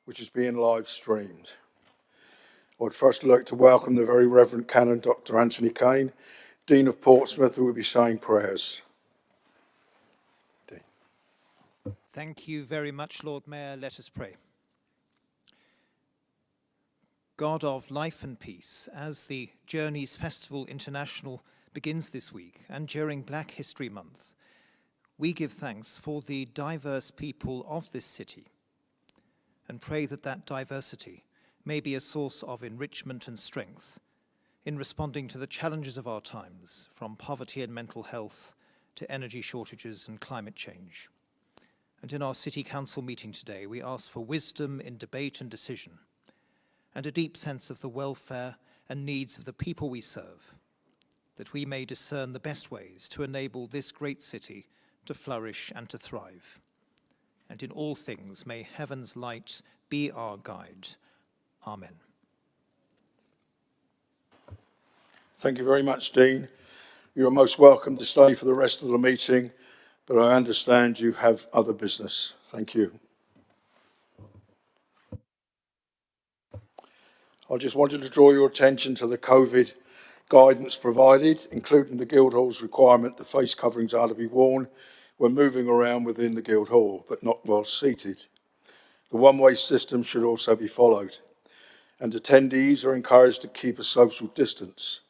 which is being live streamed. I would first like to welcome the Very Reverend Canon Dr. Anthony Kane, Dean of Portsmouth, who will be saying prayers. Dean. Thank you very much, Lord Mayor. Let us pray. God of life and peace, as the Journeys Festival International begins this week and during Black History Month, we give thanks for the diverse people of this city and pray that that diversity may be a source of enrichment and strength in responding to the challenges of our times, from poverty and mental health to energy shortages and climate change. And in our City Council meeting today, we ask for wisdom in debate and decision, and a deep sense of the welfare and needs of the people we serve, that we may discern the best ways to enable this great city to flourish and to thrive. And in all things, may heaven's light be our guide. Amen. Thank you very much, Dean. You are most welcome to stay for the rest of the meeting, but I understand you have other business. Thank you. I just wanted to draw your attention to the COVID guidance provided, including the Guildhall's requirement that face coverings are to be worn when moving around within the Guildhall, but not while seated. The one-way system should also be followed, and attendees are encouraged to keep a social distance.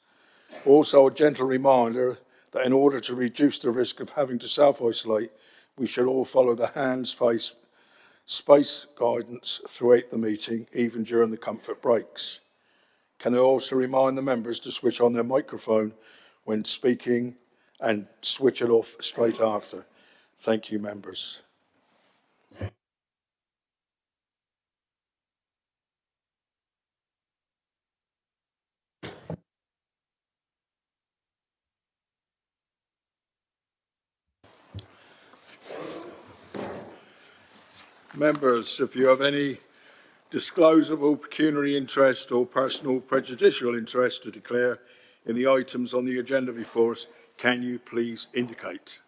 Also, a gentle reminder that in order to reduce the risk of having to self-isolate, we should all follow the hands, face, space guidance throughout the meeting, even during the comfort breaks. Can I also remind the members to switch on their microphone when speaking and switch it off straight after? Thank you, members. Members, if you have any disclosable pecuniary interest or personal prejudicial interest to declare in the items on the agenda before us, can you please indicate?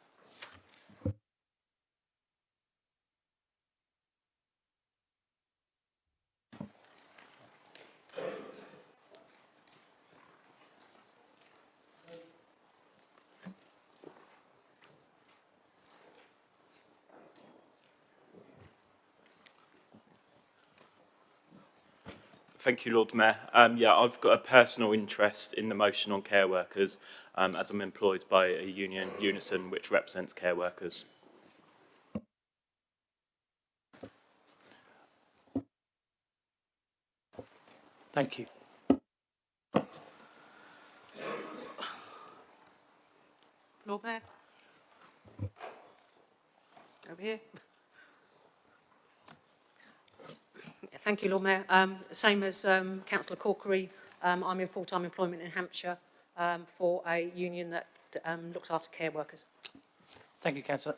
Thank you, Lord Mayor. Yeah, I've got a personal interest in the motion on care workers, as I'm employed by a union, Unison, which represents care workers. Thank you. Lord Mayor. Over here. Thank you, Lord Mayor. Same as Councillor Corkery, I'm in full-time employment in Hampshire for a union that looks after care workers. Thank you, Councillor.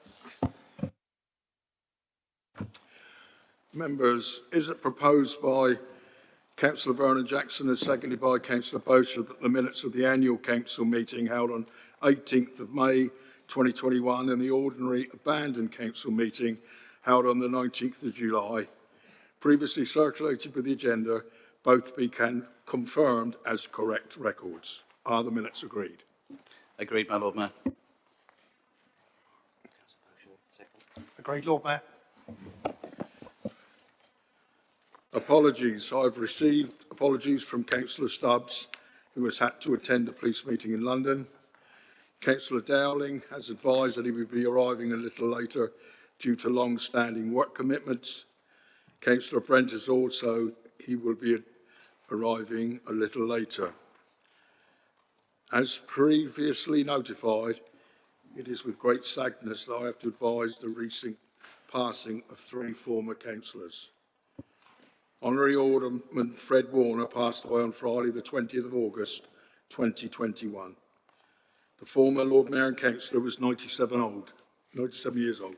Members, is it proposed by Councillor Vernon Jackson and seconded by Councillor Bocher that the minutes of the annual council meeting held on 18th of May 2021 and the ordinary abandoned council meeting held on the 19th of July, previously circulated with the agenda, both be confirmed as correct records? Are the minutes agreed? Agreed, my Lord Mayor. Agreed, Lord Mayor. Apologies. I've received apologies from Councillor Stubbs, who has had to attend a police meeting in London. Councillor Dowling has advised that he will be arriving a little later due to long-standing work commitments. Councillor Brent has also, he will be arriving a little later. As previously notified, it is with great sadness that I have to advise the recent passing of 3 former councillors. Honorary Alderman Fred Warner passed away on Friday the 20th of August 2021. The former Lord Mayor and Councillor was 97 years old.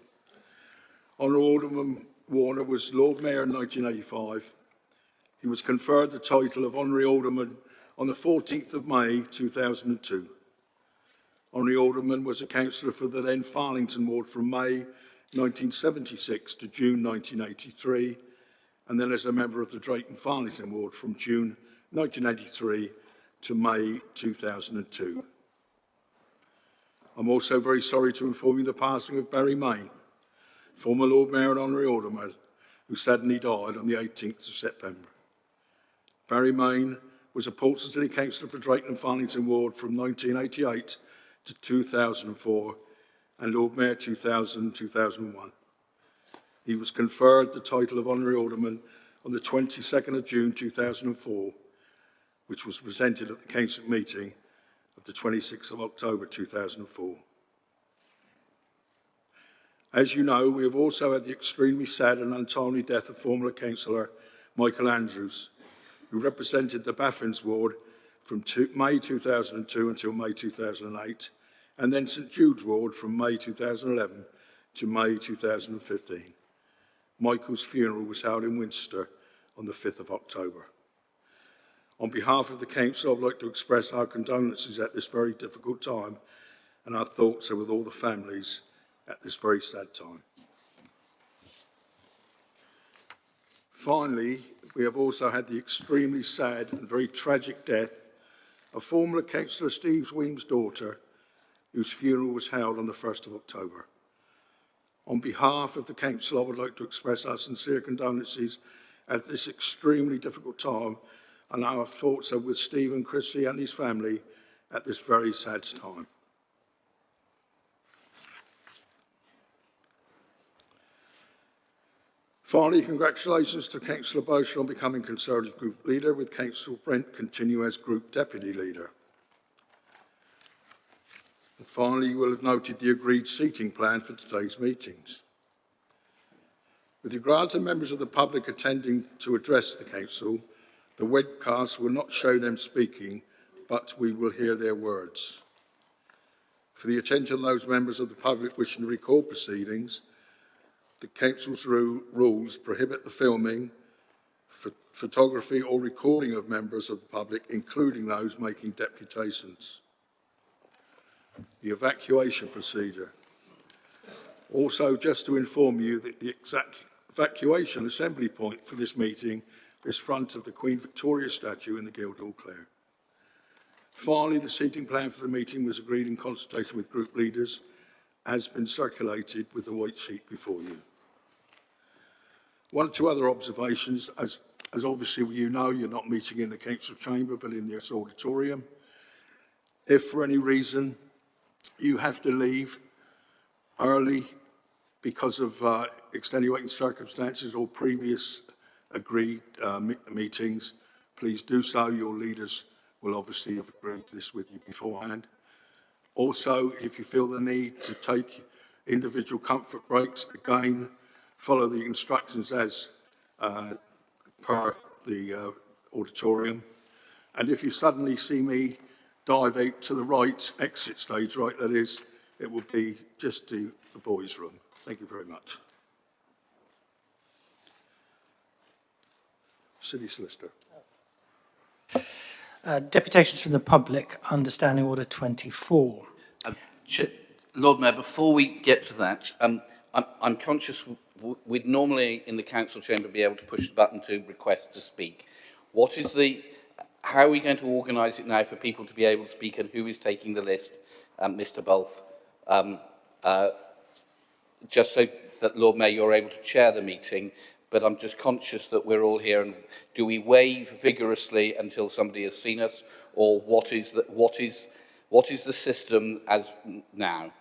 Honorary Alderman Warner was Lord Mayor in 1985. He was conferred the title of Honorary Alderman on the 14th of May 2002. Honorary Alderman was a councillor for the then Farlington ward from May 1976 to June 1983 and then as a member of the Drayton Farlington Ward from June 1983 to May 2002. I'm also very sorry to inform you the passing of Barry Main, former Lord Mayor and Honorary Alderman, who suddenly died on the 18th of September. Barry Main was a Portsmouth City Councillor for Drayton and Farlington Ward from 1988 to 2004 and Lord Mayor 2000-2001. He was conferred the title of Honorary Alderman on the 22nd of June 2004, which was presented at the Council meeting of the 26th of October 2004. As you know, we have also had the extremely sad and untimely death of former Councillor Michael Andrews, who represented the Baffins Ward from May 2002 until May 2008, and then St Jude's Ward from May 2011 to May 2015. Michael's funeral was held in Winchester on the 5th of October. On behalf of the Council, I'd like to express our condolences at this very difficult time, and our thoughts are with all the families at this very sad time. Finally, we have also had the extremely sad and very tragic death of former Councillor Steve Weems' daughter, whose funeral was held on the 1st of October. On behalf of the Council, I would like to express our sincere condolences at this extremely difficult time, and our thoughts are with Steve and Chrissy and his family at this very sad time. Finally, congratulations to Councillor Bosher on becoming Conservative Group Leader, with Councillor Brent continue as Group Deputy Leader. And finally, you will have noted the agreed seating plan for today's meetings. With regard to members of the public attending to address the Council, the webcast will not show them speaking, but we will hear their words. For the attention of those members of the public wishing to record proceedings, the Council's rules prohibit the filming, photography or recording of members of the public, including those making deputations. The evacuation procedure. Also, just to inform you that the exact evacuation assembly point for this meeting is front of the Queen Victoria statue in the Guildhall, Clare. Finally, the seating plan for the meeting was agreed in consultation with group leaders, has been circulated with the white sheet before you. One or two other observations, as obviously you know, you're not meeting in the Council chamber, but in this auditorium. If for any reason you have to leave early because of extenuating circumstances or previous agreed meetings, please do so. Your leaders will obviously have agreed this with you beforehand. Also, if you feel the need to take individual comfort breaks, again, follow the instructions as per the auditorium. And if you suddenly see me dive out to the right, exit stage right, that is, it will be just to the boys' room. Thank you very much. City Solicitor. Deputations from the public, understanding order 24. Lord Mayor, before we get to that, I'm conscious we'd normally in the council chamber be able to push the button to request to speak. How are we going to organise it now for people to be able to speak, and who is taking the list? Mr. Bulff, just so that, Lord Mayor, you're able to chair the meeting, but I'm just conscious that we're all here, and do we wave vigorously until somebody has seen us, or what is the system as now?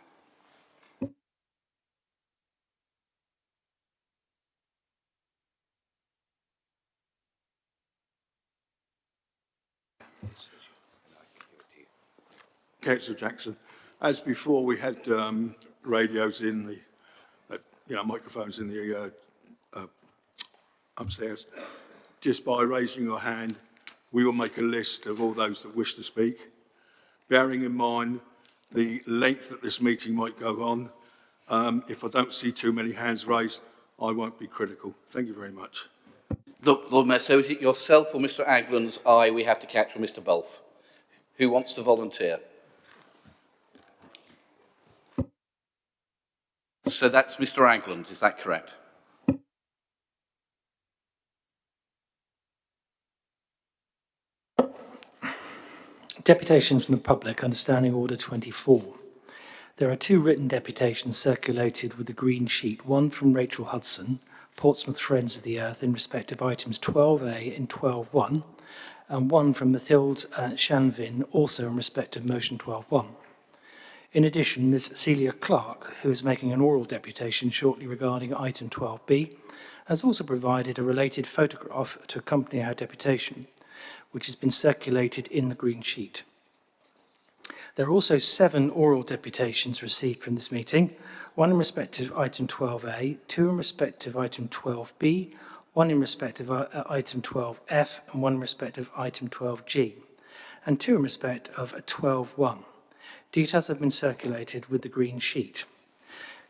Councillor Jackson, as before, we had radios in the, microphones in the upstairs. Just by raising your hand, we will make a list of all those that wish to speak, bearing in mind the length that this meeting might go on. If I don't see too many hands raised, I won't be critical. Thank you very much. Lord Mayor, so is it yourself or Mr. Agland's eye we have to catch from Mr. Bulff? Who wants to volunteer? So that's Mr. Agland, is that correct? Deputations from the public under Standing Order 24. There are 2 written deputations circulated with the green sheet, one from Rachel Hudson, Portsmouth Friends of the Earth, in respect of items 12A and 12.1, and one from Mathilde Shanvin, also in respect of motion 12.1. In addition, Ms. Celia Clark, who is making an oral deputation shortly regarding item 12B, has also provided a related photograph to accompany her deputation, which has been circulated in the green sheet. There are also 7 oral deputations received from this meeting, one in respect of item 12A, 2 in respect of item 12B, one in respect of item 12F, and one in respect of item 12G, and 2 in respect of 12.1. Details have been circulated with the green sheet.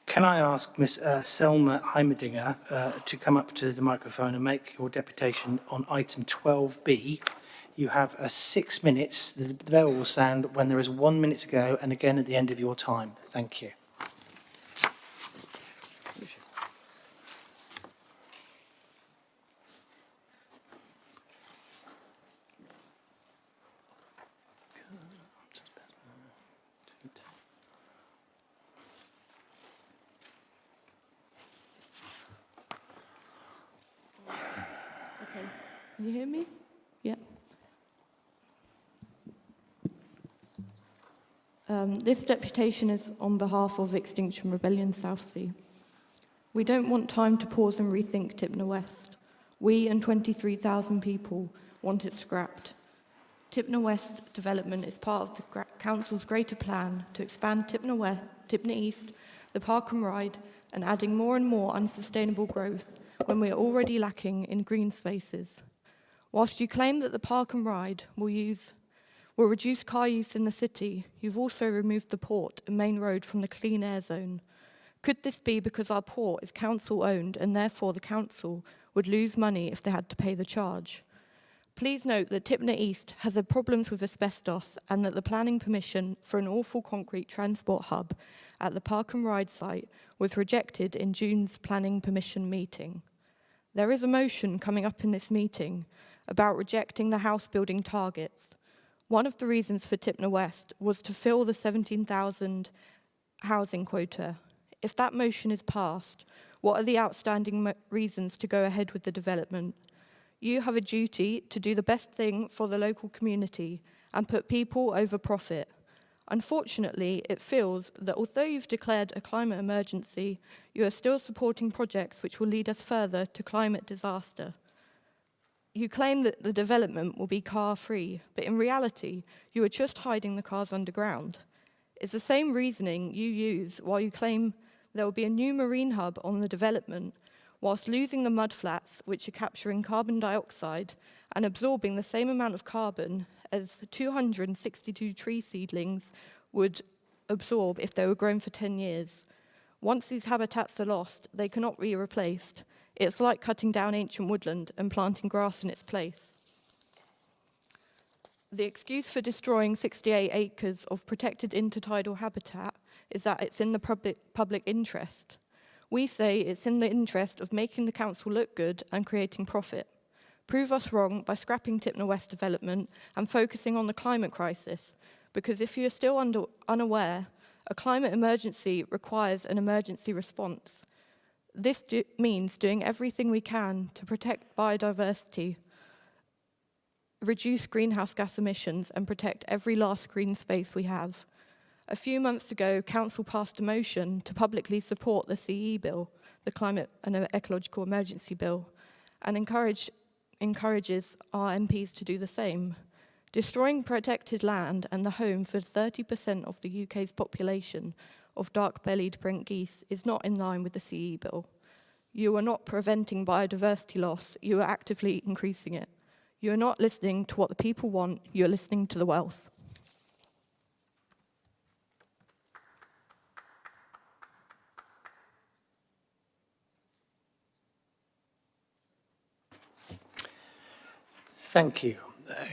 Can I ask Ms. Selma Heimerdinger to come up to the microphone and make your deputation on item 12B? You have 6 minutes. The bell will sound when there is 1 minute to go, and again at the end of your time. Thank you. Okay, can you hear me? Yeah. This deputation is on behalf of Extinction Rebellion Southsea. We don't want time to pause and rethink Tipner West. We and 23,000 people want it scrapped. Tipner West development is part of the Council's greater plan to expand Tipner West, Tipner East, the Park and Ride, and adding more and more unsustainable growth when we are already lacking in green spaces. Whilst you claim that the Park and Ride will reduce car use in the city, you've also removed the port and main road from the clean air zone. Could this be because our port is council owned and therefore the council would lose money if they had to pay the charge? Please note that Tipner East has had problems with asbestos and that the planning permission for an awful concrete transport hub at the Park and Ride site was rejected in June's planning permission meeting. There is a motion coming up in this meeting about rejecting the house building targets. One of the reasons for Tipner West was to fill the 17,000 housing quota. If that motion is passed, what are the outstanding reasons to go ahead with the development? You have a duty to do the best thing for the local community and put people over profit. Unfortunately, it feels that although you've declared a climate emergency, you are still supporting projects which will lead us further to climate disaster. You claim that the development will be car-free, but in reality, you are just hiding the cars underground. It's the same reasoning you use while you claim there will be a new marine hub on the development, whilst losing the mudflats, which are capturing carbon dioxide and absorbing the same amount of carbon as 262 tree seedlings would absorb if they were grown for 10 years. Once these habitats are lost, they cannot be replaced. It's like cutting down ancient woodland and planting grass in its place. The excuse for destroying 68 acres of protected intertidal habitat is that it's in the public interest. We say it's in the interest of making the council look good and creating profit. Prove us wrong by scrapping Tipner West development and focusing on the climate crisis, because if you are still unaware, a climate emergency requires an emergency response. This means doing everything we can to protect biodiversity, reduce greenhouse gas emissions, and protect every last green space we have. A few months ago, Council passed a motion to publicly support the CE bill, the Climate and Ecological Emergency Bill, and encourages our MPs to do the same. Destroying protected land and the home for 30% of the UK's population of dark-bellied brent geese is not in line with the CE bill. You are not preventing biodiversity loss, you are actively increasing it. You are not listening to what the people want, you are listening to the wealth. Thank you.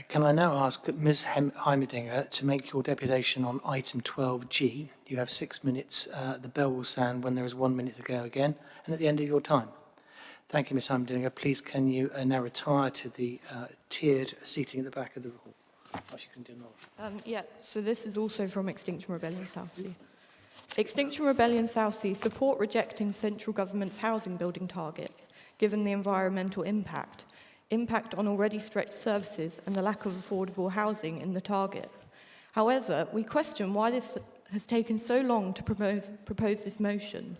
Can I now ask Ms. Heimerdinger to make your deputation on item 12G? You have 6 minutes. The bell will sound when there is 1 minute to go again, and at the end of your time. Thank you, Ms. Heimerdinger. Please can you now retire to the tiered seating at the back of the hall. Oh, she can do more. Yeah, so this is also from Extinction Rebellion Southsea. Extinction Rebellion Southsea support rejecting central government's housing building targets, given the environmental impact on already stretched services and the lack of affordable housing in the target. However, we question why this has taken so long to propose this motion.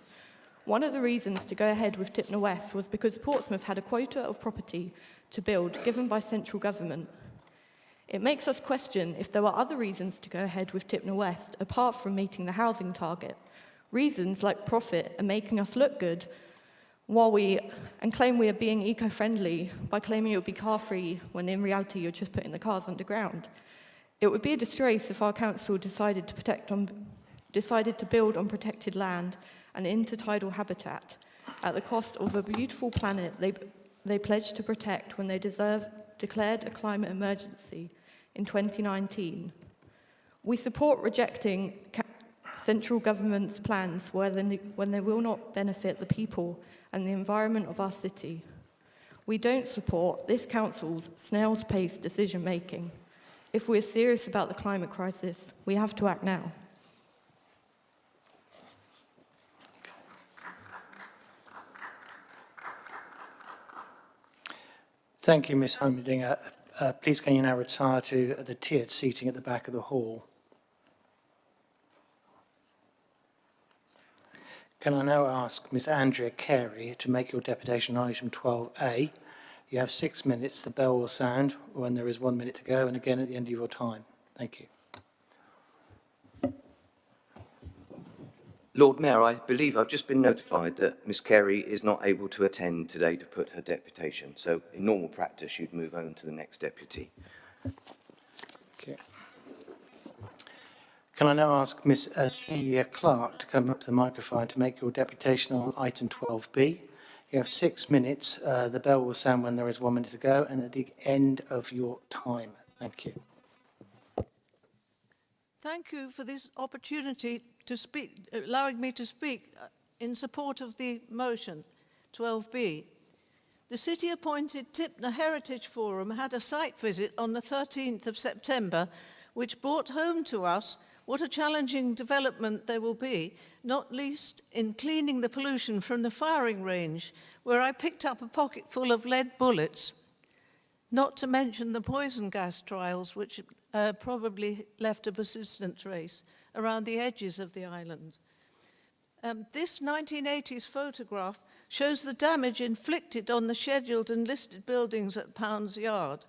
One of the reasons to go ahead with Tipner West was because Portsmouth had a quota of property to build given by central government. It makes us question if there were other reasons to go ahead with Tipner West apart from meeting the housing target. Reasons like profit and making us look good and claim we are being eco-friendly by claiming it would be car-free when in reality you're just putting the cars underground. It would be a disgrace if our council decided to build on protected land and intertidal habitat at the cost of a beautiful planet they pledged to protect when they declared a climate emergency in 2019. We support rejecting central government's plans when they will not benefit the people and the environment of our city. We don't support this council's snail's pace decision making. If we're serious about the climate crisis, we have to act now. Thank you, Ms. Heimerdinger. Please can you now retire to the tiered seating at the back of the hall. Can I now ask Ms. Andrea Carey to make your deputation on item 12A? You have 6 minutes. The bell will sound when there is 1 minute to go, and again at the end of your time. Thank you. Lord Mayor, I believe I've just been notified that Ms Carey is not able to attend today to put her deputation. So in normal practice, you'd move on to the next deputy. Okay. Can I now ask Ms. Celia Clark to come up to the microphone to make your deputation on item 12B? You have 6 minutes. The bell will sound when there is 1 minute to go and at the end of your time. Thank you. Thank you for this opportunity to speak, allowing me to speak in support of the motion 12B. The city-appointed Tipner Heritage Forum had a site visit on the 13th of September, which brought home to us what a challenging development there will be, not least in cleaning the pollution from the firing range, where I picked up a pocket full of lead bullets, not to mention the poison gas trials, which probably left a persistent trace around the edges of the island. This 1980s photograph shows the damage inflicted on the scheduled and listed buildings at Pounds Yard.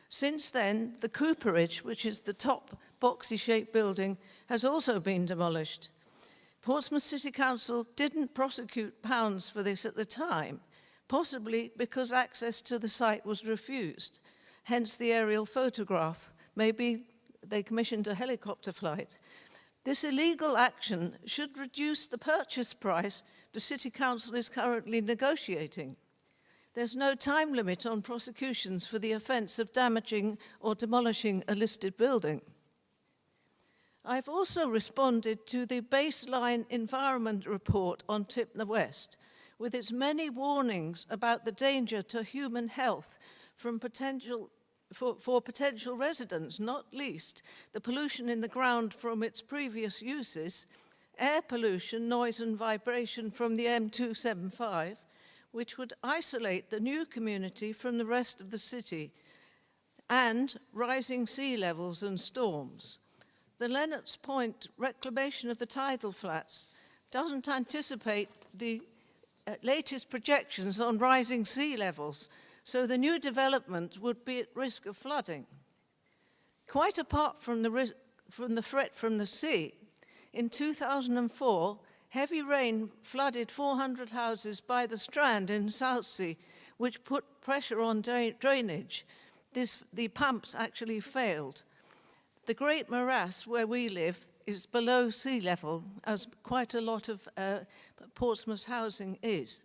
Since then, the Cooperage, which is the top boxy-shaped building, has also been demolished. Portsmouth City Council didn't prosecute Pounds for this at the time, possibly because access to the site was refused, hence the aerial photograph. Maybe they commissioned a helicopter flight. This illegal action should reduce the purchase price the City Council is currently negotiating. There's no time limit on prosecutions for the offence of damaging or demolishing a listed building. I've also responded to the baseline environment report on Tipner West, with its many warnings about the danger to human health from for potential residents, not least the pollution in the ground from its previous uses, air pollution, noise and vibration from the M275, which would isolate the new community from the rest of the city, and rising sea levels and storms. The Lennox Point reclamation of the tidal flats doesn't anticipate the latest projections on rising sea levels, so the new development would be at risk of flooding. Quite apart from the threat from the sea, in 2004, heavy rain flooded 400 houses by the Strand in Southsea, which put pressure on drainage. The pumps actually failed. The Great Morass, where we live, is below sea level, as quite a lot of Portsmouth's housing is.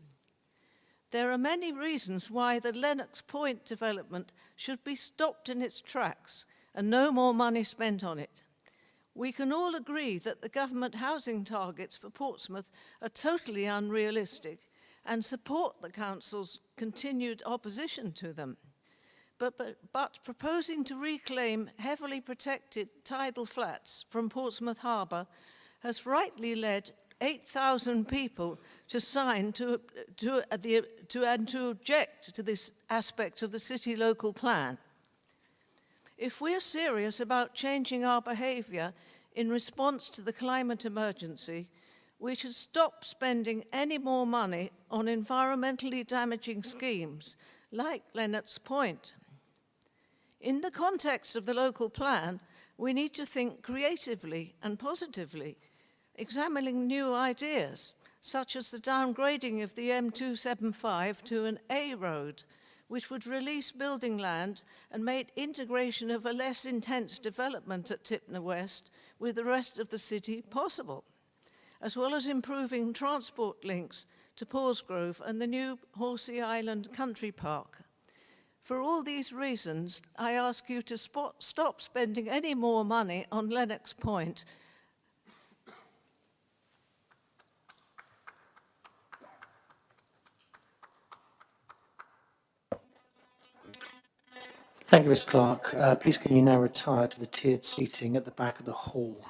There are many reasons why the Lennox Point development should be stopped in its tracks and no more money spent on it. We can all agree that the government housing targets for Portsmouth are totally unrealistic and support the council's continued opposition to them. but proposing to reclaim heavily protected tidal flats from Portsmouth Harbour has rightly led 8,000 people to sign to object to this aspect of the city local plan. If we're serious about changing our behaviour in response to the climate emergency, we should stop spending any more money on environmentally damaging schemes like Lennox Point. In the context of the local plan, we need to think creatively and positively, examining new ideas, such as the downgrading of the M275 to an A road, which would release building land and make integration of a less intense development at Tipner West with the rest of the city possible, as well as improving transport links to Paulsgrove and the new Horsey Island Country Park. For all these reasons, I ask you to stop spending any more money on Lennox Point. Thank you, Ms Clark. Please can you now retire to the tiered seating at the back of the hall.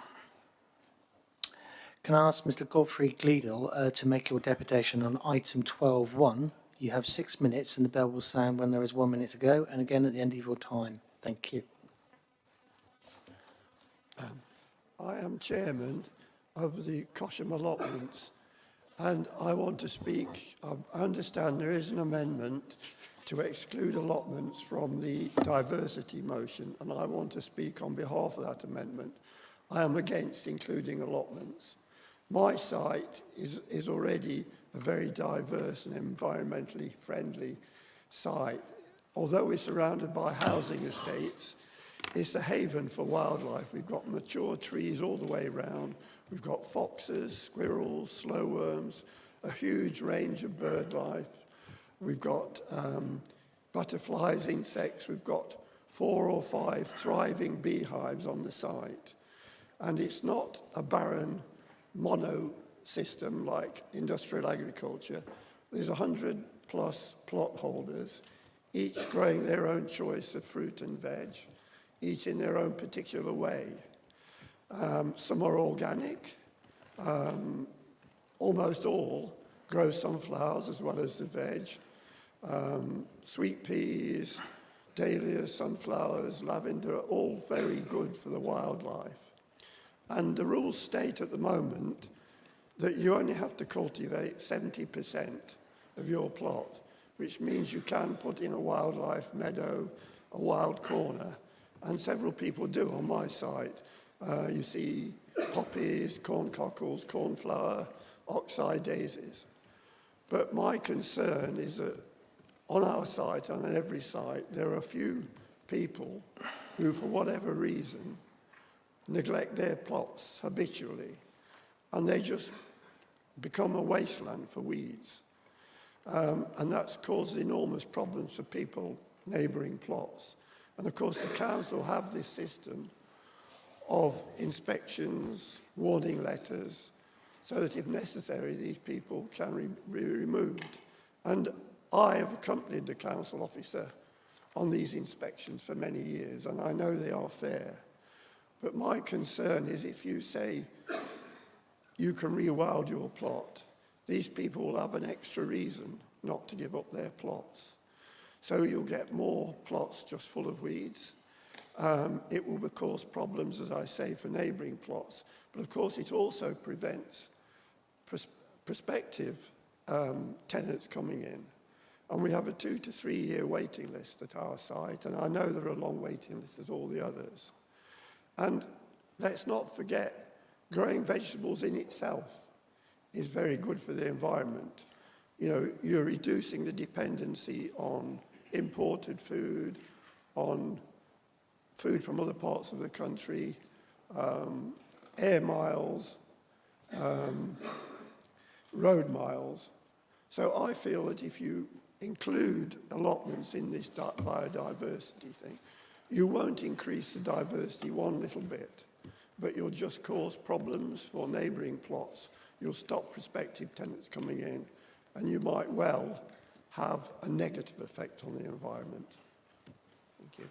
Can I ask Mr Godfrey Gleadle to make your deputation on item 12.1? You have 6 minutes and the bell will sound when there is 1 minute to go, and again at the end of your time. Thank you. I am chairman of the Cosham allotments, and I want to speak. I understand there is an amendment to exclude allotments from the diversity motion, and I want to speak on behalf of that amendment. I am against including allotments. My site is already a very diverse and environmentally friendly site. Although we're surrounded by housing estates, it's a haven for wildlife. We've got mature trees all the way around. We've got foxes, squirrels, slow worms, a huge range of bird life. We've got butterflies, insects. We've got 4 or 5 thriving beehives on the site. And it's not a barren mono system like industrial agriculture. There's 100 plus plot holders, each growing their own choice of fruit and veg, each in their own particular way. Some are organic. Almost all grow sunflowers as well as the veg. Sweet peas, dahlias, sunflowers, lavender are all very good for the wildlife. And the rules state at the moment that you only have to cultivate 70% of your plot, which means you can put in a wildlife meadow, a wild corner, and several people do on my site. You see poppies, corn cockles, cornflower, oxeye daisies. But my concern is that on our site and on every site, there are a few people who, for whatever reason, neglect their plots habitually, and they just become a wasteland for weeds. And that's caused enormous problems for people neighbouring plots. And of course, the council have this system of inspections, warning letters, so that if necessary, these people can be removed. And I have accompanied the council officer on these inspections for many years, and I know they are fair. But my concern is if you say you can rewild your plot, these people will have an extra reason not to give up their plots. So you'll get more plots just full of weeds. It will cause problems, as I say, for neighbouring plots. But of course, it also prevents prospective tenants coming in. And we have a 2 to 3 year waiting list at our site, and I know there are long waiting lists at all the others. And let's not forget, growing vegetables in itself is very good for the environment. You know, you're reducing the dependency on imported food, on food from other parts of the country, air miles, road miles. So I feel that if you include allotments in this biodiversity thing, you won't increase the diversity one little bit, but you'll just cause problems for neighbouring plots. You'll stop prospective tenants coming in, and you might well have a negative effect on the environment. you.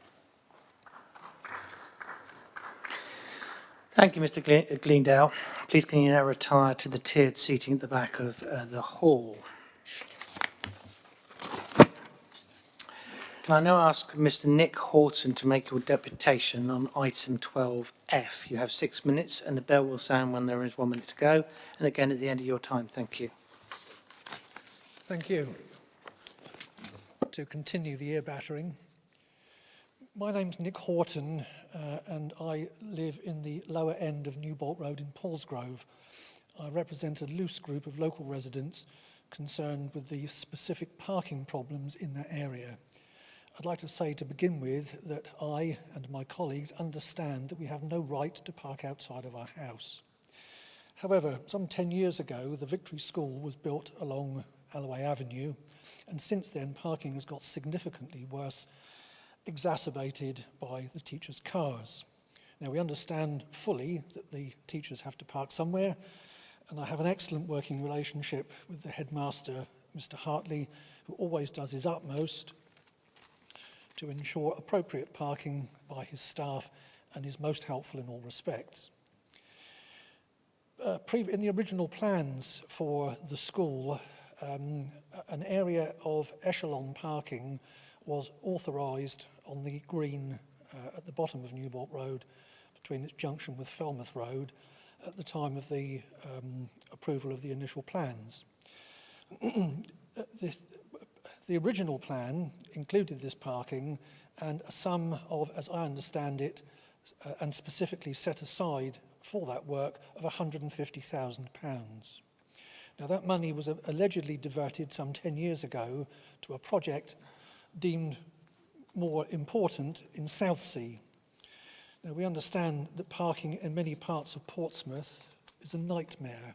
Thank you, Mr. Gleendale. Please can you now retire to the tiered seating at the back of the hall. Can I now ask Mr. Nick Horton to make your deputation on item 12F? You have 6 minutes and the bell will sound when there is 1 minute to go, and again at the end of your time. Thank you. Thank you. To continue the ear battering, my name's Nick Horton and I live in the lower end of Newbolt Road in Paulsgrove. I represent a loose group of local residents concerned with the specific parking problems in that area. I'd like to say to begin with that I and my colleagues understand that we have no right to park outside of our house. However, some 10 years ago, the Victory School was built along Alloway Avenue, and since then parking has got significantly worse, exacerbated by the teachers' cars. Now, we understand fully that the teachers have to park somewhere, and I have an excellent working relationship with the headmaster, Mr. Hartley, who always does his utmost to ensure appropriate parking by his staff and is most helpful in all respects. In the original plans for the school, an area of echelon parking was authorised on the green at the bottom of Newbolt Road between its junction with Falmouth Road at the time of the approval of the initial plans. The original plan included this parking and a sum of, as I understand it, and specifically set aside for that work of £150,000. Now, that money was allegedly diverted some 10 years ago to a project deemed more important in Southsea. Now, we understand that parking in many parts of Portsmouth is a nightmare.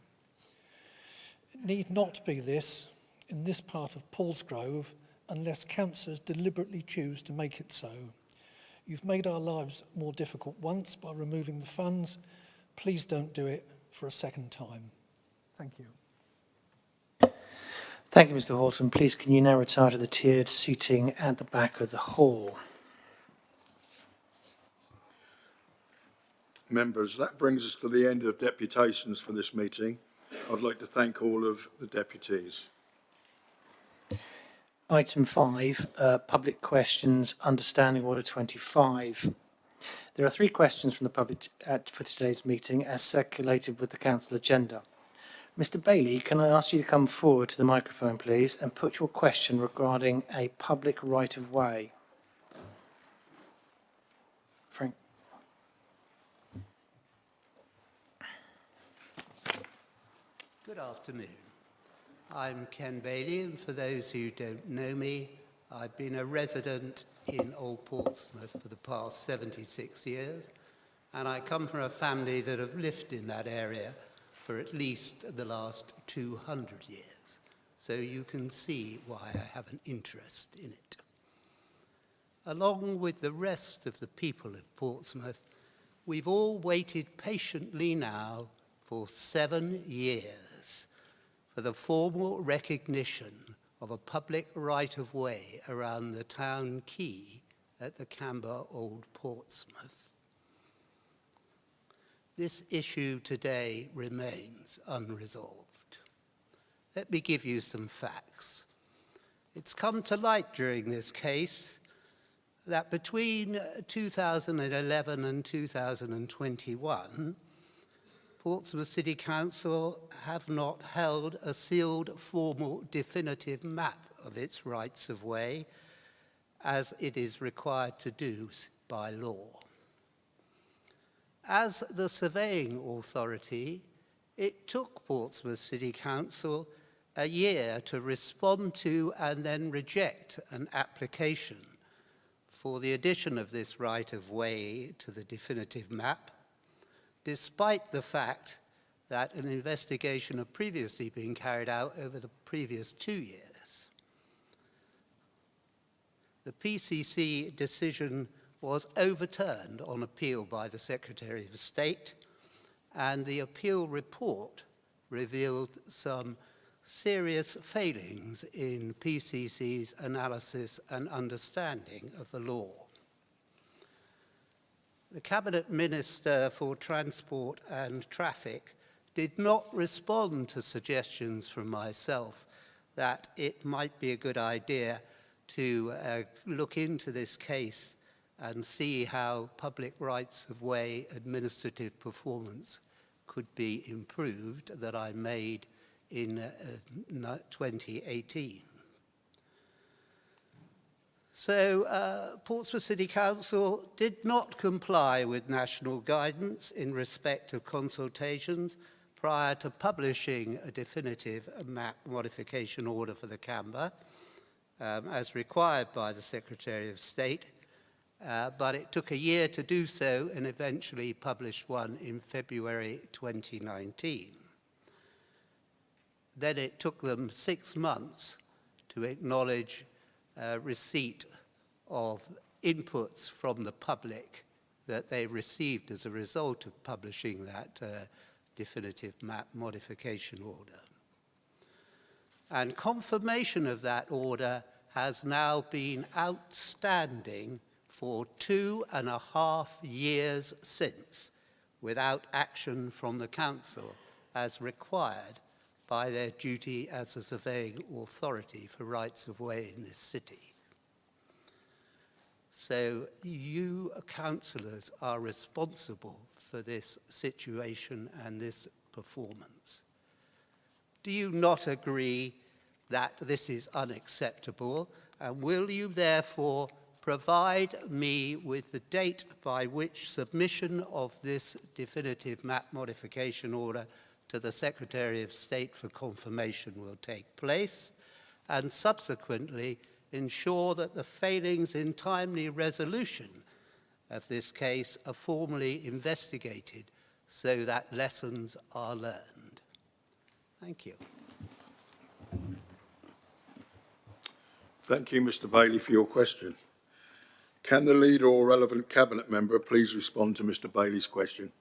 It need not be this in this part of Paulsgrove unless councillors deliberately choose to make it so. You've made our lives more difficult once by removing the funds. Please don't do it for a second time. Thank you. Thank you, Mr. Horton. Please can you now retire to the tiered seating at the back of the hall. Members, that brings us to the end of deputations for this meeting. I'd like to thank all of the deputies. Item 5, public questions, understanding order 25. There are 3 questions from the public for today's meeting as circulated with the council agenda. Mr. Bailey, can I ask you to come forward to the microphone, please, and put your question regarding a public right-of-way? Frank. Good afternoon. I'm Ken Bailey, and for those who don't know me, I've been a resident in Old Portsmouth for the past 76 years, and I come from a family that have lived in that area for at least the last 200 years. So you can see why I have an interest in it. Along with the rest of the people of Portsmouth, we've all waited patiently now for 7 years for the formal recognition of a public right-of-way around the town quay at the Camber Old Portsmouth. This issue today remains unresolved. Let me give you some facts. It's come to light during this case that between 2011 and 2021, Portsmouth City Council have not held a sealed formal definitive map of its rights of way as it is required to do by law. As the surveying authority, it took Portsmouth City Council a year to respond to and then reject an application for the addition of this right of way to the definitive map, despite the fact that an investigation had previously been carried out over the previous 2 years. The PCC decision was overturned on appeal by the Secretary of State, and the appeal report revealed some serious failings in PCC's analysis and understanding of the law. the Cabinet Minister for Transport and Traffic did not respond to suggestions from myself that it might be a good idea to look into this case and see how public rights of way administrative performance could be improved that I made in 2018. So Portsmouth City Council did not comply with national guidance in respect of consultations prior to publishing a definitive map modification order for the Camber, as required by the Secretary of State, but it took a year to do so and eventually published one in February 2019. Then it took them 6 months to acknowledge receipt of inputs from the public that they received as a result of publishing that definitive map modification order. And confirmation of that order has now been outstanding for 2.5 years since, without action from the Council as required by their duty as a surveying authority for rights of way in this city. So you councillors are responsible for this situation and this performance. Do you not agree that this is unacceptable? And will you therefore provide me with the date by which submission of this definitive map modification order to the Secretary of State for confirmation will take place, and subsequently ensure that the failings in timely resolution of this case are formally investigated so that lessons are learned? Thank you. Thank you, Mr. Bailey, for your question. Can the leader or relevant cabinet member please respond to Mr. Bailey's question?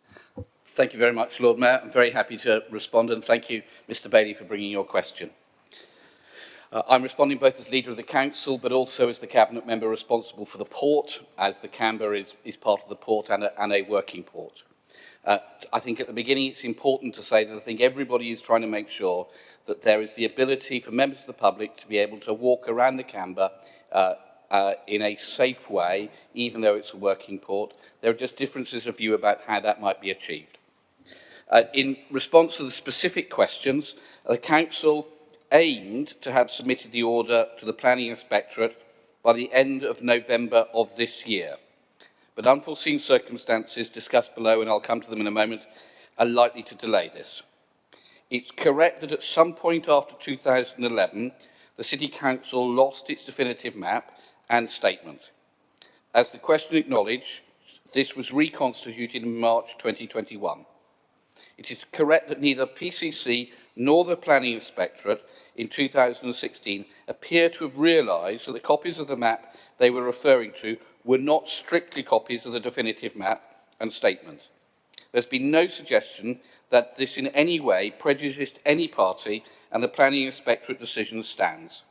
Thank you very much, Lord Mayor. I'm very happy to respond, and thank you, Mr. Bailey, for bringing your question. I'm responding both as leader of the council, but also as the cabinet member responsible for the port, as the Camber is part of the port and a working port. I think at the beginning it's important to say that I think everybody is trying to make sure that there is the ability for members of the public to be able to walk around the Camber in a safe way, even though it's a working port. There are just differences of view about how that might be achieved. In response to the specific questions, the council aimed to have submitted the order to the Planning Inspectorate by the end of November of this year. But unforeseen circumstances discussed below, and I'll come to them in a moment, are likely to delay this. It's correct that at some point after 2011, the City Council lost its definitive map and statement. As the question acknowledged, this was reconstituted in March 2021. It is correct that neither PCC nor the Planning Inspectorate in 2016 appear to have realised that the copies of the map they were referring to were not strictly copies of the definitive map and statement. There's been no suggestion that this in any way prejudiced any party, and the Planning Inspectorate decision stands.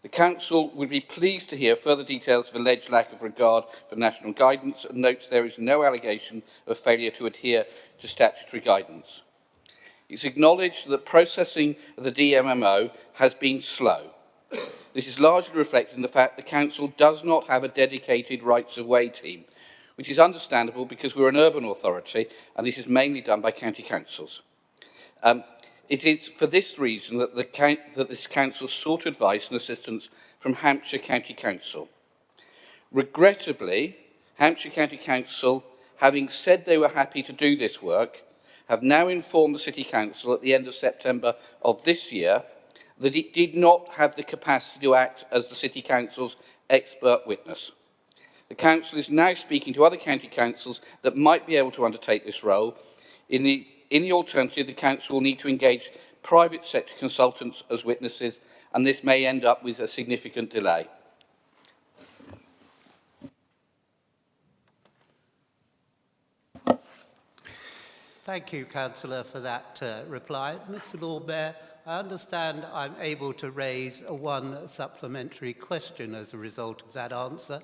The Council would be pleased to hear further details of alleged lack of regard for national guidance, and notes there is no allegation of failure to adhere to statutory guidance. It's acknowledged that processing of the DMMO has been slow. This is largely reflected in the fact the Council does not have a dedicated rights of way team, which is understandable because we're an urban authority and this is mainly done by county councils. It is for this reason that this council sought advice and assistance from Hampshire County Council. Regrettably, Hampshire County Council, having said they were happy to do this work, have now informed the City Council at the end of September of this year that it did not have the capacity to act as the City Council's expert witness. The Council is now speaking to other county councils that might be able to undertake this role. In the alternative, the Council will need to engage private sector consultants as witnesses, and this may end up with a significant delay. Thank you, Councillor, for that reply. Mr. Lord Mayor, I understand I'm able to raise one supplementary question as a result of that answer.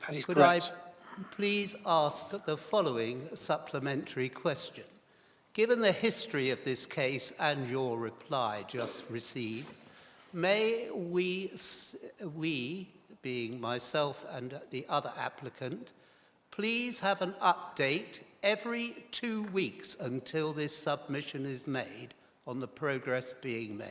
That is Could correct. please ask the following supplementary question. Given the history of this case and your reply just received, may we, being myself and the other applicant, please have an update every 2 weeks until this submission is made on the progress being made?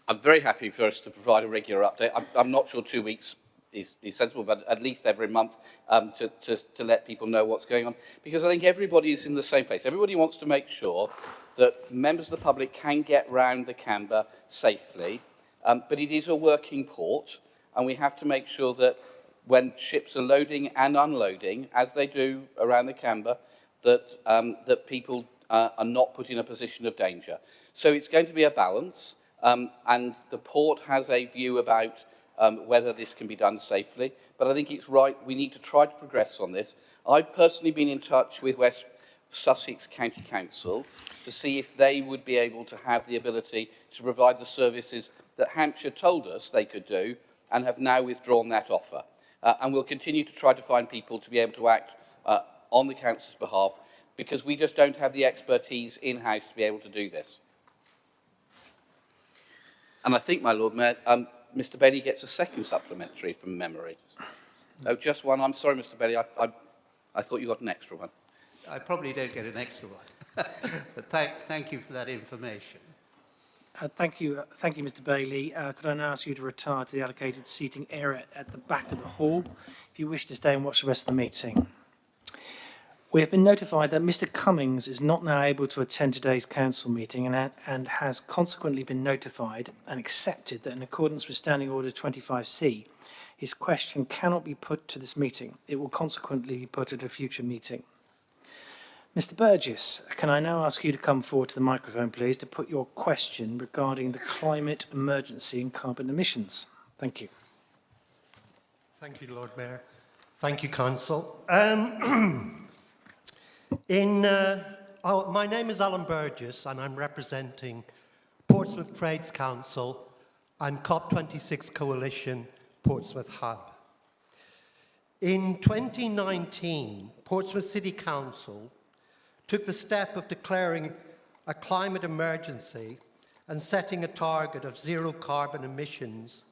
I'm very happy for us to provide a regular update. I'm not sure 2 weeks is sensible, but at least every month to let people know what's going on. Because I think everybody is in the same place. Everybody wants to make sure that members of the public can get round the Camber safely, but it is a working port, and we have to make sure that when ships are loading and unloading, as they do around the Camber, that people are not put in a position of danger. So it's going to be a balance, and the port has a view about whether this can be done safely. But I think it's right, we need to try to progress on this. I've personally been in touch with West Sussex County Council to see if they would be able to have the ability to provide the services that Hampshire told us they could do and have now withdrawn that offer. And we'll continue to try to find people to be able to act on the council's behalf, because we just don't have the expertise in-house to be able to do this. And I think, my Lord Mayor, Mr. Bailey gets a second supplementary from memory. Oh, just one. I'm sorry, Mr. Bailey. I thought you got an extra one. I probably don't get an extra one, but thank you for that information. Thank you, Mr. Bailey. Could I now ask you to retire to the allocated seating area at the back of the hall if you wish to stay and watch the rest of the meeting? We have been notified that Mr. Cummings is not now able to attend today's council meeting and has consequently been notified and accepted that in accordance with Standing Order 25C, his question cannot be put to this meeting. It will consequently be put at a future meeting. Mr. Burgess, can I now ask you to come forward to the microphone, please, to put your question regarding the climate emergency and carbon emissions? Thank you. Thank you, Lord Mayor. Thank you, Council. My name is Alan Burgess, and I'm representing Portsmouth Trades Council and COP26 Coalition Portsmouth Hub. In 2019, Portsmouth City Council took the step of declaring a climate emergency and setting a target of zero carbon emissions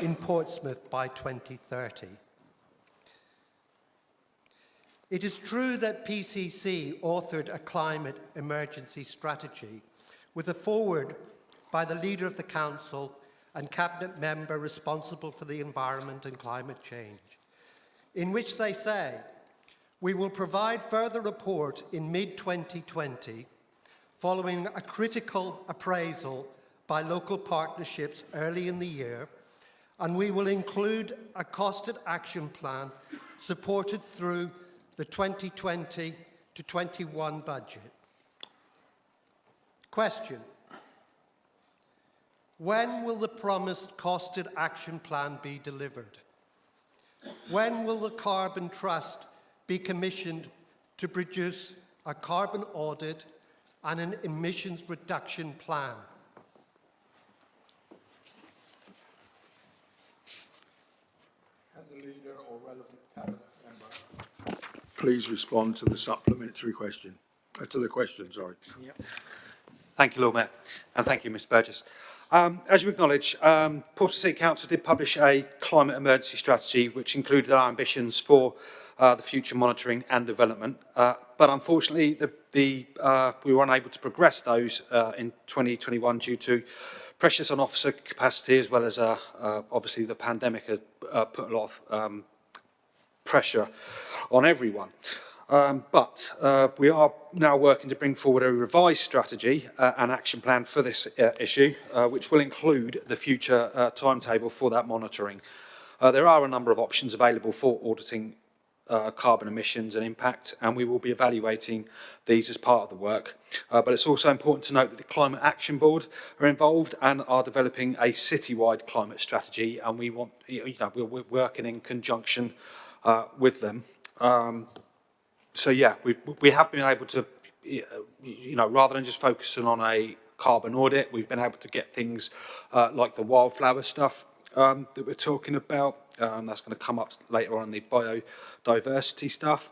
in Portsmouth by 2030. It is true that PCC authored a climate emergency strategy with a foreword by the leader of the council and cabinet member responsible for the environment and climate change, in which they say, "We will provide further report in mid-2020 following a critical appraisal by local partnerships early in the year, and we will include a costed action plan supported through the 2020 to 21 budget." Question: when will the promised costed action plan be delivered? When will the Carbon Trust be commissioned to produce a carbon audit and an emissions reduction plan? Can the leader or relevant cabinet member please respond to the supplementary question, to the question, sorry. Yep. Thank you, Lord Mayor, and thank you, Mr. Burgess. As you acknowledge, Portsmouth City Council did publish a climate emergency strategy which included our ambitions for the future monitoring and development, but unfortunately we were unable to progress those in 2021 due to pressures on officer capacity, as well as obviously the pandemic has put a lot of pressure on everyone. But we are now working to bring forward a revised strategy and action plan for this issue, which will include the future timetable for that monitoring. There are a number of options available for auditing carbon emissions and impact, and we will be evaluating these as part of the work. But it's also important to note that the Climate Action Board are involved and are developing a citywide climate strategy, and we want, we're working in conjunction with them. So yeah, we have been able to, rather than just focusing on a carbon audit, we've been able to get things like the wildflower stuff that we're talking about. That's going to come up later on in the biodiversity stuff.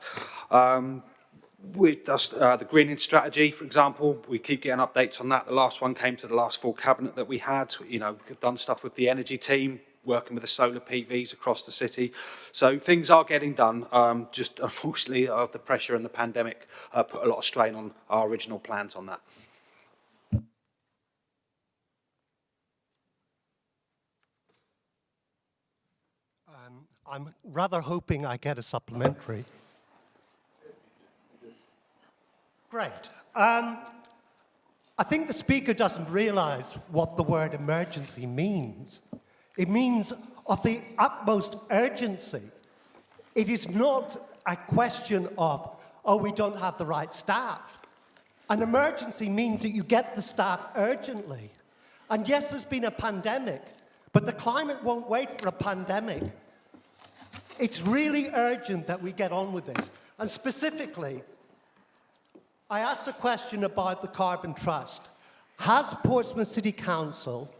With the greening strategy, for example, we keep getting updates on that. The last one came to the last full cabinet that we had. You know, we've done stuff with the energy team, working with the solar PVs across the city. So things are getting done. Just unfortunately, the pressure and the pandemic put a lot of strain on our original plans on that. I'm rather hoping I get a supplementary. Great. I think the Speaker doesn't realise what the word emergency means. It means of the utmost urgency. It is not a question of, oh, we don't have the right staff. An emergency means that you get the staff urgently. And yes, there's been a pandemic, but the climate won't wait for a pandemic. It's really urgent that we get on with this. And specifically, I asked a question about the Carbon Trust. Has Portsmouth City Council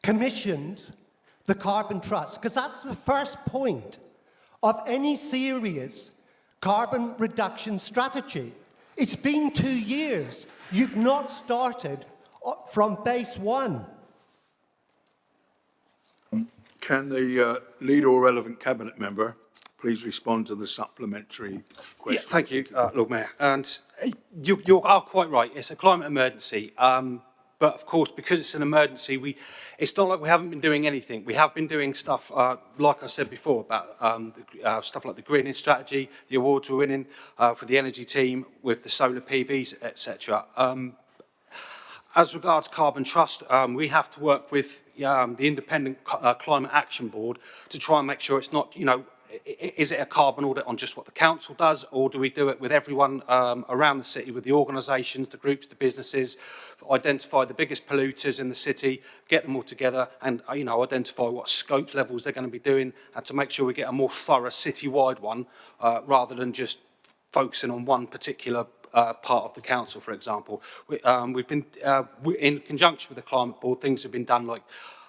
commissioned the Carbon Trust? Because that's the first point of any serious carbon reduction strategy. It's been 2 years. You've not started from base one. Can the leader or relevant cabinet member please respond to the supplementary question? Yeah, thank you, Lord Mayor. And you are quite right. It's a climate emergency. But of course, because it's an emergency, it's not like we haven't been doing anything. We have been doing stuff, like I said before, about stuff like the greening strategy, the awards we're winning for the energy team with the solar PVs, etc. As regards Carbon Trust, we have to work with the Independent Climate Action Board to try and make sure it's not, you know, is it a carbon audit on just what the council does, or do we do it with everyone around the city, with the organisations, the groups, the businesses, identify the biggest polluters in the city, get them all together and, you know, identify what scope levels they're going to be doing, and to make sure we get a more thorough city-wide one rather than just focusing on one particular part of the council, for example. We've been, in conjunction with the Climate Board, things have been done like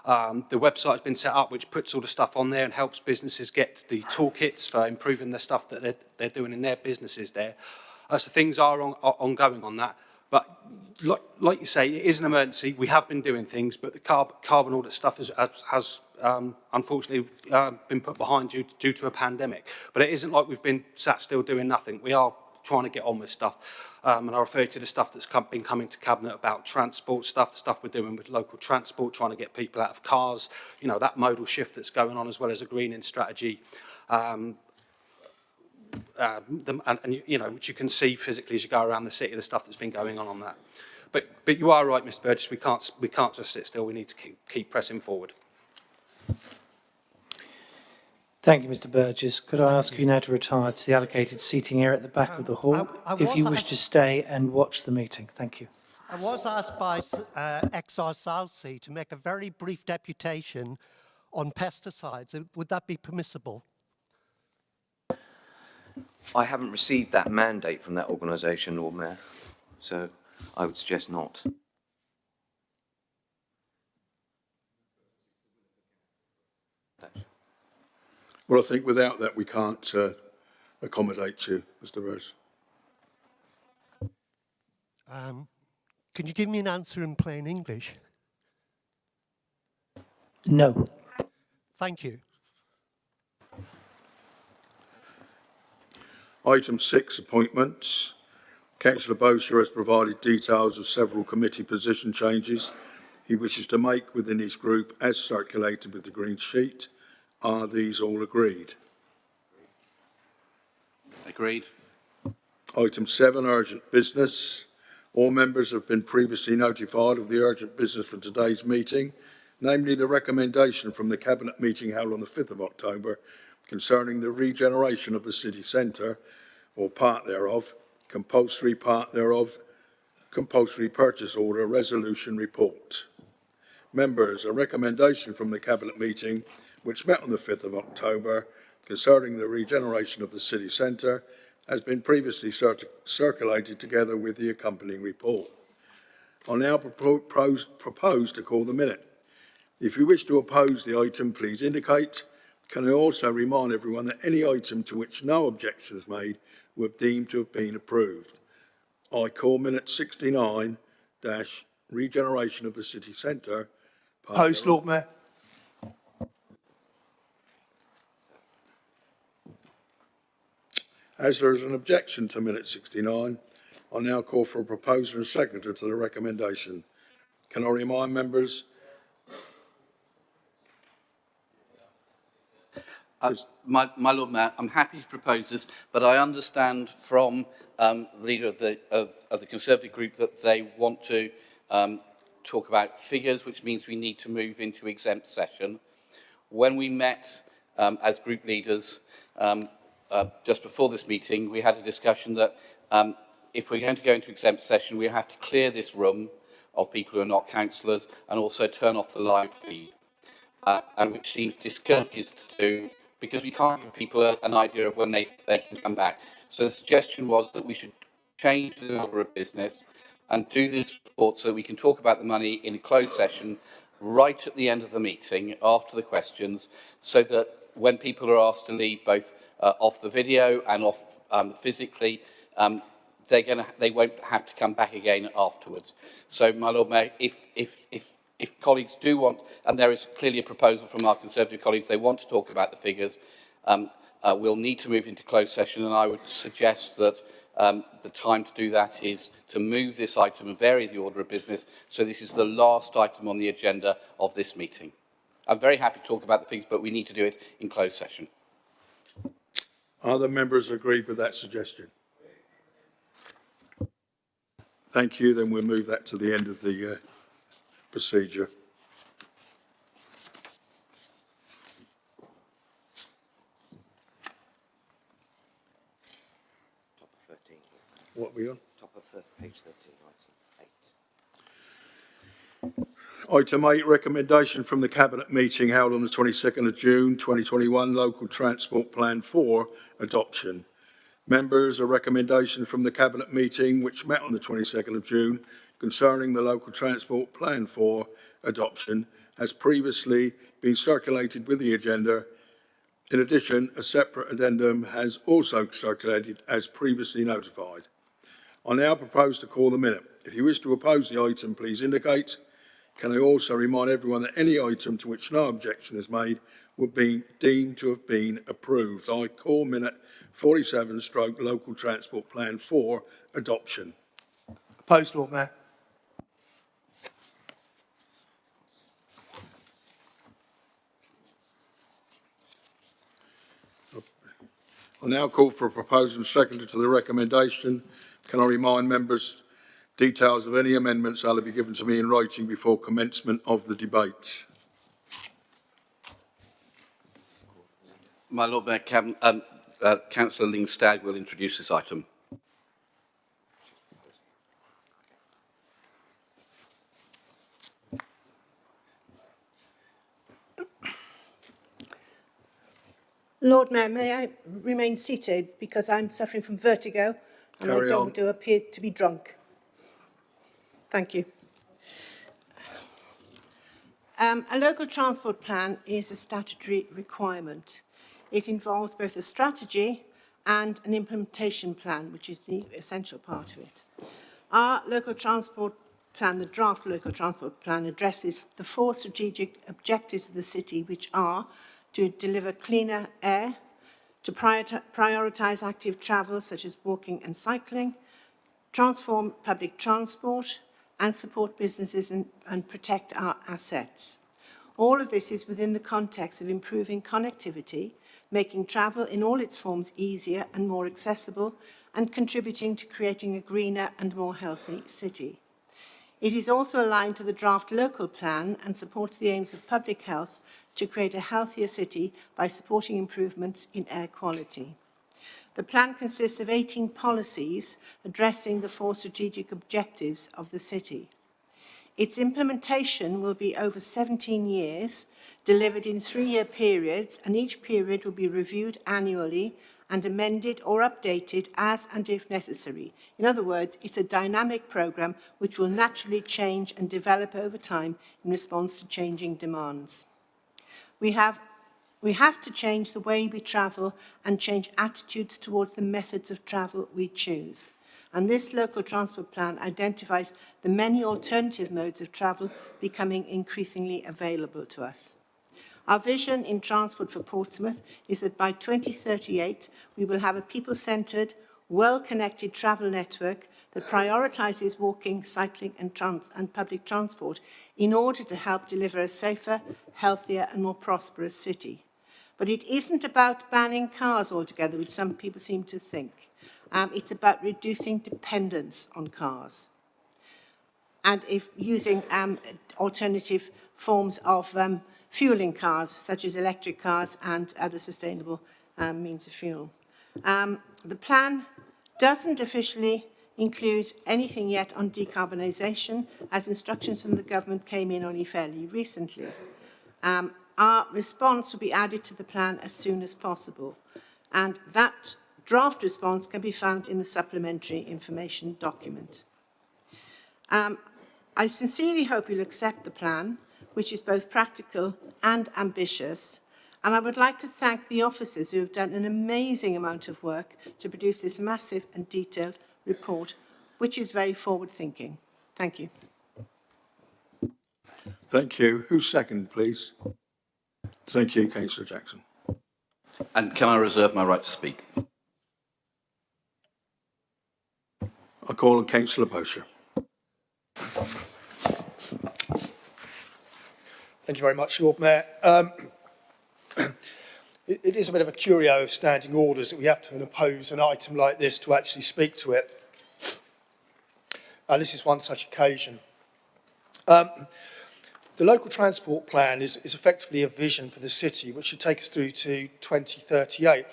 the website has been set up, which puts all the stuff on there and helps businesses get the toolkits for improving the stuff that they're doing in their businesses there. So things are ongoing on that. But like you say, it is an emergency. We have been doing things, but the carbon audit stuff has unfortunately been put behind due to a pandemic. But it isn't like we've been sat still doing nothing. We are trying to get on with stuff. And I refer to the stuff that's been coming to Cabinet about transport stuff, the stuff we're doing with local transport, trying to get people out of cars, you know, that modal shift that's going on, as well as a greening strategy. And you know, which you can see physically as you go around the city, the stuff that's been going on that. But you are right, Mr. Burgess, we can't just sit still, we need to keep pressing forward. Thank you, Mr. Burgess. Could I ask you now to retire to the allocated seating area at the back of the hall, if you wish to stay and watch the meeting? Thank you. I was asked by XR Southsea to make a very brief deputation on pesticides. Would that be permissible? I haven't received that mandate from that organisation, Lord Mayor, so I would suggest not. Well, I think without that we can't accommodate you, Mr. Rose. Can you give me an answer in plain English? No. Thank you. Item 6, appointments. Councillor Bowser has provided details of several committee position changes he wishes to make within his group as circulated with the green sheet. Are these all agreed? Agreed. Item 7, urgent business. All members have been previously notified of the urgent business for today's meeting, namely the recommendation from the Cabinet meeting held on the 5th of October concerning the regeneration of the city centre, or part thereof, compulsory part thereof, compulsory purchase order, resolution report. Members, a recommendation from the Cabinet meeting which met on the 5th of October concerning the regeneration of the city centre has been previously circulated together with the accompanying report. I now propose to call the minute If you wish to oppose the item, please indicate. Can I also remind everyone that any item to which no objection is made will be deemed to have been approved. I call minute 69 regeneration of the city centre. Opposed, Lord Mayor. As there is an objection to minute 69, I now call for a proposer and seconder to the recommendation. Can I remind members? My Lord Mayor, I'm happy to propose this, but I understand from the leader of the Conservative group that they want to talk about figures, which means we need to move into exempt session. When we met as group leaders just before this meeting, we had a discussion that if we're going to go into exempt session, we have to clear this room of people who are not councillors and also turn off the live feed, and which seems discourteous to do, because we can't give people an idea of when they can come back. So the suggestion was that we should change the order of business and do this report so we can talk about the money in a closed session right at the end of the meeting after the questions, so that when people are asked to leave both off the video and off physically, they won't have to come back again afterwards. So, my Lord Mayor, if colleagues do want, and there is clearly a proposal from our Conservative colleagues, they want to talk about the figures, we'll need to move into closed session, and I would suggest that the time to do that is to move this item and vary the order of business, so this is the last item on the agenda of this meeting. I'm very happy to talk about the figures, but we need to do it in closed session. Other members agree with that suggestion? Thank you. Then we'll move that to the end of the procedure. Top of 13. What are we on? Top of page 13, item 8. Item 8, recommendation from the Cabinet meeting held on the 22nd of June 2021, Local Transport Plan 4 adoption. Members, a recommendation from the Cabinet meeting which met on the 22nd of June concerning the Local Transport Plan 4 adoption has previously been circulated with the agenda. In addition, a separate addendum has also circulated as previously notified. I now propose to call the minute. If you wish to oppose the item, please indicate. Can I also remind everyone that any item to which no objection is made would be deemed to have been approved. I call minute 47 Local Transport Plan 4 adoption. Opposed, Lord Mayor. I now call for a proposal and seconder to the recommendation. Can I remind members details of any amendments are to be given to me in writing before commencement of the debate. My Lord Mayor, Councillor Lyngstad will introduce this item. Lord Mayor, may I remain seated because I'm suffering from vertigo and I don't want to appear to be drunk. Thank you. A local transport plan is a statutory requirement. It involves both a strategy and an implementation plan, which is the essential part of it. Our local transport plan, the draft local transport plan, addresses the 4 strategic objectives of the city, which are to deliver cleaner air, to prioritise active travel such as walking and cycling, transform public transport, and support businesses and protect our assets. All of this is within the context of improving connectivity, making travel in all its forms easier and more accessible, and contributing to creating a greener and more healthy city. It is also aligned to the draft local plan and supports the aims of public health to create a healthier city by supporting improvements in air quality. The plan consists of 18 policies addressing the 4 strategic objectives of the city. Its implementation will be over 17 years, delivered in 3-year periods, and each period will be reviewed annually and amended or updated as and if necessary. In other words, it's a dynamic programme which will naturally change and develop over time in response to changing demands. We have to change the way we travel and change attitudes towards the methods of travel we choose. And this local transport plan identifies the many alternative modes of travel becoming increasingly available to us. Our vision in Transport for Portsmouth is that by 2038, we will have a people-centred, well-connected travel network that prioritises walking, cycling and public transport in order to help deliver a safer, healthier and more prosperous city. But it isn't about banning cars altogether, which some people seem to think. It's about reducing dependence on cars and using alternative forms of fuelling cars, such as electric cars and other sustainable means of fuel. The plan doesn't officially include anything yet on decarbonisation, as instructions from the government came in only fairly recently. Our response will be added to the plan as soon as possible, and that draft response can be found in the supplementary information document. I sincerely hope you'll accept the plan, which is both practical and ambitious, and I would like to thank the officers who have done an amazing amount of work to produce this massive and detailed report, which is very forward-thinking. Thank you. Thank you. Who's second, please? Thank you, Councillor Jackson. And can I reserve my right to speak? I call on Councillor Bosher. Thank you very much, Lord Mayor. It is a bit of a curio of standing orders that we have to oppose an item like this to actually speak to it. This is one such occasion. The local transport plan is effectively a vision for the city which should take us through to 2038.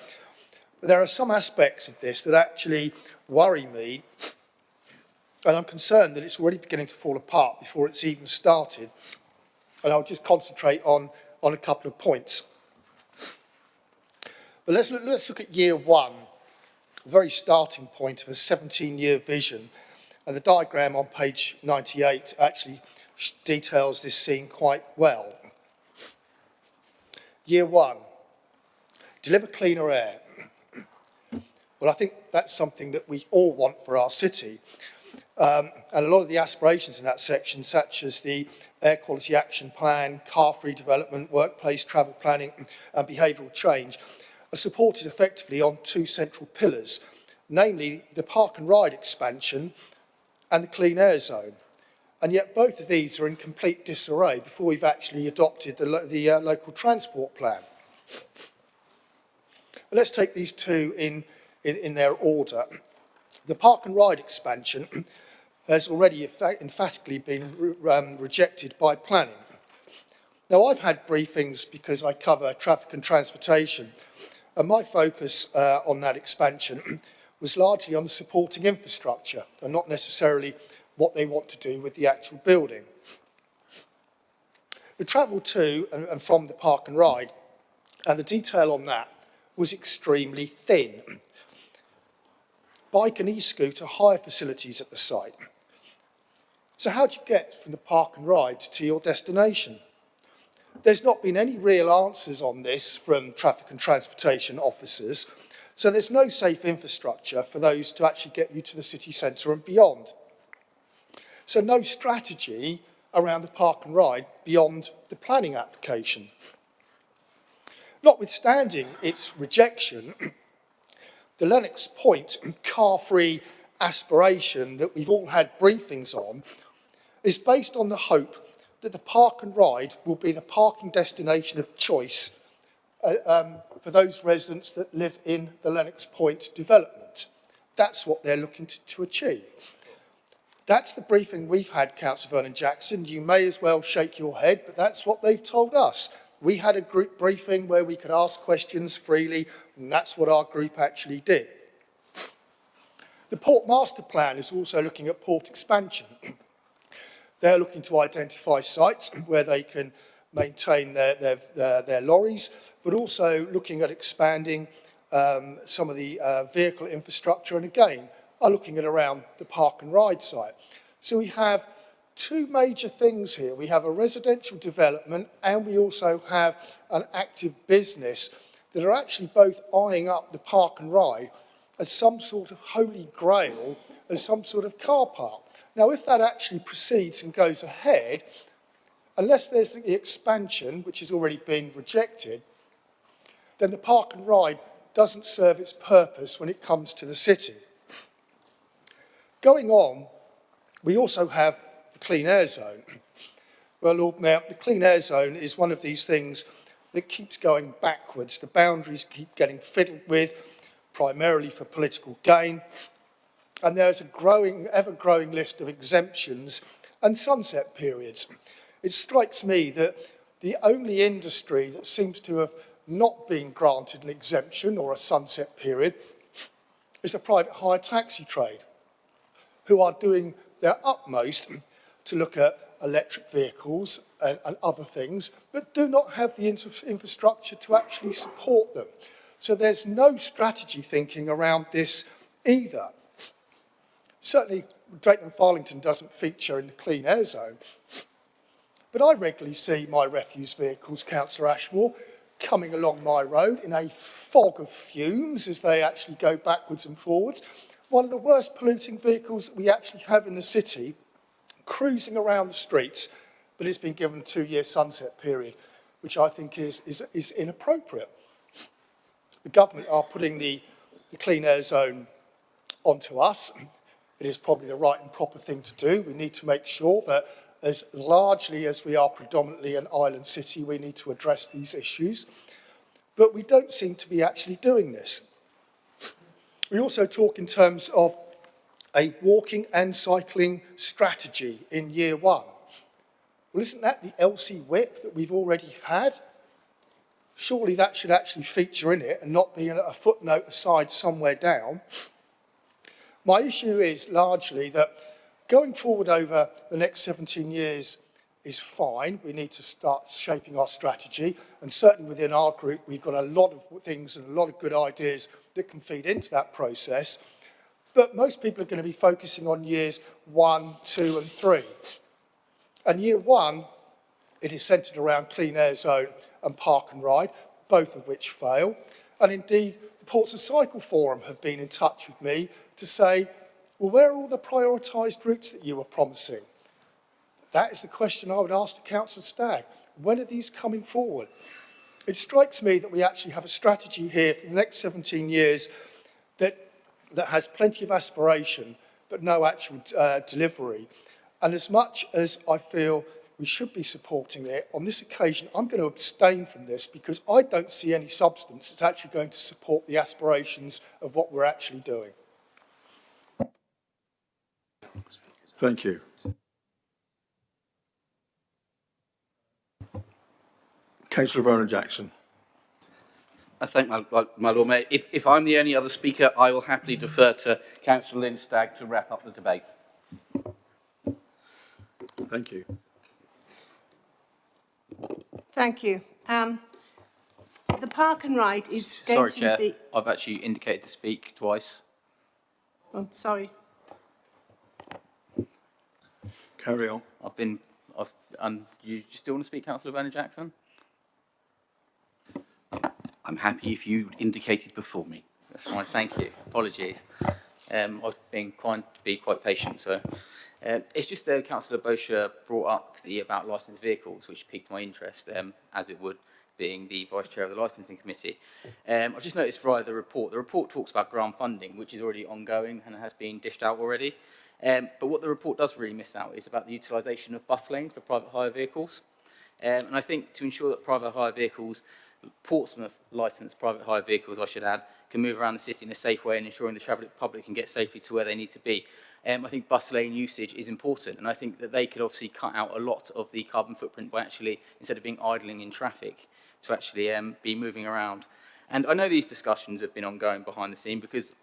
But there are some aspects of this that actually worry me, and I'm concerned that it's already beginning to fall apart before it's even started. And I'll just concentrate on a couple of points. But let's look at year one, the very starting point of a 17-year vision. And the diagram on page 98 actually details this scene quite well. Year one, deliver cleaner air. Well, I think that's something that we all want for our city. And a lot of the aspirations in that section, such as the Air Quality Action Plan, car-free development, workplace travel planning and behavioural change, are supported effectively on two central pillars, namely the park and ride expansion and the clean air zone. And yet both of these are in complete disarray before we've actually adopted the local transport plan. But let's take these two in their order. The park and ride expansion has already emphatically been rejected by planning. Now, I've had briefings because I cover traffic and transportation, and my focus on that expansion was largely on the supporting infrastructure and not necessarily what they want to do with the actual building. The travel to and from the park and ride, and the detail on that was extremely thin. Bike and e-scooter hire facilities at the site. So how do you get from the park and ride to your destination? There's not been any real answers on this from traffic and transportation officers, so there's no safe infrastructure for those to actually get you to the city centre and beyond. So no strategy around the park and ride beyond the planning application. Notwithstanding its rejection, the Lennox Point car-free aspiration that we've all had briefings on is based on the hope that the park and ride will be the parking destination of choice for those residents that live in the Lennox Point development. That's what they're looking to achieve. That's the briefing we've had, Councillor Vernon Jackson. You may as well shake your head, but that's what they've told us. We had a group briefing where we could ask questions freely, and that's what our group actually did. The Port Master Plan is also looking at port expansion. They're looking to identify sites where they can maintain their lorries, but also looking at expanding some of the vehicle infrastructure, and again, are looking at around the park and ride site. So we have two major things here. We have a residential development and we also have an active business that are actually both eyeing up the park and ride as some sort of holy grail, as some sort of car park. Now, if that actually proceeds and goes ahead, unless there's the expansion, which has already been rejected, then the park and ride doesn't serve its purpose when it comes to the city. Going on, we also have the clean air zone. Well, Lord Mayor, the clean air zone is one of these things that keeps going backwards. The boundaries keep getting fiddled with, primarily for political gain. And there's a ever-growing list of exemptions and sunset periods. It strikes me that the only industry that seems to have not been granted an exemption or a sunset period is the private hire taxi trade, who are doing their utmost to look at electric vehicles and other things, but do not have the infrastructure to actually support them. So there's no strategy thinking around this either. Certainly, Drayton and Farlington doesn't feature in the clean air zone, but I regularly see my refuse vehicles, Councillor Ashmore, coming along my road in a fog of fumes as they actually go backwards and forwards. One of the worst polluting vehicles that we actually have in the city, cruising around the streets, but it's been given a 2-year sunset period, which I think is inappropriate. The government are putting the clean air zone onto us. It is probably the right and proper thing to do. We need to make sure that as largely as we are predominantly an island city, we need to address these issues. But we don't seem to be actually doing this. We also talk in terms of a walking and cycling strategy in year 1. Well, isn't that the LC whip that we've already had? Surely that should actually feature in it and not be a footnote aside somewhere down. My issue is largely that going forward over the next 17 years is fine. We need to start shaping our strategy, and certainly within our group we've got a lot of things and a lot of good ideas that can feed into that process. But most people are going to be focusing on years 1, 2 and 3. And year 1, it is centred around clean air zone and park and ride, both of which fail. And indeed, the Portsmouth Cycle Forum have been in touch with me to say, well, where are all the prioritised routes that you were promising? That is the question I would ask to Councillor Stagg. When are these coming forward? It strikes me that we actually have a strategy here for the next 17 years that has plenty of aspiration, but no actual delivery. And as much as I feel we should be supporting it, on this occasion, I'm going to abstain from this because I don't see any substance that's actually going to support the aspirations of what we're actually doing. Thank you. Councillor Vernon-Jackson. I thank my Lord Mayor. If I'm the only other speaker, I will happily defer to Councillor Lynn Stagg to wrap up the debate. Thank you. Thank you. The park and ride is going Sorry, to be... Chair, I've actually indicated to speak twice. Oh, sorry. Carry on. You still want to speak, Councillor Vernon-Jackson? I'm happy if you indicated before me. That's fine, thank you. Apologies. I've been trying to be quite patient, so... it's just that Councillor Bosher brought up about licensed vehicles, which piqued my interest, as it would, being the Vice Chair of the Licensing Committee. I've just noticed via the report talks about grant funding, which is already ongoing and has been dished out already. But what the report does really miss out is about the utilisation of bus lanes for private hire vehicles. And I think to ensure that private hire vehicles, Portsmouth licensed private hire vehicles, I should add, can move around the city in a safe way and ensuring the travelling public can get safely to where they need to be. I think bus lane usage is important, and I think that they could obviously cut out a lot of the carbon footprint by actually, instead of being idling in traffic, to actually be moving around. And I know these discussions have been ongoing behind the scene because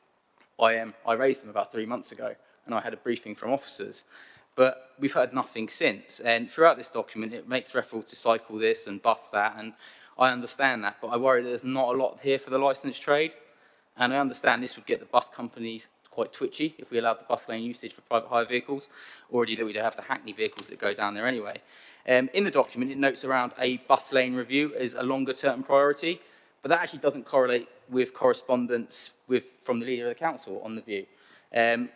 I raised them about 3 months ago, and I had a briefing from officers. But we've heard nothing since. And throughout this document, it makes reference to cycle this and bus that, and I understand that, but I worry that there's not a lot here for the licensed trade. And I understand this would get the bus companies quite twitchy if we allowed the bus lane usage for private hire vehicles, already that we don't have the Hackney vehicles that go down there anyway. In the document, it notes around a bus lane review as a longer term priority, but that actually doesn't correlate with correspondence from the leader of the council on the view.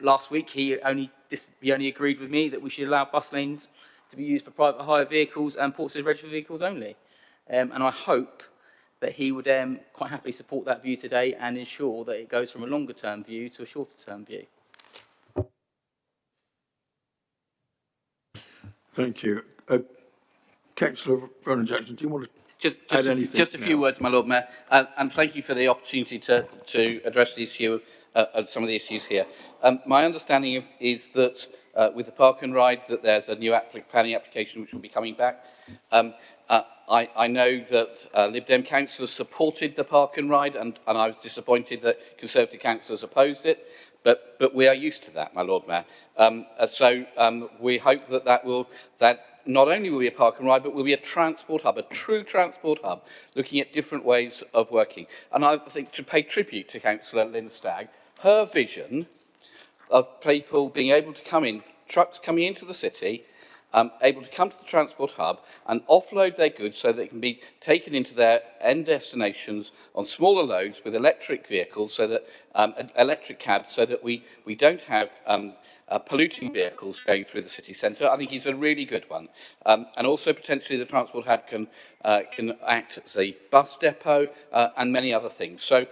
Last week, he only agreed with me that we should allow bus lanes to be used for private hire vehicles and Portsmouth registered vehicles only. And I hope that he would quite happily support that view today and ensure that it goes from a longer term view to a shorter term view. Thank you. Councillor Vernon Jackson, do you want to add anything? Just a few words, my Lord Mayor, and thank you for the opportunity to address the issue of some of the issues here. My understanding is that with the Park and Ride, that there's a new planning application which will be coming back. I know that Lib Dem councillors supported the Park and Ride, and I was disappointed that Conservative councillors opposed it, but we are used to that, my Lord Mayor. So we hope that not only will be a Park and Ride, but will be a transport hub, a true transport hub, looking at different ways of working. And I think to pay tribute to Councillor Lynn Stagg, her vision of people being able to come in, trucks coming into the city, able to come to the transport hub and offload their goods so that it can be taken into their end destinations on smaller loads with electric vehicles, so that electric cabs, so that we don't have polluting vehicles going through the city centre. I think it's a really good one. And also potentially the transport hub can act as a bus depot and many other things. So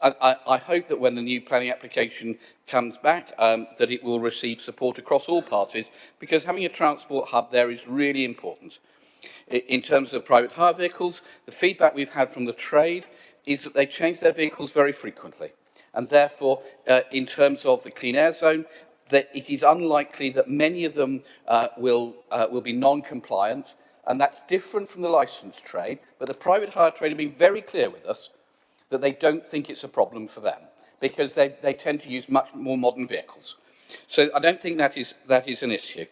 I hope that when the new planning application comes back, that it will receive support across all parties, because having a transport hub there is really important. In terms of private hire vehicles, the feedback we've had from the trade is that they change their vehicles very frequently. And therefore, in terms of the clean air zone, that it is unlikely that many of them will be non-compliant, and that's different from the licensed trade. But the private hire trade have been very clear with us that they don't think it's a problem for them, because they tend to use much more modern vehicles. So I don't think that is an issue.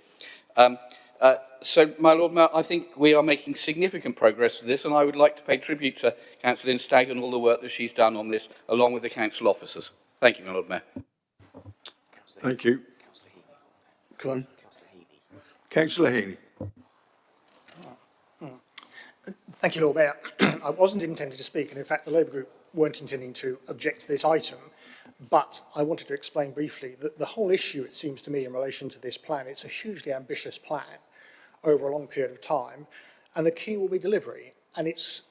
So, my Lord Mayor, I think we are making significant progress with this, and I would like to pay tribute to Councillor Lynn Stagg and all the work that she's done on this, along with the council officers. Thank you, my Lord Mayor. Thank you. Come on. Councillor Heaney. Thank you, Lord Mayor. I wasn't intending to speak, and in fact the Labour Group weren't intending to object to this item, but I wanted to explain briefly that the whole issue, it seems to me, in relation to this plan, it's a hugely ambitious plan over a long period of time, and the key will be delivery. And it's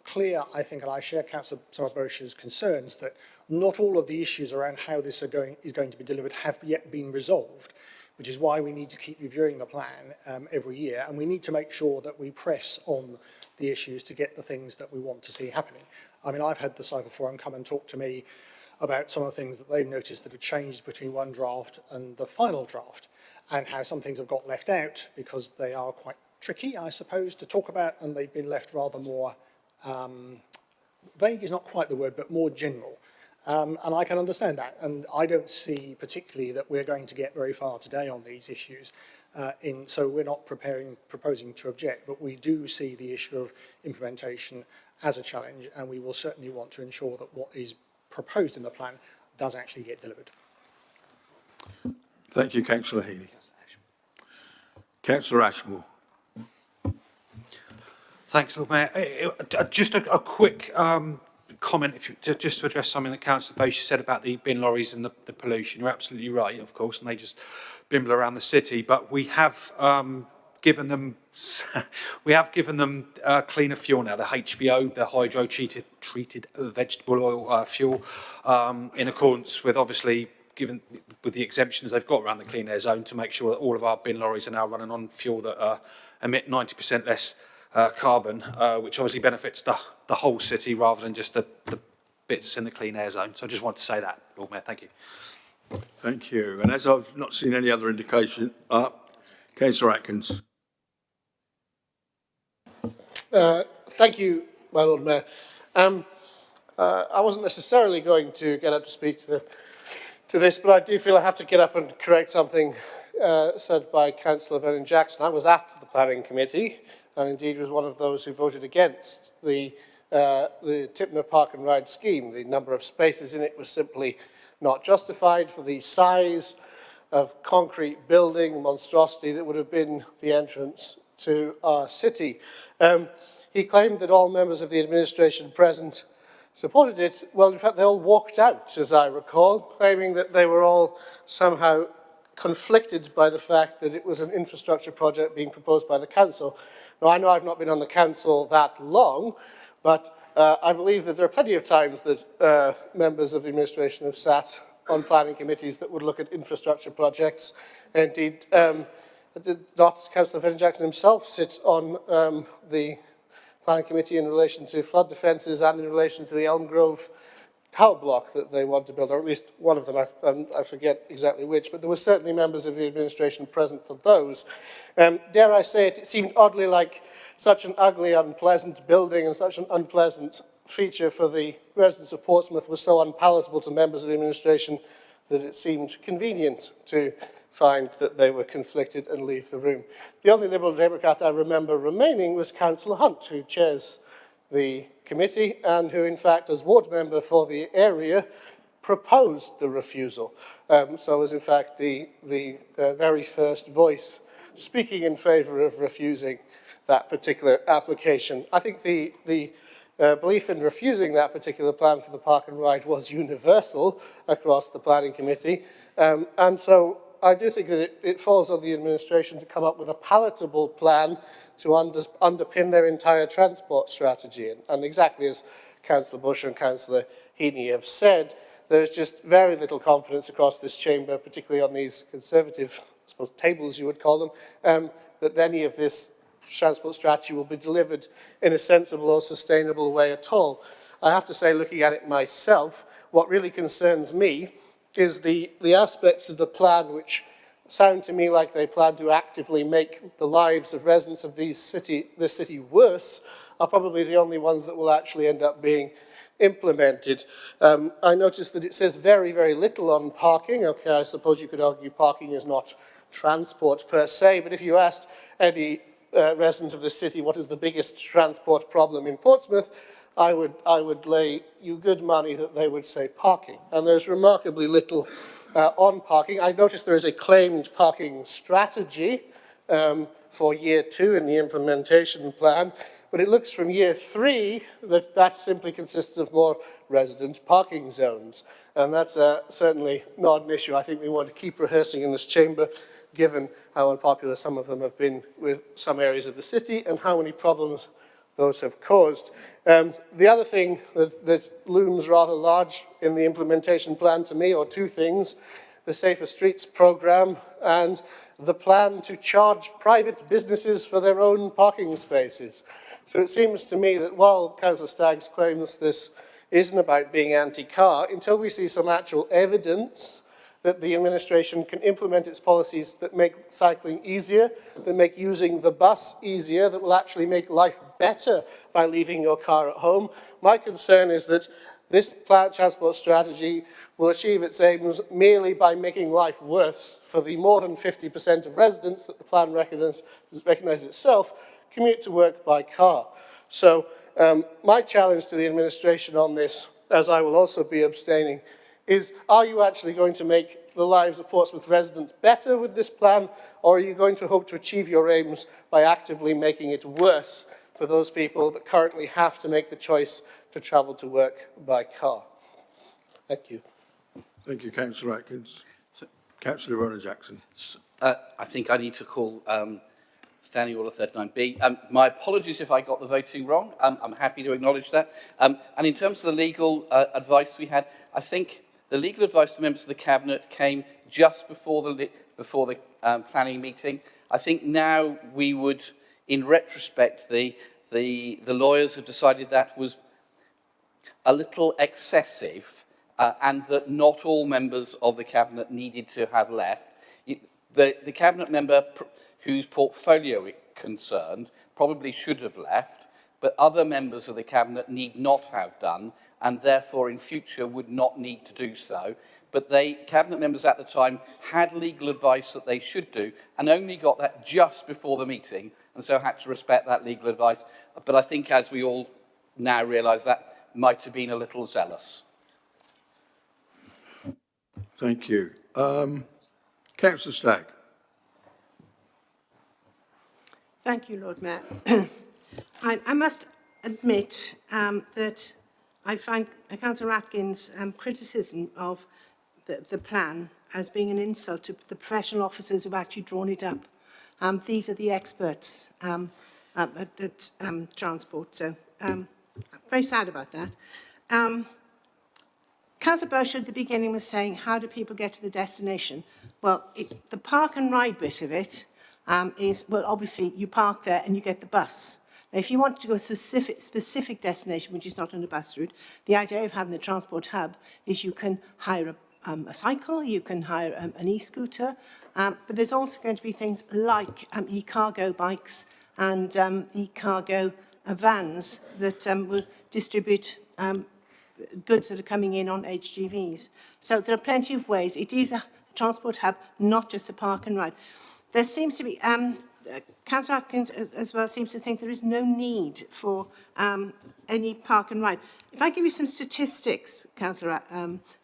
clear, I think, and I share Councillor Bosch's concerns, that not all of the issues around how this is going to be delivered have yet been resolved, which is why we need to keep reviewing the plan every year, and we need to make sure that we press on the issues to get the things that we want to see happening. I mean, I've had the Cycle Forum come and talk to me about some of the things that they've noticed that have changed between one draft and the final draft, and how some things have got left out because they are quite tricky, I suppose, to talk about, and they've been left rather more, vague is not quite the word, but more general. And I can understand that, and I don't see particularly that we're going to get very far today on these issues. So we're not proposing to object, but we do see the issue of implementation as a challenge, and we will certainly want to ensure that what is proposed in the plan does actually get delivered. Thank you, Councillor Heaney. Councillor Ashmore. Thanks, Lord Mayor. Just a quick comment, just to address something that Councillor Bosch said about the bin lorries and the pollution. You're absolutely right, of course, and they just bimble around the city. But we have given them cleaner fuel now, the HVO, the hydro-treated vegetable oil fuel, in accordance with, obviously, with the exemptions they've got around the clean air zone, to make sure that all of our bin lorries are now running on fuel that emit 90% less carbon, which obviously benefits the whole city rather than just the bits in the clean air zone. So I just wanted to say that, Lord Mayor. Thank you. Thank you. And as I've not seen any other indication, Councillor Atkins. Thank you, my Lord Mayor. I wasn't necessarily going to get up to speak to this, but I do feel I have to get up and correct something said by Councillor Vernon Jackson. I was at the Planning Committee, and indeed was one of those who voted against the the Tipner Park and Ride scheme. The number of spaces in it was simply not justified for the size of concrete building monstrosity that would have been the entrance to our city. He claimed that all members of the administration present supported it. Well, in fact, they all walked out, as I recall, claiming that they were all somehow conflicted by the fact that it was an infrastructure project being proposed by the council. Now, I know I've not been on the council that long, but I believe that there are plenty of times that members of the administration have sat on planning committees that would look at infrastructure projects. Indeed, did not Councillor Venn-Jackson himself sit on the planning committee in relation to flood defences and in relation to the Elm Grove tower block that they want to build, or at least one of them, I forget exactly which, but there were certainly members of the administration present for those. Dare I say it, it seemed oddly like such an ugly, unpleasant building and such an unpleasant feature for the residents of Portsmouth was so unpalatable to members of the administration that it seemed convenient to find that they were conflicted and leave the room. The only Liberal Democrat I remember remaining was Councillor Hunt, who chairs the committee and who, in fact, as ward member for the area, proposed the refusal. So was, in fact, the very first voice speaking in favour of refusing that particular application. I think the belief in refusing that particular plan for the Park and Ride was universal across the planning committee. And so I do think that it falls on the administration to come up with a palatable plan to underpin their entire transport strategy. And exactly as Councillor Bush and Councillor Heaney have said, there's just very little confidence across this chamber, particularly on these conservative, I suppose, tables you would call them, that any of this transport strategy will be delivered in a sensible or sustainable way at all. I have to say, looking at it myself, what really concerns me is the aspects of the plan which sound to me like they plan to actively make the lives of residents of this city worse, are probably the only ones that will actually end up being implemented. I noticed that it says very, very little on parking. Okay, I suppose you could argue parking is not transport per se, but if you asked any resident of the city what is the biggest transport problem in Portsmouth, I would lay you good money that they would say parking. And there's remarkably little on parking. I noticed there is a claimed parking strategy for year 2 in the implementation plan, but it looks from year 3 that simply consists of more resident parking zones. And that's certainly not an issue I think we want to keep rehearsing in this chamber, given how unpopular some of them have been with some areas of the city and how many problems those have caused. The other thing that looms rather large in the implementation plan to me, or two things, the Safer Streets programme and the plan to charge private businesses for their own parking spaces. So it seems to me that while Councillor Staggs claims this isn't about being anti-car, until we see some actual evidence that the administration can implement its policies that make cycling easier, that make using the bus easier, that will actually make life better by leaving your car at home. My concern is that this transport strategy will achieve its aims merely by making life worse for the more than 50% of residents that the plan recognises itself commute to work by car. So my challenge to the administration on this, as I will also be abstaining, is are you actually going to make the lives of Portsmouth residents better with this plan, or are you going to hope to achieve your aims by actively making it worse for those people that currently have to make the choice to travel to work by car? Thank you. Thank you, Councillor Atkins. Councillor Venn-Jackson. I think I need to call Standing Order 39B. My apologies if I got the voting wrong. I'm happy to acknowledge that. And in terms of the legal advice we had, I think the legal advice to members of the Cabinet came just before the planning meeting. I think now we would, in retrospect, the lawyers have decided that was a little excessive and that not all members of the Cabinet needed to have left. The Cabinet member whose portfolio it concerned probably should have left, but other members of the Cabinet need not have done, and therefore in future would not need to do so. But Cabinet members at the time had legal advice that they should do, and only got that just before the meeting, and so had to respect that legal advice. But I think, as we all now realise that might have been a little zealous. Thank you. Councillor Stagg. Thank you, Lord Mayor. I must admit that I find Councillor Atkins' criticism of the plan as being an insult to the professional officers who've actually drawn it up. These are the experts at transport, so I'm very sad about that. Councillor Bosch at the beginning was saying, how do people get to the destination? Well, the park and ride bit of it is, well, obviously you park there and you get the bus. Now, if you want to go to a specific destination, which is not on a bus route, the idea of having the transport hub is you can hire a cycle, you can hire an e-scooter, but there's also going to be things like e-cargo bikes and e-cargo vans that will distribute goods that are coming in on HGVs. So there are plenty of ways. It is a transport hub, not just a park and ride. There seems to be, Councillor Atkins as well seems to think there is no need for any park and ride. If I give you some statistics, Councillor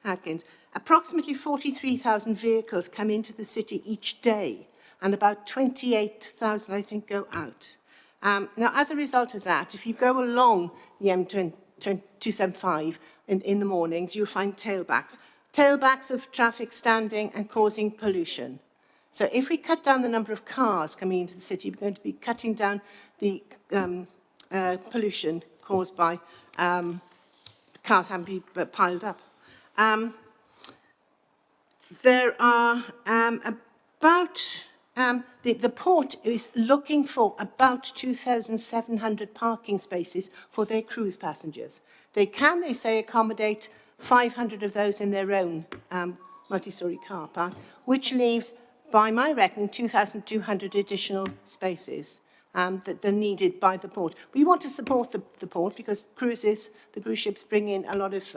Atkins, approximately 43,000 vehicles come into the city each day, and about 28,000, I think, go out. Now, as a result of that, if you go along the M275 in the mornings, you'll find tailbacks of traffic standing and causing pollution. So if we cut down the number of cars coming into the city, we're going to be cutting down the pollution caused by cars having been piled up. There are about, the port is looking for about 2,700 parking spaces for their cruise passengers. They can, they say, accommodate 500 of those in their own multi-storey car park, which leaves, by my reckoning, 2,200 additional spaces that are needed by the port. We want to support the port because the cruise ships bring in a lot of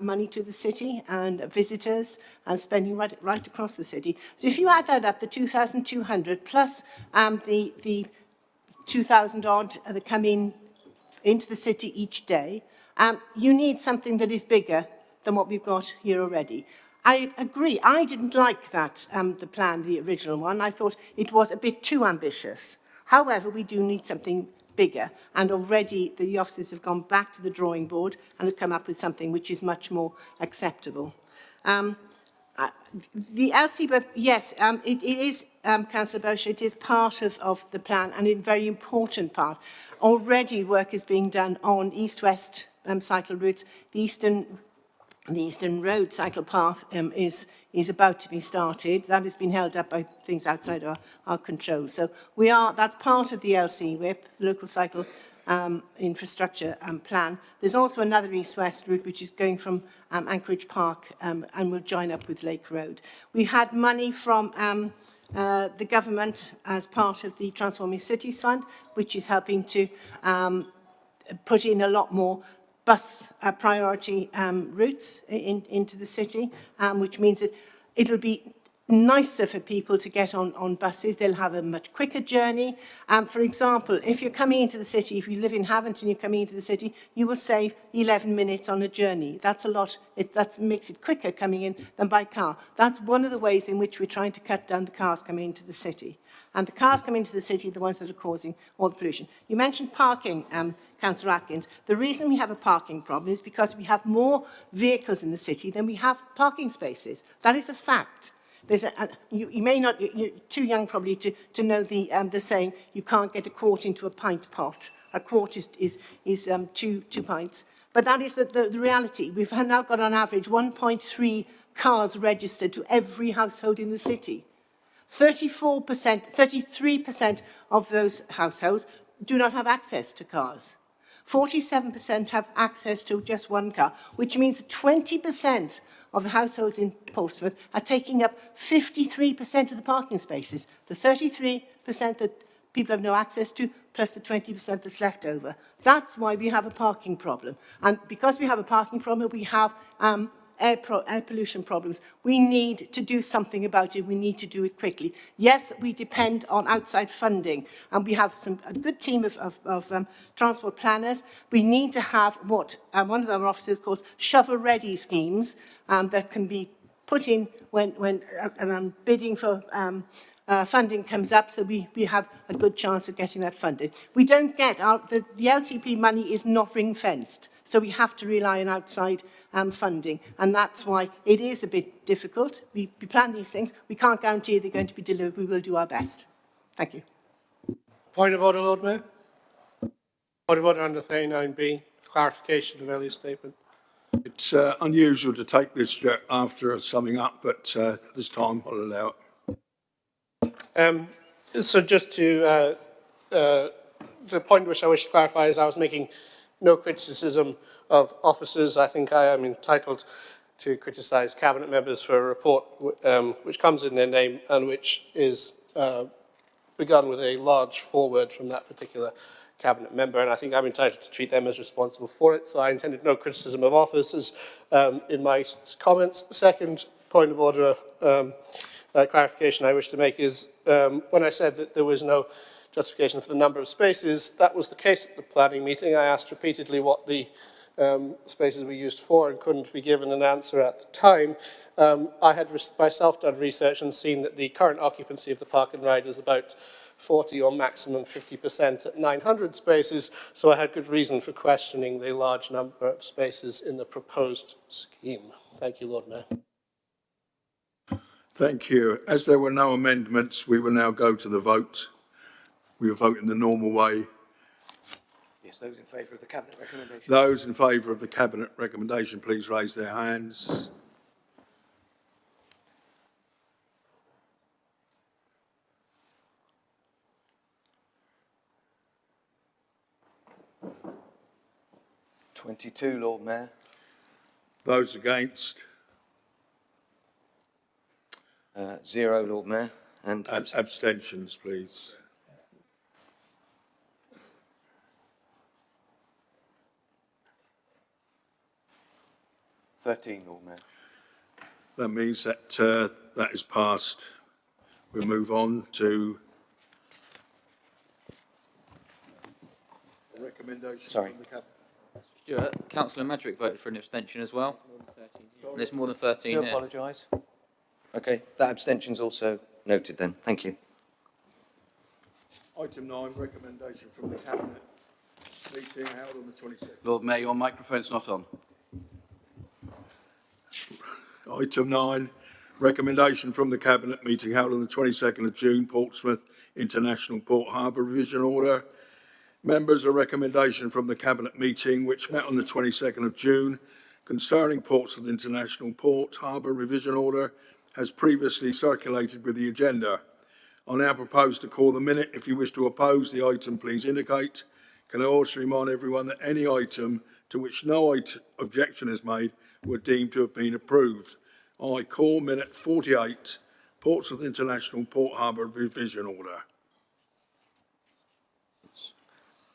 money to the city and visitors and spending right across the city. So if you add that up, the 2,200 plus the 2,000 odd that come into the city each day, you need something that is bigger than what we've got here already. I agree. I didn't like that, the plan, the original one. I thought it was a bit too ambitious. However, we do need something bigger, and already the officers have gone back to the drawing board and have come up with something which is much more acceptable. The LC, yes, it is, Councillor Bosch, it is part of the plan and a very important part. Already work is being done on east-west cycle routes. The Eastern Road cycle path is about to be started. That has been held up by things outside our control. So that's part of the LC WIP, the local cycle infrastructure plan. There's also another east-west route which is going from Anchorage Park and will join up with Lake Road. We had money from the government as part of the Transforming Cities Fund, which is helping to put in a lot more bus priority routes into the city, which means that it'll be nicer for people to get on buses. They'll have a much quicker journey. For example, if you're coming into the city, if you live in Havant and you're coming into the city, you will save 11 minutes on a journey. That's a lot. That makes it quicker coming in than by car. That's one of the ways in which we're trying to cut down the cars coming into the city. And the cars coming into the city are the ones that are causing all the pollution. You mentioned parking, Councillor Atkins. The reason we have a parking problem is because we have more vehicles in the city than we have parking spaces. That is a fact. You may not, you're too young probably to know the saying, you can't get a quart into a pint pot. A quart is 2 pints. But that is the reality. We've now got on average 1.3 cars registered to every household in the city. 33% of those households do not have access to cars. 47% have access to just one car, which means that 20% of the households in Portsmouth are taking up 53% of the parking spaces. The 33% that people have no access to, plus the 20% that's left over. That's why we have a parking problem. And because we have a parking problem, we have air pollution problems. We need to do something about it. We need to do it quickly. Yes, we depend on outside funding, and we have a good team of transport planners. We need to have what one of our officers calls shovel-ready schemes that can be put in when bidding for funding comes up, so we have a good chance of getting that funded. We don't get, the LTP money is not ring-fenced, so we have to rely on outside funding, and that's why it is a bit difficult. We plan these things. We can't guarantee they're going to be delivered. We will do our best. Thank you. Point of order, Lord Mayor. Point of order under 39B, clarification of Elliott's statement. It's unusual to take this after summing up, but this time I'll allow it. So just to, the point which I wish to clarify is I was making no criticism of officers. I think I am entitled to criticise cabinet members for a report which comes in their name and which is begun with a large foreword from that particular cabinet member, and I think I'm entitled to treat them as responsible for it. So I intended no criticism of officers in my comments. Second point of order clarification I wish to make is when I said that there was no justification for the number of spaces, that was the case at the planning meeting. I asked repeatedly what the spaces were used for and couldn't be given an answer at the time. I had myself done research and seen that the current occupancy of the park and ride is about 40 or maximum 50% at 900 spaces, so I had good reason for questioning the large number of spaces in the proposed scheme. Thank you, Lord Mayor. Thank you. As there were no amendments, we will now go to the vote. We will vote in the normal way. Yes, those in favour of the Cabinet recommendation. Those in favour of the Cabinet recommendation, please raise their hands. (22), Lord Mayor. Those against? 0, Lord Mayor. And abstentions, please. (13), Lord Mayor. That means that that is passed. We'll move on to the recommendation Sorry. from the Cabinet. Stuart, Councillor Madrick voted for an abstention as well. There's more than 13 I here. apologise. Okay, that abstention's also noted then. Thank you. Item 9, recommendation from the Cabinet meeting held on the 22nd. Lord Mayor, your microphone's not on. Item 9, recommendation from the Cabinet meeting held on the 22nd of June, Portsmouth International Port Harbour Revision Order. Members, a recommendation from the Cabinet meeting which met on the 22nd of June concerning Portsmouth International Port Harbour Revision Order has previously circulated with the agenda. I now propose to call the minute. If you wish to oppose the item, please indicate. Can I also remind everyone that any item to which no objection is made were deemed to have been approved. I call minute 48, Portsmouth International Port Harbour Revision Order.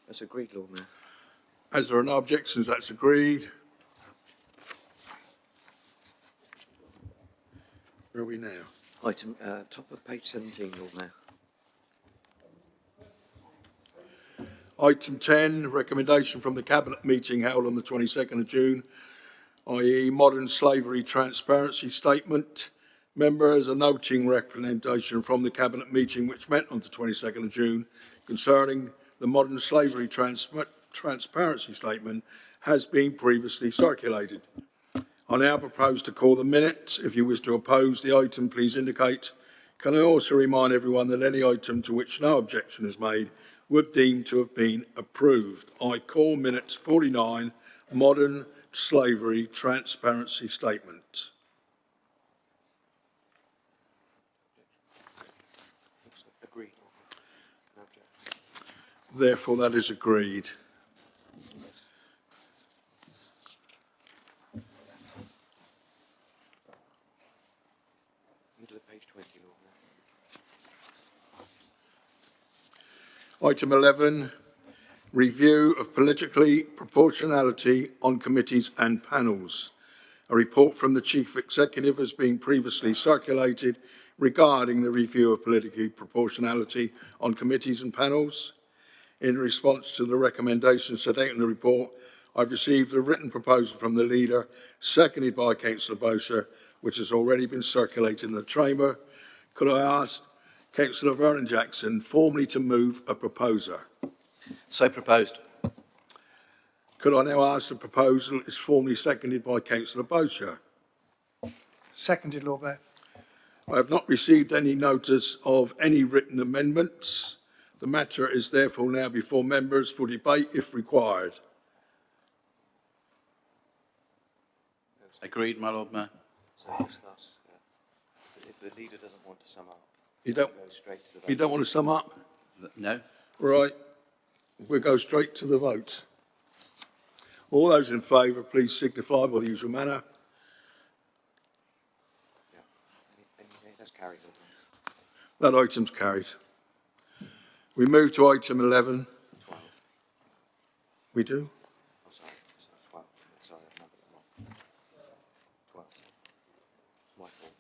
That's agreed, Lord Mayor. As there are no objections, that's agreed. Where are we now? Item, top of page 17, Lord Mayor. Item 10, recommendation from the Cabinet meeting held on the 22nd of June, i.e. Modern Slavery Transparency Statement. Members are noting recommendation from the Cabinet meeting which met on the 22nd of June concerning the Modern Slavery Transparency Statement has been previously circulated. I now propose to call the minutes. If you wish to oppose the item, please indicate. Can I also remind everyone that any item to which no objection is made would deem to have been approved. I call minutes 49, Modern Slavery Transparency Statement. Agreed. Therefore, that is agreed. Middle of page 20, Lord Mayor. Item 11, review of politically proportionality on committees and panels. A report from the Chief Executive has been previously circulated regarding the review of political proportionality on committees and panels. In response to the recommendations set out in the report, I've received a written proposal from the leader, seconded by Councillor Bowser, which has already been circulated in the chamber. Could I ask Councillor Vernon Jackson formally to move a proposer? So proposed. Could I now ask the proposal is formally seconded by Councillor Bowser? Seconded, Lord Mayor. I have not received any notice of any written amendments. The matter is therefore now before members for debate if required. Agreed, my Lord Mayor. So discuss. If the leader doesn't want to sum up, You don't, go straight to the vote. you don't want to sum up? No. Right. We'll go straight to the vote. All those in favour, please signify by the usual manner. That's carried. That item's carried. We move to item 11. 12. We do? Oh, sorry. 12. Sorry, I've numbered them wrong. 12. My fault.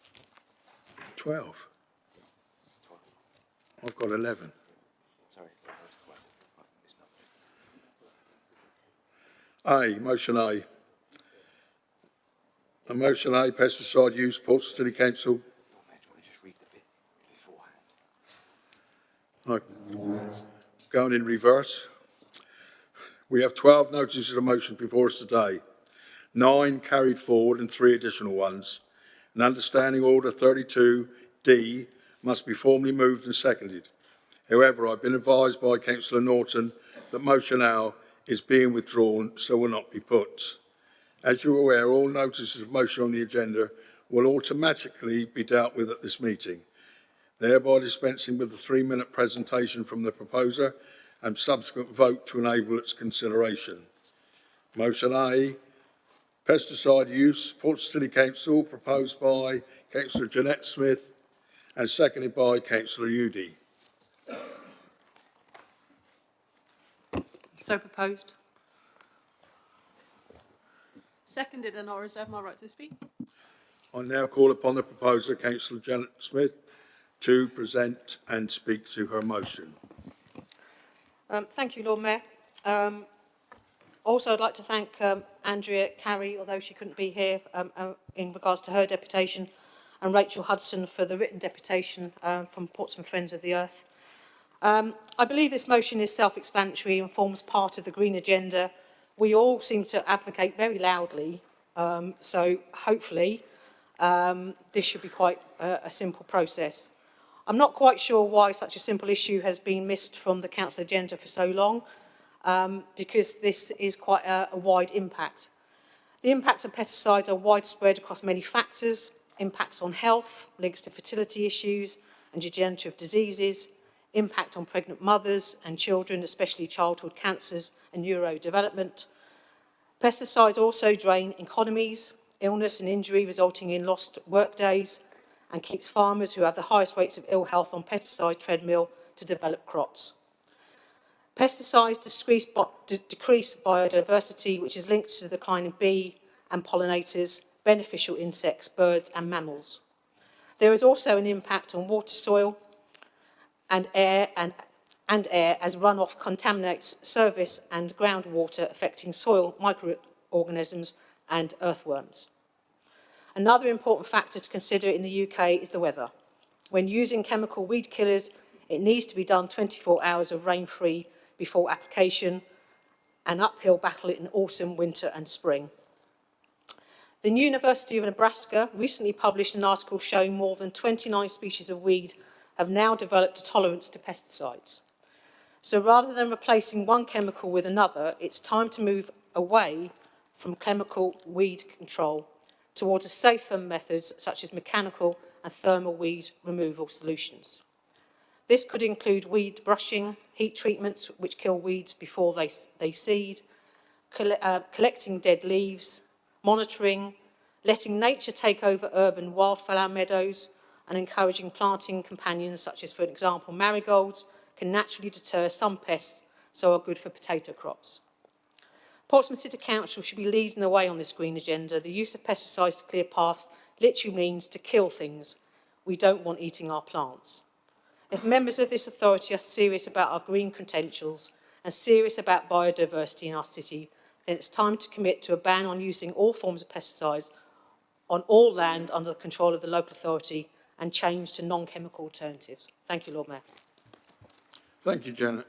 12. 12. I've got 11. Sorry, that was 12. It's not. A, motion A. A motion A, pesticide use, Portsmouth City Council. Lord Mayor, do you want to just read the bit beforehand? Going in reverse. We have 12 notices of motion before us today. 9 carried forward and 3 additional ones. An understanding order 32D must be formally moved and seconded. However, I've been advised by Councillor Norton that motion A is being withdrawn, so will not be put. As you're aware, all notices of motion on the agenda will automatically be dealt with at this meeting, thereby dispensing with the 3-minute presentation from the proposer and subsequent vote to enable its consideration. Motion A, pesticide use, Portsmouth City Council, proposed by Councillor Jeanette Smith and seconded by Councillor Udy. So proposed. Seconded, and I reserve my right to speak. I now call upon the proposer, Councillor Janet Smith, to present and speak to her motion. Thank you, Lord Mayor. Also, I'd like to thank Andrea Carey, although she couldn't be here, in regards to her deputation, and Rachel Hudson for the written deputation from Portsmouth Friends of the Earth. I believe this motion is self-explanatory and forms part of the Green Agenda. We all seem to advocate very loudly, so hopefully this should be quite a simple process. I'm not quite sure why such a simple issue has been missed from the council agenda for so long, because this is quite a wide impact. The impacts of pesticides are widespread across many factors: impacts on health, links to fertility issues and degenerative diseases, impact on pregnant mothers and children, especially childhood cancers and neurodevelopment. Pesticides also drain economies, illness and injury resulting in lost work days, and keeps farmers who have the highest rates of ill health on pesticide treadmill to develop crops. Pesticides decrease biodiversity, which is linked to the decline of bee and pollinators, beneficial insects, birds and mammals. There is also an impact on water, soil and air as runoff contaminates surface and groundwater, affecting soil microorganisms and earthworms. Another important factor to consider in the UK is the weather. When using chemical weed killers, it needs to be done 24 hours of rain-free before application, an uphill battle in autumn, winter and spring. The University of Nebraska recently published an article showing more than 29 species of weed have now developed a tolerance to pesticides. So rather than replacing one chemical with another, it's time to move away from chemical weed control towards safer methods such as mechanical and thermal weed removal solutions. This could include weed brushing, heat treatments which kill weeds before they seed, collecting dead leaves, monitoring, letting nature take over urban wildflower meadows, and encouraging planting companions such as, for example, marigolds can naturally deter some pests, so are good for potato crops. Portsmouth City Council should be leading the way on this green agenda. The use of pesticides to clear paths literally means to kill things we don't want eating our plants. If members of this authority are serious about our green credentials and serious about biodiversity in our city, then it's time to commit to a ban on using all forms of pesticides on all land under the control of the local authority and change to non-chemical alternatives. Thank you, Lord Mayor. Thank you, Janet.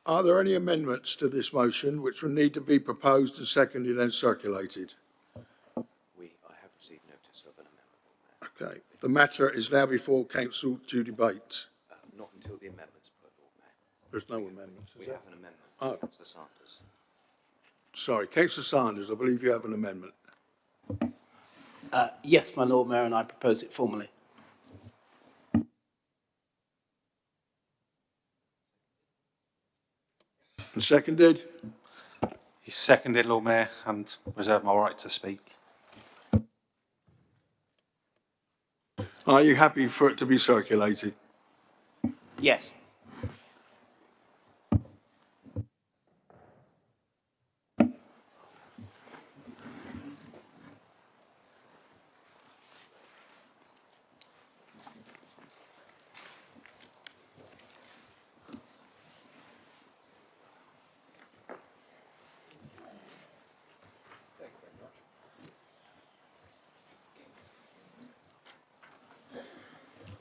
Are there any amendments to this motion which will need to be proposed and seconded and circulated? I have received notice of an amendment, Lord Mayor. Okay. The matter is now before Council to debate. Not until the amendment's put, Lord Mayor. There's no amendments. We have an amendment. Oh. Councillor Sanders. Sorry, Councillor Sanders, I believe you have an amendment. Yes, my Lord Mayor, and I propose it formally. And seconded? Seconded, Lord Mayor, and reserve my right to speak. Are you happy for it to be circulated? Yes.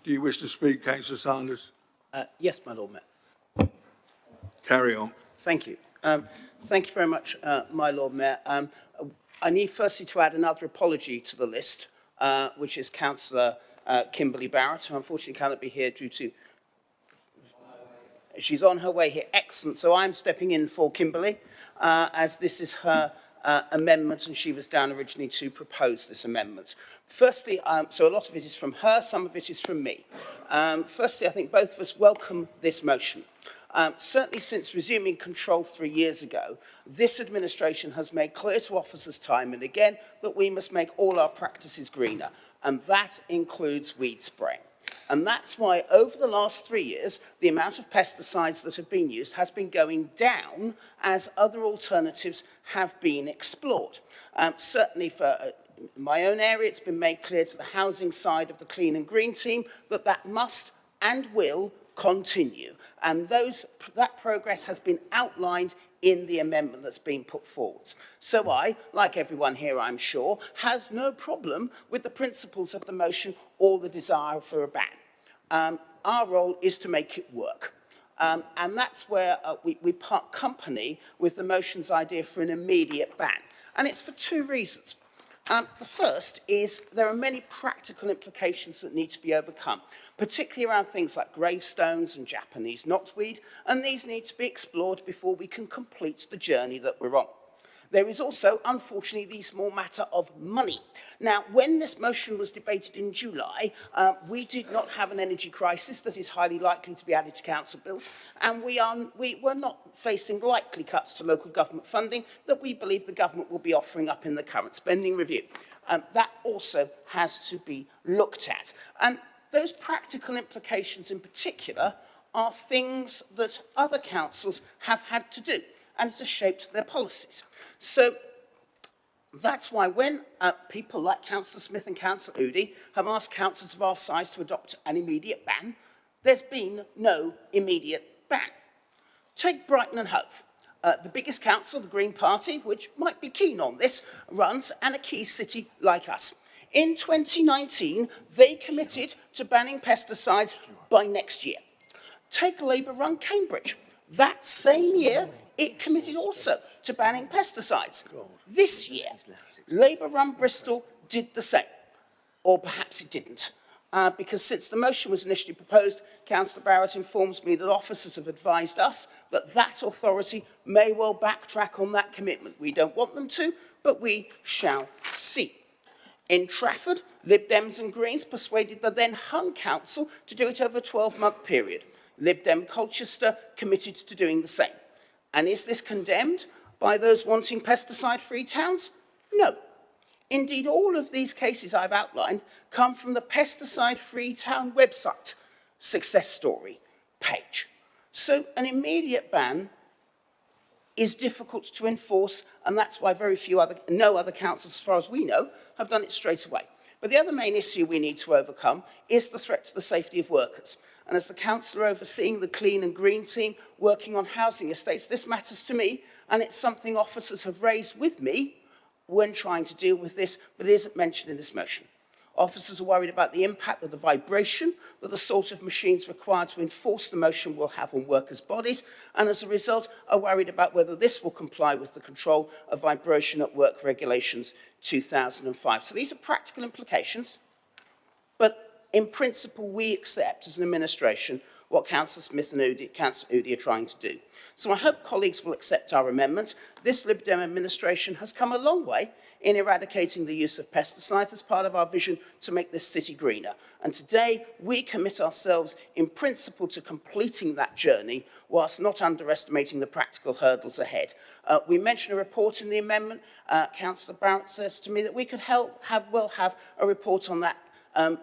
Do you wish to speak, Councillor Sanders? Yes, my Lord Mayor. Carry on. Thank you. Thank you very much, my Lord Mayor. I need firstly to add another apology to the list, which is Councillor Kimberly Barrett, who unfortunately cannot be here due to... She's on her way here. Excellent. So I'm stepping in for Kimberly, as this is her amendment, and she was down originally to propose this amendment. Firstly, so a lot of it is from her, some of it is from me. Firstly, I think both of us welcome this motion. Certainly since resuming control 3 years ago, this administration has made clear to officers time and again that we must make all our practices greener, and that includes weed spraying. And that's why over the last 3 years, the amount of pesticides that have been used has been going down as other alternatives have been explored. Certainly for my own area, it's been made clear to the housing side of the Clean and Green team that that must and will continue. And that progress has been outlined in the amendment that's been put forward. So I, like everyone here I'm sure, has no problem with the principles of the motion or the desire for a ban. Our role is to make it work. And that's where we part company with the motion's idea for an immediate ban. And it's for two reasons. The first is there are many practical implications that need to be overcome, particularly around things like gravestones and Japanese knotweed, and these need to be explored before we can complete the journey that we're on. There is also, unfortunately, the small matter of money. Now, when this motion was debated in July, we did not have an energy crisis that is highly likely to be added to council bills, and we were not facing likely cuts to local government funding that we believe the government will be offering up in the current spending review. That also has to be looked at. And those practical implications in particular are things that other councils have had to do, and it has shaped their policies. So that's why when people like Councillor Smith and Councillor Oodie have asked councils of our size to adopt an immediate ban, there's been no immediate ban. Take Brighton and Hove. The biggest council, the Green Party, which might be keen on this, runs, and a key city like us. In 2019, they committed to banning pesticides by next year. Take Labour-run Cambridge. That same year, it committed also to banning pesticides. This year, Labour-run Bristol did the same. Or perhaps it didn't. Because since the motion was initially proposed, Councillor Barrett informs me that officers have advised us that that authority may well backtrack on that commitment. We don't want them to, but we shall see. In Trafford, Lib Dems and Greens persuaded the then hung council to do it over a 12-month period. Lib Dem Colchester committed to doing the same. And is this condemned by those wanting pesticide-free towns? No. Indeed, all of these cases I've outlined come from the Pesticide Free Town website, success story page. So an immediate ban is difficult to enforce, and that's why no other councils, as far as we know, have done it straight away. But the other main issue we need to overcome is the threat to the safety of workers. And as the councillor overseeing the Clean and Green team working on housing estates, this matters to me, and it's something officers have raised with me when trying to deal with this, but it isn't mentioned in this motion. Officers are worried about the impact of the vibration that the sort of machines required to enforce the motion will have on workers' bodies, and as a result are worried about whether this will comply with the Control of Vibration at Work Regulations 2005. So these are practical implications, but in principle we accept as an administration what Councillor Smith and Councillor Oodie are trying to do. So I hope colleagues will accept our amendment. This Lib Dem administration has come a long way in eradicating the use of pesticides as part of our vision to make this city greener. And today, we commit ourselves in principle to completing that journey whilst not underestimating the practical hurdles ahead. We mentioned a report in the amendment. Councillor Barrett says to me that we could will have a report on that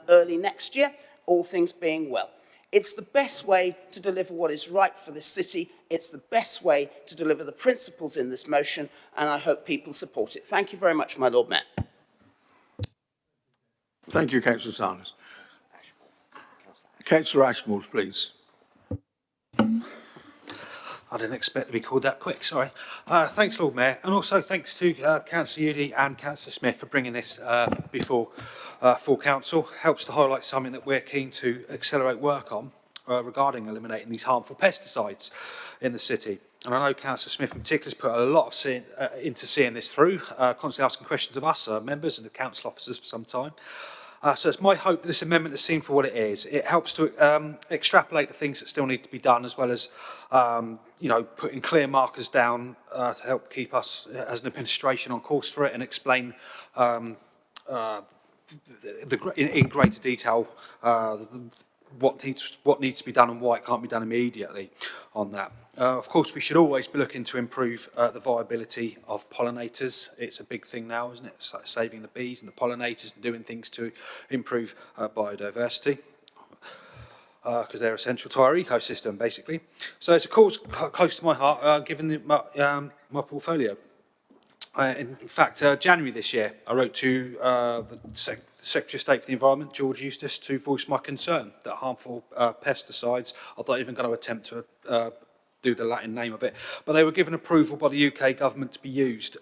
early next year, all things being well. It's the best way to deliver what is right for this city. It's the best way to deliver the principles in this motion, and I hope people support it. Thank you very much, my Lord Mayor. Thank you, Councillor Sanders. Councillor Ashmore, please. I didn't expect to be called that quick, sorry. Thanks, Lord Mayor, and also thanks to Councillor Oodie and Councillor Smith for bringing this before full council. Helps to highlight something that we're keen to accelerate work on regarding eliminating these harmful pesticides in the city. And I know Councillor Smith in particular has put a lot of into seeing this through, constantly asking questions of us, members and the council officers for some time. So it's my hope that this amendment is seen for what it is. It helps to extrapolate the things that still need to be done, as well as putting clear markers down to help keep us as an administration on course for it, and explain in greater detail what needs to be done and why it can't be done immediately on that. Of course, we should always be looking to improve the viability of pollinators. It's a big thing now, isn't it? It's like saving the bees and the pollinators and doing things to improve biodiversity, because they're essential to our ecosystem, basically. So it's a cause close to my heart, given my portfolio. In fact, January this year, I wrote to the Secretary of State for the Environment, George Eustace, to voice my concern that harmful pesticides, I'm not even going to attempt to do the Latin name of it, but they were given approval by the UK government to be used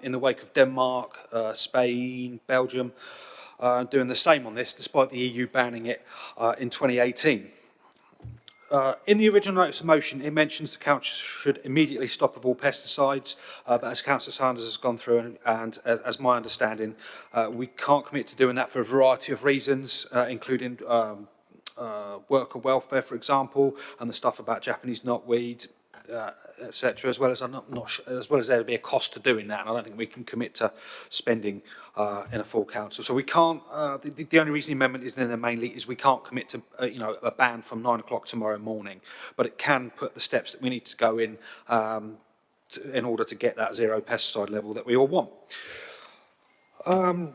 in the wake of Denmark, Spain, Belgium, doing the same on this, despite the EU banning it in 2018. In the original notice of motion, it mentions the council should immediately stop of all pesticides, but as Councillor Sanders has gone through, and as my understanding, we can't commit to doing that for a variety of reasons, including worker welfare, for example, and the stuff about Japanese knotweed, etc. As well as as well as there be a cost to doing that, and I don't think we can commit to spending in a full council. So we can't. The only reason the amendment isn't in there mainly is we can't commit to a ban from 9 o'clock tomorrow morning, but it can put the steps that we need to go in order to get that zero pesticide level that we all want. I'll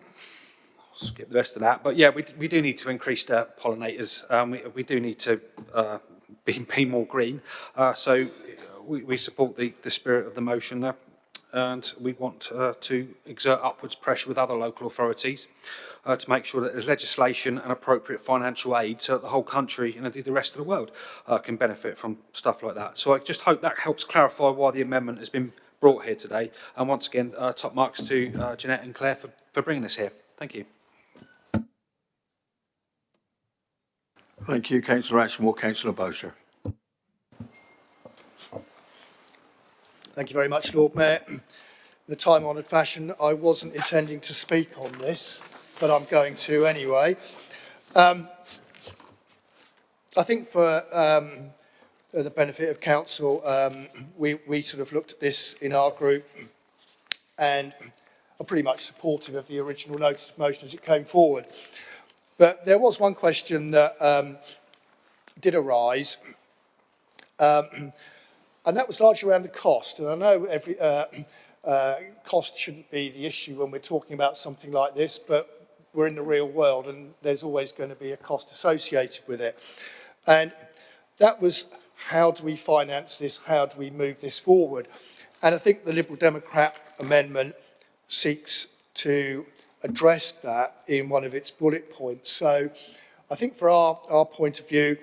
skip the rest of that, but yeah, we do need to increase the pollinators. We do need to be more green. So we support the spirit of the motion there, and we want to exert upwards pressure with other local authorities to make sure that there's legislation and appropriate financial aid so that the whole country and indeed the rest of the world can benefit from stuff like that. So I just hope that helps clarify why the amendment has been brought here today. And once again, top marks to Jeanette and Claire for bringing this here. Thank you. Thank you, Councillor Ashmore. Councillor Bosher. Thank you very much, Lord Mayor. In the time-honoured fashion, I wasn't intending to speak on this, but I'm going to anyway. I think for the benefit of council, we sort of looked at this in our group and are pretty much supportive of the original notice of motion as it came forward. But there was one question that did arise, and that was largely around the cost. And I know every cost shouldn't be the issue when we're talking about something like this, but we're in the real world and there's always going to be a cost associated with it. And that was, how do we finance this? How do we move this forward? And I think the Liberal Democrat amendment seeks to address that in one of its bullet points. So I think for our point of view,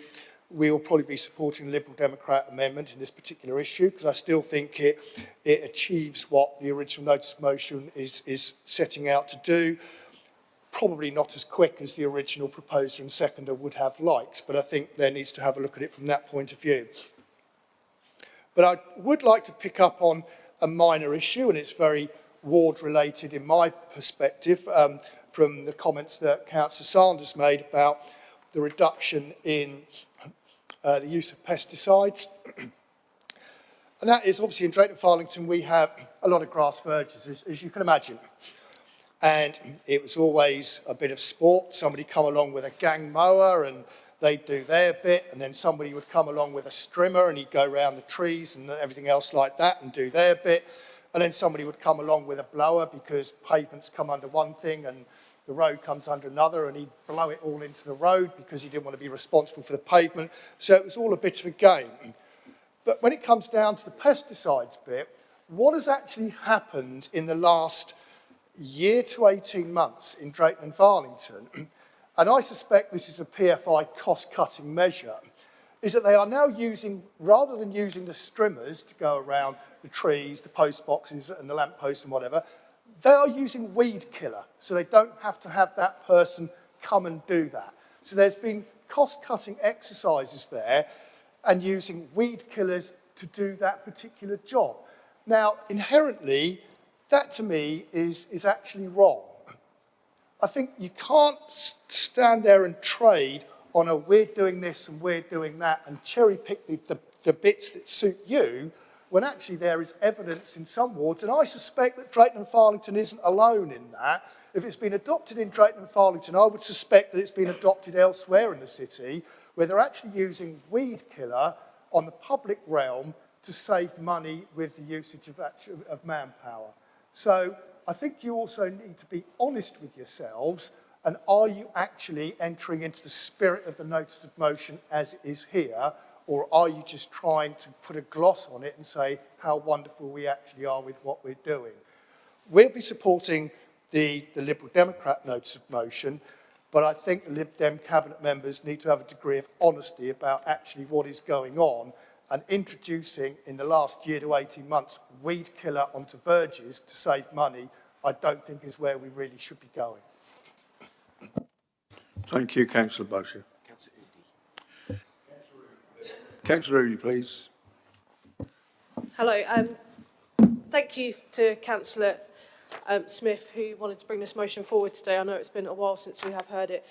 we will probably be supporting the Liberal Democrat amendment in this particular issue, because I still think it achieves what the original notice of motion is setting out to do. Probably not as quick as the original proposer and seconder would have liked, but I think there needs to have a look at it from that point of view. But I would like to pick up on a minor issue, and it's very ward related in my perspective, from the comments that Councillor Sanders made about the reduction in the use of pesticides. And that is obviously in Drayton Farlington we have a lot of grass verges, as you can imagine. And it was always a bit of sport. Somebody come along with a gang mower and they'd do their bit, and then somebody would come along with a strimmer and he'd go around the trees and everything else like that and do their bit. And then somebody would come along with a blower because pavements come under one thing and the road comes under another, and he'd blow it all into the road because he didn't want to be responsible for the pavement. So it was all a bit of a game. But when it comes down to the pesticides bit, what has actually happened in the last year to 18 months in Drayton and Farlington, and I suspect this is a PFI cost-cutting measure, is that they are now using, rather than using the strimmers to go around the trees, the post boxes and the lamp posts and whatever, they are using weed killer, so they don't have to have that person come and do that. So there's been cost-cutting exercises there and using weed killers to do that particular job. Now, inherently, that to me is actually wrong. I think you can't stand there and trade on a we're doing this and we're doing that and cherry pick the bits that suit you, when actually there is evidence in some wards, and I suspect that Drayton and Farlington isn't alone in that. If it's been adopted in Drayton and Farlington, I would suspect that it's been adopted elsewhere in the city, where they're actually using weed killer on the public realm to save money with the usage of manpower. So I think you also need to be honest with yourselves, and are you actually entering into the spirit of the notice of motion as it is here, or are you just trying to put a gloss on it and say how wonderful we actually are with what we're doing? We'll be supporting the Liberal Democrat notice of motion, but I think the Lib Dem cabinet members need to have a degree of honesty about actually what is going on, and introducing in the last year to 18 months weed killer onto verges to save money, I don't think is where we really should be going. Thank you, Councillor Bosher. Councillor Udi, please. Hello. Thank you to Councillor Smith, who wanted to bring this motion forward today. I know it's been a while since we have heard it.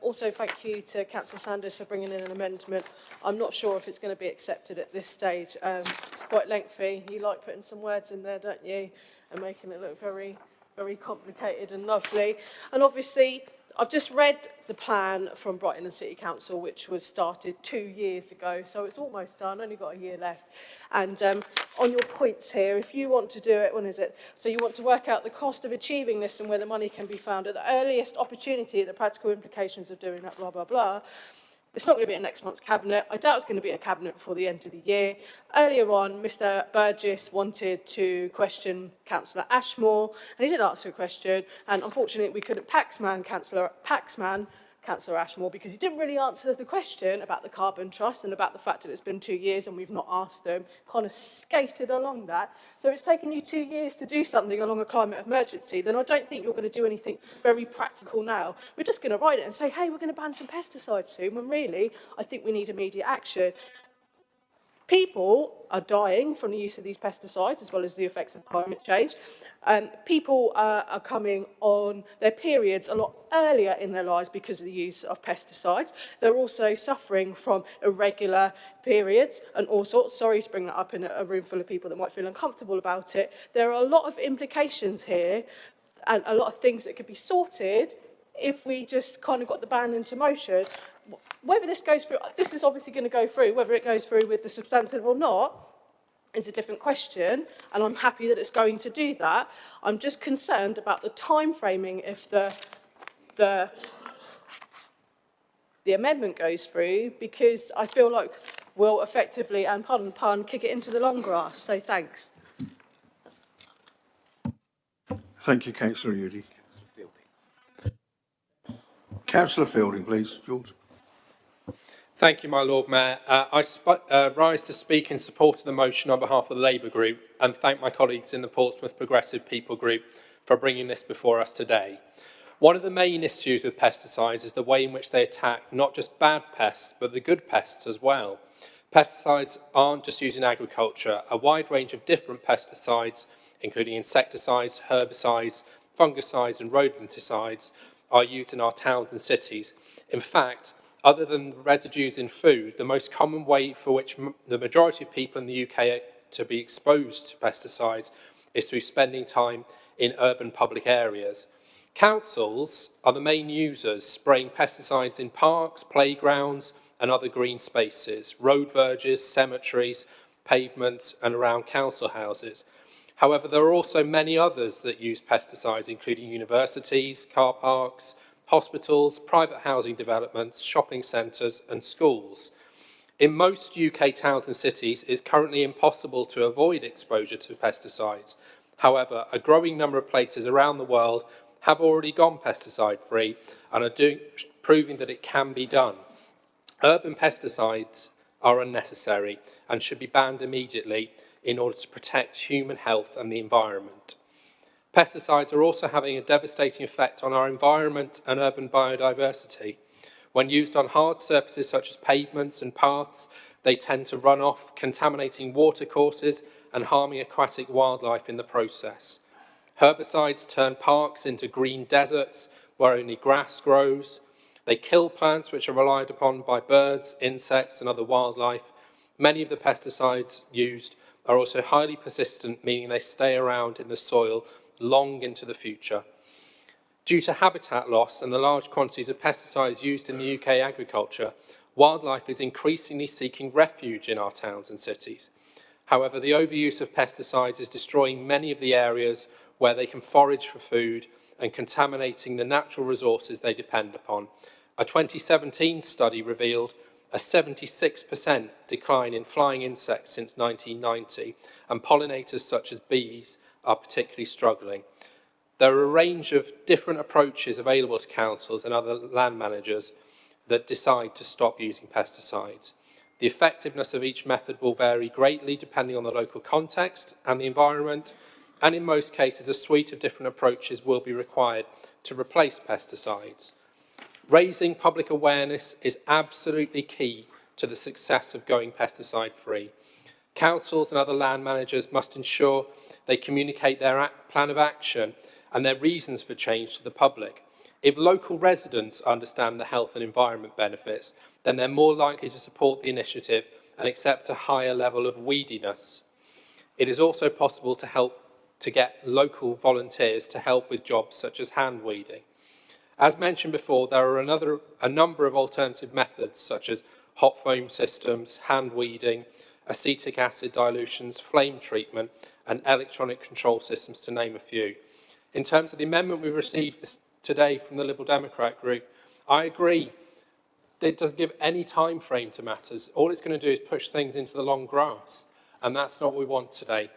Also, thank you to Councillor Sanders for bringing in an amendment. I'm not sure if it's going to be accepted at this stage. It's quite lengthy. You like putting some words in there, don't you? And making it look very, very complicated and lovely. And obviously, I've just read the plan from Brighton and City Council, which was started 2 years ago, so it's almost done, only got a year left. And on your points here, if you want to do it, when is it? So you want to work out the cost of achieving this and where the money can be found at the earliest opportunity, the practical implications of doing that, blah, blah, blah. It's not going to be at next month's cabinet. I doubt it's going to be a cabinet before the end of the year. Earlier on, Mr Burgess wanted to question Councillor Ashmore, and he did answer a question. And unfortunately, we couldn't Paxman Councillor Ashmore because he didn't really answer the question about the Carbon Trust and about the fact that it's been 2 years and we've not asked them. Kind of skated along that. So it's taken you 2 years to do something along a climate emergency. Then I don't think you're going to do anything very practical now. We're just going to write it and say, hey, we're going to ban some pesticides soon, when really I think we need immediate action. People are dying from the use of these pesticides, as well as the effects of climate change. People are coming on their periods a lot earlier in their lives because of the use of pesticides. They're also suffering from irregular periods and all sorts. Sorry to bring that up in a room full of people that might feel uncomfortable about it. There are a lot of implications here and a lot of things that could be sorted if we just kind of got the ban into motion. Whether this goes through, this is obviously going to go through, whether it goes through with the substantive or not is a different question, and I'm happy that it's going to do that. I'm just concerned about the time framing if the amendment goes through, because I feel like we'll effectively, and pardon the pun, kick it into the long grass. So thanks. Thank you, Councillor Udy. Councillor Fielding, please, George. Thank you, my Lord Mayor. I rise to speak in support of the motion on behalf of the Labour Group and thank my colleagues in the Portsmouth Progressive People Group for bringing this before us today. One of the main issues with pesticides is the way in which they attack not just bad pests, but the good pests as well. Pesticides aren't just used in agriculture. A wide range of different pesticides, including insecticides, herbicides, fungicides and rodenticides, are used in our towns and cities. In fact, other than residues in food, the most common way for which the majority of people in the UK to be exposed to pesticides is through spending time in urban public areas. Councils are the main users, spraying pesticides in parks, playgrounds and other green spaces, road verges, cemeteries, pavements and around council houses. However, there are also many others that use pesticides, including universities, car parks, hospitals, private housing developments, shopping centres and schools. In most UK towns and cities, it is currently impossible to avoid exposure to pesticides. However, a growing number of places around the world have already gone pesticide-free and are proving that it can be done. Urban pesticides are unnecessary and should be banned immediately in order to protect human health and the environment. Pesticides are also having a devastating effect on our environment and urban biodiversity. When used on hard surfaces such as pavements and paths, they tend to run off, contaminating watercourses and harming aquatic wildlife in the process. Herbicides turn parks into green deserts where only grass grows. They kill plants which are relied upon by birds, insects and other wildlife. Many of the pesticides used are also highly persistent, meaning they stay around in the soil long into the future. Due to habitat loss and the large quantities of pesticides used in the UK agriculture, wildlife is increasingly seeking refuge in our towns and cities. However, the overuse of pesticides is destroying many of the areas where they can forage for food and contaminating the natural resources they depend upon. A 2017 study revealed a 76% decline in flying insects since 1990, and pollinators such as bees are particularly struggling. There are a range of different approaches available to councils and other land managers that decide to stop using pesticides. The effectiveness of each method will vary greatly depending on the local context and the environment, and in most cases a suite of different approaches will be required to replace pesticides. Raising public awareness is absolutely key to the success of going pesticide-free. Councils and other land managers must ensure they communicate their plan of action and their reasons for change to the public. If local residents understand the health and environment benefits, then they're more likely to support the initiative and accept a higher level of weediness. It is also possible to get local volunteers to help with jobs such as hand weeding. As mentioned before, there are a number of alternative methods such as hot foam systems, hand weeding, acetic acid dilutions, flame treatment and electronic control systems, to name a few. In terms of the amendment we've received today from the Liberal Democrat group, I agree that it doesn't give any time frame to matters. All it's going to do is push things into the long grass, and that's not what we want today.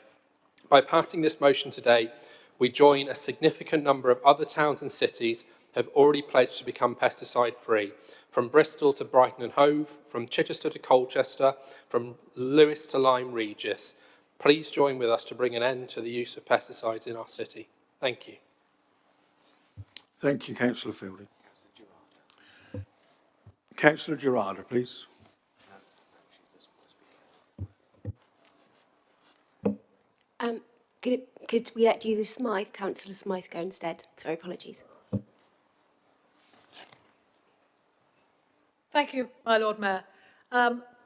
By passing this motion today, we join a significant number of other towns and cities have already pledged to become pesticide-free, from Bristol to Brighton and Hove, from Chichester to Colchester, from Lewes to Lyme Regis. Please join with us to bring an end to the use of pesticides in our city. Thank you. Thank you, Councillor Fielding. Councillor Gerarda, please. Could we let you, Councillor Smythe, go instead? Sorry, apologies. Thank you, my Lord Mayor.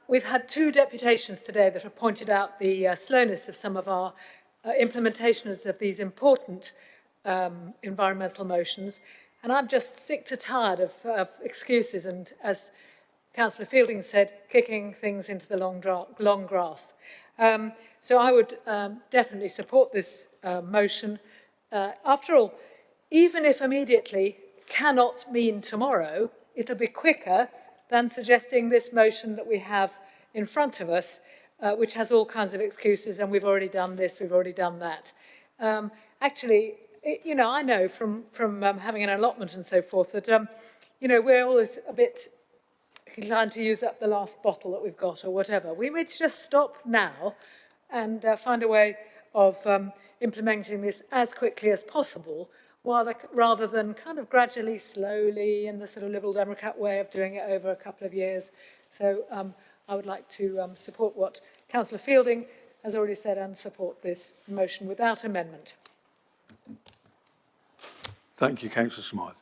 We've had two deputations today that have pointed out the slowness of some of our implementations of these important environmental motions, and I'm just sick to tired of excuses and, as Councillor Fielding said, kicking things into the long grass. So I would definitely support this motion. After all, even if immediately cannot mean tomorrow, it'll be quicker than suggesting this motion that we have in front of us, which has all kinds of excuses, and we've already done this, we've already done that. Actually, you know, I know from having an allotment and so forth that, you know, we're always a bit inclined to use up the last bottle that we've got or whatever. We may just stop now and find a way of implementing this as quickly as possible, rather than kind of gradually, slowly, in the sort of Liberal Democrat way of doing it over a couple of years. So I would like to support what Councillor Fielding has already said and support this motion without amendment. Thank you, Councillor Smythe.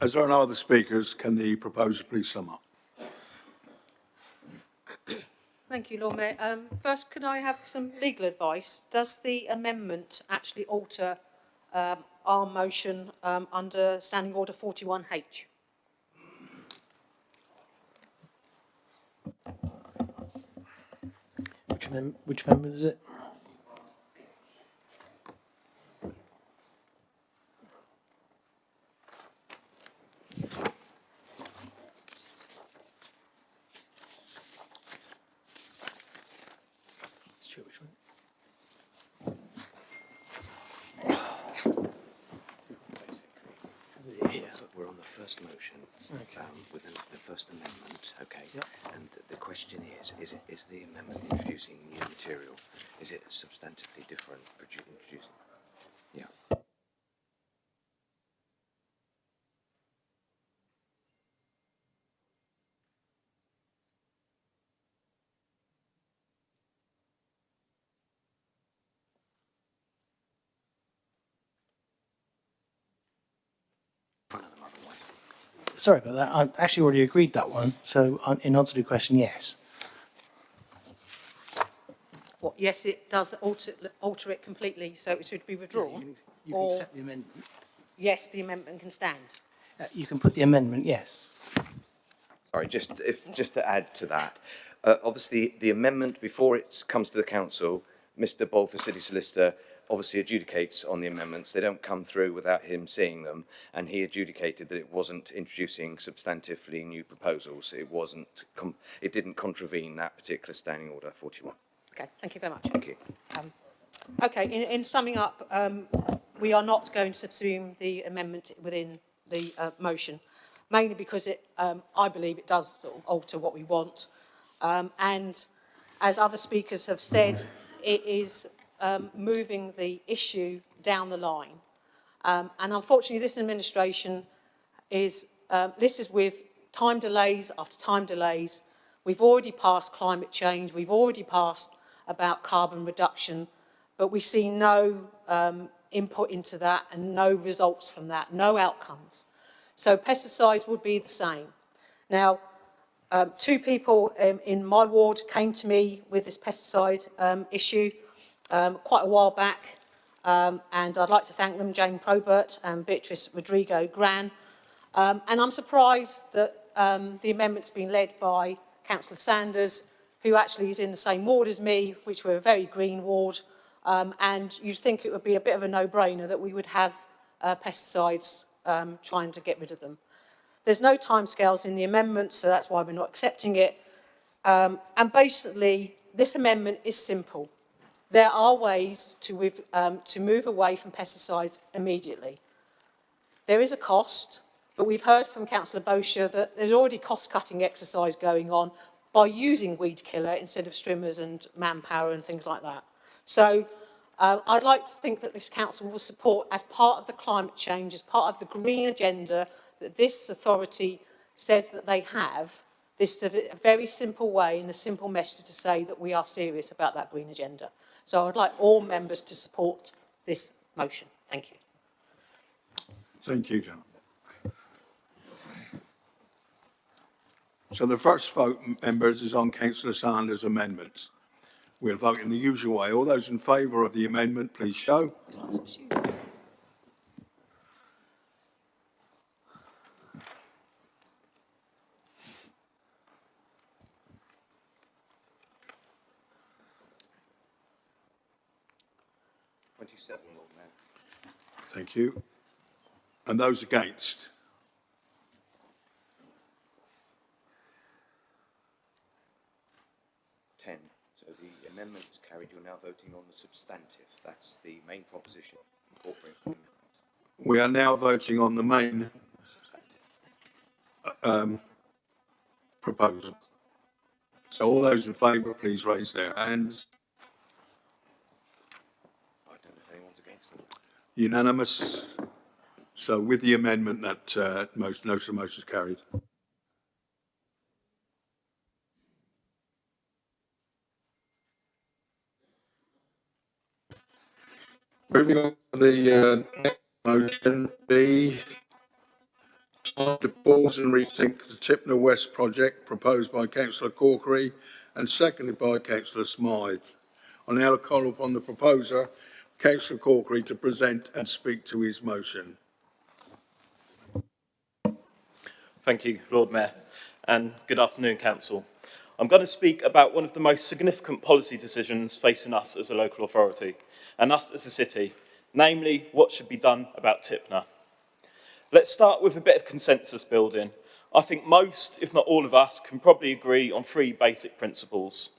As there are no other speakers, can the proposer please sum up? Thank you, Lord Mayor. First, can I have some legal advice? Does the amendment actually alter our motion under Standing Order 41H? Which amendment is it? We're on the first motion, with the first amendment, okay? Yep. And the question is the amendment introducing new material? Is it substantively different introducing? Yeah. Sorry about that. I actually already agreed that one. So in answer to your question, yes. What, yes, it does alter it completely, so it should be withdrawn? You can accept the amendment. Yes, the amendment can stand. You can put the amendment, yes. Sorry, just to add to that, obviously the amendment before it comes to the council, Mr. Bolfer, City Solicitor, obviously adjudicates on the amendments. They don't come through without him seeing them, and he adjudicated that it wasn't introducing substantively new proposals. It didn't contravene that particular Standing Order 41. Okay, thank you very much. Thank you. Okay, in summing up, we are not going to subsume the amendment within the motion, mainly because I believe it does sort of alter what we want. And as other speakers have said, it is moving the issue down the line. And unfortunately, this administration is listed with time delays after time delays. We've already passed climate change. We've already passed about carbon reduction, but we see no input into that and no results from that, no outcomes. So pesticides would be the same. Now, two people in my ward came to me with this pesticide issue quite a while back, and I'd like to thank them, Jane Probert and Beatrice Rodrigo Gran. And I'm surprised that the amendment's been led by Councillor Sanders, who actually is in the same ward as me, which we're a very green ward, and you'd think it would be a bit of a no-brainer that we would have pesticides trying to get rid of them. There's no timescales in the amendment, so that's why we're not accepting it. And basically, this amendment is simple. There are ways to move away from pesticides immediately. There is a cost, but we've heard from Councillor Bosher that there's already cost-cutting exercise going on by using weed killer instead of strimmers and manpower and things like that. So I'd like to think that this council will support, as part of the climate change, as part of the green agenda that this authority says that they have, this is a very simple way and a simple message to say that we are serious about that green agenda. So I'd like all members to support this motion. Thank you. Thank you, John. So the first vote, members, is on Councillor Sanders' amendments. We'll vote in the usual way. All those in favour of the amendment, please show. Thank you. And those against? amendment is carried, you're now voting on the substantive. That's the main proposition. Incorporating. We are now voting on the main proposal. So all those in favour, please raise their hands. I don't know if anyone's against it. Unanimous. So with the amendment that most of the motion is carried. Moving on to the next motion, B. Time to pause and rethink the Tipner West project proposed by Councillor Corkery and seconded by Councillor Smythe. I now call upon the proposer, Councillor Corkery, to present and speak to his motion. Thank you, Lord Mayor, and good afternoon, Council. I'm going to speak about one of the most significant policy decisions facing us as a local authority and us as a city, namely what should be done about Tipner. Let's start with a bit of consensus building. I think most, if not all of us, can probably agree on three basic principles.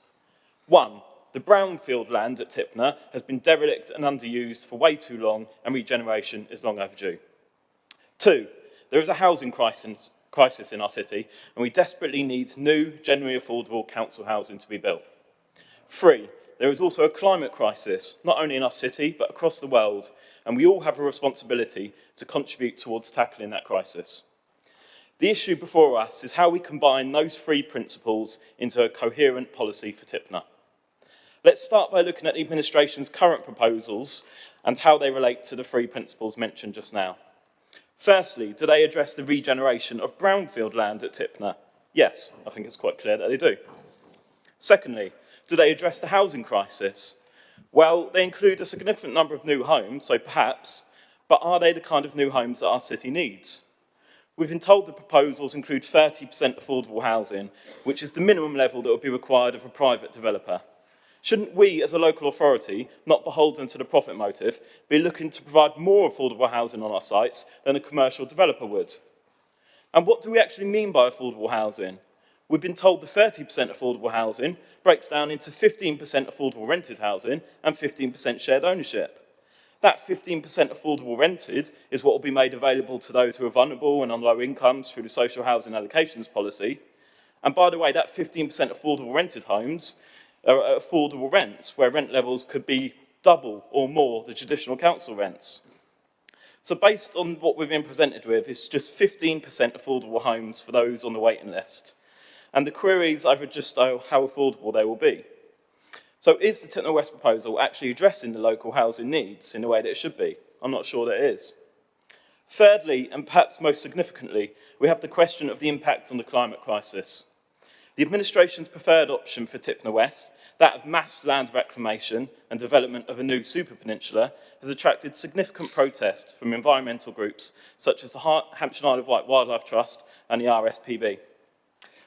One, the brownfield land at Tipner has been derelict and underused for way too long, and regeneration is long overdue. Two, there is a housing crisis in our city, and we desperately need new, genuinely affordable council housing to be built. Three, there is also a climate crisis, not only in our city, but across the world, and we all have a responsibility to contribute towards tackling that crisis. The issue before us is how we combine those three principles into a coherent policy for Tipner. Let's start by looking at the administration's current proposals and how they relate to the three principles mentioned just now. Firstly, do they address the regeneration of brownfield land at Tipner? Yes, I think it's quite clear that they do. Secondly, do they address the housing crisis? Well, they include a significant number of new homes, so perhaps, but are they the kind of new homes that our city needs? We've been told the proposals include 30% affordable housing, which is the minimum level that would be required of a private developer. Shouldn't we, as a local authority, not beholden to the profit motive, be looking to provide more affordable housing on our sites than a commercial developer would? And what do we actually mean by affordable housing? We've been told the 30% affordable housing breaks down into 15% affordable rented housing and 15% shared ownership. That 15% affordable rented is what will be made available to those who are vulnerable and on low incomes through the social housing allocations policy. And by the way, that 15% affordable rented homes are affordable rents, where rent levels could be double or more the traditional council rents. So based on what we've been presented with, it's just 15% affordable homes for those on the waiting list. And the queries I've just how affordable they will be. So is the Tipner West proposal actually addressing the local housing needs in the way that it should be? I'm not sure that it is. Thirdly, and perhaps most significantly, we have the question of the impact on the climate crisis. The administration's preferred option for Tipner West, that of mass land reclamation and development of a new super peninsula, has attracted significant protest from environmental groups such as the Hampshire Isle of Wight Wildlife Trust and the RSPB.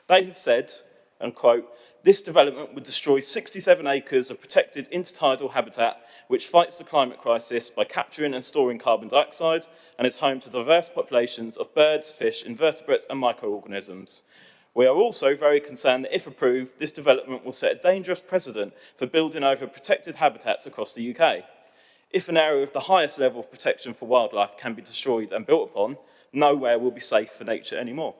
They have said, and quote, "This development would destroy 67 acres of protected intertidal habitat which fights the climate crisis by capturing and storing carbon dioxide and is home to diverse populations of birds, fish, invertebrates and microorganisms. We are also very concerned that if approved, this development will set a dangerous precedent for building over protected habitats across the UK. If an area with the highest level of protection for wildlife can be destroyed and built upon, nowhere will be safe for nature anymore."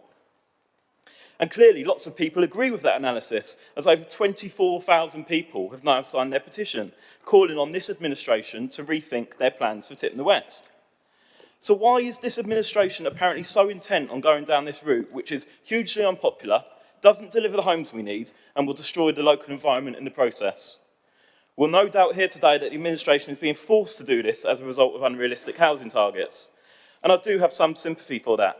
And clearly, lots of people agree with that analysis, as over 24,000 people have now signed their petition, calling on this administration to rethink their plans for Tipner West. So why is this administration apparently so intent on going down this route, which is hugely unpopular, doesn't deliver the homes we need, and will destroy the local environment in the process? We'll no doubt hear today that the administration is being forced to do this as a result of unrealistic housing targets. And I do have some sympathy for that.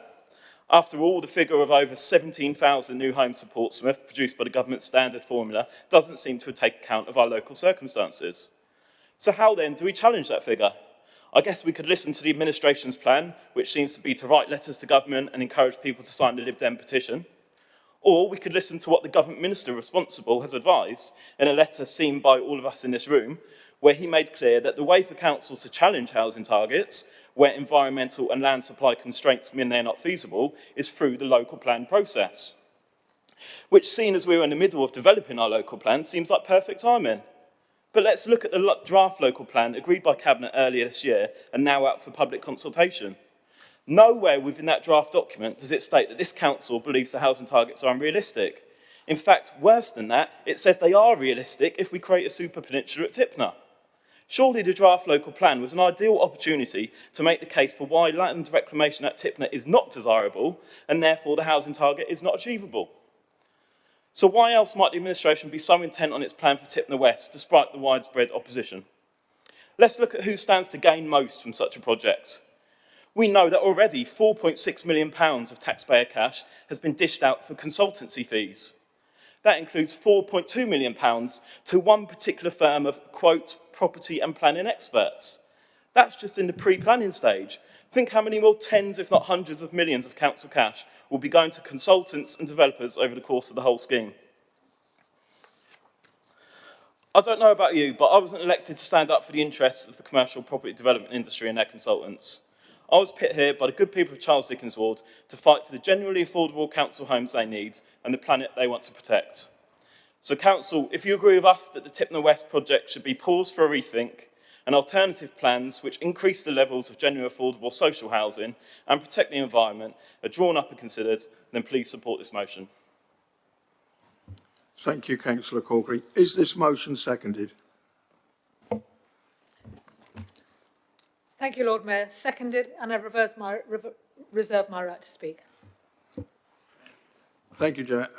After all, the figure of over 17,000 new homes for Portsmouth, produced by the government's standard formula, doesn't seem to take account of our local circumstances. So how then do we challenge that figure? I guess we could listen to the administration's plan, which seems to be to write letters to government and encourage people to sign the Lib Dem petition. Or we could listen to what the government minister responsible has advised in a letter seen by all of us in this room, where he made clear that the way for councils to challenge housing targets, where environmental and land supply constraints mean they're not feasible, is through the local plan process. Which, seen as we're in the middle of developing our local plan, seems like perfect timing. But let's look at the draft local plan agreed by Cabinet earlier this year and now out for public consultation. Nowhere within that draft document does it state that this council believes the housing targets are unrealistic. In fact, worse than that, it says they are realistic if we create a super peninsula at Tipner. Surely the draft local plan was an ideal opportunity to make the case for why land reclamation at Tipner is not desirable and therefore the housing target is not achievable. So why else might the administration be so intent on its plan for Tipner West despite the widespread opposition? Let's look at who stands to gain most from such a project. We know that already £4.6 million of taxpayer cash has been dished out for consultancy fees. That includes £4.2 million to one particular firm of, quote, property and planning experts. That's just in the pre-planning stage. Think how many more tens, if not hundreds of millions of council cash will be going to consultants and developers over the course of the whole scheme. I don't know about you, but I wasn't elected to stand up for the interests of the commercial property development industry and their consultants. I was put here by the good people of Charles Dickens Ward to fight for the genuinely affordable council homes they need and the planet they want to protect. So Council, if you agree with us that the Tipner West project should be paused for a rethink and alternative plans which increase the levels of genuine affordable social housing and protect the environment are drawn up and considered, then please support this motion. Thank you, Councillor Corkery. Is this motion seconded? Thank you, Lord Mayor. Seconded, and I reserve my right to speak. Thank you, Janet.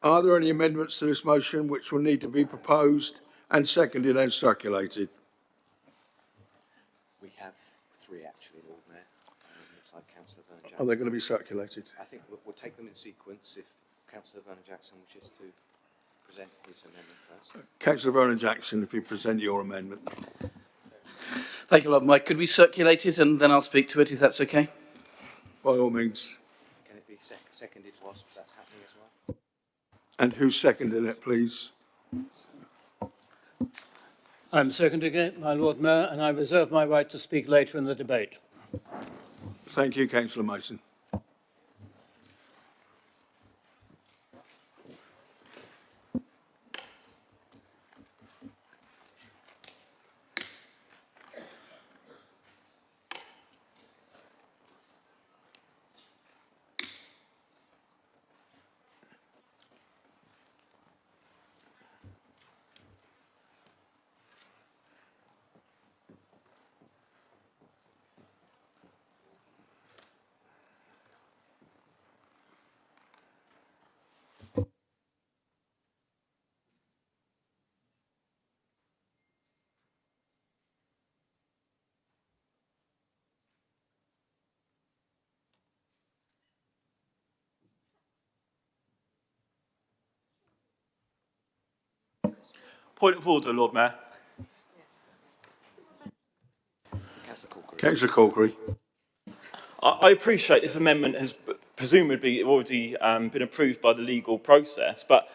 Are there any amendments to this motion which will need to be proposed and seconded and circulated? We have three, actually, Lord Mayor. Looks like Councillor Vernon-Jackson. Are they going to be circulated? I think we'll take them in sequence if Councillor Vernon-Jackson wishes to present his amendment first. Councillor Vernon-Jackson, if you present your amendment. Thank you, Lord Mayor. Could we circulate it and then I'll speak to it, if that's okay? By all means. Can it be seconded whilst that's happening as well? And who seconded it, please? I'm seconding it, my Lord Mayor, and I reserve my right to speak later in the debate. Thank you, Councillor Mason. Point of order, Lord Mayor. Councillor Corkery. I appreciate this amendment has presumably already been approved by the legal process, but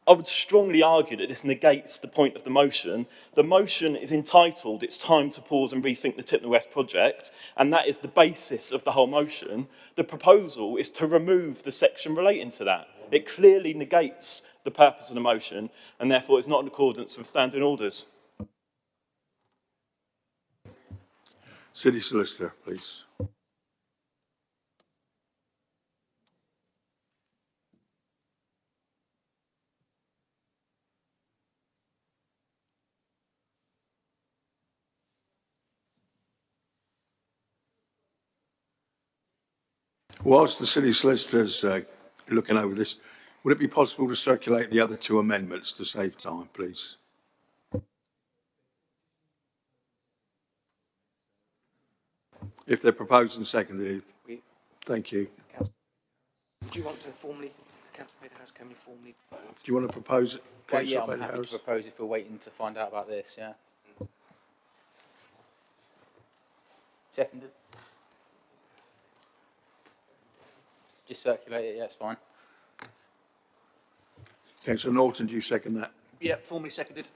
I would strongly argue that this negates the point of the motion. The motion is entitled, "It's time to pause and rethink the Tipner West project," and that is the basis of the whole motion. The proposal is to remove the section relating to that. It clearly negates the purpose of the motion, and therefore is not in accordance with standing orders. City Solicitor, please. Whilst the City Solicitor's looking over this, would it be possible to circulate the other two amendments to save time, please? If they're proposed and seconded, thank you. Do you want to formally, Councillor Peterhouse, can you formally propose? Do you want to propose it, Well, yeah, Councillor I'm happy to Peterhouse? propose if we're waiting to find out about this, yeah. Seconded. Just circulate it, yeah, it's fine. Councillor Norton, do you second that? Yeah, formally seconded.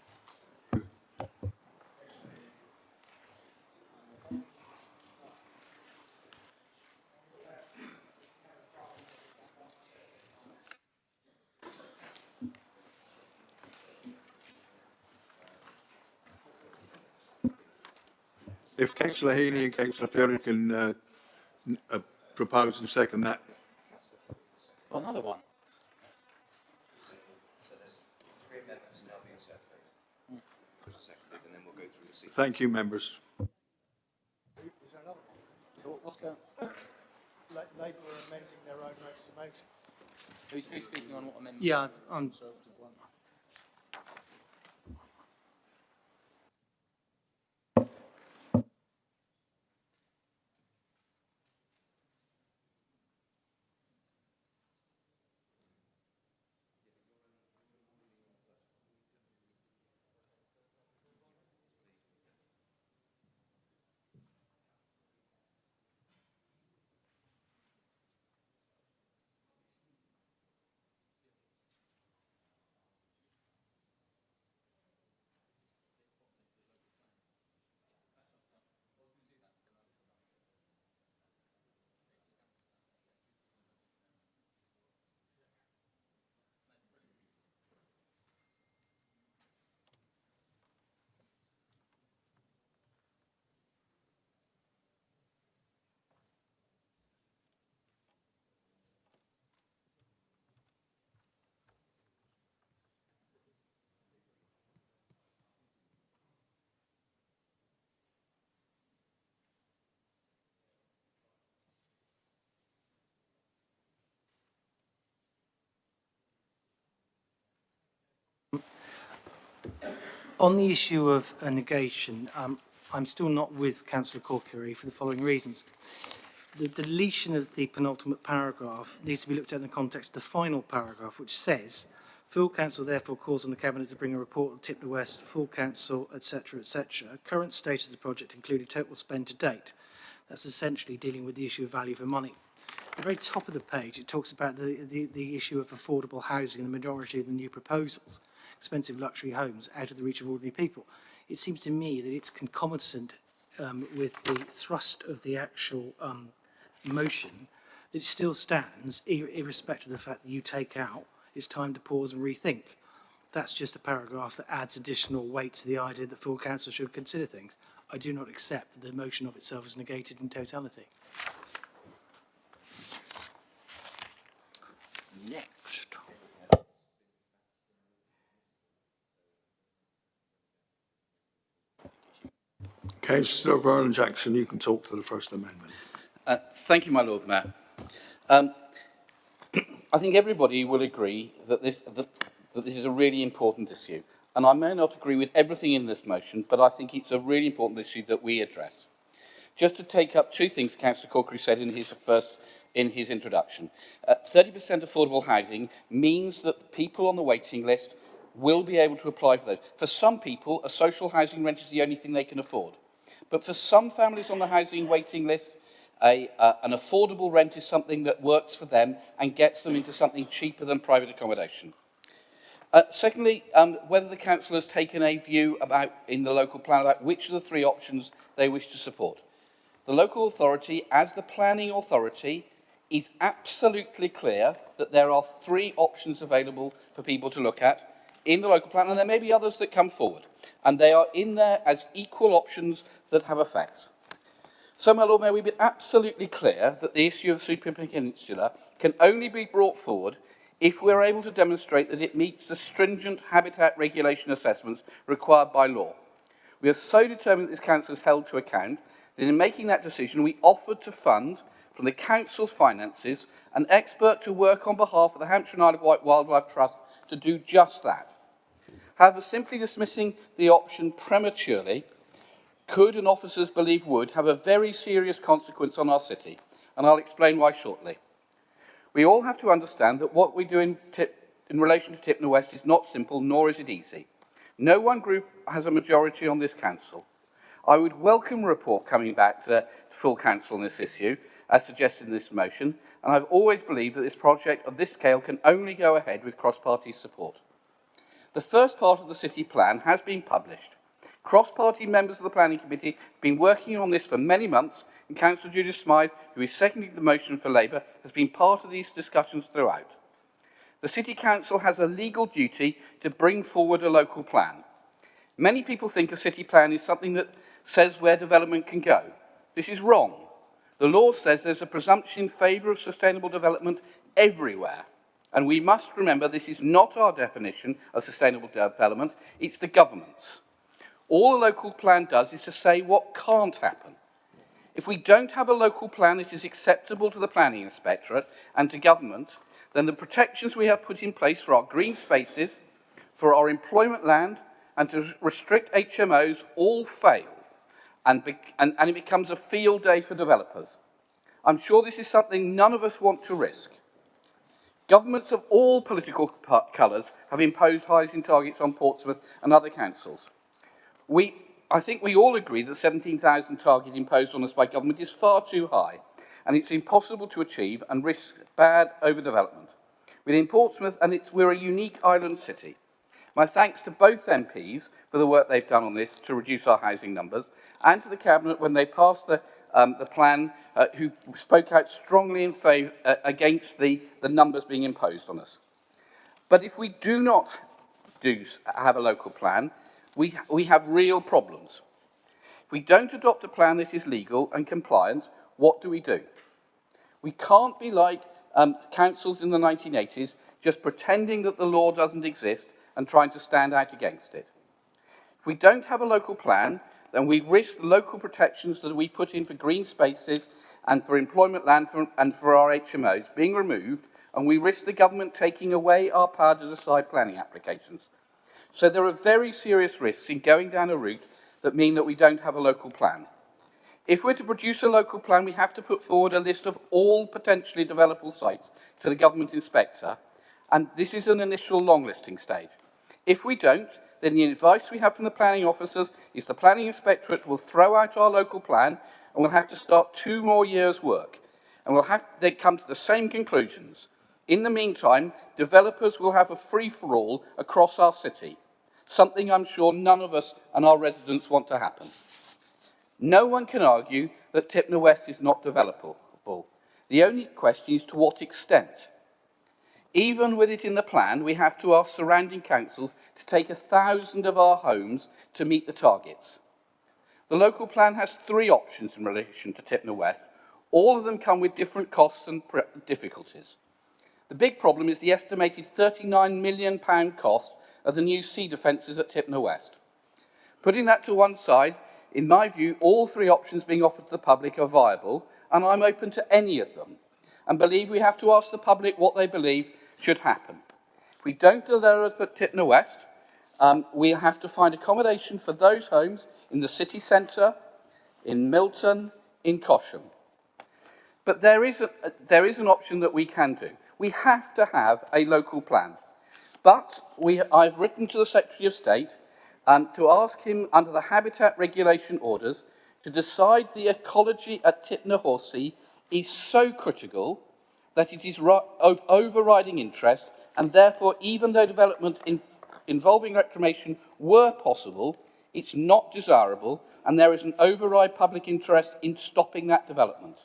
If Councillor Heaney and Councillor Fielding can propose and second that. Another one. Thank you, members. So what's going on? Labour are amending their own motion. Who's speaking on what amendment? Yeah, I'm. On the issue of a negation, I'm still not with Councillor Corkery for the following reasons. The deletion of the penultimate paragraph needs to be looked at in the context of the final paragraph, which says, Full Council therefore calls on the Cabinet to bring a report on Tipner West, Full Council, etc., etc. Current status of the project including total spend to date. That's essentially dealing with the issue of value for money. At the very top of the page, it talks about the issue of affordable housing and the majority of the new proposals. Expensive luxury homes out of the reach of ordinary people. It seems to me that it's concomitant with the thrust of the actual motion that it still stands, irrespective of the fact that you take out it's time to pause and rethink. That's just a paragraph that adds additional weight to the idea that full council should consider things. I do not accept that the motion of itself is negated in totality. Next. Councillor Vernon Jackson, you can talk to the First Amendment. Thank you, my Lord Mayor. I think everybody will agree that this is a really important issue. And I may not agree with everything in this motion, but I think it's a really important issue that we address. Just to take up two things Councillor Corkery said in his introduction. 30% affordable housing means that people on the waiting list will be able to apply for those. For some people, a social housing rent is the only thing they can afford. But for some families on the housing waiting list, an affordable rent is something that works for them and gets them into something cheaper than private accommodation. Secondly, whether the council has taken a view in the local plan about which of the three options they wish to support. The local authority, as the planning authority, is absolutely clear that there are three options available for people to look at in the local plan, and there may be others that come forward. And they are in there as equal options that have effects. So, my Lord Mayor, we've been absolutely clear that the issue of Super Peninsula can only be brought forward if we're able to demonstrate that it meets the stringent habitat regulation assessments required by law. We are so determined that this council is held to account that in making that decision, we offered to fund from the council's finances an expert to work on behalf of the Hampshire and Isle of Wight Wildlife Trust to do just that. However, simply dismissing the option prematurely could, and officers believe would, have a very serious consequence on our city, and I'll explain why shortly. We all have to understand that what we do in relation to Tipner West is not simple, nor is it easy. No one group has a majority on this council. I would welcome a report coming back to the full council on this issue, as suggested in this motion, and I've always believed that this project of this scale can only go ahead with cross-party support. The first part of the city plan has been published. Cross-party members of the Planning Committee have been working on this for many months, and Councillor Judith Smythe, who is seconding the motion for Labour, has been part of these discussions throughout. The City Council has a legal duty to bring forward a local plan. Many people think a city plan is something that says where development can go. This is wrong. The law says there's a presumption in favour of sustainable development everywhere. And we must remember this is not our definition of sustainable development, it's the government's. All a local plan does is to say what can't happen. If we don't have a local plan that is acceptable to the planning inspectorate and to government, then the protections we have put in place for our green spaces, for our employment land, and to restrict HMOs all fail, and it becomes a field day for developers. I'm sure this is something none of us want to risk. Governments of all political colours have imposed housing targets on Portsmouth and other councils. I think we all agree that the 17,000 target imposed on us by government is far too high, and it's impossible to achieve and risks bad overdevelopment. Within Portsmouth, we're a unique island city. My thanks to both MPs for the work they've done on this to reduce our housing numbers, and to the Cabinet when they passed the plan, who spoke out strongly in favour against the numbers being imposed on us. But if we do not have a local plan, we have real problems. If we don't adopt a plan that is legal and compliant, what do? We can't be like councils in the 1980s, just pretending that the law doesn't exist and trying to stand out against it. If we don't have a local plan, then we risk the local protections that we put in for green spaces and for employment land and for our HMOs being removed, and we risk the government taking away our power to decide planning applications. So there are very serious risks in going down a route that mean that we don't have a local plan. If we're to produce a local plan, we have to put forward a list of all potentially developable sites to the government inspector, and this is an initial long listing stage. If we don't, then the advice we have from the planning officers is the planning inspectorate will throw out our local plan and we'll have to start 2 more years' work. And we'll have to come to the same conclusions. In the meantime, developers will have a free-for-all across our city, something I'm sure none of us and our residents want to happen. No one can argue that Tipner West is not developable. The only question is to what extent. Even with it in the plan, we have to ask surrounding councils to take 1,000 of our homes to meet the targets. The local plan has 3 options in relation to Tipner West. All of them come with different costs and difficulties. The big problem is the estimated £39 million cost of the new sea defences at Tipner West. Putting that to one side, in my view, all 3 options being offered to the public are viable, and I'm open to any of them, and believe we have to ask the public what they believe should happen. If we don't develop at Tipner West, we have to find accommodation for those homes in the city centre, in Milton, in Cosham. But there is an option that we can do. We have to have a local plan. But I've written to the Secretary of State to ask him, under the Habitat Regulation Orders, to decide the ecology at Tipner Horsey is so critical that it is of overriding interest, and therefore, even though development involving reclamation were possible, it's not desirable, and there is an override public interest in stopping that development.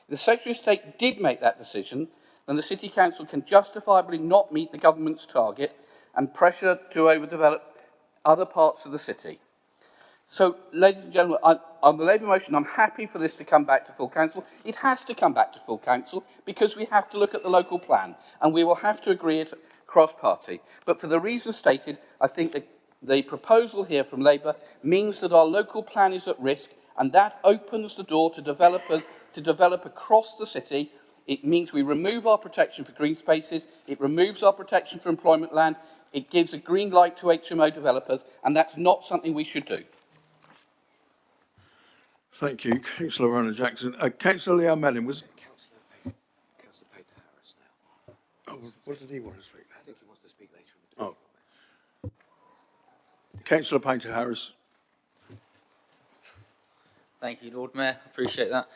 If the Secretary of State did make that decision, then the City Council can justifiably not meet the government's target and pressure to overdevelop other parts of the city. So, ladies and gentlemen, on the Labour motion, I'm happy for this to come back to full council. It has to come back to full council because we have to look at the local plan, and we will have to agree it cross-party. But for the reasons stated, I think that the proposal here from Labour means that our local plan is at risk, and that opens the door to developers to develop across the city. It means we remove our protection for green spaces, it removes our protection for employment land, it gives a green light to HMO developers, and that's not something we should do. Thank you, Councillor Ronan-Jackson. Councillor Leo Mellin was... Councillor Peter Harris now. Oh, what did he want to speak? I think he wants to speak later. Oh. Councillor Painter Harris. Thank you, Lord Mayor. Appreciate that.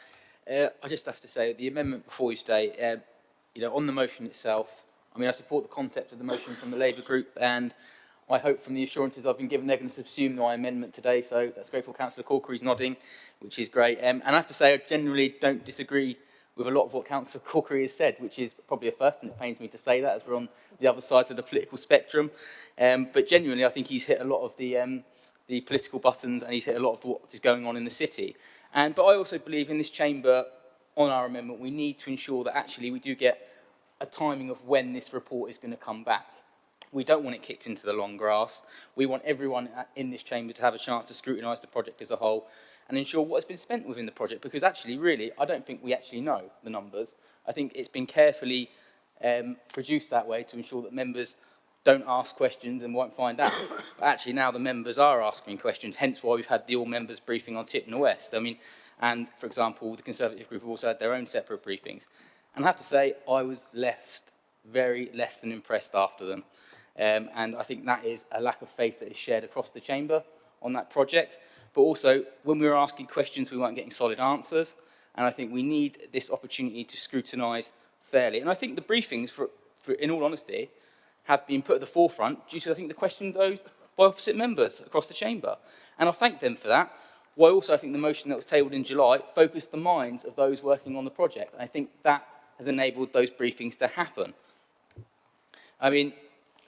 I just have to say, the amendment before you today, on the motion itself, I support the concept of the motion from the Labour group, and I hope from the assurances I've been given they're going to subsume my amendment today, so that's grateful. Councillor Corkery's nodding, which is great. And I have to say, I generally don't disagree with a lot of what Councillor Corkery has said, which is probably a first, and it pains me to say that, as we're on the other sides of the political spectrum. But genuinely, I think he's hit a lot of the the political buttons and he's hit a lot of what is going on in the city. But I also believe in this chamber, on our amendment, we need to ensure that actually we do get a timing of when this report is going to come back. We don't want it kicked into the long grass. We want everyone in this chamber to have a chance to scrutinise the project as a whole and ensure what has been spent within the project, because actually, really, I don't think we actually know the numbers. I think it's been carefully produced that way to ensure that members don't ask questions and won't find out. But actually, now the members are asking questions, hence why we've had the all-members briefing on Tipner West. I mean, and, for example, the Conservative group have also had their own separate briefings. And I have to say, I was left very less than impressed after them. And I think that is a lack of faith that is shared across the chamber on that project. But also, when we were asking questions, we weren't getting solid answers. And I think we need this opportunity to scrutinise fairly. And I think the briefings, in all honesty, have been put at the forefront due to, I think, the questions posed by opposite members across the chamber. And I thank them for that. While also, I think the motion that was tabled in July focused the minds of those working on the project. And I think that has enabled those briefings to happen. I mean,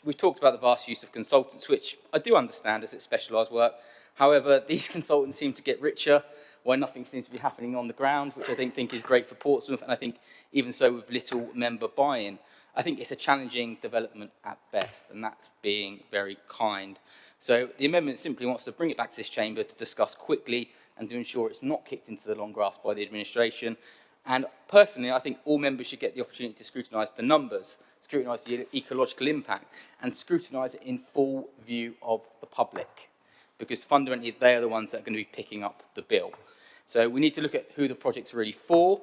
we've talked about the vast use of consultants, which I do understand as it's specialised work. However, these consultants seem to get richer while nothing seems to be happening on the ground, which I think is great for Portsmouth, and I think even so with little member buy-in. I think it's a challenging development at best, and that's being very kind. So the amendment simply wants to bring it back to this chamber to discuss quickly and to ensure it's not kicked into the long grass by the administration. And personally, I think all members should get the opportunity to scrutinise the numbers, scrutinise the ecological impact, and scrutinise it in full view of the public, because fundamentally they are the ones that are going to be picking up the bill. So we need to look at who the project's really for.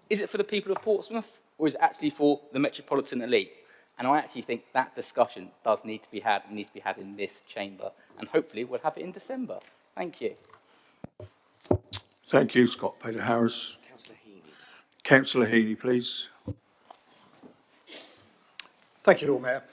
Is it for the people of Portsmouth, or is it actually for the metropolitan elite? And I actually think that discussion does need to be had, and needs to be had in this chamber. And hopefully we'll have it in December. Thank you. Thank you, Scott Peter Harris. Councillor Heaney, please. Thank you, Lord Mayor.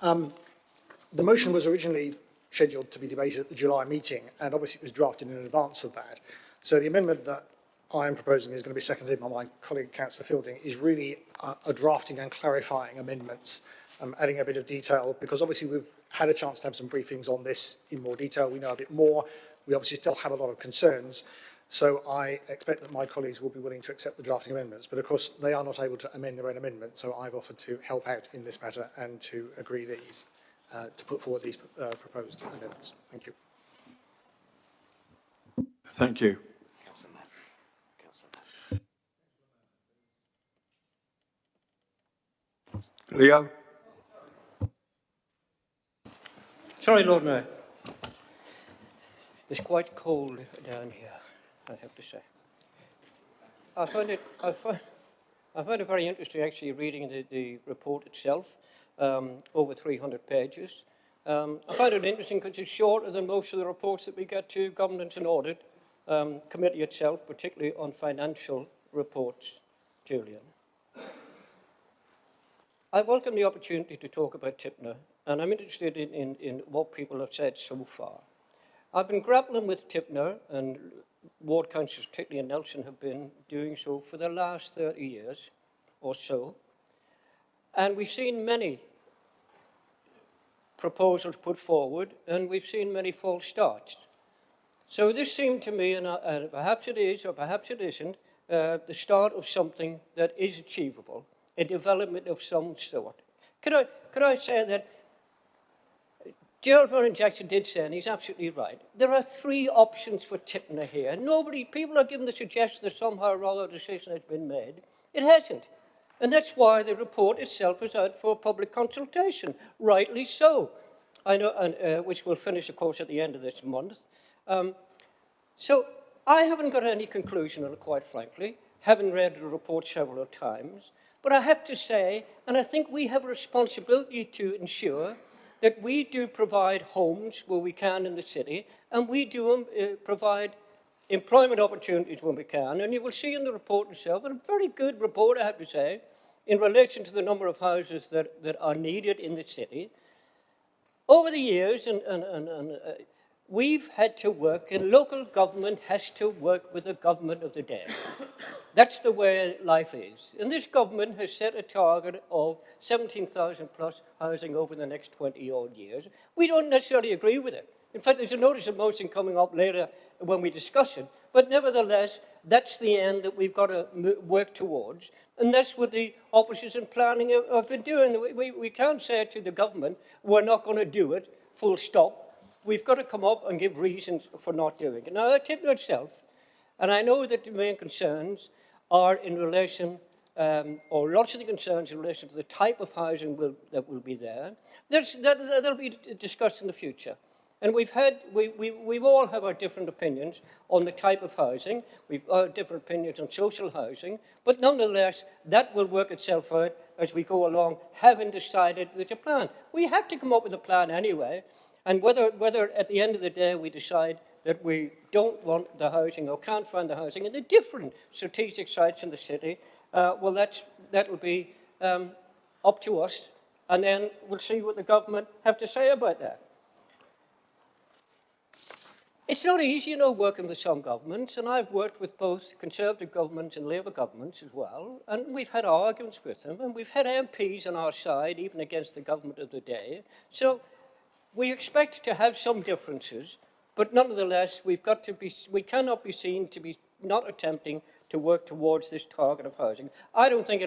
The motion was originally scheduled to be debated at the July meeting, and obviously it was drafted in advance of that. So the amendment that I am proposing is going to be seconded by my colleague, Councillor Fielding, is really a drafting and clarifying amendments, adding a bit of detail, because obviously we've had a chance to have some briefings on this in more detail. We know a bit more. We obviously still have a lot of concerns. So I expect that my colleagues will be willing to accept the drafting amendments, but of course they are not able to amend their own amendment, so I've offered to help out in this matter and to agree these, to put forward these proposed amendments. Thank you. Thank you. Leo? Sorry, Lord Mayor. It's quite cold down here, I have to say. I find it very interesting actually reading the report itself, over 300 pages. I find it interesting because it's shorter than most of the reports that we get to Governance and Audit Committee itself, particularly on financial reports, Julian. I welcome the opportunity to talk about Tipner, and I'm interested in what people have said so far. I've been grappling with Tipner, and ward councillors, particularly in Nelson, have been doing so for the last 30 years or so. And we've seen many proposals put forward, and we've seen many false starts. So this seemed to me, and perhaps it is or perhaps it isn't, the start of something that is achievable, a development of some sort. Could I say that Gerald Vernon Jackson did say, and he's absolutely right, there are three options for Tipner here. People are given the suggestion that somehow or other a decision has been made. It hasn't. And that's why the report itself is out for public consultation, rightly so. I know, and, which will finish, of course, at the end of this month. So I haven't got any conclusion on it, quite frankly, having read the report several times. But I have to say, and I think we have a responsibility to ensure that we do provide homes where we can in the city, and we do provide employment opportunities when we can. And you will see in the report itself, and a very good report, I have to say, in relation to the number of houses that are needed in the city. Over the years, we've had to work, and local government has to work with the government of the day. That's the way life is. And this government has set a target of 17,000 plus housing over the next 20-odd years. We don't necessarily agree with it, In fact, there's a notice of motion coming up later when we discuss it. But nevertheless, that's the end that we've got to work towards. And that's what the officers in planning have been doing. We can't say to the government, we're not going to do it, full stop. We've got to come up and give reasons for not doing it. Now, that Tipner itself, and I know that the main concerns are in relation, or lots of the concerns in relation to the type of housing that will be there. That'll be discussed in the future. And we've all have our different opinions on the type of housing. We've got different opinions on social housing. But nonetheless, that will work itself out as we go along, having decided there's a plan. We have to come up with a plan anyway. And whether at the end of the day we decide that we don't want the housing or can't find the housing in the different strategic sites in the city, well, that'll be up to us. And then we'll see what the government have to say about that. It's not easy, you know, working with some governments, and I've worked with both Conservative governments and Labour governments as well, and we've had arguments with them, and we've had MPs on our side, even against the government of the day. So we expect to have some differences, but nonetheless, we cannot be seen to be not attempting to work towards this target of housing. I don't think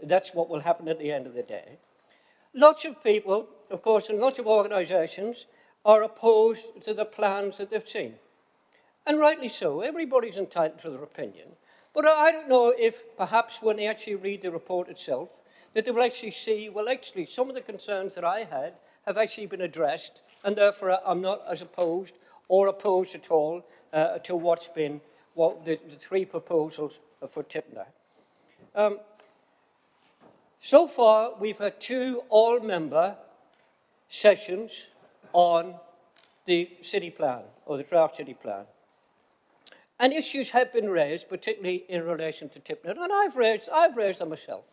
that's what will happen at the end of the day. Lots of people, of course, and lots of organisations are opposed to the plans that they've seen. And rightly so. Everybody's entitled to their opinion. But I don't know if perhaps when they actually read the report itself, that they will actually see, well, actually, some of the concerns that I had have actually been addressed, and therefore I'm not as opposed or opposed at all to what's been the three proposals for Tipner. So far, we've had 2 all-member sessions on the city plan, or the draft city plan. And issues have been raised, particularly in relation to Tipner, and I've raised them myself.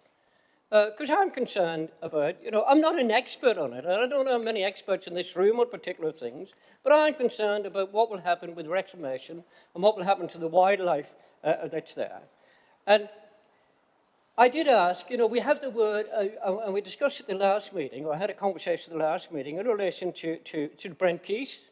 Because I'm concerned about, you know, I'm not an expert on it, and I don't know many experts in this room on particular things, but I'm concerned about what will happen with reclamation and what will happen to the wildlife that's there. And I did ask, you know, we have the word, and we discussed at the last meeting, or I had a conversation at the last meeting in relation to Brent Keith,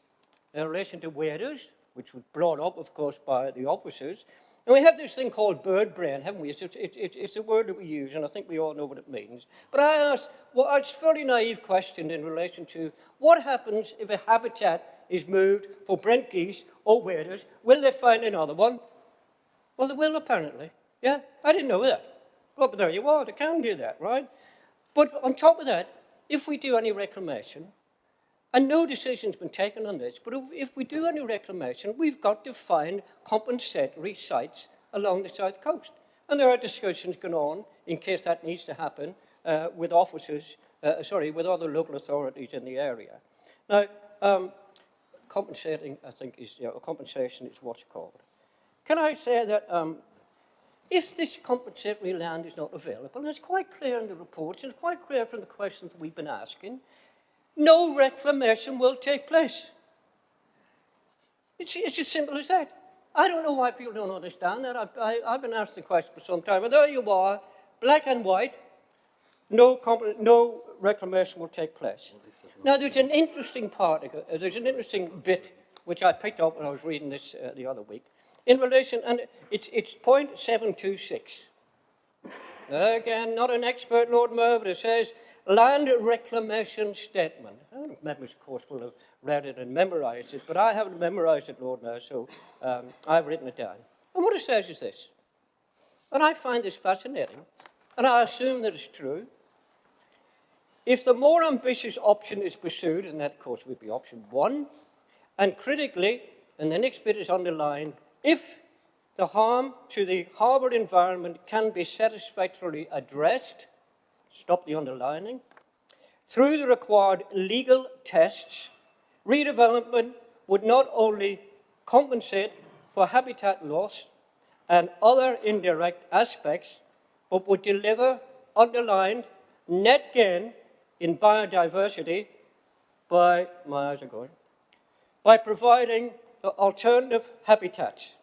in relation to waders, which was brought up, of course, by the officers. And we have this thing called bird brain, haven't we? It's a word that we use, and I think we all know what it means. But I asked, well, it's a fairly naive question in relation to what happens if a habitat is moved for Brent geese or waders? Will they find another one? Well, they will, apparently. Yeah, I didn't know that. Well, but there you are, they can do that, right? But on top of that, if we do any reclamation, and no decision's been taken on this, but if we do any reclamation, we've got to find compensatory sites along the south coast. And there are discussions going on, in case that needs to happen, with officers, with other local authorities in the area. Now, compensating, I think, compensation is what's called. Can I say that if this compensatory land is not available, and it's quite clear in the reports, and it's quite clear from the questions that we've been asking, no reclamation will take place. It's as simple as that. I don't know why people don't understand that. I've been asked the question for some time, but there you are, black and white, no reclamation will take place. Now, there's an interesting part, there's an interesting bit which I picked up when I was reading this the other week, in relation, and it's point 726. Again, not an expert, Lord Mayor, but it says, land reclamation statement. Members, of course, will have read it and memorized it, but I haven't memorized it, Lord Mayor, so I've written it down. And what it says is this, and I find this fascinating, and I assume that it's true. If the more ambitious option is pursued, and that, of course, would be option 1, and critically, and the next bit is underlined, if the harm to the harbour environment can be satisfactorily addressed, stop the underlining, through the required legal tests, redevelopment would not only compensate for habitat loss and other indirect aspects, but would deliver, underlined, net gain in biodiversity by, my eyes are going, by providing alternative habitats,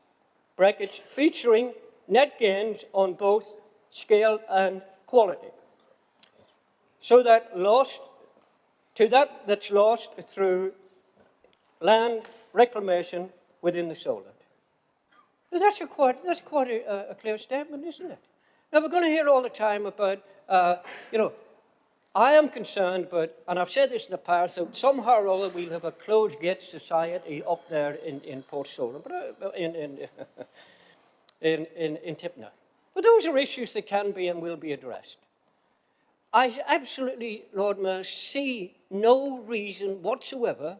brackets, featuring net gains on both scale and quality. So that that's lost through land reclamation within the shoreline. Now, that's quite a clear statement, isn't it? Now, we're going to hear all the time about, I am concerned, and I've said this in the past, that somehow or other we'll have a closed-gate society up there in Port Solent, but in Tipner. But those are issues that can be and will be addressed. I absolutely, Lord Mayor, see no reason whatsoever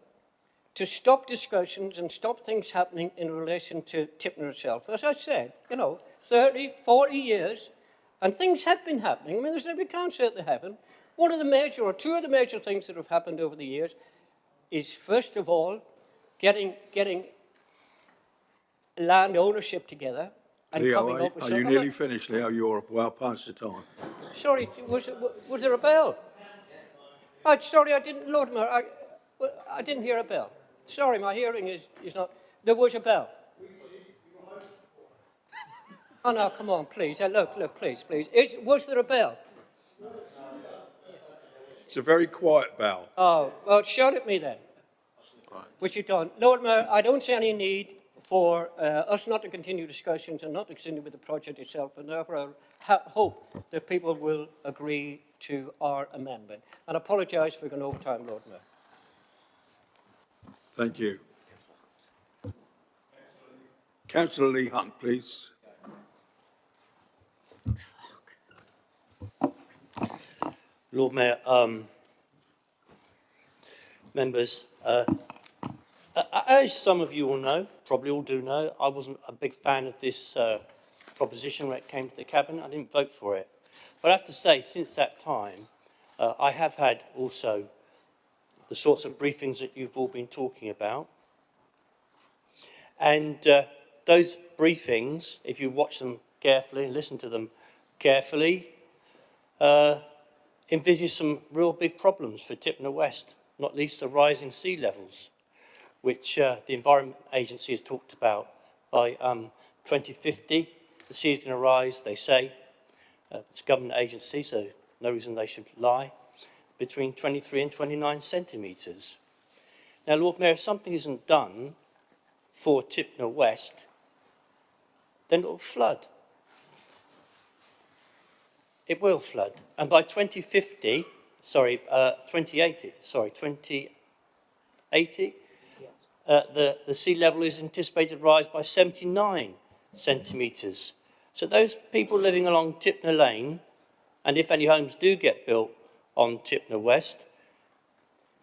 to stop discussions and stop things happening in relation to Tipner itself. As I said, 30, 40 years, and things have been happening. I mean, we can't say that they haven't. One of the major, or two of the major things that have happened over the years is, first of all, getting land ownership together and Leo, coming up with are you nearly finished, Leo? You're well past your time. Sorry, was there a bell? Oh, sorry, I didn't, Lord Mayor, I didn't hear a bell. Sorry, my hearing is not, there was a bell. Oh, no, come on, please. Look, please. Was there a bell? It's a very quiet bell. Oh, well, shout at me then. Right. Which you don't. Lord Mayor, I don't see any need for us not to continue discussions and not to continue with the project itself, and therefore I hope that people will agree to our amendment. And I apologise for going over time, Lord Mayor. Thank you. Councillor Lee Hunt, please. Lord Mayor, members, as some of you all know, probably all do know, I wasn't a big fan of this proposition when it came to the Cabinet. I didn't vote for it. But I have to say, since that time, I have had also the sorts of briefings that you've all been talking about. And those briefings, if you watch them carefully and listen to them carefully, envisage some real big problems for Tipner West, not least the rising sea levels, which the Environment Agency has talked about. By 2050, the sea is going to rise, they say. It's a government agency, so no reason they should lie, between 23 and 29 centimetres. Now, Lord Mayor, if something isn't done for Tipner West, then it will flood. It will flood. And by 2080, the sea level is anticipated to rise by 79 centimetres. So those people living along Tipner Lane, and if any homes do get built on Tipner West,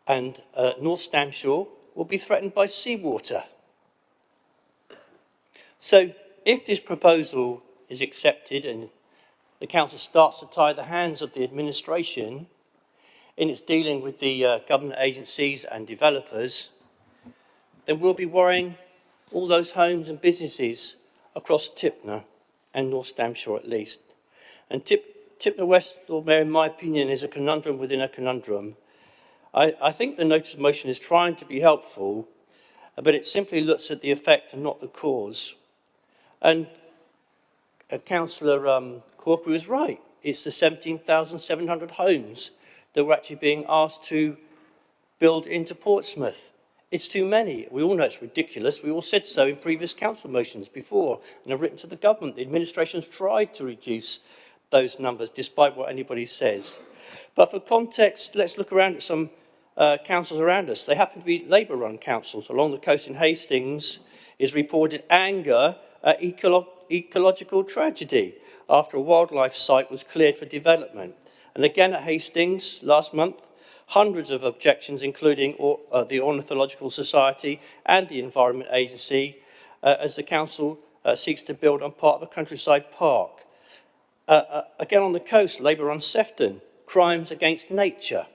and North Stamshore, will be threatened by seawater. So if this proposal is accepted and the council starts to tie the hands of the administration in its dealing with the government agencies and developers, then we'll be worrying all those homes and businesses across Tipner and North Stamshore at least. And Tipner West, Lord Mayor, in my opinion, is a conundrum within a conundrum. I think the notice of motion is trying to be helpful, but it simply looks at the effect and not the cause. And Councillor Corker is right. It's the 17,700 homes that we're actually being asked to build into Portsmouth. It's too many. We all know it's ridiculous. We all said so in previous council motions before, and have written to the government. The administration's tried to reduce those numbers, despite what anybody says. But for context, let's look around at some councils around us. They happen to be Labour-run councils. Along the coast in Hastings is reported anger at ecological tragedy after a wildlife site was cleared for development. And again at Hastings last month, hundreds of objections, including the Ornithological Society and the Environment Agency, as the council seeks to build on part of a countryside park. Again on the coast, Labour-run Sefton, crimes against nature.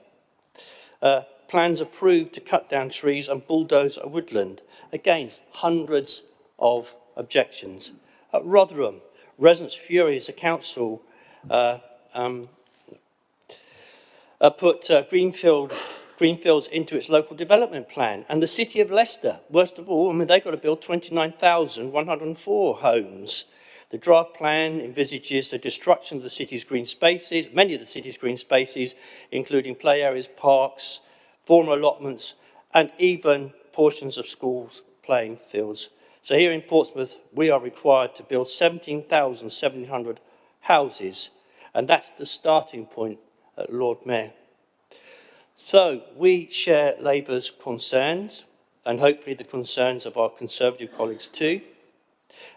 Plans approved to cut down trees and bulldoze a woodland. Again, hundreds of objections. At Rotherham, residents furious the council put Greenfields into its local development plan. And the City of Leicester, worst of all, I mean, they've got to build 29,104 homes. The draft plan envisages the destruction of the city's green spaces, many of the city's green spaces, including play areas, parks, former allotments, and even portions of schools' playing fields. So here in Portsmouth, we are required to build 17,700 houses, and that's the starting point, Lord Mayor. So we share Labour's concerns, and hopefully the concerns of our Conservative colleagues too,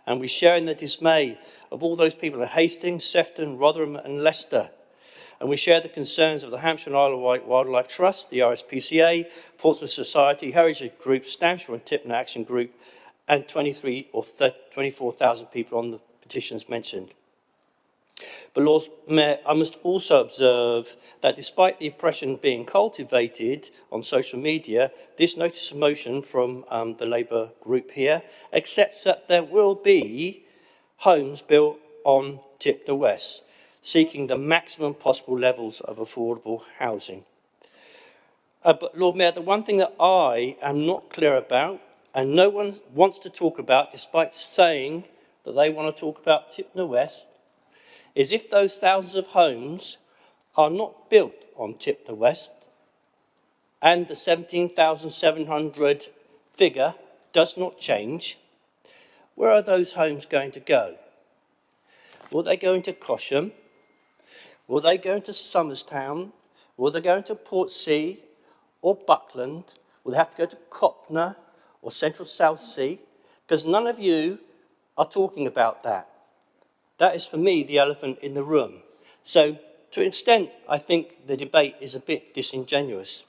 and we share in the dismay of all those people at Hastings, Sefton, Rotherham and Leicester. And we share the concerns of the Hampshire and Isle of Wight Wildlife Trust, the RSPCA, Portsmouth Society, Heritage Group, Stamshire and Tipner Action Group, and 24,000 people on the petitions mentioned. But Lord Mayor, I must also observe that despite the oppression being cultivated on social media, this notice of motion from the Labour group here accepts that there will be homes built on Tipner West, seeking the maximum possible levels of affordable housing. But Lord Mayor, the one thing that I am not clear about, and no one wants to talk about, despite saying that they want to talk about Tipner West, is if those thousands of homes are not built on Tipner West, and the 17,700 figure does not change, where are those homes going to go? Will they go into Cosham? Will they go into Somerstown? Will they go into Portsea or Buckland? Will they have to go to Copner or Central South Sea? Because none of you are talking about that. That is, for me, the elephant in the room. So, to an extent, I think the debate is a bit disingenuous.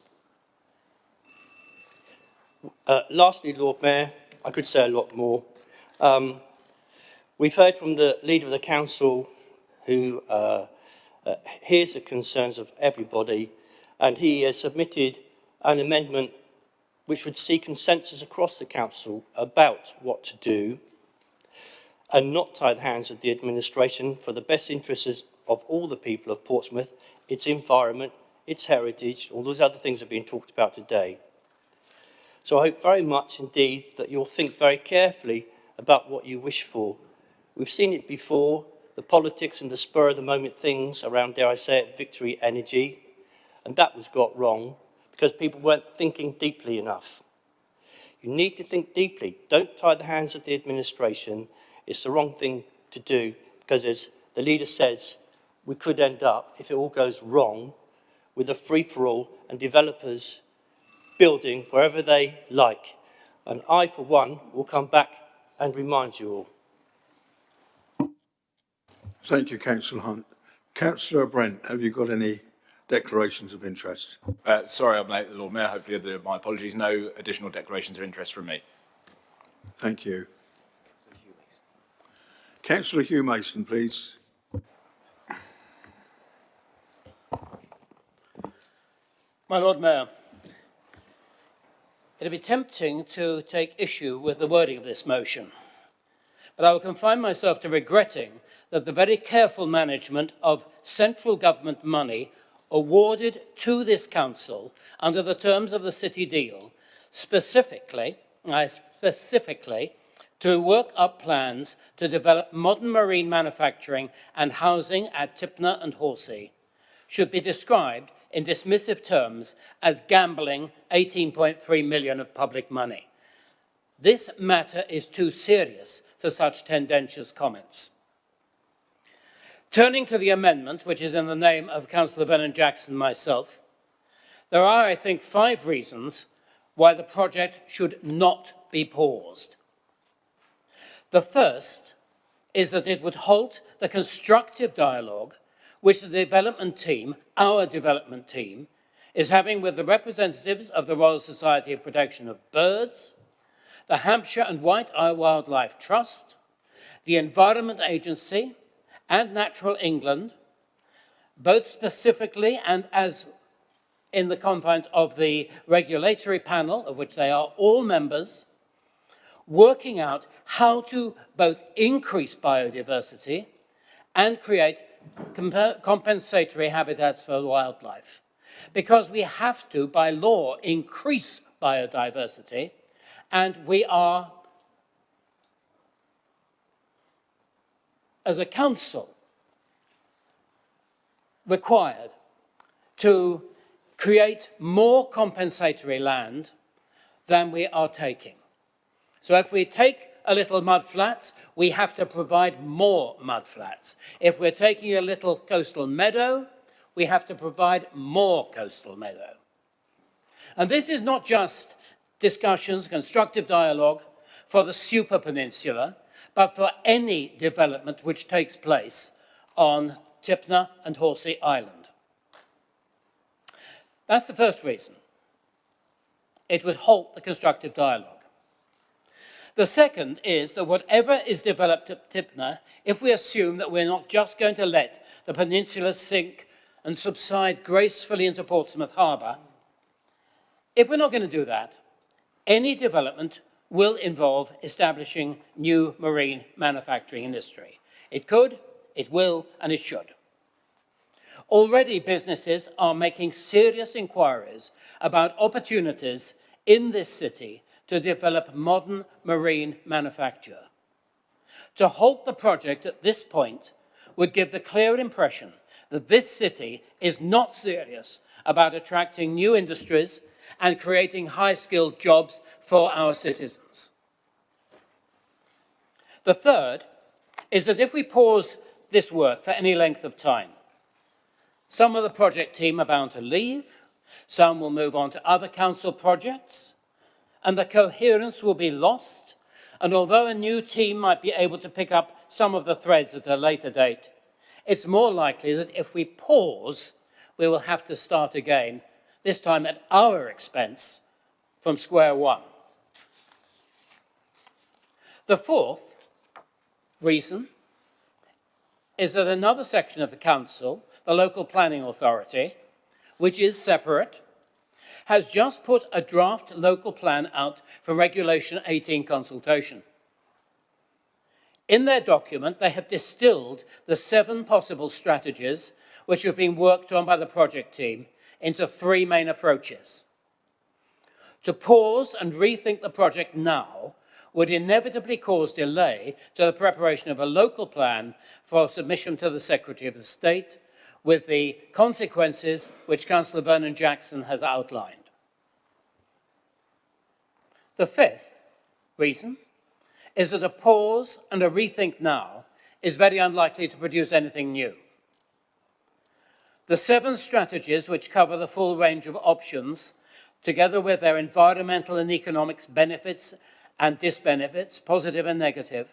Lastly, Lord Mayor, I could say a lot more. We've heard from the Leader of the Council who hears the concerns of everybody, and he has submitted an amendment which would see consensus across the Council about what to do and not tie the hands of the administration for the best interests of all the people of Portsmouth, its environment, its heritage, all those other things that have been talked about today. So I hope very much indeed that you'll think very carefully about what you wish for. We've seen it before, the politics and the spur of the moment things around, dare I say it, Victory Energy, and that was got wrong because people weren't thinking deeply enough. You need to think deeply. Don't tie the hands of the administration. It's the wrong thing to do because, as the leader says, we could end up, if it all goes wrong, with a free-for-all and developers building wherever they like. And I, for one, will come back and remind you all. Thank you, Councillor Hunt. Councillor Brent, have you got any declarations of interest? Sorry I'm late, Lord Mayor. Hopefully, my apologies. No additional declarations of interest from me. Thank you. Councillor Hugh Mason, please. My Lord Mayor, it would be tempting to take issue with the wording of this motion, but I will confine myself to regretting that the very careful management of central government money awarded to this council under the terms of the city deal, specifically to work up plans to develop modern marine manufacturing and housing at Tipner and Horsey, should be described in dismissive terms as gambling 18.3 million of public money. This matter is too serious for such tendentious comments. Turning to the amendment, which is in the name of Councillor Vernon Jackson and myself, there are, I think, 5 reasons why the project should not be paused. The first is that it would halt the constructive dialogue which the development team, our development team, is having with the representatives of the Royal Society of Protection of Birds, the Hampshire and White Isle Wildlife Trust, the Environment Agency, and Natural England, both specifically and as in the confines of the regulatory panel, of which they are all members, working out how to both increase biodiversity and create compensatory habitats for wildlife. Because we have to, by law, increase biodiversity, and we are, as a council, required to create more compensatory land than we are taking. So if we take a little mud flats, we have to provide more mud flats. If we're taking a little coastal meadow, we have to provide more coastal meadow. And this is not just discussions, constructive dialogue for the super peninsula, but for any development which takes place on Tipner and Horsey Island. That's the first reason. It would halt the constructive dialogue. The second is that whatever is developed at Tipner, if we assume that we're not just going to let the peninsula sink and subside gracefully into Portsmouth Harbour, if we're not going to do that, any development will involve establishing new marine manufacturing industry. It could, it will, and it should. Already businesses are making serious inquiries about opportunities in this city to develop modern marine manufacture. To halt the project at this point would give the clear impression that this city is not serious about attracting new industries and creating high-skilled jobs for our citizens. The third is that if we pause this work for any length of time, some of the project team are bound to leave, some will move on to other council projects, and the coherence will be lost. And although a new team might be able to pick up some of the threads at a later date, it's more likely that if we pause, we will have to start again, this time at our expense, from square one. The fourth reason is that another section of the council, the local planning authority, which is separate, has just put a draft local plan out for Regulation 18 consultation. In their document, they have distilled the 7 possible strategies which have been worked on by the project team into 3 main approaches. To pause and rethink the project now would inevitably cause delay to the preparation of a local plan for submission to the Secretary of the State, with the consequences which Councillor Vernon Jackson has outlined. The fifth reason is that a pause and a rethink now is very unlikely to produce anything new. The 7 strategies which cover the full range of options, together with their environmental and economic benefits and disbenefits, positive and negative,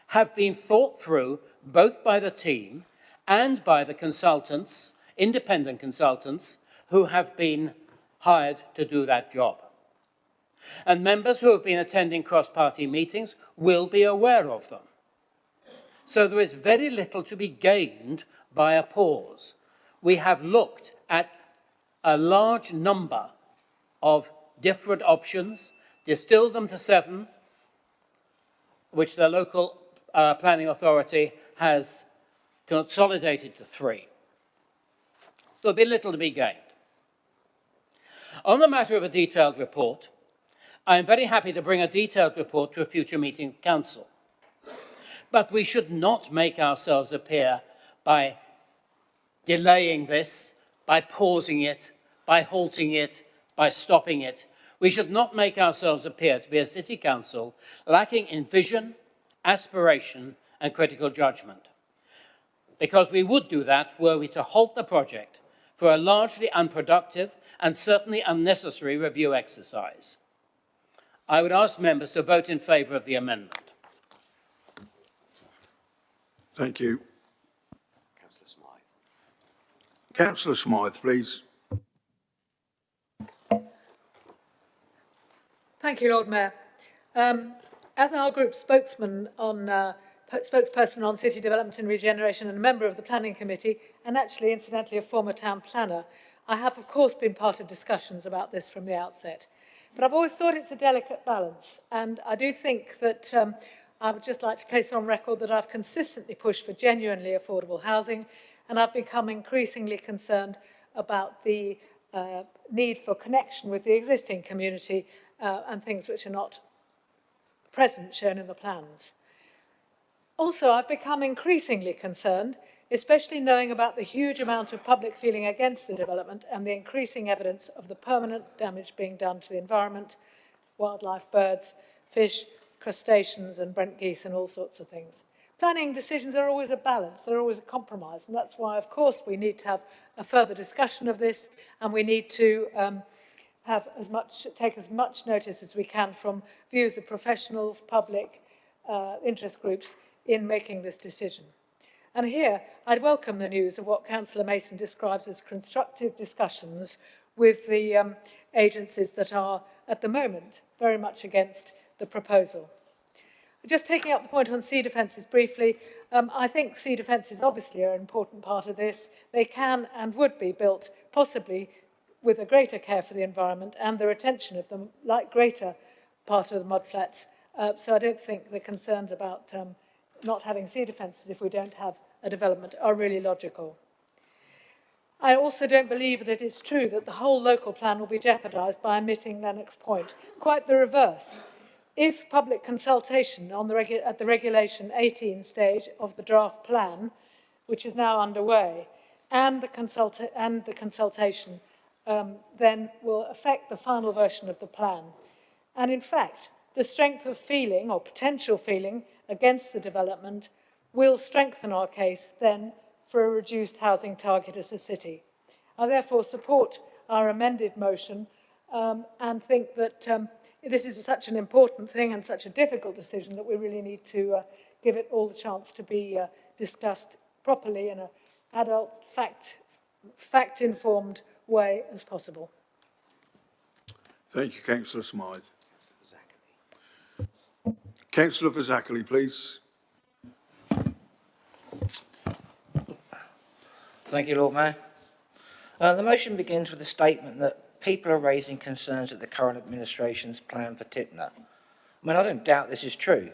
have been thought through both by the team and by the consultants, independent consultants, who have been hired to do that job. And members who have been attending cross-party meetings will be aware of them. So there is very little to be gained by a pause. We have looked at a large number of different options, distilled them to 7, which the local planning authority has consolidated to 3. There'll be little to be gained. On the matter of a detailed report, I am very happy to bring a detailed report to a future meeting of council. But we should not make ourselves appear by delaying this, by pausing it, by halting it, by stopping it. We should not make ourselves appear to be a city council lacking in vision, aspiration, and critical judgment. Because we would do that were we to halt the project for a largely unproductive and certainly unnecessary review exercise. I would ask members to vote in favour of the amendment. Thank you. Councillor Smythe, please. Thank you, Lord Mayor. As our group spokesperson on city development and regeneration and a member of the planning committee, and actually incidentally a former town planner, I have of course been part of discussions about this from the outset. But I've always thought it's a delicate balance, and I do think that I would just like to place on record that I've consistently pushed for genuinely affordable housing, and I've become increasingly concerned about the need for connection with the existing community and things which are not present shown in the plans. Also, I've become increasingly concerned, especially knowing about the huge amount of public feeling against the development and the increasing evidence of the permanent damage being done to the environment, wildlife, birds, fish, crustaceans and Brent geese and all sorts of things. Planning decisions are always a balance, they're always a compromise, and that's why, of course, we need to have a further discussion of this, and we need to take as much notice as we can from views of professionals, public, interest groups in making this decision. And here, I'd welcome the news of what Councillor Mason describes as constructive discussions with the agencies that are, at the moment, very much against the proposal. Just taking up the point on sea defences briefly, I think sea defences obviously are an important part of this. They can and would be built possibly with a greater care for the environment and the retention of them, like greater part of the mudflats. So I don't think the concerns about not having sea defences if we don't have a development are really logical. I also don't believe that it's true that the whole local plan will be jeopardised by omitting Lennox Point. Quite the reverse. If public consultation on at the Regulation 18 stage of the draft plan, which is now underway, and the consultation then will affect the final version of the plan. And in fact, the strength of feeling or potential feeling against the development will strengthen our case then for a reduced housing target as a city. I therefore support our amended motion and think that this is such an important thing and such a difficult decision that we really need to give it all the chance to be discussed properly in an adult, fact-informed way as possible. Thank you, Councillor Smythe. Councillor Fazakerley, please. Thank you, Lord Mayor. The motion begins with a statement that people are raising concerns at the current administration's plan for Tipner. I mean, I don't doubt this is true.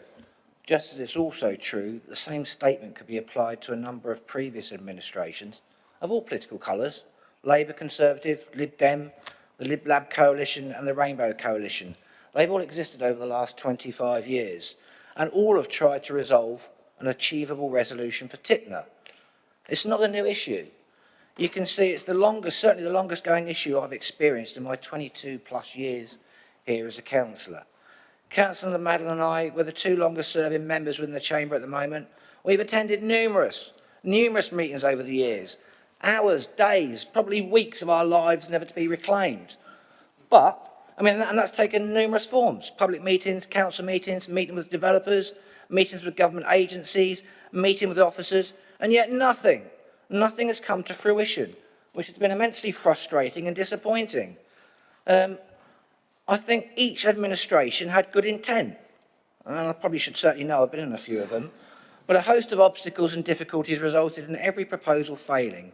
Just as it's also true, the same statement could be applied to a number of previous administrations of all political colours, Labour, Conservative, Lib Dem, the Lib Lab Coalition and the Rainbow Coalition. They've all existed over the last 25 years and all have tried to resolve an achievable resolution for Tipner. It's not a new issue. You can see it's the longest, certainly the longest going issue I've experienced in my 22 plus years here as a councillor. Councillor Madeline and I were the two longest serving members within the chamber at the moment. We've attended numerous meetings over the years. Hours, days, probably weeks of our lives never to be reclaimed. But, I mean, and that's taken numerous forms. Public meetings, council meetings, meeting with developers, meetings with government agencies, meeting with officers, and yet nothing has come to fruition, which has been immensely frustrating and disappointing. I think each administration had good intent, and I probably should certainly know, I've been in a few of them, but a host of obstacles and difficulties resulted in every proposal failing.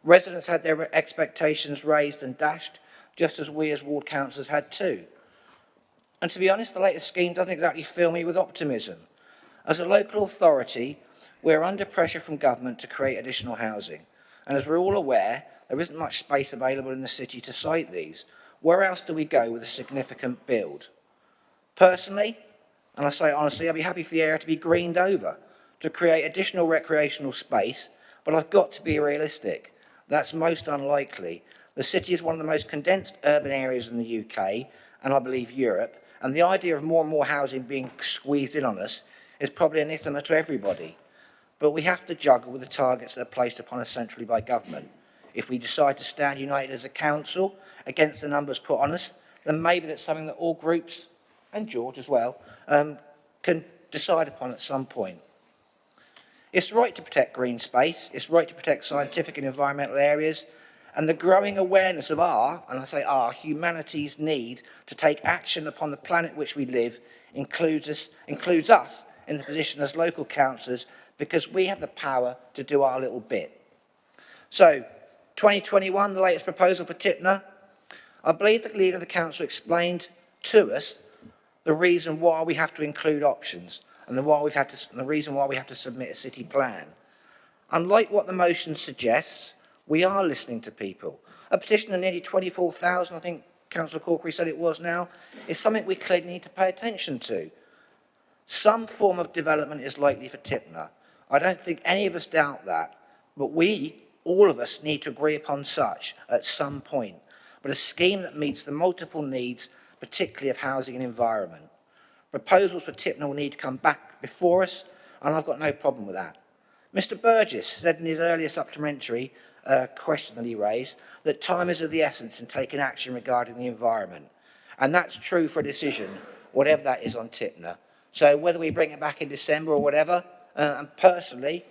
Residents had their expectations raised and dashed, just as we as ward councillors had too. And to be honest, the latest scheme doesn't exactly fill me with optimism. As a local authority, we're under pressure from government to create additional housing. And as we're all aware, there isn't much space available in the city to site these. Where else do we go with a significant build? Personally, and I say honestly, I'd be happy for the area to be greened over, to create additional recreational space, but I've got to be realistic. That's most unlikely. The city is one of the most condensed urban areas in the UK, and I believe Europe, and the idea of more and more housing being squeezed in on us is probably anathema to everybody. But we have to juggle with the targets that are placed upon us centrally by government. If we decide to stand united as a council against the numbers put on us, then maybe that's something that all groups, and George as well, can decide upon at some point. It's right to protect green space, it's right to protect scientific and environmental areas, and the growing awareness of and I say humanity's need to take action upon the planet which we live includes us in the position as local councillors, because we have the power to do our little bit. So, 2021, the latest proposal for Tipner, I believe the leader of the council explained to us the reason why we have to include options and the reason why we have to submit a city plan. Unlike what the motion suggests, we are listening to people. A petition of nearly 24,000, I think Councillor Corkery said it was now, is something we clearly need to pay attention to. Some form of development is likely for Tipner. I don't think any of us doubt that, but we, all of us, need to agree upon such at some point. But a scheme that meets the multiple needs particularly of housing and environment. Proposals for Tipner will need to come back before us, and I've got no problem with that. Mr Burgess said in his earlier supplementary question that he raised that time is of the essence in taking action regarding the environment. And that's true for a decision, whatever that is on Tipner. So whether we bring it back in December or whatever, and personally,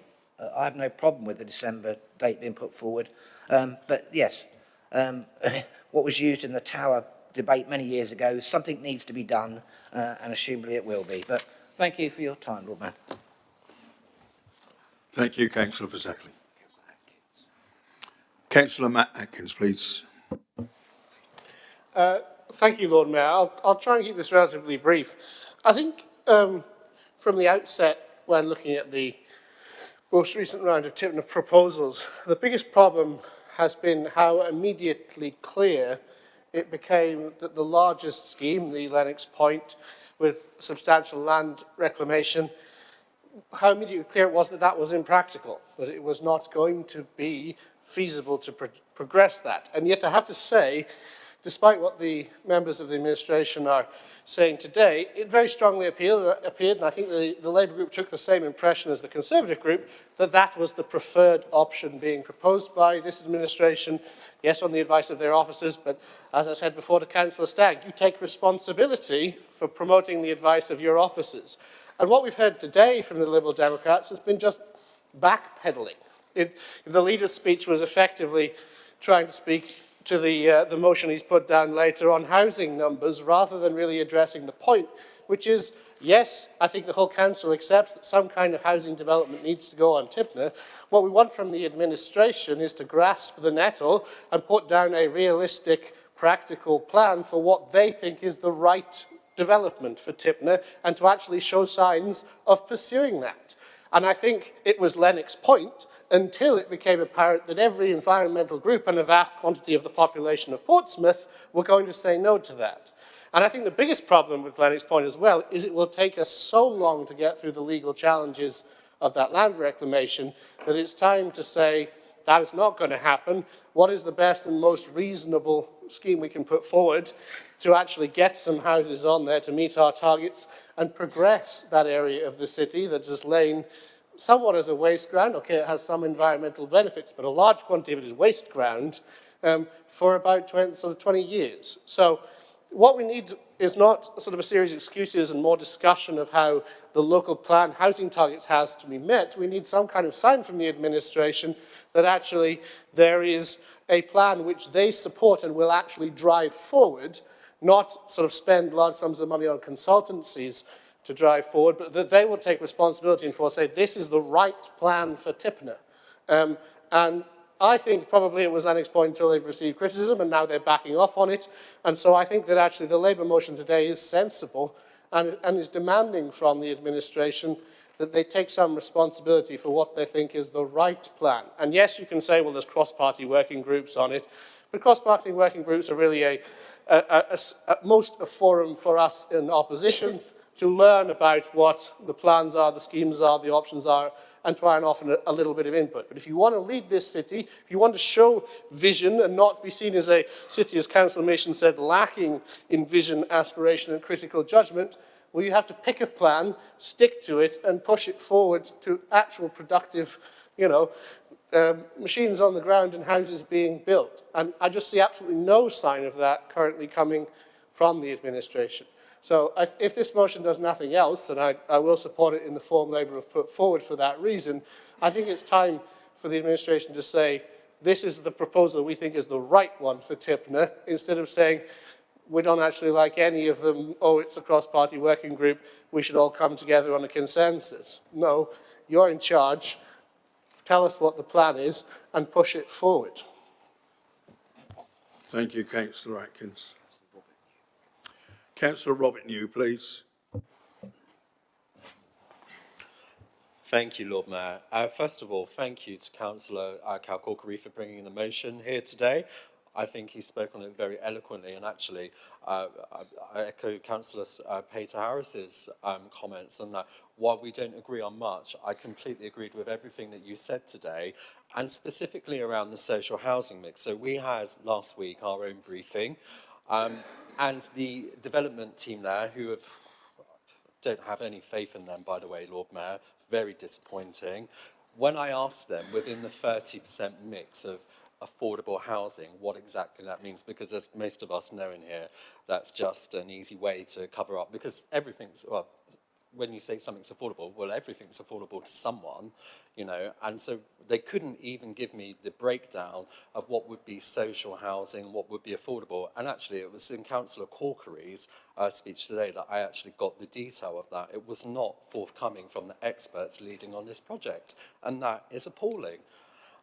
I have no problem with the December date being put forward. But yes, what was used in the Tower debate many years ago, something needs to be done, and assumably it will be. But thank you for your time, Lord Mayor. Thank you, Councillor Fazackley. Councillor Matt Atkins, please. Thank you, Lord Mayor. I'll try and keep this relatively brief. I think from the outset, when looking at the most recent round of Tipner proposals, the biggest problem has been how immediately clear it became that the largest scheme, the Lennox Point, with substantial land reclamation, how immediately clear it was that that was impractical, that it was not going to be feasible to progress that. And yet I have to say, despite what the members of the administration are saying today, it very strongly appeared, and I think the Labour group took the same impression as the Conservative group, that that was the preferred option being proposed by this administration, yes, on the advice of their officers, but as I said before to Councillor Stagg, you take responsibility for promoting the advice of your officers. And what we've heard today from the Liberal Democrats has been just backpedalling. The leader's speech was effectively trying to speak to the motion he's put down later on housing numbers rather than really addressing the point, which is, yes, I think the whole council accepts that some kind of housing development needs to go on Tipner. What we want from the administration is to grasp the nettle and put down a realistic, practical plan for what they think is the right development for Tipner and to actually show signs of pursuing that. And I think it was Lennox Point until it became apparent that every environmental group and a vast quantity of the population of Portsmouth were going to say no to that. And I think the biggest problem with Lennox Point as well is it will take us so long to get through the legal challenges of that land reclamation that it's time to say that is not going to happen. What is the best and most reasonable scheme we can put forward to actually get some houses on there to meet our targets and progress that area of the city that is laying somewhat as a waste ground. Okay, it has some environmental benefits, but a large quantity of it is waste ground for about 20 years. So what we need is not sort of a series of excuses and more discussion of how the local plan housing targets has to be met. We need some kind of sign from the administration that actually there is a plan which they support and will actually drive forward, not sort of spend large sums of money on consultancies to drive forward, but that they will take responsibility and for say, this is the right plan for Tipner. And I think probably it was Lennox Point until they've received criticism and now they're backing off on it. And so I think that actually the Labour motion today is sensible and is demanding from the administration that they take some responsibility for what they think is the right plan. And yes, you can say, well, there's cross-party working groups on it, but cross-party working groups are really at most a forum for us in opposition to learn about what the plans are, the schemes are, the options are, and try and offer a little bit of input. But if you want to lead this city, if you want to show vision and not be seen as a city, as Councillor Mason said, lacking in vision, aspiration and critical judgment, well, you have to pick a plan, stick to it, and push it forward to actual productive, machines on the ground and houses being built. And I just see absolutely no sign of that currently coming from the administration. So if this motion does nothing else, and I will support it in the form Labour have put forward for that reason, I think it's time for the administration to say, this is the proposal we think is the right one for Tipner, instead of saying, we don't actually like any of them, oh, it's a cross-party working group, we should all come together on a consensus. No, you're in charge, tell us what the plan is, and push it forward. Thank you, Councillor Atkins. Councillor Robert New, please. Thank you, Lord Mayor. First of all, thank you to Councillor Cal Corkery for bringing the motion here today. I think he spoke on it very eloquently, and actually I echo Councillor Peter Harris's comments on that. While we don't agree on much, I completely agreed with everything that you said today, and specifically around the social housing mix. So we had last week our own briefing. And the development team there, don't have any faith in them, by the way, Lord Mayor, very disappointing. When I asked them within the 30% mix of affordable housing, what exactly that means, because as most of us know in here, that's just an easy way to cover up, because everything's, well, when you say something's affordable, well, everything's affordable to someone, you know, and so they couldn't even give me the breakdown of what would be social housing, what would be affordable, and actually it was in Councillor Corkery's speech today that I actually got the detail of that. It was not forthcoming from the experts leading on this project, and that is appalling.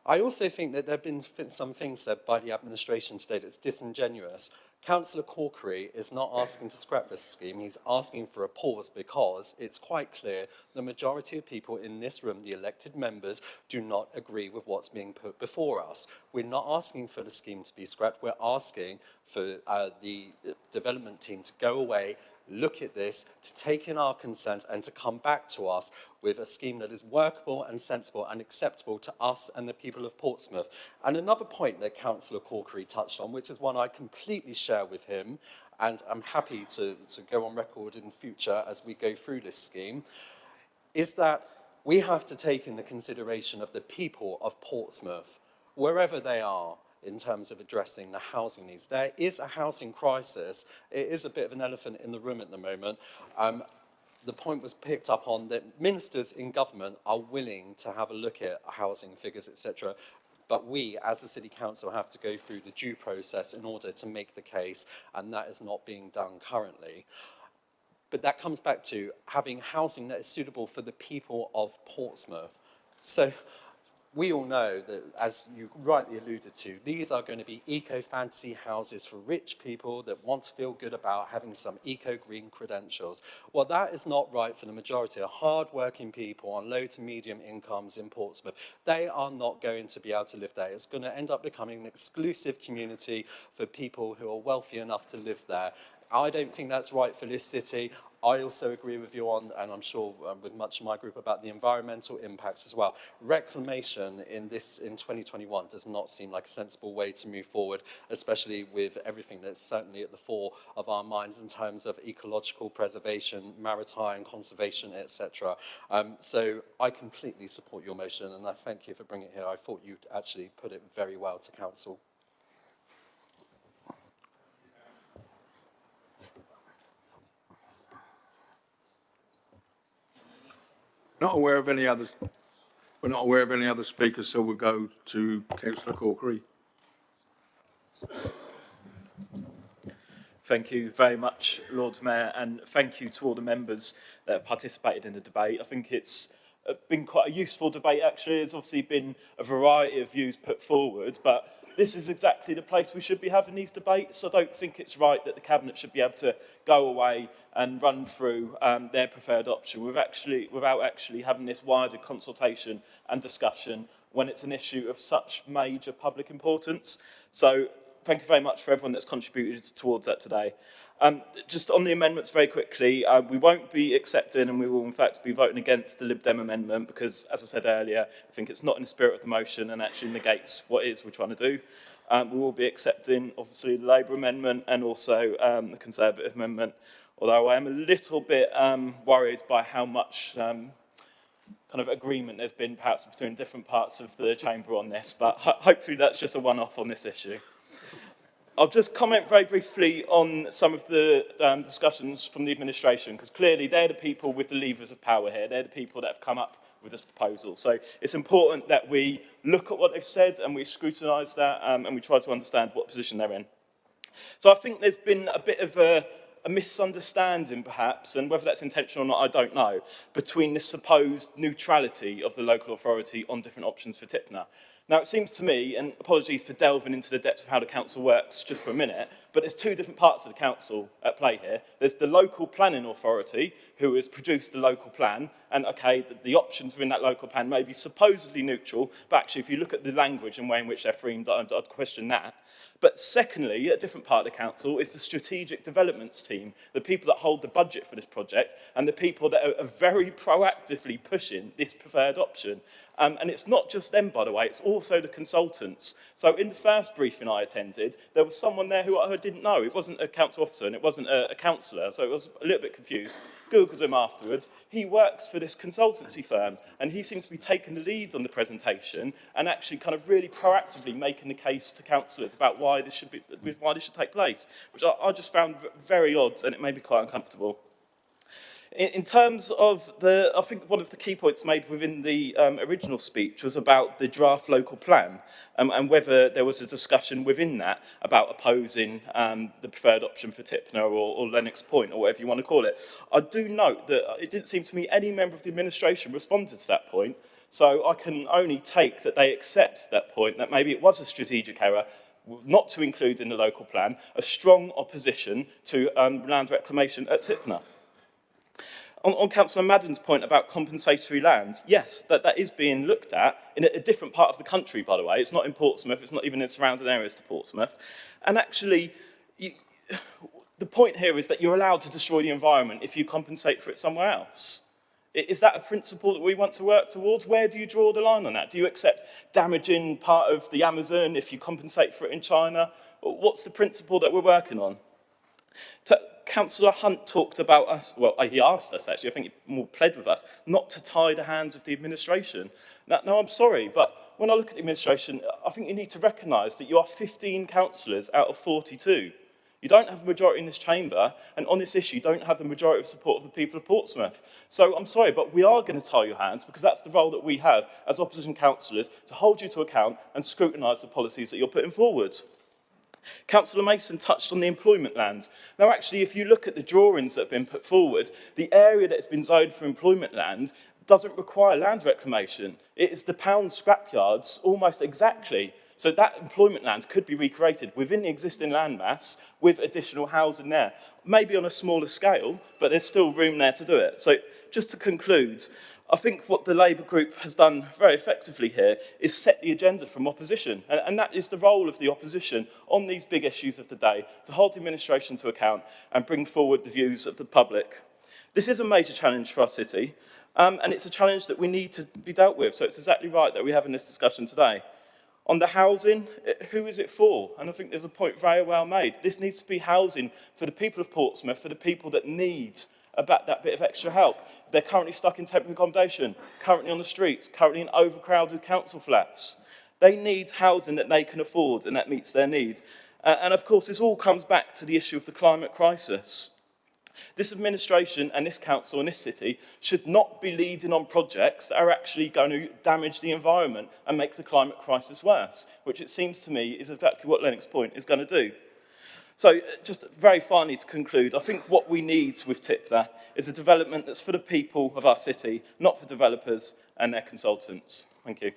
I also think that there have been some things said by the administration today that's disingenuous. Councillor Corkery is not asking to scrap this scheme, he's asking for a pause because it's quite clear the majority of people in this room, the elected members, do not agree with what's being put before us. We're not asking for the scheme to be scrapped, we're asking for the development team to go away, look at this, to take in our concerns and to come back to us with a scheme that is workable and sensible and acceptable to us and the people of Portsmouth. And another point that Councillor Corkery touched on, which is one I completely share with him, and I'm happy to go on record in future as we go through this scheme, is that we have to take in the consideration of the people of Portsmouth, wherever they are, in terms of addressing the housing needs. There is a housing crisis. It is a bit of an elephant in the room at the moment. The point was picked up on that ministers in government are willing to have a look at housing figures, etc. But we, as a City Council, have to go through the due process in order to make the case, and that is not being done currently. But that comes back to having housing that is suitable for the people of Portsmouth. So we all know that, as you rightly alluded to, these are going to be eco-fantasy houses for rich people that want to feel good about having some eco-green credentials. Well, that is not right for the majority of hard-working people on low to medium incomes in Portsmouth. They are not going to be able to live there. It's going to end up becoming an exclusive community for people who are wealthy enough to live there. I don't think that's right for this city. I also agree with you on, and I'm sure with much of my group, about the environmental impacts as well. Reclamation in 2021 does not seem like a sensible way to move forward, especially with everything that's certainly at the fore of our minds in terms of ecological preservation, maritime conservation, etc. So I completely support your motion, and I thank you for bringing it here. I thought you'd actually put it very well to council. Not aware of any other. We're not aware of any other speakers, so we'll go to Councillor Corkery. Thank you very much, Lord Mayor, and thank you to all the members that have participated in the debate. I think it's been quite a useful debate, actually. There's obviously been a variety of views put forward, but this is exactly the place we should be having these debates. I don't think it's right that the Cabinet should be able to go away and run through their preferred option without actually having this wider consultation and discussion when it's an issue of such major public importance. So thank you very much for everyone that's contributed towards that today. Just on the amendments very quickly, we won't be accepting and we will in fact be voting against the Lib Dem amendment because, as I said earlier, I think it's not in the spirit of the motion and actually negates what it is we're trying to do. We will be accepting, obviously, the Labour amendment and also the Conservative amendment, although I am a little bit worried by how much kind of agreement there's been perhaps between different parts of the chamber on this, but hopefully that's just a one-off on this issue. I'll just comment very briefly on some of the discussions from the administration, because clearly they're the people with the levers of power here. They're the people that have come up with this proposal. So it's important that we look at what they've said and we scrutinise that and we try to understand what position they're in. So I think there's been a bit of a misunderstanding, perhaps, and whether that's intentional or not, I don't know, between the supposed neutrality of the local authority on different options for Tipner. Now, it seems to me, and apologies for delving into the depths of how the council works just for a minute, but there's two different parts of the council at play here. There's the local planning authority, who has produced the local plan, and okay, the options within that local plan may be supposedly neutral, but actually, if you look at the language and way in which they're framed, I'd question that. But secondly, a different part of the council is the strategic developments team, the people that hold the budget for this project, and the people that are very proactively pushing this preferred option. And it's not just them, by the way, it's also the consultants. So in the first briefing I attended, there was someone there who I had didn't know. It wasn't a council officer and it wasn't a councillor, so I was a little bit confused. Googled him afterwards. He works for this consultancy firm, and he seems to be taking the lead on the presentation and actually kind of really proactively making the case to councillors about why this should take place, which I just found very odd, and it made me quite uncomfortable. In terms of I think one of the key points made within the original speech was about the draft local plan and whether there was a discussion within that about opposing the preferred option for Tipner or Lennox Point or whatever you want to call it. I do note that it didn't seem to me any member of the administration responded to that point, so I can only take that they accept that point, that maybe it was a strategic error not to include in the local plan a strong opposition to land reclamation at Tipner. On Councillor Madden's point about compensatory land, yes, that is being looked at in a different part of the country, by the way. It's not in Portsmouth, it's not even in surrounding areas to Portsmouth. And actually, the point here is that you're allowed to destroy the environment if you compensate for it somewhere else. Is that a principle that we want to work towards? Where do you draw the line on that? Do you accept damaging part of the Amazon if you compensate for it in China? What's the principle that we're working on? Councillor Hunt talked about us, well, he asked us actually, I think he more pled with us, not to tie the hands of the administration. Now, I'm sorry, but when I look at the administration, I think you need to recognise that you are 15 councillors out of 42. You don't have a majority in this chamber, and on this issue, you don't have the majority of support of the people of Portsmouth. So I'm sorry, but we are going to tie your hands because that's the role that we have as opposition councillors, to hold you to account and scrutinise the policies that you're putting forward. Councillor Mason touched on the employment lands. Now, actually, if you look at the drawings that have been put forward, the area that has been zoned for employment land doesn't require land reclamation. It is the pound scrapyards almost exactly. So that employment land could be recreated within the existing landmass with additional housing there. Maybe on a smaller scale, but there's still room there to do it. So just to conclude, I think what the Labour group has done very effectively here is set the agenda from opposition. And that is the role of the opposition on these big issues of the day, to hold the administration to account and bring forward the views of the public. This is a major challenge for our city, and it's a challenge that we need to be dealt with. So it's exactly right that we're having this discussion today. On the housing, who is it for? And I think there's a point very well made. This needs to be housing for the people of Portsmouth, for the people that need about that bit of extra help. They're currently stuck in temporary accommodation, currently on the streets, currently in overcrowded council flats. They need housing that they can afford and that meets their needs. And of course, this all comes back to the issue of the climate crisis. This administration and this council and this city should not be leading on projects that are actually going to damage the environment and make the climate crisis worse, which it seems to me is exactly what Lennox Point is going to do. So just very finally to conclude, I think what we need with Tipner is a development that's for the people of our city, not for developers and their consultants. Thank you.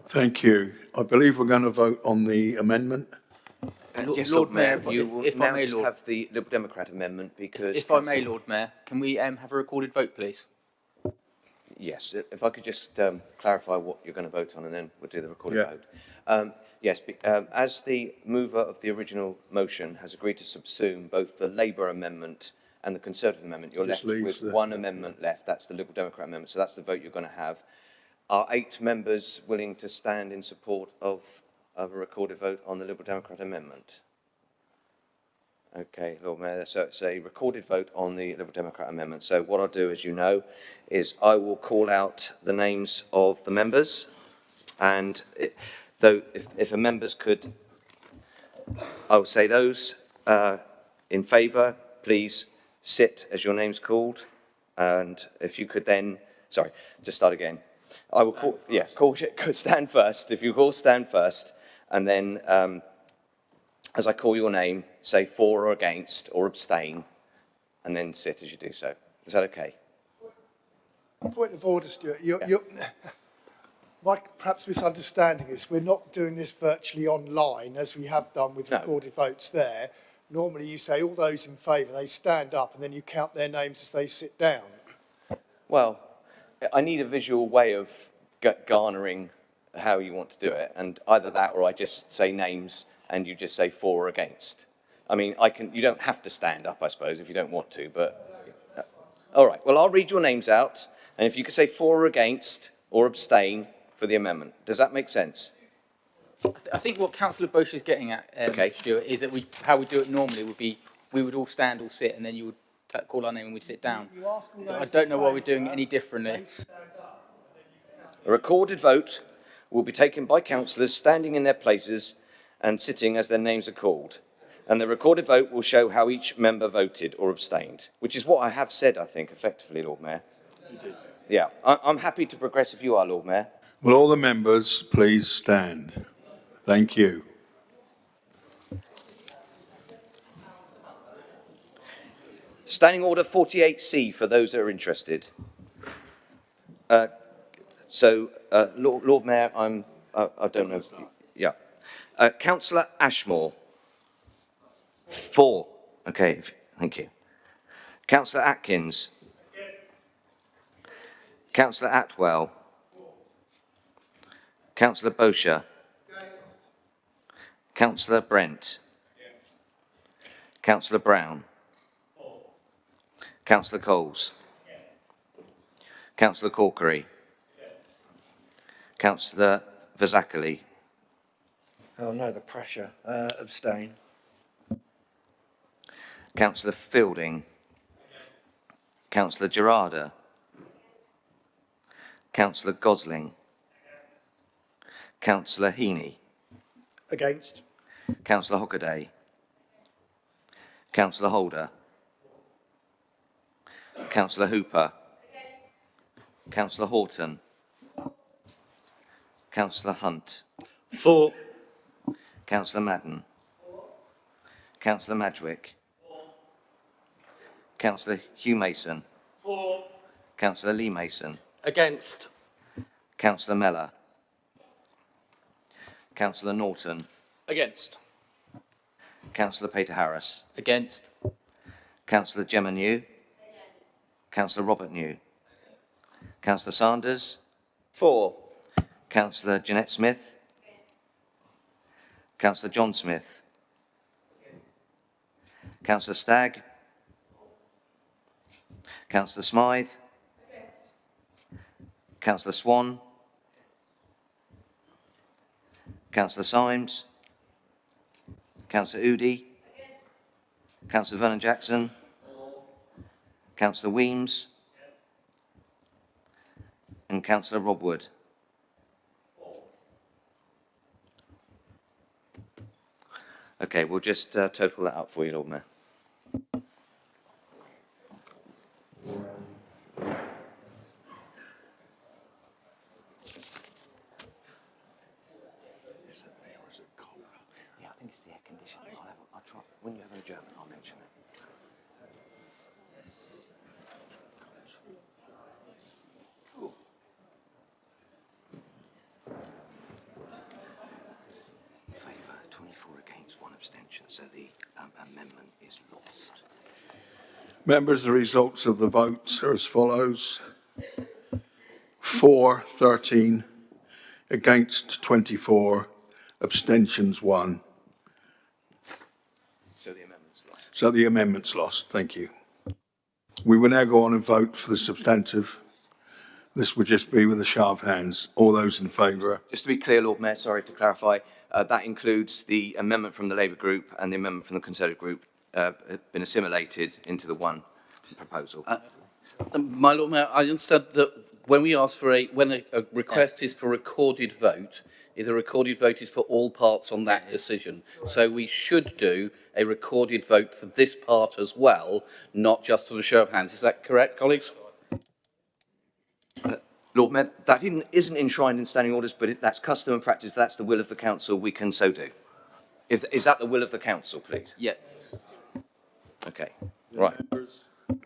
Thank you. I believe we're going to vote on the amendment. Yes, Lord Lord Mayor, Mayor, you will if I now may, just Lord. have the Liberal Democrat amendment because... If I may, Lord Mayor, can we have a recorded vote, please? Yes, if I could just clarify what you're going to vote on and then we'll do the recorded vote. Yes, as the mover of the original motion has agreed to subsume both the Labour amendment and the Conservative amendment, you're left with one amendment left. That's the Liberal Democrat amendment, so that's the vote you're going to have. Are 8 members willing to stand in support of a recorded vote on the Liberal Democrat amendment? Okay, Lord Mayor, so it's a recorded vote on the Liberal Democrat amendment. So what I'll do, as you know, is I will call out the names of the members, and though if the members could, I will say those in favour, please sit as your name's called, and if you could then, sorry, just start again. I will call, stand first. If you all stand first, and then as I call your name, say for or against or abstain, and then sit as you do so. Is that okay? Point of order, Stuart. My perhaps misunderstanding is we're not doing this virtually online as we have done with recorded votes there. Normally you say all those in favour, they stand up and then you count their names as they sit down. Well, I need a visual way of garnering how you want to do it, and either that or I just say names and you just say for or against. I mean, you don't have to stand up, I suppose, if you don't want to, but... all right, well, I'll read your names out, and if you could say for or against or abstain for the amendment. Does that make sense? I think what Councillor Bosch is getting at, Stuart, is that how we do it normally would be we would all stand or sit, and then you would call our name and we'd sit down. So I don't know why we're doing it any differently. A recorded vote will be taken by councillors standing in their places and sitting as their names are called. And the recorded vote will show how each member voted or abstained, which is what I have said, I think, effectively, Lord Mayor. Yeah, I'm happy to progress if you are, Lord Mayor. Will all the members please stand? Thank you. Standing Order 48C for those that are interested. Lord Mayor, I don't know. Yeah. Councillor Ashmore. 4. Okay, thank you. Councillor Atkins. Councillor Atwell. Councillor Bosher. Councillor Brent. Councillor Brown. Councillor Coles. Councillor Corkery. Councillor Vazakali. Oh no, the pressure. Abstain. Councillor Fielding. Councillor Gerarda. Councillor Gosling. Councillor Heaney. Against. Councillor Hockaday. Councillor Holder. Councillor Hooper. Councillor Horton. Councillor Hunt. 4. Councillor Madden. Councillor Madgwick. Councillor Hugh Mason. 4. Councillor Lee Mason. Against. Councillor Mellor. Councillor Norton. Against. Councillor Peter Harris. Against. Councillor Gemma New. Councillor Robert New. Councillor Sanders. 4. Councillor Jeanette Smith. Councillor John Smith. Councillor Stagg. Councillor Smythe. Councillor Swan. Councillor Symes. Councillor Udi. Councillor Vernon Jackson. Councillor Weems. And Councillor Rob Wood. Okay, we'll just total that up for you, Lord Mayor. Yeah, I think it's the air conditioning. I'll try. When you have a German, I'll mention it. Favour, 24 against, 1 abstention. So the amendment is lost. Members, the results of the vote are as follows. For 13, against 24, abstentions 1. So the amendment's lost. So the amendment's lost. Thank you. We will now go on and vote for the substantive. This would just be with a show of hands. All those in favour? Just to be clear, Lord Mayor, sorry to clarify, that includes the amendment from the Labour Group and the amendment from the Conservative Group have been assimilated into the one proposal. My Lord Mayor, I understand that when we ask for when a request is for recorded vote, the recorded vote is for all parts on that decision. So we should do a recorded vote for this part as well, not just for the show of hands. Is that correct, colleagues? Lord Mayor, that isn't enshrined in standing orders, but that's custom and practice. If that's the will of the council, we can so do. Is that the will of the council, please? Yeah. Okay, right.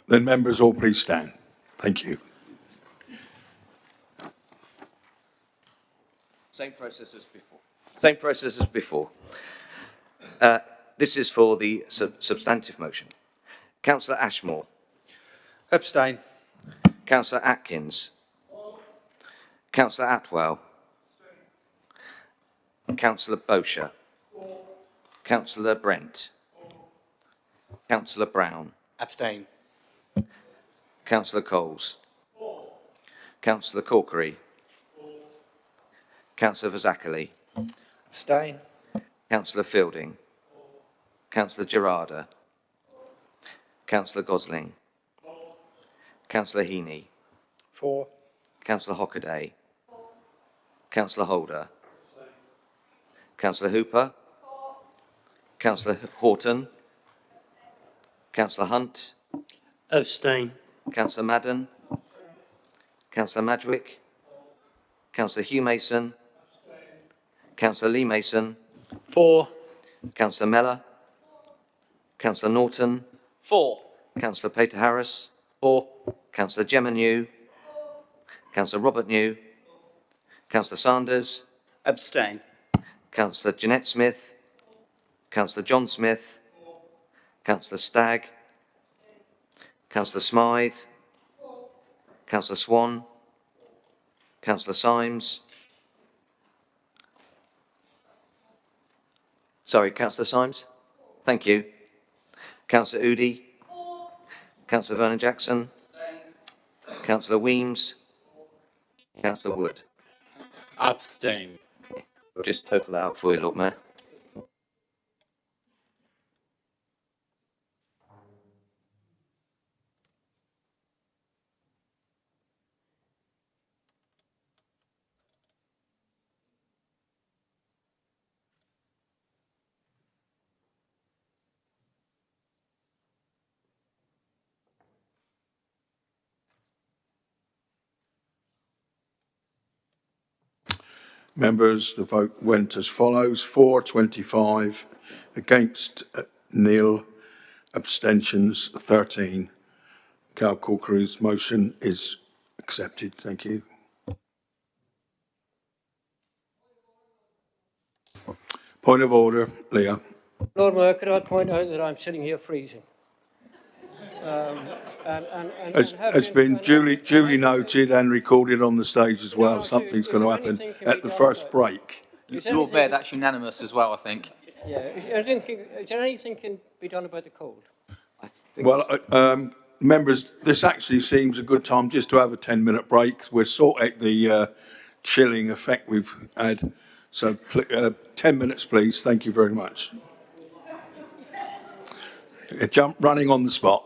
Then members all please stand. Thank you. Same process as before. Same process as before. This is for the substantive motion. Councillor Ashmore. Abstain. Councillor Atkins. Councillor Atwell. Councillor Bosher. Councillor Brent. Councillor Brown. Abstain. Councillor Coles. Councillor Corkery. Councillor Vazakali. Abstain. Councillor Fielding. Councillor Gerarda. Councillor Gosling. Councillor Heaney. 4. Councillor Hockaday. Councillor Holder. Councillor Hooper. Councillor Horton. Councillor Hunt. Abstain. Councillor Madden. Councillor Madgwick. Councillor Hugh Mason. Councillor Lee Mason. 4. Councillor Mellor. Councillor Norton. 4. Councillor Peter Harris. 4. Councillor Gemma New. Councillor Robert New. Councillor Sanders. Abstain. Councillor Jeanette Smith. Councillor John Smith. Councillor Stagg. Councillor Smythe. Councillor Swan. Councillor Symes. Sorry, Councillor Symes. Thank you. Councillor Udi. Councillor Vernon Jackson. Councillor Weems. Councillor Wood. Abstain. We'll just total that up for you, Lord Mayor. Members, the vote went as follows: for 25, against nil, abstentions 13. Cal Corkery's motion is accepted. Thank you. Point of order, Leah. Lord Mayor, could I point out that I'm sitting here freezing? It's been duly noted and recorded on the stage as well. Something's going to happen at the first break. Lord Mayor, that's unanimous as well, I think. Yeah, is there anything can be done about the cold? Well, members, this actually seems a good time just to have a 10-minute break. We're sorting out the chilling effect we've had. So 10 minutes, please. Thank you very much. Jump running on the spot.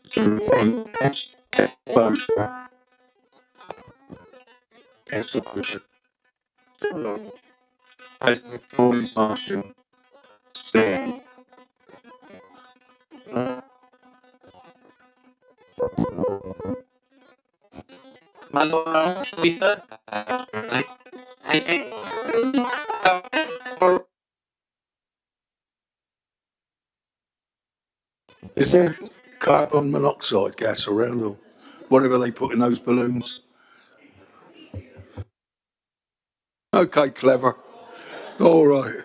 Councillor Boucher. As the floor is motion, stand. My Lord, Speaker. Is there carbon monoxide gas around or whatever they put in those balloons? Okay, clever. All right.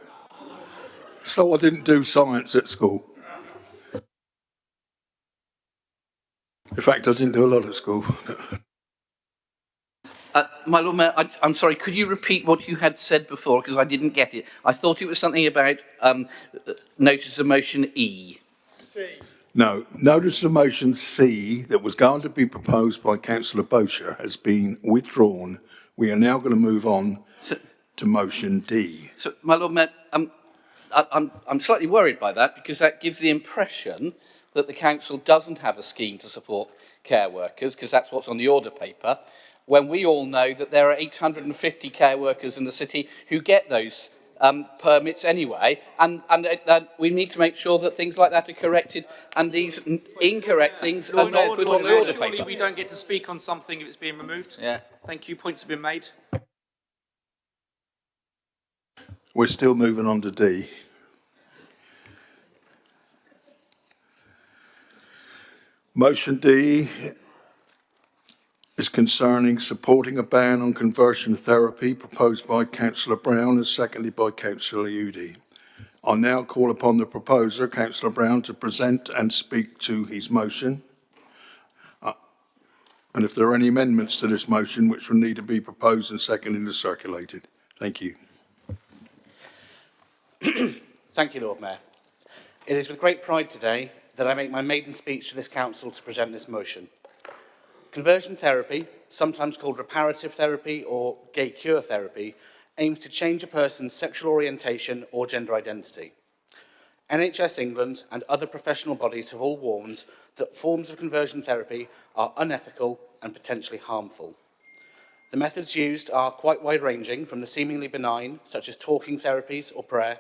So I didn't do science at school. In fact, I didn't do a lot at school. My Lord Mayor, I'm sorry, could you repeat what you had said before, because I didn't get it. I thought it was something about notice of motion E. No, notice of motion C that was going to be proposed by Councillor Boucher has been withdrawn. We are now going to move on to motion D. So, my Lord Mayor, I'm slightly worried by that, because that gives the impression that the council doesn't have a scheme to support care workers, because that's what's on the order paper, when we all know that there are 850 care workers in the city who get those permits anyway, and we need to make sure that things like that are corrected, and these incorrect things are not put on the order Surely paper. we don't get to speak on something if it's being removed. Yeah. Thank you. Points have been made. We're still moving on to D. Motion D is concerning supporting a ban on conversion therapy proposed by Councillor Brown and seconded by Councillor Udy. I'll now call upon the proposer, Councillor Brown, to present and speak to his motion. And if there are any amendments to this motion which will need to be proposed and seconded and circulated. Thank you. Thank you, Lord Mayor. It is with great pride today that I make my maiden speech to this council to present this motion. Conversion therapy, sometimes called reparative therapy or gay cure therapy, aims to change a person's sexual orientation or gender identity. NHS England and other professional bodies have all warned that forms of conversion therapy are unethical and potentially harmful. The methods used are quite wide-ranging, from the seemingly benign, such as talking therapies or prayer,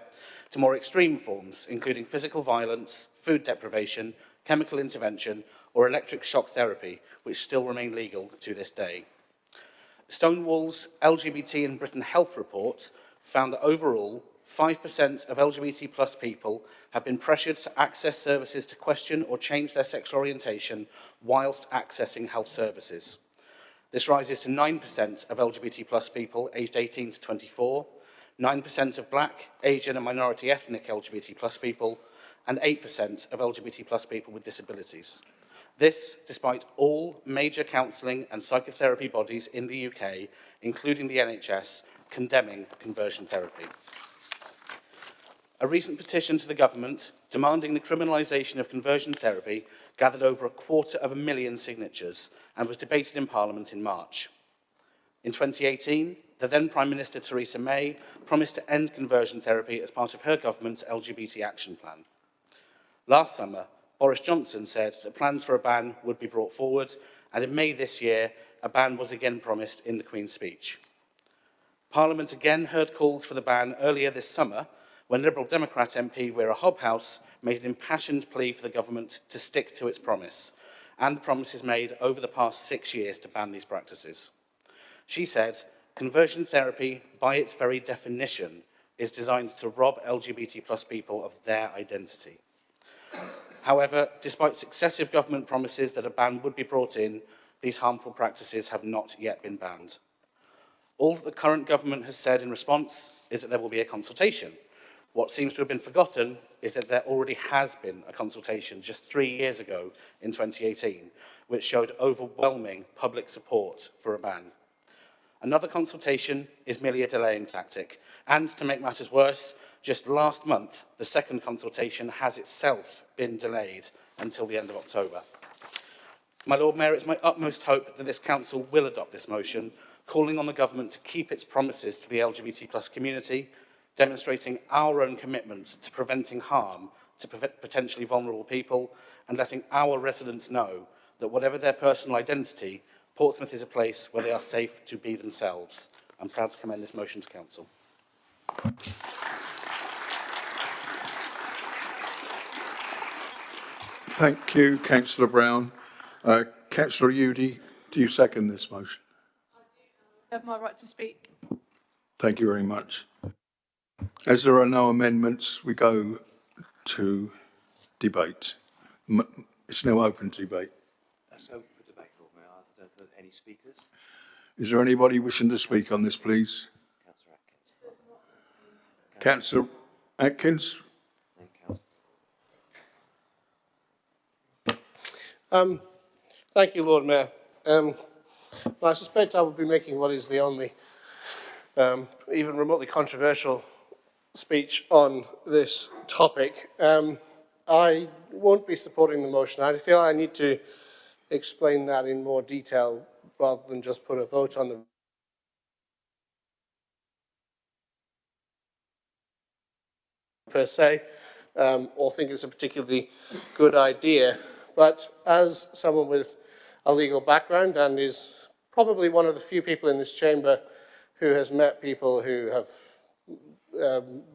to more extreme forms, including physical violence, food deprivation, chemical intervention, or electric shock therapy, which still remain legal to this day. Stonewall's LGBT in Britain Health Report found that overall, 5% of LGBT plus people have been pressured to access services to question or change their sexual orientation whilst accessing health services. This rises to 9% of LGBT plus people aged 18 to 24, 9% of Black, Asian and minority ethnic LGBT plus people, and 8% of LGBT plus people with disabilities. This, despite all major counselling and psychotherapy bodies in the UK, including the NHS, condemning conversion therapy. A recent petition to the government demanding the criminalisation of conversion therapy gathered over 250,000 signatures and was debated in Parliament in March. In 2018, the then Prime Minister Theresa May promised to end conversion therapy as part of her government's LGBT action plan. Last summer, Boris Johnson said that plans for a ban would be brought forward, and in May this year, a ban was again promised in the Queen's speech. Parliament again heard calls for the ban earlier this summer, when Liberal Democrat MP Vera Hobhouse made an impassioned plea for the government to stick to its promise, and the promises made over the past 6 years to ban these practices. She said, conversion therapy, by its very definition, is designed to rob LGBT plus people of their identity. However, despite successive government promises that a ban would be brought in, these harmful practices have not yet been banned. All that the current government has said in response is that there will be a consultation. What seems to have been forgotten is that there already has been a consultation just 3 years ago in 2018, which showed overwhelming public support for a ban. Another consultation is merely a delaying tactic, and to make matters worse, just last month, the second consultation has itself been delayed until the end of October. My Lord Mayor, it's my utmost hope that this council will adopt this motion, calling on the government to keep its promises to the LGBT plus community, demonstrating our own commitment to preventing harm to potentially vulnerable people, and letting our residents know that whatever their personal identity, Portsmouth is a place where they are safe to be themselves. I'm proud to commend this motion to Council. Thank you, Councillor Brown. Councillor Udy, do you second this motion? I have my right to speak. Thank you very much. As there are no amendments, we go to debate. It's now open to debate. That's open for debate, Lord Mayor. I don't know any speakers. Is there anybody wishing to speak on this, please? Councillor Atkins. Thank you, Lord Mayor. I suspect I will be making what is the only even remotely controversial speech on this topic. I won't be supporting the motion. I feel I need to explain that in more detail rather than just put a vote on the per se, or think it's a particularly good idea. But as someone with a legal background and is probably one of the few people in this chamber who has met people who have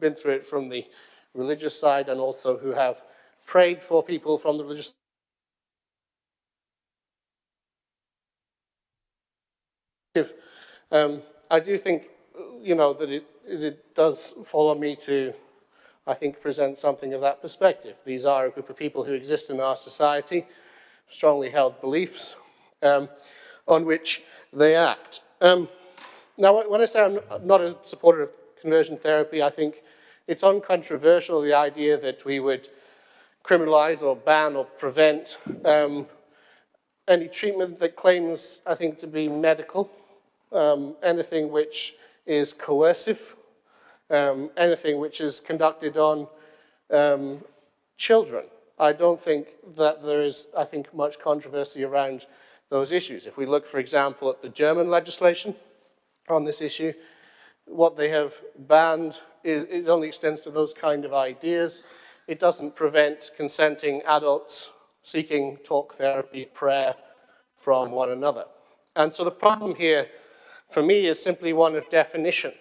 been through it from the religious side and also who have prayed for people from the religious I do think, that it does fall on me to, I think, present something of that perspective. These are a group of people who exist in our society, strongly held beliefs on which they act. Now, when I say I'm not a supporter of conversion therapy, I think it's uncontroversial, the idea that we would criminalize or ban or prevent any treatment that claims, I think, to be medical, anything which is coercive, anything which is conducted on children. I don't think that there is, much controversy around those issues. If we look, for example, at the German legislation on this issue, what they have banned, it only extends to those kind of ideas. It doesn't prevent consenting adults seeking talk therapy, prayer from one another. And so the problem here, for me, is simply one of definition.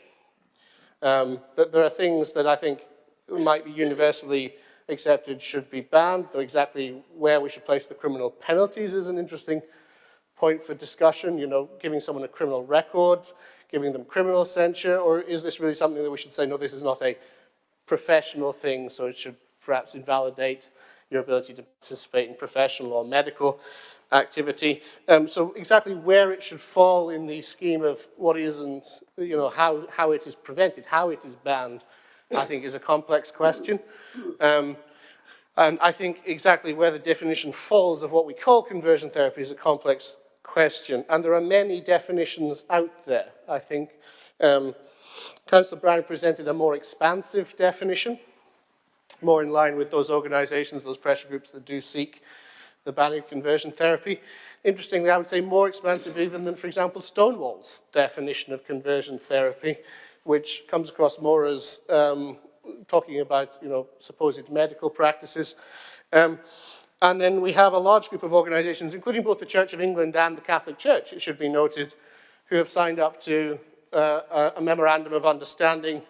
That there are things that I think might be universally accepted should be banned, though exactly where we should place the criminal penalties is an interesting point for discussion. Giving someone a criminal record, giving them criminal censure, or is this really something that we should say, no, this is not a professional thing, so it should perhaps invalidate your ability to participate in professional or medical activity. So exactly where it should fall in the scheme of what isn't, how it is prevented, how it is banned, I think is a complex question. And I think exactly where the definition falls of what we call conversion therapy is a complex question. And there are many definitions out there, I think. Councillor Brown presented a more expansive definition, more in line with those organisations, those pressure groups that do seek the banning of conversion therapy. Interestingly, I would say more expansive even than, for example, Stonewall's definition of conversion therapy, which comes across more as talking about, supposed medical practices. And then we have a large group of organisations, including both the Church of England and the Catholic Church, it should be noted, who have signed up to a memorandum of understanding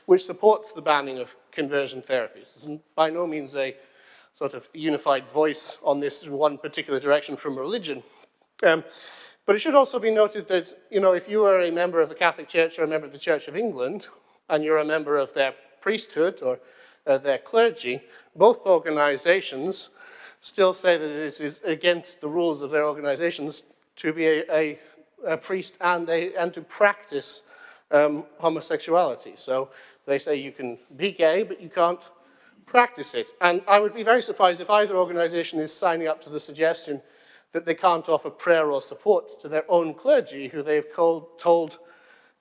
which supports the banning of conversion therapies. It's by no means a sort of unified voice on this in one particular direction from religion. But it should also be noted that, if you are a member of the Catholic Church or a member of the Church of England, and you're a member of their priesthood or their clergy, both organizations still say that it is against the rules of their organizations to be a priest and to practice homosexuality. So they say you can be gay, but you can't practice it. And I would be very surprised if either organization is signing up to the suggestion that they can't offer prayer or support to their own clergy, who they've told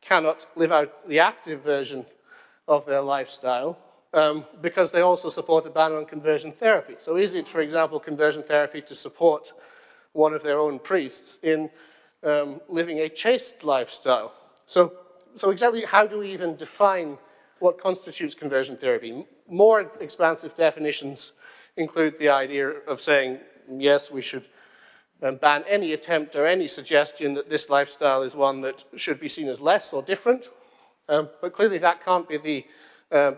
cannot live out the active version of their lifestyle, because they also support a ban on conversion therapy. So is it, for example, conversion therapy to support one of their own priests in living a chaste lifestyle? So exactly how do we even define what constitutes conversion therapy? more expansive definitions include the idea of saying, yes, we should ban any attempt or any suggestion that this lifestyle is one that should be seen as less or different. But clearly that can't be the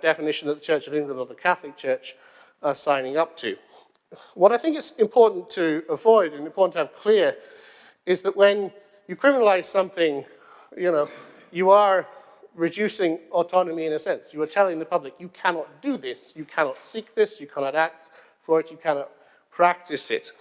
definition that the Church of England or the Catholic Church are signing up to. What I think is important to avoid and important to have clear is that when you criminalize something, you are reducing autonomy in a sense. You are telling the public, you cannot do this, you cannot seek this, you cannot act for it, you cannot practice it.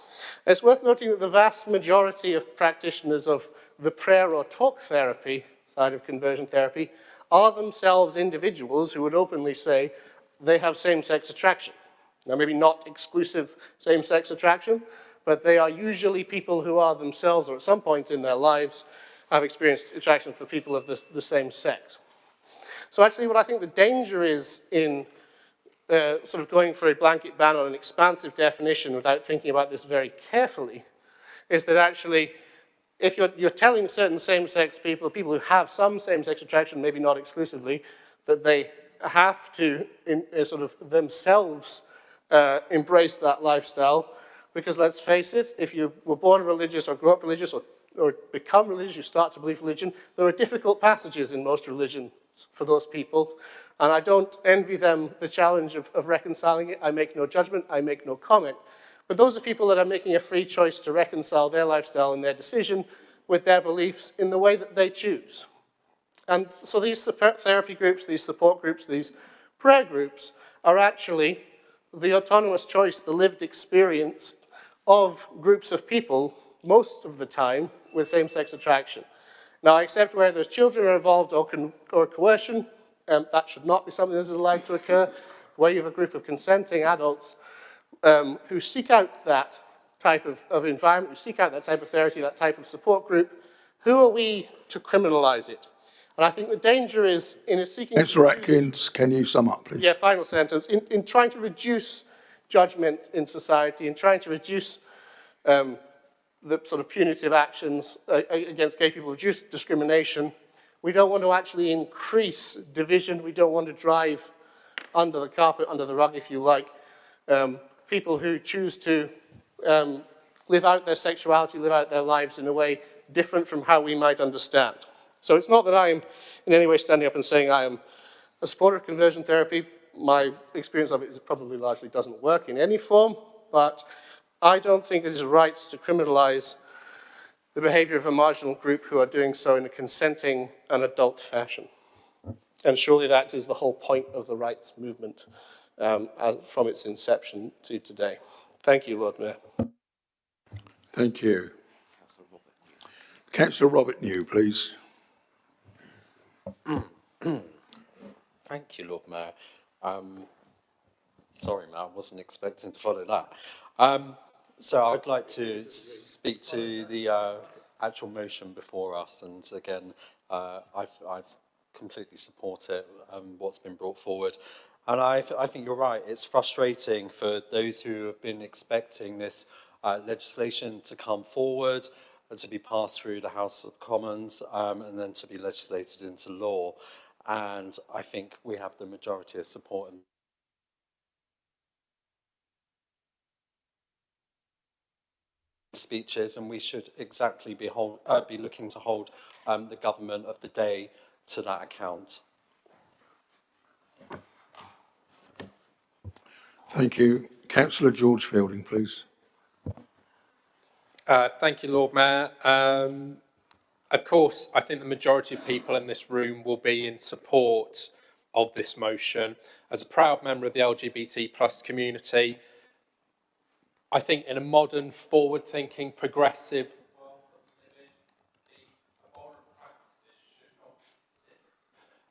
It's worth noting that the vast majority of practitioners of the prayer or talk therapy side of conversion therapy are themselves individuals who would openly say they have same-sex attraction. Now, maybe not exclusive same-sex attraction, but they are usually people who are themselves, or at some point in their lives, have experienced attraction for people of the same sex. So actually what I think the danger is in sort of going for a blanket ban on an expansive definition without thinking about this very carefully, is that actually, if you're telling certain same-sex people, people who have some same-sex attraction, maybe not exclusively, that they have to sort of themselves embrace that lifestyle, because let's face it, if you were born religious or grew up religious or become religious, you start to believe religion, there are difficult passages in most religions for those people, and I don't envy them the challenge of reconciling it. I make no judgment, I make no comment. But those are people that are making a free choice to reconcile their lifestyle and their decision with their beliefs in the way that they choose. And so these therapy groups, these support groups, these prayer groups are actually the autonomous choice, the lived experience of groups of people, most of the time, with same-sex attraction. Now, except where there's children involved or coercion, that should not be something that is allowed to occur, where you have a group of consenting adults who seek out that type of environment, who seek out that type of therapy, that type of support group, who are we to criminalize it? And I think the danger is in seeking... Councillor Atkins, can you sum up, please? Yeah, final sentence. In trying to reduce judgment in society, in trying to reduce the sort of punitive actions against gay people, reduce discrimination, we don't want to actually increase division. We don't want to drive under the carpet, under the rug, if you like, people who choose to live out their sexuality, live out their lives in a way different from how we might understand. So it's not that I am in any way standing up and saying I am a supporter of conversion therapy. My experience of it is it probably largely doesn't work in any form, but I don't think it is right to criminalize the behavior of a marginal group who are doing so in a consenting and adult fashion. And surely that is the whole point of the rights movement from its inception to today. Thank you, Lord Mayor. Thank you. Councillor Robert New, please. Thank you, Lord Mayor. Sorry, Mayor, I wasn't expecting to follow that. So I'd like to speak to the actual motion before us, and again, I've completely supported what's been brought forward. And I think you're right, it's frustrating for those who have been expecting this legislation to come forward and to be passed through the House of Commons and then to be legislated into law. And I think we have the majority of support in speeches, and we should exactly be looking to hold the government of the day to that account. Thank you. Councillor George Fielding, please. Thank you, Lord Mayor. Of course, I think the majority of people in this room will be in support of this motion. As a proud member of the LGBT plus community, I think in a modern, forward-thinking, progressive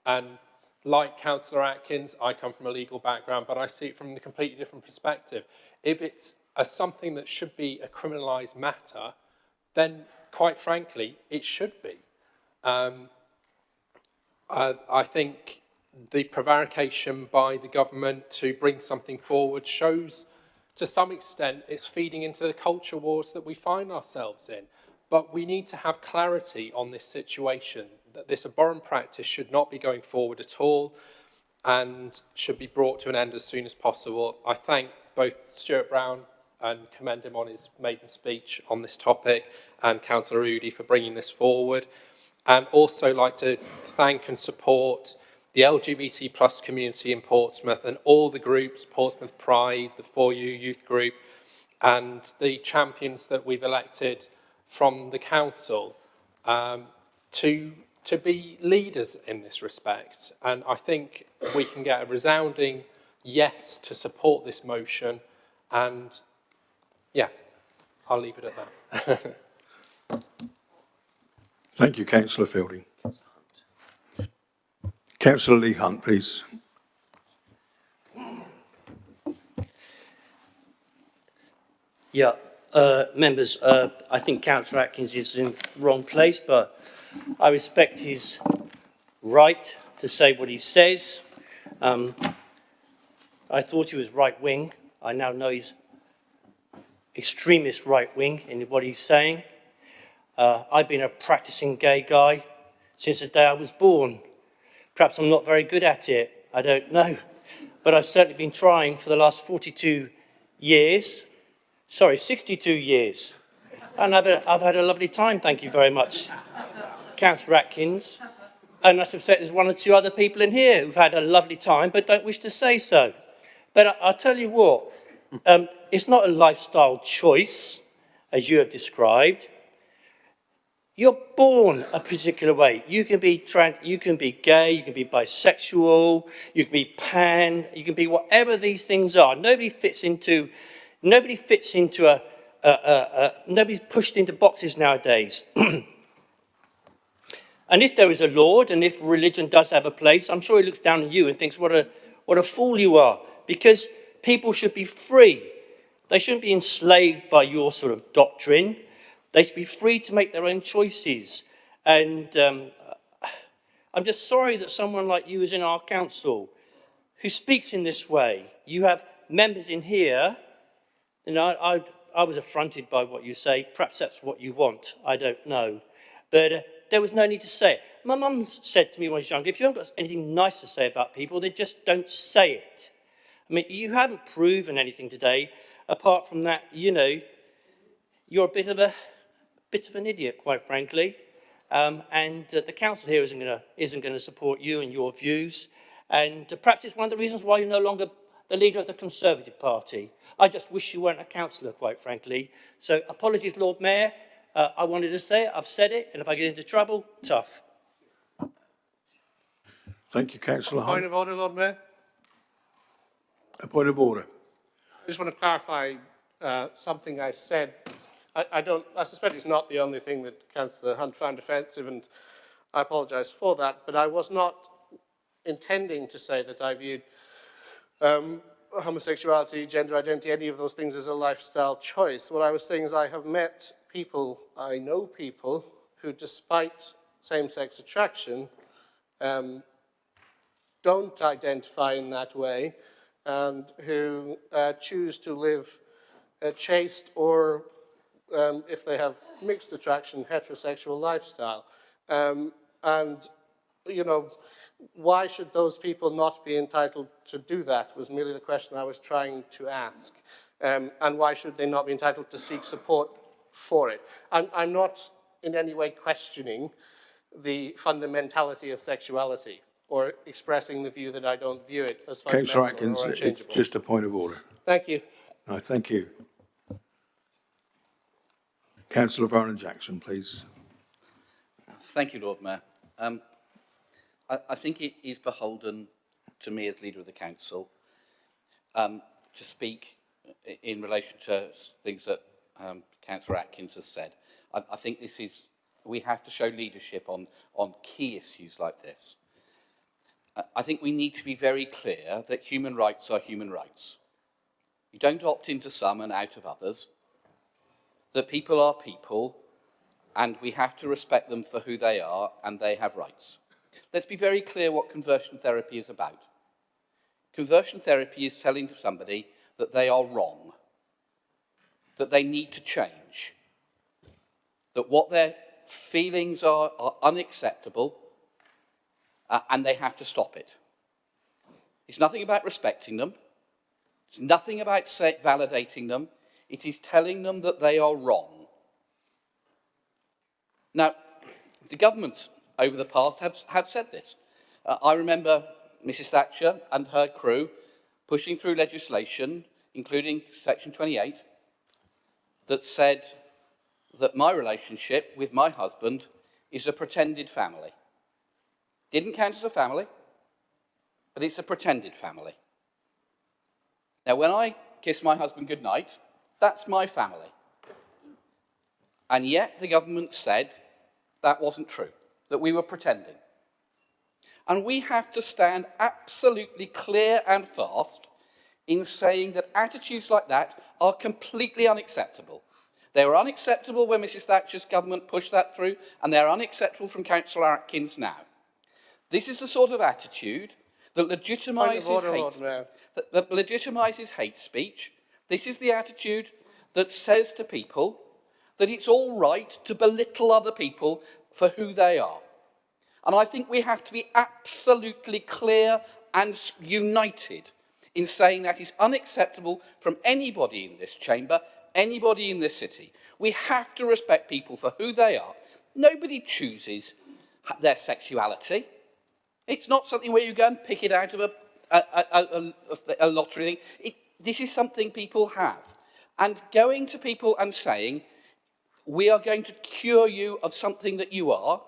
and like Councillor Atkins, I come from a legal background, but I see it from a completely different perspective. If it's something that should be a criminalised matter, then quite frankly, it should be. I think the prevarication by the government to bring something forward shows to some extent it's feeding into the culture wars that we find ourselves in. But we need to have clarity on this situation, that this abhorrent practice should not be going forward at all. and should be brought to an end as soon as possible. I thank both Stuart Brown and commend him on his maiden speech on this topic, and Councillor Udy for bringing this forward. And also like to thank and support the LGBT plus community in Portsmouth and all the groups, Portsmouth Pride, the 4U Youth Group, and the champions that we've elected from the council to be leaders in this respect. And I think we can get a resounding yes to support this motion. And yeah, I'll leave it at that. Thank you, Councillor Fielding. Councillor Lee Hunt, please. Yeah, members, I think Councillor Atkins is in the wrong place, but I respect his right to say what he says. I thought he was right-wing. I now know he's extremist right-wing in what he's saying. I've been a practicing gay guy since the day I was born. Perhaps I'm not very good at it, I don't know. But I've certainly been trying for the last 62 years. Sorry, 62 years. And I've had a lovely time, thank you very much, Councillor Atkins. And I suspect there's one or two other people in here who've had a lovely time but don't wish to say so. But I'll tell you what, it's not a lifestyle choice, as you have described. You're born a particular way. You can be you can be gay, you can be bisexual, you can be pan, you can be whatever these things are. Nobody's pushed into boxes nowadays. And if there is a Lord, and if religion does have a place, I'm sure he looks down on you and thinks, what a fool you are. Because people should be free. They shouldn't be enslaved by your sort of doctrine. They should be free to make their own choices. And I'm just sorry that someone like you is in our council who speaks in this way. You have members in here, and I was affronted by what you say. Perhaps that's what you want. I don't know. But there was no need to say it. My mum said to me when I was younger, if you haven't got anything nice to say about people, then just don't say it. I mean, you haven't proven anything today. Apart from that, you know, you're a bit of an idiot, quite frankly. And the council here isn't going to support you and your views. And perhaps it's one of the reasons why you're no longer the leader of the Conservative Party. I just wish you weren't a councillor, quite frankly. So apologies, Lord Mayor. I wanted to say it, I've said it, and if I get into trouble, tough. Thank you, Councillor Hunt. Point of order, Lord Mayor. A point of order. I just want to clarify something I said. I suspect it's not the only thing that Councillor Hunt found offensive, and I apologise for that, but I was not intending to say that I viewed homosexuality, gender identity, any of those things as a lifestyle choice. What I was saying is I have met people, I know people, who despite same-sex attraction don't identify in that way, and who choose to live chaste or, if they have mixed attraction, heterosexual lifestyle. And, you know, why should those people not be entitled to do that was merely the question I was trying to ask. And why should they not be entitled to seek support for it? I'm not in any way questioning the fundamentality of sexuality or expressing the view that I don't view it as fundamental Councillor Atkins, or unchangeable. just a point of order. Thank you. No, thank you. Councillor Vernon-Jackson, please. Thank you, Lord Mayor. I think it is beholden to me as leader of the council to speak in relation to things that Councillor Atkins has said. I think this is, we have to show leadership on key issues like this. I think we need to be very clear that human rights are human rights. You don't opt into some and out of others. That people are people, and we have to respect them for who they are, and they have rights. Let's be very clear what conversion therapy is about. Conversion therapy is telling somebody that they are wrong, that they need to change, that what their feelings are unacceptable, and they have to stop it. It's nothing about respecting them. It's nothing about validating them. It is telling them that they are wrong. Now, the government over the past have said this. I remember Mrs Thatcher and her crew pushing through legislation, including Section 28, that said that my relationship with my husband is a pretended family. Didn't count as a family, but it's a pretended family. Now, when I kiss my husband goodnight, that's my family. And yet the government said that wasn't true, that we were pretending. And we have to stand absolutely clear and fast in saying that attitudes like that are completely unacceptable. They were unacceptable when Mrs Thatcher's government pushed that through, and they're unacceptable from Councillor Atkins now. This is the sort of attitude that legitimises hate speech. This is the attitude that says to people that it's all right to belittle other people for who they are. And I think we have to be absolutely clear and united in saying that is unacceptable from anybody in this chamber, anybody in this city. We have to respect people for who they are. Nobody chooses their sexuality. It's not something where you go and pick it out of a lottery thing. This is something people have. And going to people and saying, we are going to cure you of something that you are,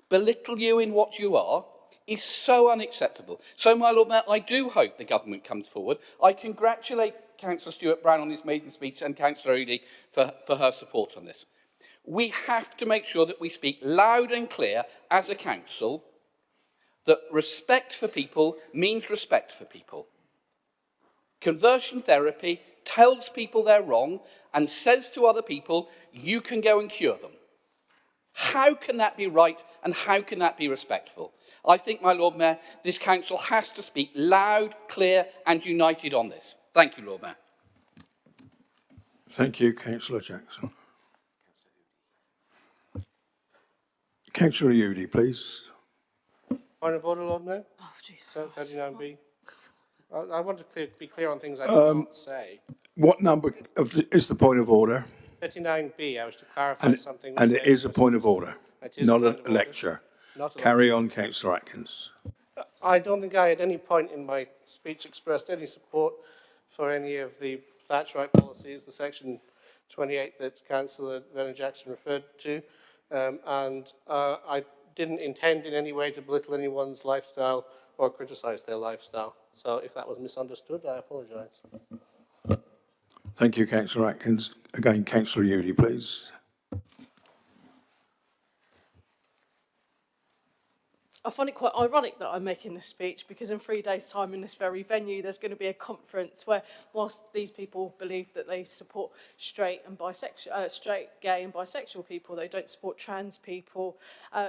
belittle you in what you are, is so unacceptable. So, my Lord Mayor, I do hope the government comes forward. I congratulate Councillor Stewart-Brown on his maiden speech and Councillor Oodie for her support on this. We have to make sure that we speak loud and clear as a council that respect for people means respect for people. Conversion therapy tells people they're wrong and says to other people, you can go and cure them. How can that be right and how can that be respectful? I think, my Lord Mayor, this council has to speak loud, clear and united on this. Thank you, Lord Mayor. Thank you, Councillor Jackson. Councillor Oodie, please. Point of order, Lord Mayor. Oh, jeez. 39B. I want to be clear on things I did not say. What number is the point of order? 39B, I was to clarify something. And it is a point of order, not a lecture. Carry on, Councillor Atkins. I don't think I at any point in my speech expressed any support for any of the Thatcherite policies, the Section 28 that Councillor Vernon-Jackson referred to, and I didn't intend in any way to belittle anyone's lifestyle or criticise their lifestyle. So if that was misunderstood, I apologise. Thank you, Councillor Atkins. Again, Councillor Oodie, please. I find it quite ironic that I'm making this speech because in 3 days' time in this very venue there's going to be a conference where, whilst these people believe that they support straight, gay and bisexual people, they don't support trans people.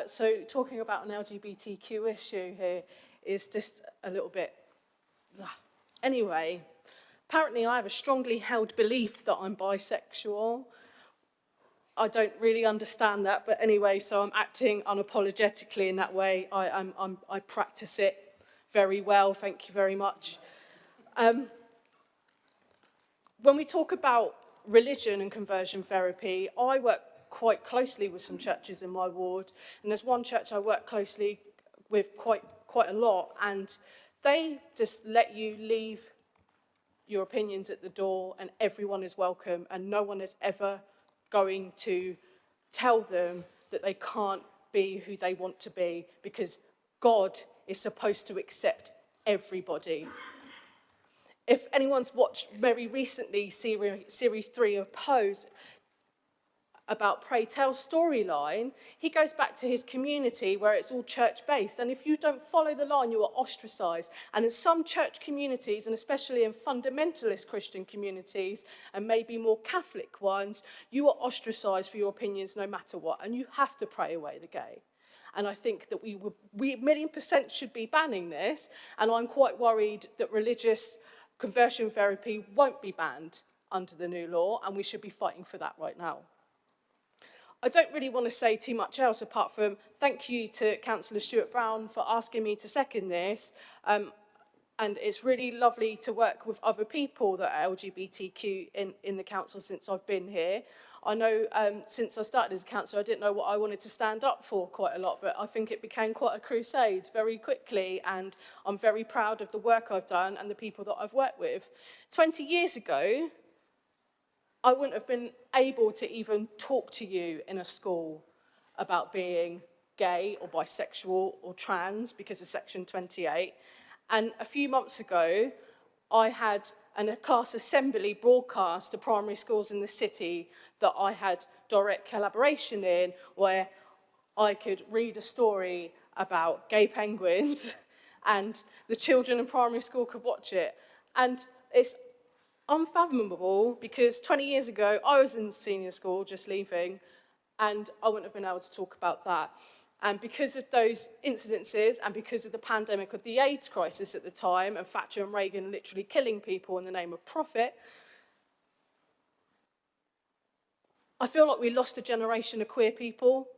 So talking about an LGBTQ issue here is just a little bit... Anyway, apparently I have a strongly held belief that I'm bisexual. I don't really understand that, but anyway, so I'm acting unapologetically in that way. I practice it very well, thank you very much. When we talk about religion and conversion therapy, I work quite closely with some churches in my ward, and there's one church I work closely with quite a lot, and they just let you leave your opinions at the door, and everyone is welcome, and no one is ever going to tell them that they can't be who they want to be because God is supposed to accept everybody. If anyone's watched very recently series 3 of Pose about Pray Tell storyline, he goes back to his community where it's all church-based, and if you don't follow the line, you are ostracised. And in some church communities, and especially in fundamentalist Christian communities, and maybe more Catholic ones, you are ostracised for your opinions no matter what, and you have to pray away the gay. And I think that we 1,000,000% should be banning this, and I'm quite worried that religious conversion therapy won't be banned under the new law, and we should be fighting for that right now. I don't really want to say too much else apart from thank you to Councillor Stewart-Brown for asking me to second this. and it's really lovely to work with other people that are LGBTQ in the council since I've been here. I know since I started as a councillor, I didn't know what I wanted to stand up for quite a lot, but I think it became quite a crusade very quickly, and I'm very proud of the work I've done and the people that I've worked with. 20 years ago, I wouldn't have been able to even talk to you in a school about being gay or bisexual or trans because of Section 28. And a few months ago, I had a class assembly broadcast to primary schools in the city that I had direct collaboration in, where I could read a story about gay penguins and the children in primary school could watch it. And it's unfathomable because 20 years ago, I was in senior school just leaving, and I wouldn't have been able to talk about that. And because of those incidences and because of the pandemic of the AIDS crisis at the time and Thatcher and Reagan literally killing people in the name of profit, I feel like we lost a generation of queer people,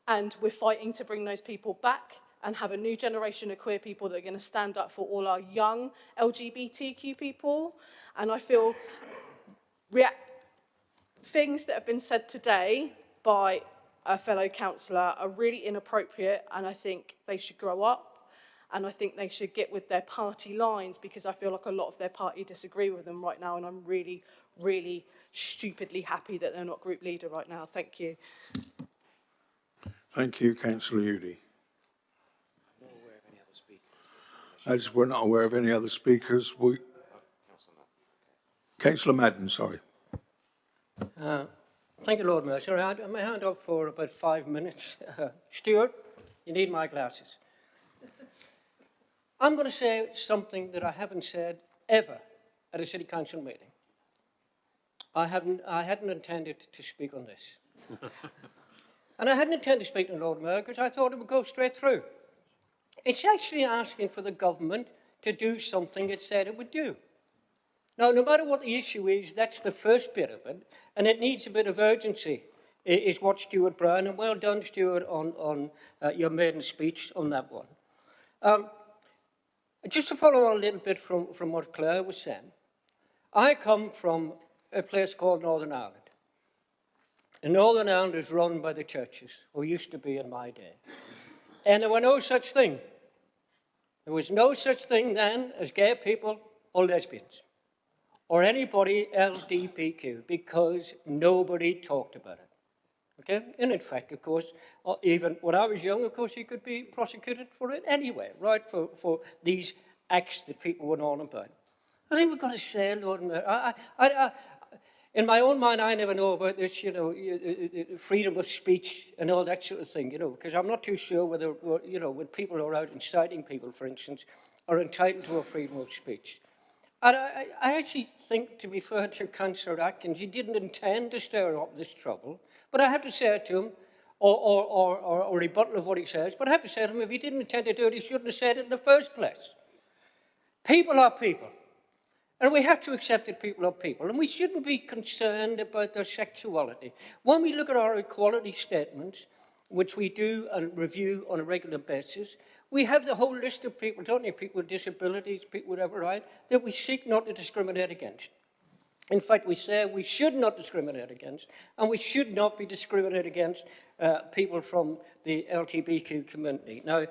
and we're fighting to bring those people back and have a new generation of queer people that are going to stand up for all our young LGBTQ people. And I feel things that have been said today by a fellow councillor are really inappropriate, and I think they should grow up, and I think they should get with their party lines, because I feel like a lot of their party disagree with them right now, and I'm really, really stupidly happy that they're not group leader right now. Thank you. Thank you, Councillor Udy. As we're not aware of any other speakers, Councillor Madden, sorry. Thank you, Lord Mayor. Sorry, I had my hand up for about 5 minutes. Stuart, you need my glasses. I'm going to say something that I haven't said ever at a City Council meeting. I hadn't intended to speak on this. And I hadn't intended to speak to the Lord Mayor because I thought it would go straight through. It's actually asking for the government to do something it said it would do. Now, no matter what the issue is, that's the first bit of it, and it needs a bit of urgency, is what Stuart Brown, and well done, Stuart, on your maiden speech on that one. Just to follow on a little bit from what Claire was saying, I come from a place called Northern Ireland. And Northern Ireland is run by the churches, or used to be in my day. And there was no such thing. There was no such thing then as gay people or lesbians, or anybody LGBTQ, because nobody talked about it. Okay? And in fact, of course, even when I was young, of course, you could be prosecuted for it anyway, right? For these acts that people went on about. I think we've got to say, Lord, in my own mind, I never know about this, you know, freedom of speech and all that sort of thing, you know, because I'm not too sure whether, you know, when people are out inciting people, for instance, are entitled to a freedom of speech. And I actually think, to be fair to Councillor Atkins, he didn't intend to stir up this trouble, but I have to say it to him, or a rebuttal of what he says, but I have to say to him, if he didn't intend to do it, he shouldn't have said it in the first place. People are people. And we have to accept that people are people, and we shouldn't be concerned about their sexuality. When we look at our equality statements, which we do and review on a regular basis, we have the whole list of people, don't we? People with disabilities, people with whatever, right, that we seek not to discriminate against. In fact, we say we should not discriminate against, and we should not be discriminated against people from the LGBTQ community. Now,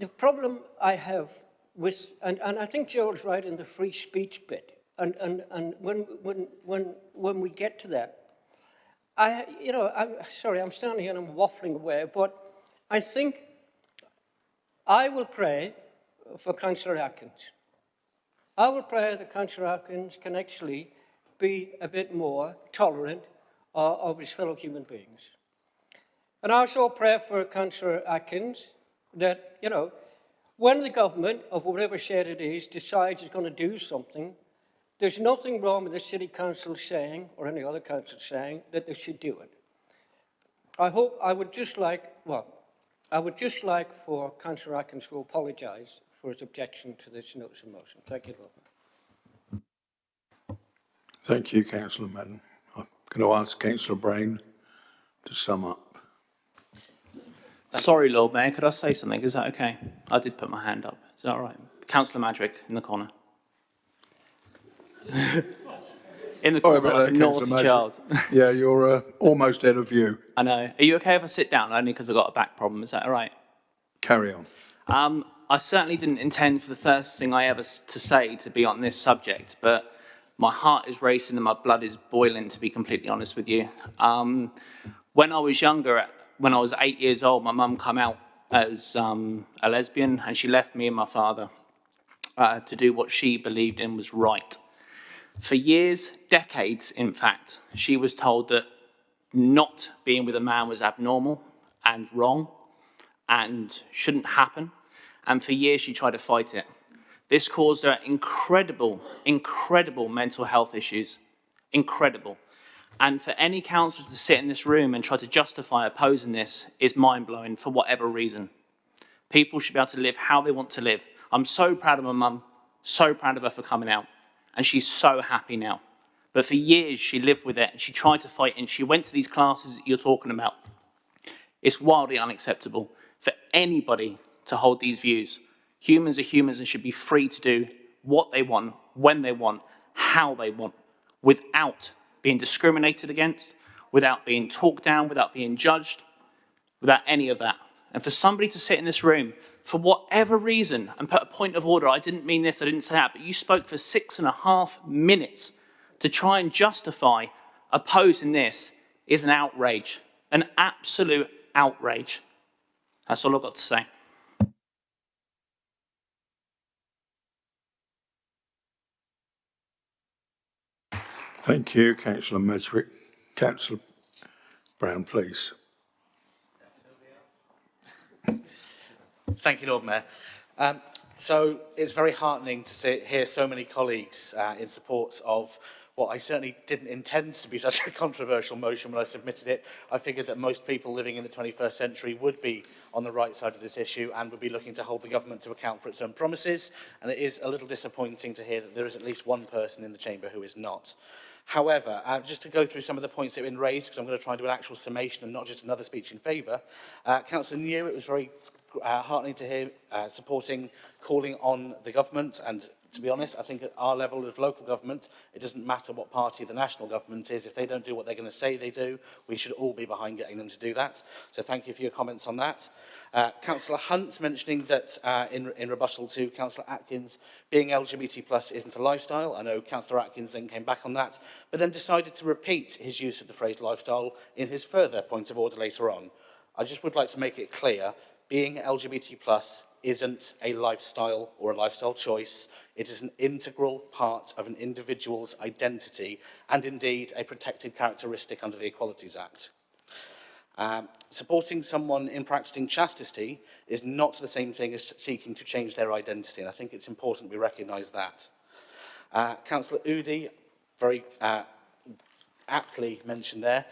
the problem I have with, and I think Gerald's right in the free speech bit, and when we get to that, I'm sorry, I'm standing here and I'm waffling away, but I think I will pray for Councillor Atkins. I will pray that Councillor Atkins can actually be a bit more tolerant of his fellow human beings. And I also pray for Councillor Atkins that, you know, when the government, of whatever shade it is, decides it's going to do something, there's nothing wrong with the City Council saying, or any other council saying, that they should do it. I would just like for Councillor Atkins to apologise for his objection to this notice of motion. Thank you, Lord. Thank you, Councillor Madden. I'm going to ask Councillor Brain to sum up. Sorry, Lord Mayor, could I say something? Is that okay? I did put my hand up. Is that all right? Councillor Madrick in the corner. In the Sorry corner, about like a that, naughty Councillor child. Yeah, you're almost out of view. I know. Are you okay if I sit down? Only because I've got a back problem. Is that all right? Carry on. I certainly didn't intend for the first thing I ever to say to be on this subject, but my heart is racing and my blood is boiling, to be completely honest with you. When I was younger, when I was 8 years old, my mum came out as a lesbian, and she left me and my father to do what she believed in was right. For years, decades, in fact, she was told that not being with a man was abnormal and wrong and shouldn't happen. And for years, she tried to fight it. This caused her incredible, incredible mental health issues. Incredible. And for any councillor to sit in this room and try to justify opposing this is mind-blowing for whatever reason. People should be able to live how they want to live. I'm so proud of my mum, so proud of her for coming out. And she's so happy now. But for years, she lived with it and she tried to fight it, and she went to these classes that you're talking about. It's wildly unacceptable for anybody to hold these views. Humans are humans and should be free to do what they want, when they want, how they want, without being discriminated against, without being talked down, without being judged, without any of that. And for somebody to sit in this room, for whatever reason, and put a point of order, I didn't mean this, I didn't say that, but you spoke for 6.5 minutes to try and justify opposing this is an outrage, an absolute outrage. That's all I've got to say. Thank you, Councillor Madrick. Councillor Brown, please. Thank you, Lord Mayor. So it's very heartening to hear so many colleagues in support of what I certainly didn't intend to be such a controversial motion when I submitted it. I figured that most people living in the 21st century would be on the right side of this issue and would be looking to hold the government to account for its own promises. And it is a little disappointing to hear that there is at least one person in the chamber who is not. However, just to go through some of the points that have been raised, because I'm going to try and do an actual summation and not just another speech in favour. Councillor New, it was very heartening to hear supporting calling on the government, and to be honest, I think at our level of local government, it doesn't matter what party the national government is. If they don't do what they're going to say they do, we should all be behind getting them to do that. So thank you for your comments on that. Councillor Hunt mentioning that in rebuttal to Councillor Atkins, being LGBT plus isn't a lifestyle. I know Councillor Atkins then came back on that, but then decided to repeat his use of the phrase lifestyle in his further point of order later on. I just would like to make it clear, being LGBT plus isn't a lifestyle or a lifestyle choice. It is an integral part of an individual's identity and indeed a protected characteristic under the Equalities Act. Supporting someone in practicing chastity is not the same thing as seeking to change their identity, and I think it's important we recognise that. Councillor Udi, very aptly mentioned there,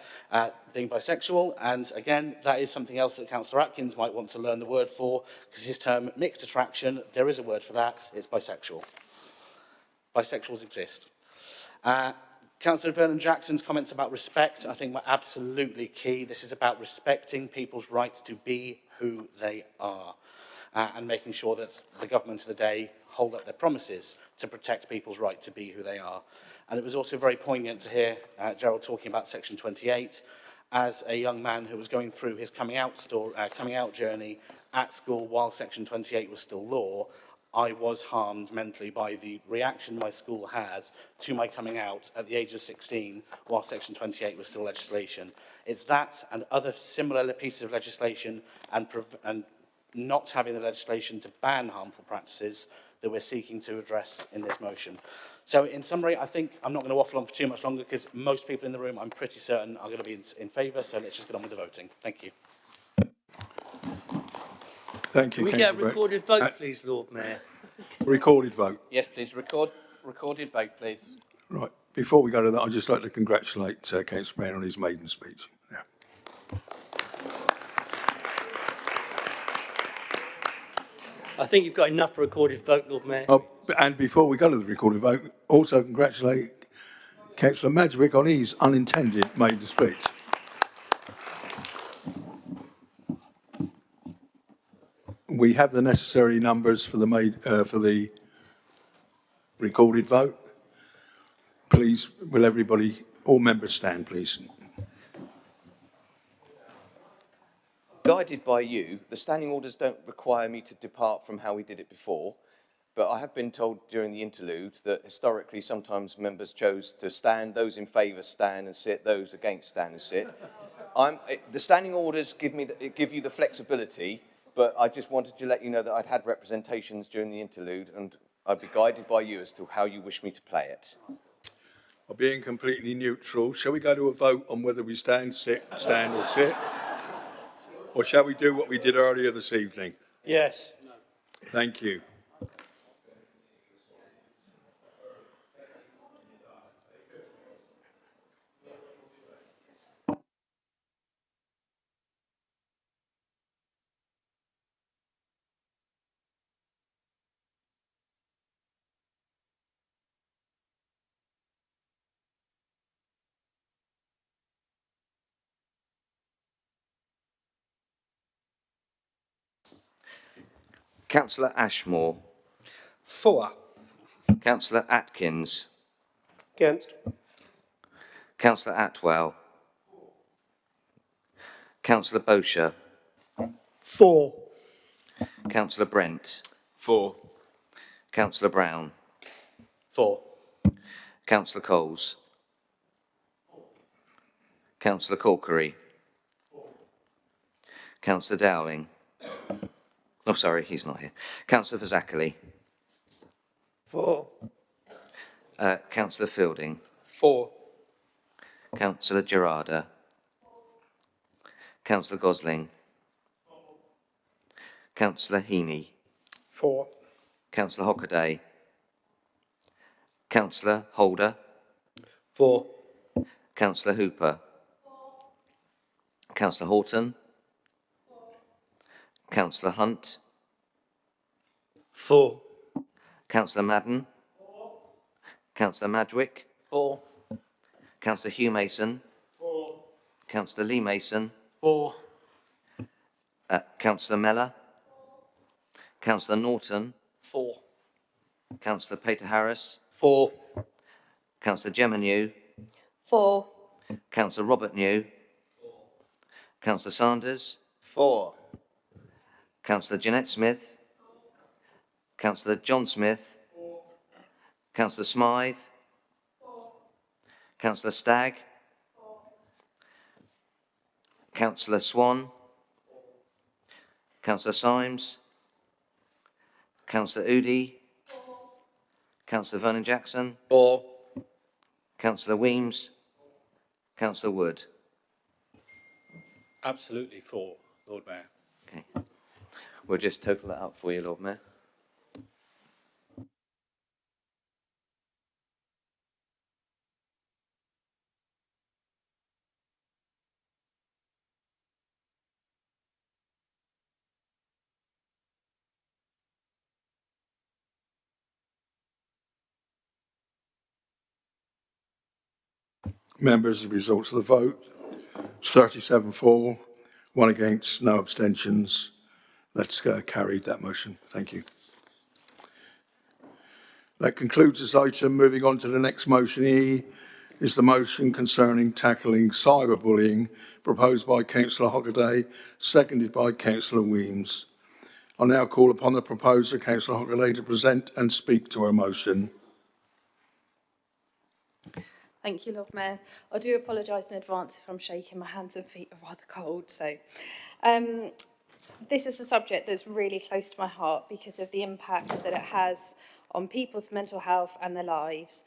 being bisexual, and again, that is something else that Councillor Atkins might want to learn the word for, because his term mixed attraction, there is a word for that, it's bisexual. Bisexuals exist. Councillor Vernon Jackson's comments about respect, I think, were absolutely key. This is about respecting people's rights to be who they are, and making sure that the government of the day hold up their promises to protect people's right to be who they are. And it was also very poignant to hear Gerald talking about Section 28. As a young man who was going through his coming out journey at school while Section 28 was still law, I was harmed mentally by the reaction my school had to my coming out at the age of 16 while Section 28 was still legislation. It's that and other similar pieces of legislation and not having the legislation to ban harmful practices that we're seeking to address in this motion. So in summary, I think I'm not going to waffle on for too much longer because most people in the room, I'm pretty certain, are going to be in favour. So let's just get on with the voting. Thank you. Thank you. Can we get a recorded vote, please, Lord Mayor? Recorded vote. Yes, please. Recorded vote, please. Right. Before we go to that, I'd just like to congratulate Councillor Brown on his maiden speech. Yeah. I think you've got enough for a recorded vote, Lord Mayor. Oh, and before we go to the recorded vote, also congratulate Councillor Madrick on his unintended maiden speech. we have the necessary numbers for the recorded vote. Please, will everybody, all members stand, please? Guided by you, the standing orders don't require me to depart from how we did it before, but I have been told during the interlude that historically sometimes members chose to stand, those in favour stand and sit, those against stand and sit. The standing orders give you the flexibility, but I just wanted to let you know that I'd had representations during the interlude and I'd be guided by you as to how you wish me to play it. I'll be completely neutral. Shall we go to a vote on whether we stand or sit? Or shall we do what we did earlier this evening? Yes. Thank you. Councillor Ashmore. For. Councillor Atkins. Against. Councillor Atwell. Councillor Bosher. For. Councillor Brent. For. Councillor Brown. For. Councillor Coles. Councillor Corkery. Councillor Dowling. Oh, sorry, he's not here. Councillor Fazakerley. For. Councillor Fielding. For. Councillor Gerarda. Councillor Gosling. Councillor Heaney. For. Councillor Hockaday. Councillor Holder. For. Councillor Hooper. Councillor Horton. Councillor Hunt. For. Councillor Madden. Councillor Madwick. For. Councillor Hugh Mason. Councillor Lee Mason. For. Councillor Mellor. Councillor Norton. For. Councillor Peter Harris. For. Councillor Gemma New. For. Councillor Robert New. Councillor Sanders. For. Councillor Jeanette Smith. Councillor John Smith. Councillor Smythe. Councillor Stagg. Councillor Swan. Councillor Symes. Councillor Udi. Councillor Vernon Jackson. For. Councillor Weems. Councillor Wood. Absolutely for, Lord Mayor. Okay. We'll just total that up for you, Lord Mayor. Members, the results of the vote. 37 for, 1 against, no abstentions. That's carried, that motion. Thank you. That concludes this item. Moving on to the next motion, E, is the motion concerning tackling cyberbullying, proposed by Councillor Hockaday, seconded by Councillor Weems. I'll now call upon the proposer, Councillor Hockaday, to present and speak to her motion. Thank you, Lord Mayor. I do apologise in advance if I'm shaking. My hands and feet are rather cold. So this is a subject that's really close to my heart because of the impact that it has on people's mental health and their lives.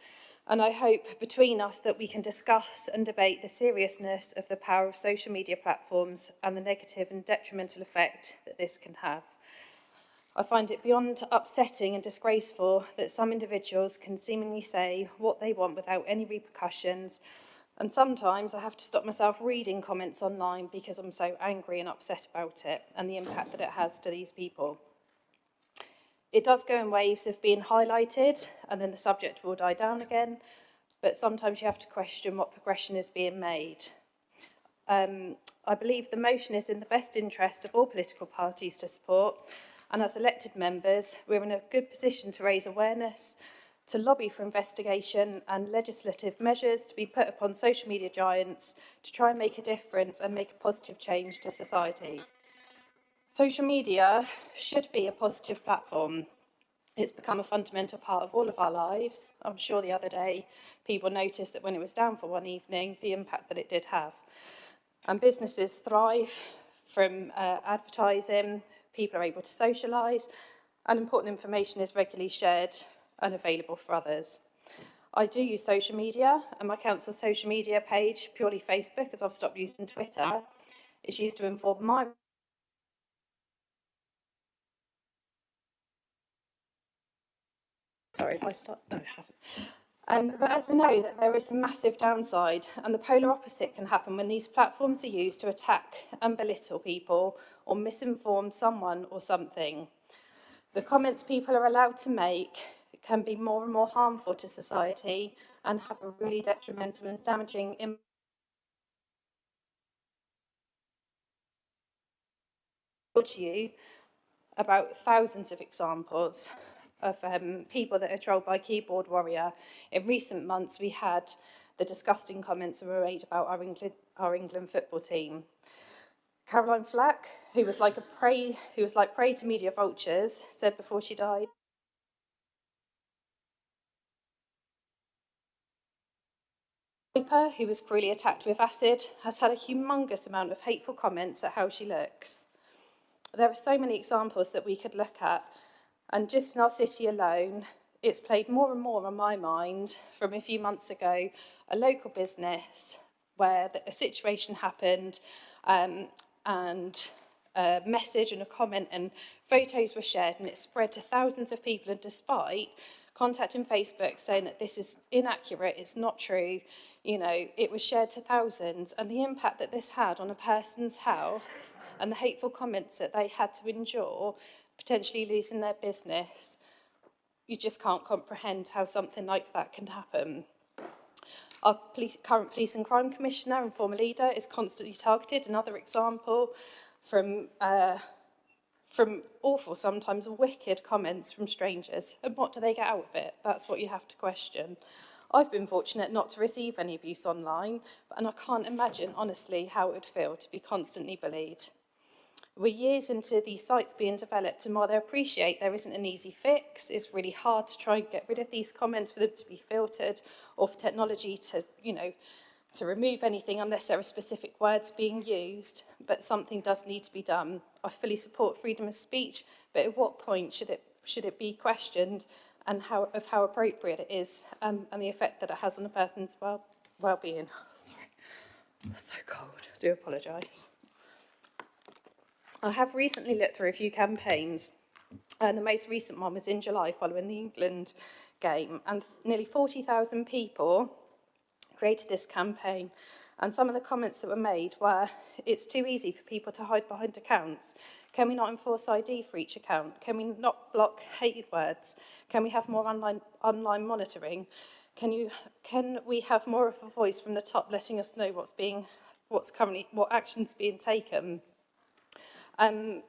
And I hope between us that we can discuss and debate the seriousness of the power of social media platforms and the negative and detrimental effect that this can have. I find it beyond upsetting and disgraceful that some individuals can seemingly say what they want without any repercussions, and sometimes I have to stop myself reading comments online because I'm so angry and upset about it and the impact that it has to these people. It does go in waves of being highlighted and then the subject will die down again, but sometimes you have to question what progression is being made. I believe the motion is in the best interest of all political parties to support, And as elected members, we're in a good position to raise awareness, to lobby for investigation and legislative measures to be put upon social media giants to try and make a difference and make a positive change to society. Social media should be a positive platform. It's become a fundamental part of all of our lives. I'm sure the other day people noticed that when it was down for one evening, the impact that it did have. And businesses thrive from advertising, people are able to socialise, and important information is regularly shared and available for others. I do use social media, and my council's social media page, purely Facebook, as I've stopped using Twitter, is used to inform my Sorry if I start. No, I haven't. But as we know, that there is a massive downside, and the polar opposite can happen when these platforms are used to attack and belittle people or misinform someone or something. The comments people are allowed to make can be more and more harmful to society and have a really detrimental and damaging impact. To you about thousands of examples of people that are trolled by keyboard warrior. In recent months, we had the disgusting comments that were made about our England football team. Caroline Flack, who was like prey to media vultures, said before she died, who was cruelly attacked with acid, has had a humongous amount of hateful comments at how she looks. There are so many examples that we could look at, and just in our city alone, it's played more and more on my mind from a few months ago, a local business where a situation happened and a message and a comment and photos were shared and it spread to thousands of people, and despite contacting Facebook saying that this is inaccurate, it's not true, you know, it was shared to thousands, and the impact that this had on a person's health and the hateful comments that they had to endure, potentially losing their business, you just can't comprehend how something like that can happen. Our current Police and Crime Commissioner and former leader is constantly targeted. Another example from awful, sometimes wicked comments from strangers. And what do they get out of it? That's what you have to question. I've been fortunate not to receive any abuse online, and I can't imagine, honestly, how it would feel to be constantly bullied. We're years into these sites being developed, and while they appreciate there isn't an easy fix, it's really hard to try and get rid of these comments, for them to be filtered, or for technology to, you know, to remove anything unless there are specific words being used. But something does need to be done. I fully support freedom of speech, but at what point should it be questioned, and how appropriate it is, and the effect that it has on a person's well-being. Sorry, it's so cold. I do apologise. I have recently looked through a few campaigns, and the most recent one was in July following the England game, and nearly 40,000 people created this campaign. And some of the comments that were made were, it's too easy for people to hide behind accounts. Can we not enforce ID for each account? Can we not block hated words? Can we have more online monitoring? Can we have more of a voice from the top letting us know what action's being taken? I'd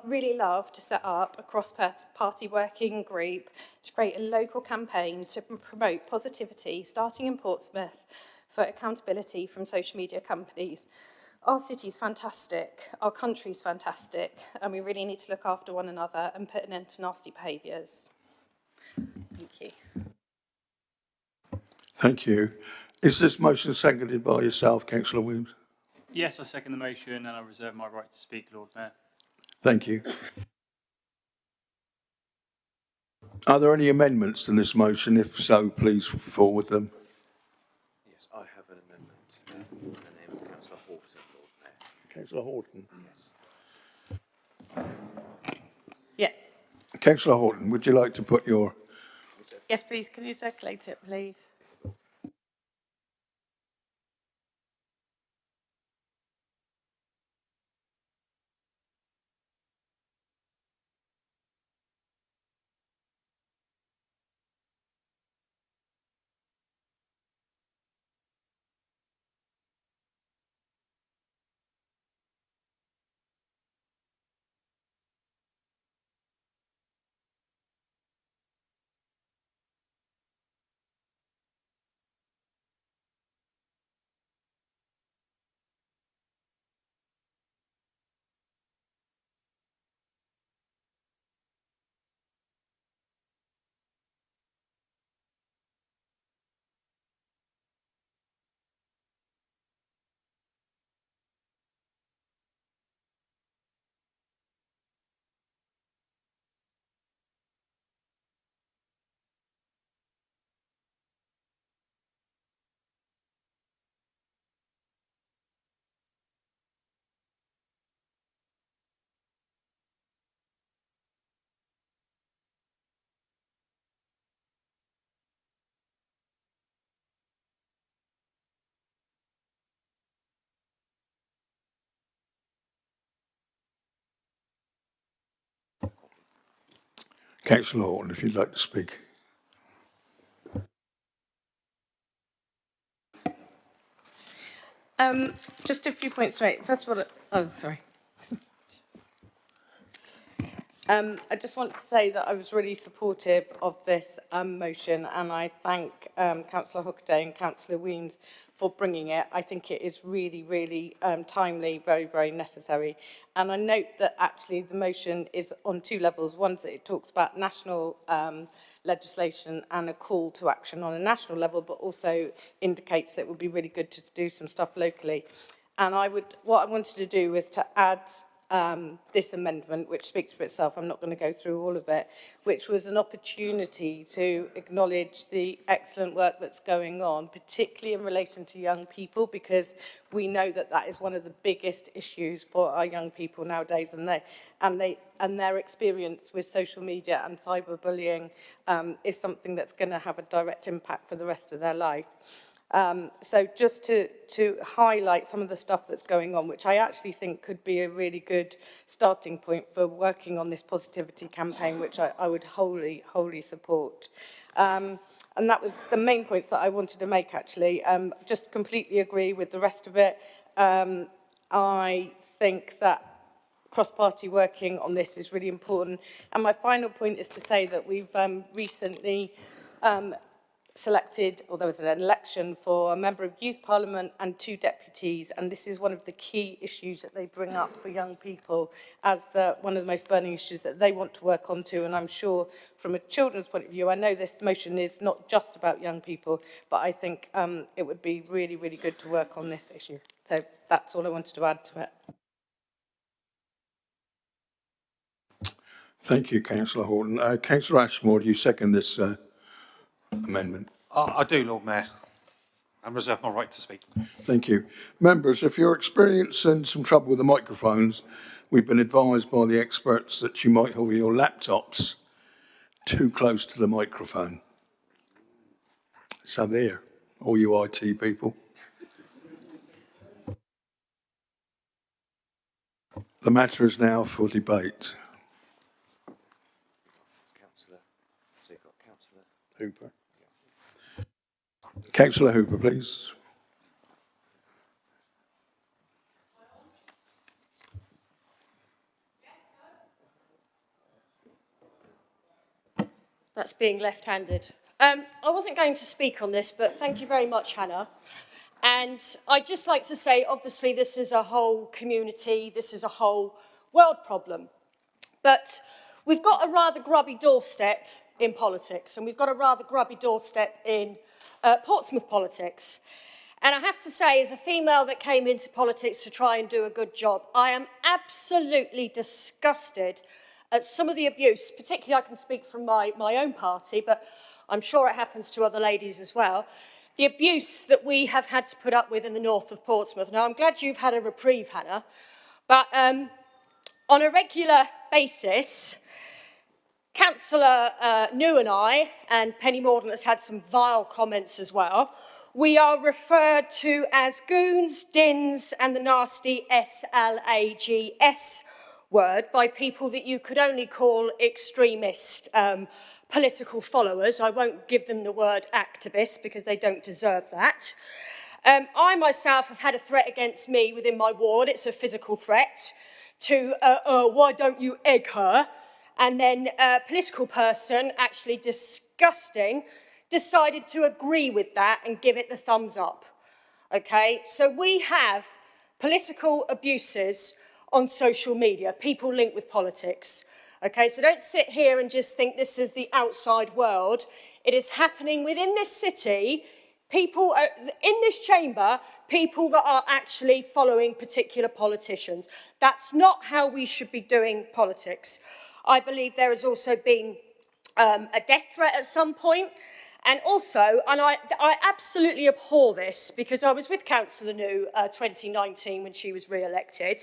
really love to set up a cross-party working group to create a local campaign to promote positivity, starting in Portsmouth, for accountability from social media companies. Our city's fantastic, our country's fantastic, and we really need to look after one another and put an end to nasty behaviours. Thank you. Thank you. Is this motion seconded by yourself, Councillor Williams? Yes, I second the motion, and I reserve my right to speak, Lord Mayor. Thank you. Are there any amendments to this motion? If so, please forward them. Yes, I have an amendment in the name of Councillor Horton, Lord Mayor. Councillor Horton. Yes. Yeah. Councillor Horton, would you like to put your... Yes, please. Can you circulate it, please? Councillor Horton, if you'd like to speak. Just a few points straight. First of all, oh, sorry. I just want to say that I was really supportive of this motion, and I thank Councillor Hookaday and Councillor Weems for bringing it. I think it is really, really timely, very, very necessary. And I note that actually the motion is on two levels. One, it talks about national legislation and a call to action on a national level, but also indicates that it would be really good to do some stuff locally. And what I wanted to do was to add this amendment, which speaks for itself. I'm not going to go through all of it, which was an opportunity to acknowledge the excellent work that's going on, particularly in relation to young people, because we know that that is one of the biggest issues for our young people nowadays, and their experience with social media and cyberbullying is something that's going to have a direct impact for the rest of their life. So just to highlight some of the stuff that's going on, which I actually think could be a really good starting point for working on this positivity campaign, which I would wholly support. And that was the main points that I wanted to make, actually. Just completely agree with the rest of it. I think that cross-party working on this is really important. And my final point is to say that we've recently selected, or there was an election for a member of Youth Parliament and 2 deputies, and this is one of the key issues that they bring up for young people as one of the most burning issues that they want to work on to. And I'm sure from a children's point of view, I know this motion is not just about young people, but I think it would be really, really good to work on this issue. So that's all I wanted to add to it. Thank you, Councillor Horton. Councillor Ashmore, do you second this amendment? I do, Lord Mayor. I reserve my right to speak. Thank you. Members, if you're experiencing some trouble with the microphones, we've been advised by the experts that you might have your laptops too close to the microphone. So there, all you IT people. The matter is now for debate. Hooper. Councillor Hooper, please. That's being left-handed. I wasn't going to speak on this, but thank you very much, Hannah. And I'd just like to say, obviously, this is a whole community, this is a whole world problem. But we've got a rather grubby doorstep in politics, and we've got a rather grubby doorstep in Portsmouth politics. And I have to say, as a female that came into politics to try and do a good job, I am absolutely disgusted at some of the abuse, particularly I can speak from my own party, but I'm sure it happens to other ladies as well, the abuse that we have had to put up with in the north of Portsmouth. Now, I'm glad you've had a reprieve, Hannah, but on a regular basis, Councillor New and I, and Penny Mordaunt has had some vile comments as well, we are referred to as goons, dins, and the nasty SLAGS word by people that you could only call extremist political followers. I won't give them the word activists because they don't deserve that. I myself have had a threat against me within my ward. It's a physical threat to, why don't you egg her? And then a political person, actually disgusting, decided to agree with that and give it the thumbs up. Okay, so we have political abuses on social media, people linked with politics. Okay, so don't sit here and just think this is the outside world. It is happening within this city. People are, in this chamber, people that are actually following particular politicians. That's not how we should be doing politics. I believe there has also been a death threat at some point. And also, and I absolutely abhor this, because I was with Councillor New 2019 when she was re-elected,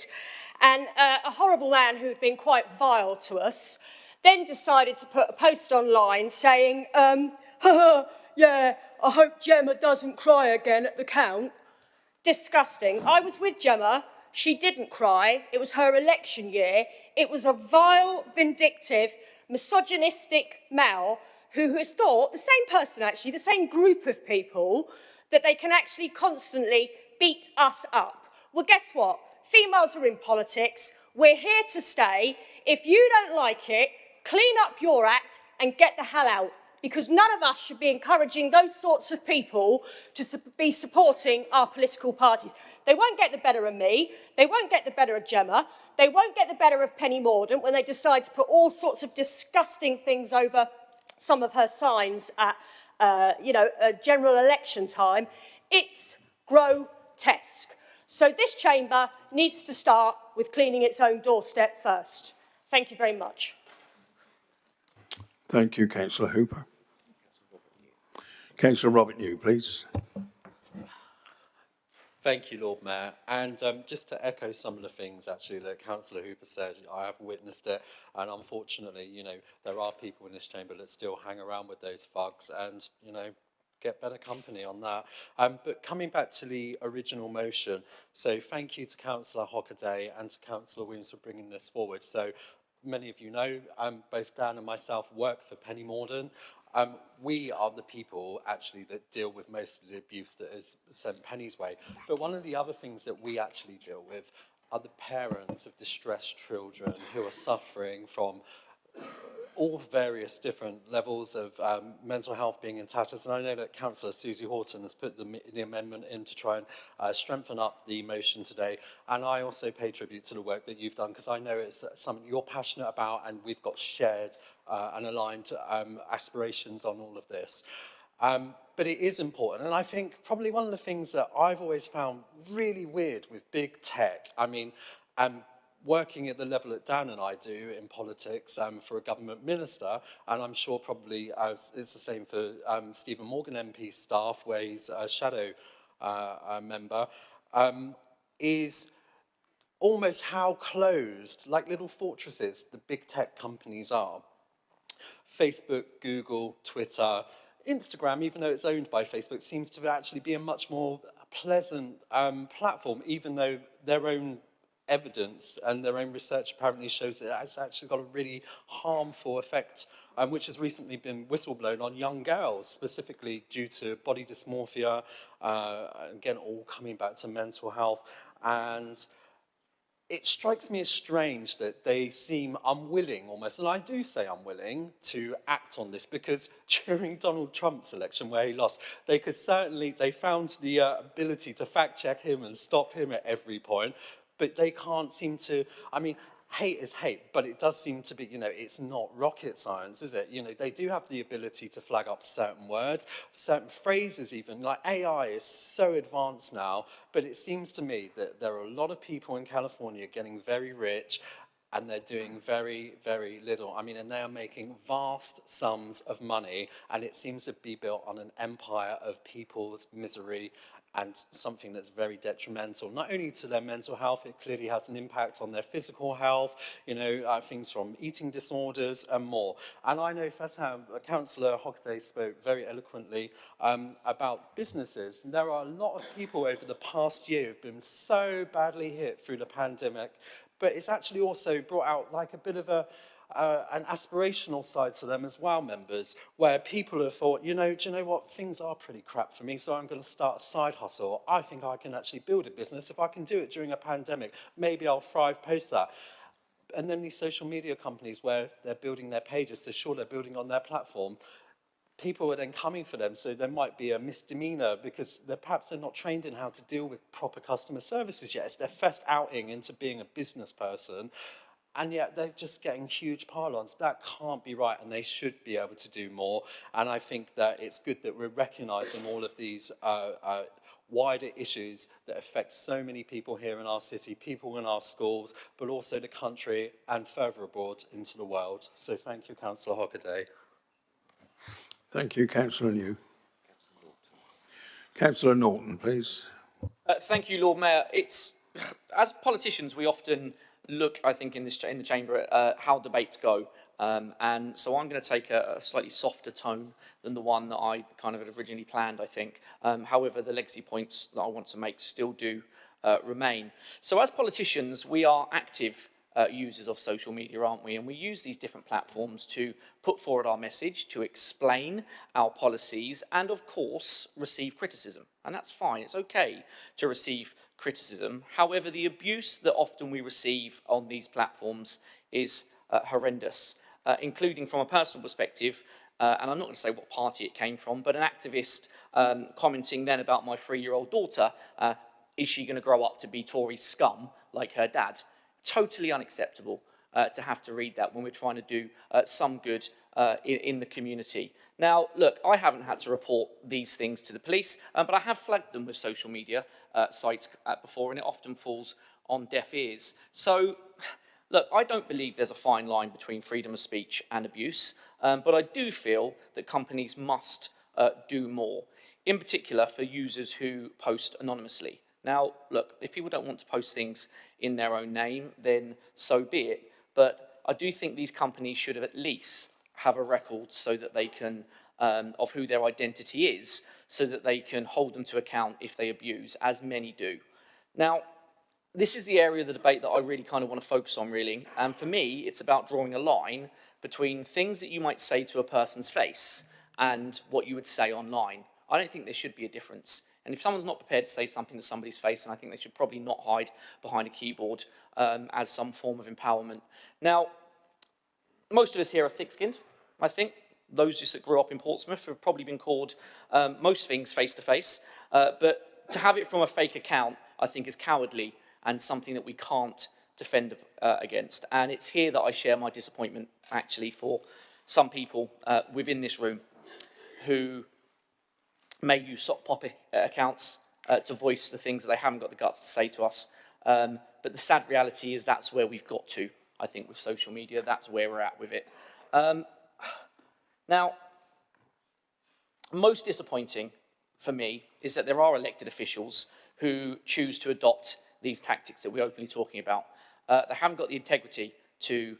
and a horrible man who'd been quite vile to us then decided to put a post online saying, yeah, I hope Gemma doesn't cry again at the count. Disgusting. I was with Gemma she didn't cry. It was her election year. It was a vile, vindictive, misogynistic male who has thought, the same person actually, the same group of people, that they can actually constantly beat us up. Well, guess what? Females are in politics. We're here to stay. If you don't like it, clean up your act and get the hell out, because none of us should be encouraging those sorts of people to be supporting our political parties. They won't get the better of me. They won't get the better of Gemma. They won't get the better of Penny Mordaunt when they decide to put all sorts of disgusting things over some of her signs at, a general election time. It's grotesque. So this chamber needs to start with cleaning its own doorstep first. Thank you very much. Thank you, Councillor Hooper. Councillor Robert New, please. Thank you, Lord Mayor. And just to echo some of the things, actually, that Councillor Hooper said, I have witnessed it. And unfortunately, there are people in this chamber that still hang around with those thugs and, get better company on that. But coming back to the original motion, so thank you to Councillor Hockaday and to Councillor Williams for bringing this forward. So many of you know, both Dan and myself work for Penny Mordaunt. We are the people actually that deal with most of the abuse that is sent Penny's way. But one of the other things that we actually deal with are the parents of distressed children who are suffering from all various different levels of mental health being in tatters. And I know that Councillor Susie Horton has put the amendment in to try and strengthen up the motion today. And I also pay tribute to the work that you've done, because I know it's something you're passionate about, and we've got shared and aligned aspirations on all of this. But it is important. And I think probably one of the things that I've always found really weird with big tech, working at the level that Dan and I do in politics for a government minister, and I'm sure probably it's the same for Stephen Morgan MP's staff, where he's a shadow member, is almost how closed, like little fortresses, the big tech companies are. Facebook, Google, Twitter, Instagram, even though it's owned by Facebook, seems to actually be a much more pleasant platform, even though their own evidence and their own research apparently shows that it's actually got a really harmful effect, which has recently been whistleblown on young girls, specifically due to body dysmorphia, again, all coming back to mental health. And it strikes me as strange that they seem unwilling almost, and I do say unwilling, to act on this, because during Donald Trump's election where he lost, they found the ability to fact check him and stop him at every point. But they can't seem to, hate is hate, but it does seem to be, it's not rocket science, is it? They do have the ability to flag up certain words, certain phrases even, like AI is so advanced now, but it seems to me that there are a lot of people in California getting very rich, and they're doing very, very little. And they are making vast sums of money, and it seems to be built on an empire of people's misery and something that's very detrimental, not only to their mental health, it clearly has an impact on their physical health, things from eating disorders and more. And I know firsthand, Councillor Hockaday spoke very eloquently about businesses. And there are a lot of people over the past year who've been so badly hit through the pandemic, but it's actually also brought out like a bit of an aspirational side to them as well, members, where people have thought, do you know what, things are pretty crap for me, so I'm going to start a side hustle. I think I can actually build a business. If I can do it during a pandemic, maybe I'll thrive post that. And then these social media companies where they're building their pages, so sure, they're building on their platform, people are then coming for them, so there might be a misdemeanor because perhaps they're not trained in how to deal with proper customer services yet. It's their first outing into being a business person. And yet they're just getting huge pile-ons. That can't be right, and they should be able to do more. And I think that it's good that we're recognising all of these wider issues that affect so many people here in our city, people in our schools, but also the country and further abroad into the world. So thank you, Councillor Hockaday. Thank you, Councillor New. Councillor Norton, please. Thank you, Lord Mayor. As politicians, we often look, I think, in the chamber at how debates go. And so I'm going to take a slightly softer tone than the one that I kind of had originally planned, I think. However, the legacy points that I want to make still do remain. So as politicians, we are active users of social media, aren't we? And we use these different platforms to put forward our message, to explain our policies, and of course, receive criticism. And that's fine, it's okay to receive criticism. However, the abuse that often we receive on these platforms is horrendous, including from a personal perspective, and I'm not going to say what party it came from, but an activist commenting then about my 3-year-old daughter, is she going to grow up to be Tory scum like her dad? Totally unacceptable to have to read that when we're trying to do some good in the community. Now, look, I haven't had to report these things to the police, but I have flagged them with social media sites before, and it often falls on deaf ears. So, look, I don't believe there's a fine line between freedom of speech and abuse, but I do feel that companies must do more, in particular for users who post anonymously. Now, look, if people don't want to post things in their own name, then so be it. But I do think these companies should have at least have a record so that they can, of who their identity is, so that they can hold them to account if they abuse, as many do. Now, this is the area of the debate that I really kind of want to focus on, really. And for me, it's about drawing a line between things that you might say to a person's face and what you would say online. I don't think there should be a difference. And if someone's not prepared to say something to somebody's face, then I think they should probably not hide behind a keyboard as some form of empowerment. Now, most of us here are thick-skinned, I think. Those of us that grew up in Portsmouth have probably been called most things face-to-face. But to have it from a fake account, I think, is cowardly and something that we can't defend against. And it's here that I share my disappointment, actually, for some people within this room who may use sock puppet accounts to voice the things that they haven't got the guts to say to us. But the sad reality is that's where we've got to, I think, with social media. That's where we're at with it. Now, most disappointing for me is that there are elected officials who choose to adopt these tactics that we're openly talking about. They haven't got the integrity to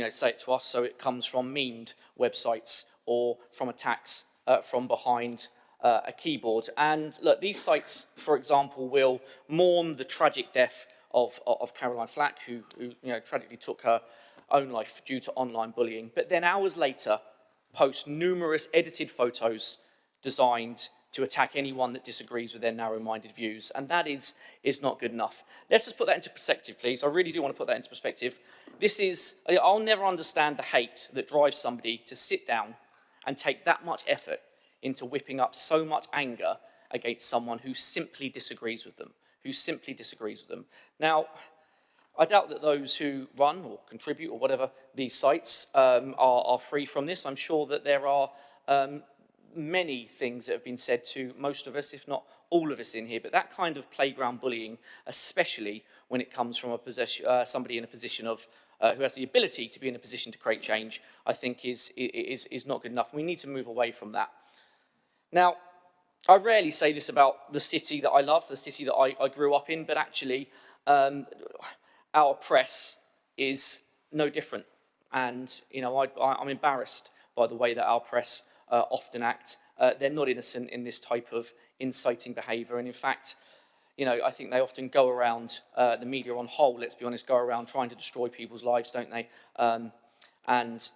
say it to us, so it comes from memed websites or from attacks from behind a keyboard. And look, these sites, for example, will mourn the tragic death of Caroline Flack, who tragically took her own life due to online bullying, but then hours later post numerous edited photos designed to attack anyone that disagrees with their narrow-minded views, and that is not good enough. Let's just put that into perspective, please. I really do want to put that into perspective. I'll never understand the hate that drives somebody to sit down and take that much effort into whipping up so much anger against someone who simply disagrees with them, Now, I doubt that those who run or contribute or whatever these sites are free from this. I'm sure that there are many things that have been said to most of us, if not all of us in here, but that kind of playground bullying, especially when it comes from somebody in a position of who has the ability to be in a position to create change, I think is not good enough. We need to move away from that. Now, I rarely say this about the city that I love, the city that I grew up in, but actually our press is no different. And, I'm embarrassed by the way that our press often act. They're not innocent in this type of inciting behaviour. And in fact, I think they often go around, the media on whole, let's be honest, go around trying to destroy people's lives, don't they? And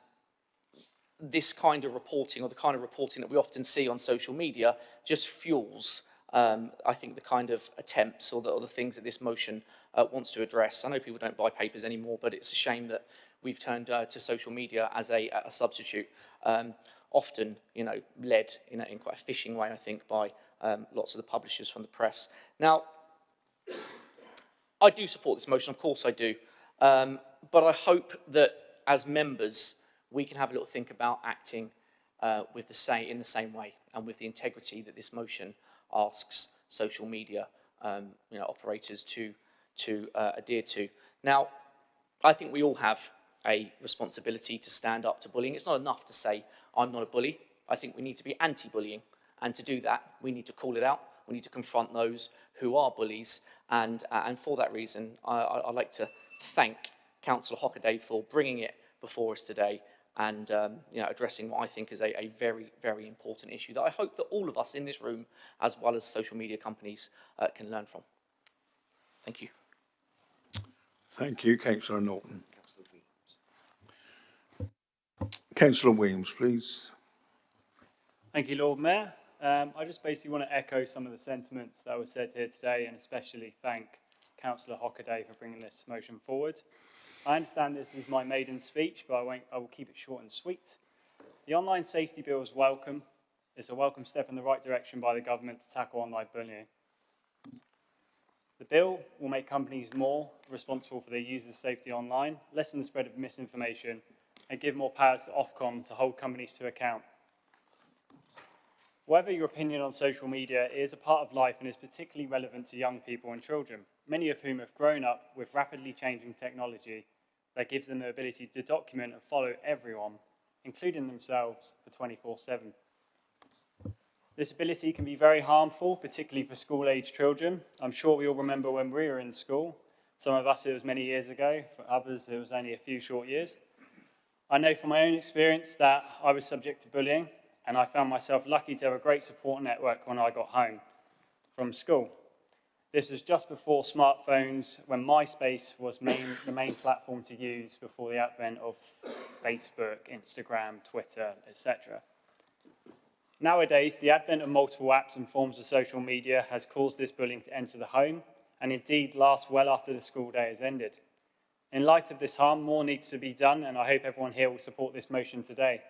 this kind of reporting, or the kind of reporting that we often see on social media, just fuels, I think, the kind of attempts or the things that this motion wants to address. I know people don't buy papers anymore, but it's a shame that we've turned to social media as a substitute, often, led in quite a phishing way, I think, by lots of the publishers from the press. Now, I do support this motion, of course I do, but I hope that as members we can have a little think about acting in the same way and with the integrity that this motion asks social media operators to adhere to. Now, I think we all have a responsibility to stand up to bullying. It's not enough to say, I'm not a bully. I think we need to be anti-bullying. And to do that, we need to call it out. We need to confront those who are bullies. And for that reason, I'd like to thank Councillor Hockaday for bringing it before us today and addressing what I think is a very, very important issue that I hope that all of us in this room, as well as social media companies, can learn from. Thank you. Thank you, Councillor Norton. Councillor Williams, please. Thank you, Lord Mayor. I just basically want to echo some of the sentiments that were said here today and especially thank Councillor Hockaday for bringing this motion forward. I understand this is my maiden speech, but I will keep it short and sweet. The online safety bill is welcome. It's a welcome step in the right direction by the government to tackle online bullying. The bill will make companies more responsible for their users' safety online, lessen the spread of misinformation, and give more powers to Ofcom to hold companies to account. Whatever your opinion on social media, it is a part of life and is particularly relevant to young people and children, many of whom have grown up with rapidly changing technology that gives them the ability to document and follow everyone, including themselves, for 24/7. This ability can be very harmful, particularly for school-age children. I'm sure we all remember when we were in school. Some of us, it was many years ago. For others, it was only a few short years. I know from my own experience that I was subject to bullying, and I found myself lucky to have a great support network when I got home from school. This was just before smartphones, when MySpace was the main platform to use before the advent of Facebook, Instagram, Twitter, etc. Nowadays, the advent of multiple apps and forms of social media has caused this bullying to enter the home and indeed last well after the school day has ended. In light of this harm, more needs to be done, and I hope everyone here will support this motion today.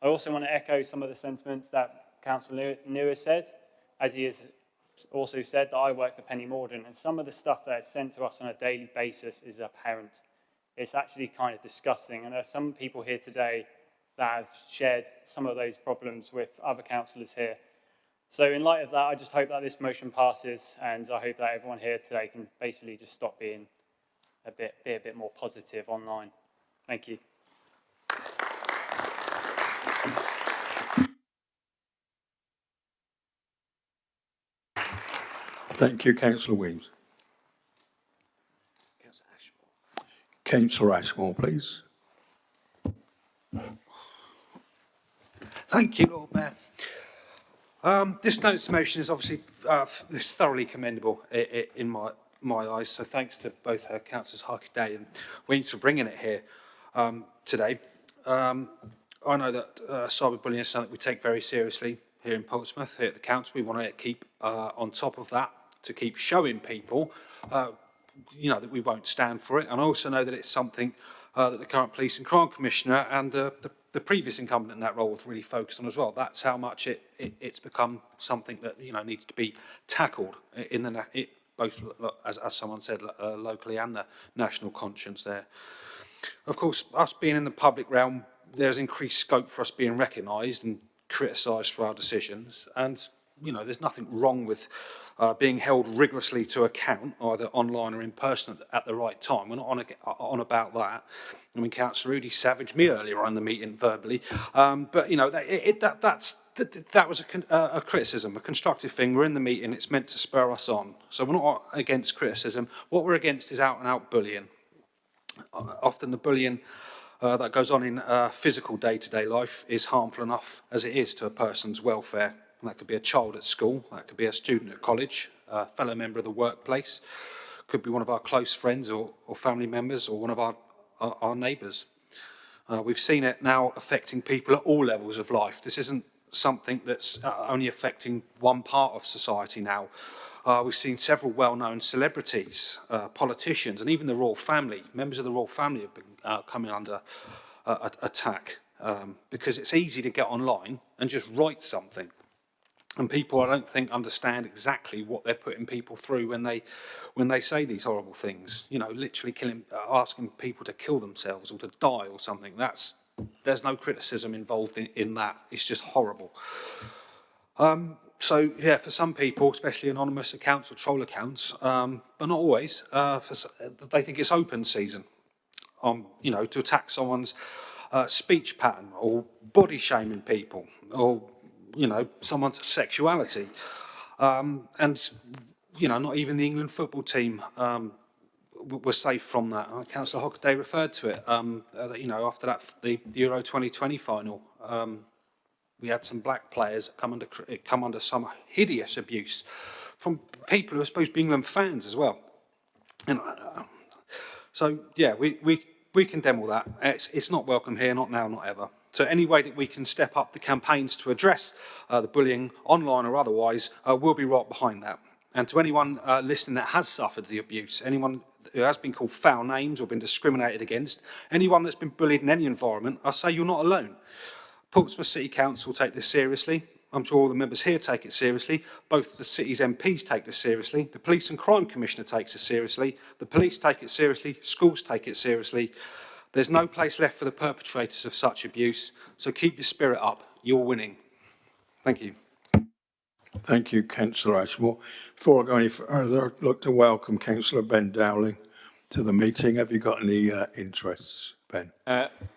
I also want to echo some of the sentiments that Councillor New has said, as he has also said that I work for Penny Mordaunt, and some of the stuff that is sent to us on a daily basis is apparent. It's actually kind of disgusting, and there are some people here today that have shared some of those problems with other councillors here. So in light of that, I just hope that this motion passes, and I hope that everyone here today can basically just stop being a bit more positive online. Thank you. Thank you, Councillor Williams. Councillor Ashmore. Councillor Ashmore, please. Thank you, Lord Mayor. This notice of motion is obviously thoroughly commendable in my eyes, so thanks to both Councillors Harkaday and Williams for bringing it here today. I know that cyberbullying is something we take very seriously here in Portsmouth, here at the council. We want to keep on top of that, to keep showing people, that we won't stand for it. And I also know that it's something that the current Police and Crime Commissioner and the previous incumbent in that role have really focused on as well. That's how much it's become something that needs to be tackled in both, as someone said, locally and the national conscience there. Of course, us being in the public realm, there's increased scope for us being recognised and criticised for our decisions, and there's nothing wrong with being held rigorously to account, either online or in person at the right time. We're not on about that. I mean, Councillor Rudy savaged me earlier on in the meeting verbally, but that was a criticism, a constructive thing. We're in the meeting; it's meant to spur us on. So we're not against criticism. What we're against is out-and-out bullying. Often the bullying that goes on in physical day-to-day life is harmful enough as it is to a person's welfare. And that could be a child at school, that could be a student at college, a fellow member of the workplace, could be one of our close friends or family members, or one of our neighbours. We've seen it now affecting people at all levels of life. This isn't something that's only affecting one part of society now. We've seen several well-known celebrities, politicians, and even the royal family. Members of the royal family have been coming under attack because it's easy to get online and just write something. And people, I don't think, understand exactly what they're putting people through when they say these horrible things. Literally asking people to kill themselves or to die or something. There's no criticism involved in that. It's just horrible. So yeah, for some people, especially anonymous accounts or troll accounts, but not always, they think it's open season. To attack someone's speech pattern or body shaming people or someone's sexuality, and not even the England football team were safe from that. Councillor Hockaday referred to it. After that, the Euro 2020 final, we had some black players come under some hideous abuse from people who are supposed to be England fans as well. You know, so yeah, we condemn all that. It's not welcome here, not now, not ever. So any way that we can step up the campaigns to address the bullying, online or otherwise, we'll be right behind that. And to anyone listening that has suffered the abuse, anyone who has been called foul names or been discriminated against, anyone that's been bullied in any environment, I say you're not alone. Portsmouth City Council take this seriously. I'm sure all the members here take it seriously. Both the city's MPs take this seriously. The Police and Crime Commissioner takes it seriously. The police take it seriously. Schools take it seriously. There's no place left for the perpetrators of such abuse. So keep your spirit up. You're winning. Thank you. Thank you, Councillor Ashmore. Before I go any further, I'd like to welcome Councillor Ben Dowling to the meeting. Have you got any interests, Ben?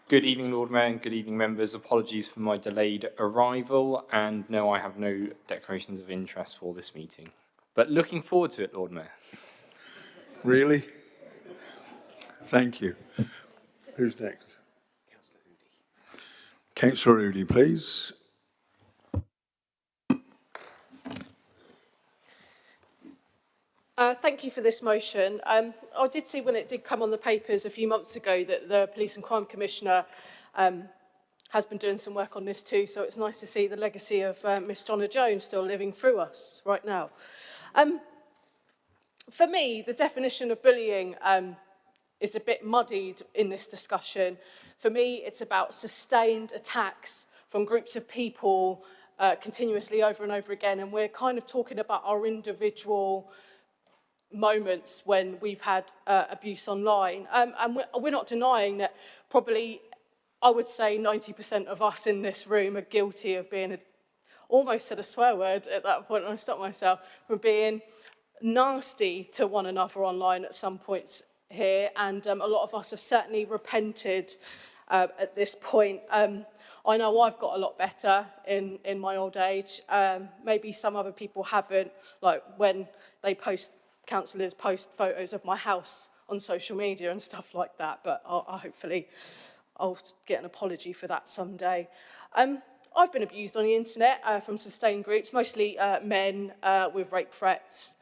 Good evening, Lord Mayor, and good evening, members. Apologies for my delayed arrival, and no, I have no declarations of interest for this meeting. But looking forward to it, Lord Mayor. Really? Thank you. Who's next? Councillor Udy, please. Thank you for this motion. I did see when it did come on the papers a few months ago that the Police and Crime Commissioner has been doing some work on this too, so it's nice to see the legacy of Miss Donna Jones still living through us right now. For me, the definition of bullying is a bit muddied in this discussion. For me, it's about sustained attacks from groups of people continuously over and over again, and we're kind of talking about our individual moments when we've had abuse online. And we're not denying that probably, I would say 90% of us in this room are guilty of being, almost said a swear word at that point, and I stopped myself, from being nasty to one another online at some points here. And a lot of us have certainly repented at this point. I know I've got a lot better in my old age. Maybe some other people haven't, like when they councillors post photos of my house on social media and stuff like that, but hopefully I'll get an apology for that someday. I've been abused on the internet from sustained groups, mostly men with rape threats,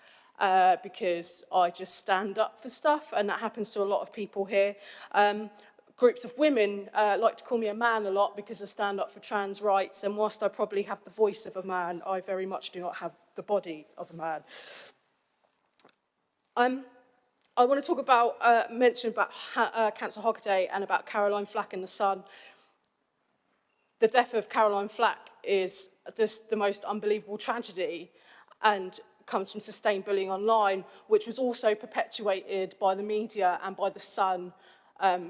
because I just stand up for stuff, and that happens to a lot of people here. Groups of women like to call me a man a lot because I stand up for trans rights, and whilst I probably have the voice of a man, I very much do not have the body of a man. I want to talk about, mention about Councillor Hockaday and about Caroline Flack in the Sun. The death of Caroline Flack is just the most unbelievable tragedy and comes from sustained bullying online, which was also perpetuated by the media and by the Sun,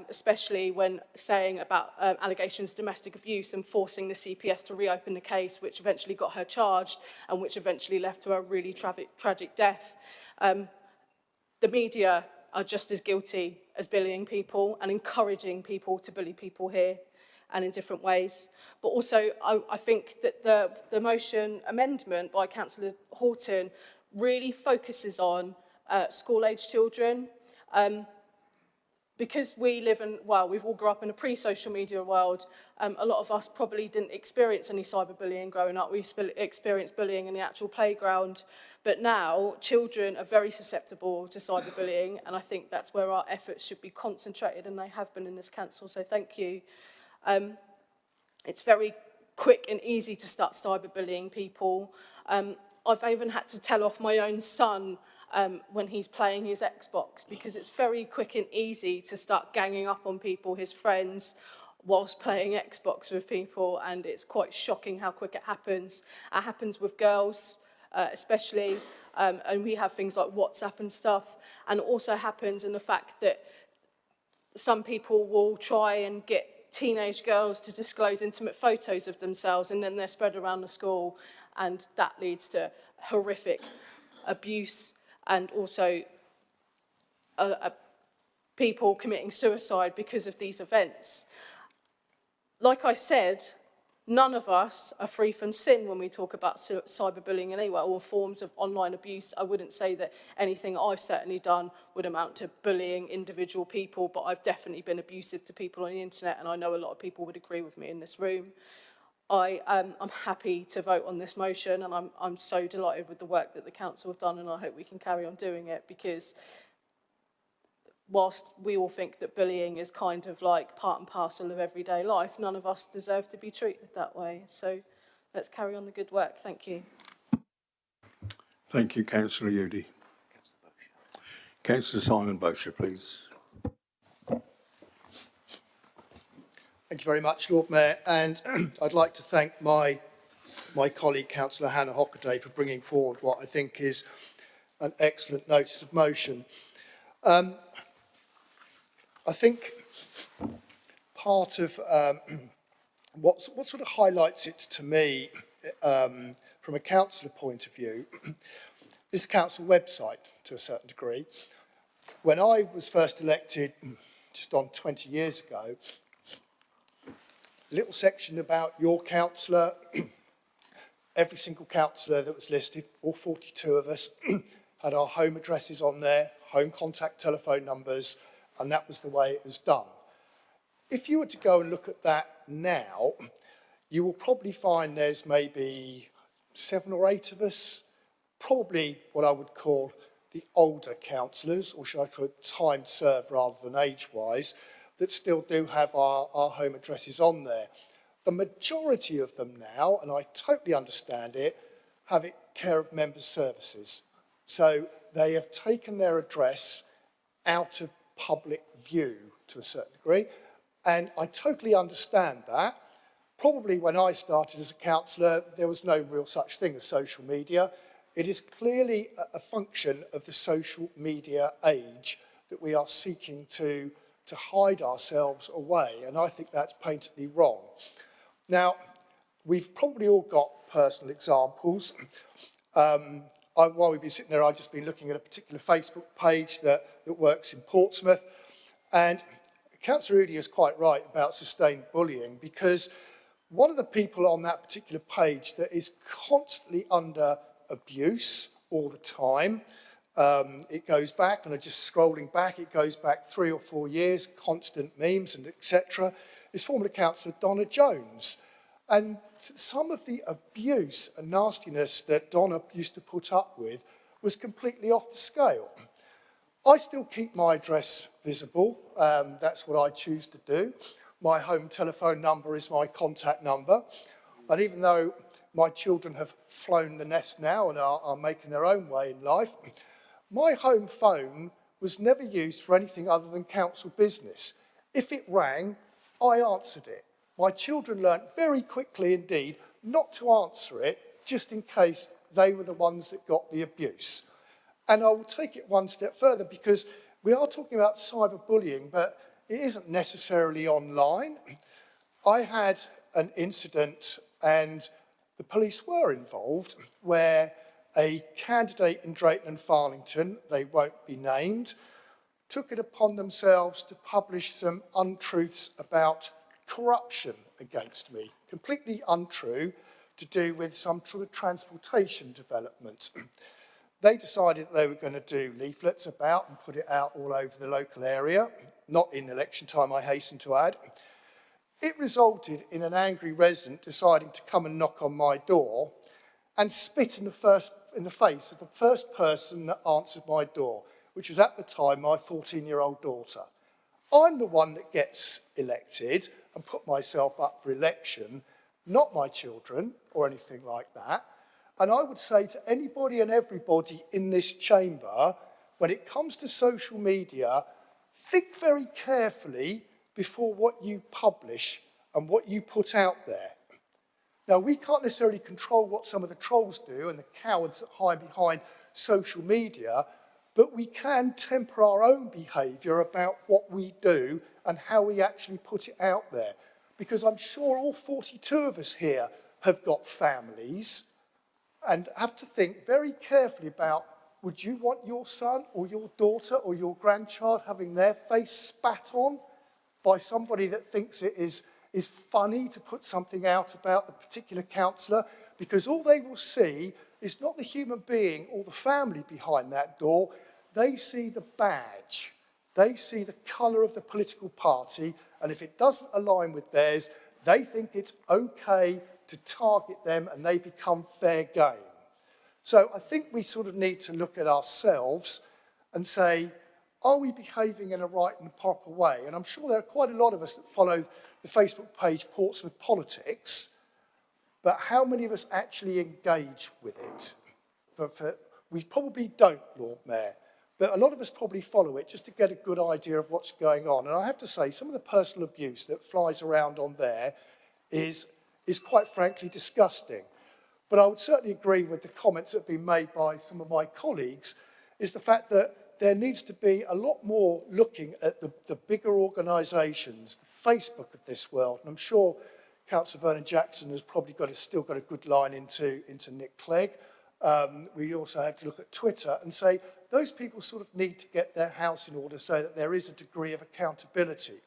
especially when saying about allegations of domestic abuse and forcing the CPS to reopen the case, which eventually got her charged and which eventually left to a really tragic death. The media are just as guilty as bullying people and encouraging people to bully people here and in different ways. But also, I think that the motion amendment by Councillor Horton really focuses on school-age children. Because we live in, well, we've all grew up in a pre-social media world, a lot of us probably didn't experience any cyberbullying growing up. We experienced bullying in the actual playground. But now, children are very susceptible to cyberbullying, and I think that's where our efforts should be concentrated, and they have been in this council, so thank you. It's very quick and easy to start cyberbullying people. I've even had to tell off my own son when he's playing his Xbox, because it's very quick and easy to start ganging up on people, his friends, whilst playing Xbox with people, and it's quite shocking how quick it happens. It happens with girls, especially, and we have things like WhatsApp and stuff, and it also happens in the fact that some people will try and get teenage girls to disclose intimate photos of themselves, and then they're spread around the school, and that leads to horrific abuse and also people committing suicide because of these events. Like I said, none of us are free from sin when we talk about cyberbullying anyway, or forms of online abuse. I wouldn't say that anything I've certainly done would amount to bullying individual people, but I've definitely been abusive to people on the internet, and I know a lot of people would agree with me in this room. I'm happy to vote on this motion, and I'm so delighted with the work that the council have done, and I hope we can carry on doing it, because whilst we all think that bullying is kind of like part and parcel of everyday life, none of us deserve to be treated that way. So let's carry on the good work. Thank you. Thank you, Councillor Udy. Councillor Simon Bosher, please. Thank you very much, Lord Mayor, and I'd like to thank my colleague, Councillor Hannah Hockaday, for bringing forward what I think is an excellent notice of motion. I think part of what sort of highlights it to me from a councillor point of view is the council website to a certain degree. When I was first elected just on 20 years ago, a little section about your councillor, every single councillor that was listed, all 42 of us, had our home addresses on there, home contact telephone numbers, and that was the way it was done. If you were to go and look at that now, you will probably find there's maybe 7 or 8 of us, probably what I would call the older councillors, or should I put time served rather than age-wise, that still do have our home addresses on there. The majority of them now, and I totally understand it, have it care of members' services. So they have taken their address out of public view to a certain degree, and I totally understand that. Probably when I started as a councillor, there was no real such thing as social media. It is clearly a function of the social media age that we are seeking to hide ourselves away, and I think that's patently wrong. Now, we've probably all got personal examples. While we've been sitting there, I've just been looking at a particular Facebook page that works in Portsmouth, and Councillor Udy is quite right about sustained bullying, because one of the people on that particular page that is constantly under abuse all the time, it goes back, and I'm just scrolling back, it goes back 3 or 4 years, constant memes and etc., is former Councillor Donna Jones. And some of the abuse and nastiness that Donna used to put up with was completely off the scale. I still keep my address visible. That's what I choose to do. My home telephone number is my contact number. And even though my children have flown the nest now and are making their own way in life, my home phone was never used for anything other than council business. If it rang, I answered it. My children learnt very quickly indeed not to answer it, just in case they were the ones that got the abuse. And I will take it one step further, because we are talking about cyberbullying, but it isn't necessarily online. I had an incident, and the police were involved, where a candidate in Drayton and Farlington, they won't be named, took it upon themselves to publish some untruths about corruption against me, completely untrue, to do with some sort of transportation development. They decided they were going to do leaflets about and put it out all over the local area, not in election time, I hasten to add. It resulted in an angry resident deciding to come and knock on my door and spit in the face of the first person that answered my door, which was at the time my 14-year-old daughter. I'm the one that gets elected and put myself up for election, not my children or anything like that. And I would say to anybody and everybody in this chamber, when it comes to social media, think very carefully before what you publish and what you put out there. Now, we can't necessarily control what some of the trolls do and the cowards that hide behind social media, but we can temper our own behaviour about what we do and how we actually put it out there. Because I'm sure all 42 of us here have got families and have to think very carefully about, would you want your son or your daughter or your grandchild having their face spat on by somebody that thinks it is funny to put something out about the particular councillor? Because all they will see is not the human being or the family behind that door. They see the badge. They see the colour of the political party, and if it doesn't align with theirs, they think it's okay to target them and they become fair game. So I think we sort of need to look at ourselves and say, are we behaving in a right and proper way? And I'm sure there are quite a lot of us that follow the Facebook page Portsmouth Politics, but how many of us actually engage with it? We probably don't, Lord Mayor, but a lot of us probably follow it just to get a good idea of what's going on. And I have to say, some of the personal abuse that flies around on there is quite frankly disgusting. But I would certainly agree with the comments that have been made by some of my colleagues, is the fact that there needs to be a lot more looking at the bigger organisations, the Facebook of this world. And I'm sure Councillor Vernon Jackson has probably still got a good line into Nick Clegg. We also have to look at Twitter and say those people sort of need to get their house in order so that there is a degree of accountability.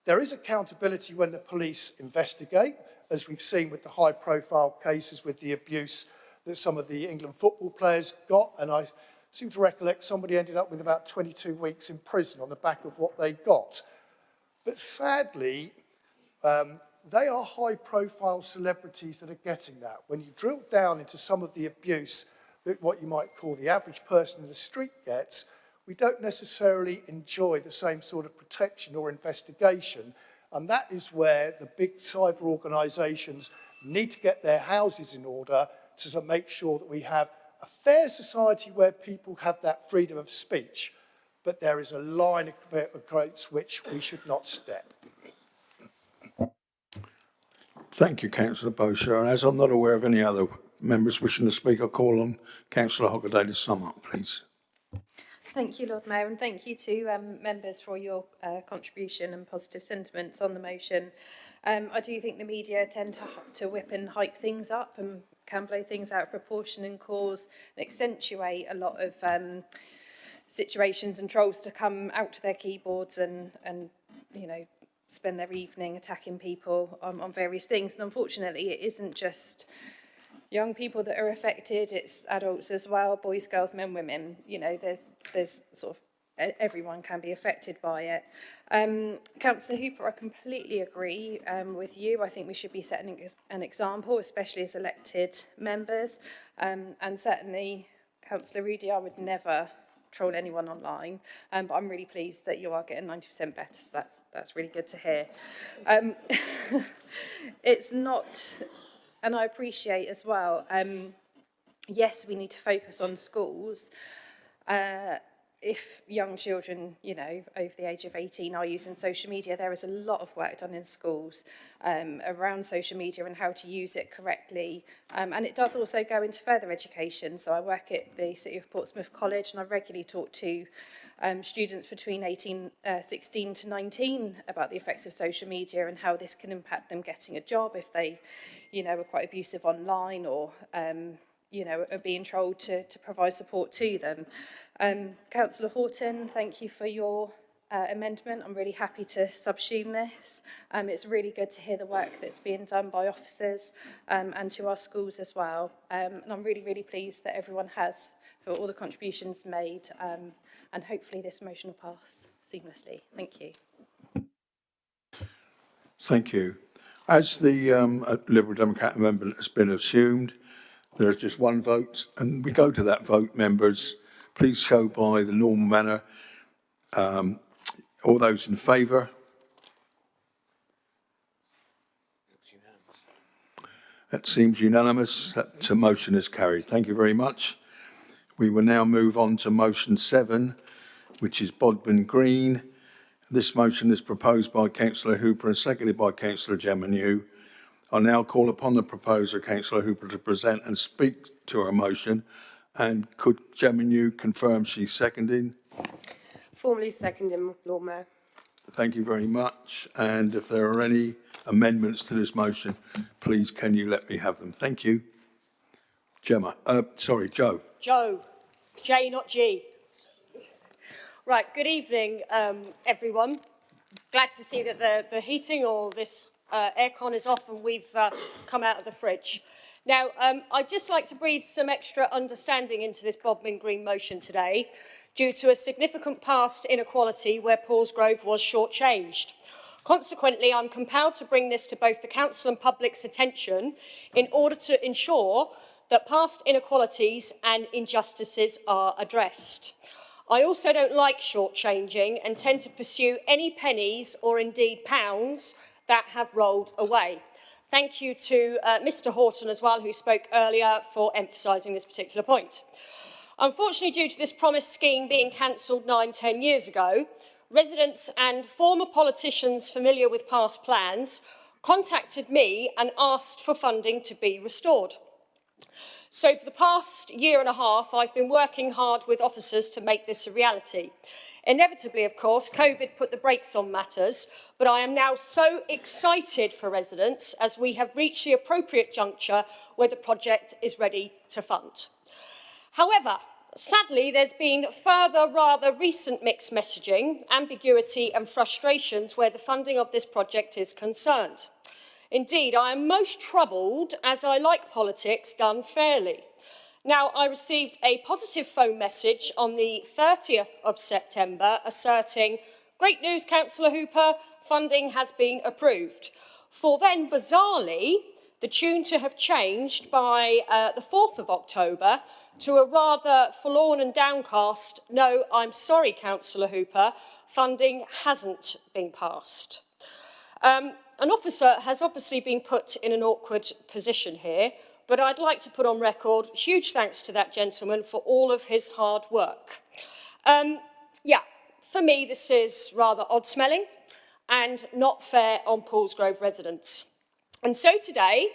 There is accountability when the police investigate, as we've seen with the high-profile cases with the abuse that some of the England football players got, and I seem to recollect somebody ended up with about 22 weeks in prison on the back of what they got. But sadly, they are high-profile celebrities that are getting that. When you drill down into some of the abuse that what you might call the average person in the street gets, we don't necessarily enjoy the same sort of protection or investigation. And that is where the big cyber organisations need to get their houses in order to make sure that we have a fair society where people have that freedom of speech, but there is a line across which we should not step. Thank you, Councillor Bowser. And as I'm not aware of any other members wishing to speak, I'll call on Councillor Hockaday to sum up, please. Thank you, Lord Mayor, and thank you to members for your contribution and positive sentiments on the motion. I do think the media tend to whip and hype things up and can blow things out of proportion and cause and accentuate a lot of situations and trolls to come out to their keyboards and you know, spend their evening attacking people on various things. And unfortunately, it isn't just young people that are affected, it's adults as well, boys, girls, men, women. You know, there's sort of everyone can be affected by it. Councillor Hooper, I completely agree with you. I think we should be setting an example, especially as elected members. And certainly, Councillor Rudy, I would never troll anyone online, but I'm really pleased that you are getting 90% better, so that's really good to hear. It's not, and I appreciate as well, yes, we need to focus on schools. If young children, you know, over the age of 18 are using social media, there is a lot of work done in schools around social media and how to use it correctly. And it does also go into further education. So I work at the City of Portsmouth College and I regularly talk to students between 16 to 19 about the effects of social media and how this can impact them getting a job if they, you know, are quite abusive online or you know, are being trolled to provide support to them. Councillor Horton, thank you for your amendment. I'm really happy to subsume this. It's really good to hear the work that's being done by officers and to our schools as well. And I'm really, really pleased that everyone has for all the contributions made. And hopefully this motion will pass seamlessly. Thank you. Thank you. As the Liberal Democrat amendment has been assumed, there's just one vote, and we go to that vote, members. Please show by the normal manner. All those in favour? That seems unanimous. That motion is carried. Thank you very much. We will now move on to motion 7, which is Bodmin Green. This motion is proposed by Councillor Hooper and seconded by Councillor Geminu. I now call upon the proposer, Councillor Hooper, to present and speak to her motion. And could Geminu confirm she's seconding? Formally seconding, Lord Mayor. Thank you very much. And if there are any amendments to this motion, please can you let me have them? Thank you. Joe. Joe. J, not G. Right, good evening, everyone. Glad to see that the heating or this aircon is off and we've come out of the fridge. Now, I'd just like to breathe some extra understanding into this Bodmin Green motion today due to a significant past inequality where Paulsgrove was shortchanged. Consequently, I'm compelled to bring this to both the Council and public's attention in order to ensure that past inequalities and injustices are addressed. I also don't like shortchanging and tend to pursue any pennies or indeed pounds that have rolled away. Thank you to Mr Horton as well, who spoke earlier, for emphasising this particular point. Unfortunately, due to this promised scheme being cancelled 9–10 years ago, residents and former politicians familiar with past plans contacted me and asked for funding to be restored. So for the past year and a half, I've been working hard with officers to make this a reality. Inevitably, of course, COVID put the brakes on matters, but I am now so excited for residents as we have reached the appropriate juncture where the project is ready to fund. However, sadly, there's been further rather recent mixed messaging, ambiguity and frustrations where the funding of this project is concerned. Indeed, I am most troubled as I like politics done fairly. Now, I received a positive phone message on the 30th of September asserting, "Great news, Councillor Hooper, funding has been approved," for then, bizarrely, the tune to have changed by the 4th of October to a rather forlorn and downcast, "No, I'm sorry, Councillor Hooper, funding hasn't been passed." An officer has obviously been put in an awkward position here, but I'd like to put on record huge thanks to that gentleman for all of his hard work. For me, this is rather odd-smelling and not fair on Paulsgrove residents. And so today,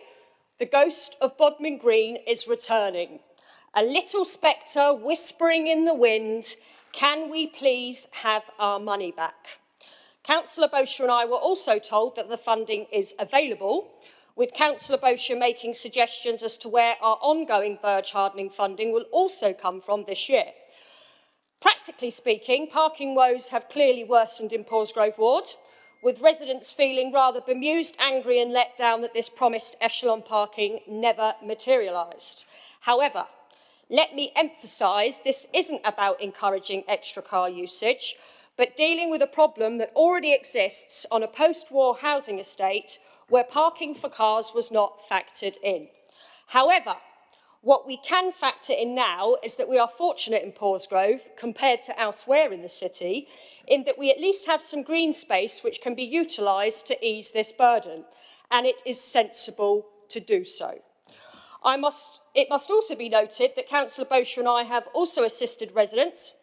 the ghost of Bodmin Green is returning. A little spectre whispering in the wind, "Can we please have our money back?" Councillor Bosher and I were also told that the funding is available, with Councillor Bosher making suggestions as to where our ongoing verge hardening funding will also come from this year. Practically speaking, parking woes have clearly worsened in Paulsgrove Ward, with residents feeling rather bemused, angry and let down that this promised echelon parking never materialised. However, let me emphasise this isn't about encouraging extra car usage, but dealing with a problem that already exists on a post-war housing estate where parking for cars was not factored in. However, what we can factor in now is that we are fortunate in Paulsgrove, compared to elsewhere in the city, in that we at least have some green space which can be utilised to ease this burden, and it is sensible to do so. It must also be noted that Councillor Bosher and I have also assisted residents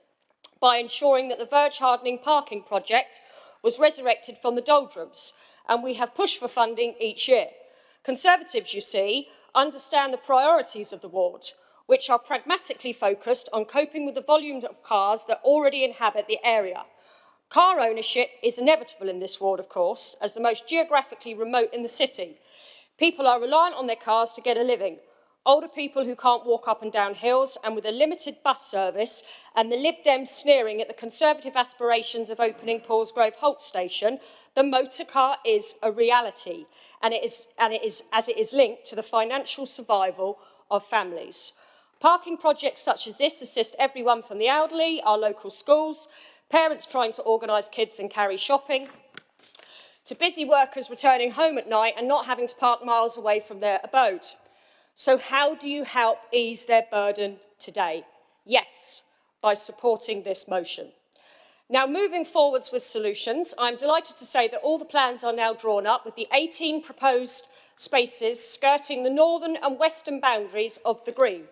by ensuring that the verge hardening parking project was resurrected from the doldrums, and we have pushed for funding each year. Conservatives, you see, understand the priorities of the ward, which are pragmatically focused on coping with the volume of cars that already inhabit the area. Car ownership is inevitable in this ward, of course, as the most geographically remote in the city. People are reliant on their cars to get a living. Older people who can't walk up and down hills, and with a limited bus service and the Lib Dems sneering at the Conservative aspirations of opening Paulsgrove Holt Station, the motor car is a reality, and it is linked to the financial survival of families. Parking projects such as this assist everyone from the elderly, our local schools, parents trying to organise kids and carry shopping, to busy workers returning home at night and not having to park miles away from their abode. So how do you help ease their burden today? Yes, by supporting this motion. Now, moving forwards with solutions, I'm delighted to say that all the plans are now drawn up, with the 18 proposed spaces skirting the northern and western boundaries of the green.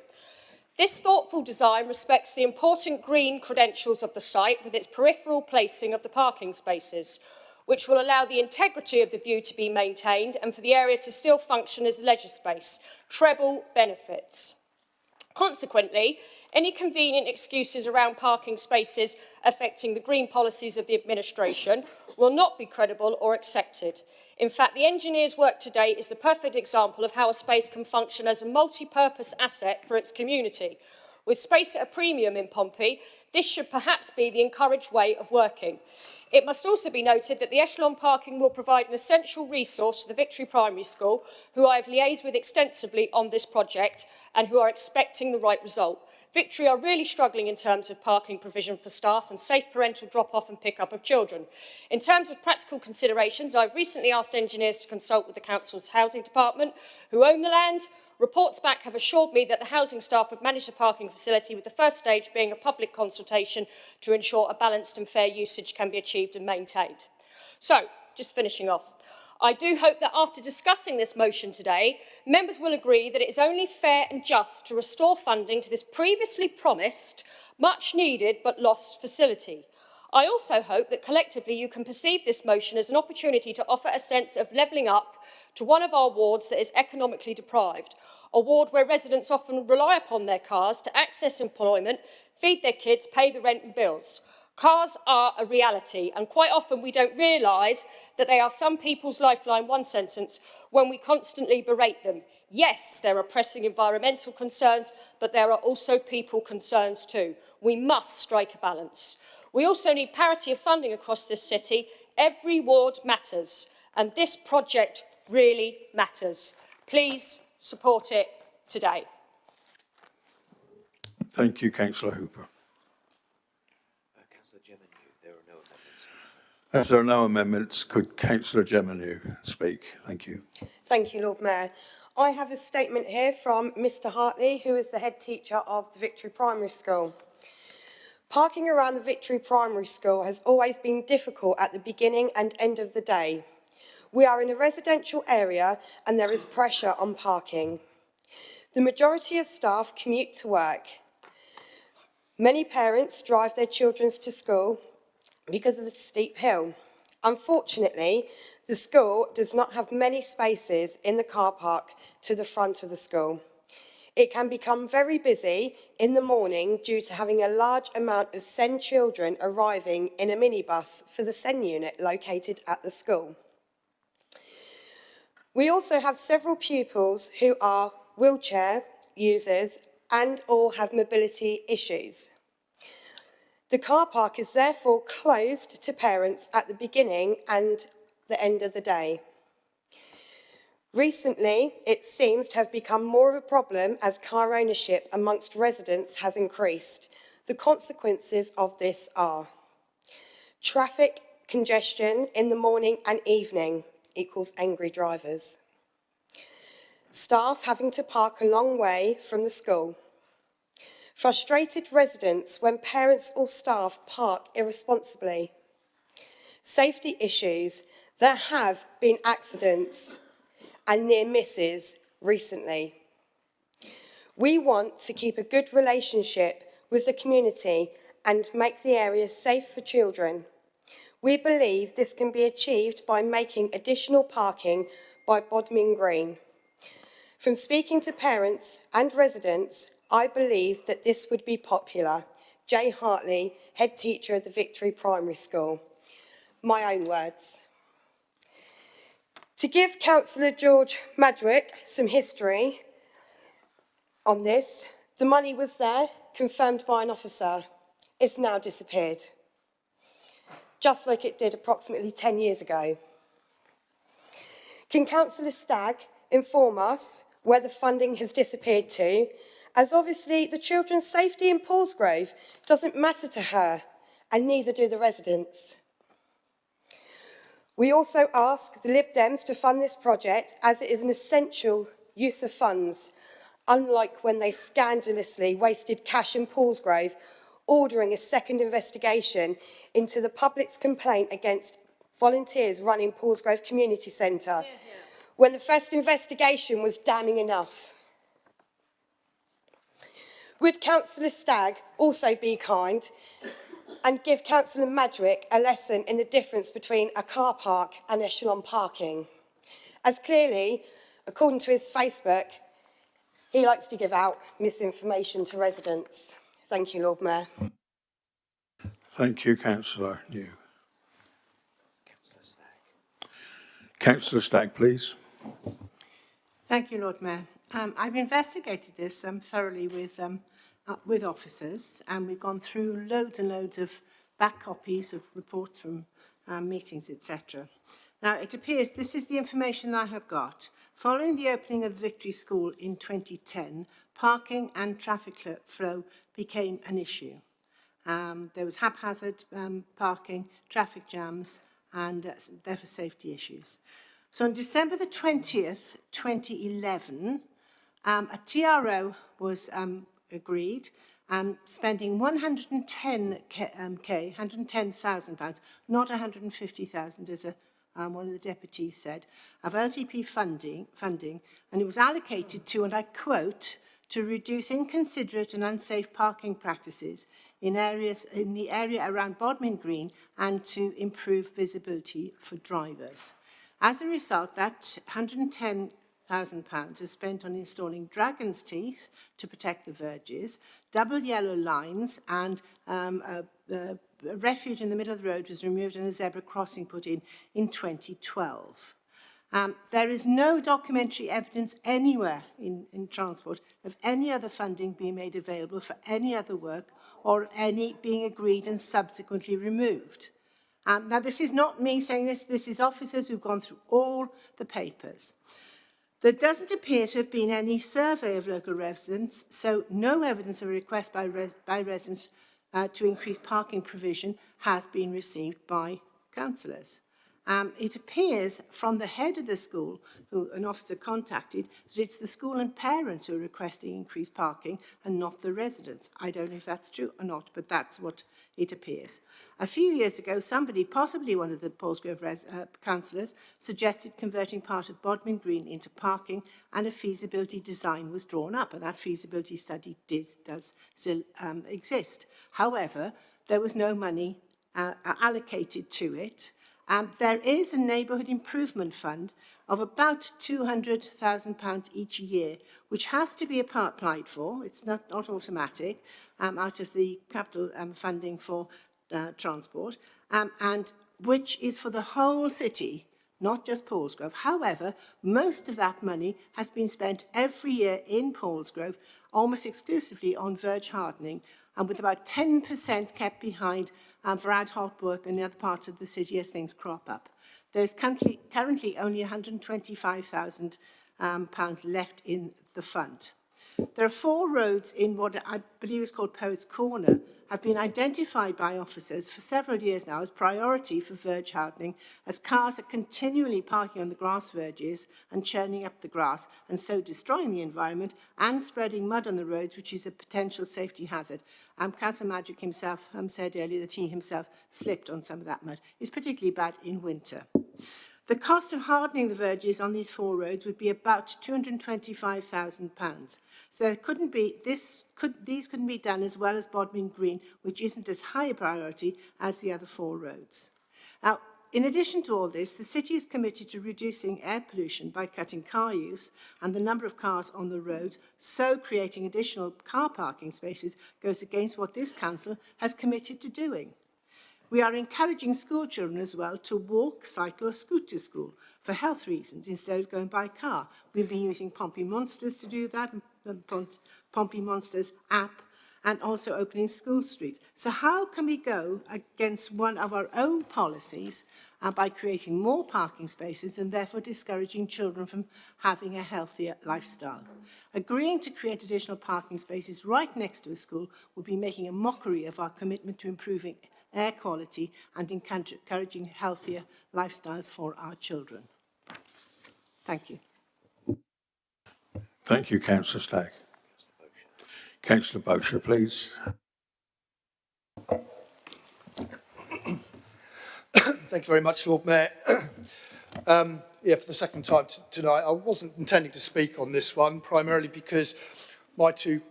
This thoughtful design respects the important green credentials of the site with its peripheral placing of the parking spaces, which will allow the integrity of the view to be maintained and for the area to still function as leisure space. Treble benefits. Consequently, any convenient excuses around parking spaces affecting the green policies of the administration will not be credible or accepted. In fact, the engineer's work today is the perfect example of how a space can function as a multi-purpose asset for its community. With space at a premium in Pompey, this should perhaps be the encouraged way of working. It must also be noted that the echelon parking will provide an essential resource to the Victory Primary School, who I have liaised with extensively on this project and who are expecting the right result. Victory are really struggling in terms of parking provision for staff and safe parental drop-off and pick-up of children. In terms of practical considerations, I've recently asked engineers to consult with the Council's Housing Department, who own the land, Reports back have assured me that the housing staff would manage the parking facility, with the first stage being a public consultation to ensure a balanced and fair usage can be achieved and maintained. So, just finishing off, I do hope that after discussing this motion today, members will agree that it is only fair and just to restore funding to this previously promised, much needed but lost facility. I also hope that collectively you can perceive this motion as an opportunity to offer a sense of levelling up to one of our wards that is economically deprived, a ward where residents often rely upon their cars to access employment, feed their kids, pay the rent and bills. Cars are a reality, and quite often we don't realise that they are some people's lifeline, one sentence, when we constantly berate them. Yes, there are pressing environmental concerns, but there are also people concerns too. We must strike a balance. We also need parity of funding across this city. Every ward matters, and this project really matters. Please support it today. Thank you, Councillor Hooper. Councillor Gemenew, there are no amendments. As there are no amendments, could Councillor Gemenew speak? Thank you. Thank you, Lord Mayor. I have a statement here from Mr Hartley, who is the head teacher of the Victory Primary School. Parking around the Victory Primary School has always been difficult at the beginning and end of the day. We are in a residential area and there is pressure on parking. The majority of staff commute to work. Many parents drive their children to school because of the steep hill. Unfortunately, the school does not have many spaces in the car park to the front of the school. It can become very busy in the morning due to having a large amount of SEND children arriving in a minibus for the SEND unit located at the school. We also have several pupils who are wheelchair users and or have mobility issues. The car park is therefore closed to parents at the beginning and the end of the day. Recently, it seems to have become more of a problem as car ownership amongst residents has increased. The consequences of this are traffic congestion in the morning and evening equals angry drivers. Staff having to park a long way from the school. Frustrated residents when parents or staff park irresponsibly. Safety issues. There have been accidents and near misses recently. We want to keep a good relationship with the community and make the area safe for children. We believe this can be achieved by making additional parking by Bodmin Green. From speaking to parents and residents, I believe that this would be popular. Jay Hartley, head teacher of the Victory Primary School. My own words. To give Councillor George Madwick some history on this, the money was there, confirmed by an officer. It's now disappeared, just like it did approximately 10 years ago. Can Councillor Stagg inform us where the funding has disappeared to, as obviously the children's safety in Paulsgrove doesn't matter to her, and neither do the residents. We also ask the Lib Dems to fund this project as it is an essential use of funds, unlike when they scandalously wasted cash in Paulsgrove, ordering a second investigation into the public's complaint against volunteers running Paulsgrove Community Centre, when the first investigation was damning enough. Would Councillor Stagg also be kind and give Councillor Madwick a lesson in the difference between a car park and echelon parking? As clearly, according to his Facebook, he likes to give out misinformation to residents. Thank you, Lord Mayor. Thank you, Councillor New. Councillor Stagg, please. Thank you, Lord Mayor. I've investigated this thoroughly with officers, and we've gone through loads and loads of back copies of reports from meetings, etc. Now, it appears this is the information I have got. Following the opening of the Victory School in 2010, parking and traffic flow became an issue. There was haphazard parking, traffic jams, and therefore safety issues. So on December the 20th, 2011, A TRO was agreed, spending £110,000, not £150,000 as one of the deputies said, of LTP funding, and it was allocated to, and I quote, to reduce inconsiderate and unsafe parking practices in the area around Bodmin Green and to improve visibility for drivers. As a result, that £110,000 is spent on installing dragon's teeth to protect the verges, double yellow lines, and a refuge in the middle of the road was removed and a zebra crossing put in 2012. There is no documentary evidence anywhere in transport of any other funding being made available for any other work or any being agreed and subsequently removed. Now, this is not me saying this, this is officers who've gone through all the papers. There doesn't appear to have been any survey of local residents, so no evidence of a request by residents to increase parking provision has been received by councillors. It appears from the head of the school, who an officer contacted, that it's the school and parents who are requesting increased parking and not the residents. I don't know if that's true or not, but that's what it appears. A few years ago, somebody, possibly one of the Paulsgrove councillors, suggested converting part of Bodmin Green into parking, and a feasibility design was drawn up, and that feasibility study does still exist. However, there was no money allocated to it. There is a neighbourhood improvement fund of about £200,000 each year, which has to be applied for. It's not automatic, out of the capital funding for transport, and which is for the whole city, not just Paulsgrove. However, most of that money has been spent every year in Paulsgrove, almost exclusively on verge hardening, and with about 10% kept behind for ad hoc work in the other parts of the city as things crop up. There is currently only £125,000 left in the fund. There are 4 roads in what I believe is called Poets' Corner, have been identified by officers for several years now as priority for verge hardening, as cars are continually parking on the grass verges and churning up the grass, and so destroying the environment and spreading mud on the roads, which is a potential safety hazard. Councillor Magic himself said earlier that he himself slipped on some of that mud. It's particularly bad in winter. The cost of hardening the verges on these 4 roads would be about £225,000. So these couldn't be done as well as Bodmin Green, which isn't as high a priority as the other 4 roads. Now, in addition to all this, the city is committed to reducing air pollution by cutting car use and the number of cars on the roads, so creating additional car parking spaces goes against what this council has committed to doing. We are encouraging school children as well to walk, cycle or scoot to school for health reasons instead of going by car. We've been using Pompey Monsters to do that, the Pompey Monsters app, and also opening school streets. So how can we go against one of our own policies by creating more parking spaces and therefore discouraging children from having a healthier lifestyle? Agreeing to create additional parking spaces right next to a school would be making a mockery of our commitment to improving air quality and encouraging healthier lifestyles for our children. Thank you. Thank you, Councillor Stagg. Councillor Bosher, please. Thank you very much, Lord Mayor. For the second time tonight, I wasn't intending to speak on this one, primarily because my 2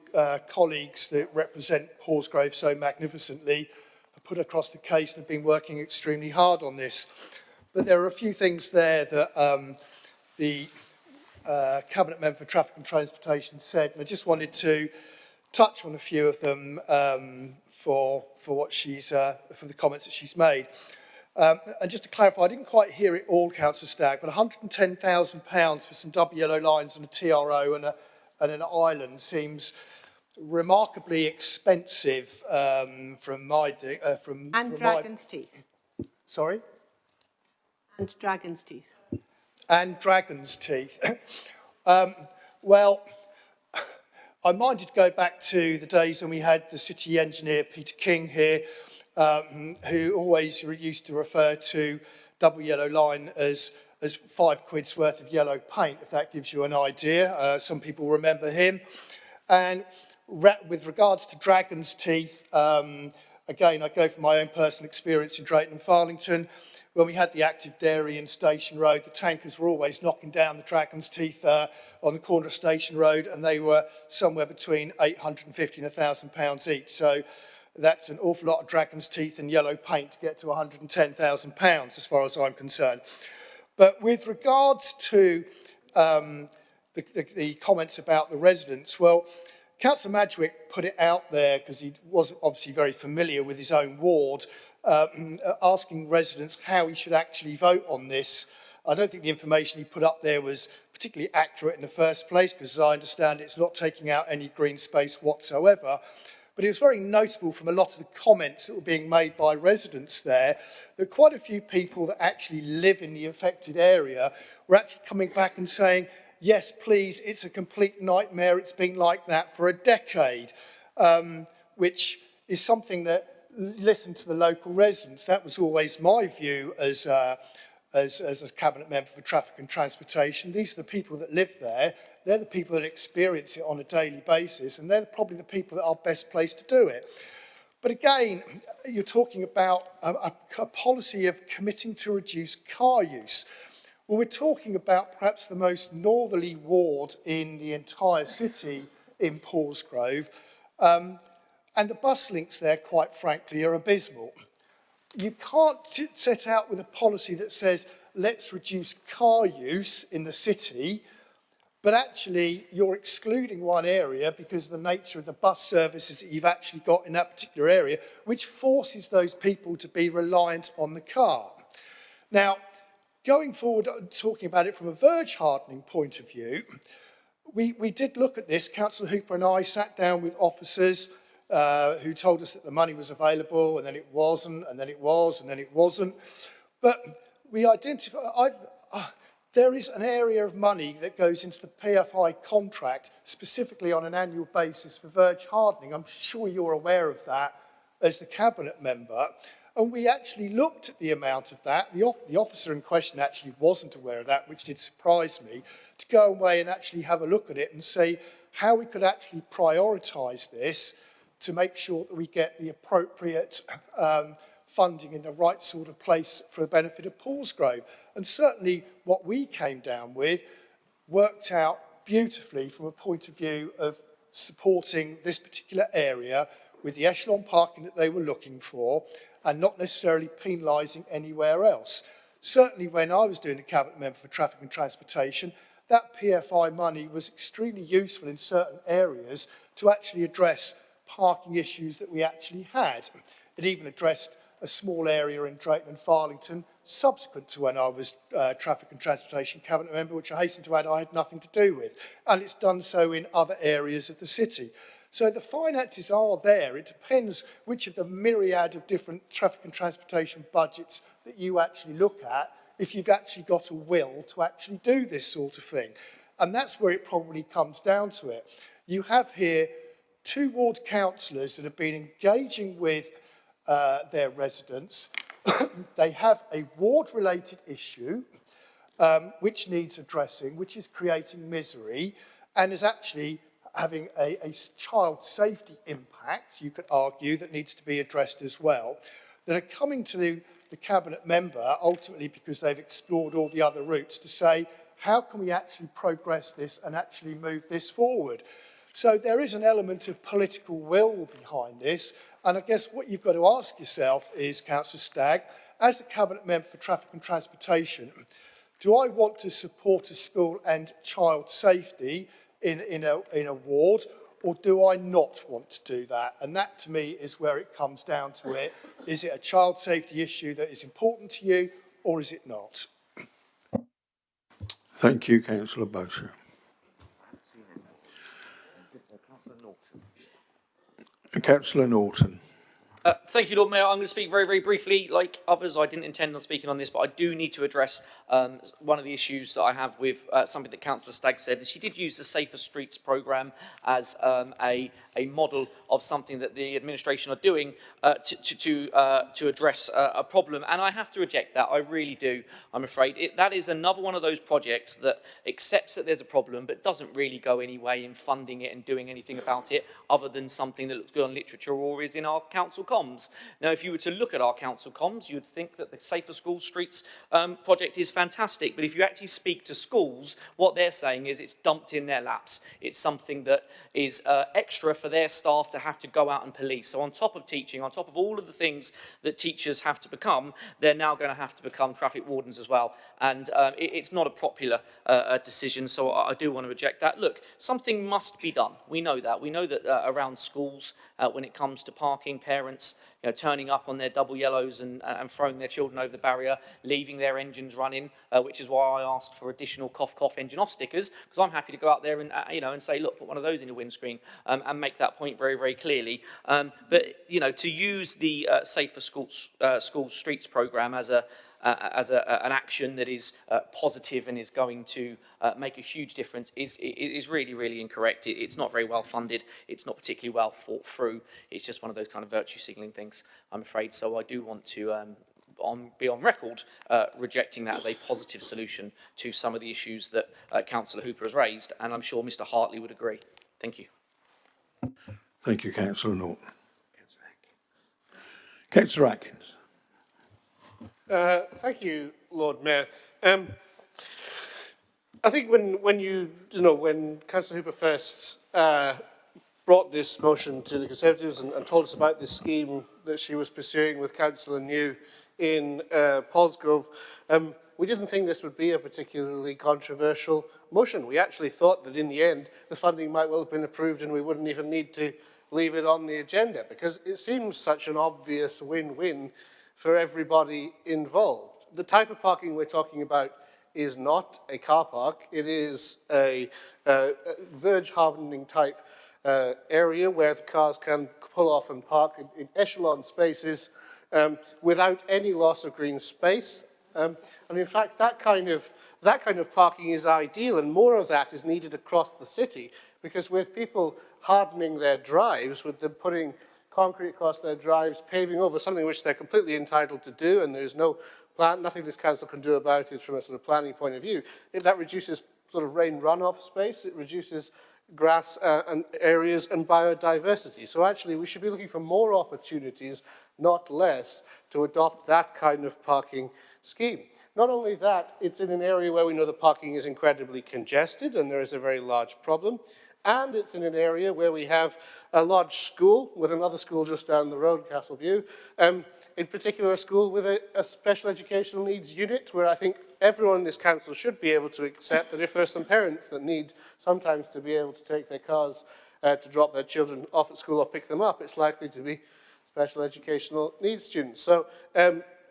colleagues that represent Paulsgrove so magnificently have put across the case and have been working extremely hard on this. But there are a few things there that the Cabinet Member for Traffic and Transportation said, and I just wanted to touch on a few of them for what she's for the comments that she's made. And just to clarify, I didn't quite hear it all, Councillor Stagg, but £110,000 for some double yellow lines and a TRO and an island seems remarkably expensive from my Dragon's Teeth. Sorry? And Dragon's Teeth. And Dragon's Teeth. Well, I'm minded to go back to the days when we had the city engineer, Peter King, here, who always used to refer to double yellow line as as £5 worth of yellow paint, if that gives you an idea. Some people remember him. And with regards to Dragon's Teeth, again, I go from my own personal experience in Drayton and Farlington. When we had the active dairy in Station Road, the tankers were always knocking down the Dragon's Teeth on the corner of Station Road, and they were somewhere between £850 and £1,000 each. So that's an awful lot of Dragon's Teeth and yellow paint to get to £110,000 as far as I'm concerned. But with regards to the comments about the residents, well, Councillor Madgwick put it out there because he wasn't obviously very familiar with his own ward, asking residents how he should actually vote on this. I don't think the information he put up there was particularly accurate in the first place, because as I understand it's not taking out any green space whatsoever. But it was very notable from a lot of the comments that were being made by residents there that quite a few people that actually live in the affected area were actually coming back and saying, yes, please, it's a complete nightmare. It's been like that for a decade, which is something that, listen to the local residents. That was always my view as a Cabinet Member for Traffic and Transportation. These are the people that live there. They're the people that experience it on a daily basis, and they're probably the people that are best placed to do it. But again, you're talking about a policy of committing to reduce car use. Well, we're talking about perhaps the most northerly ward in the entire city in Paulsgrove, and the bus links there, quite frankly, are abysmal. You can't set out with a policy that says, let's reduce car use in the city, but actually you're excluding one area because of the nature of the bus services that you've actually got in that particular area, which forces those people to be reliant on the car. Now, going forward, talking about it from a verge hardening point of view, we did look at this. Councillor Hooper and I sat down with officers who told us that the money was available, and then it wasn't, and then it was, and then it wasn't. But we identified, there is an area of money that goes into the PFI contract specifically on an annual basis for verge hardening. I'm sure you're aware of that as the Cabinet Member. And we actually looked at the amount of that. The officer in question actually wasn't aware of that, which did surprise me, to go away and actually have a look at it and see how we could actually prioritise this to make sure that we get the appropriate funding in the right sort of place for the benefit of Paulsgrove. And certainly what we came down with worked out beautifully from a point of view of supporting this particular area with the echelon parking that they were looking for and not necessarily penalising anywhere else. Certainly when I was doing the Cabinet Member for Traffic and Transportation, that PFI money was extremely useful in certain areas to actually address parking issues that we actually had. It even addressed a small area in Drayton and Farlington subsequent to when I was Traffic and Transportation Cabinet Member, which I hasten to add I had nothing to do with. And it's done so in other areas of the city. So the finances are there. It depends which of the myriad of different traffic and transportation budgets that you actually look at, if you've actually got a will to actually do this sort of thing. And that's where it probably comes down to it. You have here 2 ward councillors that have been engaging with their residents. They have a ward-related issue which needs addressing, which is creating misery and is actually having a child safety impact, you could argue, that needs to be addressed as well, that are coming to the Cabinet Member, ultimately because they've explored all the other routes, to say, how can we actually progress this and actually move this forward? So there is an element of political will behind this, and I guess what you've got to ask yourself is, Councillor Stagg, as the Cabinet Member for Traffic and Transportation, do I want to support a school and child safety in a ward, or do I not want to do that? And that, to me, is where it comes down to it. Is it a child safety issue that is important to you, or is it not? Thank you, Councillor Bosher. Councillor Norton. Thank you, Lord Mayor. I'm going to speak very, very briefly. Like others, I didn't intend on speaking on this, but I do need to address one of the issues that I have with something that Councillor Stagg said. And she did use the Safer Streets programme as a model of something that the administration are doing to address a problem. And I have to reject that. I really do, I'm afraid. That is another one of those projects that accepts that there's a problem, but doesn't really go any way in funding it and doing anything about it other than something that looks good on literature or is in our council comms. Now, if you were to look at our council comms, you'd think that the Safer School Streets project is fantastic. But if you actually speak to schools, what they're saying is it's dumped in their laps. It's something that is extra for their staff to have to go out and police. So on top of teaching, on top of all of the things that teachers have to become, they're now going to have to become traffic wardens as well. And it's not a popular decision, so I do want to reject that. Look, something must be done. We know that. We know that around schools, when it comes to parking, parents turning up on their double yellows and throwing their children over the barrier, leaving their engines running, which is why I asked for additional cough cough engine off stickers, because I'm happy to go out there and and say, look, put one of those in your windscreen and make that point very, very clearly. But to use the Safer Schools Streets programme as an action that is positive and is going to make a huge difference is really, really incorrect. It's not very well funded. It's not particularly well thought through. It's just one of those kind of virtue signalling things, I'm afraid. So I do want to be on record rejecting that as a positive solution to some of the issues that Councillor Hooper has raised, and I'm sure Mr Hartley would agree. Thank you. Thank you, Councillor Norton. Councillor Atkins. Thank you, Lord Mayor. I think when Councillor Hooper first brought this motion to the Conservatives and told us about this scheme that she was pursuing with Councillor New in Paulsgrove, we didn't think this would be a particularly controversial motion. We actually thought that in the end the funding might well have been approved and we wouldn't even need to leave it on the agenda, because it seems such an obvious win-win for everybody involved. The type of parking we're talking about is not a car park. It is a verge hardening type area where the cars can pull off and park in echelon spaces without any loss of green space. And in fact, that kind of parking is ideal, and more of that is needed across the city, because with people hardening their drives, with them putting concrete across their drives, paving over, something which they're completely entitled to do, and there's nothing this council can do about it from a sort of planning point of view. That reduces sort of rain runoff space, it reduces grass and areas and biodiversity. So actually we should be looking for more opportunities, not less, to adopt that kind of parking scheme. Not only that, it's in an area where we know the parking is incredibly congested and there is a very large problem. And it's in an area where we have a large school with another school just down the road, Castleview, in particular a school with a special educational needs unit, where I think everyone in this council should be able to accept that if there are some parents that need sometimes to be able to take their cars to drop their children off at school or pick them up, it's likely to be special educational needs students. So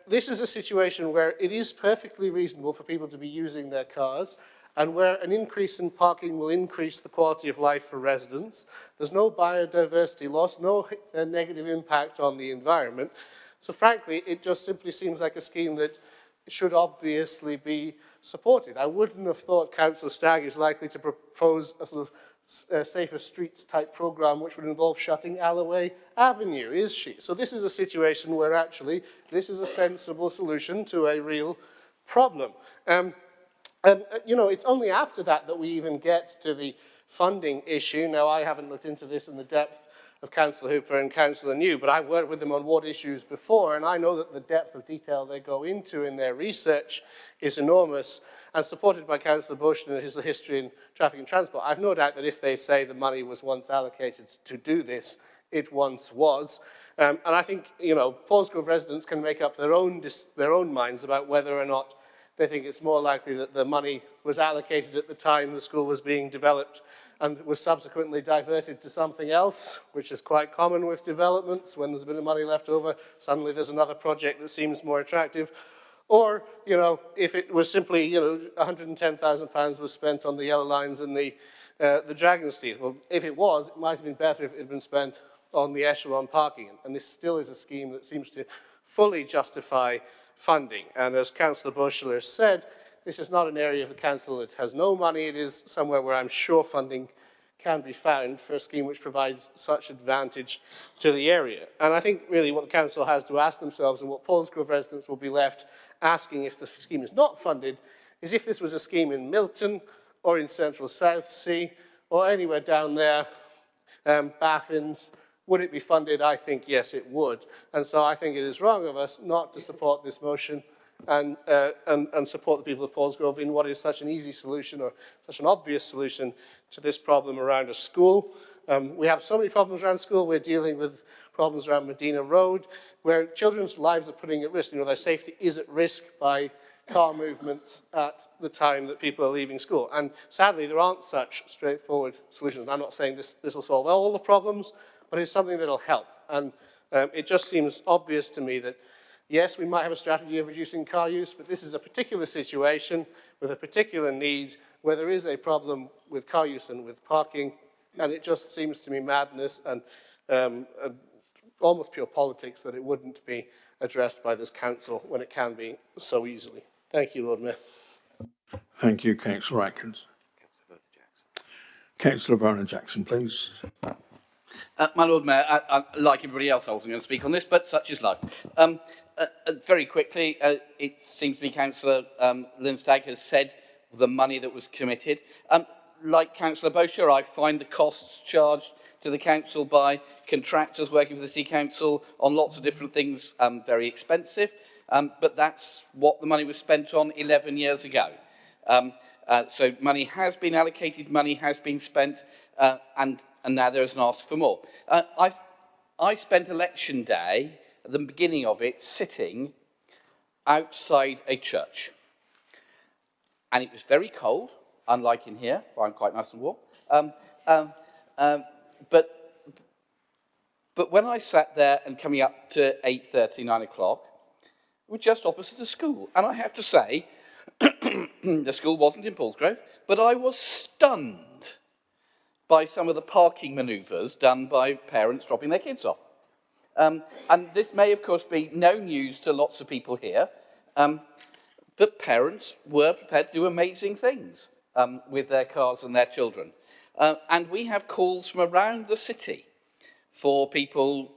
this is a situation where it is perfectly reasonable for people to be using their cars, and where an increase in parking will increase the quality of life for residents. There's no biodiversity loss, no negative impact on the environment. So frankly, it just simply seems like a scheme that should obviously be supported. I wouldn't have thought Councillor Stagg is likely to propose a sort of safer streets type programme which would involve shutting Alloway Avenue, is she? So this is a situation where actually this is a sensible solution to a real problem. And, it's only after that that we even get to the funding issue. Now, I haven't looked into this in the depth of Councillor Hooper and Councillor New, but I've worked with them on ward issues before, and I know that the depth of detail they go into in their research is enormous, and supported by Councillor Bush and his history in traffic and transport. I've no doubt that if they say the money was once allocated to do this, it once was. And I think, Paulsgrove residents can make up their own minds about whether or not they think it's more likely that the money was allocated at the time the school was being developed and was subsequently diverted to something else, which is quite common with developments. When there's a bit of money left over, suddenly there's another project that seems more attractive. Or, if it was simply, £110,000 was spent on the yellow lines and the Dragon Steed. Well, if it was, it might have been better if it had been spent on the echelon parking. And this still is a scheme that seems to fully justify funding. And as Councillor Bushler said, this is not an area of the council that has no money. It is somewhere where I'm sure funding can be found for a scheme which provides such advantage to the area. And I think really what the council has to ask themselves, and what Paulsgrove residents will be left asking if the scheme is not funded, is if this was a scheme in Milton or in Central Southsea or anywhere down there, Baffins, would it be funded? I think yes, it would. And so I think it is wrong of us not to support this motion and support the people of Paulsgrove in what is such an easy solution, or such an obvious solution to this problem around a school. We have so many problems around school. We're dealing with problems around Medina Road, where children's lives are putting at risk. You know, their safety is at risk by car movements at the time that people are leaving school. And sadly, there aren't such straightforward solutions. I'm not saying this will solve all the problems, but it's something that will help. And it just seems obvious to me that yes, we might have a strategy of reducing car use, but this is a particular situation with a particular need where there is a problem with car use and with parking, and it just seems to me madness and almost pure politics that it wouldn't be addressed by this council when it can be so easily. Thank you, Lord Mayor. Thank you, Councillor Atkins. Councillor Vernon-Jackson, please. My Lord Mayor, like everybody else, I wasn't going to speak on this, but such is life. Very quickly, it seems to me Councillor Lindstag has said the money that was committed. Like Councillor Bosher, I find the costs charged to the council by contractors working for the City Council on lots of different things very expensive, but that's what the money was spent on 11 years ago. So money has been allocated, money has been spent, and now there is an ask for more. I spent election day, at the beginning of it, sitting outside a church. And it was very cold, unlike in here, where I'm quite nice and warm. But when I sat there and coming up to 8:30, 9 o'clock, we were just opposite the school. And I have to say, the school wasn't in Paulsgrove, but I was stunned by some of the parking manoeuvres done by parents dropping their kids off. And this may, of course, be no news to lots of people here, but parents were prepared to do amazing things with their cars and their children. And we have calls from around the city for people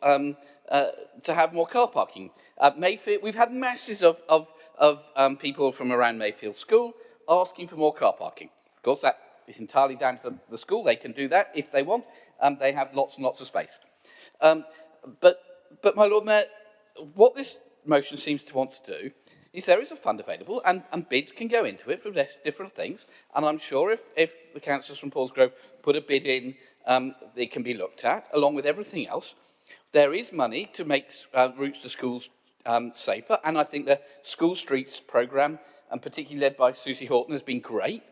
to have more car parking. Mayfield, we've had masses of people from around Mayfield School asking for more car parking. Of course, that is entirely down to the school. They can do that if they want. They have lots and lots of space. But my Lord Mayor, what this motion seems to want to do is there is a fund available and bids can go into it for different things. And I'm sure if the councillors from Paulsgrove put a bid in, they can be looked at, along with everything else. There is money to make routes to schools safer. And I think the School Streets programme, and particularly led by Susie Horton, has been great.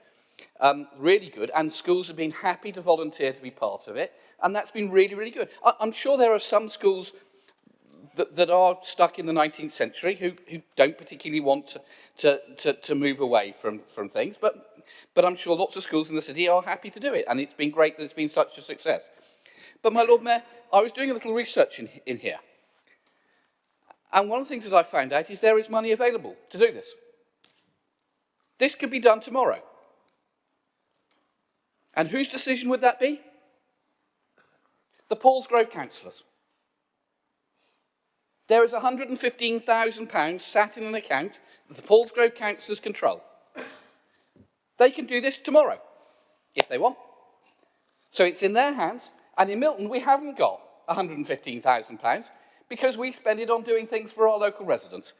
Really good, and schools have been happy to volunteer to be part of it, and that's been really, really good. I'm sure there are some schools that are stuck in the 19th century who don't particularly want to move away from things, but I'm sure lots of schools in the city are happy to do it, and it's been great that it's been such a success. But my Lord Mayor, I was doing a little research in here, and one of the things that I found out is there is money available to do this. This could be done tomorrow. And whose decision would that be? The Paulsgrove councillors. There is £115,000 sat in an account that the Paulsgrove councillors control. They can do this tomorrow, if they want. So it's in their hands, and in Milton we haven't got £115,000 because we spend it on doing things for our local residents.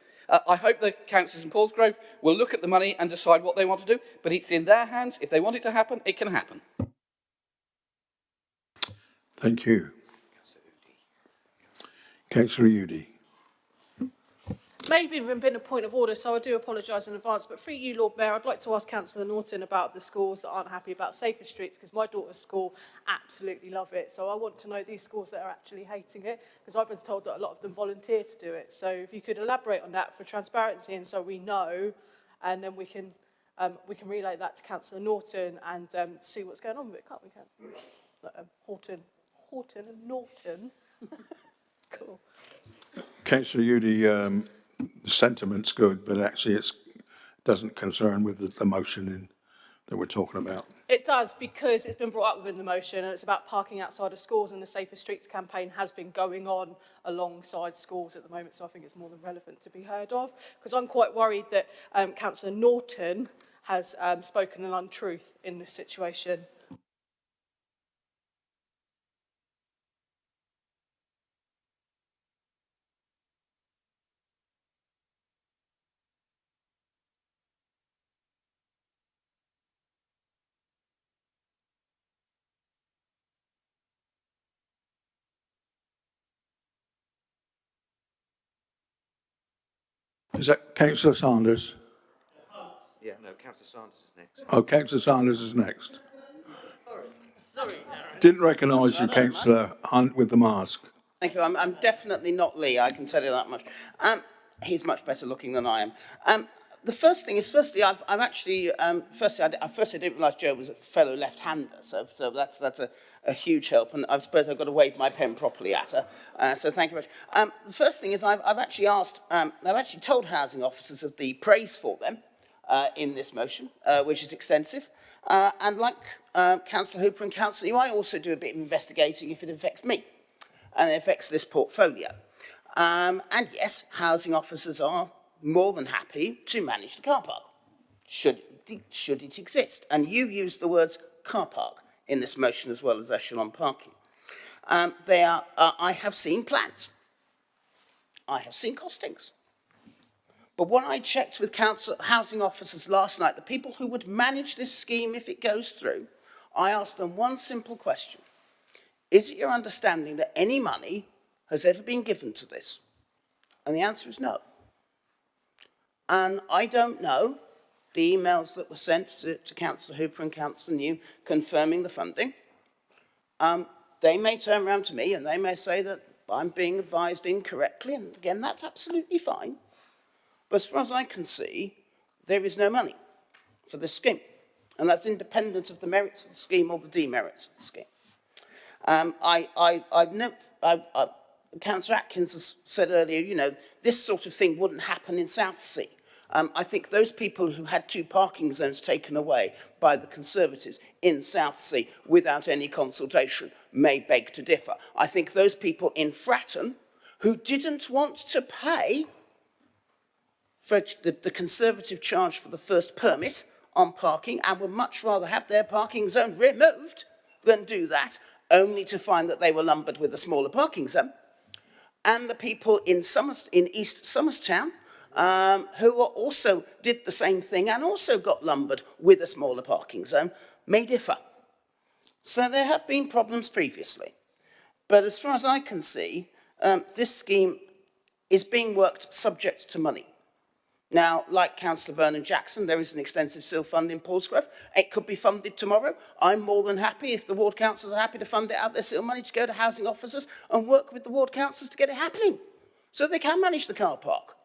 I hope the councillors in Paulsgrove will look at the money and decide what they want to do, but it's in their hands. If they want it to happen, it can happen. Thank you. Councillor Udy. May have even been a point of order, so I do apologise in advance. But through you, Lord Mayor, I'd like to ask Councillor Norton about the schools that aren't happy about safer streets, because my daughter's school absolutely love it. So I want to know these schools that are actually hating it, because I've been told that a lot of them volunteer to do it. So if you could elaborate on that for transparency, and so we know, and then we can relay that to Councillor Norton and see what's going on with it, can't we, Councillor? Horton and Norton. Cool. Councillor Udy, the sentiment's good, but actually it doesn't concern with the motion that we're talking about. It does, because it's been brought up within the motion, and it's about parking outside of schools, and the Safer Streets campaign has been going on alongside schools at the moment, so I think it's more than relevant to be heard of, because I'm quite worried that Councillor Norton has spoken an untruth in this situation. Is that Councillor Sanders? Yeah, no, Councillor Sanders is next. Oh, Councillor Sanders is next. Didn't recognise you, Councillor Hunt, with the mask. Thank you. I'm definitely not Lee, I can tell you that much. He's much better looking than I am. The first thing is, firstly, I've actually, firstly, I didn't realise Joe was a fellow left-hander, so that's a huge help, and I suppose I've got to wave my pen properly at her, so thank you very much. The first thing is I've actually told housing officers of the praise for them in this motion, which is extensive, and like Councillor Hooper and Councillor Yu, I also do a bit of investigating if it affects me, and it affects this portfolio. And yes, housing officers are more than happy to manage the car park, should it exist. And you used the words car park in this motion as well as echelon parking. I have seen plans. I have seen costings. But when I checked with housing officers last night, the people who would manage this scheme if it goes through, I asked them one simple question. Is it your understanding that any money has ever been given to this? And the answer is no. And I don't know the emails that were sent to Councillor Hooper and Councillor New confirming the funding. They may turn around to me and they may say that I'm being advised incorrectly, and again, that's absolutely fine. But as far as I can see, there is no money for this scheme. And that's independent of the merits of the scheme or the demerits of the scheme. Councillor Atkins has said earlier, you know, this sort of thing wouldn't happen in Southsea. I think those people who had 2 parking zones taken away by the Conservatives in Southsea without any consultation may beg to differ. I think those people in Fratton who didn't want to pay for the Conservative charge for the first permit on parking and would much rather have their parking zone removed than do that, only to find that they were lumbered with a smaller parking zone. And the people in East Somerstown, who also did the same thing and also got lumbered with a smaller parking zone, may differ. So there have been problems previously. But as far as I can see, this scheme is being worked subject to money. Now, like Councillor Vernon Jackson, there is an extensive SIL fund in Paulsgrove. It could be funded tomorrow. I'm more than happy, if the ward councils are happy to fund it out their SIL money, to go to housing officers and work with the ward councils to get it happening, so they can manage the car park.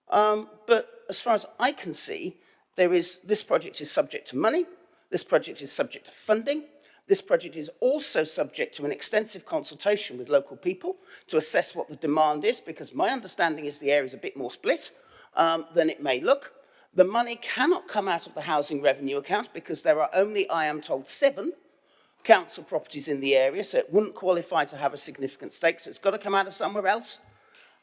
But as far as I can see, this project is subject to money, this project is subject to funding, this project is also subject to an extensive consultation with local people to assess what the demand is, because my understanding is the area is a bit more split than it may look. The money cannot come out of the housing revenue account because there are only, I am told, 7 council properties in the area, so it wouldn't qualify to have a significant stake, so it's got to come out of somewhere else.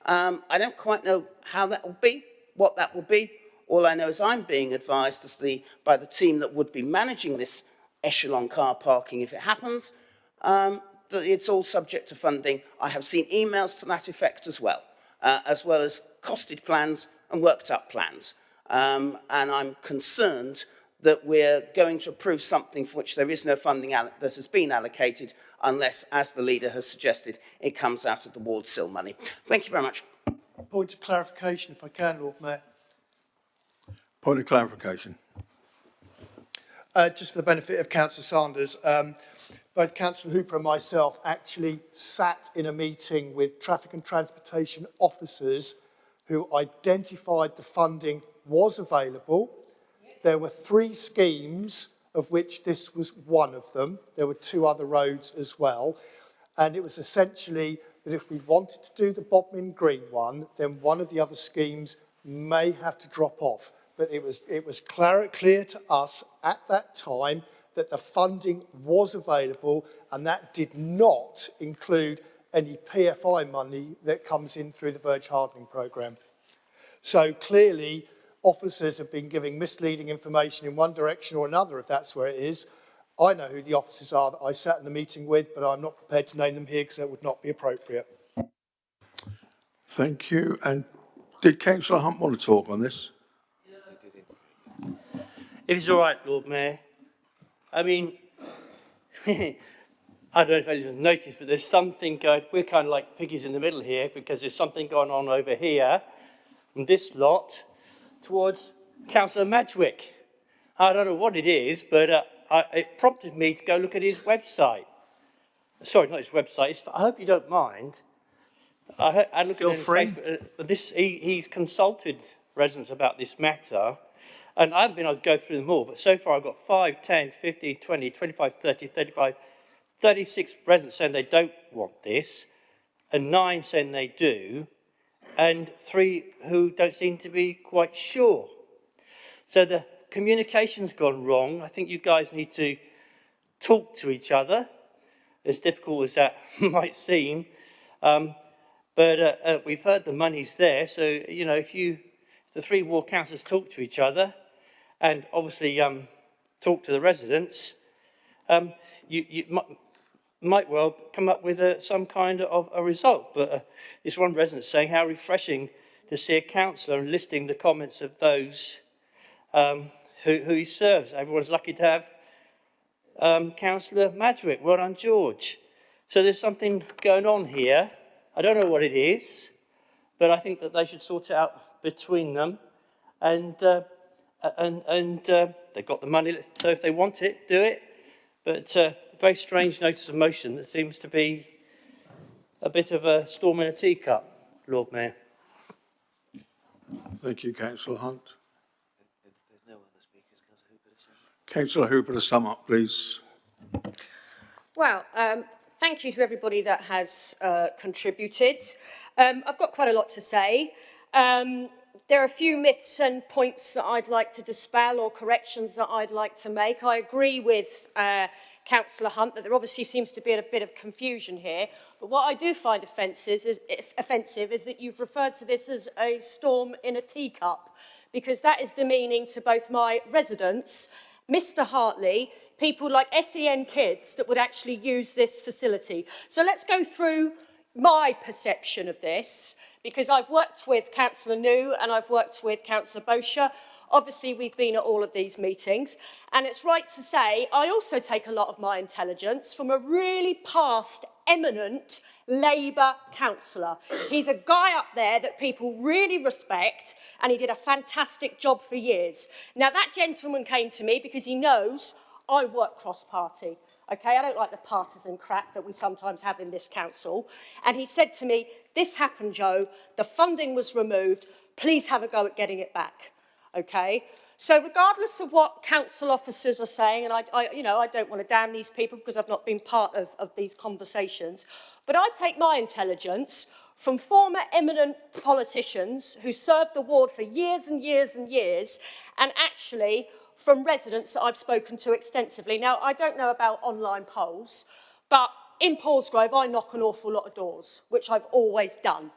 I don't quite know how that will be, what that will be. All I know is I'm being advised by the team that would be managing this echelon car parking if it happens, that it's all subject to funding. I have seen emails to that effect as well as costed plans and worked up plans. And I'm concerned that we're going to approve something for which there is no funding that has been allocated unless, as the leader has suggested, it comes out of the ward SIL money. Thank you very much. Point of clarification, if I can, Lord Mayor. Point of clarification. Just for the benefit of Councillor Sanders, both Councillor Hooper and myself actually sat in a meeting with traffic and transportation officers who identified the funding was available. There were 3 schemes, of which this was one of them. There were 2 other roads as well. And it was essentially that if we wanted to do the Bodmin Green one, then one of the other schemes may have to drop off. But it was clear to us at that time that the funding was available, and that did not include any PFI money that comes in through the verge hardening programme. So clearly, officers have been giving misleading information in one direction or another, if that's where it is. I know who the officers are that I sat in the meeting with, but I'm not prepared to name them here because that would not be appropriate. Thank you. And did Councillor Hunt want to talk on this? If it's all right, Lord Mayor. I mean, I don't know if anyone's noticed, but there's something going, we're kind of like piggies in the middle here because there's something going on over here, in this lot, towards Councillor Madgwick. I don't know what it is, but it prompted me to go look at his website. Sorry, not his website. I hope you don't mind. I look Feel at free. Facebook, he's consulted residents about this matter, and I haven't been able to go through them all, but so far I've got 5, 10, 15, 20, 25, 30, 35, 36 residents saying they don't want this, and 9 saying they do, and 3 who don't seem to be quite sure. So the communication's gone wrong. I think you guys need to talk to each other, as difficult as that might seem. But we've heard the money's there, so, you know, if the 3 ward councillors talk to each other and obviously talk to the residents, you might well come up with some kind of a result. But this one resident saying how refreshing to see a councillor enlisting the comments of those who he serves. Everyone's lucky to have Councillor Madgwick. Well done, George. So there's something going on here. I don't know what it is, but I think that they should sort it out between them. And they've got the money, so if they want it, do it. But very strange notice of motion that seems to be a bit of a storm in a teacup, Lord Mayor. Thank you, Councillor Hunt. Councillor Hooper to sum up, please. Well, thank you to everybody that has contributed. I've got quite a lot to say. There are a few myths and points that I'd like to dispel or corrections that I'd like to make. I agree with Councillor Hunt that there obviously seems to be a bit of confusion here. But what I do find offensive is that you've referred to this as a storm in a teacup, because that is demeaning to both my residents, Mr. Hartley, people like SEN kids that would actually use this facility. So let's go through my perception of this, because I've worked with Councillor New and I've worked with Councillor Bosher. Obviously, we've been at all of these meetings. And it's right to say, I also take a lot of my intelligence from a really past, eminent Labour councillor. He's a guy up there that people really respect, and he did a fantastic job for years. Now, that gentleman came to me because he knows I work cross-party. Okay, I don't like the partisan crap that we sometimes have in this council. And he said to me, this happened, Joe, the funding was removed, please have a go at getting it back. Okay, so regardless of what council officers are saying, and I don't want to damn these people because I've not been part of these conversations, but I take my intelligence from former eminent politicians who served the ward for years and years and years, and actually from residents that I've spoken to extensively. Now, I don't know about online polls, but in Paulsgrove, I knock an awful lot of doors, which I've always done.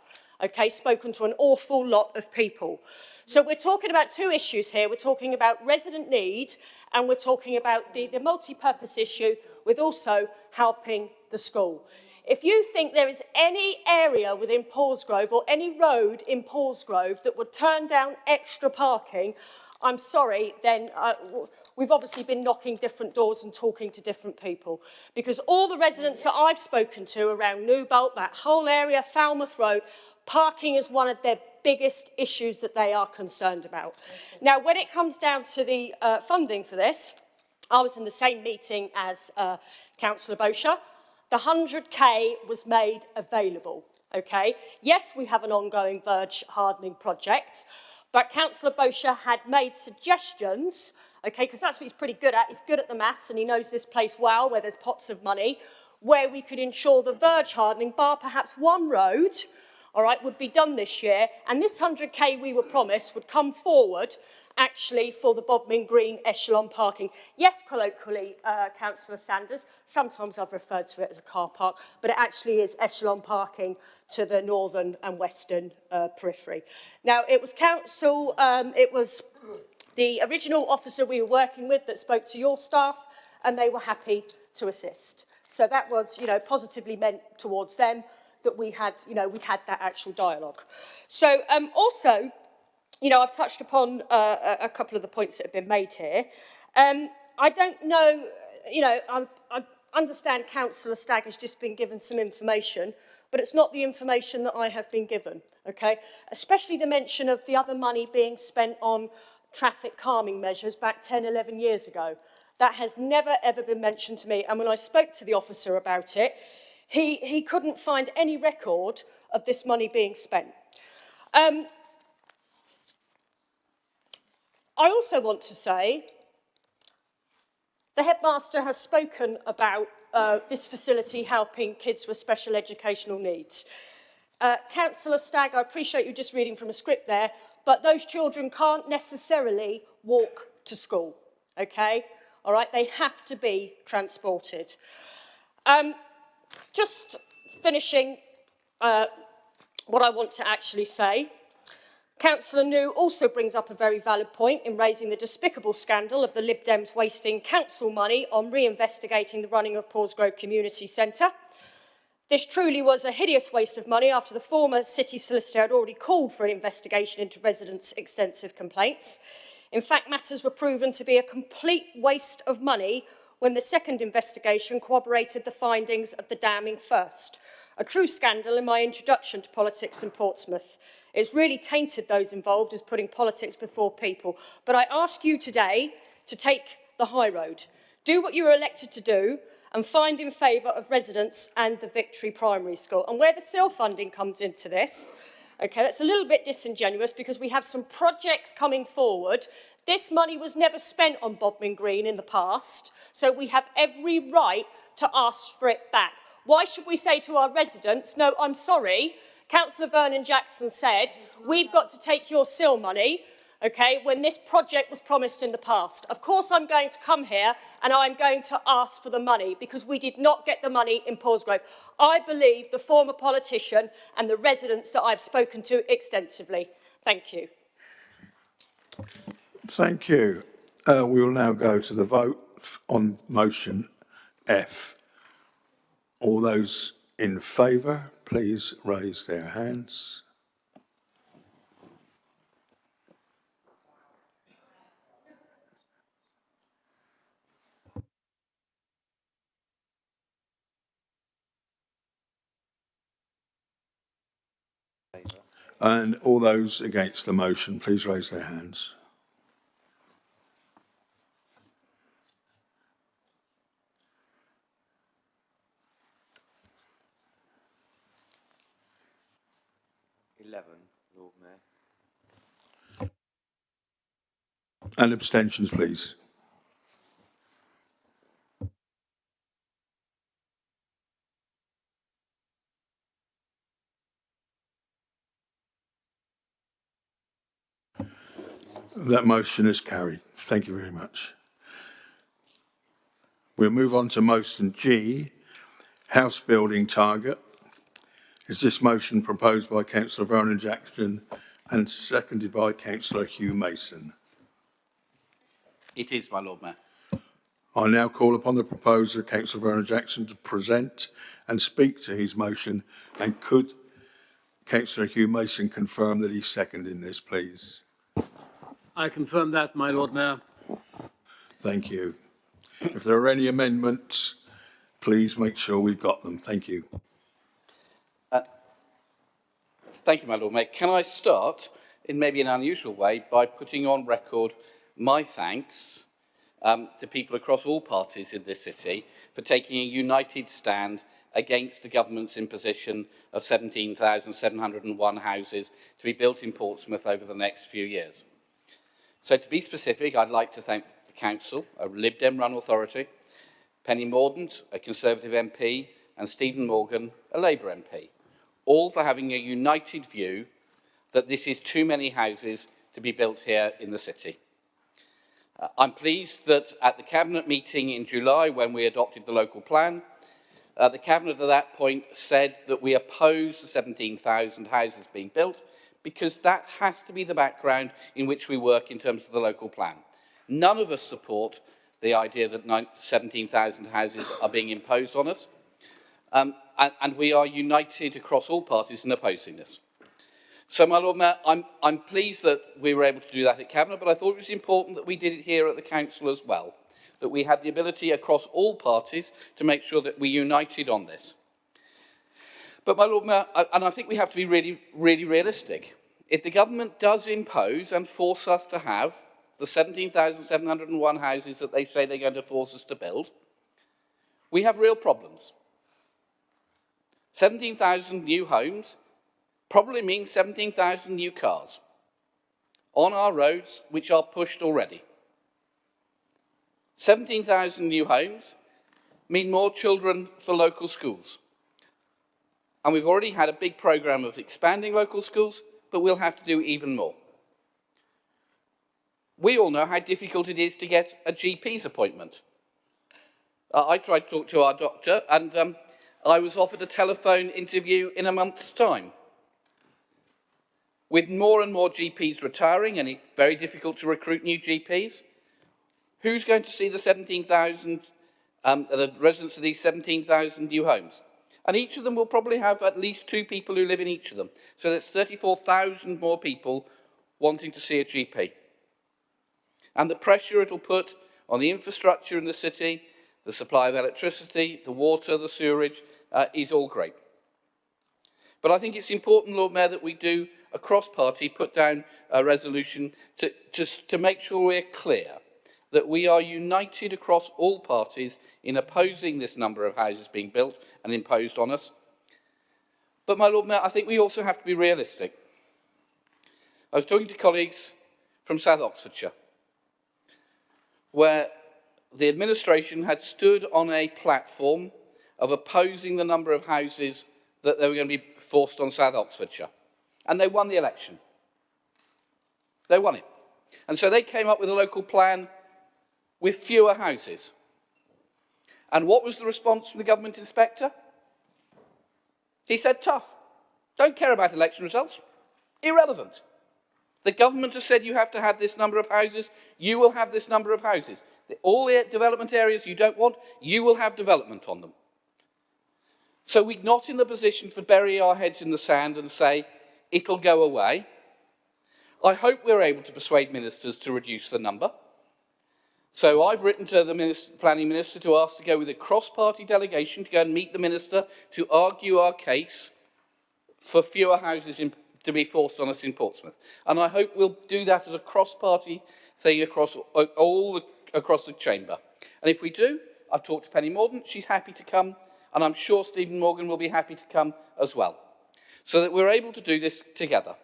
Okay, spoken to an awful lot of people. So we're talking about 2 issues here. We're talking about resident need, and we're talking about the multi-purpose issue with also helping the school. If you think there is any area within Paulsgrove or any road in Paulsgrove that would turn down extra parking, I'm sorry, then we've obviously been knocking different doors and talking to different people, because all the residents that I've spoken to around Newbolt, that whole area, Falmouth Road, parking is one of their biggest issues that they are concerned about. Now, when it comes down to the funding for this, I was in the same meeting as Councillor Bosher. The 100k was made available, okay? Yes, we have an ongoing verge hardening project, but Councillor Bosher had made suggestions, okay, because that's what he's pretty good at. He's good at the maths and he knows this place well, where there's pots of money, where we could ensure the verge hardening, bar perhaps one road, all right, would be done this year, and this 100k we were promised would come forward actually for the Bodmin Green echelon parking. Yes, colloquially, Councillor Sanders, sometimes I've referred to it as a car park, but it actually is echelon parking to the northern and western periphery. Now, it was council, it was the original officer we were working with that spoke to your staff, and they were happy to assist. So that was, you know, positively meant towards them that we had, you know, we'd had that actual dialogue. So also, you know, I've touched upon a couple of the points that have been made here. I don't know, you know, I understand Councillor Stagg has just been given some information, but it's not the information that I have been given, okay? Especially the mention of the other money being spent on traffic calming measures back 10, 11 years ago. That has never, ever been mentioned to me. And when I spoke to the officer about it, he couldn't find any record of this money being spent. I also want to say the headmaster has spoken about this facility helping kids with special educational needs. Councillor Stagg, I appreciate you just reading from a script there, but those children can't necessarily walk to school, okay? All right, they have to be transported. Just finishing what I want to actually say. Councillor New also brings up a very valid point in raising the despicable scandal of the Lib Dems wasting council money on reinvestigating the running of Paulsgrove Community Centre. This truly was a hideous waste of money after the former city solicitor had already called for an investigation into residents' extensive complaints. In fact, matters were proven to be a complete waste of money when the second investigation corroborated the findings of the damning first. A true scandal in my introduction to politics in Portsmouth. It's really tainted those involved as putting politics before people. But I ask you today to take the high road. Do what you were elected to do and find in favour of residents and the Victory Primary School. And where the SIL funding comes into this, okay, that's a little bit disingenuous because we have some projects coming forward. This money was never spent on Bodmin Green in the past, so we have every right to ask for it back. Why should we say to our residents, no, I'm sorry, Councillor Vernon Jackson said, we've got to take your SIL money, okay, when this project was promised in the past. Of course, I'm going to come here and I'm going to ask for the money because we did not get the money in Paulsgrove. I believe the former politician and the residents that I've spoken to extensively. Thank you. Thank you. We will now go to the vote on motion F. All those in favour, please raise their hands. And all those against the motion, please raise their hands. Lord Mayor. And abstentions, please. That motion is carried. Thank you very much. We'll move on to motion G, house building target. Is this motion proposed by Councillor Vernon Jackson and seconded by Councillor Hugh Mason? It is, my Lord Mayor. I now call upon the proposer, Councillor Vernon Jackson, to present and speak to his motion. And could Councillor Hugh Mason confirm that he's seconding this, please? I confirm that, my Lord Mayor. Thank you. If there are any amendments, please make sure we've got them. Thank you. Thank you, my Lord Mayor. Can I start, in maybe an unusual way, by putting on record my thanks to people across all parties in this city for taking a united stand against the government's imposition of 17,701 houses to be built in Portsmouth over the next few years. So to be specific, I'd like to thank the Council, a Lib Dem run authority, Penny Mordaunt, a Conservative MP, and Stephen Morgan, a Labour MP, all for having a united view that this is too many houses to be built here in the city. I'm pleased that at the Cabinet meeting in July, when we adopted the local plan, the Cabinet at that point said that we oppose the 17,000 houses being built because that has to be the background in which we work in terms of the local plan. None of us support the idea that 17,000 houses are being imposed on us, and we are united across all parties in opposing this. So, my Lord Mayor, I'm pleased that we were able to do that at Cabinet, but I thought it was important that we did it here at the Council as well, that we had the ability across all parties to make sure that we united on this. But, my Lord Mayor, and I think we have to be really, really realistic. If the government does impose and force us to have the 17,701 houses that they say they're going to force us to build, we have real problems. 17,000 new homes probably means 17,000 new cars on our roads, which are pushed already. 17,000 new homes mean more children for local schools. And we've already had a big programme of expanding local schools, but we'll have to do even more. We all know how difficult it is to get a GP's appointment. I tried to talk to our doctor, and I was offered a telephone interview in a month's time. With more and more GPs retiring, and it's very difficult to recruit new GPs, who's going to see the 17,000, the residents of these 17,000 new homes? And each of them will probably have at least 2 people who live in each of them. So that's 34,000 more people wanting to see a GP. And the pressure it'll put on the infrastructure in the city, the supply of electricity, the water, the sewerage, is all great. But I think it's important, Lord Mayor, that we do, across party, put down a resolution to make sure we're clear that we are united across all parties in opposing this number of houses being built and imposed on us. But, my Lord Mayor, I think we also have to be realistic. I was talking to colleagues from South Oxfordshire, where the administration had stood on a platform of opposing the number of houses that they were going to be forced on South Oxfordshire. And they won the election. They won it. And so they came up with a local plan with fewer houses. And what was the response from the government inspector? He said, tough. Don't care about election results. Irrelevant. The government has said you have to have this number of houses. You will have this number of houses. All the development areas you don't want, you will have development on them. So we're not in the position to bury our heads in the sand and say, it'll go away. I hope we're able to persuade ministers to reduce the number. So I've written to the planning minister to ask to go with a cross-party delegation to go and meet the minister to argue our case for fewer houses to be forced on us in Portsmouth. And I hope we'll do that as a cross-party thing across the chamber. And if we do, I've talked to Penny Mordaunt, she's happy to come, and I'm sure Stephen Morgan will be happy to come as well, so that we're able to do this together.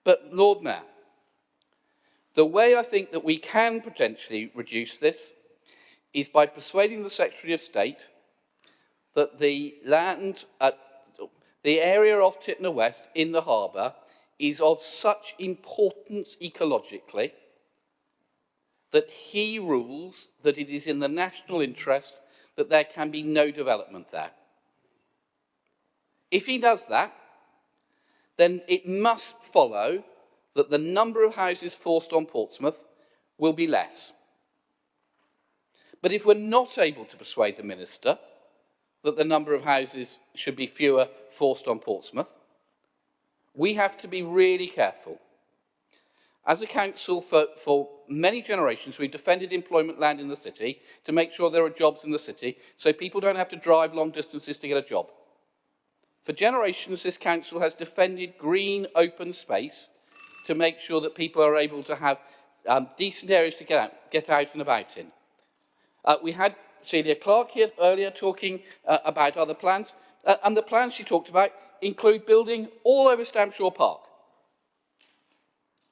But, Lord Mayor, the way I think that we can potentially reduce this is by persuading the Secretary of State that the land at the area of Titner West in the harbour is of such importance ecologically that he rules that it is in the national interest that there can be no development there. If he does that, then it must follow that the number of houses forced on Portsmouth will be less. But if we're not able to persuade the minister that the number of houses should be fewer forced on Portsmouth, we have to be really careful. As a council for many generations, we've defended employment land in the city to make sure there are jobs in the city so people don't have to drive long distances to get a job. For generations, this council has defended green, open space to make sure that people are able to have decent areas to get out and about in. We had Celia Clark here earlier talking about other plans, and the plans she talked about include building all over Stampshaw Park.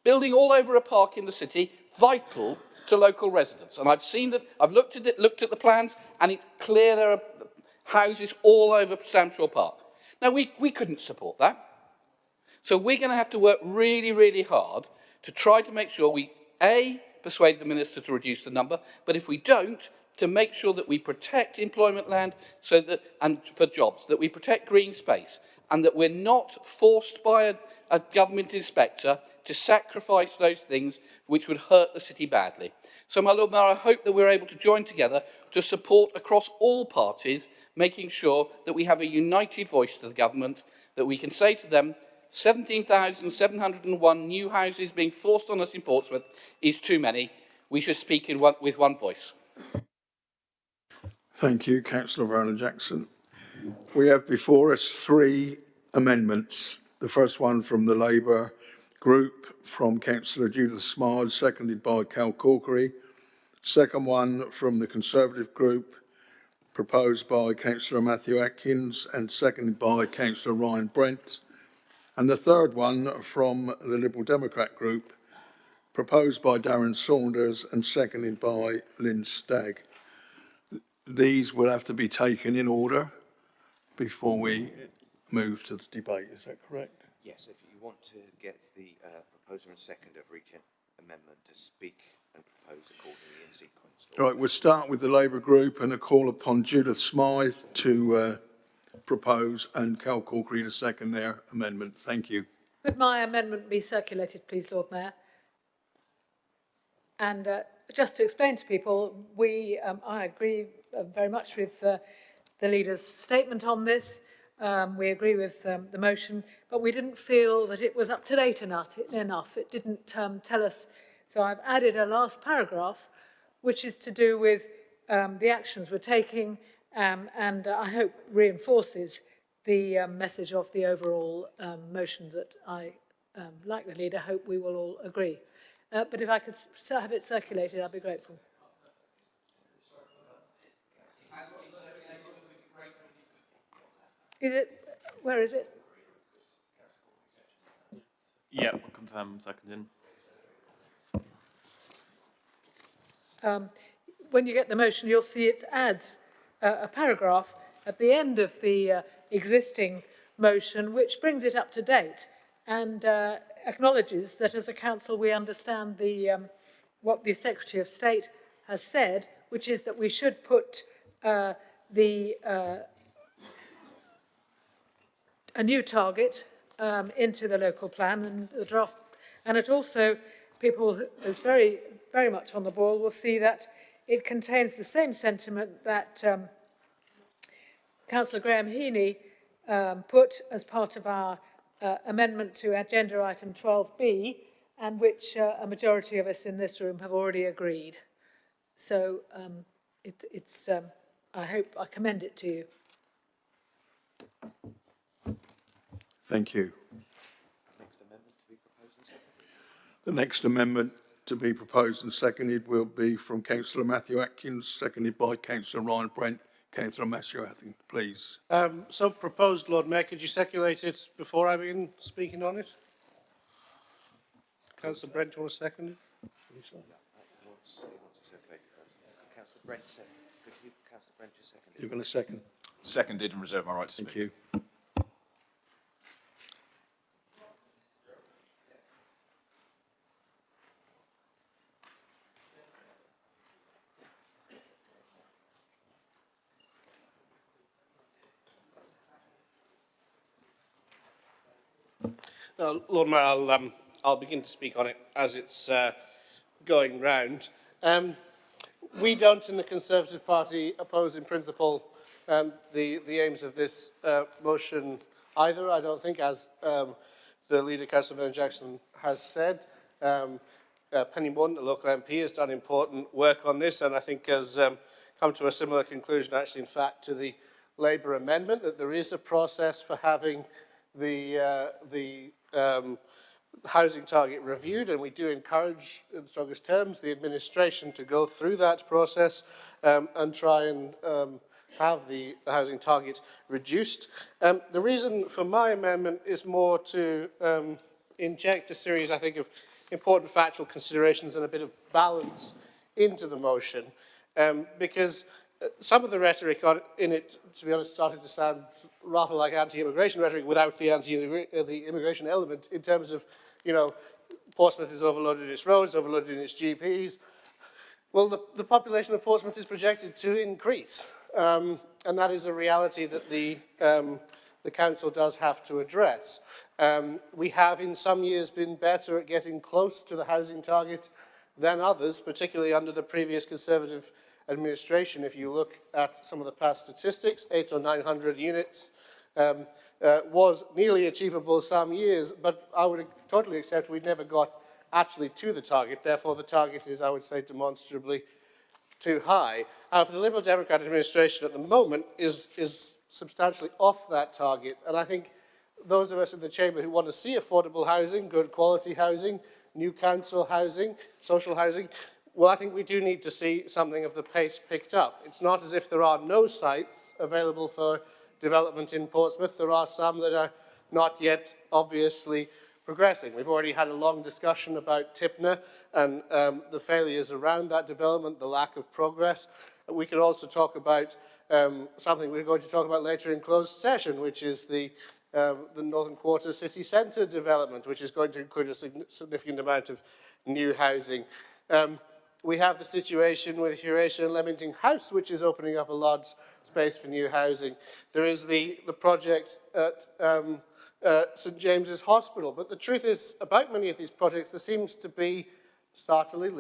Building all over a park in the city, vital to local residents. And I've seen that, I've looked at the plans, and it's clear there are houses all over Stampshaw Park. Now, we couldn't support that. So we're going to have to work really, really hard to try to make sure we, A, persuade the Minister to reduce the number, but if we don't, to make sure that we protect employment land so that, and for jobs, that we protect green space, and that we're not forced by a government inspector to sacrifice those things which would hurt the city badly. So, my Lord Mayor, I hope that we're able to join together to support across all parties, making sure that we have a united voice to the government, that we can say to them, 17,701 new houses being forced on us in Portsmouth is too many. We should speak with one voice. Thank you, Councillor Vernon-Jackson. We have before us 3 amendments. The first one from the Labour group from Councillor Judith Smilde, seconded by Cal Corkery. Second one from the Conservative group, proposed by Councillor Matthew Atkins and seconded by Councillor Ryan Brent. And the third one from the Liberal Democrat group, proposed by Darren Saunders and seconded by Lynn Stagg. These will have to be taken in order before we move to the debate. Is that correct? Yes, if you want to get the proposer and seconder of each amendment to speak and propose accordingly in sequence. Right, we'll start with the Labour group and a call upon Judith Smythe to propose and Cal Corkery to second their amendment. Thank you. Could my amendment be circulated, please, Lord Mayor? And just to explain to people, I agree very much with the leader's statement on this. We agree with the motion, but we didn't feel that it was up to date enough. It didn't tell us. So I've added a last paragraph, which is to do with the actions we're taking, and I hope reinforces the message of the overall motion that I, like the leader, hope we will all agree. But if I could have it circulated, I'd be grateful. Is it? Where is it? Yeah, we'll confirm seconding. When you get the motion, you'll see it adds a paragraph at the end of the existing motion, which brings it up to date and acknowledges that as a council we understand what the Secretary of State has said, which is that we should put a new target into the local plan and the draft, and it also, people who's very much on the ball will see that it contains the same sentiment that Councillor Graham Heaney put as part of our amendment to agenda item 12B, and which a majority of us in this room have already agreed. So I hope I commend it to you. Thank you. The next amendment to be proposed and seconded will be from Councillor Matthew Atkins, seconded by Councillor Ryan Brent. Councillor Matthew Atkins, please. So proposed, Lord Mayor, could you circulate it before I begin speaking on it? Councillor Brent, do you want to second it? Councillor Brent, could you, Councillor Brent, just second it? You're going to second? Seconded and reserve my right to speak. Thank you. Lord Mayor, I'll begin to speak on it as it's going round. We don't, in the Conservative Party, oppose in principle the aims of this motion either. I don't think, as the leader, Councillor Vernon-Jackson, has said. Penny Morton, the local MP, has done important work on this, and I think has come to a similar conclusion, actually, in fact, to the Labour amendment, that there is a process for having the housing target reviewed, and we do encourage, in the strongest terms, the administration to go through that process and try and have the housing target reduced. The reason for my amendment is more to inject a series, I think, of important factual considerations and a bit of balance into the motion, because some of the rhetoric in it, to be honest, started to sound rather like anti-immigration rhetoric without the the immigration element in terms of, you know, Portsmouth is overloaded in its roads, overloaded in its GPs. Well, the population of Portsmouth is projected to increase, and that is a reality that the council does have to address. We have in some years been better at getting close to the housing target than others, particularly under the previous Conservative administration. If you look at some of the past statistics, 800 or 900 units was nearly achievable some years, but I would totally accept we never got actually to the target. Therefore, the target is, I would say, demonstrably too high. However, the Liberal Democrat administration at the moment is substantially off that target, and I think those of us in the chamber who want to see affordable housing, good quality housing, new council housing, social housing, well, I think we do need to see something of the pace picked up. It's not as if there are no sites available for development in Portsmouth. There are some that are not yet obviously progressing. We've already had a long discussion about Tipner and the failures around that development, the lack of progress. We could also talk about something we're going to talk about later in closed session, which is the Northern Quarter City Centre development, which is going to include a significant amount of new housing. We have the situation with Horatio and Leamington House, which is opening up a large space for new housing. There is the project at St James's Hospital. But the truth is, about many of these projects, there seems to be startlingly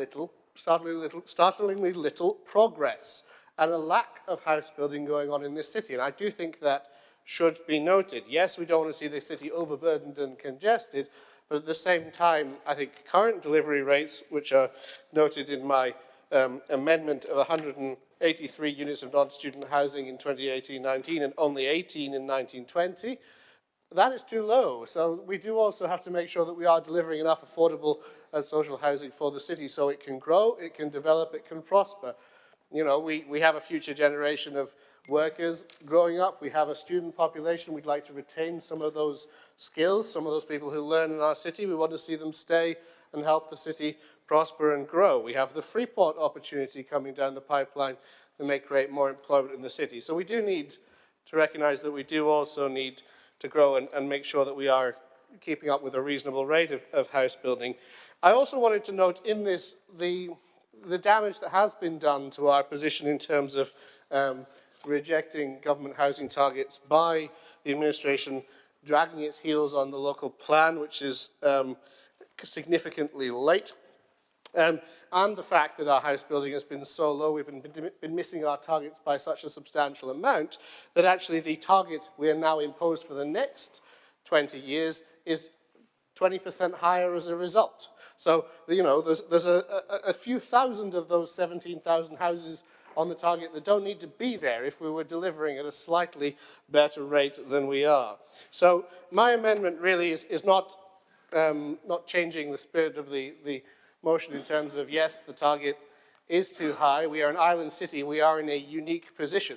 little progress and a lack of house building going on in this city. And I do think that should be noted. Yes, we don't want to see the city overburdened and congested, but at the same time, I think current delivery rates, which are noted in my amendment of 183 units of non-student housing in 2018-19 and only 18 in 1920, that is too low. So we do also have to make sure that we are delivering enough affordable and social housing for the city so it can grow, it can develop, it can prosper. You know, we have a future generation of workers growing up. We have a student population. We'd like to retain some of those skills, some of those people who learn in our city. We want to see them stay and help the city prosper and grow. We have the Freeport opportunity coming down the pipeline that may create more employment in the city. So we do need to recognize that we do also need to grow and make sure that we are keeping up with a reasonable rate of house building. I also wanted to note in this the damage that has been done to our position in terms of rejecting government housing targets by the administration, dragging its heels on the local plan, which is significantly late, and the fact that our house building has been so low, we've been missing our targets by such a substantial amount, that actually the target we are now imposed for the next 20 years is 20% higher as a result. So, you know, there's a few thousand of those 17,000 houses on the target that don't need to be there if we were delivering at a slightly better rate than we are. So my amendment really is not changing the spirit of the motion in terms of, yes, the target is too high. We are an island city. We are in a unique position.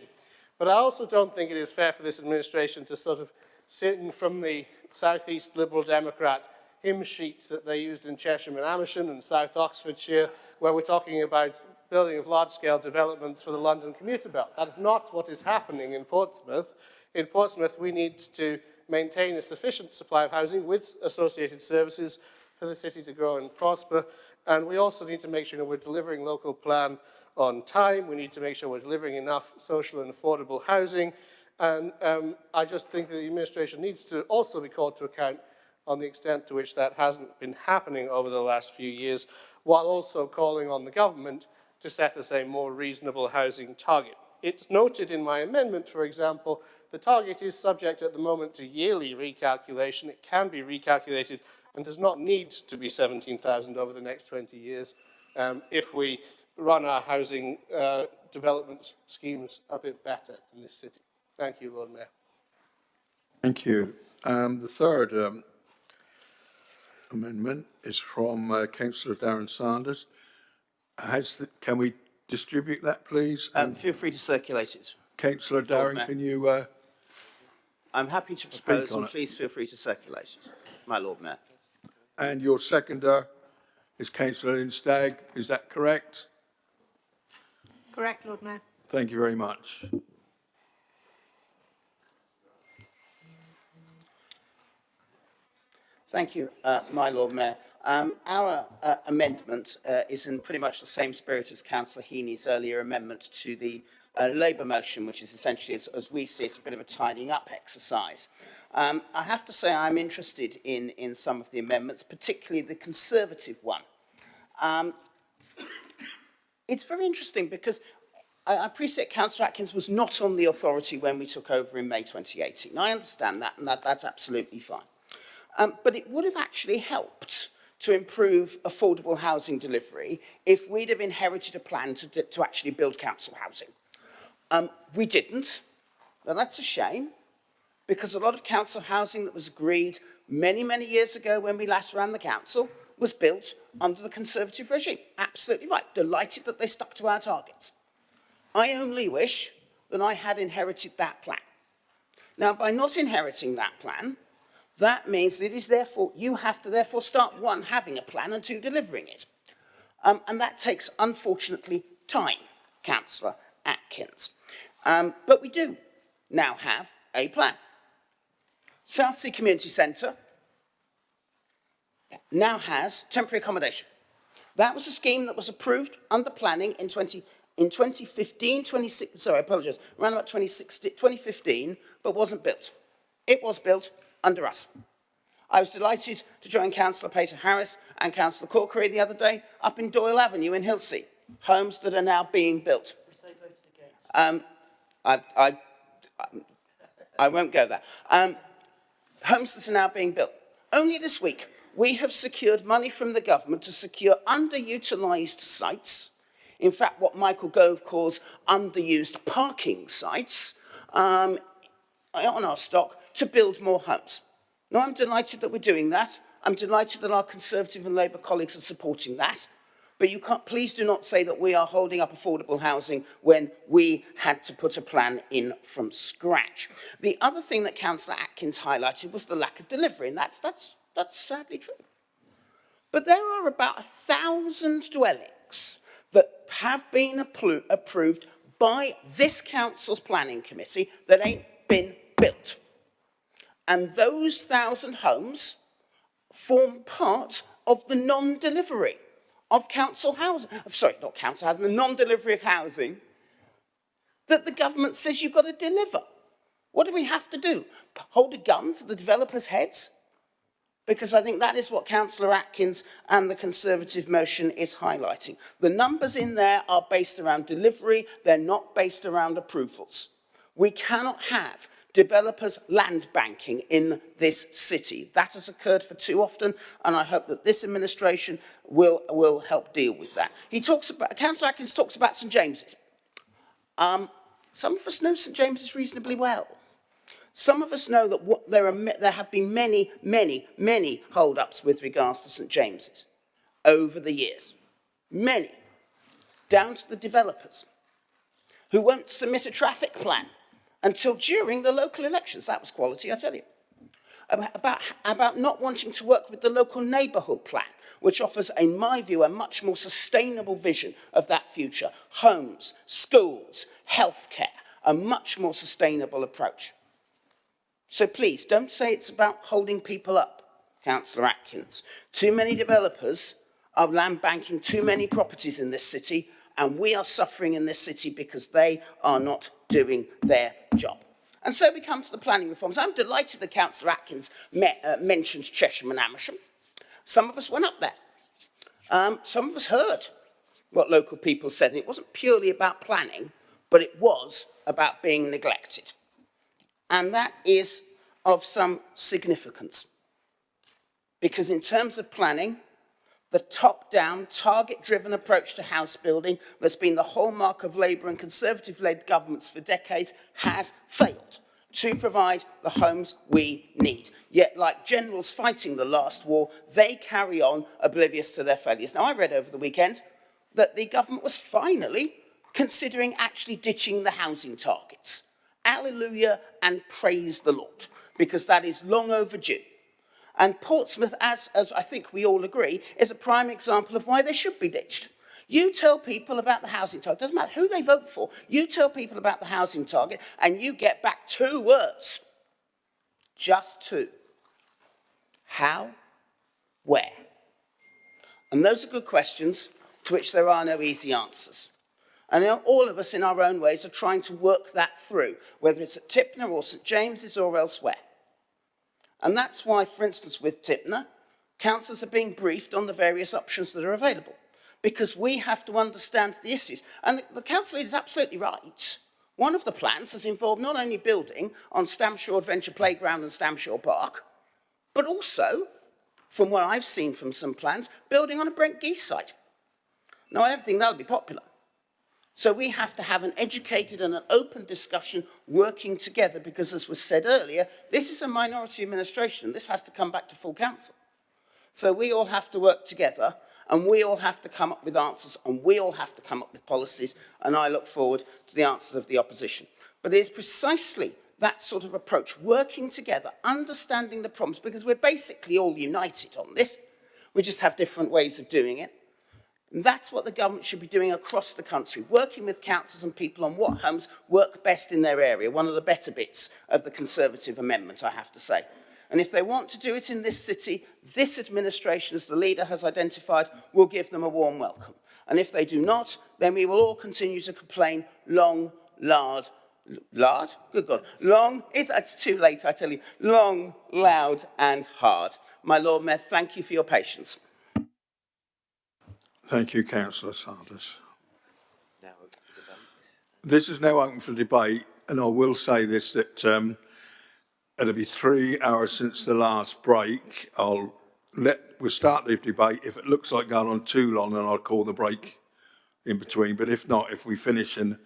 But I also don't think it is fair for this administration to sort of sit in from the Southeast Liberal Democrat hymn sheet that they used in Chesham and Amersham and South Oxfordshire, where we're talking about building of large-scale developments for the London commuter belt. That is not what is happening in Portsmouth. In Portsmouth, we need to maintain a sufficient supply of housing with associated services for the city to grow and prosper. And we also need to make sure that we're delivering local plan on time. We need to make sure we're delivering enough social and affordable housing. And I just think that the administration needs to also be called to account on the extent to which that hasn't been happening over the last few years, while also calling on the government to set us a more reasonable housing target. It's noted in my amendment, for example, the target is subject at the moment to yearly recalculation. It can be recalculated and does not need to be 17,000 over the next 20 years if we run our housing development schemes a bit better in this city. Thank you, Lord Mayor. Thank you. The third amendment is from Councillor Darren Sanders. Can we distribute that, please? Feel free to circulate it. Councillor Darren, can you I'm happy to propose, and please feel free to circulate it, my Lord Mayor. And your seconder is Councillor Lynn Stagg, is that correct? Correct, Lord Mayor. Thank you very much. Thank you, my Lord Mayor. Our amendment is in pretty much the same spirit as Councillor Heaney's earlier amendment to the Labour motion, which is essentially, as we see it, a bit of a tidying up exercise. I have to say I'm interested in some of the amendments, particularly the Conservative one. It's very interesting because I appreciate Councillor Atkins was not on the authority when we took over in May 2018. I understand that, and that's absolutely fine. But it would have actually helped to improve affordable housing delivery if we'd have inherited a plan to actually build council housing. We didn't. Now, that's a shame, because a lot of council housing that was agreed many, many years ago when we last ran the council was built under the Conservative regime. Absolutely right. Delighted that they stuck to our targets. I only wish that I had inherited that plan. Now, by not inheriting that plan, that means that it is therefore, you have to therefore start, one, having a plan, and two, delivering it. And that takes, unfortunately, time, Councillor Atkins. But we do now have a plan. Southsea Community Centre now has temporary accommodation. That was a scheme that was approved under planning in 2015, around about 2015, but wasn't built. It was built under us. I was delighted to join Councillor Peter Harris and Councillor Corkery the other day up in Doyle Avenue in Hilsea, homes that are now being built. I won't go there. Homes that are now being built. Only this week, we have secured money from the government to secure underutilised sites, in fact, what Michael Gove calls underused parking sites, on our stock to build more homes. Now, I'm delighted that we're doing that. I'm delighted that our Conservative and Labour colleagues are supporting that. But you can't, please do not say that we are holding up affordable housing when we had to put a plan in from scratch. The other thing that Councillor Atkins highlighted was the lack of delivery, and that's sadly true. But there are about 1,000 dwellings that have been approved by this council's planning committee that ain't been built. And those 1,000 homes form part of the non-delivery of council housing, not council housing, the non-delivery of housing that the government says you've got to deliver. What do we have to do? Hold a gun to the developers' heads? Because I think that is what Councillor Atkins and the Conservative motion is highlighting. The numbers in there are based around delivery, they're not based around approvals. We cannot have developers land banking in this city. That has occurred for too often, and I hope that this administration will help deal with that. Councillor Atkins talks about St James's. Some of us know St James's reasonably well. Some of us know that there have been many, many, many hold-ups with regards to St James's over the years. Many. Down to the developers who won't submit a traffic plan until during the local elections. That was quality, I tell you. About not wanting to work with the local neighbourhood plan, which offers, in my view, a much more sustainable vision of that future. Homes, schools, healthcare, a much more sustainable approach. So please, don't say it's about holding people up, Councillor Atkins. Too many developers are land banking too many properties in this city, and we are suffering in this city because they are not doing their job. And so we come to the planning reforms. I'm delighted that Councillor Atkins mentioned Chesham and Amersham. Some of us went up there. Some of us heard what local people said, and it wasn't purely about planning, but it was about being neglected. And that is of some significance. Because in terms of planning, the top-down, target-driven approach to house building that's been the hallmark of Labour and Conservative-led governments for decades has failed to provide the homes we need. Yet, like generals fighting the last war, they carry on oblivious to their failures. Now, I read over the weekend that the government was finally considering actually ditching the housing targets. Alleluia and praise the Lord, because that is long overdue. And Portsmouth, as I think we all agree, is a prime example of why they should be ditched. You tell people about the housing target. Doesn't matter who they vote for. You tell people about the housing target and you get back 2 words. Just 2. How? Where? And those are good questions to which there are no easy answers. And all of us in our own ways are trying to work that through, whether it's at Tipner or St James's or elsewhere. And that's why, for instance, with Tipner, councillors are being briefed on the various options that are available, because we have to understand the issues. And the council is absolutely right. One of the plans has involved not only building on Stamshaw Adventure Playground and Stamshaw Park, but also, from what I've seen from some plans, building on a Brent Geese site. Now, I don't think that'll be popular. So we have to have an educated and an open discussion working together, because, as was said earlier, this is a minority administration. This has to come back to full council. So we all have to work together, and we all have to come up with answers, and we all have to come up with policies, and I look forward to the answers of the opposition. But it is precisely that sort of approach, working together, understanding the problems, because we're basically all united on this. We just have different ways of doing it. And that's what the government should be doing across the country, working with councils and people on what homes work best in their area, one of the better bits of the Conservative amendment, I have to say. And if they want to do it in this city, this administration, as the leader has identified, will give them a warm welcome. And if they do not, then we will all continue to complain long, loud, good God, long, it's too late, I tell you, long, loud and hard. My Lord Mayor, thank you for your patience. Thank you, Councillor Sanders. This is now open for debate, and I will say this, that it'll be 3 hours since the last break. We'll start the debate. If it looks like going on too long, then I'll call the break in between. But if not, if we finish in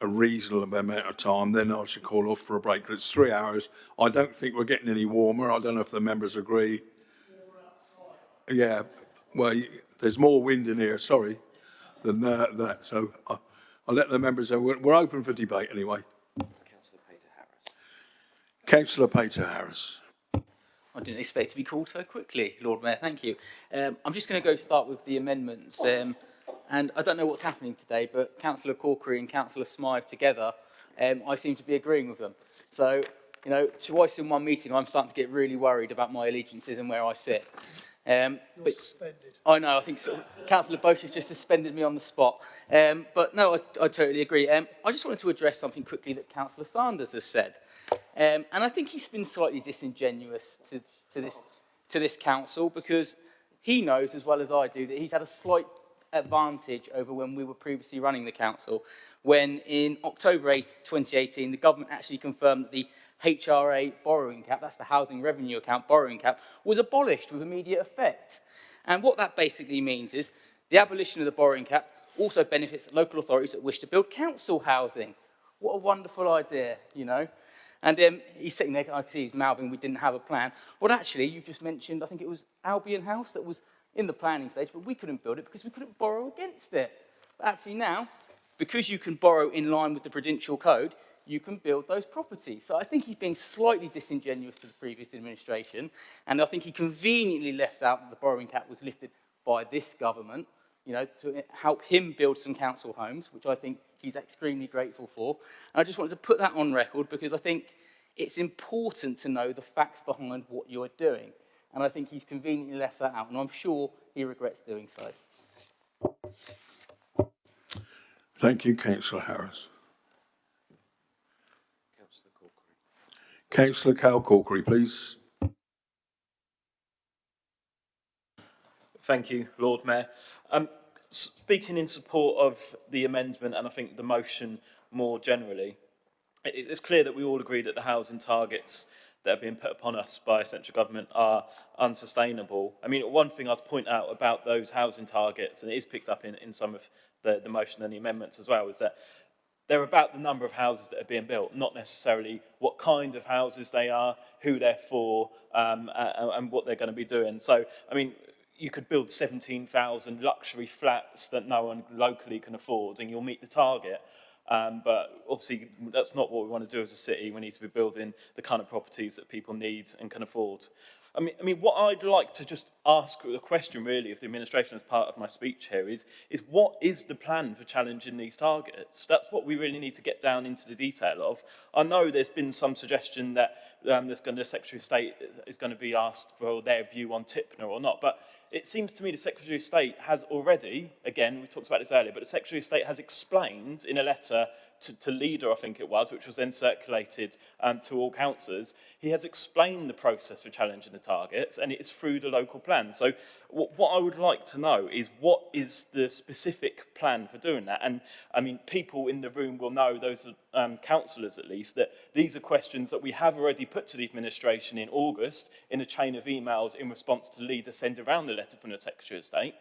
a reasonable amount of time, then I should call off for a break. But it's 3 hours. I don't think we're getting any warmer. I don't know if the members agree. Yeah, well, there's more wind in here, sorry, than that. So I'll let the members know. We're open for debate anyway. Councillor Peter Harris. I didn't expect to be called so quickly, Lord Mayor, thank you. I'm just going to go start with the amendments. And I don't know what's happening today, but Councillor Corkery and Councillor Smythe together, I seem to be agreeing with them. So, you know, twice in one meeting, I'm starting to get really worried about my allegiances and where I sit. But suspended. I know, I think so. Councillor Bosch has just suspended me on the spot. But no, I totally agree. I just wanted to address something quickly that Councillor Sanders has said. And I think he's been slightly disingenuous to this council, because he knows as well as I do that he's had a slight advantage over when we were previously running the council, when in October 8, 2018, the government actually confirmed that the HRA borrowing cap, that's the Housing Revenue Account borrowing cap, was abolished with immediate effect. And what that basically means is the abolition of the borrowing cap also benefits local authorities that wish to build council housing. What a wonderful idea, you know. And he's sitting there, I can see he's mouthing, we didn't have a plan. Well, actually, you've just mentioned, I think it was Albion House that was in the planning stage, but we couldn't build it because we couldn't borrow against it. But actually now, because you can borrow in line with the Prudential Code, you can build those properties. So I think he's being slightly disingenuous to the previous administration, and I think he conveniently left out that the borrowing cap was lifted by this government, you know, to help him build some council homes, which I think he's extremely grateful for. And I just wanted to put that on record, because I think it's important to know the facts behind what you're doing. And I think he's conveniently left that out, and I'm sure he regrets doing so. Thank you, Councillor Harris. Councillor Cal Corkery, please. Thank you, Lord Mayor. Speaking in support of the amendment, and I think the motion more generally, it's clear that we all agree that the housing targets that are being put upon us by central government are unsustainable. I mean, one thing I'd point out about those housing targets, and it is picked up in some of the motion and the amendments as well, is that they're about the number of houses that are being built, not necessarily what kind of houses they are, who they're for, and what they're going to be doing. So, I mean, you could build 17,000 luxury flats that no one locally can afford, and you'll meet the target. But obviously, that's not what we want to do as a city. We need to be building the kind of properties that people need and can afford. I mean, what I'd like to just ask the question really of the administration as part of my speech here is what is the plan for challenging these targets? That's what we really need to get down into the detail of. I know there's been some suggestion that the Secretary of State is going to be asked for their view on Tipner or not, but it seems to me the Secretary of State has already, again, we talked about this earlier, but the Secretary of State has explained in a letter to Leader, I think it was, which was then circulated to all councillors, he has explained the process for challenging the targets, and it is through the local plan. So what I would like to know is what is the specific plan for doing that? And I mean, people in the room will know, those councillors at least, that these are questions that we have already put to the administration in August in a chain of emails in response to Leader send around the letter from the Secretary of State.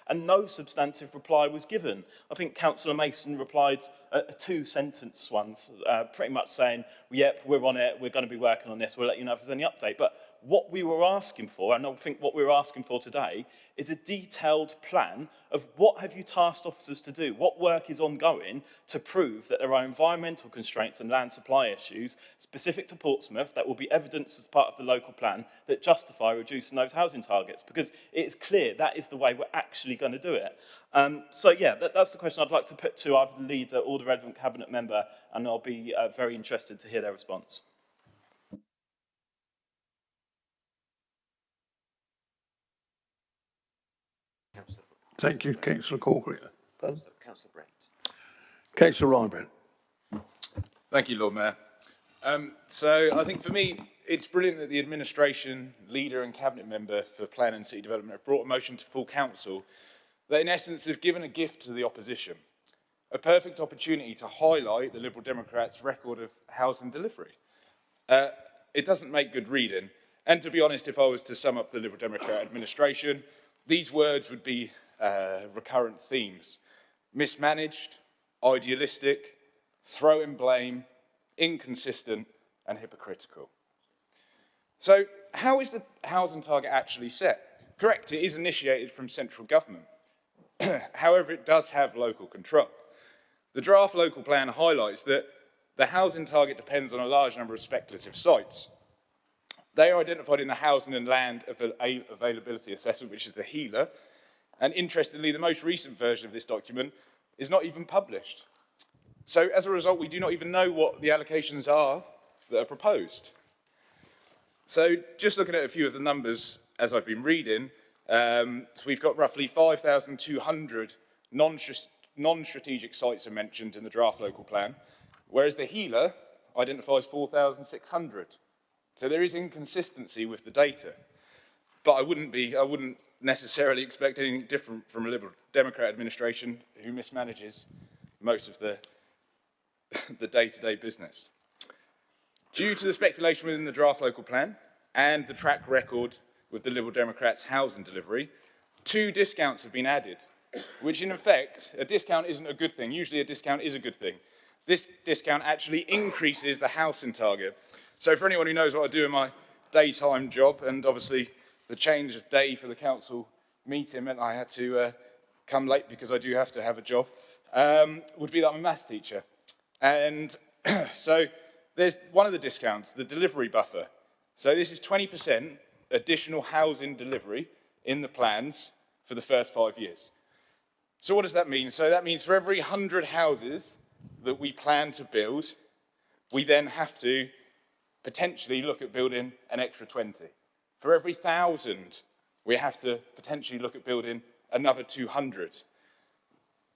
And no substantive reply was given. I think Councillor Mason replied a two-sentence ones, pretty much saying, yep, we're on it, we're going to be working on this, we'll let you know if there's any update. But what we were asking for, and I think what we're asking for today, is a detailed plan of what have you tasked officers to do, what work is ongoing to prove that there are environmental constraints and land supply issues specific to Portsmouth that will be evidenced as part of the local plan that justify reducing those housing targets, because it is clear that is the way we're actually going to do it. So yeah, that's the question I'd like to put to either the Leader or the relevant Cabinet member, and I'll be very interested to hear their response. Thank you, Councillor Corkery. Councillor Brent. Councillor Ryan Brent. Thank you, Lord Mayor. So I think for me, it's brilliant that the administration, Leader and Cabinet member for Plan and City Development have brought a motion to full council that in essence have given a gift to the opposition, a perfect opportunity to highlight the Liberal Democrats' record of housing delivery. It doesn't make good reading, and to be honest, if I was to sum up the Liberal Democrat administration, these words would be recurrent themes: mismanaged, idealistic, throwing blame, inconsistent and hypocritical. So how is the housing target actually set? Correct, it is initiated from central government. However, it does have local control. The draft local plan highlights that the housing target depends on a large number of speculative sites. They are identified in the Housing and Land Availability Assessment, which is the HELA, and interestingly, the most recent version of this document is not even published. So as a result, we do not even know what the allocations are that are proposed. So just looking at a few of the numbers as I've been reading, so we've got roughly 5,200 non-strategic sites are mentioned in the draft local plan, whereas the HELA identifies 4,600. So there is inconsistency with the data. But I wouldn't necessarily expect anything different from a Liberal Democrat administration who mismanages most of the day-to-day business. Due to the speculation within the draft local plan and the track record with the Liberal Democrats' housing delivery, 2 discounts have been added, which in effect, a discount isn't a good thing. Usually a discount is a good thing. This discount actually increases the housing target. So for anyone who knows what I do in my daytime job, and obviously the change of day for the council meeting meant I had to come late because I do have to have a job, would be that I'm a maths teacher. And so there's one of the discounts, the delivery buffer. So this is 20% additional housing delivery in the plans for the first 5 years. So what does that mean? So that means for every 100 houses that we plan to build, we then have to potentially look at building an extra 20. For every 1,000, we have to potentially look at building another 200.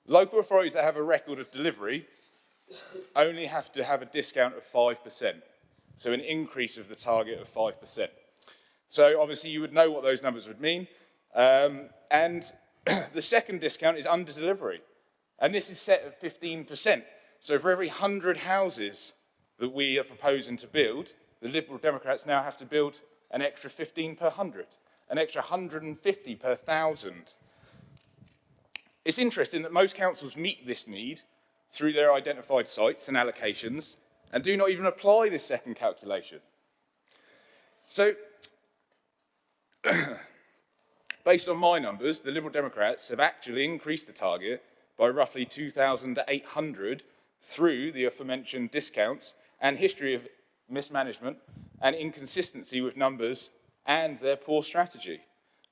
Local authorities that have a record of delivery only have to have a discount of 5%, so an increase of the target of 5%. So obviously you would know what those numbers would mean. And the second discount is under delivery, and this is set at 15%. So for every 100 houses that we are proposing to build, the Liberal Democrats now have to build an extra 15 per 100, an extra 150 per 1,000. It's interesting that most councils meet this need through their identified sites and allocations and do not even apply this second calculation. So, based on my numbers, the Liberal Democrats have actually increased the target by roughly 2,800 through the aforementioned discounts and history of mismanagement and inconsistency with numbers and their poor strategy.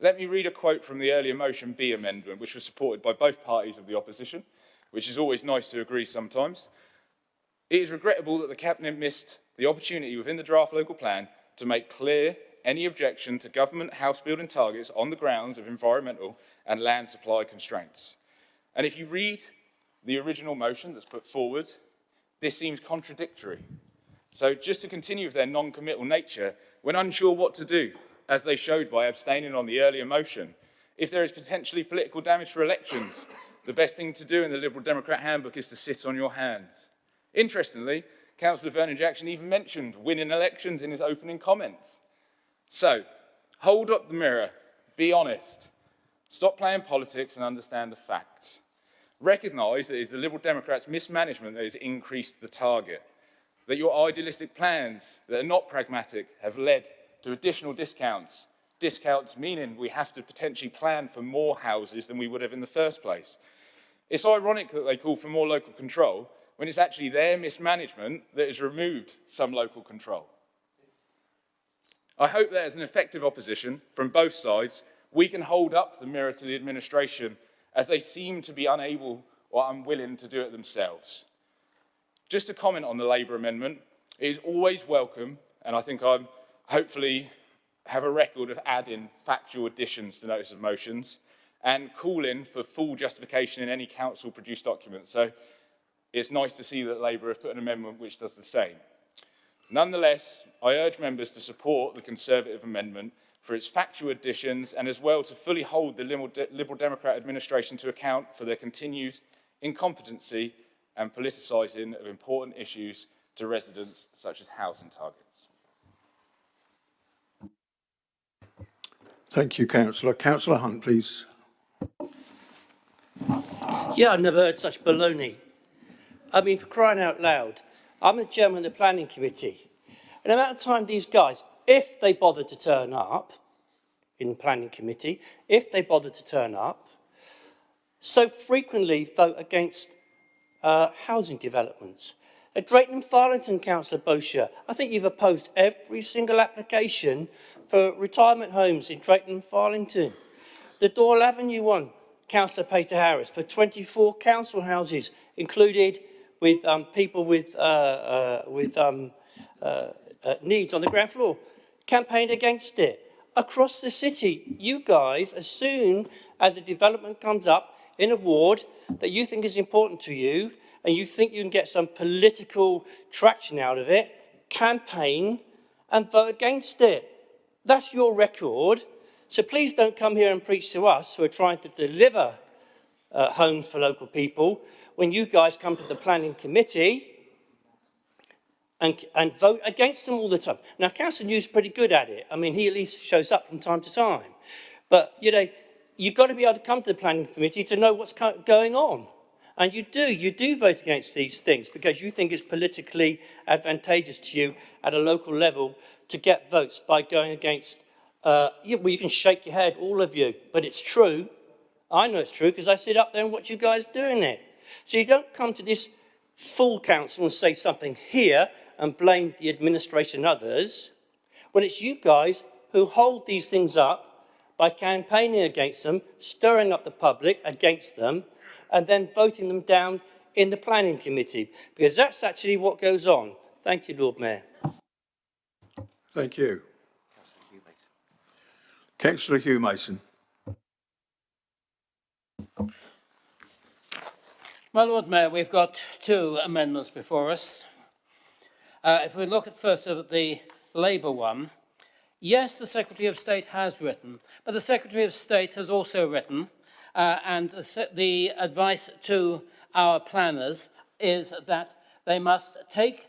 Let me read a quote from the earlier motion B amendment, which was supported by both parties of the opposition, which is always nice to agree sometimes. It is regrettable that the Cabinet missed the opportunity within the draft local plan to make clear any objection to government house building targets on the grounds of environmental and land supply constraints. And if you read the original motion that's put forward, this seems contradictory. So just to continue with their non-committal nature, when unsure what to do, as they showed by abstaining on the earlier motion, if there is potentially political damage for elections, the best thing to do in the Liberal Democrat handbook is to sit on your hands. Interestingly, Councillor Vernon-Jackson even mentioned winning elections in his opening comments. So, hold up the mirror, be honest, stop playing politics and understand the facts. Recognise that it is the Liberal Democrats' mismanagement that has increased the target, that your idealistic plans that are not pragmatic have led to additional discounts. Discounts meaning we have to potentially plan for more houses than we would have in the first place. It's ironic that they call for more local control when it's actually their mismanagement that has removed some local control. I hope that as an effective opposition from both sides, we can hold up the mirror to the administration as they seem to be unable or unwilling to do it themselves. Just to comment on the Labour amendment, it is always welcome, and I think I'm hopefully have a record of adding factual additions to notice of motions and calling for full justification in any council-produced document. So it's nice to see that Labour have put an amendment which does the same. Nonetheless, I urge members to support the Conservative amendment for its factual additions and as well to fully hold the Liberal Democrat administration to account for their continued incompetency and politicising of important issues to residents such as housing targets. Thank you, Councillor. Councillor Hunt, please. Yeah, I've never heard such baloney. I mean, for crying out loud, I'm the chairman of the planning committee. And the amount of time these guys, if they bother to turn up in the planning committee, if they bother to turn up, so frequently vote against housing developments. At Drayton and Farlington, Councillor Bosher, I think you've opposed every single application for retirement homes in Drayton and Farlington. The Doyle Avenue one, Councillor Peter Harris, for 24 council houses, included with people with needs on the ground floor, campaigned against it. Across the city, you guys, as soon as a development comes up in a ward that you think is important to you, and you think you can get some political traction out of it, campaign and vote against it. That's your record. So please don't come here and preach to us who are trying to deliver homes for local people when you guys come to the planning committee and vote against them all the time. Now, Councillor New's pretty good at it. I mean, he at least shows up from time to time. But, you know, you've got to be able to come to the planning committee to know what's going on. And you do vote against these things because you think it's politically advantageous to you at a local level to get votes by going against, well, you can shake your head, all of you, but it's true. I know it's true because I sit up there and watch you guys doing it. So you don't come to this full council and say something here and blame the administration and others when it's you guys who hold these things up by campaigning against them, stirring up the public against them, and then voting them down in the planning committee, because that's actually what goes on. Thank you, Lord Mayor. Thank you. Councillor Hugh Mason. Well, Lord Mayor, we've got two amendments before us. If we look at first at the Labour one, yes, the Secretary of State has written, but the Secretary of State has also written, and the advice to our planners is that they must take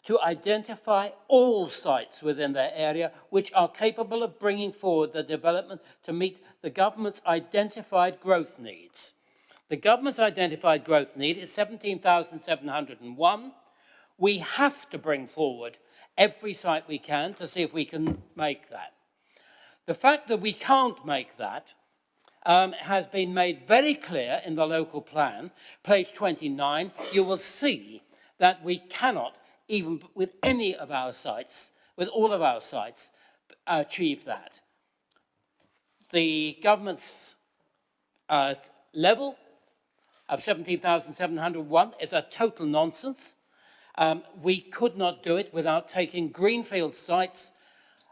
to identify all sites within their area which are capable of bringing forward the development to meet the government's identified growth needs. The government's identified growth need is 17,701. We have to bring forward every site we can to see if we can make that. The fact that we can't make that has been made very clear in the local plan. Page 29, you will see that we cannot, even with any of our sites, with all of our sites, achieve that. The government's level of 17,701 is a total nonsense. We could not do it without taking greenfield sites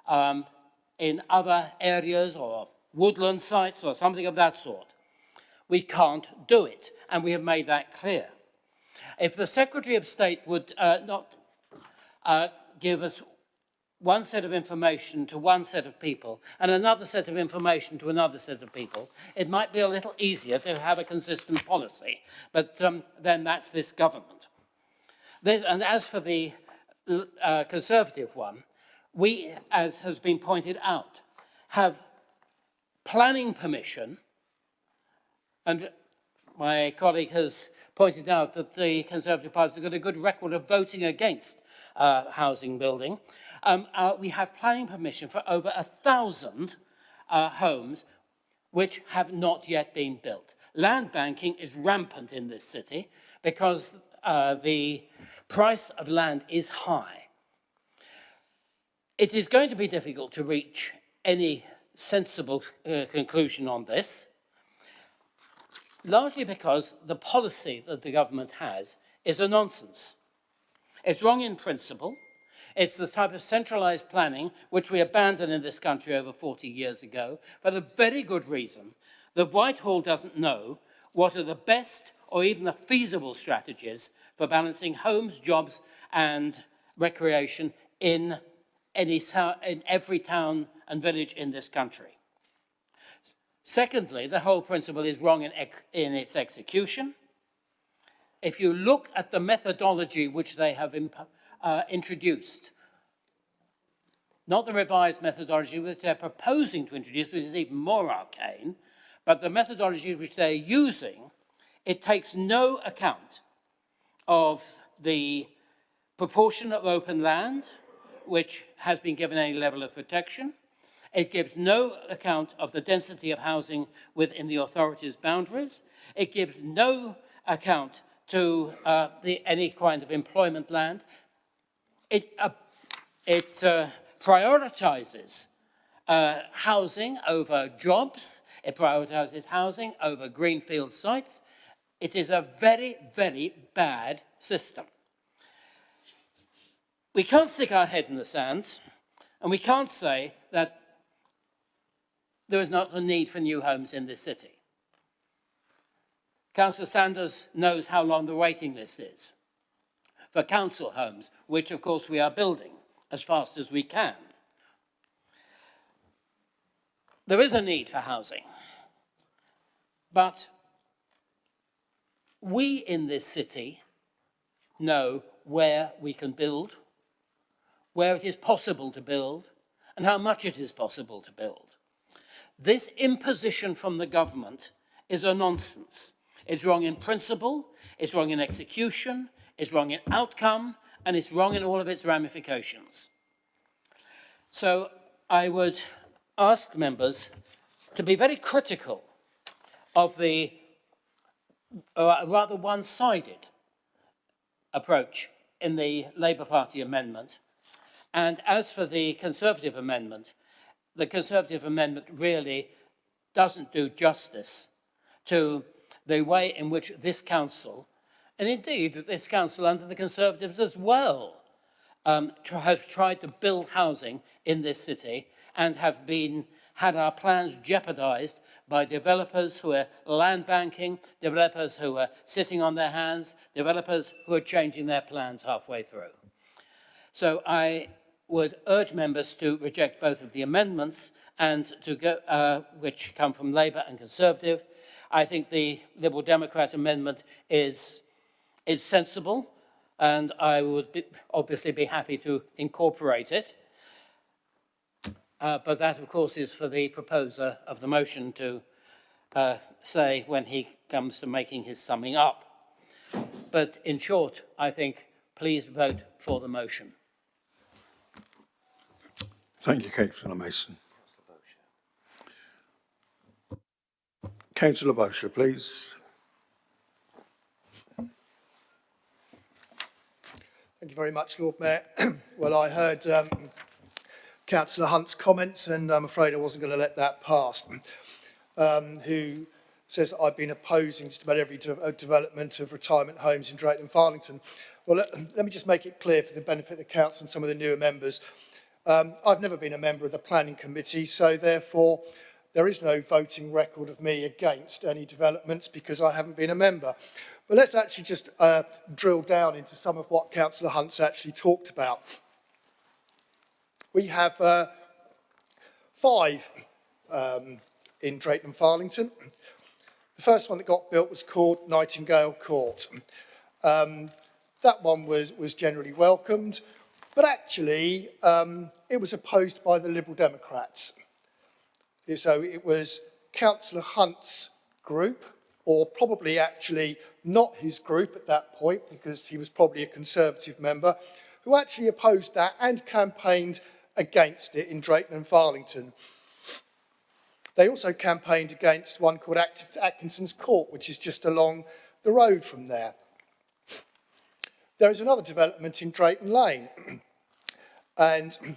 in other areas or woodland sites or something of that sort. We can't do it, and we have made that clear. If the Secretary of State would not give us one set of information to one set of people and another set of information to another set of people, it might be a little easier to have a consistent policy. But then that's this government. And as for the Conservative one, we, as has been pointed out, have planning permission, and my colleague has pointed out that the Conservative Party has got a good record of voting against housing building. We have planning permission for over 1,000 homes which have not yet been built. Land banking is rampant in this city because the price of land is high. It is going to be difficult to reach any sensible conclusion on this, largely because the policy that the government has is a nonsense. It's wrong in principle. It's the type of centralized planning which we abandoned in this country over 40 years ago for the very good reason that Whitehall doesn't know what are the best or even the feasible strategies for balancing homes, jobs, and recreation in every town and village in this country. Secondly, the whole principle is wrong in its execution. If you look at the methodology which they have introduced, not the revised methodology which they're proposing to introduce, which is even more arcane, but the methodology which they're using, it takes no account of the proportion of open land which has been given any level of protection. It gives no account of the density of housing within the authority's boundaries. It gives no account to any kind of employment land. It prioritizes housing over jobs. It prioritizes housing over greenfield sites. It is a very, very bad system. We can't stick our head in the sand, and we can't say that there is not a need for new homes in this city. Councillor Sanders knows how long the waiting list is for council homes, which of course we are building as fast as we can. There is a need for housing, but we in this city know where we can build, where it is possible to build, and how much it is possible to build. This imposition from the government is a nonsense. It's wrong in principle, it's wrong in execution, it's wrong in outcome, and it's wrong in all of its ramifications. So I would ask members to be very critical of the rather one-sided approach in the Labour Party amendment. And as for the Conservative amendment really doesn't do justice to the way in which this council, and indeed this council under the Conservatives as well, have tried to build housing in this city and have had our plans jeopardized by developers who are land banking, developers who are sitting on their hands, developers who are changing their plans halfway through. So I would urge members to reject both of the amendments and to go, which come from Labour and Conservative. I think the Liberal Democrat amendment is sensible, and I would obviously be happy to incorporate it. But that, of course, is for the proposer of the motion to say when he comes to making his summing up. But in short, I think, please vote for the motion. Thank you, Councillor Mason. Councillor Bosher, please. Thank you very much, Lord Mayor. Well, I heard Councillor Hunt's comments, and I'm afraid I wasn't going to let that pass, who says that I've been opposing just about every development of retirement homes in Drayton and Farlington. Well, let me just make it clear for the benefit of the Council and some of the newer members. I've never been a member of the Planning Committee, so therefore there is no voting record of me against any developments because I haven't been a member. But let's actually just drill down into some of what Councillor Hunt's actually talked about. We have 5 in Drayton and Farlington. The first one that got built was called Nightingale Court. That one was generally welcomed, but actually it was opposed by the Liberal Democrats. So it was Councillor Hunt's group, or probably actually not his group at that point, because he was probably a Conservative member, who actually opposed that and campaigned against it in Drayton and Farlington. They also campaigned against one called Atkinson's Court, which is just along the road from there. There is another development in Drayton Lane, and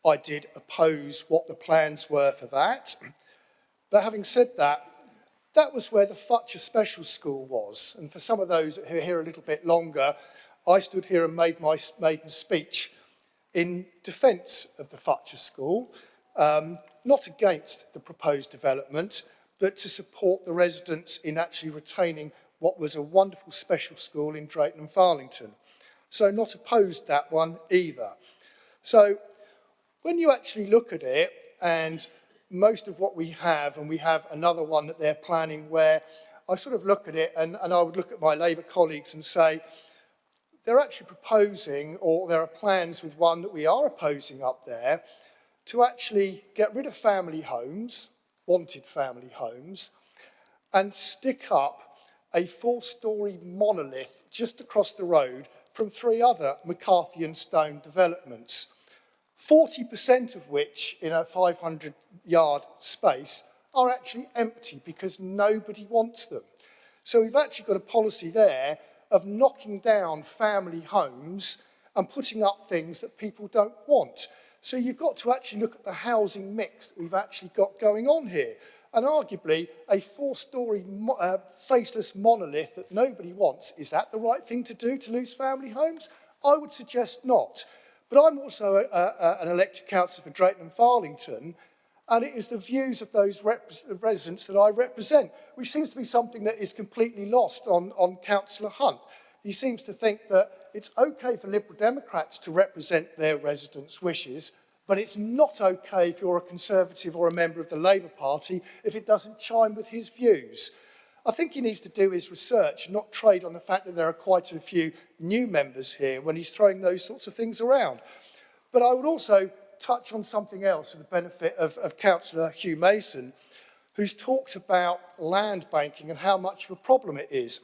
I did oppose what the plans were for that. But having said that, that was where the Futcher Special School was. And for some of those who are here a little bit longer, I stood here and made my maiden speech in defence of the Futcher School, not against the proposed development, but to support the residents in actually retaining what was a wonderful special school in Drayton and Farlington. So not opposed that one either. So when you actually look at it, and most of what we have, and we have another one that they're planning where I sort of look at it and I would look at my Labour colleagues and say, they're actually proposing, or there are plans with one that we are opposing up there, to actually get rid of family homes, wanted family homes, and stick up a 4-storey monolith just across the road from 3 other McCarthy and Stone developments. 40% of which, in a 500-yard space, are actually empty because nobody wants them. So we've actually got a policy there of knocking down family homes and putting up things that people don't want. So you've got to actually look at the housing mix that we've actually got going on here. And arguably, a 4-storey faceless monolith that nobody wants, is that the right thing to do to lose family homes? I would suggest not. But I'm also an elected councillor for Drayton and Farlington, and it is the views of those residents that I represent, which seems to be something that is completely lost on Councillor Hunt. He seems to think that it's okay for Liberal Democrats to represent their residents' wishes, but it's not okay if you're a Conservative or a member of the Labour Party if it doesn't chime with his views. I think he needs to do his research and not trade on the fact that there are quite a few new members here when he's throwing those sorts of things around. But I would also touch on something else for the benefit of Councillor Hugh Mason, who's talked about land banking and how much of a problem it is.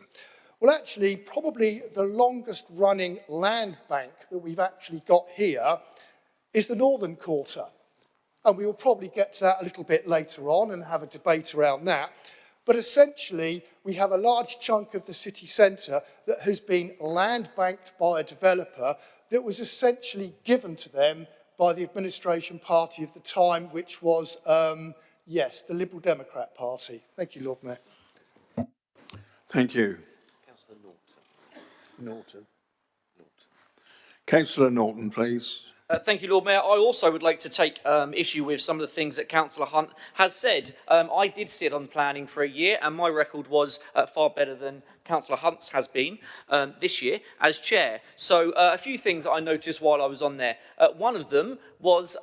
Well, actually, probably the longest running land bank that we've actually got here is the Northern Quarter. And we will probably get to that a little bit later on and have a debate around that. But essentially, we have a large chunk of the city centre that has been land banked by a developer that was essentially given to them by the administration party of the time, which was, yes, the Liberal Democrat Party. Thank you, Lord Mayor. Thank you. Councillor Norton. Councillor Norton, please. Thank you, Lord Mayor. I also would like to take issue with some of the things that Councillor Hunt has said. I did sit on planning for a year, and my record was far better than Councillor Hunt's has been this year as chair. So a few things that I noticed while I was on there. One of them was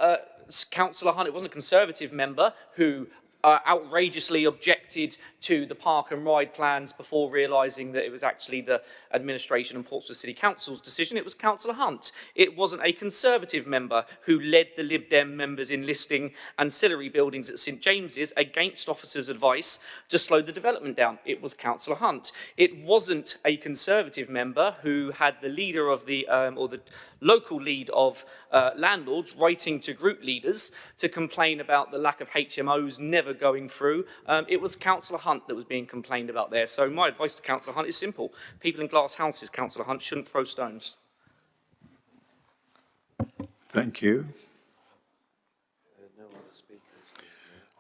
Councillor Hunt, it wasn't a Conservative member, who outrageously objected to the park and ride plans before realising that it was actually the administration and Portsmouth City Council's decision. It was Councillor Hunt. It wasn't a Conservative member who led the Lib Dem members in listing ancillary buildings at St James's against officers' advice to slow the development down. It was Councillor Hunt. It wasn't a Conservative member who had the leader of the, or the local lead of landlords writing to group leaders to complain about the lack of HMOs never going through. It was Councillor Hunt that was being complained about there. So my advice to Councillor Hunt is simple. People in glass houses, Councillor Hunt, shouldn't throw stones. Thank you.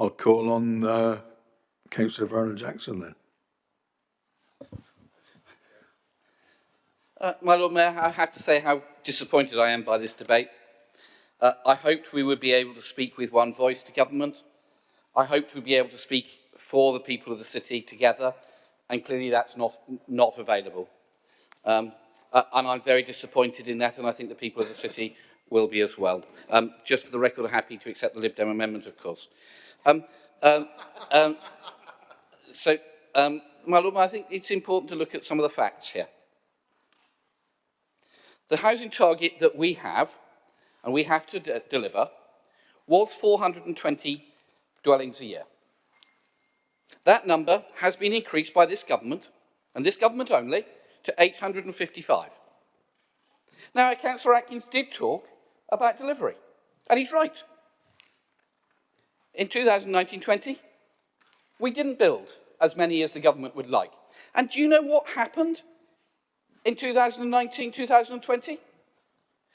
I'll call on Councillor Vernon Jackson then. My Lord Mayor, I have to say how disappointed I am by this debate. I hoped we would be able to speak with one voice to government. I hoped we'd be able to speak for the people of the city together, and clearly that's not available. And I'm very disappointed in that, and I think the people of the city will be as well. Just for the record, I'm happy to accept the Lib Dem amendment, of course. My Lord Mayor, I think it's important to look at some of the facts here. The housing target that we have, and we have to deliver, was 420 dwellings a year. That number has been increased by this government, and this government only, to 855. Now, Councillor Atkins did talk about delivery, and he's right. In 2019-20, we didn't build as many as the government would like. And do you know what happened in 2019-2020?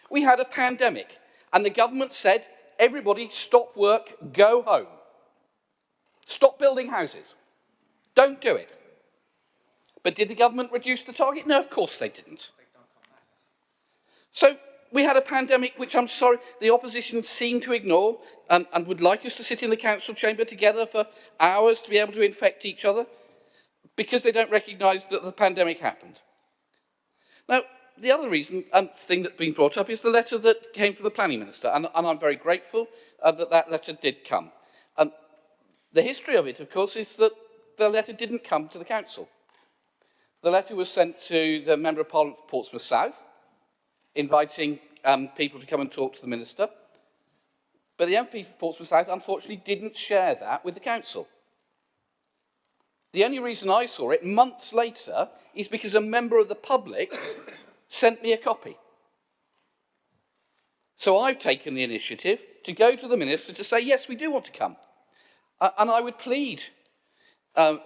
We had a pandemic, and the government said, everybody stop work, go home. Stop building houses. Don't do it. But did the government reduce the target? No, of course they didn't. So we had a pandemic which, I'm sorry, the opposition seemed to ignore and would like us to sit in the council chamber together for hours to be able to infect each other because they don't recognise that the pandemic happened. Now, the other reason and thing that's been brought up is the letter that came to the planning minister, and I'm very grateful that letter did come. The history of it, of course, is that the letter didn't come to the council. The letter was sent to the Member of Parliament for Portsmouth South, inviting people to come and talk to the minister. But the MP for Portsmouth South, unfortunately, didn't share that with the council. The only reason I saw it months later is because a member of the public sent me a copy. So I've taken the initiative to go to the minister to say, yes, we do want to come. And I would plead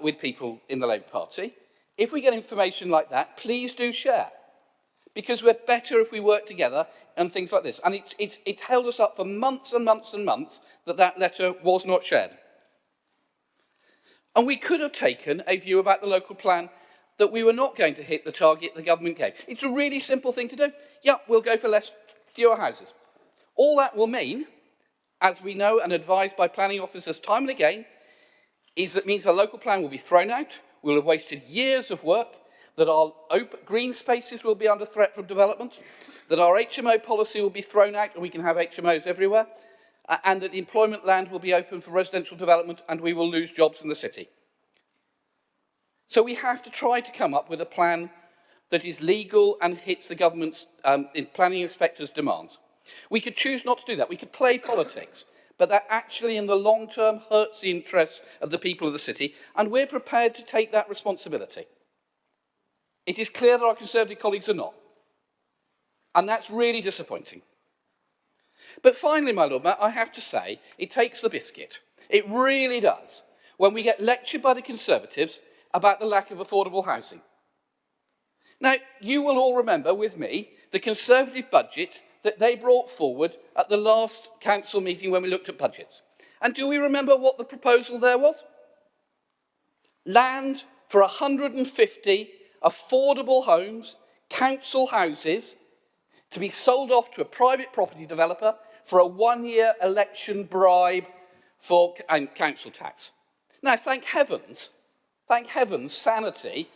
with people in the Labour Party, if we get information like that, please do share. Because we're better if we work together and things like this. And it's held us up for months and months and months that letter was not shared. And we could have taken a view about the local plan that we were not going to hit the target the government gave. It's a really simple thing to do. Yeah, we'll go for fewer houses. All that will mean, as we know and advised by planning officers time and again, is that means the local plan will be thrown out, we'll have wasted years of work, that our green spaces will be under threat from development, that our HMO policy will be thrown out and we can have HMOs everywhere, and that the employment land will be open for residential development and we will lose jobs in the city. So we have to try to come up with a plan that is legal and hits the government's planning inspectors' demands. We could choose not to do that. We could play politics, but that actually in the long term hurts the interests of the people of the city, and we're prepared to take that responsibility. It is clear that our Conservative colleagues are not, and that's really disappointing. But finally, my Lord Mayor, I have to say, it takes the biscuit. It really does, when we get lectured by the Conservatives about the lack of affordable housing. Now, you will all remember with me the Conservative budget that they brought forward at the last council meeting when we looked at budgets. And do we remember what the proposal there was? Land for 150 affordable homes, council houses, to be sold off to a private property developer for a one-year election bribe for council tax. Now, thank heavens, sanity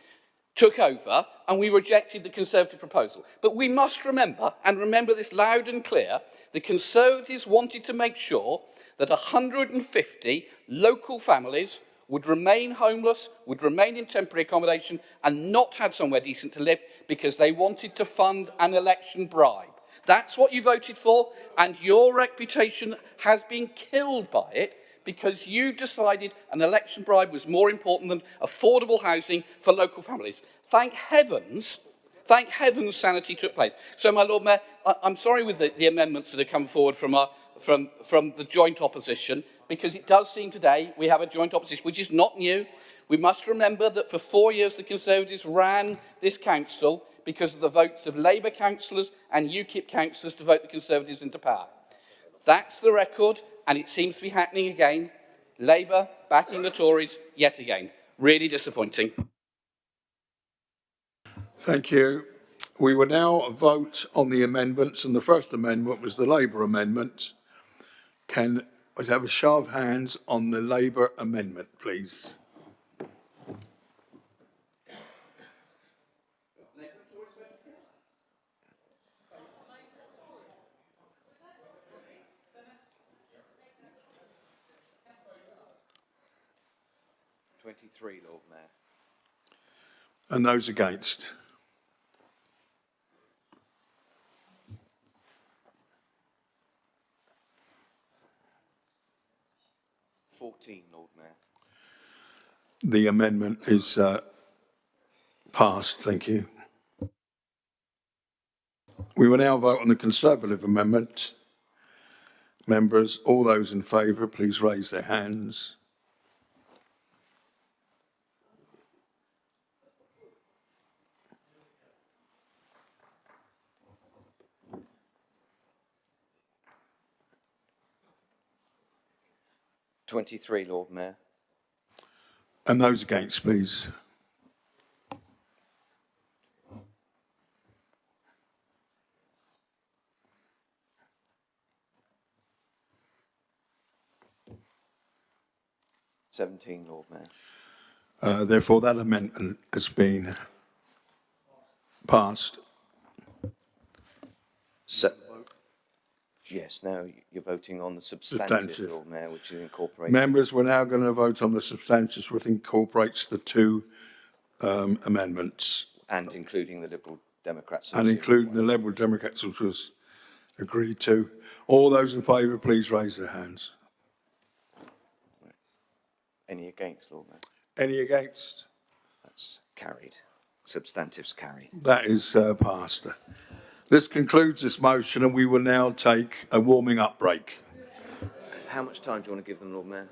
took over and we rejected the Conservative proposal. But we must remember, and remember this loud and clear, the Conservatives wanted to make sure that 150 local families would remain homeless, would remain in temporary accommodation and not have somewhere decent to live because they wanted to fund an election bribe. That's what you voted for, and your reputation has been killed by it because you decided an election bribe was more important than affordable housing for local families. Thank heavens sanity took place. So, my Lord Mayor, I'm sorry with the amendments that have come forward from the joint opposition, because it does seem today we have a joint opposition, which is not new. We must remember that for 4 years the Conservatives ran this council because of the votes of Labour councillors and UKIP councillors to vote the Conservatives into power. That's the record, and it seems to be happening again. Labour backing the Tories yet again. Really disappointing. Thank you. We will now vote on the amendments, and the first amendment was the Labour amendment. Can I have a show of hands on the Labour amendment, please? Three, Lord Mayor. And those against? Lord Mayor. The amendment is passed. Thank you. We will now vote on the Conservative amendment. Members, all those in favour, please raise their hands. Lord Mayor. And those against, please. Lord Mayor. Therefore, that amendment has been passed. Yes, now you're voting on the substantive, Lord Mayor, which is incorporated. Members, we're now going to vote on the substantive, which incorporates the two amendments. And including the Liberal Democrats. And including the Liberal Democrats, which was agreed to. All those in favour, please raise their hands. Any against, Lord Mayor? Any against? That's carried. Substantive's carried. That is passed. This concludes this motion, and we will now take a warming up break. How much time do you want to give them, Lord Mayor?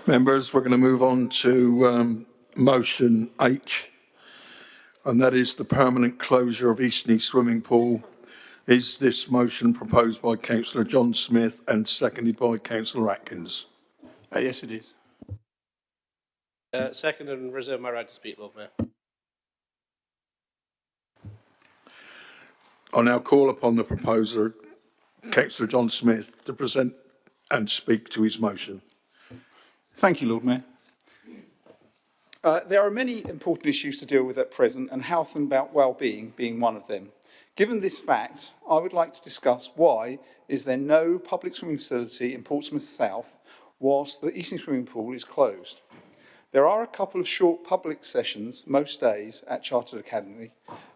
Members, we're going to move on to motion H, and that is the permanent closure of Eastney Swimming Pool. Is this motion proposed by Councillor John Smith and seconded by Councillor Atkins? Yes, it is. Second, and reserve my right to speak, Lord Mayor. I now call upon the proposer, Councillor John Smith, to present and speak to his motion. Thank you, Lord Mayor. There are many important issues to deal with at present, and health and well-being being one of them. Given this fact, I would like to discuss why is there no public swimming facility in Portsmouth South whilst the Eastney Swimming Pool is closed. There are a couple of short public sessions most days at Chartered Academy,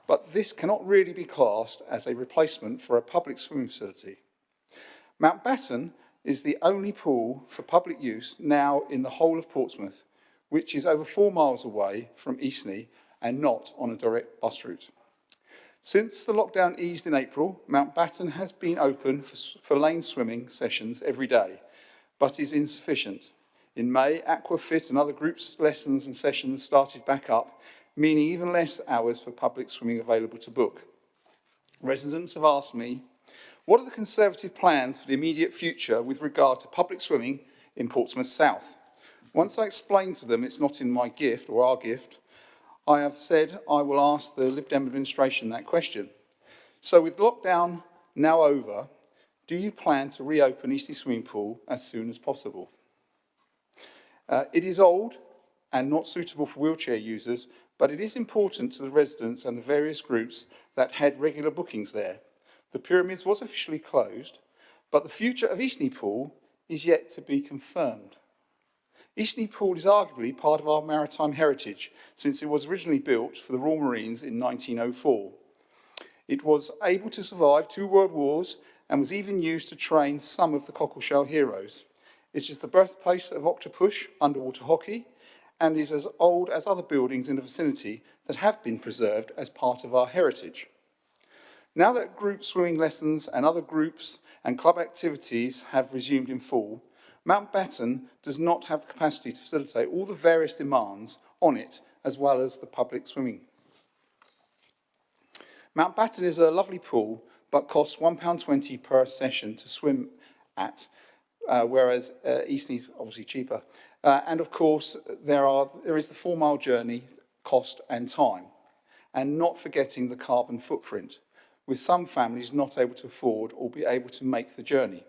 but this cannot really be classed as a replacement for a public swimming facility. Mountbatten is the only pool for public use now in the whole of Portsmouth, which is over 4 miles away from Eastney and not on a direct bus route. Since the lockdown eased in April, Mountbatten has been open for lane swimming sessions every day, but is insufficient. In May, Aquafit and other groups, lessons and sessions started back up, meaning even less hours for public swimming available to book. Residents have asked me, what are the Conservative plans for the immediate future with regard to public swimming in Portsmouth South? Once I explain to them it's not in my gift or our gift, I have said I will ask the Lib Dem administration that question. So with lockdown now over, do you plan to reopen Eastney Swimming Pool as soon as possible? It is old and not suitable for wheelchair users, but it is important to the residents and the various groups that had regular bookings there. The Pyramids was officially closed, but the future of Eastney Pool is yet to be confirmed. Eastney Pool is arguably part of our maritime heritage, since it was originally built for the Royal Marines in 1904. It was able to survive 2 world wars and was even used to train some of the Cockleshell heroes. It is the birthplace of Octopush underwater hockey and is as old as other buildings in the vicinity that have been preserved as part of our heritage. Now that group swimming lessons and other groups and club activities have resumed in full, Mountbatten does not have the capacity to facilitate all the various demands on it, as well as the public swimming. Mountbatten is a lovely pool, but costs £1.20 per session to swim at, whereas Eastney's obviously cheaper. And of course, there is the 4-mile journey, cost and time, and not forgetting the carbon footprint, with some families not able to afford or be able to make the journey.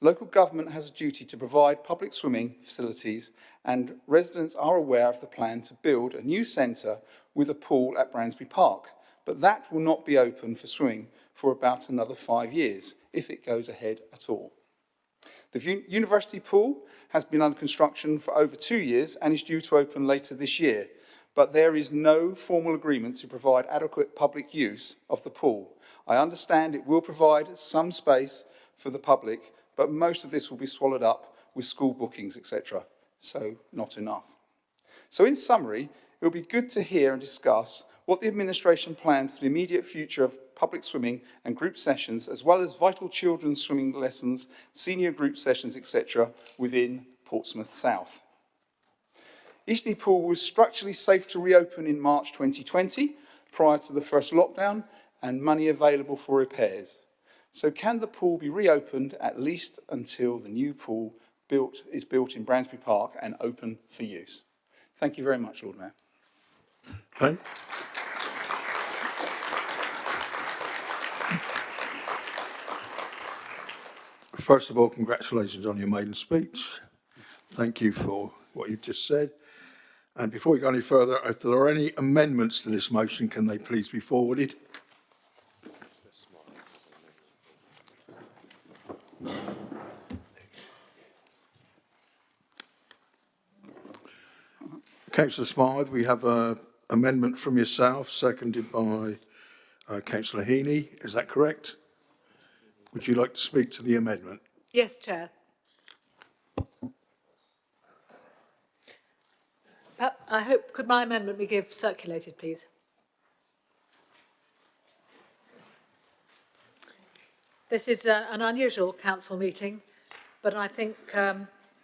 Local government has a duty to provide public swimming facilities, and residents are aware of the plan to build a new centre with a pool at Bransbury Park, but that will not be open for swimming for about another 5 years, if it goes ahead at all. The university pool has been under construction for over 2 years and is due to open later this year, but there is no formal agreement to provide adequate public use of the pool. I understand it will provide some space for the public, but most of this will be swallowed up with school bookings, etc. So not enough. So in summary, it will be good to hear and discuss what the administration plans for the immediate future of public swimming and group sessions, as well as vital children's swimming lessons, senior group sessions, etc. within Portsmouth South. Eastney Pool was structurally safe to reopen in March 2020, prior to the first lockdown, and money available for repairs. So can the pool be reopened at least until the new pool is built in Bransbury Park and open for use? Thank you very much, Lord Mayor. Okay. First of all, congratulations on your maiden speech. Thank you for what you've just said. And before we go any further, if there are any amendments to this motion, can they please be forwarded? Councillor Smythe, we have an amendment from yourself, seconded by Councillor Heaney. Is that correct? Would you like to speak to the amendment? Yes, Chair. I hope, could my amendment be circulated, please? This is an unusual council meeting, but I think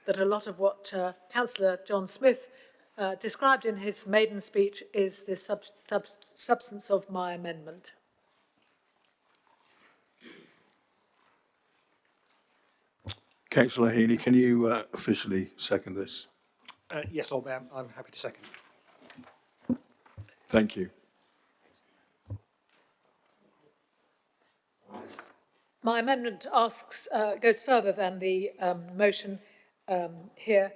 that a lot of what Councillor John Smith described in his maiden speech is the substance of my amendment. Councillor Heaney, can you officially second this? Yes, Lord Mayor, I'm happy to second. Thank you. My amendment goes further than the motion here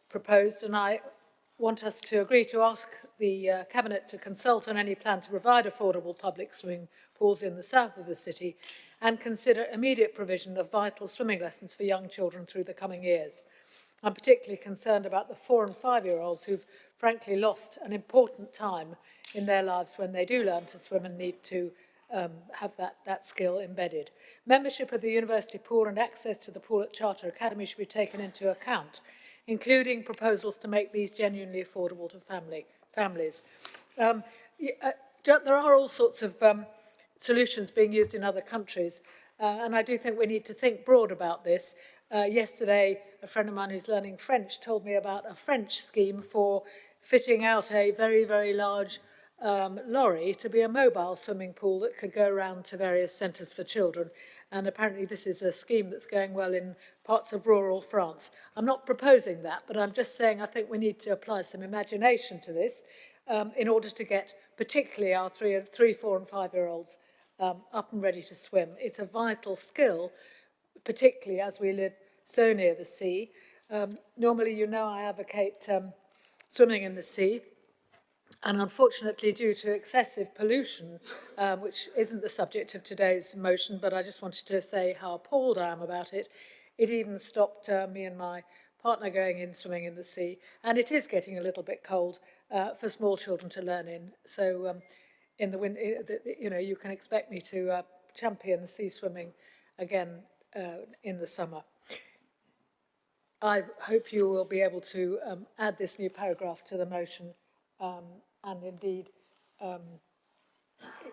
proposed, and I want us to agree to ask the Cabinet to consult on any plan to provide affordable public swimming pools in the south of the city and consider immediate provision of vital swimming lessons for young children through the coming years. I'm particularly concerned about the 4- and 5-year-olds who've frankly lost an important time in their lives when they do learn to swim and need to have that skill embedded. Membership of the university pool and access to the pool at Charter Academy should be taken into account, including proposals to make these genuinely affordable to families. There are all sorts of solutions being used in other countries, and I do think we need to think broad about this. Yesterday, a friend of mine who's learning French told me about a French scheme for fitting out a very, very large lorry to be a mobile swimming pool that could go around to various centres for children. And apparently this is a scheme that's going well in parts of rural France. I'm not proposing that, but I'm just saying I think we need to apply some imagination to this in order to get particularly our 3-, 4- and 5-year-olds up and ready to swim. It's a vital skill, particularly as we live so near the sea. Normally, you know, I advocate swimming in the sea. And unfortunately, due to excessive pollution, which isn't the subject of today's motion, but I just wanted to say how appalled I am about it, it even stopped me and my partner going in swimming in the sea. And it is getting a little bit cold for small children to learn in. So in the winter, you know, you can expect me to champion sea swimming again in the summer. I hope you will be able to add this new paragraph to the motion. And indeed,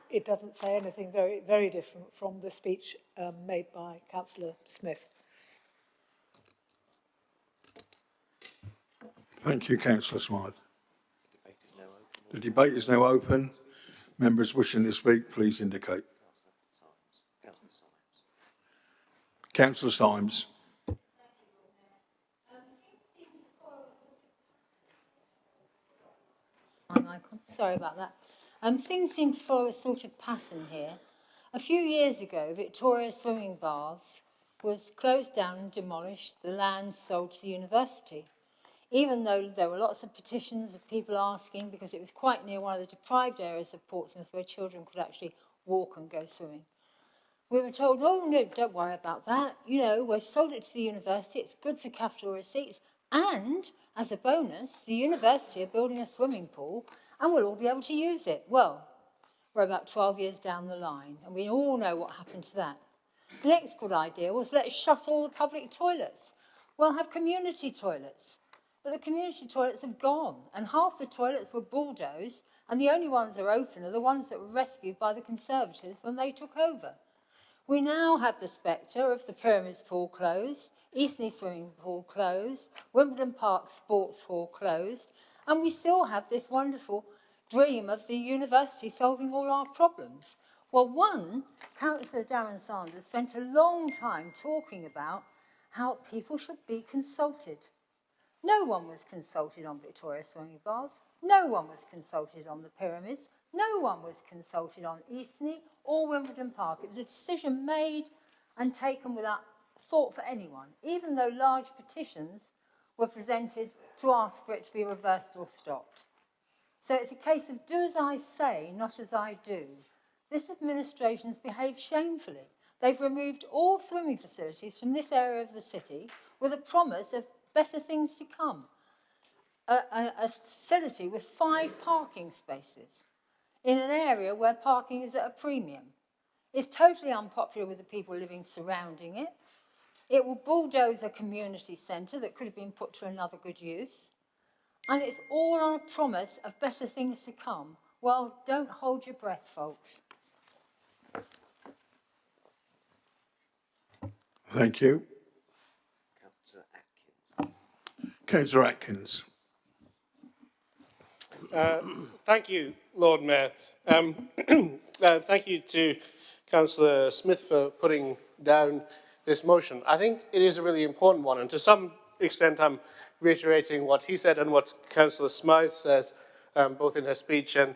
it doesn't say anything very, very different from the speech made by Councillor Smith. Thank you, Councillor Smythe. The debate is now open. Members wishing to speak, please indicate. Councillor Symes. Sorry about that. Things seem to follow a sort of pattern here. A few years ago, Victoria Swimming Baths was closed down and demolished, the land sold to the university. Even though there were lots of petitions of people asking, because it was quite near one of the deprived areas of Portsmouth where children could actually walk and go swimming. We were told, oh no, don't worry about that. You know, we've sold it to the university, it's good for capital receipts. And as a bonus, the university are building a swimming pool and we'll all be able to use it. Well, we're about 12 years down the line and we all know what happened to that. The next good idea was let's shut all the public toilets. We'll have community toilets. But the community toilets have gone and half the toilets were bulldozed and the only ones that are open are the ones that were rescued by the Conservatives when they took over. We now have the spectre of the Pyramids Pool closed, Eastney Swimming Pool closed, Wimbledon Park Sports Hall closed, and we still have this wonderful dream of the university solving all our problems. Well, one, Councillor Darren Sanders spent a long time talking about how people should be consulted. No one was consulted on Victoria Swimming Baths. No one was consulted on the Pyramids. No one was consulted on Eastney or Wimbledon Park. It was a decision made and taken without thought for anyone, even though large petitions were presented to ask for it to be reversed or stopped. So it's a case of do as I say, not as I do. This administration has behaved shamefully. They've removed all swimming facilities from this area of the city with a promise of better things to come. A facility with 5 parking spaces in an area where parking is at a premium. It's totally unpopular with the people living surrounding it. It will bulldoze a community centre that could have been put to another good use. And it's all on a promise of better things to come. Well, don't hold your breath, folks. Thank you. Councillor Atkins. Thank you, Lord Mayor. Thank you to Councillor Smith for putting down this motion. I think it is a really important one, and to some extent I'm reiterating what he said and what Councillor Smythe says, both in her speech and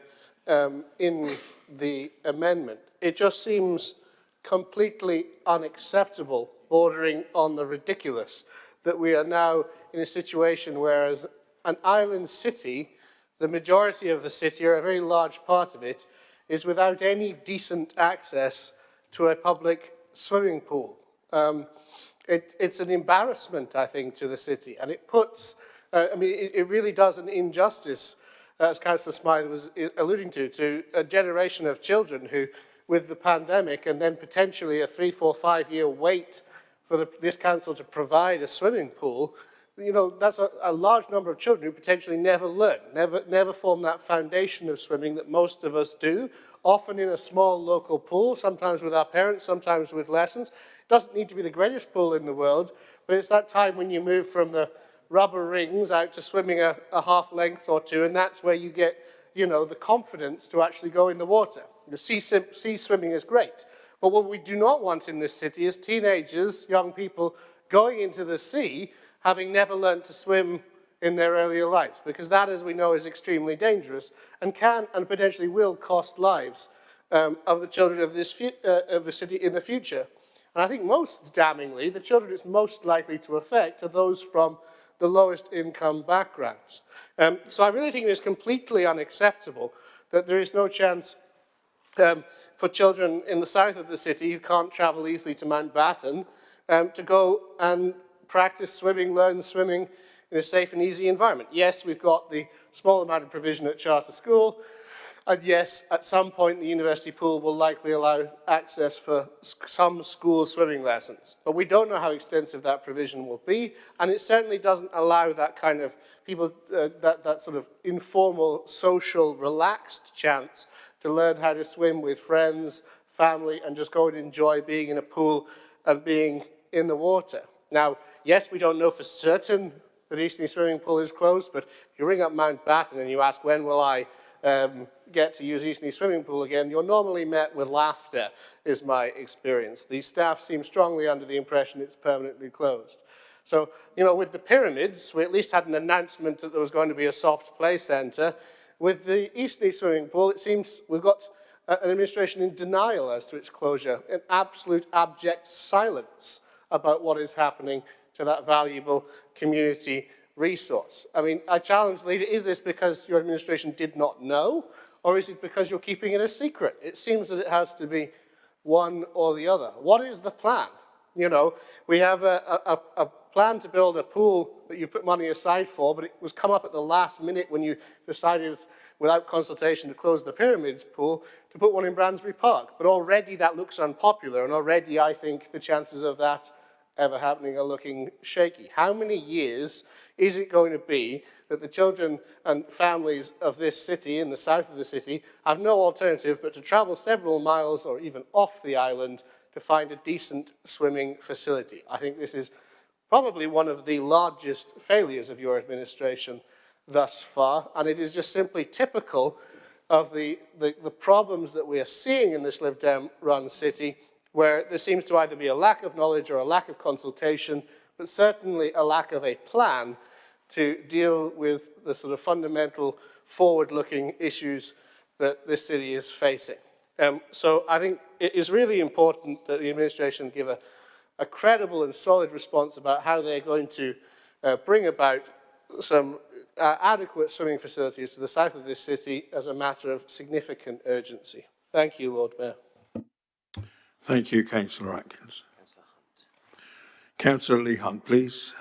in the amendment. It just seems completely unacceptable, bordering on the ridiculous, that we are now in a situation where as an island city, the majority of the city, or a very large part of it, is without any decent access to a public swimming pool. It's an embarrassment, I think, to the city, and it puts, it really does an injustice, as Councillor Smythe was alluding to a generation of children who, with the pandemic and then potentially a 3, 4, 5 year wait for this council to provide a swimming pool, you know, that's a large number of children who potentially never learn, never form that foundation of swimming that most of us do, often in a small local pool, sometimes with our parents, sometimes with lessons. It doesn't need to be the greatest pool in the world, but it's that time when you move from the rubber rings out to swimming a half length or two, and that's where you get, you know, the confidence to actually go in the water. The sea swimming is great, but what we do not want in this city is teenagers, young people, going into the sea having never learned to swim in their earlier lives, because that, as we know, is extremely dangerous and can and potentially will cost lives of the children of the city in the future. And I think most damningly, the children it's most likely to affect are those from the lowest income backgrounds. So I really think it is completely unacceptable that there is no chance for children in the south of the city who can't travel easily to Mountbatten to go and practice swimming, learn swimming in a safe and easy environment. Yes, we've got the small amount of provision at charter school, and yes, at some point the university pool will likely allow access for some school swimming lessons. But we don't know how extensive that provision will be, and it certainly doesn't allow that kind of people, that sort of informal, social, relaxed chance to learn how to swim with friends, family, and just go and enjoy being in a pool and being in the water. Now, yes, we don't know for certain that Eastney Swimming Pool is closed, but if you ring up Mountbatten and you ask, when will I get to use Eastney Swimming Pool again, you're normally met with laughter, is my experience. The staff seem strongly under the impression it's permanently closed. So, you know, with the pyramids, we at least had an announcement that there was going to be a soft play centre. With the Eastney Swimming Pool, it seems we've got an administration in denial as to its closure, in absolute abject silence about what is happening to that valuable community resource. I mean, I challenge the leader, is this because your administration did not know, or is it because you're keeping it a secret? It seems that it has to be one or the other. What is the plan? You know, we have a plan to build a pool that you put money aside for, but it was come up at the last minute when you decided, without consultation, to close the Pyramids pool, to put one in Bransbury Park. But already that looks unpopular, and already I think the chances of that ever happening are looking shaky. How many years is it going to be that the children and families of this city, in the south of the city, have no alternative but to travel several miles or even off the island to find a decent swimming facility? I think this is probably one of the largest failures of your administration thus far, and it is just simply typical of the problems that we are seeing in this Lib Dem run city, where there seems to either be a lack of knowledge or a lack of consultation, but certainly a lack of a plan to deal with the sort of fundamental forward-looking issues that this city is facing. So I think it is really important that the administration give a credible and solid response about how they're going to bring about some adequate swimming facilities to the south of this city as a matter of significant urgency. Thank you, Lord Mayor. Thank you, Councillor Atkins. Councillor Lee Hunt, please.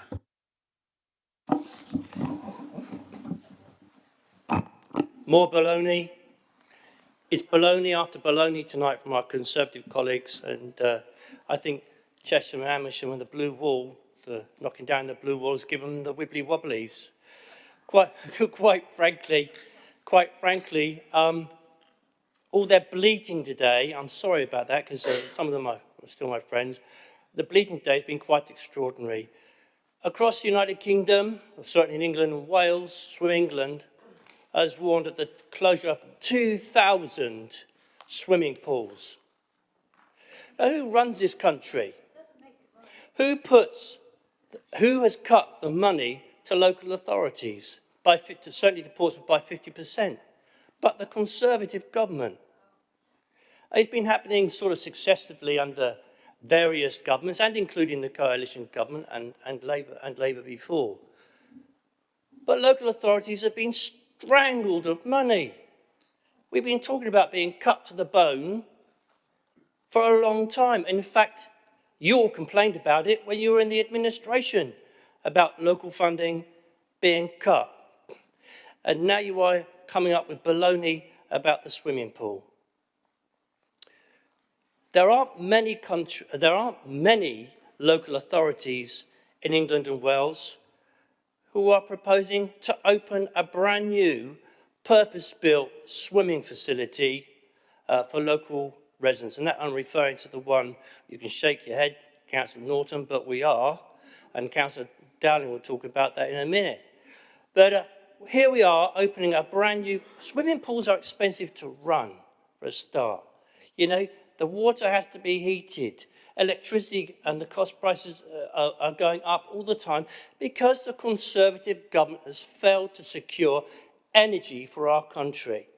More baloney. It's baloney after baloney tonight from our Conservative colleagues, and I think Chesham and Amersham and the blue wall, knocking down the blue wall, has given them the wibbly wobblies. Quite frankly, all their bleating today, I'm sorry about that because some of them are still my friends, the bleating today has been quite extraordinary. Across the United Kingdom, or certainly in England and Wales, Swim England has warned of the closure of 2,000 swimming pools. Now, who runs this country? Who has cut the money to local authorities? Certainly to Portsmouth by 50%, but the Conservative government. It's been happening sort of successively under various governments, and including the coalition government and Labour before. But local authorities have been strangled of money. We've been talking about being cut to the bone for a long time. In fact, you all complained about it when you were in the administration, about local funding being cut. And now you are coming up with baloney about the swimming pool. There aren't many local authorities in England and Wales who are proposing to open a brand new purpose-built swimming facility for local residents. And that I'm referring to the one, you can shake your head, Councillor Norton, but we are, and Councillor Dowling will talk about that in a minute. But here we are opening a brand new, swimming pools are expensive to run for a start. You know, the water has to be heated. Electricity and the cost prices are going up all the time because the Conservative government has failed to secure energy for our country.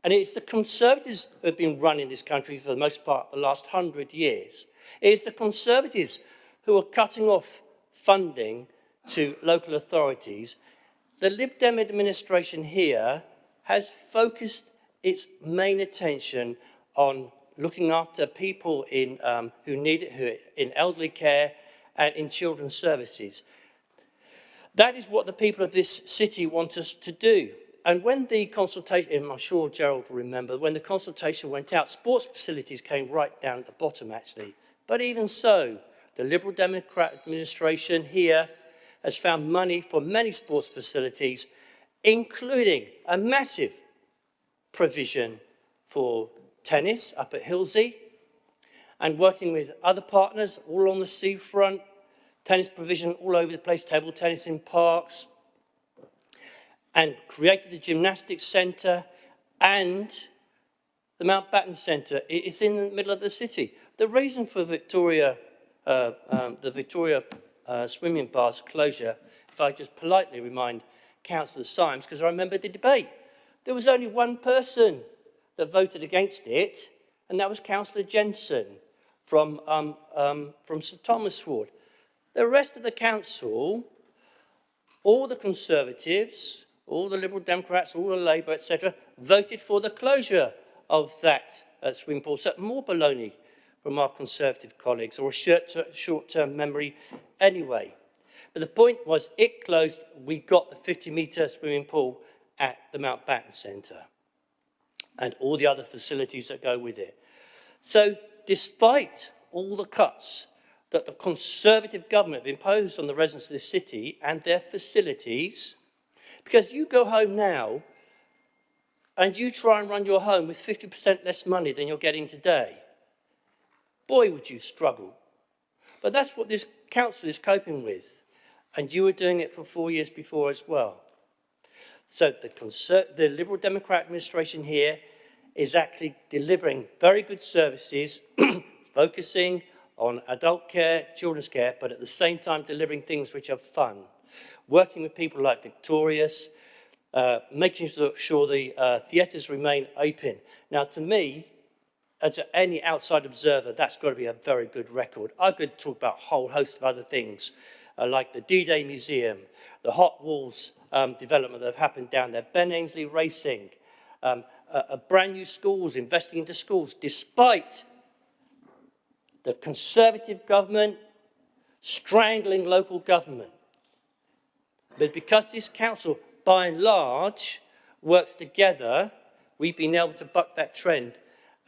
And it's the Conservatives who have been running this country for the most part the last 100 years. It's the Conservatives who are cutting off funding to local authorities. The Lib Dem administration here has focused its main attention on looking after people who need it, in elderly care and in children's services. That is what the people of this city want us to do. And when the consultation, I'm sure Gerald will remember, when the consultation went out, sports facilities came right down at the bottom, actually. But even so, the Liberal Democrat administration here has found money for many sports facilities, including a massive provision for tennis up at Hilsey, and working with other partners all on the seafront, tennis provision all over the place, table tennis in parks, and created a gymnastics centre and the Mountbatten Centre. It's in the middle of the city. The reason for the Victoria swimming bar's closure, if I just politely remind Councillor Symes, because I remember the debate, there was only one person that voted against it, and that was Councillor Jensen from St Thomas Ward. The rest of the council, all the Conservatives, all the Liberal Democrats, all the Labour, etc., voted for the closure of that swimming pool. So more baloney from our Conservative colleagues, or a short-term memory anyway. But the point was, it closed, we got the 50-metre swimming pool at the Mountbatten Centre and all the other facilities that go with it. So despite all the cuts that the Conservative government have imposed on the residents of this city and their facilities, because you go home now and you try and run your home with 50% less money than you're getting today, boy, would you struggle. But that's what this council is coping with. And you were doing it for 4 years before as well. So the Liberal Democrat administration here is actually delivering very good services, focusing on adult care, children's care, but at the same time delivering things which are fun. Working with people like Victorious, making sure the theatres remain open. Now, to me, as any outside observer, that's got to be a very good record. I could talk about a whole host of other things, like the D-Day Museum, the Hot Walls development that have happened down there, Ben Ainsley Racing, brand new schools, investing into schools, despite the Conservative government strangling local government. But because this council, by and large, works together, we've been able to buck that trend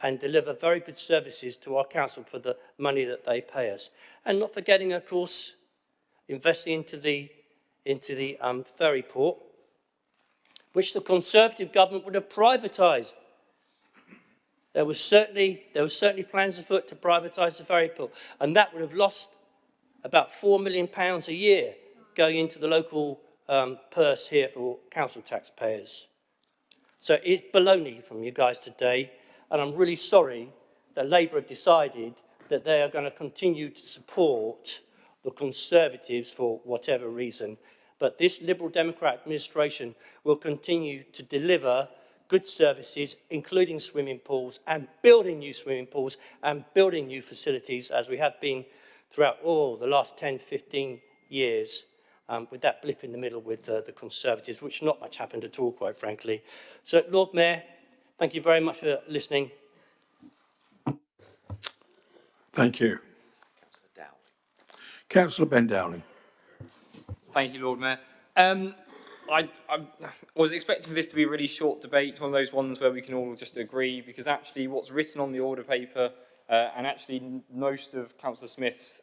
and deliver very good services to our council for the money that they pay us. And not forgetting, of course, investing into the ferry port, which the Conservative government would have privatised. There were certainly plans afoot to privatise the ferry port, and that would have lost about £4 million a year going into the local purse here for council taxpayers. So it's baloney from you guys today, and I'm really sorry that Labour have decided that they are going to continue to support the Conservatives for whatever reason. But this Liberal Democrat administration will continue to deliver good services, including swimming pools, and building new swimming pools and building new facilities, as we have been throughout all the last 10, 15 years, with that blip in the middle with the Conservatives, which not much happened at all, quite frankly. So, Lord Mayor, thank you very much for listening. Thank you. Councillor Ben Dowling. Thank you, Lord Mayor. I was expecting this to be a really short debate, one of those ones where we can all just agree, because actually what's written on the order paper and actually most of Councillor Smith's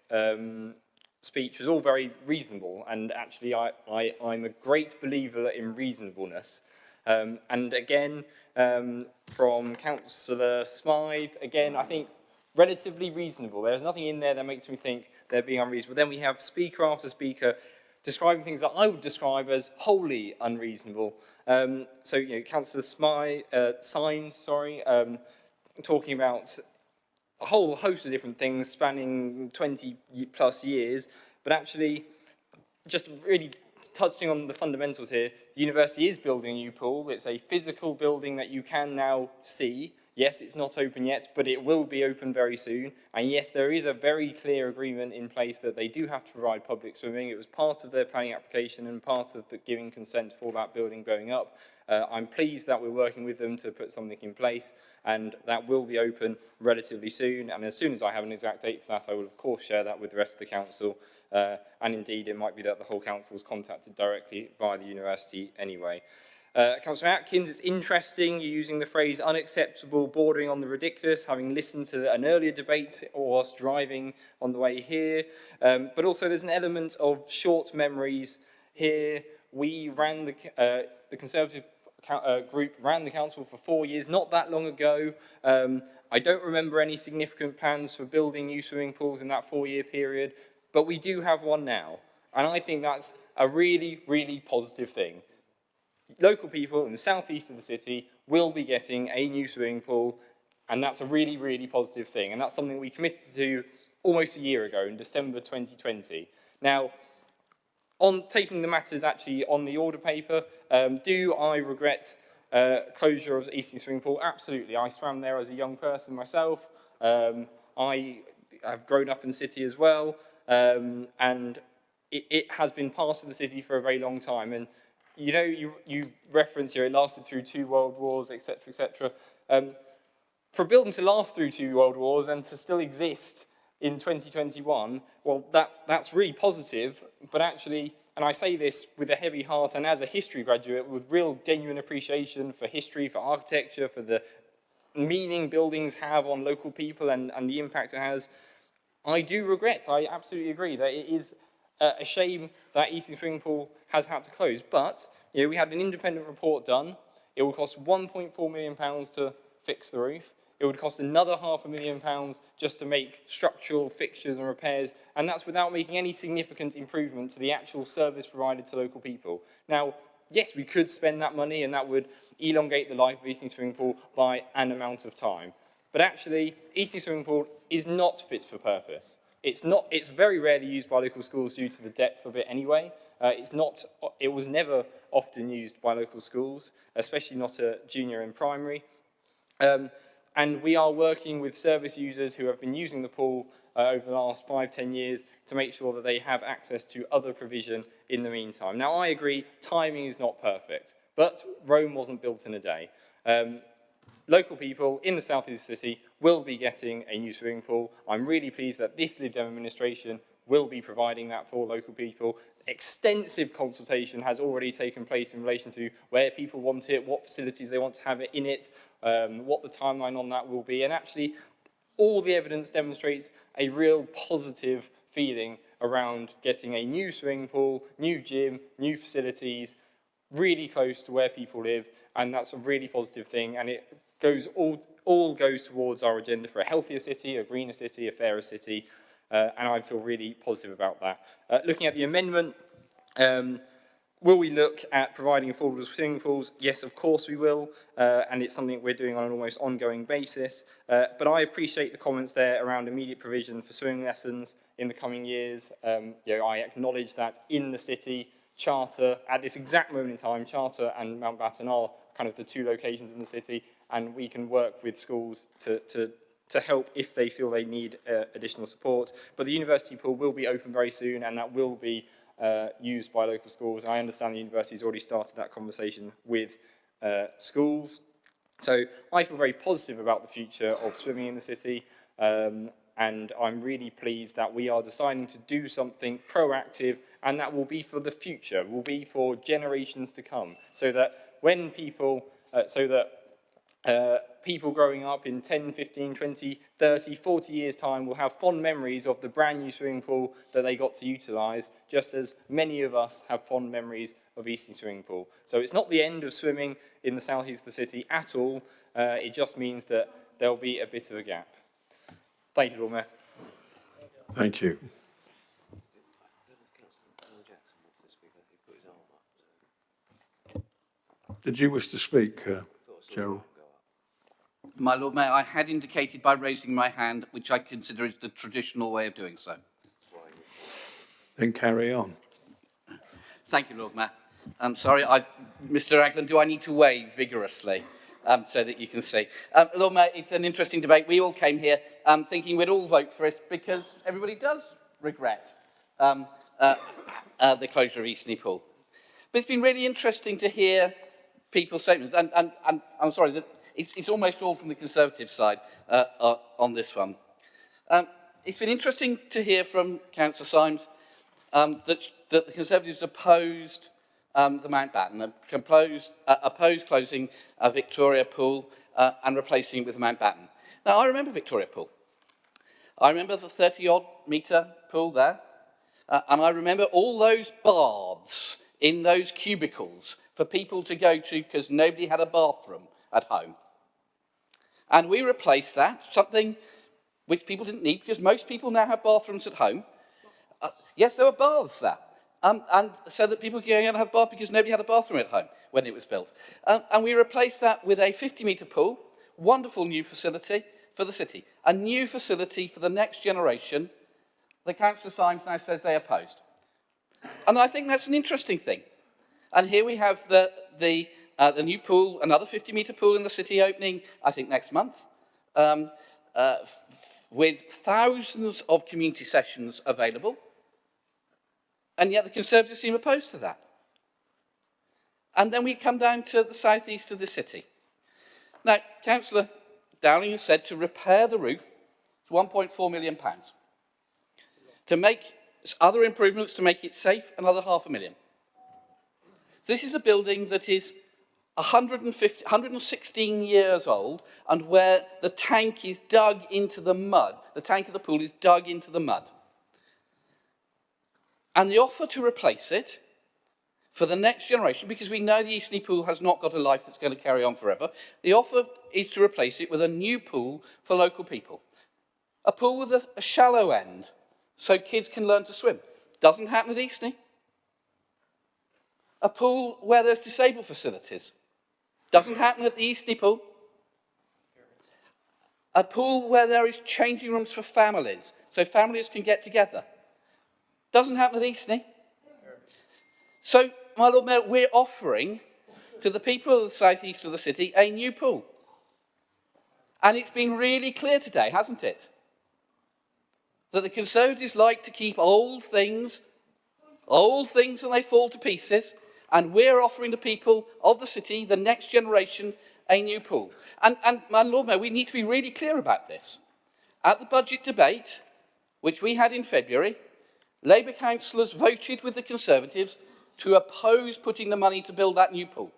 speech was all very reasonable, and actually I'm a great believer in reasonableness. And again, from Councillor Smythe, again, I think relatively reasonable. There's nothing in there that makes me think they're being unreasonable. Then we have speaker after speaker describing things that I would describe as wholly unreasonable. So, you know, Councillor Symes, talking about a whole host of different things spanning 20 plus years, but actually just really touching on the fundamentals here. The university is building a new pool. It's a physical building that you can now see. Yes, it's not open yet, but it will be open very soon. And yes, there is a very clear agreement in place that they do have to provide public swimming. It was part of their planning application and part of the giving consent for that building going up. I'm pleased that we're working with them to put something in place, and that will be open relatively soon. And as soon as I have an exact date for that, I will of course share that with the rest of the council. And indeed, it might be that the whole council was contacted directly via the university anyway. Councillor Atkins, it's interesting you're using the phrase unacceptable, bordering on the ridiculous, having listened to an earlier debate whilst driving on the way here. But also there's an element of short memories here. We ran the Conservative group ran the council for 4 years, not that long ago. I don't remember any significant plans for building new swimming pools in that 4-year period, but we do have one now. And I think that's a really, really positive thing. Local people in the southeast of the city will be getting a new swimming pool, and that's a really, really positive thing. And that's something we committed to almost a year ago in December 2020. Now, on taking the matters actually on the order paper, do I regret closure of Easting Swimming Pool? Absolutely. I swam there as a young person myself. I have grown up in the city as well, and it has been part of the city for a very long time. And you know, you reference here, it lasted through 2 world wars, etc., etc. For a building to last through 2 world wars and to still exist in 2021, well, that's really positive, but actually, and I say this with a heavy heart and as a history graduate with real genuine appreciation for history, for architecture, for the meaning buildings have on local people and the impact it has, I do regret, I absolutely agree that it is a shame that Easting Swimming Pool has had to close, but you know, we had an independent report done. It would cost £1.4 million to fix the roof. It would cost another £500,000 just to make structural fixtures and repairs, and that's without making any significant improvement to the actual service provided to local people. Now, yes, we could spend that money and that would elongate the life of Easting Swimming Pool by an amount of time. But actually, Easting Swimming Pool is not fit for purpose. It's very rarely used by local schools due to the depth of it anyway. It was never often used by local schools, especially not at junior and primary. And we are working with service users who have been using the pool over the last 5-10 years to make sure that they have access to other provision in the meantime. Now, I agree, timing is not perfect, but Rome wasn't built in a day. Local people in the south of the city will be getting a new swimming pool. I'm really pleased that this Lib Dem administration will be providing that for local people. Extensive consultation has already taken place in relation to where people want it, what facilities they want to have it in it, what the timeline on that will be. And actually, all the evidence demonstrates a real positive feeling around getting a new swimming pool, new gym, new facilities, really close to where people live. And that's a really positive thing. And it goes all goes towards our agenda for a healthier city, a greener city, a fairer city. and I feel really positive about that. Looking at the amendment, will we look at providing affordable swimming pools? Yes, of course we will, and it's something we're doing on an almost ongoing basis. But I appreciate the comments there around immediate provision for swimming lessons in the coming years. I acknowledge that in the city, Charter, at this exact moment in time, Charter and Mountbatten are kind of the two locations in the city, and we can work with schools to help if they feel they need additional support. But the university pool will be open very soon, and that will be used by local schools. And I understand the university's already started that conversation with schools. So I feel very positive about the future of swimming in the city, and I'm really pleased that we are deciding to do something proactive, and that will be for the future, will be for generations to come, so that when people, people growing up in 10, 15, 20, 30, 40 years' time will have fond memories of the brand new swimming pool that they got to utilise, just as many of us have fond memories of Eastleigh Swimming Pool. So it's not the end of swimming in the southeast of the city at all. It just means that there'll be a bit of a gap. Thank you, Lord Mayor. Thank you. Did you wish to speak, Gerald? My Lord Mayor, I had indicated by raising my hand, which I consider is the traditional way of doing so. Then carry on. Thank you, Lord Mayor. I'm sorry, Mr. Ragland, do I need to wave vigorously so that you can see? Lord Mayor, it's an interesting debate. We all came here thinking we'd all vote for it because everybody does regret the closure of Eastleigh Pool. But it's been really interesting to hear people's statements, and I'm sorry, that it's almost all from the Conservative side on this one. It's been interesting to hear from Councillor Symes that the Conservatives opposed the Mountbatten, opposed closing Victoria Pool and replacing it with the Mountbatten. Now, I remember Victoria Pool. I remember the 30-odd metre pool there, and I remember all those baths in those cubicles for people to go to because nobody had a bathroom at home. And we replaced that, something which people didn't need because most people now have bathrooms at home. Yes, there were baths there. And so that people could go and have a bath because nobody had a bathroom at home when it was built. And we replaced that with a 50-metre pool, wonderful new facility for the city. A new facility for the next generation. The Councillor Symes now says they opposed. And I think that's an interesting thing. And here we have the new pool, another 50-metre pool in the city opening, I think, next month, with thousands of community sessions available. And yet the Conservatives seem opposed to that. And then we come down to the southeast of the city. Now, Councillor Dowling has said to repair the roof, it's £1.4 million. To make other improvements to make it safe, another £500,000. This is a building that is 116 years old and where the tank is dug into the mud. The tank of the pool is dug into the mud. And the offer to replace it for the next generation, because we know the Eastleigh Pool has not got a life that's going to carry on forever, the offer is to replace it with a new pool for local people. A pool with a shallow end so kids can learn to swim. Doesn't happen at Eastleigh. A pool where there's disabled facilities. Doesn't happen at the Eastleigh Pool. A pool where there is changing rooms for families, so families can get together. Doesn't happen at Eastleigh. So, my Lord Mayor, we're offering to the people of the southeast of the city a new pool. And it's been really clear today, hasn't it? That the Conservatives like to keep old things and they fall to pieces. And we're offering the people of the city, the next generation, a new pool. And my Lord Mayor, we need to be really clear about this. At the budget debate, which we had in February, Labour councillors voted with the Conservatives to oppose putting the money to build that new pool.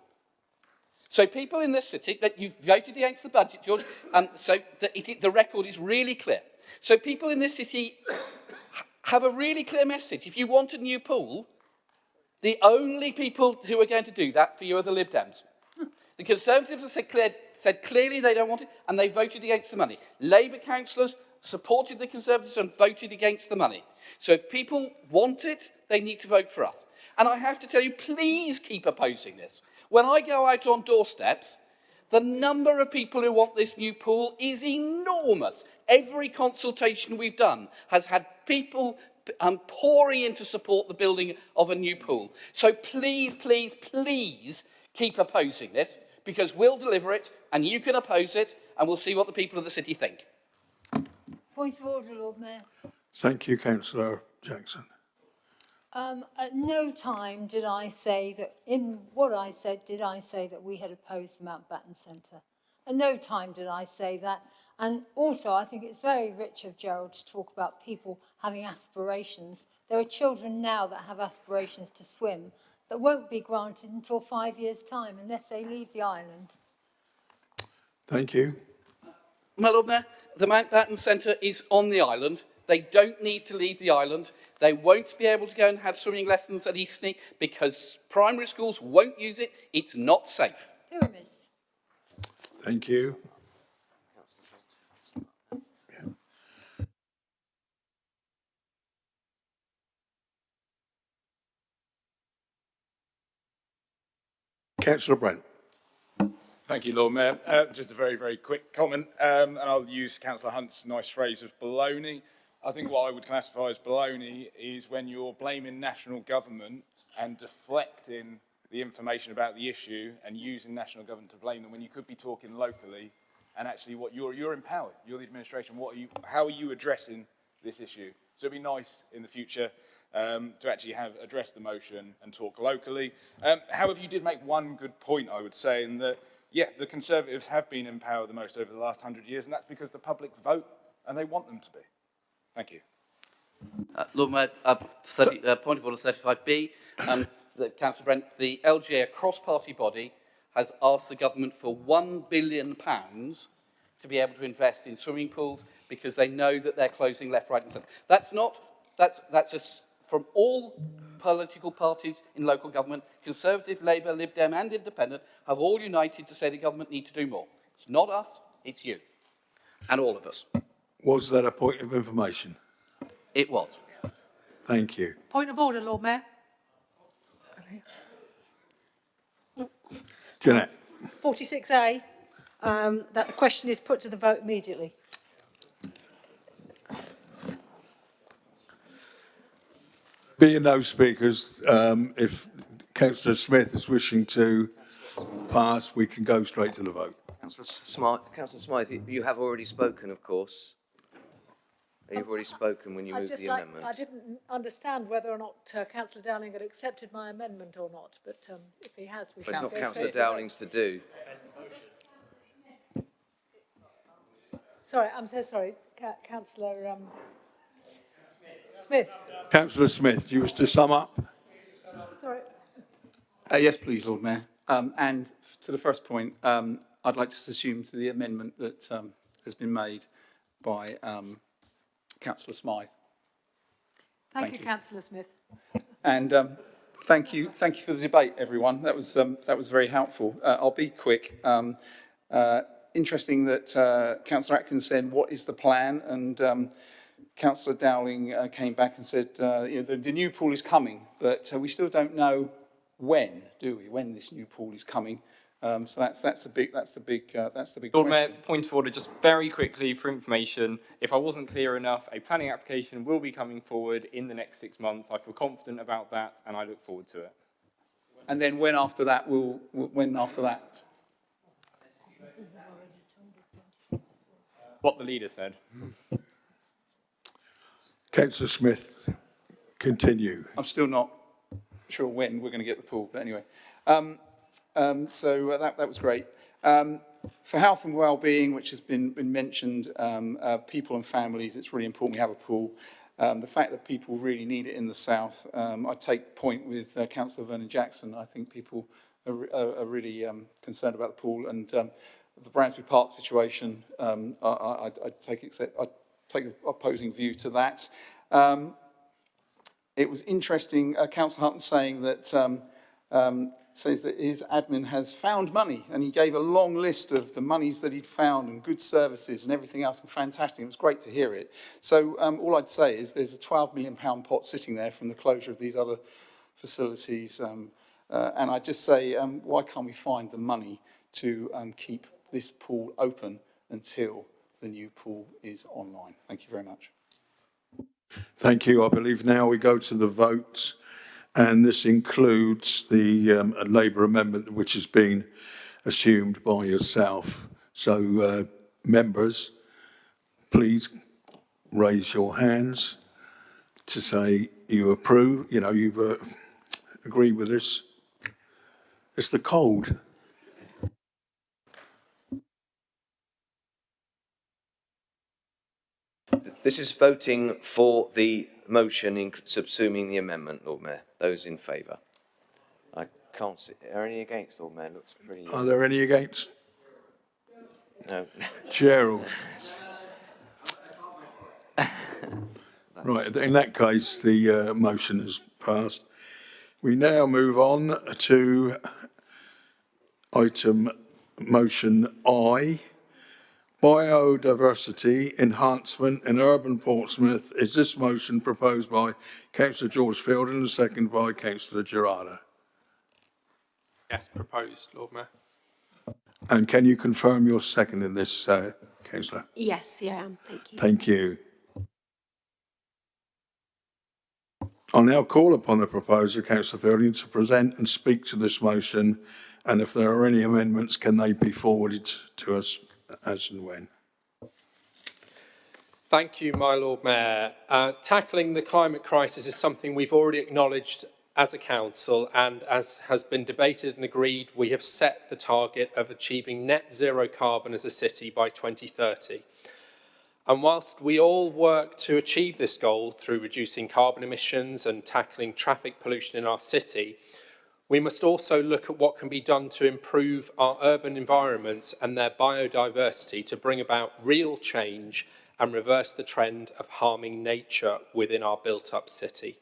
So people in this city, that you voted against the budget, George, so the record is really clear. So people in this city have a really clear message. If you want a new pool, the only people who are going to do that for you are the Lib Dems. The Conservatives have said clearly they don't want it, and they voted against the money. Labour councillors supported the Conservatives and voted against the money. So if people want it, they need to vote for us. And I have to tell you, please keep opposing this. When I go out on doorsteps, the number of people who want this new pool is enormous. Every consultation we've done has had people pouring in to support the building of a new pool. So please, please, please keep opposing this, because we'll deliver it and you can oppose it and we'll see what the people of the city think. Point of order, Lord Mayor. Thank you, Councillor Jackson. At no time did I say that, in what I said, did I say that we had opposed the Mountbatten Centre. At no time did I say that. And also, I think it's very rich of Gerald to talk about people having aspirations. There are children now that have aspirations to swim that won't be granted until 5 years' time unless they leave the island. Thank you. My Lord Mayor, the Mountbatten Centre is on the island. They don't need to leave the island. They won't be able to go and have swimming lessons at Eastney because primary schools won't use it. It's not safe. Pyramids. Thank you. Councillor Brent. Thank you, Lord Mayor. Just a very, very quick comment, and I'll use Councillor Hunt's nice phrase of baloney. I think what I would classify as baloney is when you're blaming national government and deflecting the information about the issue and using national government to blame them when you could be talking locally and actually what you're empowered, you're the administration, how are you addressing this issue? So it'd be nice in the future to actually address the motion and talk locally. However, you did make one good point, I would say, in that, yeah, the Conservatives have been empowered the most over the last 100 years, and that's because the public vote and they want them to be. Thank you. Lord Mayor, point of order 35B. Councillor Brent, the LGA, a cross-party body, has asked the government for £1 billion to be able to invest in swimming pools because they know that they're closing left, right and centre. That's from all political parties in local government, Conservative, Labour, Lib Dem and Independent, have all united to say the government need to do more. It's not us, it's you. And all of us. Was that a point of information? It was. Thank you. Point of order, Lord Mayor. Jeanette. 46A, that the question is put to the vote immediately. Being no speakers, if Councillor Smith is wishing to pass, we can go straight to the vote. Councillor Smythe, you have already spoken, of course. You've already spoken when you moved the amendment. I didn't understand whether or not Councillor Dowling had accepted my amendment or not, but if he has, we So can it's not go Councillor straight to the vote. Dowling's to do. Sorry, I'm so sorry, Councillor Smith. Councillor Smith, do you wish to sum up? Sorry. Yes, please, Lord Mayor. And to the first point, I'd like to assume to the amendment that has been made by Councillor Smythe. Thank you, Councillor Smith. And thank you for the debate, everyone. That was very helpful. I'll be quick. Interesting that Councillor Atkins said, "What is the plan?" And Councillor Dowling came back and said, the new pool is coming, but we still don't know when, do we? When this new pool is coming. So that's the big Lord question. Mayor, point of order, just very quickly for information. If I wasn't clear enough, a planning application will be coming forward in the next 6 months. I feel confident about that, and I look forward to it. And then when after that? What the leader said. Councillor Smith, continue. I'm still not sure when we're going to get the pool, but anyway. So that was great. For health and well-being, which has been mentioned, people and families, it's really important we have a pool. The fact that people really need it in the south, I take point with Councillor Vernon Jackson. I think people are really concerned about the pool, and the Bransby Park situation, I take an opposing view to that. It was interesting, Councillor Hutton saying that says that his admin has found money, and he gave a long list of the monies that he'd found and good services and everything else, and fantastic. It was great to hear it. So all I'd say is there's a £12 million pot sitting there from the closure of these other facilities, and I'd just say, why can't we find the money to keep this pool open until the new pool is online? Thank you very much. Thank you. I believe now we go to the vote, and this includes the Labour amendment which has been assumed by yourself. So, members, please raise your hands to say you approve, you agree with this. It's the cold. This is voting for the motion in subsuming the amendment, Lord Mayor. Those in favour? I can't see. Are any against, Lord Mayor? Looks pretty... Are there any against? No. Gerald. Right, in that case, the motion has passed. We now move on to item motion I, biodiversity enhancement in urban Portsmouth. Is this motion proposed by Councillor George Field and seconded by Councillor Gerardo? Yes, proposed, Lord Mayor. And can you confirm your second in this, Councillor? Yes, yeah, thank you. Thank you. I'll now call upon the proposer, Councillor Fielding, to present and speak to this motion, and if there are any amendments, can they be forwarded to us as and when? Thank you, my Lord Mayor. Tackling the climate crisis is something we've already acknowledged as a council, and as has been debated and agreed, we have set the target of achieving net zero carbon as a city by 2030. And whilst we all work to achieve this goal through reducing carbon emissions and tackling traffic pollution in our city, we must also look at what can be done to improve our urban environments and their biodiversity to bring about real change and reverse the trend of harming nature within our built-up city.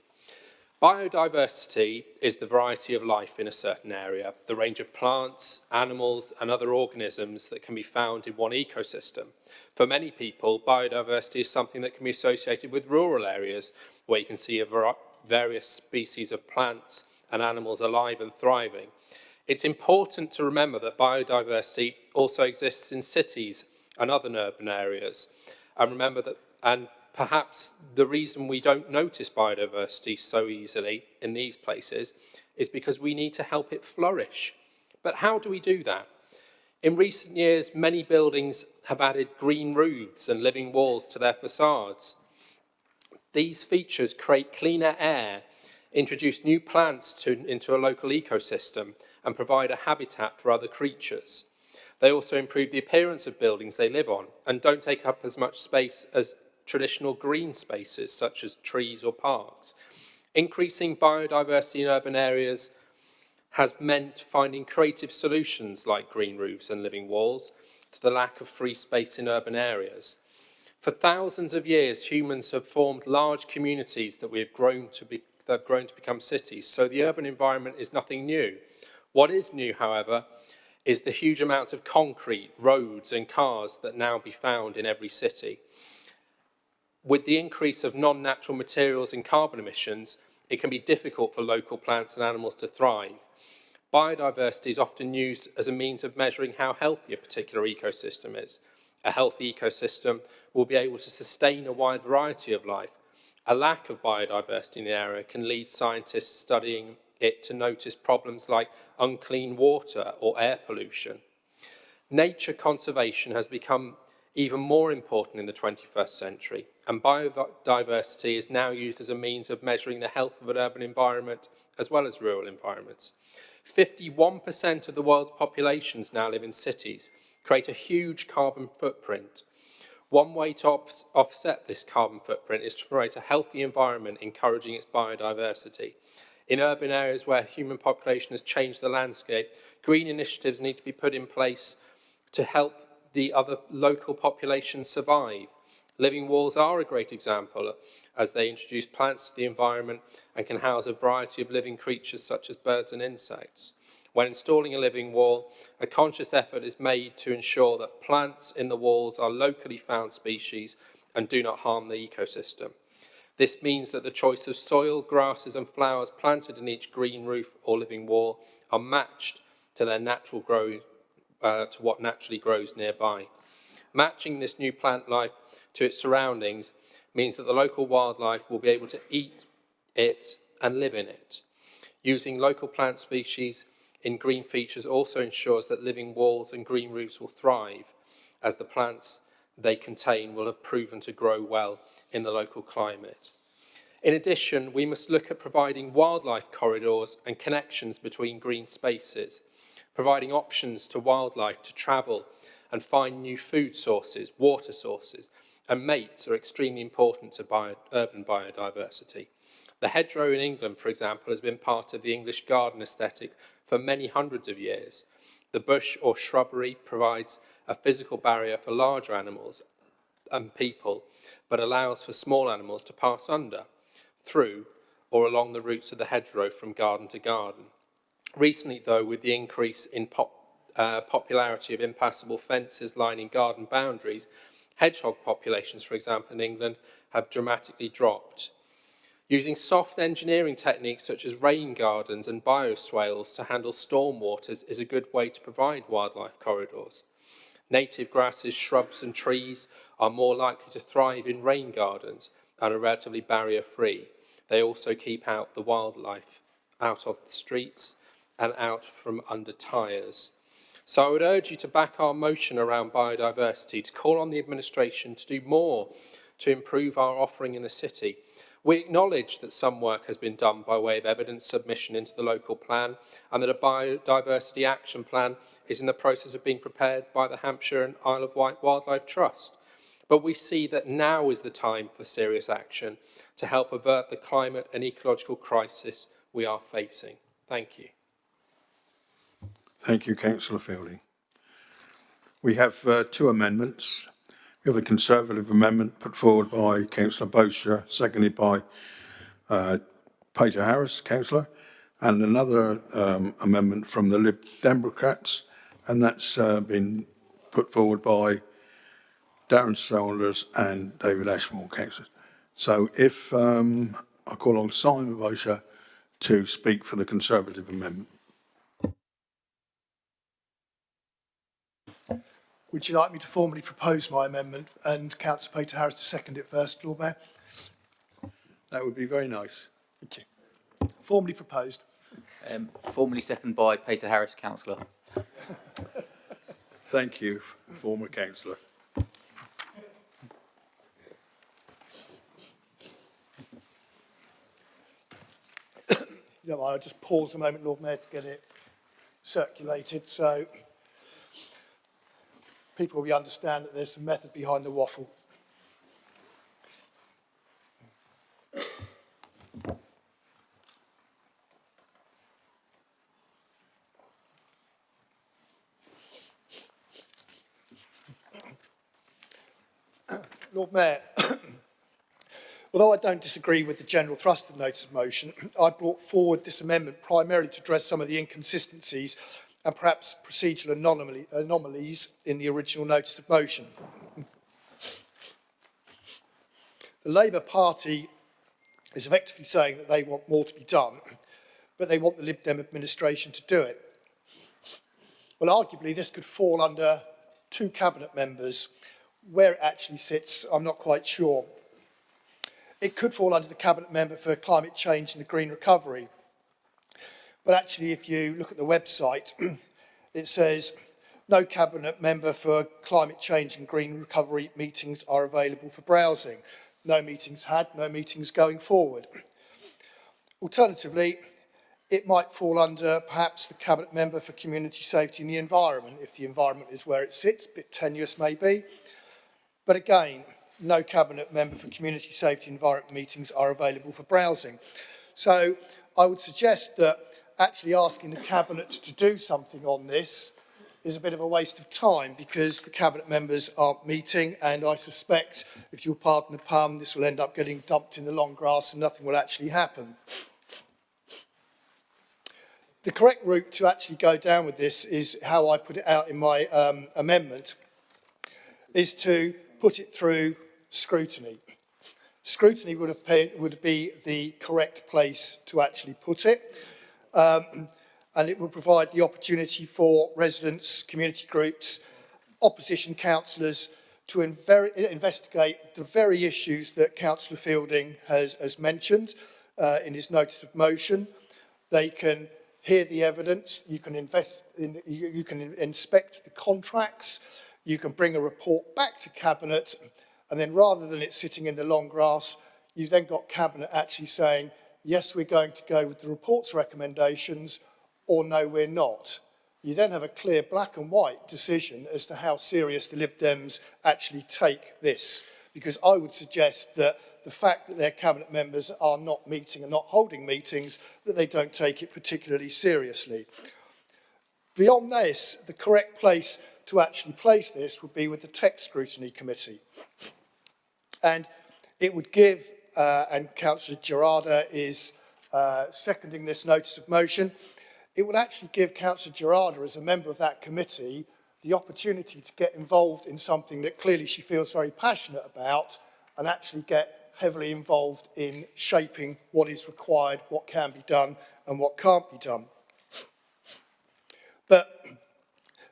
Biodiversity is the variety of life in a certain area, the range of plants, animals, and other organisms that can be found in one ecosystem. For many people, biodiversity is something that can be associated with rural areas, where you can see various species of plants and animals alive and thriving. It's important to remember that biodiversity also exists in cities and other urban areas. And remember that, and perhaps the reason we don't notice biodiversity so easily in these places is because we need to help it flourish. But how do we do that? In recent years, many buildings have added green roofs and living walls to their facades. These features create cleaner air, introduce new plants into a local ecosystem, and provide a habitat for other creatures. They also improve the appearance of buildings they live on and don't take up as much space as traditional green spaces such as trees or parks. Increasing biodiversity in urban areas has meant finding creative solutions like green roofs and living walls to the lack of free space in urban areas. For thousands of years, humans have formed large communities that have grown to become cities, so the urban environment is nothing new. What is new, however, is the huge amounts of concrete, roads and cars that now be found in every city. With the increase of non-natural materials and carbon emissions, it can be difficult for local plants and animals to thrive. Biodiversity is often used as a means of measuring how healthy a particular ecosystem is. A healthy ecosystem will be able to sustain a wide variety of life. A lack of biodiversity in the area can lead scientists studying it to notice problems like unclean water or air pollution. Nature conservation has become even more important in the 21st century, and biodiversity is now used as a means of measuring the health of an urban environment as well as rural environments. 51% of the world's populations now live in cities, create a huge carbon footprint. One way to offset this carbon footprint is to promote a healthy environment, encouraging its biodiversity. In urban areas where human population has changed the landscape, green initiatives need to be put in place to help the other local populations survive. Living walls are a great example, as they introduce plants to the environment and can house a variety of living creatures such as birds and insects. When installing a living wall, a conscious effort is made to ensure that plants in the walls are locally found species and do not harm the ecosystem. This means that the choice of soil, grasses and flowers planted in each green roof or living wall are matched to their natural growth, to what naturally grows nearby. Matching this new plant life to its surroundings means that the local wildlife will be able to eat it and live in it. Using local plant species in green features also ensures that living walls and green roofs will thrive, as the plants they contain will have proven to grow well in the local climate. In addition, we must look at providing wildlife corridors and connections between green spaces. Providing options to wildlife to travel and find new food sources, water sources, and mates are extremely important to urban biodiversity. The hedgerow in England, for example, has been part of the English garden aesthetic for many hundreds of years. The bush or shrubbery provides a physical barrier for larger animals and people, but allows for small animals to pass under, through, or along the roots of the hedgerow from garden to garden. Recently, though, with the increase in popularity of impassable fences lining garden boundaries, hedgehog populations, for example, in England, have dramatically dropped. Using soft engineering techniques such as rain gardens and bioswales to handle storm waters is a good way to provide wildlife corridors. Native grasses, shrubs and trees are more likely to thrive in rain gardens and are relatively barrier-free. They also keep out the wildlife out of the streets and out from under tyres. So I would urge you to back our motion around biodiversity, to call on the administration to do more to improve our offering in the city. We acknowledge that some work has been done by way of evidence submission into the local plan and that a biodiversity action plan is in the process of being prepared by the Hampshire and Isle of Wight Wildlife Trust. But we see that now is the time for serious action to help avert the climate and ecological crisis we are facing. Thank you. Thank you, Councillor Fielding. We have two amendments. We have a Conservative amendment put forward by Councillor Bosher, seconded by Peter Harris, Councillor, and another amendment from the Lib Democrats, and that's been put forward by Darren Saunders and David Ashmore, Councillor. So if I call on Simon Bosher to speak for the Conservative amendment. Would you like me to formally propose my amendment and Councillor Peter Harris to second it first, Lord Mayor? That would be very nice. Thank you. Formally proposed. Formally seconded by Peter Harris, Councillor. Thank you, former Councillor. You know, I'll just pause a moment, Lord Mayor, to get it circulated so people will understand that there's some method behind the waffle. Lord Mayor, although I don't disagree with the general thrust of the notice of motion, I brought forward this amendment primarily to address some of the inconsistencies and perhaps procedural anomalies in the original notice of motion. The Labour Party is effectively saying that they want more to be done, but they want the Lib Dem administration to do it. Well, arguably, this could fall under two cabinet members. Where it actually sits, I'm not quite sure. It could fall under the cabinet member for climate change and the green recovery. But actually, if you look at the website, it says, no cabinet member for climate change and green recovery meetings are available for browsing. No meetings had, no meetings going forward. Alternatively, it might fall under perhaps the cabinet member for community safety and the environment, if the environment is where it sits, a bit tenuous maybe. But again, no cabinet member for community safety and environment meetings are available for browsing. So I would suggest that actually asking the Cabinet to do something on this is a bit of a waste of time because the Cabinet members aren't meeting, and I suspect, if you'll pardon the pun, this will end up getting dumped in the long grass and nothing will actually happen. The correct route to actually go down with this is how I put it out in my amendment, is to put it through scrutiny. Scrutiny would be the correct place to actually put it. And it will provide the opportunity for residents, community groups, opposition councillors to investigate the very issues that Councillor Fielding has mentioned in his notice of motion. They can hear the evidence, you can inspect the contracts, you can bring a report back to Cabinet, and then rather than it sitting in the long grass, you've then got Cabinet actually saying, yes, we're going to go with the report's recommendations, or no, we're not. You then have a clear black and white decision as to how serious the Lib Dems actually take this. Because I would suggest that the fact that their Cabinet members are not meeting and not holding meetings, that they don't take it particularly seriously. Beyond this, the correct place to actually place this would be with the Tech Scrutiny Committee. And it would give, and Councillor Gerarda is seconding this notice of motion, it would actually give Councillor Gerarda, as a member of that committee, the opportunity to get involved in something that clearly she feels very passionate about and actually get heavily involved in shaping what is required, what can be done and what can't be done. But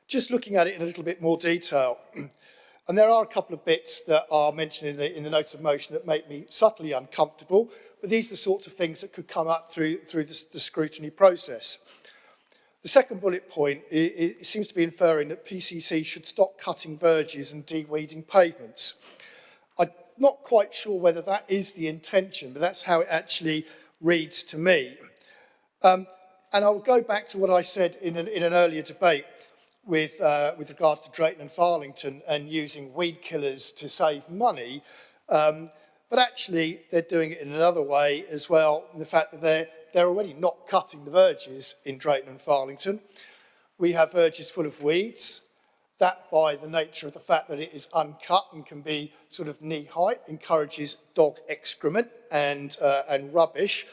just looking at it in a little bit more detail, and there are a couple of bits that are mentioned in the notice of motion that make me subtly uncomfortable, but these are the sorts of things that could come up through the scrutiny process. The second bullet point, it seems to be inferring that PCC should stop cutting verges and de-weeding pavements. I'm not quite sure whether that is the intention, but that's how it actually reads to me. And I'll go back to what I said in an earlier debate with regards to Drayton and Farlington and using weed killers to save money. But actually, they're doing it in another way as well, in the fact that they're already not cutting the verges in Drayton and Farlington. We have verges full of weeds. That, by the nature of the fact that it is uncut and can be sort of knee height, encourages dog excrement and rubbish.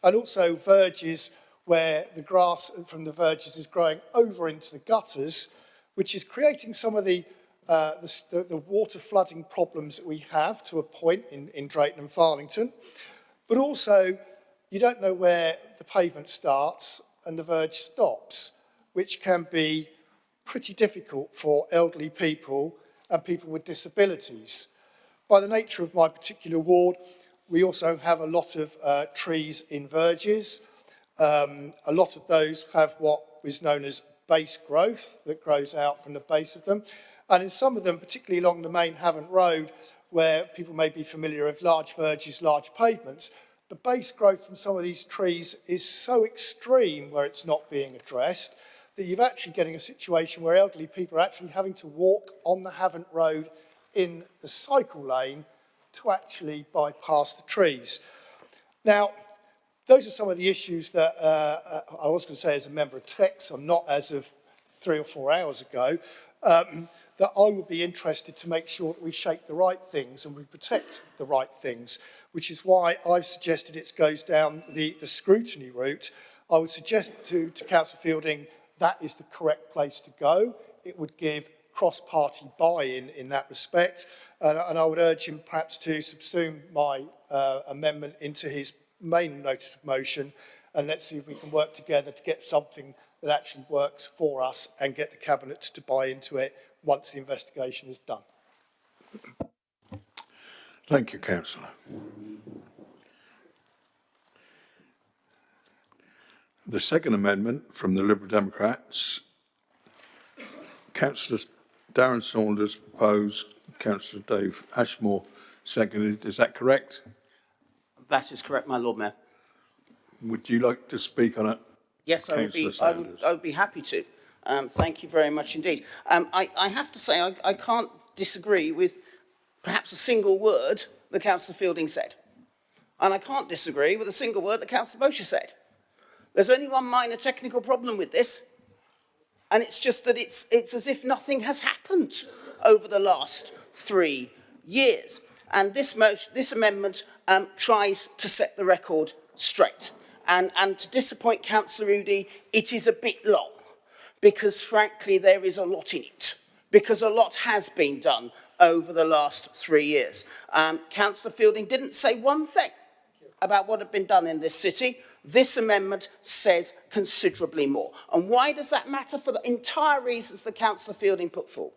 And also verges where the grass from the verges is growing over into the gutters, which is creating some of the water flooding problems that we have to a point in Drayton and Farlington. But also, you don't know where the pavement starts and the verge stops, which can be pretty difficult for elderly people and people with disabilities. By the nature of my particular ward, we also have a lot of trees in verges. A lot of those have what is known as base growth that grows out from the base of them. And in some of them, particularly along the main Havant Road, where people may be familiar with large verges, large pavements, the base growth from some of these trees is so extreme where it's not being addressed that you're actually getting a situation where elderly people are actually having to walk on the Havant Road in the cycle lane to actually bypass the trees. Now, those are some of the issues that I was going to say as a member of TEX, I'm not as of 3 or 4 hours ago, that I would be interested to make sure that we shape the right things and we protect the right things, which is why I've suggested it goes down the scrutiny route. I would suggest to Councillor Fielding that is the correct place to go. It would give cross-party buy-in in that respect, and I would urge him perhaps to subsume my amendment into his main notice of motion, and let's see if we can work together to get something that actually works for us and get the Cabinet to buy into it once the investigation is done. Thank you, Councillor. The second amendment from the Liberal Democrats, Councillor Darren Saunders proposed, Councillor Dave Ashmore seconded. Is that correct? That is correct, my Lord Mayor. Would you like to speak on it? Yes, I would be happy to. Thank you very much indeed. I have to say I can't disagree with perhaps a single word that Councillor Fielding said. And I can't disagree with a single word that Councillor Bosher said. There's only one minor technical problem with this, and it's just that it's as if nothing has happened over the last 3 years. And this amendment tries to set the record straight. And to disappoint Councillor Udy, it is a bit long, because frankly there is a lot in it, because a lot has been done over the last 3 years. Councillor Fielding didn't say one thing about what had been done in this city. This amendment says considerably more. And why does that matter? For the entire reasons that Councillor Fielding put forward.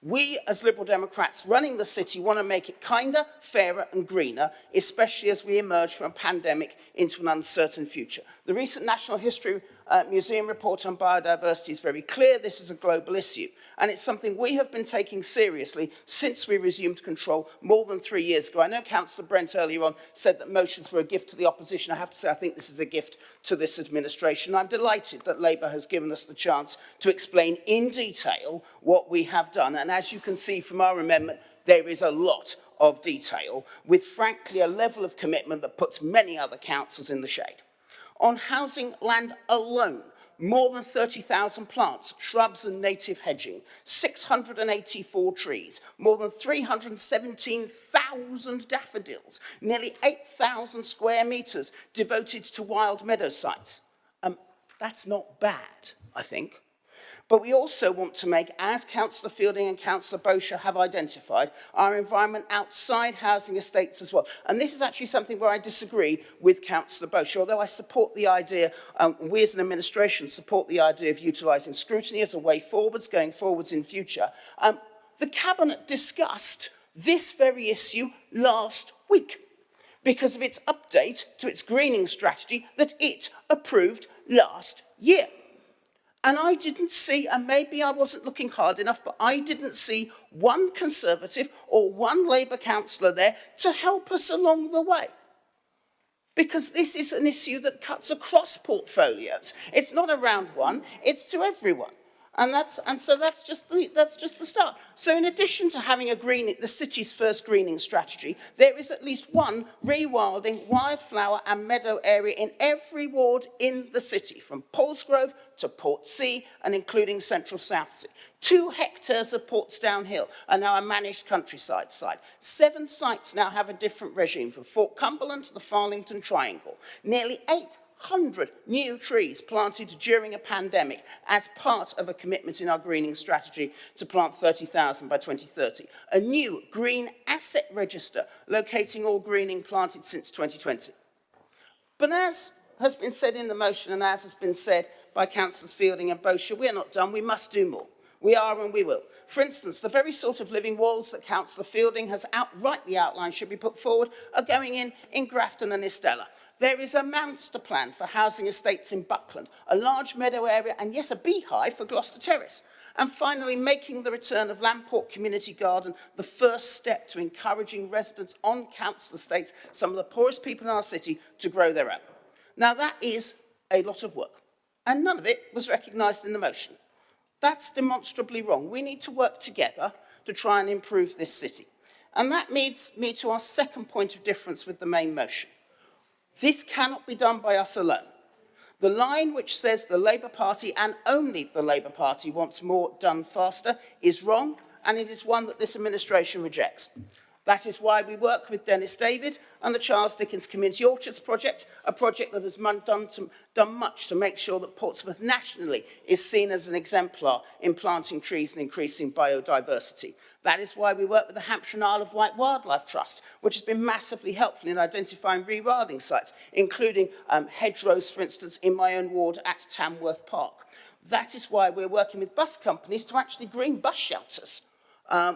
We, as Liberal Democrats running the city, want to make it kinder, fairer and greener, especially as we emerge from a pandemic into an uncertain future. The recent National History Museum report on biodiversity is very clear. This is a global issue, and it's something we have been taking seriously since we resumed control more than 3 years ago. I know Councillor Brent earlier on said that motions were a gift to the opposition. I have to say I think this is a gift to this administration. I'm delighted that Labour has given us the chance to explain in detail what we have done, and as you can see from our amendment, there is a lot of detail, with frankly a level of commitment that puts many other councils in the shade. On housing land alone, more than 30,000 plants, shrubs and native hedging, 684 trees, more than 317,000 daffodils, nearly 8,000 square metres devoted to wild meadow sites. That's not bad, I think. But we also want to make, as Councillor Fielding and Councillor Bosher have identified, our environment outside housing estates as well. And this is actually something where I disagree with Councillor Bosher, although I support the idea, we as an administration support the idea of utilising scrutiny as a way forwards, going forwards in future. The Cabinet discussed this very issue last week because of its update to its greening strategy that it approved last year. And I didn't see, and maybe I wasn't looking hard enough, but I didn't see one Conservative or one Labour councillor there to help us along the way. Because this is an issue that cuts across portfolios. It's not around one, it's to everyone. So that's just the start. So in addition to having the city's first greening strategy, there is at least one rewilding wildflower and meadow area in every ward in the city, from Paulsgrove to Portsea and including Central Southsea. 2 hectares of Portsdown Hill are now a managed countryside site. 7 sites now have a different regime, from Fort Cumberland to the Farlington Triangle. Nearly 800 new trees planted during a pandemic as part of a commitment in our greening strategy to plant 30,000 by 2030. A new green asset register locating all greening planted since 2020. But as has been said in the motion and as has been said by Councillors Fielding and Bosher, we're not done, we must do more. We are and we will. For instance, the very sort of living walls that Councillor Fielding has outrightly outlined should be put forward are going in Grafton and Estella. There is a Manchester plan for housing estates in Buckland, a large meadow area, and yes, a beehive for Gloucester Terrace. And finally, making the return of Lamport Community Garden the first step to encouraging residents on council estates, some of the poorest people in our city, to grow their own. Now, that is a lot of work, and none of it was recognised in the motion. That's demonstrably wrong. We need to work together to try and improve this city. And that leads me to our second point of difference with the main motion. This cannot be done by us alone. The line which says the Labour Party and only the Labour Party wants more done faster is wrong, and it is one that this administration rejects. That is why we work with Dennis David and the Charles Dickens Community Orchards project, a project that has done much to make sure that Portsmouth nationally is seen as an exemplar in planting trees and increasing biodiversity. That is why we work with the Hampshire and Isle of Wight Wildlife Trust, which has been massively helpful in identifying rewilding sites, including hedgerows, for instance, in my own ward at Tamworth Park. That is why we're working with bus companies to actually green bus shelters,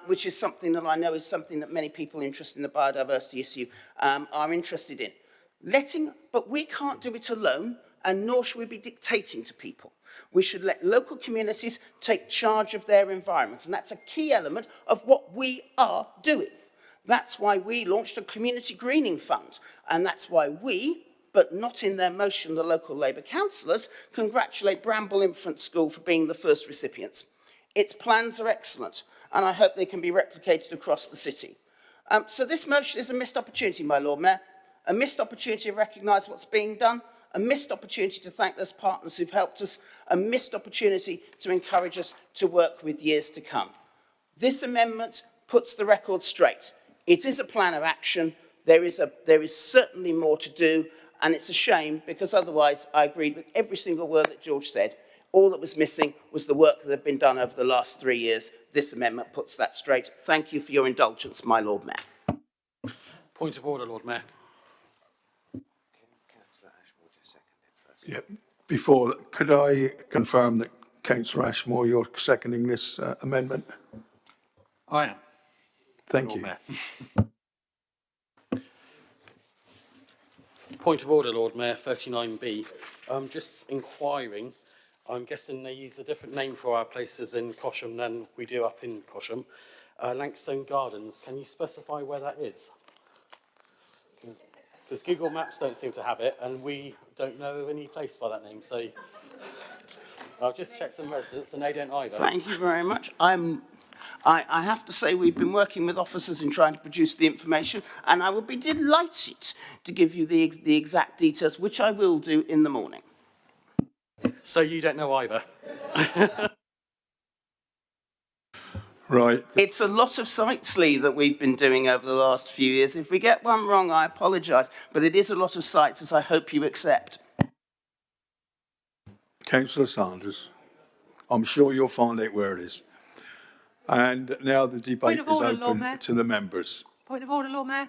which is something that I know is something that many people interested in the biodiversity issue are interested in. But we can't do it alone, and nor should we be dictating to people. We should let local communities take charge of their environment, and that's a key element of what we are doing. That's why we launched a community greening fund, and that's why we, but not in their motion, the local Labour councillors, congratulate Bramble Infant School for being the first recipients. Its plans are excellent, and I hope they can be replicated across the city. So this motion is a missed opportunity, my Lord Mayor, a missed opportunity to recognise what's being done, a missed opportunity to thank those partners who've helped us, a missed opportunity to encourage us to work with years to come. This amendment puts the record straight. It is a plan of action. There is certainly more to do, And it's a shame because otherwise I agreed with every single word that George said. All that was missing was the work that had been done over the last 3 years. This amendment puts that straight. Thank you for your indulgence, my Lord Mayor. Point of order, Lord Mayor. Yeah. Before, could I confirm that Councillor Ashmore, you're seconding this amendment? I am. Thank Lord you. Mayor. Point of order, Lord Mayor, 39B. Just inquiring, I'm guessing they use a different name for our places in Cosham than we do up in Cosham. Langstone Gardens, can you specify where that is? Because Google Maps don't seem to have it, and we don't know any place by that name. So I've just checked some residents, and they don't either. Thank you very much. I have to say we've been working with officers in trying to produce the information, and I would be delighted to give you the exact details, which I will do in the morning. So you don't know either? Right. It's a lot of sites, Lee, that we've been doing over the last few years. If we get one wrong, I apologise, but it is a lot of sites, as I hope you accept. Councillor Sanders, I'm sure you'll find out where it is. And now the debate is open to the members. Point of order, Lord Mayor.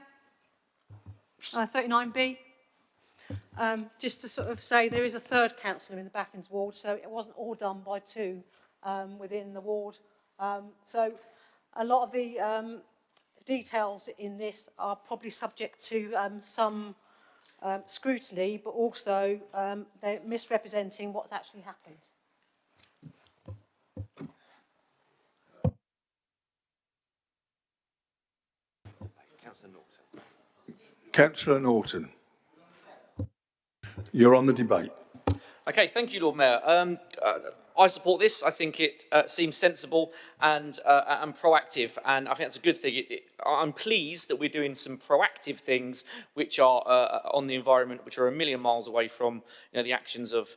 39B. Just to sort of say there is a third councillor in the Baffins ward, so it wasn't all done by two within the ward. So a lot of the details in this are probably subject to some scrutiny, but also they're misrepresenting what's actually happened. Councillor Norton, you're on the debate. Okay, thank you, Lord Mayor. I support this. I think it seems sensible and proactive, and I think that's a good thing. I'm pleased that we're doing some proactive things which are on the environment, which are a million miles away from the actions of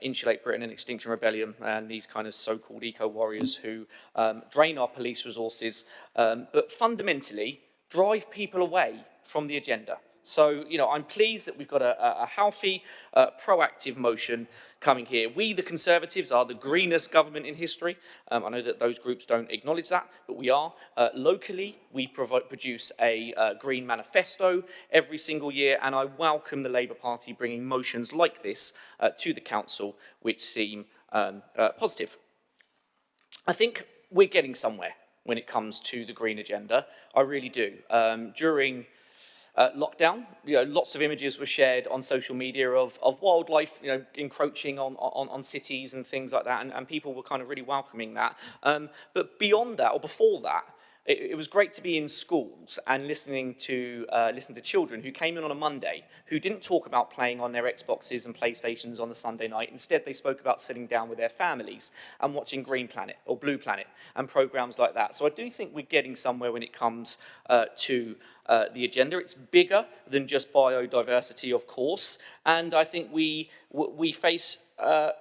Insulate Britain and Extinction Rebellion and these kind of so-called eco-warriors who drain our police resources, but fundamentally drive people away from the agenda. So, I'm pleased that we've got a healthy, proactive motion coming here. We, the Conservatives, are the greenest government in history. I know that those groups don't acknowledge that, but we are. Locally, we produce a green manifesto every single year, and I welcome the Labour Party bringing motions like this to the council, which seem positive. I think we're getting somewhere when it comes to the green agenda. I really do. During lockdown, lots of images were shared on social media of wildlife, encroaching on cities and things like that, and people were kind of really welcoming that. But beyond that, or before that, it was great to be in schools and listening to children who came in on a Monday who didn't talk about playing on their Xboxes and PlayStations on the Sunday night. Instead, they spoke about sitting down with their families and watching Green Planet or Blue Planet and programs like that. So I do think we're getting somewhere when it comes to the agenda. It's bigger than just biodiversity, of course, and I think we face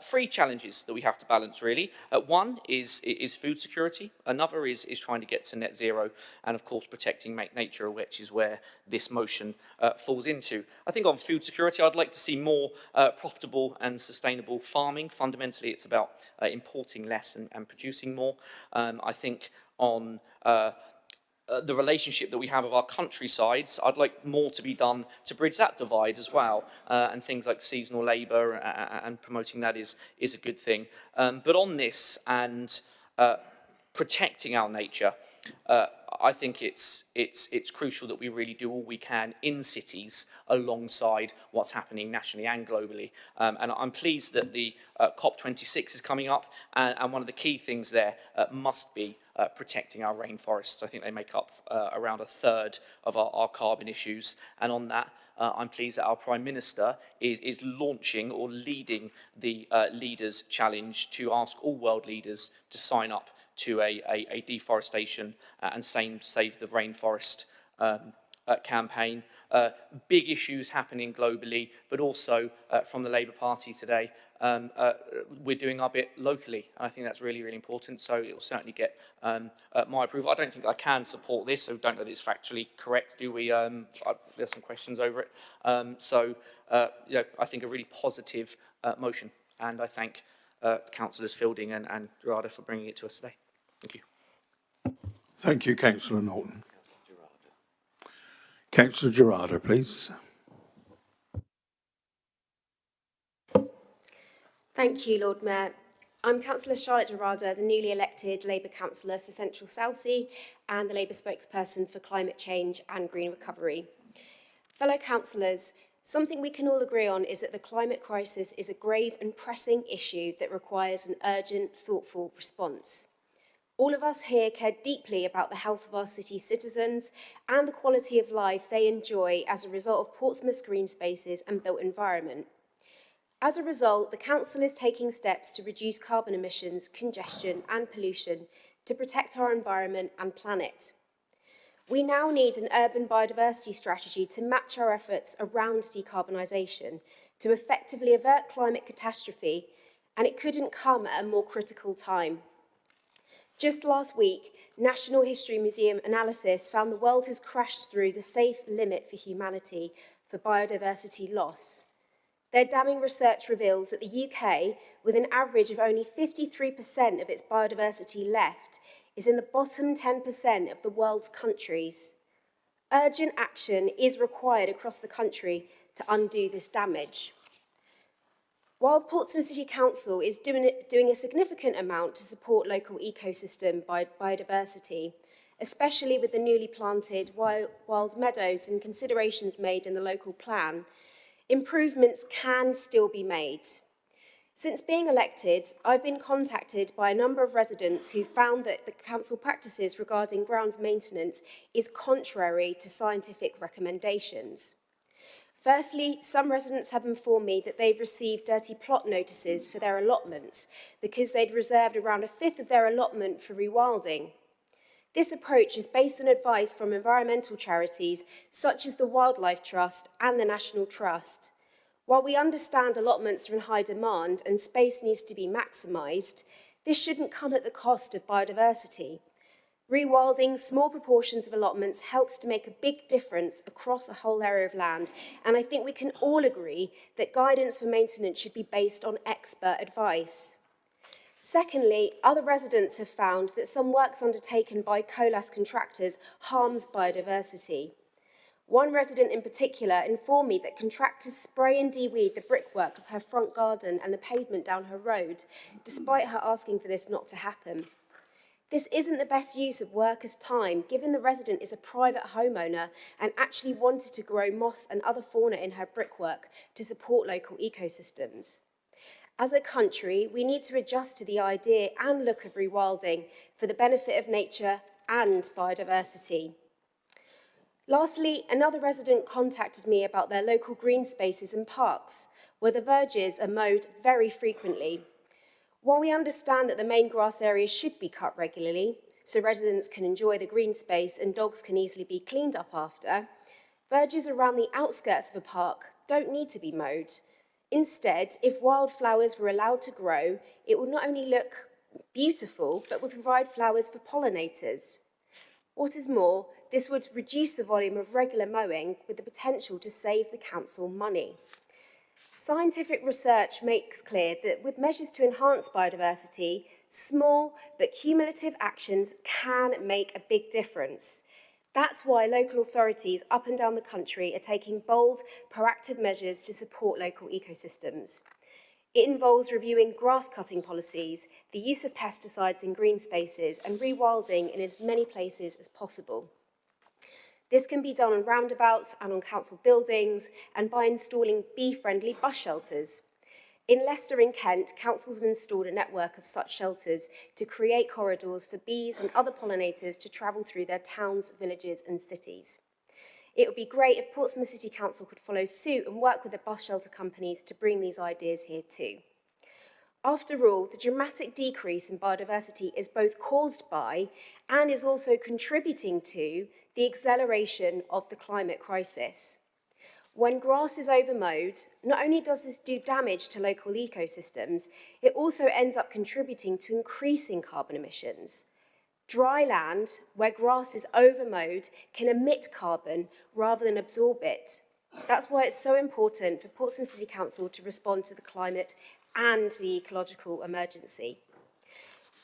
three challenges that we have to balance, really. One is food security. Another is trying to get to net zero, and of course protecting nature, which is where this motion falls into. I think on food security, I'd like to see more profitable and sustainable farming. Fundamentally, it's about importing less and producing more. I think on the relationship that we have of our countrysides, I'd like more to be done to bridge that divide as well, and things like seasonal labour and promoting that is a good thing. But on this and protecting our nature, I think it's crucial that we really do all we can in cities alongside what's happening nationally and globally. And I'm pleased that the COP26 is coming up, and one of the key things there must be protecting our rainforests. I think they make up around a third of our carbon issues. And on that, I'm pleased that our Prime Minister is launching or leading the Leaders Challenge to ask all world leaders to sign up to a deforestation and Save the Rainforest campaign. Big issues happening globally, but also from the Labour Party today, we're doing our bit locally. And I think that's really, really important. So it will certainly get my approval. I don't think I can support this, so don't know that it's factually correct. Do we? There's some questions over it. I think a really positive motion. And I thank Councillors Fielding and Gerardo for bringing it to us today. Thank you. Thank you, Councillor Norton. Councillor Gerardo, please. Thank you, Lord Mayor. I'm Councillor Charlotte Gerardo, the newly elected Labour Councillor for Central Southsea and the Labour spokesperson for climate change and green recovery. Fellow councillors, something we can all agree on is that the climate crisis is a grave and pressing issue that requires an urgent, thoughtful response. All of us here care deeply about the health of our city citizens and the quality of life they enjoy as a result of Portsmouth's green spaces and built environment. As a result, the Council is taking steps to reduce carbon emissions, congestion and pollution to protect our environment and planet. We now need an urban biodiversity strategy to match our efforts around decarbonisation to effectively avert climate catastrophe, and it couldn't come at a more critical time. Just last week, National History Museum analysis found the world has crashed through the safe limit for humanity for biodiversity loss. Their damning research reveals that the UK, with an average of only 53% of its biodiversity left, is in the bottom 10% of the world's countries. Urgent action is required across the country to undo this damage. While Portsmouth City Council is doing a significant amount to support local ecosystem biodiversity, especially with the newly planted wild meadows and considerations made in the local plan, improvements can still be made. Since being elected, I've been contacted by a number of residents who found that the council practices regarding grounds maintenance is contrary to scientific recommendations. Firstly, some residents have informed me that they've received dirty plot notices for their allotments because they'd reserved around a fifth of their allotment for rewilding. This approach is based on advice from environmental charities such as the Wildlife Trust and the National Trust. While we understand allotments are in high demand and space needs to be maximised, this shouldn't come at the cost of biodiversity. Rewilding small proportions of allotments helps to make a big difference across a whole area of land, and I think we can all agree that guidance for maintenance should be based on expert advice. Secondly, other residents have found that some works undertaken by colas contractors harms biodiversity. One resident in particular informed me that contractors spray and de-weed the brickwork of her front garden and the pavement down her road, despite her asking for this not to happen. This isn't the best use of workers' time, given the resident is a private homeowner and actually wanted to grow moss and other fauna in her brickwork to support local ecosystems. As a country, we need to adjust to the idea and look of rewilding for the benefit of nature and biodiversity. Lastly, another resident contacted me about their local green spaces and parks, where the verges are mowed very frequently. While we understand that the main grass areas should be cut regularly, so residents can enjoy the green space and dogs can easily be cleaned up after, verges around the outskirts of a park don't need to be mowed. Instead, if wildflowers were allowed to grow, it would not only look beautiful, but would provide flowers for pollinators. What is more, this would reduce the volume of regular mowing with the potential to save the council money. Scientific research makes clear that with measures to enhance biodiversity, small but cumulative actions can make a big difference. That's why local authorities up and down the country are taking bold, proactive measures to support local ecosystems. It involves reviewing grass-cutting policies, the use of pesticides in green spaces, and rewilding in as many places as possible. This can be done on roundabouts and on council buildings and by installing bee-friendly bus shelters. In Leicester in Kent, councils have installed a network of such shelters to create corridors for bees and other pollinators to travel through their towns, villages and cities. It would be great if Portsmouth City Council could follow suit and work with the bus shelter companies to bring these ideas here too. After all, the dramatic decrease in biodiversity is both caused by and is also contributing to the acceleration of the climate crisis. When grass is overmowed, not only does this do damage to local ecosystems, it also ends up contributing to increasing carbon emissions. Dry land, where grass is overmowed, can emit carbon rather than absorb it. That's why it's so important for Portsmouth City Council to respond to the climate and the ecological emergency.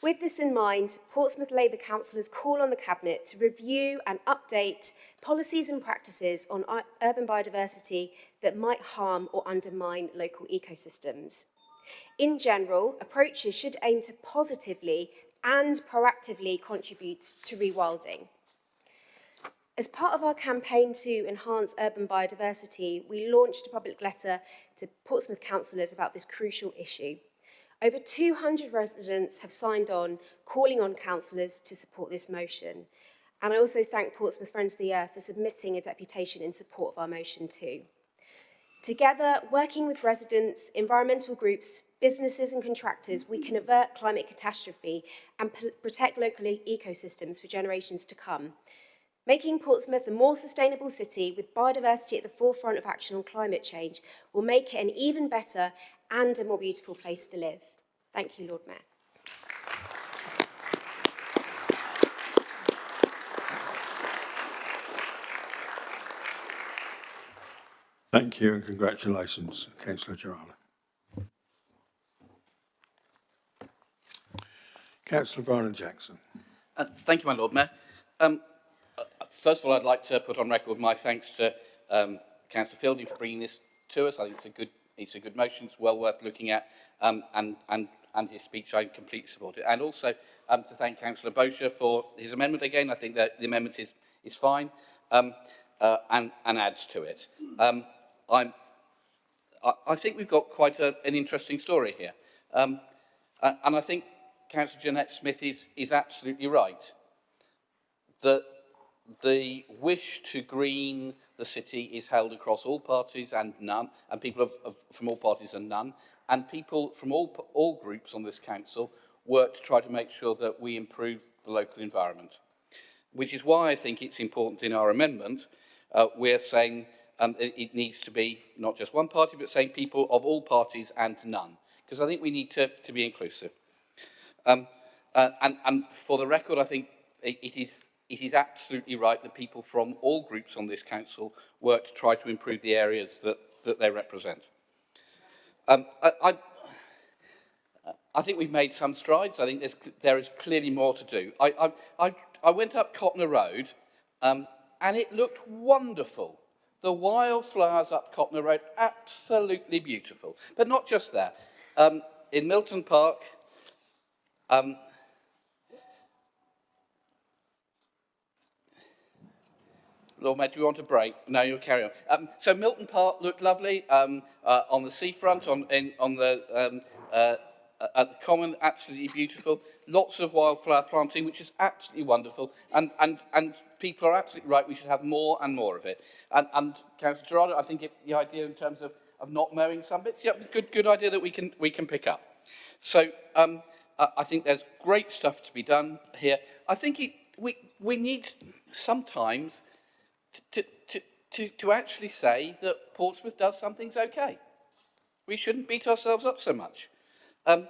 With this in mind, Portsmouth Labour councillors call on the Cabinet to review and update policies and practices on urban biodiversity that might harm or undermine local ecosystems. In general, approaches should aim to positively and proactively contribute to rewilding. As part of our campaign to enhance urban biodiversity, we launched a public letter to Portsmouth councillors about this crucial issue. Over 200 residents have signed on, calling on councillors to support this motion. And I also thank Portsmouth Friends of the Earth for submitting a deputation in support of our motion too. Together, working with residents, environmental groups, businesses and contractors, we can avert climate catastrophe and protect local ecosystems for generations to come. Making Portsmouth a more sustainable city with biodiversity at the forefront of action on climate change will make it an even better and a more beautiful place to live. Thank you, Lord Mayor. Thank you and congratulations, Councillor Gerrard. Councillor Vernon-Jackson. Thank you, my Lord Mayor. First of all, I'd like to put on record my thanks to Councillor Fielding for bringing this to us. I think it's a good motion. It's well worth looking at, and his speech I completely support it. And also to thank Councillor Bosher for his amendment again. I think that the amendment is fine and adds to it. I think we've got quite an interesting story here. And I think Councillor Jeanette Smith is absolutely right. That the wish to green the city is held across all parties and none, and people from all parties and none, and people from all groups on this council work to try to make sure that we improve the local environment. Which is why I think it's important in our amendment, we're saying it needs to be not just one party, but saying people of all parties and none, because I think we need to be inclusive. And for the record, I think it is absolutely right that people from all groups on this council work to try to improve the areas that they represent. I think we've made some strides. I think there is clearly more to do. I went up Cotner Road and it looked wonderful. The wildflowers up Cotner Road, absolutely beautiful. But not just there. In Milton Park, Lord Mayor, do you want a break? No, you'll carry on. So Milton Park looked lovely on the seafront, at the Common, absolutely beautiful. Lots of wildflower planting, which is absolutely wonderful. And people are absolutely right, we should have more and more of it. And Councillor Gerrard, I think the idea in terms of not mowing some bits, yeah, good idea that we can pick up. So I think there's great stuff to be done here. I think we need sometimes to actually say that Portsmouth does some things okay. We shouldn't beat ourselves up so much. And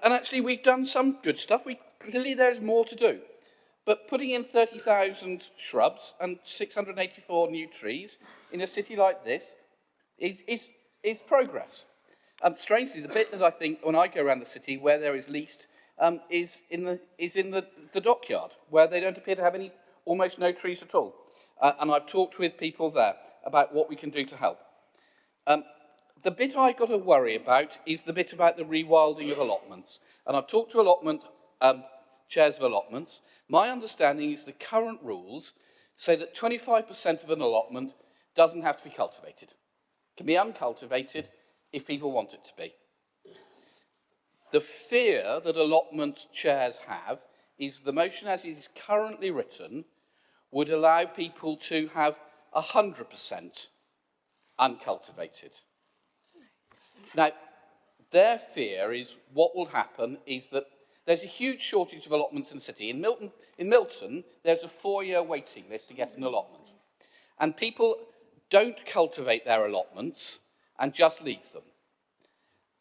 actually, we've done some good stuff. Clearly, there's more to do. But putting in 30,000 shrubs and 684 new trees in a city like this is progress. Strangely, the bit that I think, when I go around the city, where there is least, is in the dockyard, where they don't appear to have almost no trees at all. And I've talked with people there about what we can do to help. The bit I've got to worry about is the bit about the rewilding of allotments. And I've talked to chairs of allotments. My understanding is the current rules say that 25% of an allotment doesn't have to be cultivated. It can be uncultivated if people want it to be. The fear that allotment chairs have is the motion as it is currently written would allow people to have 100% uncultivated. Now, their fear is what will happen is that there's a huge shortage of allotments in the city. In Milton, there's a 4-year waiting list to get an allotment. And people don't cultivate their allotments and just leave them.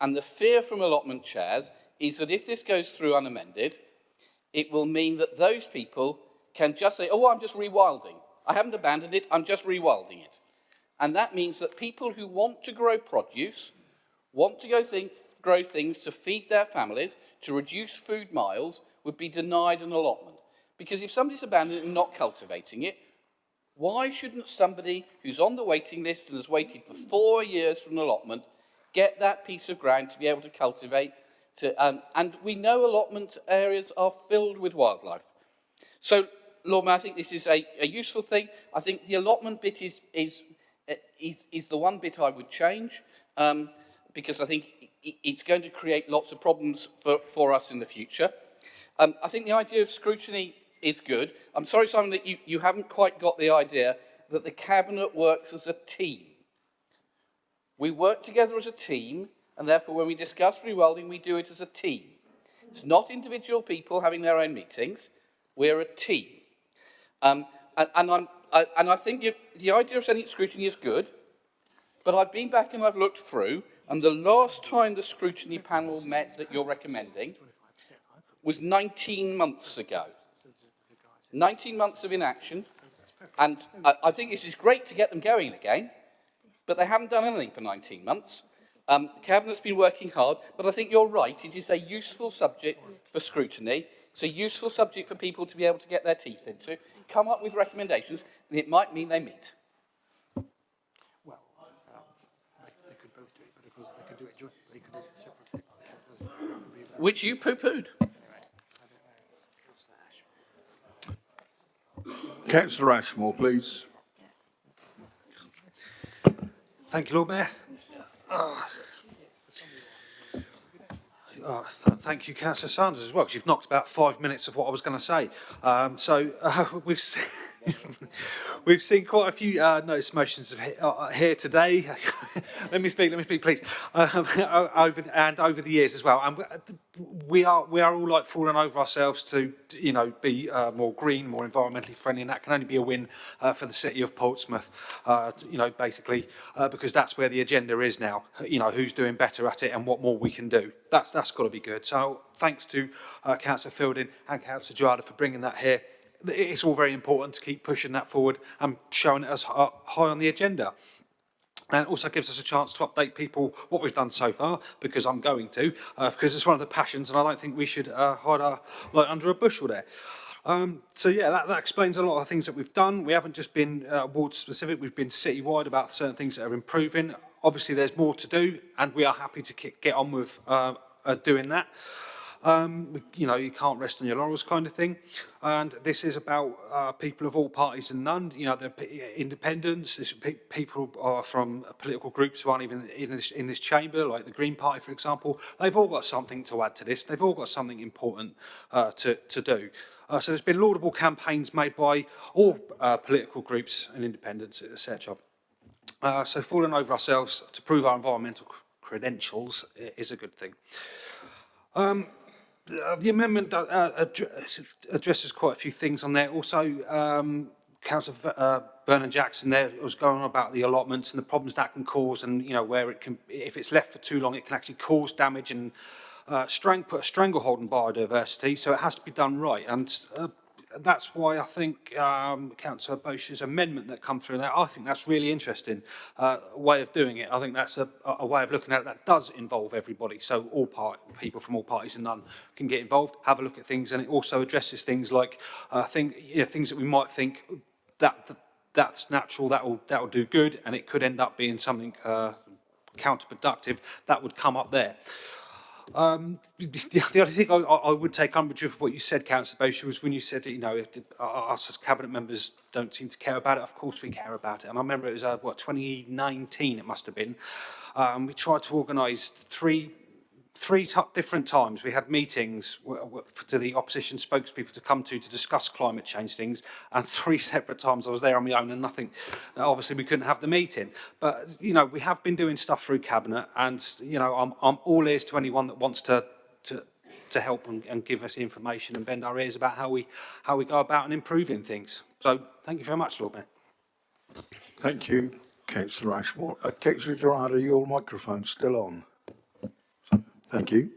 And the fear from allotment chairs is that if this goes through unamended, it will mean that those people can just say, oh, I'm just rewilding. I haven't abandoned it, I'm just rewilding it. And that means that people who want to grow produce, want to grow things to feed their families, to reduce food miles, would be denied an allotment. Because if somebody's abandoned it and not cultivating it, why shouldn't somebody who's on the waiting list and has waited for 4 years for an allotment get that piece of ground to be able to cultivate? And we know allotment areas are filled with wildlife. So, Lord Mayor, I think this is a useful thing. I think the allotment bit is the one bit I would change, because I think it's going to create lots of problems for us in the future. I think the idea of scrutiny is good. I'm sorry, Simon, that you haven't quite got the idea that the Cabinet works as a team. We work together as a team, and therefore when we discuss rewilding, we do it as a team. It's not individual people having their own meetings. We're a team. And I think the idea of sending scrutiny is good, but I've been back and I've looked through, and the last time the scrutiny panel met that you're recommending was 19 months ago. 19 months of inaction, and I think this is great to get them going again, but they haven't done anything for 19 months. The Cabinet's been working hard, but I think you're right, it is a useful subject for scrutiny. It's a useful subject for people to be able to get their teeth into, come up with recommendations, and it might mean they meet. Well, they could both do it, but of course they could do it jointly, they could do it separately. Which you poo-pooed. Councillor Ashmore, please. Thank you, Lord Mayor. Thank you, Councillor Sanders, as well, because you've knocked about 5 minutes of what I was going to say. We've seen quite a few notice motions here today. Let me speak, please. Over the years as well, and we are all like falling over ourselves to, be more green, more environmentally friendly, and that can only be a win for the city of Portsmouth. Basically, because that's where the agenda is now. Who's doing better at it and what more we can do. That's got to be good. So thanks to Councillor Fielding and Councillor Gerarda for bringing that here. It's all very important to keep pushing that forward and showing it as high on the agenda. And it also gives us a chance to update people what we've done so far, because I'm going to, because it's one of the passions, and I don't think we should hide our light under a bushel there. That explains a lot of the things that we've done. We haven't just been ward specific, we've been citywide about certain things that are improving. Obviously there's more to do, and we are happy to get on with doing that. You can't rest on your laurels kind of thing. And this is about people of all parties and none. They're independents, people are from political groups who aren't even in this chamber, like the Green Party, for example. They've all got something to add to this. They've all got something important to do. So there's been laudable campaigns made by all political groups and independents, etc. So falling over ourselves to prove our environmental credentials is a good thing. The amendment addresses quite a few things on there. Also, Councillor Bernard Jackson there was going on about the allotments and the problems that can cause, and where it can, if it's left for too long, it can actually cause damage and put a stranglehold on biodiversity. So it has to be done right, and that's why I think Councillor Bosch's amendment that come through there, I think that's really interesting way of doing it. I think that's a way of looking at it that does involve everybody. So people from all parties and none can get involved, have a look at things, and it also addresses things like things that we might think that's natural, that'll do good, and it could end up being something counterproductive that would come up there. The only thing I would take umbrage with what you said, Councillor Bosch, was when you said, us as Cabinet members don't seem to care about it. Of course we care about it. And I remember it was, 2019 it must have been. We tried to organise three different times. We had meetings to the opposition spokespeople to come to discuss climate change things, and 3 separate times I was there on my own and nothing. Obviously we couldn't have the meeting, but we have been doing stuff through Cabinet, and I'm all ears to anyone that wants to help and give us information and bend our ears about how we go about and improving things. So thank you very much, Lord Mayor. Thank you. Councillor Ashmore. Councillor Gerardo, your microphone's still on. Thank you.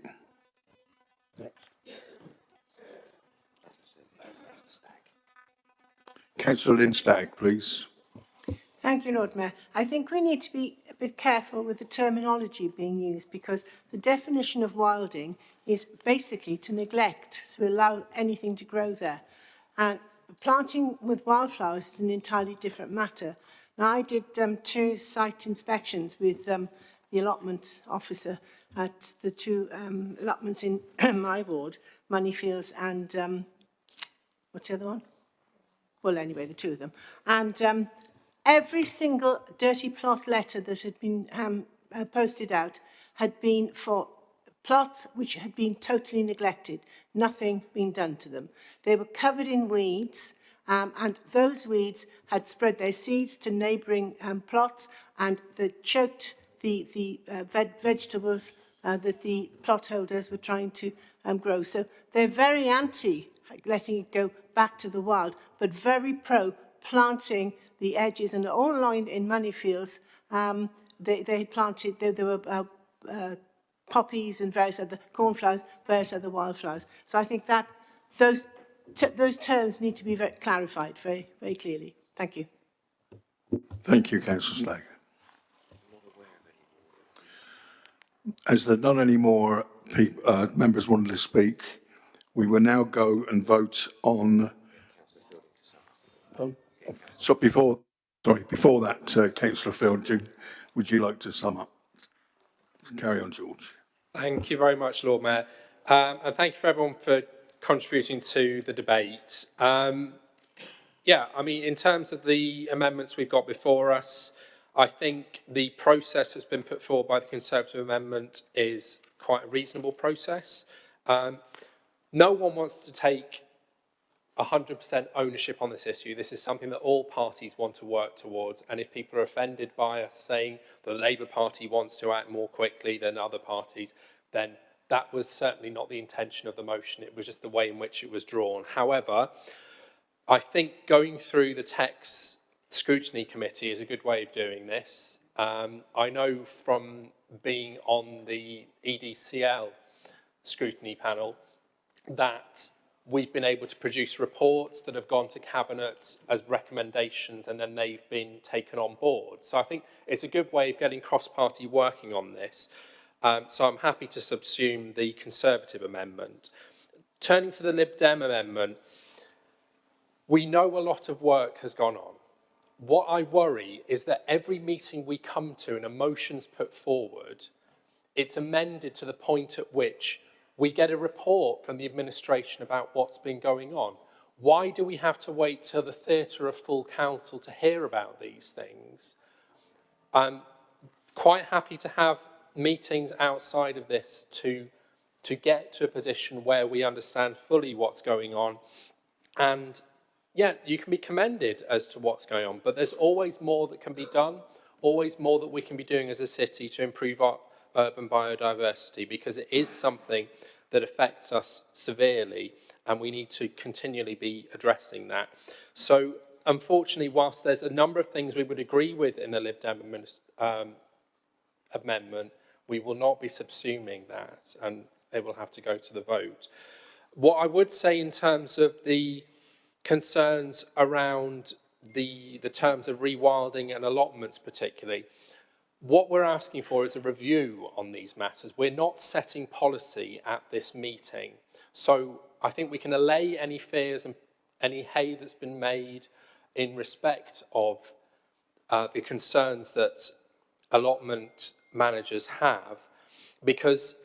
Councillor Lindstag, please. Thank you, Lord Mayor. I think we need to be a bit careful with the terminology being used, because the definition of wilding is basically to neglect, to allow anything to grow there. And planting with wildflowers is an entirely different matter. Now, I did 2 site inspections with the allotment officer at the 2 allotments in my ward, Moneyfields and what's the other one? Well, anyway, the 2 of them. And every single dirty plot letter that had been posted out had been for plots which had been totally neglected, nothing being done to them. They were covered in weeds, and those weeds had spread their seeds to neighbouring plots, and they choked the vegetables that the plot holders were trying to grow. So they're very anti letting it go back to the wild, but very pro planting the edges, and all along in Moneyfields, they had planted, there were poppies and various other cornflowers, various other wildflowers. So I think that those terms need to be clarified very, very clearly. Thank you. Thank you, Councillor Stagg. As there are not any more members wanting to speak, we will now go and vote on. So before that, Councillor Field, would you like to sum up? Carry on, George. Thank you very much, Lord Mayor. And thank you for everyone for contributing to the debate. Yeah, I mean, in terms of the amendments we've got before us, I think the process that's been put forward by the Conservative amendment is quite a reasonable process. No one wants to take 100% ownership on this issue. This is something that all parties want to work towards, and if people are offended by us saying the Labour Party wants to act more quickly than other parties, then that was certainly not the intention of the motion. It was just the way in which it was drawn. However, I think going through the text scrutiny committee is a good way of doing this. I know from being on the EDCL scrutiny panel that we've been able to produce reports that have gone to Cabinet as recommendations, and then they've been taken on board. So I think it's a good way of getting cross-party working on this. So I'm happy to subsume the Conservative amendment. Turning to the Lib Dem amendment, we know a lot of work has gone on. What I worry is that every meeting we come to and a motion's put forward, it's amended to the point at which we get a report from the administration about what's been going on. Why do we have to wait till the theatre of full council to hear about these things? I'm quite happy to have meetings outside of this to get to a position where we understand fully what's going on. And yeah, you can be commended as to what's going on, but there's always more that can be done, always more that we can be doing as a city to improve our urban biodiversity, because it is something that affects us severely, and we need to continually be addressing that. So, unfortunately, whilst there's a number of things we would agree with in the Lib Dem amendment, we will not be subsuming that, and it will have to go to the vote. What I would say in terms of the concerns around the terms of rewilding and allotments particularly, what we're asking for is a review on these matters. We're not setting policy at this meeting. So I think we can allay any fears and any hay that's been made in respect of the concerns that allotment managers have, because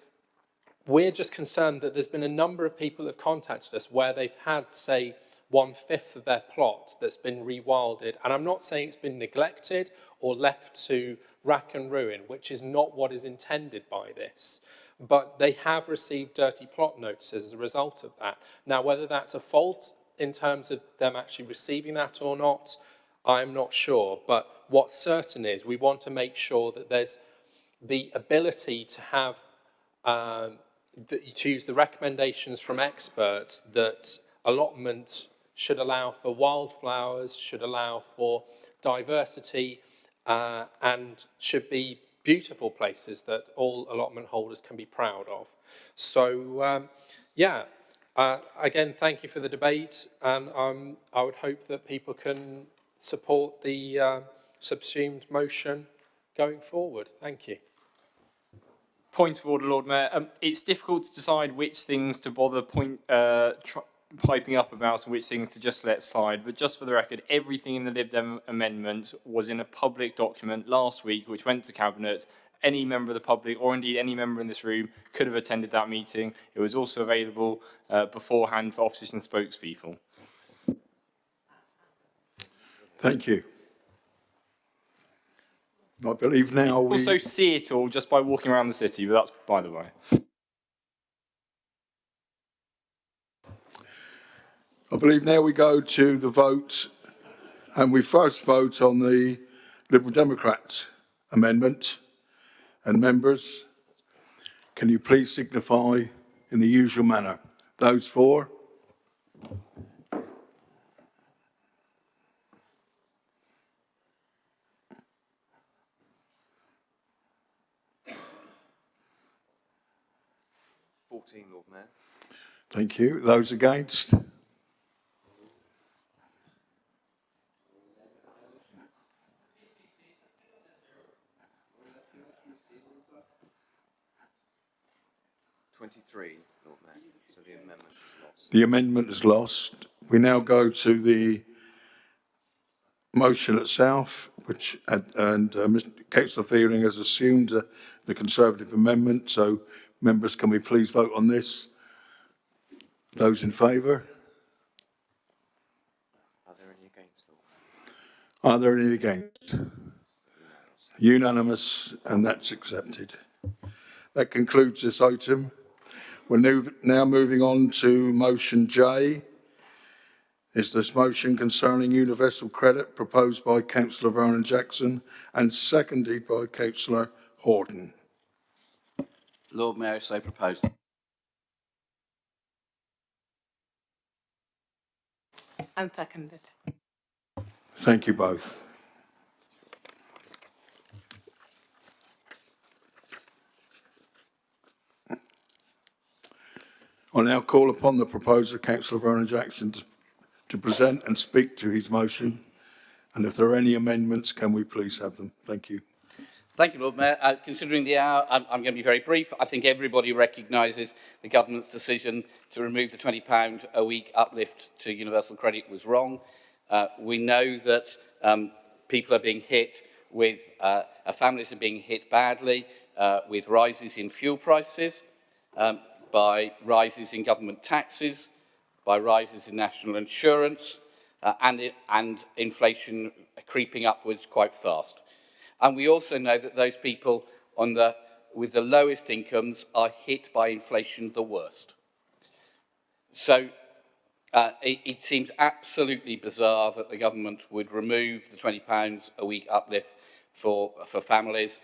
we're just concerned that there's been a number of people that have contacted us where they've had, say, 1/5 of their plot that's been rewilded. And I'm not saying it's been neglected or left to rack and ruin, which is not what is intended by this. But they have received dirty plot notices as a result of that. Now, whether that's a fault in terms of them actually receiving that or not, I'm not sure. But what's certain is we want to make sure that there's the ability to have, to use the recommendations from experts that allotments should allow for wildflowers, should allow for diversity, and should be beautiful places that all allotment holders can be proud of. So, again, thank you for the debate, and I would hope that people can support the subsumed motion going forward. Thank you. Point of order, Lord Mayor. It's difficult to decide which things to bother piping up about and which things to just let slide. But just for the record, everything in the Lib Dem amendment was in a public document last week, which went to Cabinet. Any member of the public, or indeed any member in this room, could have attended that meeting. It was also available beforehand for opposition spokespeople. Thank you. I believe now we... Also see it all just by walking around the city, but that's by the way. I believe now we go to the vote, and we first vote on the Liberal Democrat amendment. And members, can you please signify in the usual manner? Those for? Lord Mayor. Thank you. Those against? Lord Mayor. So the amendment is lost. The amendment is lost. We now go to the motion itself, which Councillor Fielding has assumed the Conservative amendment. So, members, can we please vote on this? Those in favour? Are there any against, Lord Mayor? Are there any against? Unanimous, and that's accepted. That concludes this item. We're now moving on to motion J. Is this motion concerning universal credit proposed by Councillor Vernon Jackson and seconded by Councillor Horton? Lord Mayor, so proposed. And seconded. Thank you both. I now call upon the proposer, Councillor Vernon Jackson, to present and speak to his motion. And if there are any amendments, can we please have them? Thank you. Thank you, Lord Mayor. Considering the hour, I'm going to be very brief. I think everybody recognises the government's decision to remove the £20 a week uplift to universal credit was wrong. We know that people are being hit with, families are being hit badly with rises in fuel prices, by rises in government taxes, by rises in national insurance, and inflation creeping upwards quite fast. And we also know that those people with the lowest incomes are hit by inflation the worst. So it seems absolutely bizarre that the government would remove the £20 a week uplift for families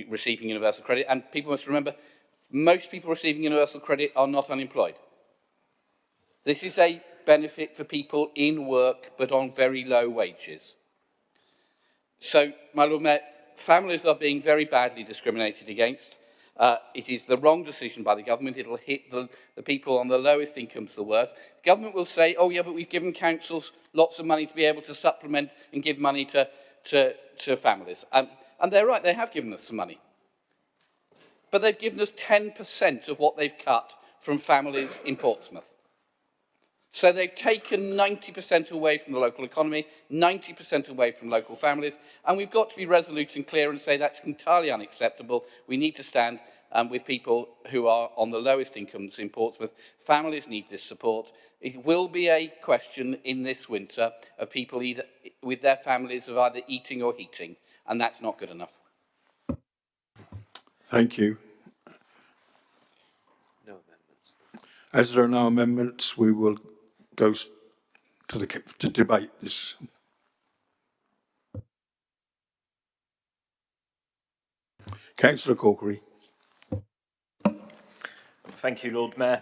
receiving universal credit. And people must remember, most people receiving universal credit are not unemployed. This is a benefit for people in work, but on very low wages. So, my Lord Mayor, families are being very badly discriminated against. It is the wrong decision by the government. It'll hit the people on the lowest incomes the worst. The government will say, oh yeah, but we've given councils lots of money to be able to supplement and give money to families. And they're right, they have given us some money. But they've given us 10% of what they've cut from families in Portsmouth. So they've taken 90% away from the local economy, 90% away from local families, and we've got to be resolute and clear and say that's entirely unacceptable. We need to stand with people who are on the lowest incomes in Portsmouth. Families need this support. It will be a question in this winter of people either with their families of either eating or heating, and that's not good enough. Thank you. No amendments. As there are no amendments, we will go to debate this. Councillor Corkery. Thank you, Lord Mayor.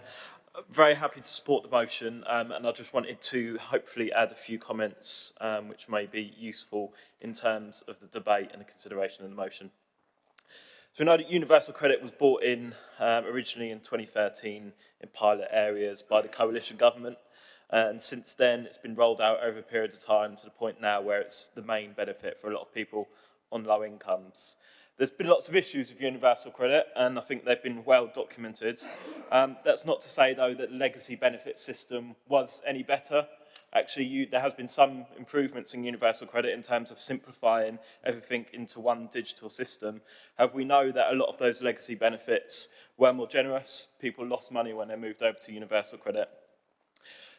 Very happy to support the motion, and I just wanted to hopefully add a few comments which may be useful in terms of the debate and the consideration of the motion. So we know that universal credit was brought in originally in 2013 in pilot areas by the coalition government, and since then it's been rolled out over a period of time to the point now where it's the main benefit for a lot of people on low incomes. There's been lots of issues with universal credit, and I think they've been well documented. That's not to say, though, that the legacy benefit system was any better. Actually, there has been some improvements in universal credit in terms of simplifying everything into one digital system. However, we know that a lot of those legacy benefits were more generous. People lost money when they moved over to universal credit.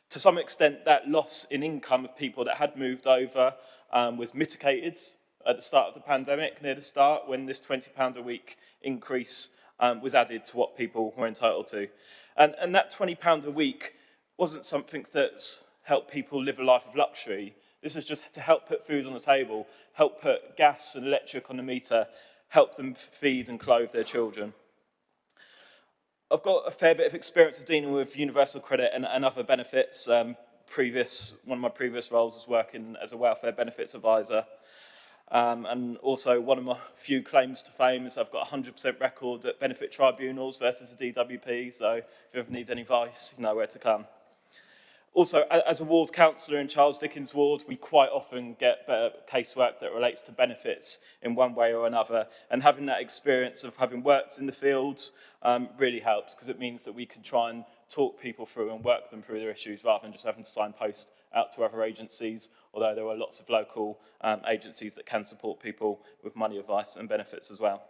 To some extent, that loss in income of people that had moved over was mitigated at the start of the pandemic, near the start, when this £20 a week increase was added to what people were entitled to. And that £20 a week wasn't something that's helped people live a life of luxury. This is just to help put food on the table, help put gas and electric on the meter, help them feed and clothe their children. I've got a fair bit of experience of dealing with universal credit and other benefits. One of my previous roles was working as a welfare benefits advisor. And also one of my few claims to fame is I've got a 100% record at benefit tribunals versus the DWP, so if you ever need any advice, you know where to come. Also, as a ward councillor in Charles Dickens ward, we quite often get casework that relates to benefits in one way or another, and having that experience of having worked in the fields really helps, because it means that we can try and talk people through and work them through their issues rather than just having to signpost out to other agencies, although there are lots of local agencies that can support people with money advice and benefits as well.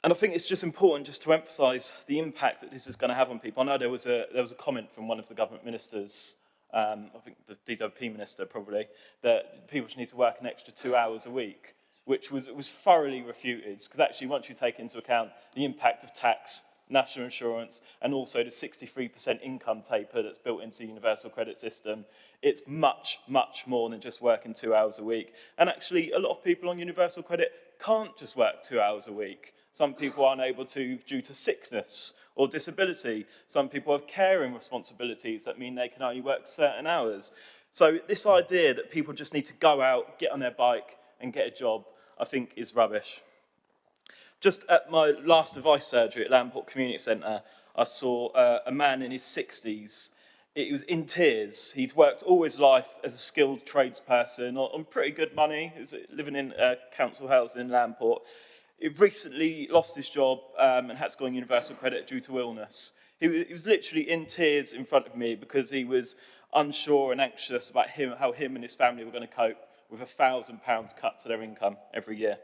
And I think it's just important just to emphasise the impact that this is going to have on people. I know there was a comment from one of the government ministers, I think the DWP minister probably, that people should need to work an extra 2 hours a week, which was thoroughly refuted, because actually once you take into account the impact of tax, national insurance, and also the 63% income taper that's built into the universal credit system, it's much, much more than just working 2 hours a week. And actually, a lot of people on universal credit can't just work 2 hours a week. Some people aren't able to due to sickness or disability. Some people have caring responsibilities that mean they can only work certain hours. So this idea that people just need to go out, get on their bike, and get a job, I think is rubbish. Just at my last advice surgery at Lamport Community Centre, I saw a man in his 60s. He was in tears. He'd worked all his life as a skilled tradesperson on pretty good money. He was living in council housing in Lamport. He recently lost his job and had to go on universal credit due to illness. He was literally in tears in front of me because he was unsure and anxious about how him and his family were going to cope with £1,000 cut to their income every year.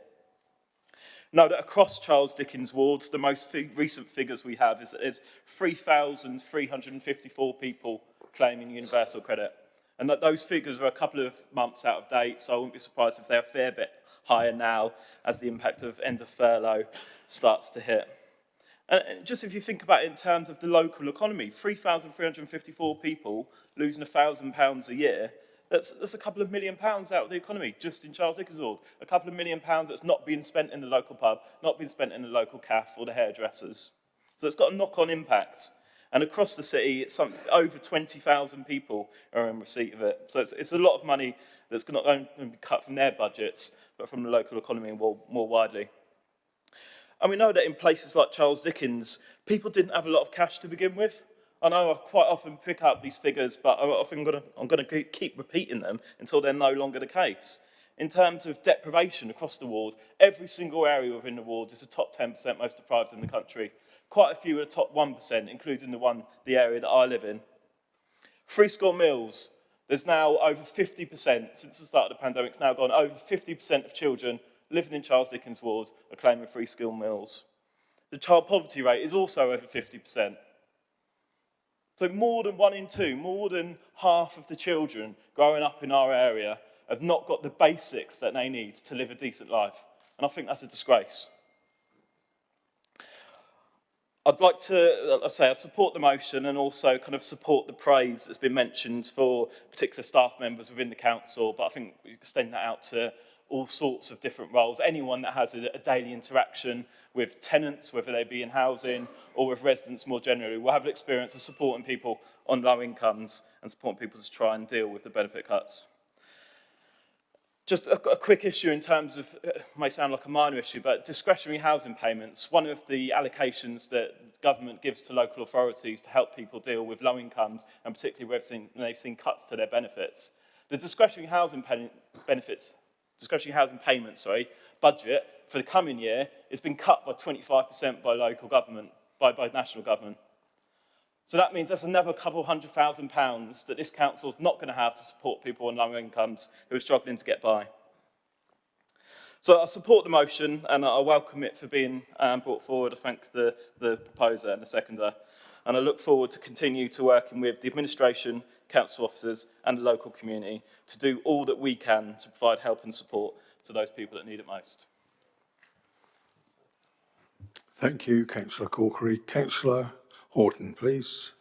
Know that across Charles Dickens wards, the most recent figures we have is that there's 3,354 people claiming universal credit. And that those figures are a couple of months out of date, so I wouldn't be surprised if they're a fair bit higher now as the impact of end of furlough starts to hit. And just if you think about it in terms of the local economy, 3,354 people losing £1,000 a year, that's a couple of £1 million out of the economy just in Charles Dickens ward. A couple of £1 million that's not being spent in the local pub, not being spent in the local cafe or the hairdressers. So it's got a knock-on impact. And across the city, it's over 20,000 people are in receipt of it. So it's a lot of money that's not going to be cut from their budgets, but from the local economy more widely. And we know that in places like Charles Dickens, people didn't have a lot of cash to begin with. I know I quite often pick up these figures, but I think I'm going to keep repeating them until they're no longer the case. In terms of deprivation across the ward, every single area within the ward is the top 10% most deprived in the country. Quite a few are the top 1%, including the area that I live in. Free school meals. There's now over 50%, since the start of the pandemic, it's now gone over 50% of children living in Charles Dickens ward are claiming free school meals. The child poverty rate is also over 50%. So more than 1 in 2, more than half of the children growing up in our area have not got the basics that they need to live a decent life. And I think that's a disgrace. I'd like to, I support the motion and also kind of support the praise that's been mentioned for particular staff members within the council, but I think we extend that out to all sorts of different roles. Anyone that has a daily interaction with tenants, whether they be in housing or with residents more generally, will have an experience of supporting people on low incomes and supporting people to try and deal with the benefit cuts. Just a quick issue in terms of, may sound like a minor issue, but discretionary housing payments. One of the allocations that government gives to local authorities to help people deal with low incomes, and particularly when they've seen cuts to their benefits. The discretionary housing payments, budget for the coming year has been cut by 25% by local government, by national government. So that means there's another couple £100,000 that this council is not going to have to support people on low incomes who are struggling to get by. So I support the motion and I welcome it for being brought forward. I thank the proposer and the seconder. And I look forward to continue to working with the administration, council officers and the local community to do all that we can to provide help and support to those people that need it most. Thank you, Councillor Corkery. Councillor Horton, please.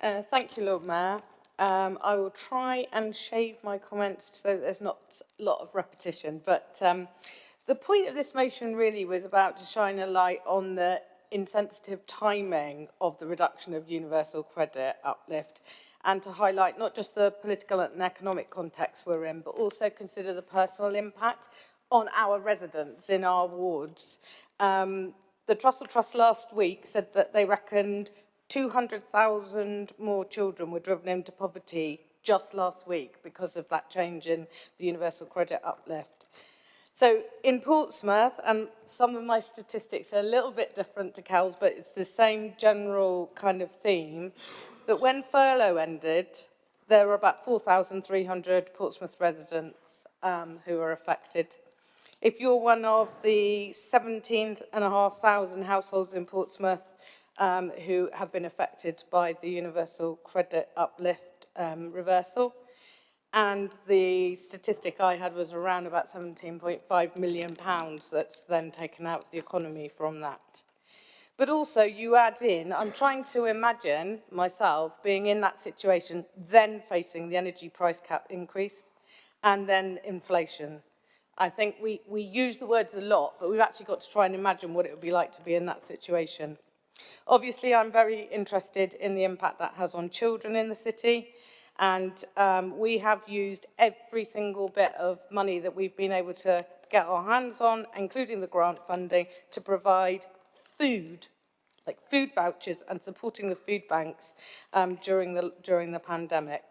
Thank you, Lord Mayor. I will try and shave my comments so that there's not a lot of repetition, but the point of this motion really was about to shine a light on the insensitive timing of the reduction of universal credit uplift and to highlight not just the political and economic context we're in, but also consider the personal impact on our residents in our wards. The Trussell Trust last week said that they reckoned 200,000 more children were driven into poverty just last week because of that change in the universal credit uplift. So in Portsmouth, and some of my statistics are a little bit different to Cal's, but it's the same general kind of theme, that when furlough ended, there were about 4,300 Portsmouth residents who were affected. If you're one of the 17,500 households in Portsmouth who have been affected by the universal credit uplift reversal, and the statistic I had was around about £17.5 million that's then taken out of the economy from that. But also you add in, I'm trying to imagine myself being in that situation, then facing the energy price cap increase, and then inflation. I think we use the words a lot, but we've actually got to try and imagine what it would be like to be in that situation. Obviously, I'm very interested in the impact that has on children in the city, and we have used every single bit of money that we've been able to get our hands on, including the grant funding, to provide food, like food vouchers and supporting the food banks during the pandemic.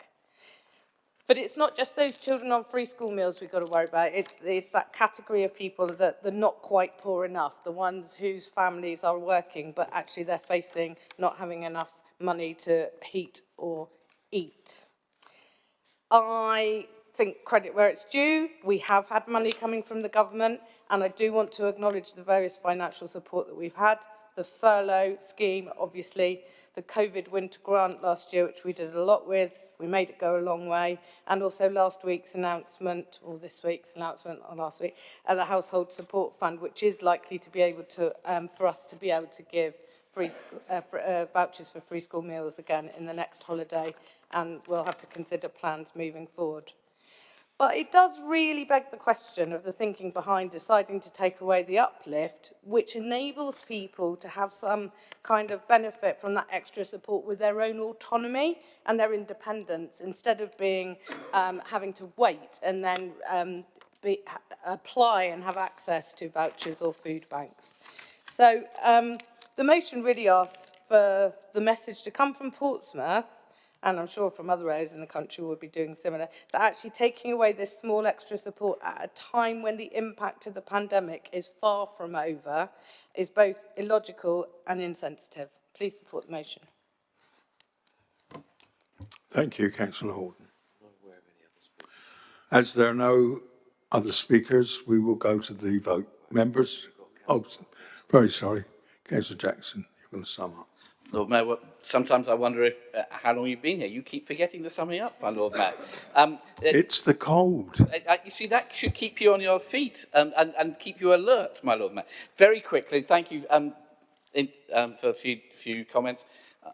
But it's not just those children on free school meals we've got to worry about. It's that category of people that they're not quite poor enough, the ones whose families are working, but actually they're facing not having enough money to heat or eat. I think credit where it's due. We have had money coming from the government, and I do want to acknowledge the various financial support that we've had. The furlough scheme, obviously, the COVID winter grant last year, which we did a lot with. We made it go a long way. And also last week's announcement, or this week's announcement, or last week, the Household Support Fund, which is likely to be able to, for us to be able to give free vouchers for free school meals again in the next holiday. And we'll have to consider plans moving forward. But it does really beg the question of the thinking behind deciding to take away the uplift, which enables people to have some kind of benefit from that extra support with their own autonomy and their independence, instead of being having to wait and then apply and have access to vouchers or food banks. So the motion really asks for the message to come from Portsmouth, and I'm sure from other areas in the country will be doing similar, that actually taking away this small extra support at a time when the impact of the pandemic is far from over is both illogical and insensitive. Please support the motion. Thank you, Councillor Horton. As there are no other speakers, we will go to the vote. Members? Oh, very sorry. Councillor Jackson, you're going to sum up. Lord Mayor, well, sometimes I wonder if how long you've been here. You keep forgetting to sum me up, my Lord Mayor. It's the cold. You see, that should keep you on your feet and keep you alert, my Lord Mayor. Very quickly, thank you for a few comments.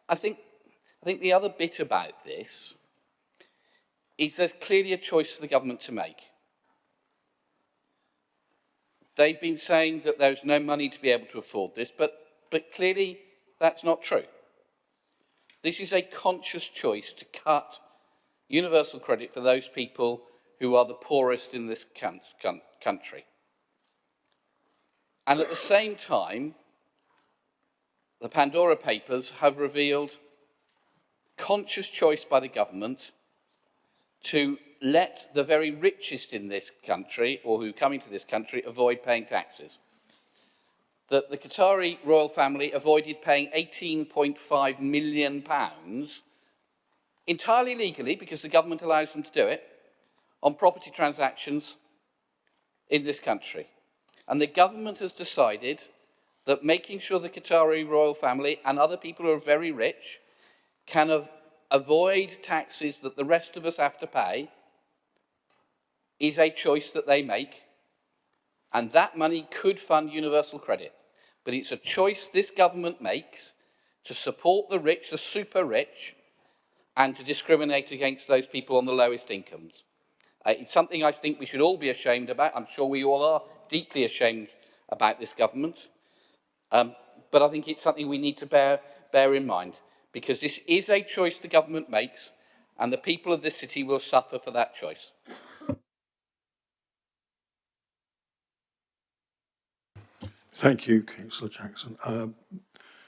I think the other bit about this is there's clearly a choice for the government to make. They've been saying that there's no money to be able to afford this, but clearly that's not true. This is a conscious choice to cut universal credit for those people who are the poorest in this country. And at the same time, the Pandora Papers have revealed conscious choice by the government to let the very richest in this country, or who come into this country, avoid paying taxes. That the Qatari royal family avoided paying £18.5 million entirely legally, because the government allows them to do it, on property transactions in this country. And the government has decided that making sure the Qatari royal family and other people who are very rich can avoid taxes that the rest of us have to pay is a choice that they make, and that money could fund universal credit. But it's a choice this government makes to support the rich, the super rich, and to discriminate against those people on the lowest incomes. It's something I think we should all be ashamed about. I'm sure we all are deeply ashamed about this government. But I think it's something we need to bear in mind, because this is a choice the government makes, and the people of this city will suffer for that choice. Thank you, Councillor Jackson.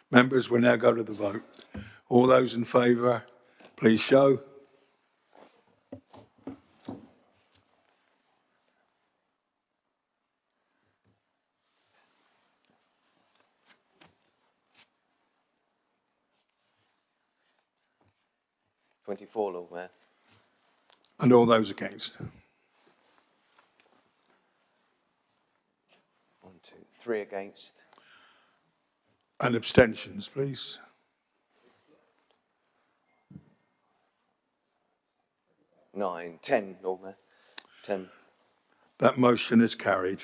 Members, we now go to the vote. All those in favour, please show. (24), Lord Mayor. And all those against. 1, 2, 3 against. And abstentions, please. Nine, 10, Lord Mayor. 10. That motion is carried.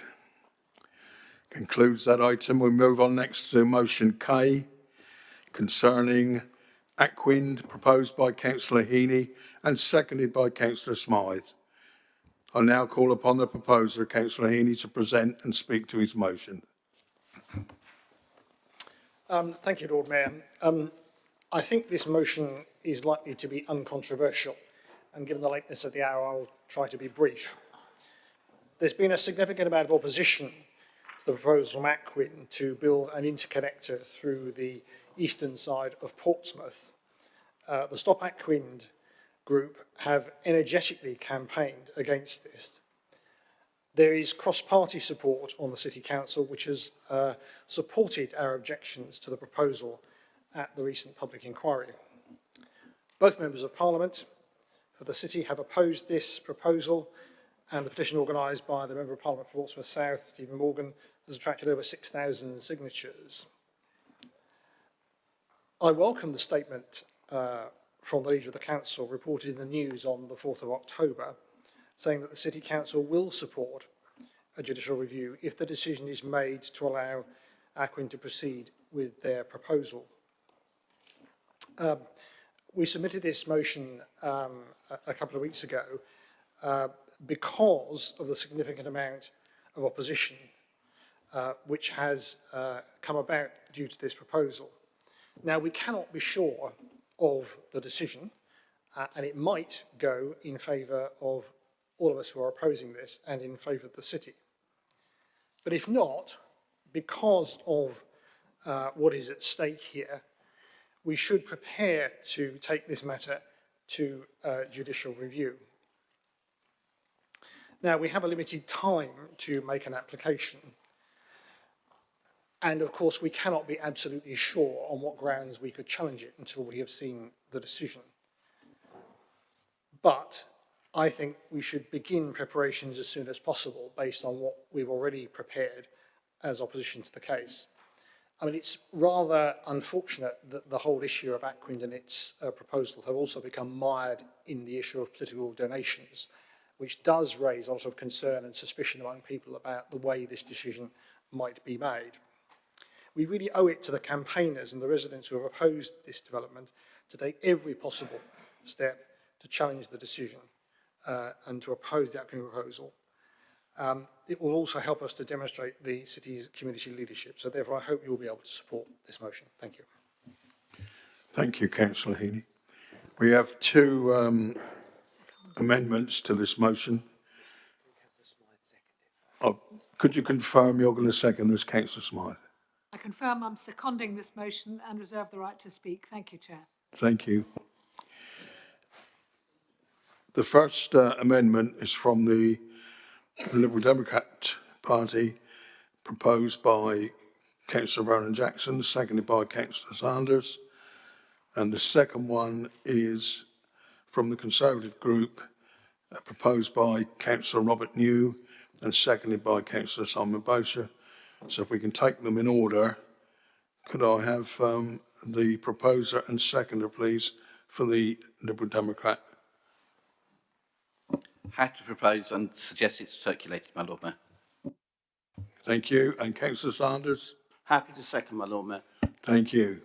Concludes that item. We move on next to motion K concerning Aquin, proposed by Councillor Heaney and seconded by Councillor Smythe. I now call upon the proposer, Councillor Heaney, to present and speak to his motion. Thank you, Lord Mayor. I think this motion is likely to be uncontroversial, and given the lateness of the hour, I'll try to be brief. There's been a significant amount of opposition to the proposal from Aquin to build an interconnector through the eastern side of Portsmouth. The Stop Aquin group have energetically campaigned against this. There is cross-party support on the City Council, which has supported our objections to the proposal at the recent public inquiry. Both members of Parliament for the City have opposed this proposal, and the petition organised by the Member of Parliament for Portsmouth South, Stephen Morgan, has attracted over 6,000 signatures. I welcome the statement from the Leader of the Council reported in the news on the 4th of October, saying that the City Council will support a judicial review if the decision is made to allow Aquin to proceed with their proposal. We submitted this motion a couple of weeks ago because of the significant amount of opposition which has come about due to this proposal. Now, we cannot be sure of the decision, and it might go in favour of all of us who are opposing this and in favour of the city. But if not, because of what is at stake here, we should prepare to take this matter to judicial review. Now, we have a limited time to make an application. And of course, we cannot be absolutely sure on what grounds we could challenge it until we have seen the decision. But I think we should begin preparations as soon as possible based on what we've already prepared as opposition to the case. I mean, it's rather unfortunate that the whole issue of Aquin and its proposal have also become mired in the issue of political donations, which does raise a lot of concern and suspicion among people about the way this decision might be made. We really owe it to the campaigners and the residents who have opposed this development to take every possible step to challenge the decision. and to oppose the Atkins proposal. It will also help us to demonstrate the city's community leadership. So therefore, I hope you will be able to support this motion. Thank you. Thank you, Councillor Heaney. We have two amendments to this motion. Oh, could you confirm you're going to second this, Councillor Smythe? I confirm I'm seconding this motion and reserve the right to speak. Thank you, Chair. Thank you. The first amendment is from the Liberal Democrat Party, proposed by Councillor Vernon Jackson, seconded by Councillor Sanders. And the second one is from the Conservative group, proposed by Councillor Robert New and seconded by Councillor Simon Bowser. So if we can take them in order, could I have the proposer and seconder, please, for the Liberal Democrat? Had to propose and suggest it's circulated, my Lord Mayor. Thank you. And Councillor Sanders? Happy to second, my Lord Mayor. Thank you.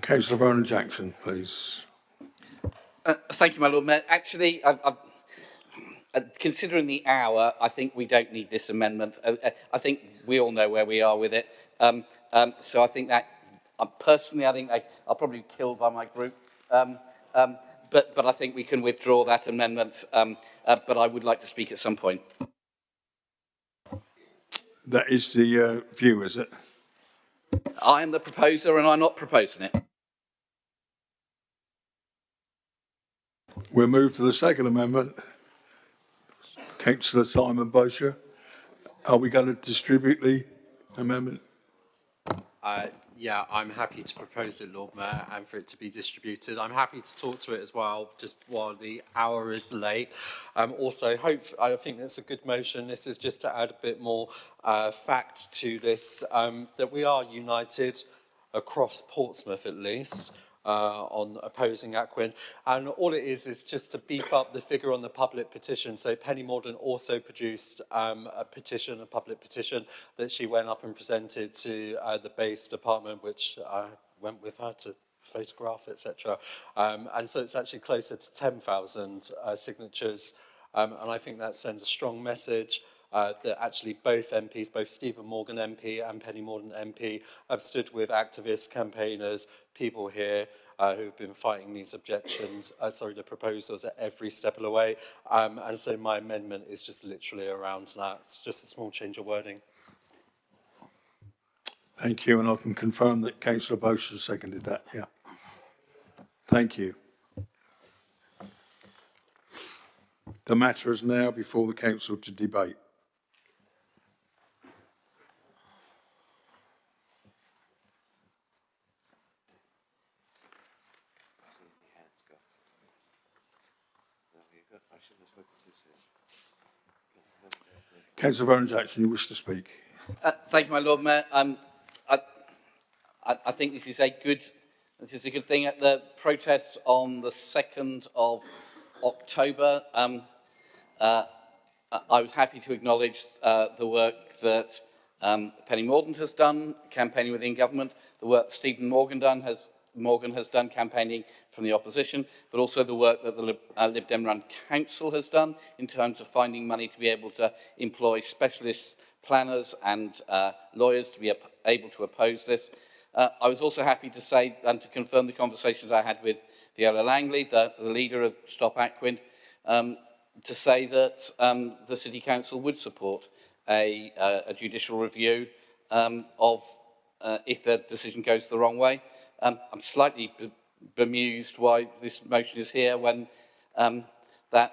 Councillor Vernon Jackson, please. Thank you, my Lord Mayor. Actually, considering the hour, I think we don't need this amendment. I think we all know where we are with it. So I think that, personally, I think I'll probably be killed by my group. But I think we can withdraw that amendment. But I would like to speak at some point. That is the view, is it? I am the proposer and I'm not proposing it. We'll move to the second amendment. Councillor Simon Bowser, are we going to distribute the amendment? Yeah, I'm happy to propose it, Lord Mayor, and for it to be distributed. I'm happy to talk to it as well, just while the hour is late. Also, I think it's a good motion. This is just to add a bit more fact to this, that we are united across Portsmouth, at least, on opposing Ackwen. And all it is just to beef up the figure on the public petition. So Penny Mordaunt also produced a public petition that she went up and presented to the base department, which I went with her to photograph, etc. And so it's actually closer to 10,000 signatures. And I think that sends a strong message that actually both MPs, both Stephen Morgan MP and Penny Mordaunt MP, have stood with activists, campaigners, people here who've been fighting these objections, the proposals at every step of the way. And so my amendment is just literally around that. It's just a small change of wording. Thank you, and I can confirm that Councillor Bowser seconded that, yeah. Thank you. The matter is now before the Council to debate. Councillor Vernon Jackson, you wish to speak? Thank you, my Lord Mayor. I think this is a good thing. At the protest on the 2nd of October, I was happy to acknowledge the work that Penny Mordaunt has done, campaigning within government, the work that Stephen Morgan has done campaigning from the opposition, but also the work that the Lib Dem run council has done in terms of finding money to be able to employ specialist planners and lawyers to be able to oppose this. I was also happy to say and to confirm the conversations I had with Viola Langley, the leader of Stop Ackwind, to say that the City Council would support a judicial review of if the decision goes the wrong way. I'm slightly bemused why this motion is here when that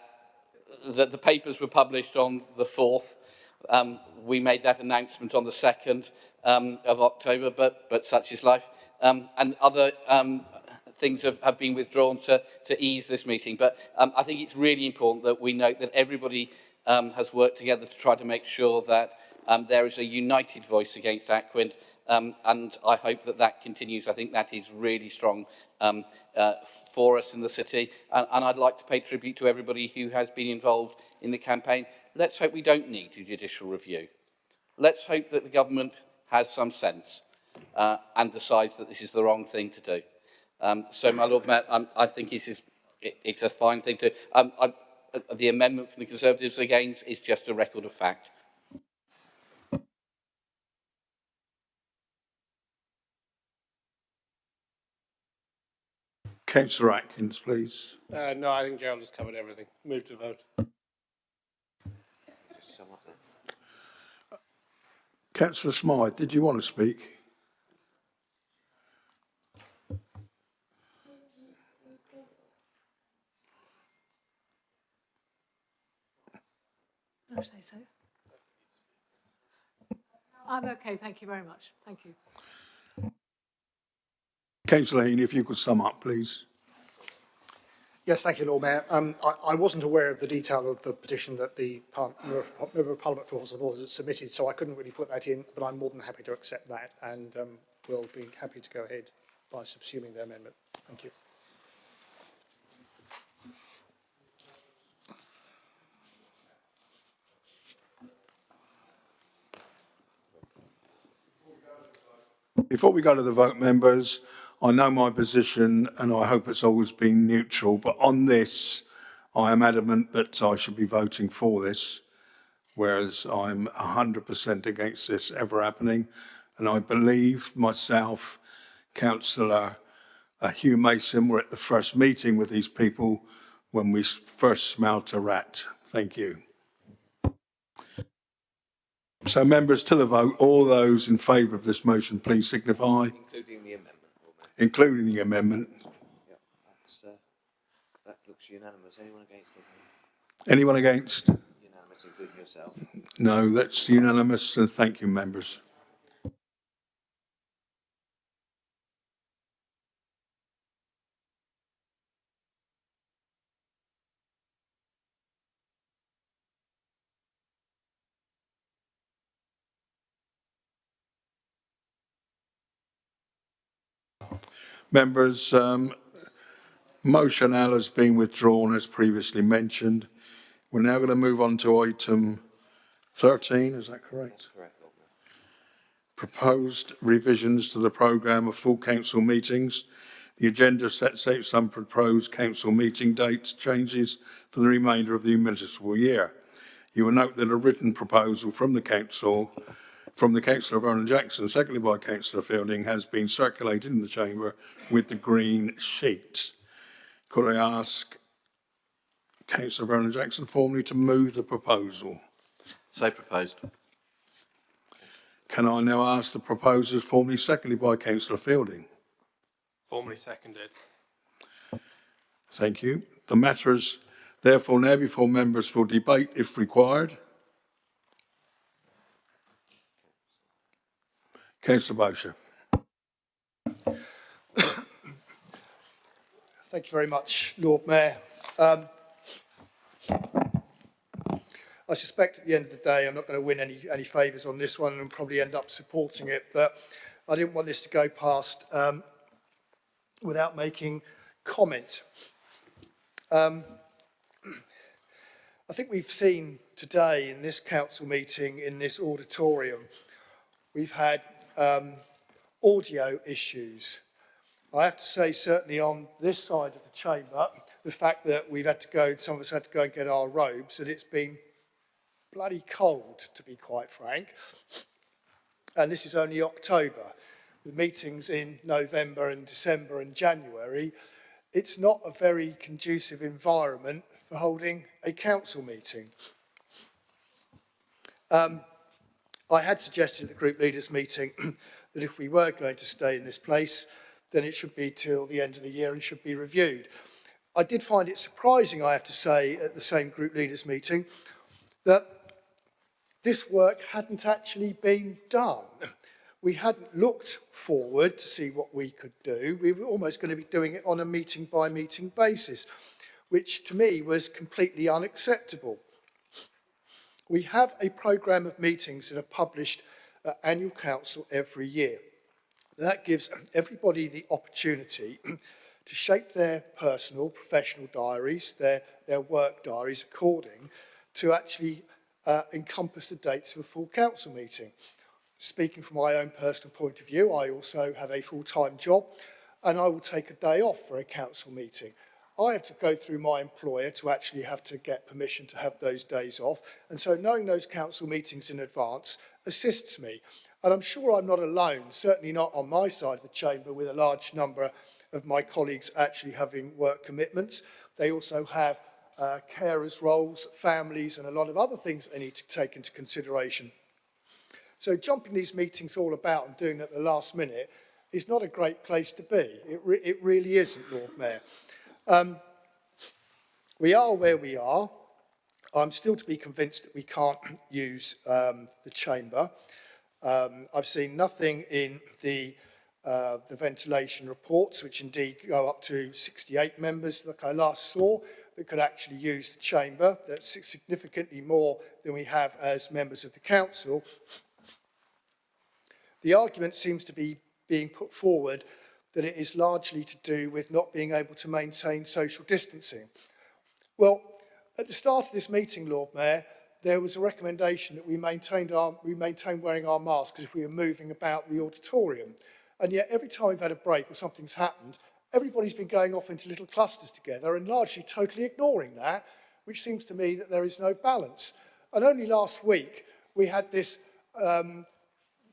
the papers were published on the 4th We made that announcement on the 2nd of October, but such is life. And other things have been withdrawn to ease this meeting. But I think it's really important that we note that everybody has worked together to try to make sure that there is a united voice against Aquin, and I hope that that continues. I think that is really strong for us in the city, and I'd like to pay tribute to everybody who has been involved in the campaign. Let's hope we don't need a judicial review. Let's hope that the government has some sense and decides that this is the wrong thing to do. So, my Lord Mayor, I think it's a fine thing to... the amendment from the Conservatives again is just a record of fact. Councillor Atkins, please. No, I think Gerald has covered everything. Move to vote. Councillor Smythe, did you want to speak? I say so. I'm okay, thank you very much. Thank you. Councillor Heaney, if you could sum up, please. Yes, thank you, Lord Mayor. I wasn't aware of the detail of the petition that the Member of Parliament for Horse and Horses submitted, so I couldn't really put that in, but I'm more than happy to accept that, and will be happy to go ahead by subsuming the amendment. Thank you. Before we go to the vote, members, I know my position and I hope it's always been neutral, but on this, I am adamant that I should be voting for this, whereas I'm 100% against this ever happening. And I believe myself, Councillor Hugh Mason, were at the first meeting with these people when we first smelt a rat. Thank you. So, members, to the vote, all those in favour of this motion, please signify. Including the amendment. Including the amendment. Yeah, that looks unanimous. Anyone against it? Anyone against? Unanimous, including yourself. No, that's unanimous, and thank you, members. Members, motion L has been withdrawn as previously mentioned. We're now going to move on to item 13, is that correct? That's correct, Lord Mayor. Proposed revisions to the programme of full council meetings. The agenda sets out some proposed council meeting dates changes for the remainder of the municipal year. You will note that a written proposal from the council, from the Councillor Vernon Jackson, seconded by Councillor Fielding, has been circulated in the chamber with the green sheet. Could I ask Councillor Vernon Jackson formally to move the proposal? So proposed. Can I now ask the proposers formally seconded by Councillor Fielding? Formally seconded. Thank you. The matter is therefore now before members for debate if required. Councillor Bowser. Thank you very much, Lord Mayor. I suspect at the end of the day I'm not going to win any favours on this one and probably end up supporting it, but I didn't want this to go past without making comment. I think we've seen today in this council meeting, in this auditorium, we've had audio issues. I have to say, certainly on this side of the chamber, the fact that we've had to go, some of us had to go and get our robes, and it's been bloody cold, to be quite frank. And this is only October. The meetings in November and December and January, it's not a very conducive environment for holding a council meeting. I had suggested at the group leaders meeting that if we were going to stay in this place, then it should be till the end of the year and should be reviewed. I did find it surprising, I have to say, at the same group leaders meeting, that this work hadn't actually been done. We hadn't looked forward to see what we could do. We were almost going to be doing it on a meeting-by-meeting basis, which to me was completely unacceptable. We have a programme of meetings that are published at annual council every year. That gives everybody the opportunity to shape their personal, professional diaries, their work diaries according to actually encompass the dates of a full council meeting. Speaking from my own personal point of view, I also have a full-time job and I will take a day off for a council meeting. I have to go through my employer to actually have to get permission to have those days off. And so knowing those council meetings in advance assists me. And I'm sure I'm not alone, certainly not on my side of the chamber, with a large number of my colleagues actually having work commitments. They also have carers' roles, families, and a lot of other things they need to take into consideration. So jumping these meetings all about and doing it at the last minute is not a great place to be. It really isn't, Lord Mayor. We are where we are. I'm still to be convinced that we can't use the chamber. I've seen nothing in the ventilation reports, which indeed go up to 68 members, like I last saw, that could actually use the chamber. That's significantly more than we have as members of the council. The argument seems to be being put forward that it is largely to do with not being able to maintain social distancing. Well, at the start of this meeting, Lord Mayor, there was a recommendation that we maintain wearing our masks if we were moving about the auditorium. And yet every time we've had a break or something's happened, everybody's been going off into little clusters together and largely totally ignoring that, which seems to me that there is no balance. And only last week we had this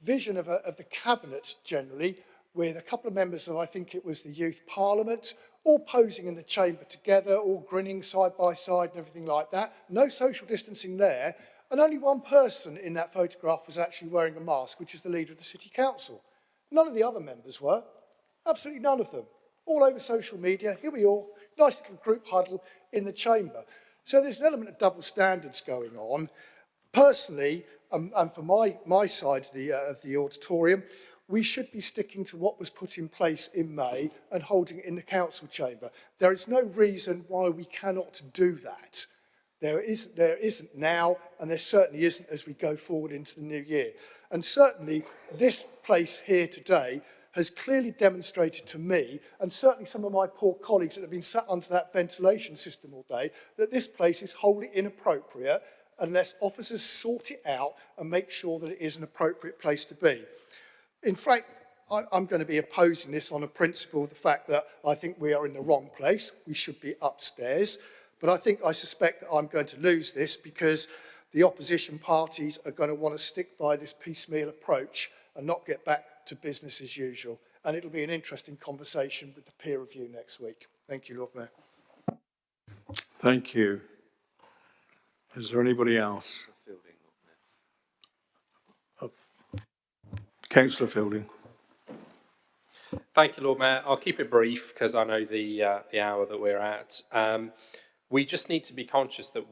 vision of the cabinet generally, with a couple of members of, I think it was the Youth Parliament, all posing in the chamber together, all grinning side by side and everything like that. No social distancing there. And only one person in that photograph was actually wearing a mask, which is the leader of the City Council. None of the other members were. Absolutely none of them. All over social media, here we are, nice little group huddle in the chamber. So there's an element of double standards going on. Personally, and for my side of the auditorium, we should be sticking to what was put in place in May and holding it in the council chamber. There is no reason why we cannot do that. There isn't now, and there certainly isn't as we go forward into the new year. And certainly this place here today has clearly demonstrated to me, and certainly some of my poor colleagues that have been sat under that ventilation system all day, that this place is wholly inappropriate unless officers sort it out and make sure that it is an appropriate place to be. In fact, I'm going to be opposing this on a principle of the fact that I think we are in the wrong place. We should be upstairs. But I suspect that I'm going to lose this because the opposition parties are going to want to stick by this piecemeal approach and not get back to business as usual. And it'll be an interesting conversation with the peer review next week. Thank you, Lord Mayor. Thank you. Is there anybody else? Councillor Fielding. Thank you, Lord Mayor. I'll keep it brief because I know the hour that we're at. We just need to be conscious that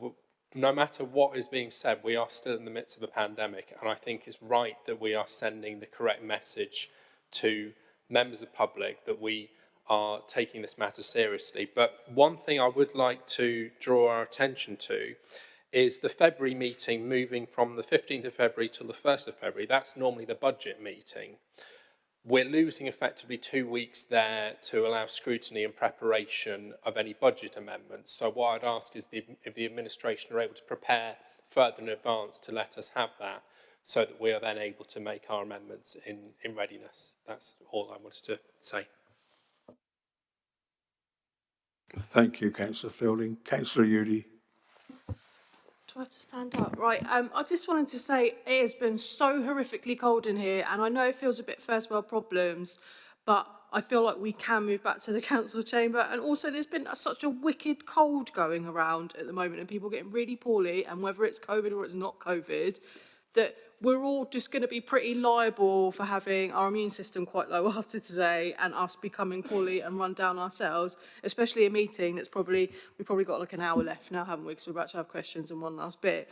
no matter what is being said, we are still in the midst of a pandemic, and I think it's right that we are sending the correct message to members of the public that we are taking this matter seriously. But one thing I would like to draw our attention to is the February meeting moving from the 15th of February till the 1st of February. That's normally the budget meeting. We're losing effectively 2 weeks there to allow scrutiny and preparation of any budget amendments. So what I'd ask is if the administration are able to prepare further in advance to let us have that, so that we are then able to make our amendments in readiness. That's all I wanted to say. Thank you, Councillor Fielding. Councillor Udy. Do I have to stand up? Right, I just wanted to say it has been so horrifically cold in here, and I know it feels a bit first world problems, but I feel like we can move back to the council chamber. And also there's been such a wicked cold going around at the moment and people getting really poorly, and whether it's COVID or it's not COVID, that we're all just going to be pretty liable for having our immune system quite low after today and us becoming poorly and run down ourselves, especially a meeting that's we've probably got like an hour left now, haven't we? Because we're about to have questions and one last bit.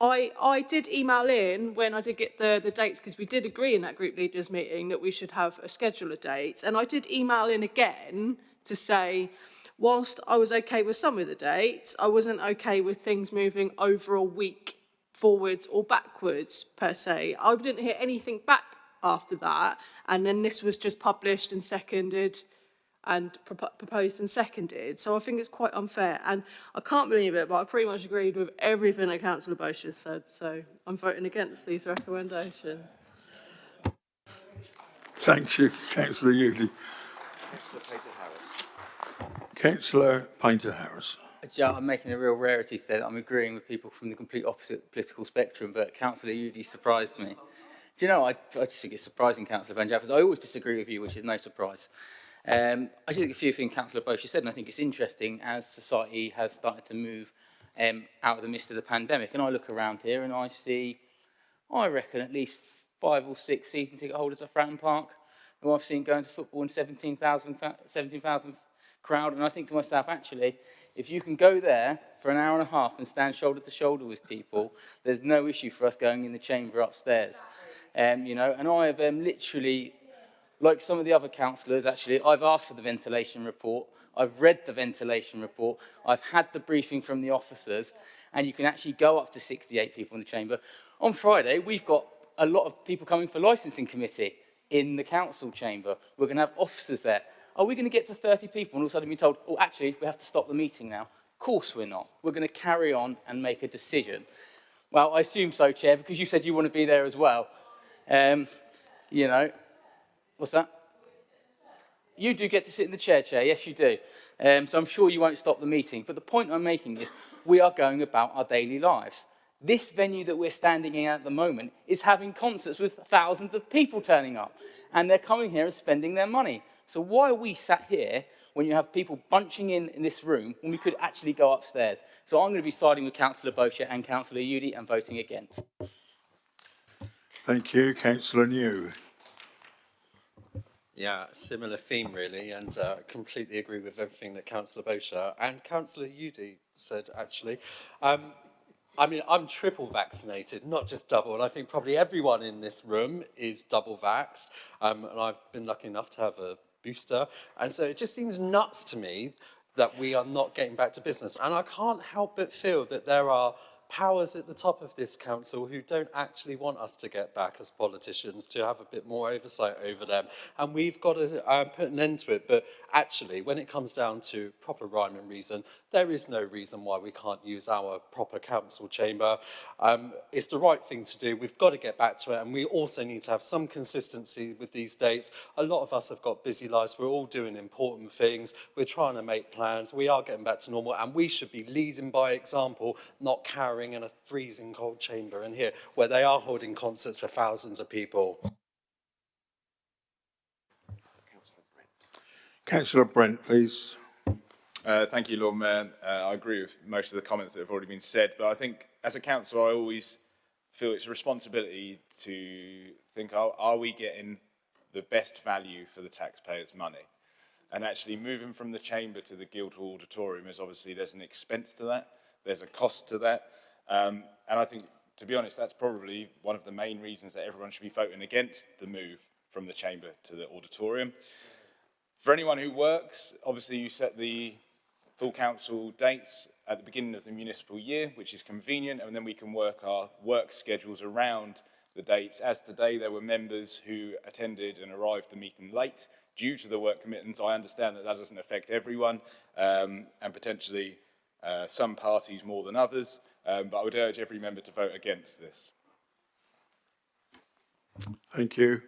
I did email in when I did get the dates, because we did agree in that group leaders meeting that we should have a schedule of dates. And I did email in again to say, whilst I was okay with some of the dates, I wasn't okay with things moving over a week forwards or backwards per se. I didn't hear anything back after that. And then this was just published and seconded and proposed and seconded. So I think it's quite unfair. And I can't believe it, but I pretty much agreed with everything that Councillor Bosch has said. So I'm voting against these recommendations. Thank you, Councillor Udi. Councillor Painter-Harris. Yeah, I'm making a real rarity today that I'm agreeing with people from the complete opposite political spectrum, but Councillor Udi surprised me. Do you know, I just think it's surprising, Councillor Van Jaffers. I always disagree with you, which is no surprise. I just think a few things Councillor Bosch said, and I think it's interesting as society has started to move out of the midst of the pandemic. And I look around here and I see, I reckon, at least 5 or 6 season ticket holders at Fratton Park who I've seen going to football in 17,000 crowd. And I think to myself, actually, if you can go there for an hour and a half and stand shoulder to shoulder with people, there's no issue for us going in the chamber upstairs. You know, and I have literally, like some of the other councillors, actually, I've asked for the ventilation report. I've read the ventilation report. I've had the briefing from the officers, and you can actually go up to 68 people in the chamber. On Friday, we've got a lot of people coming for licensing committee in the council chamber. We're going to have officers there. Are we going to get to 30 people and all of a sudden be told, oh, actually, we have to stop the meeting now? Of course we're not. We're going to carry on and make a decision. Well, I assume so, Chair, because you said you want to be there as well. You know, what's that? You do get to sit in the chair, yes you do. So I'm sure you won't stop the meeting. But the point I'm making is we are going about our daily lives. This venue that we're standing in at the moment is having concerts with thousands of people turning up. And they're coming here and spending their money. So why are we sat here when you have people bunching in this room when we could actually go upstairs? So I'm going to be siding with Councillor Bosch and Councillor Udi and voting against. Thank you, Councillor New. Yeah, similar theme really, and completely agree with everything that Councillor Bosch and Councillor Udi said, actually. I mean, I'm triple vaccinated, not just double, and I think probably everyone in this room is double vaxxed, and I've been lucky enough to have a booster, and so it just seems nuts to me that we are not getting back to business, and I can't help but feel that there are powers at the top of this council who don't actually want us to get back as politicians, to have a bit more oversight over them. And we've got to put an end to it. But actually, when it comes down to proper rhyme and reason, there is no reason why we can't use our proper council chamber. It's the right thing to do. We've got to get back to it. And we also need to have some consistency with these dates. A lot of us have got busy lives. We're all doing important things. We're trying to make plans. We are getting back to normal. And we should be leading by example, not cowering in a freezing cold chamber in here, where they are holding concerts for thousands of people. Councillor Brent, please. Thank you, Lord Mayor. I agree with most of the comments that have already been said, but I think as a councillor, I always feel it's a responsibility to think, are we getting the best value for the taxpayers' money? And actually moving from the chamber to the Guildhall Auditorium is obviously, there's an expense to that, there's a cost to that. And I think, to be honest, that's probably one of the main reasons that everyone should be voting against the move from the chamber to the auditorium. For anyone who works, obviously you set the full council dates at the beginning of the municipal year, which is convenient, and then we can work our work schedules around the dates. As today, there were members who attended and arrived the meeting late due to the work commitments. I understand that that doesn't affect everyone, and potentially some parties more than others, but I would urge every member to vote against this. Thank you.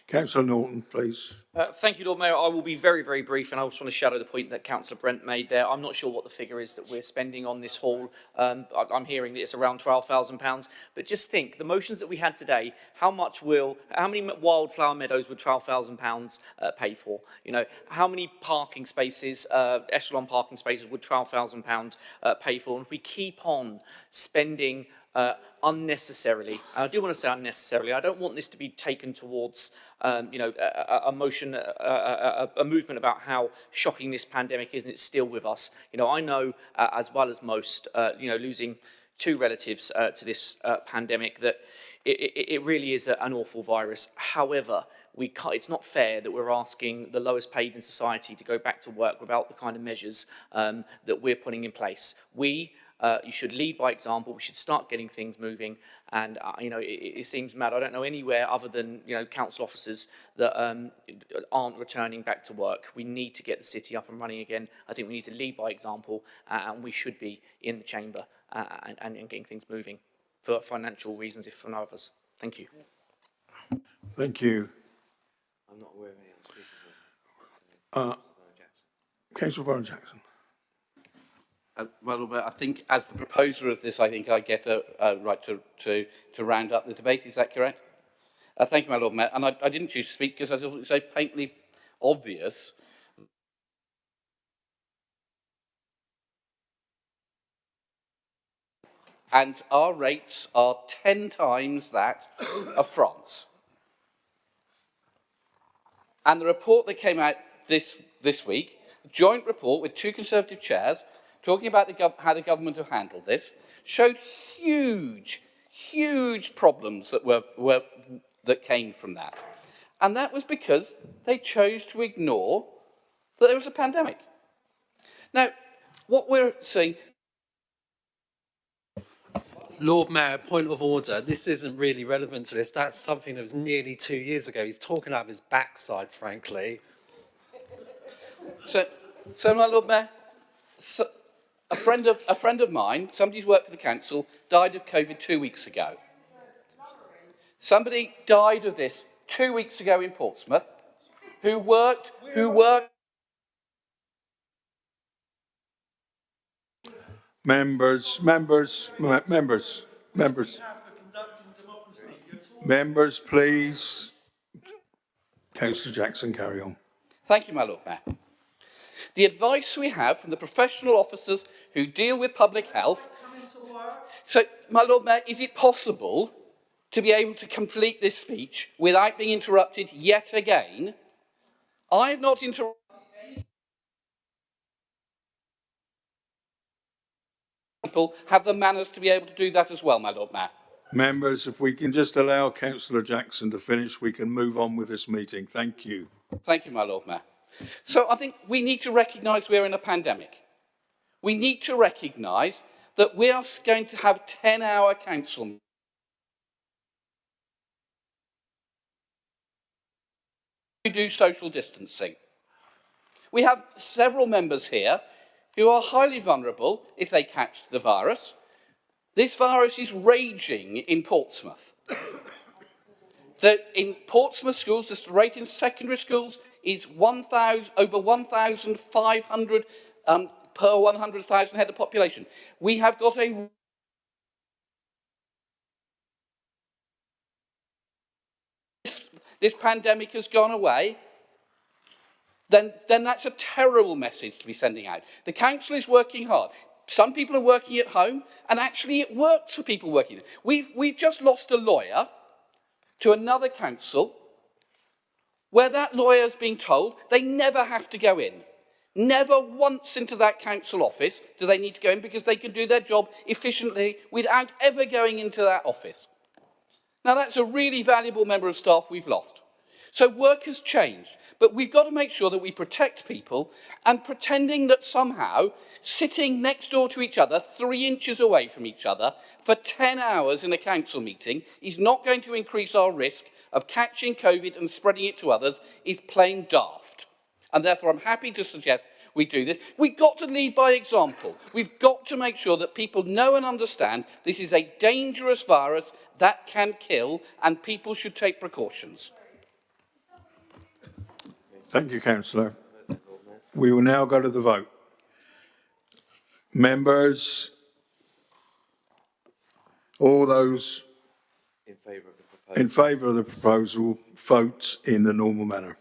Councillor Norton, please. Thank you, Lord Mayor. I will be very, very brief, and I also want to shadow the point that Councillor Brent made there. I'm not sure what the figure is that we're spending on this hall. I'm hearing that it's around £12,000. But just think, the motions that we had today, how many wildflower meadows would £12,000 pay for? You know, how many parking spaces, echelon parking spaces, would £12,000 pay for? And if we keep on spending unnecessarily, and I do want to say unnecessarily, I don't want this to be taken towards you know, a movement about how shocking this pandemic is, and it's still with us. You know, I know as well as most, you know, losing two relatives to this pandemic, that it really is an awful virus. However, it's not fair that we're asking the lowest paid in society to go back to work without the kind of measures that we're putting in place. You should lead by example. We should start getting things moving. And it seems mad. I don't know anywhere other than council officers that aren't returning back to work. We need to get the city up and running again. I think we need to lead by example, and we should be in the chamber and getting things moving for financial reasons, if for no others. Thank you. Thank you. I'm not aware of any other speakers. Councillor Warren Jackson. Well, I think as the proposer of this, I think I get a right to round up the debate. Is that correct? Thank you, my Lord Mayor. And I didn't choose to speak because I thought it was so patently obvious. And our rates are 10 times that of France. And the report that came out this week, a joint report with two Conservative chairs, talking about how the government have handled this, showed huge problems that came from that. And that was because they chose to ignore that there was a pandemic. Now, what we're seeing... Lord Mayor, point of order. This isn't really relevant to this. That's something that was nearly 2 years ago. He's talking out of his backside, frankly. So my Lord Mayor, a friend of mine, somebody who's worked for the council, died of COVID 2 weeks ago. Somebody died of this 2 weeks ago in Portsmouth, who worked. Members, please. Councillor Jackson, carry on. Thank you, my Lord Mayor. The advice we have from the professional officers who deal with public health. So, my Lord Mayor, is it possible to be able to complete this speech without being interrupted yet again? I have not interrupted. People have the manners to be able to do that as well, my Lord Mayor. Members, if we can just allow Councillor Jackson to finish, we can move on with this meeting. Thank you. Thank you, my Lord Mayor. So I think we need to recognise we're in a pandemic. We need to recognise that we are going to have 10-hour council meetings. To do social distancing. We have several members here who are highly vulnerable if they catch the virus. This virus is raging in Portsmouth. In Portsmouth schools, the rate in secondary schools is over 1,500 per 100,000 head of population. We have got a... This pandemic has gone away, then that's a terrible message to be sending out. The council is working hard. Some people are working at home, and actually it works for people working. We've just lost a lawyer to another council where that lawyer is being told they never have to go in. Never once into that council office do they need to go in because they can do their job efficiently without ever going into that office. Now that's a really valuable member of staff we've lost. So work has changed, but we've got to make sure that we protect people, and pretending that somehow sitting next door to each other, 3 inches away from each other, for 10 hours in a council meeting is not going to increase our risk of catching COVID and spreading it to others is plain daft. And therefore I'm happy to suggest we do this. We've got to lead by example. We've got to make sure that people know and understand this is a dangerous virus that can kill, and people should take precautions. Thank you, Councillor. We will now go to the vote. Members, all those in favour of the proposal, vote in the normal manner.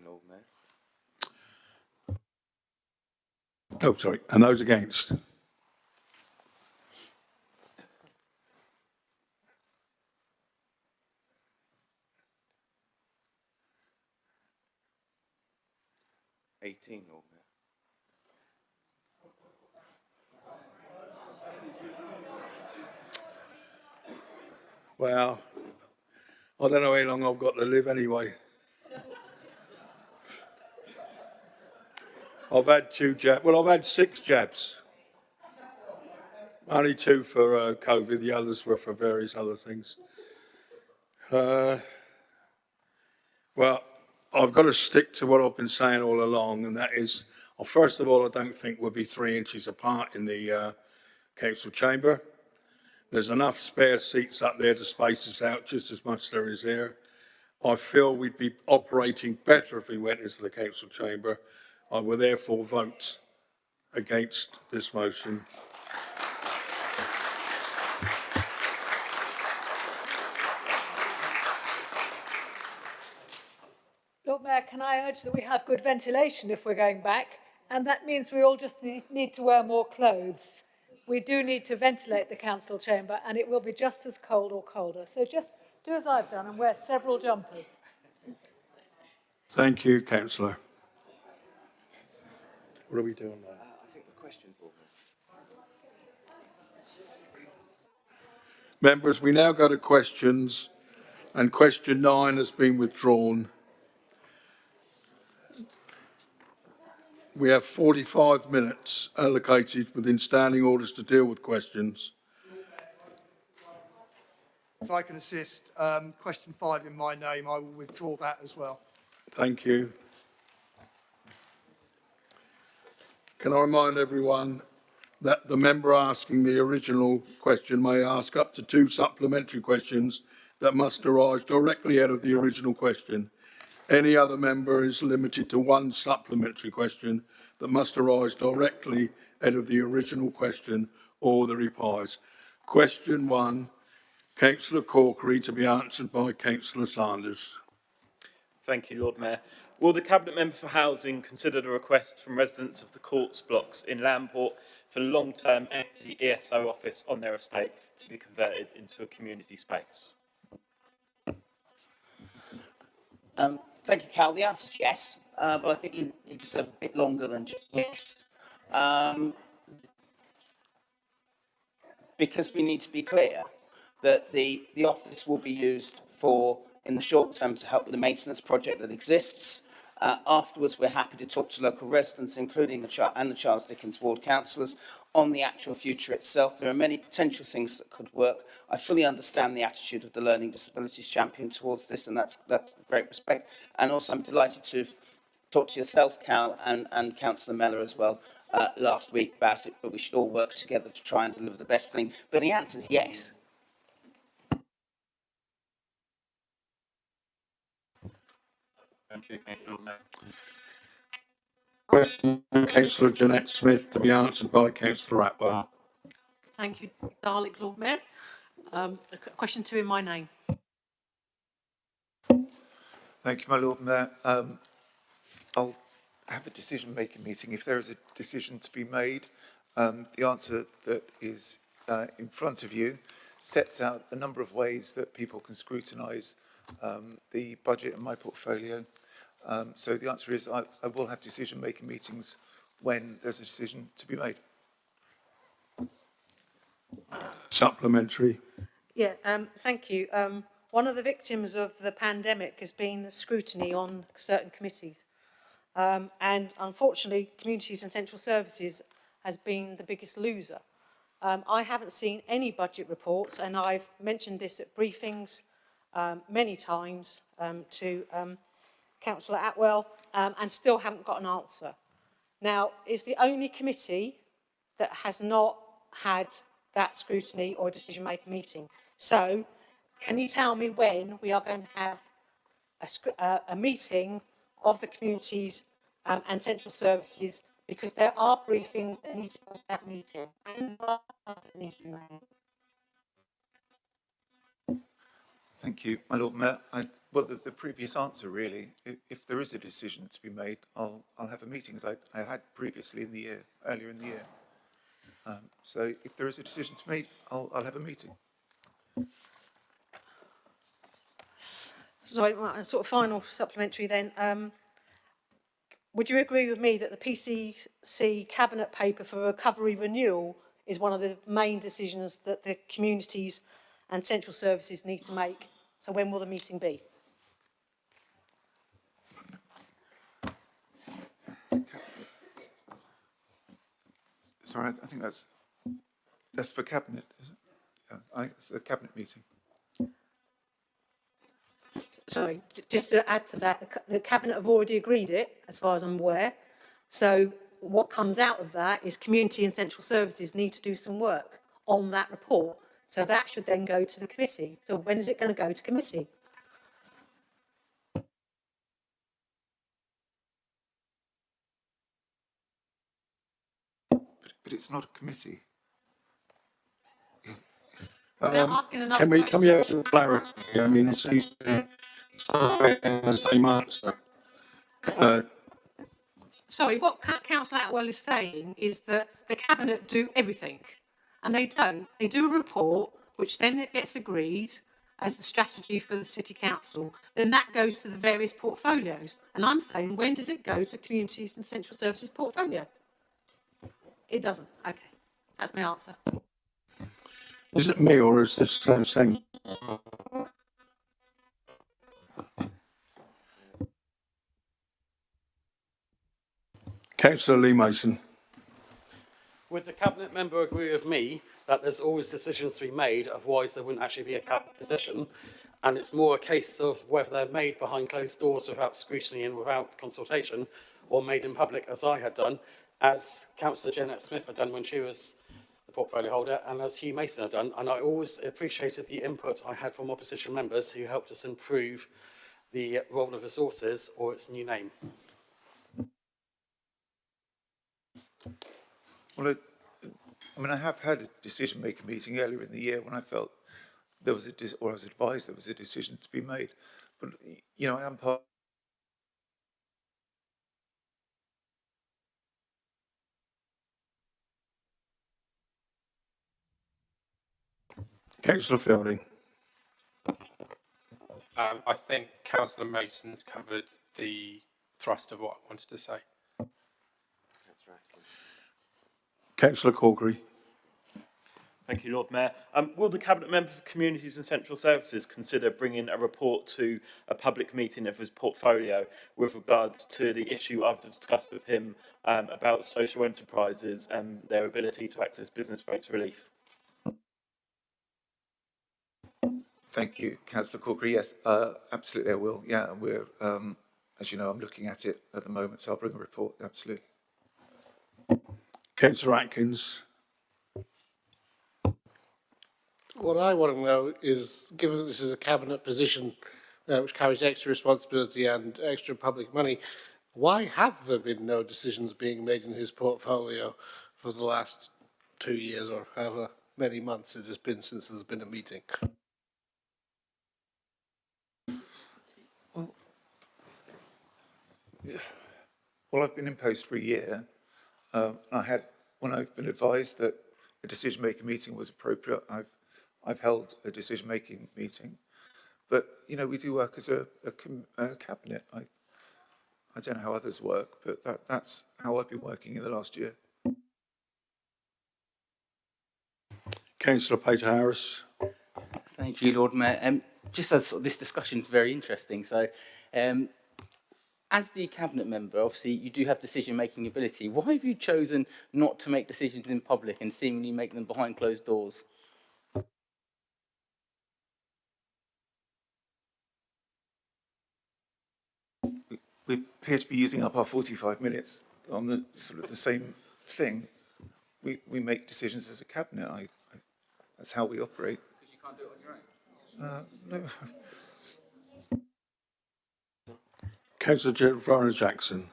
Lord Mayor. Oh, sorry. And those against? Lord Mayor. Well, I don't know how long I've got to live anyway. I've had 2 jabs. Well, I've had 6 jabs. Only 2 for COVID. The others were for various other things. Well, I've got to stick to what I've been saying all along, and that is, well, first of all, I don't think we'll be 3 inches apart in the council chamber. There's enough spare seats up there to space us out just as much as there is here. I feel we'd be operating better if we went into the council chamber. I will therefore vote against this motion. Lord Mayor, can I urge that we have good ventilation if we're going back? And that means we all just need to wear more clothes. We do need to ventilate the council chamber, and it will be just as cold or colder. So just do as I've done and wear several jumpers. Thank you, councillor. What are we doing now? I think the questions, Lord Mayor. Members, we now go to questions, and question 9 has been withdrawn. We have 45 minutes allocated within standing orders to deal with questions. If I can assist, question 5 in my name, I will withdraw that as well. Thank you. Can I remind everyone that the member asking the original question may ask up to 2 supplementary questions that must arise directly out of the original question. Any other member is limited to 1 supplementary question that must arise directly out of the original question or the replies. Question 1, Councillor Corkery, to be answered by Councillor Sanders. Thank you, Lord Mayor. Will the Cabinet Member for Housing consider the request from residents of the Courts blocks in Lamport for the long-term empty ESO office on their estate to be converted into a community space? Thank you, Cal. The answer is yes, but I think you deserve a bit longer than just yes. Because we need to be clear that the office will be used for, in the short term, to help with the maintenance project that exists. Afterwards, we're happy to talk to local residents, including the Charles Dickens Ward councillors, on the actual future itself. There are many potential things that could work. I fully understand the attitude of the Learning Disabilities Champion towards this, and that's great respect. And also, I'm delighted to talk to yourself, Cal, and Councillor Mellor as well last week about it, but we should all work together to try and deliver the best thing. But the answer is yes. Thank you, Lord Mayor. Question from Councillor Jeanette Smith to be answered by Councillor Atwell. Thank you, Dalek Lord Mayor. Question 2 in my name. Thank you, my Lord Mayor. I'll have a decision-making meeting. If there is a decision to be made, the answer that is in front of you sets out a number of ways that people can scrutinise the budget in my portfolio. So the answer is I will have decision-making meetings when there's a decision to be made. Supplementary. Yeah, thank you. One of the victims of the pandemic has been the scrutiny on certain committees. And unfortunately, Communities and Central Services has been the biggest loser. I haven't seen any budget reports, and I've mentioned this at briefings many times to Councillor Atwell, and still haven't got an answer. Now, it's the only committee that has not had that scrutiny or decision-making meeting. So, can you tell me when we are going to have a meeting of the communities and central services, because there are briefings that need to go to that meeting and that needs to be made. Thank you, my Lord Mayor. Well, the previous answer really, if there is a decision to be made, I'll have a meeting as I had previously in the year, earlier in the year. So if there is a decision to be made, I'll have a meeting. So a sort of final supplementary then. Would you agree with me that the PCC Cabinet paper for recovery renewal is one of the main decisions that the communities and central services need to make? So when will the meeting be? Sorry, I think that's for Cabinet, is it? Yeah, it's a Cabinet meeting. Sorry, just to add to that, the Cabinet have already agreed it, as far as I'm aware. So what comes out of that is community and central services need to do some work on that report. So that should then go to the committee. So when is it going to go to committee? But it's not a committee. Can we have some clarity? I mean, it seems to be the same answer. Sorry, what Councillor Atwell is saying is that the Cabinet do everything, and they don't. They do a report, which then it gets agreed as the strategy for the City Council. Then that goes to the various portfolios. And I'm saying, when does it go to Communities and Central Services portfolio? It doesn't. Okay, that's my answer. Is it me or is this the same? Councillor Lee Mason. Would the Cabinet member agree with me that there's always decisions to be made, otherwise there wouldn't actually be a Cabinet position, and it's more a case of whether they're made behind closed doors without scrutiny and without consultation, or made in public as I had done, as Councillor Jeanette Smith had done when she was the portfolio holder, and as Hugh Mason had done, and I always appreciated the input I had from opposition members who helped us improve the role of resources or its new name. Well, I mean, I have had a decision-making meeting earlier in the year when I felt there was or I was advised there was a decision to be made. But, you know, I am part. Councillor Fielding. I think Councillor Mason's covered the thrust of what I wanted to say. Councillor Corkery. Thank you, Lord Mayor. Will the Cabinet member for Communities and Central Services consider bringing a report to a public meeting of his portfolio with regards to the issue I've discussed with him about social enterprises and their ability to access business rates relief? Thank you, Councillor Corkery. Yes, absolutely I will. Yeah, and we're, as you know, I'm looking at it at the moment, so I'll bring a report, absolutely. Councillor Atkins. What I want to know is, given that this is a Cabinet position which carries extra responsibility and extra public money, why have there been no decisions being made in his portfolio for the last 2 years or however many months it has been since there's been a meeting? Well, I've been in post for a year. When I've been advised that a decision-making meeting was appropriate, I've held a decision-making meeting. But, you know, we do work as a cabinet. I don't know how others work, but that's how I've been working in the last year. Councillor Peter Harris. Thank you, Lord Mayor. Just as this discussion is very interesting, so as the Cabinet member, obviously you do have decision-making ability. Why have you chosen not to make decisions in public and seemingly make them behind closed doors? We appear to be using up our 45 minutes on the sort of the same thing. We make decisions as a cabinet. That's how we operate. Because you can't do it on your own? No. Councillor Vernon Jackson.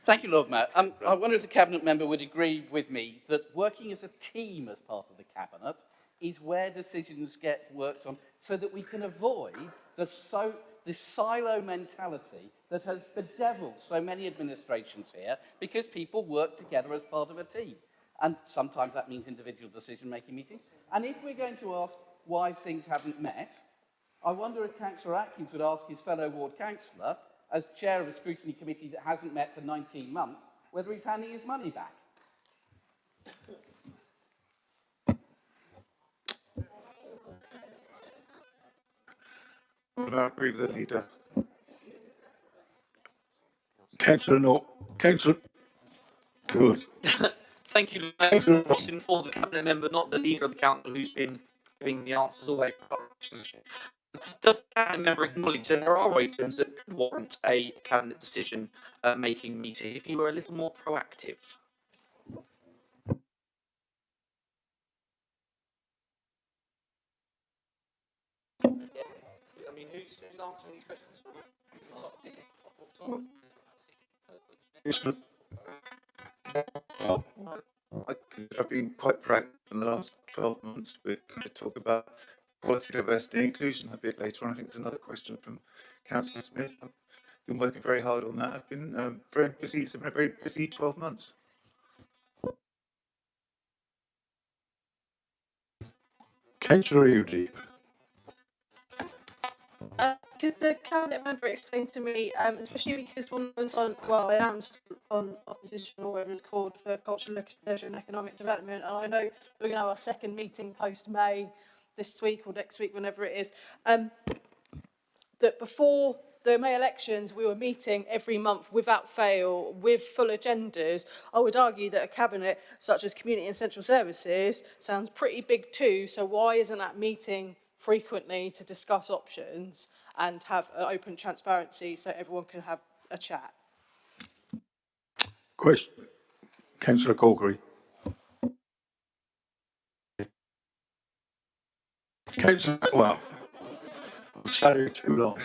Thank you, Lord Mayor. I wonder if the Cabinet member would agree with me that working as a team as part of the Cabinet is where decisions get worked on so that we can avoid the silo mentality that has bedeviled so many administrations here because people work together as part of a team. And sometimes that means individual decision-making meetings. And if we're going to ask why things haven't met, I wonder if Councillor Atkins would ask his fellow ward councillor, as chair of a scrutiny committee that hasn't met for 19 months, whether he's handing his money back. I agree with the leader. Councillor North. Councillor. Good. Thank you. Question for the cabinet member, not the leader of the council, who's been giving the answers away. Does the cabinet member acknowledge that there are items that could warrant a cabinet decision making meeting if you were a little more proactive? I mean, who's answering these questions? I've been quite proactive in the last 12 months. We're going to talk about quality, diversity and inclusion a bit later on. I think there's another question from Councillor Smith. I've been working very hard on that. I've been very busy. It's been a very busy 12 months. Councillor Udy. Could the cabinet member explain to me, especially because one was on, well, I am still on opposition or whatever it's called for cultural, leisure and economic development, and I know we're going to have our second meeting post-May this week or next week, whenever it is, that before the May elections, we were meeting every month without fail with full agendas. I would argue that a cabinet such as Community and Central Services sounds pretty big too, so why isn't that meeting frequently to discuss options and have an open transparency so everyone can have a chat? Question. Councillor Corkery. Councillor, well, sorry, too long.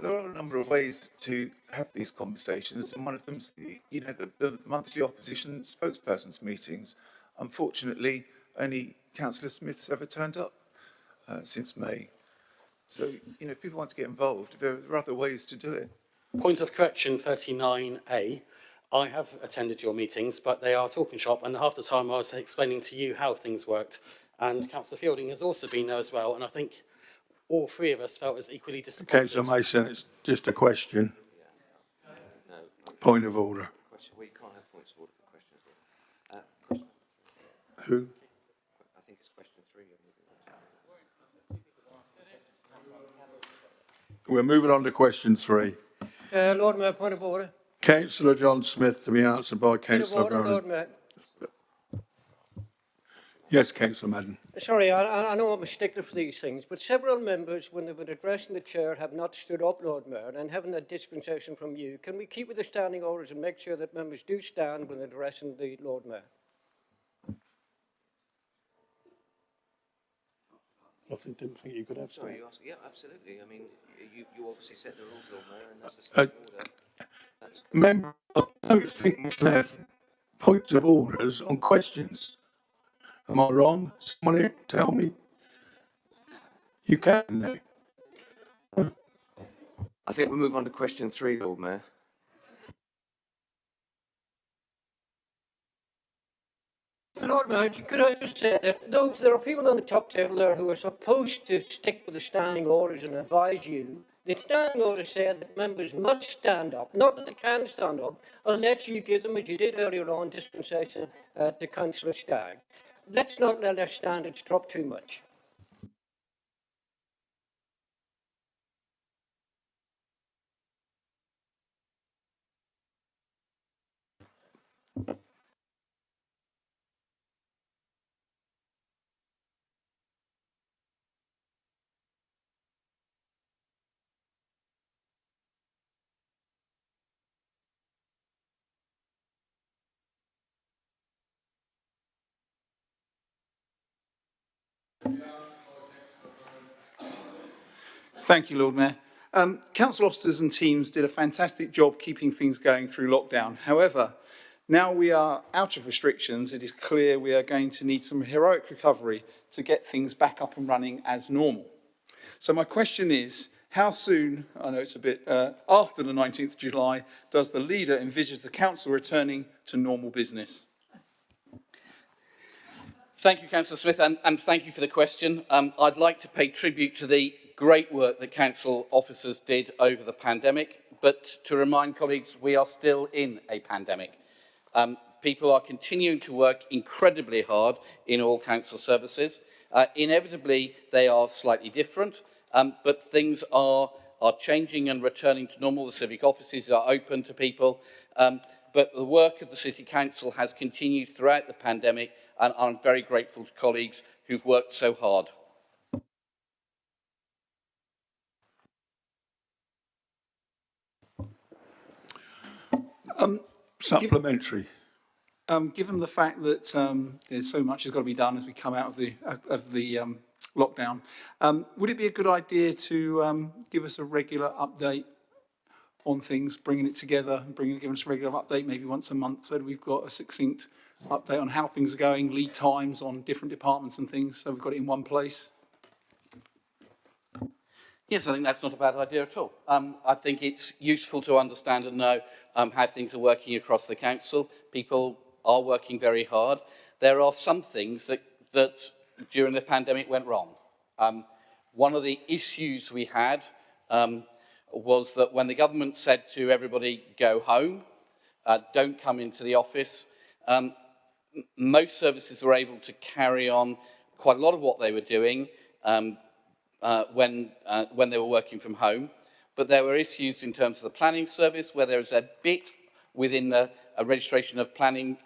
There are a number of ways to have these conversations, and one of them is the monthly opposition spokespersons meetings. Unfortunately, only Councillor Smith's ever turned up since May. So, if people want to get involved, there are other ways to do it. Point of correction 39A. I have attended your meetings, but they are talking shop, and half the time I was explaining to you how things worked. And Councillor Fielding has also been there as well, and I think all three of us felt as equally disappointed. Councillor Mason, it's just a question. Point of order. We can't have points of order for questions. Who? I think it's question 3. We're moving on to question 3. Lord Mayor, point of order. Councillor John Smith to be answered by Councillor Vernon. Lord Mayor. Yes, Councillor Madden. Sorry, I know I'm a stickler for these things, but several members, when they've been addressing the chair, have not stood up, Lord Mayor, and having a dispensation from you. Can we keep with the standing orders and make sure that members do stand when addressing the Lord Mayor? I didn't think you could have. Sorry, you asked. Yeah, absolutely. I mean, you obviously set the rules, Lord Mayor, and that's the standing order. Member, I don't think we can have points of orders on questions. Am I wrong? Someone here tell me. You can now. I think we'll move on to question 3, Lord Mayor. Lord Mayor, could I just say that there are people on the top table there who are supposed to stick with the standing orders and advise you. The standing orders say that members must stand up, not that they can stand up, unless you give them, as you did earlier on, dispensation to Councillor Stagg. Let's not let our standards drop too much. Thank you, Lord Mayor. Council officers and teams did a fantastic job keeping things going through lockdown. However, Now we are out of restrictions, it is clear we are going to need some heroic recovery to get things back up and running as normal. So my question is, how soon, I know it's a bit after the 19th of July, does the leader envisage the council returning to normal business? Thank you, Councillor Smith, and thank you for the question. I'd like to pay tribute to the great work that council officers did over the pandemic, but to remind colleagues, we are still in a pandemic. People are continuing to work incredibly hard in all council services. Inevitably, they are slightly different, but things are changing and returning to normal. The civic offices are open to people, but the work of the City Council has continued throughout the pandemic, and I'm very grateful to colleagues who've worked so hard. Supplementary. Given the fact that so much has got to be done as we come out of the lockdown, would it be a good idea to give us a regular update on things, bringing it together, giving us a regular update maybe once a month, so that we've got a succinct update on how things are going, lead times on different departments and things, so we've got it in one place? Yes, I think that's not a bad idea at all. I think it's useful to understand and know how things are working across the council. People are working very hard. There are some things that during the pandemic went wrong. One of the issues we had was that when the government said to everybody, go home, don't come into the office, most services were able to carry on quite a lot of what they were doing when they were working from home. But there were issues in terms of the planning service, where there was a bit within the registration of planning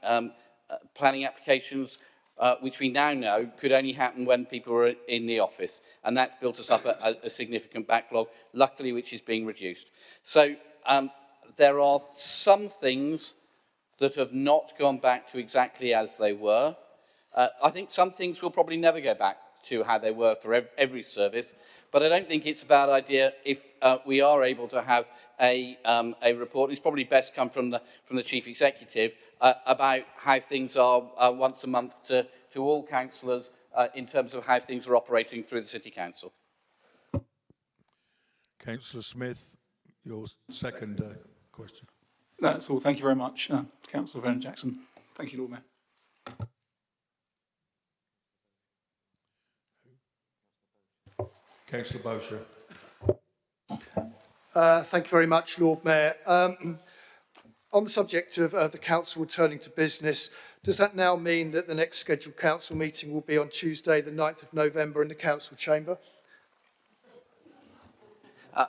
applications, which we now know could only happen when people were in the office. And that's built us up a significant backlog, luckily, which is being reduced. So there are some things that have not gone back to exactly as they were. I think some things will probably never go back to how they were for every service, but I don't think it's a bad idea if we are able to have a report. It's probably best come from the Chief Executive about how things are once a month to all councillors in terms of how things are operating through the City Council. Councillor Smith, your second question. That's all. Thank you very much, Councillor Vernon Jackson. Thank you, Lord Mayor. Councillor Bowser. Thank you very much, Lord Mayor. On the subject of the council returning to business, does that now mean that the next scheduled council meeting will be on Tuesday, the 9th of November in the council chamber?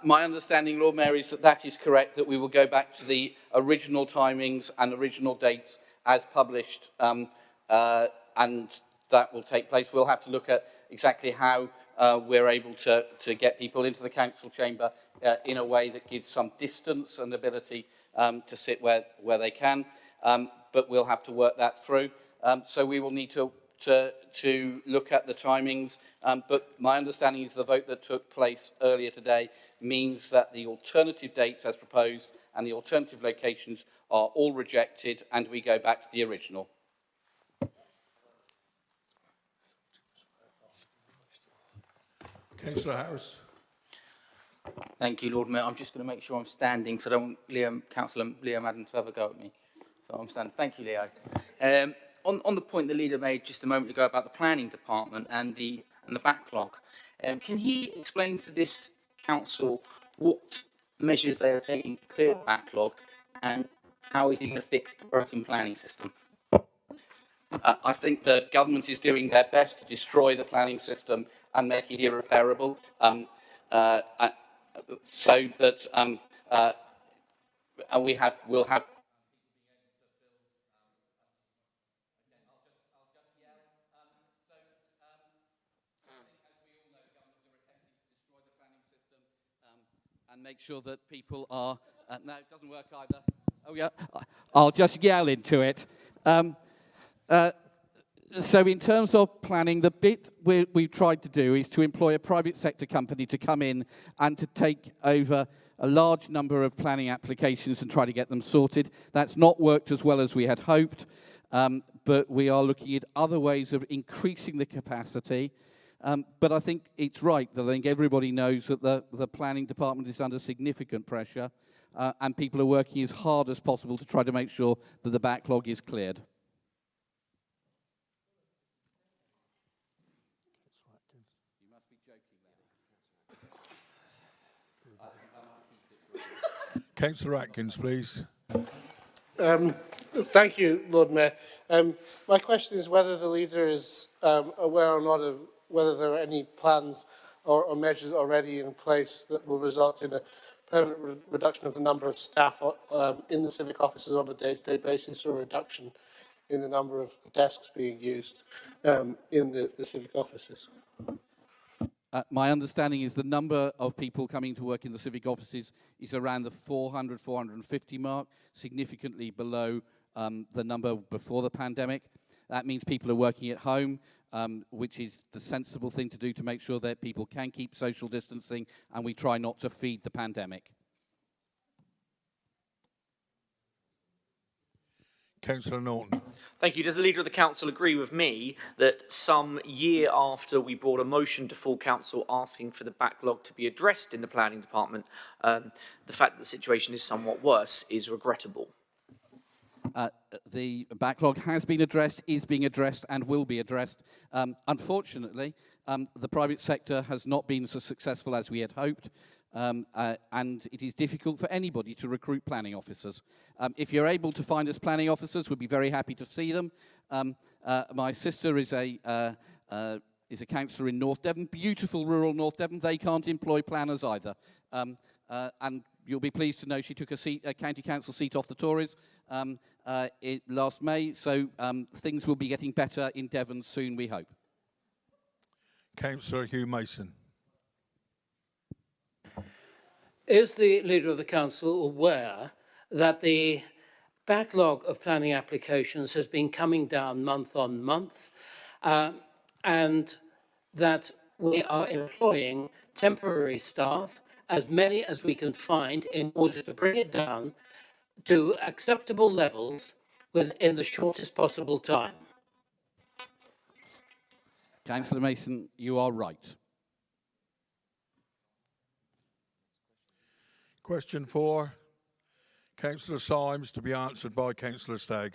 My understanding, Lord Mayor, is that that is correct, that we will go back to the original timings and original dates as published, and that will take place. We'll have to look at exactly how we're able to get people into the council chamber in a way that gives some distance and ability to sit where they can, but we'll have to work that through. So we will need to look at the timings, but my understanding is the vote that took place earlier today means that the alternative dates as proposed and the alternative locations are all rejected and we go back to the original. Councillor Harris. Thank you, Lord Mayor. I'm just going to make sure I'm standing because I don't want Councillor Leo Madden to have a go at me. So I'm standing. Thank you, Leo. On the point the leader made just a moment ago about the planning department and the backlog, can he explain to this council what measures they are taking to clear the backlog and how is he going to fix the broken planning system? I think the government is doing their best to destroy the planning system and make it irreparable, so that we'll have. And make sure that people are. No, it doesn't work either. Oh yeah, I'll just yell into it. So in terms of planning, the bit we've tried to do is to employ a private sector company to come in and to take over a large number of planning applications and try to get them sorted. That's not worked as well as we had hoped, but we are looking at other ways of increasing the capacity. But I think it's right that I think everybody knows that the planning department is under significant pressure, and people are working as hard as possible to try to make sure that the backlog is cleared. Councillor Atkins, please. Thank you, Lord Mayor. My question is whether the leader is aware or not of whether there are any plans or measures already in place that will result in a permanent reduction of the number of staff in the civic offices on a day-to-day basis, or a reduction in the number of desks being used in the civic offices. My understanding is the number of people coming to work in the civic offices is around the 400, 450 mark, significantly below the number before the pandemic. That means people are working at home, which is the sensible thing to do to make sure that people can keep social distancing, and we try not to feed the pandemic. Councillor Norton. Thank you. Does the Leader of the Council agree with me that some year after we brought a motion to full council asking for the backlog to be addressed in the planning department, the fact that the situation is somewhat worse is regrettable? The backlog has been addressed, is being addressed, and will be addressed. Unfortunately, the private sector has not been so successful as we had hoped. And it is difficult for anybody to recruit planning officers. If you're able to find us planning officers, we'd be very happy to see them. My sister is a councillor in North Devon, beautiful rural North Devon. They can't employ planners either. And you'll be pleased to know she took a county council seat off the Tories last May, so things will be getting better in Devon soon, we hope. Councillor Hugh Mason. Is the Leader of the Council aware that the backlog of planning applications has been coming down month on month, and that we are employing temporary staff, as many as we can find, in order to bring it down to acceptable levels within the shortest possible time? Councillor Mason, you are right. Question 4, Councillor Symes, to be answered by Councillor Stagg.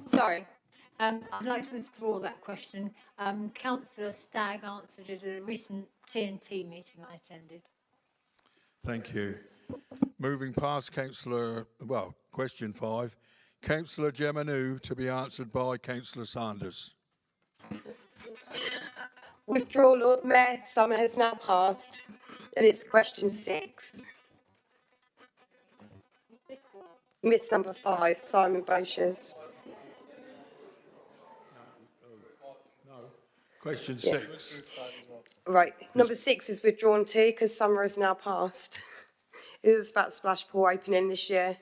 Sorry, I'd like to withdraw that question. Councillor Stagg answered it at a recent TNT meeting I attended. Thank you. Moving past question 5, Councillor Geminu, to be answered by Councillor Sanders. Withdraw, Lord Mayor. Summer has now passed, and it's question 6. Miss number 5, Simon Boshers. Question 6. Right, number 6 is withdrawn too, because summer has now passed. It was about Splash Pool opening this year.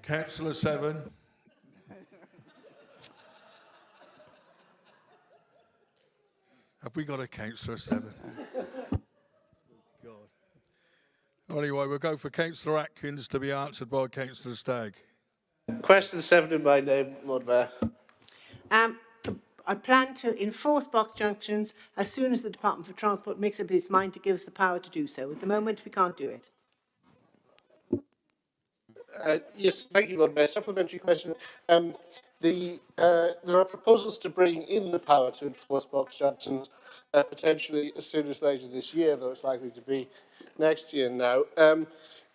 Councillor 7. Have we got a Councillor 7? God. Anyway, we'll go for Councillor Atkins to be answered by Councillor Stagg. Question 7 in my name, Lord Mayor. I plan to enforce box junctions as soon as the Department for Transport makes up its mind to give us the power to do so. At the moment, we can't do it. Yes, thank you, Lord Mayor. Supplementary question. There are proposals to bring in the power to enforce box junctions potentially as soon as later this year, though it's likely to be next year now.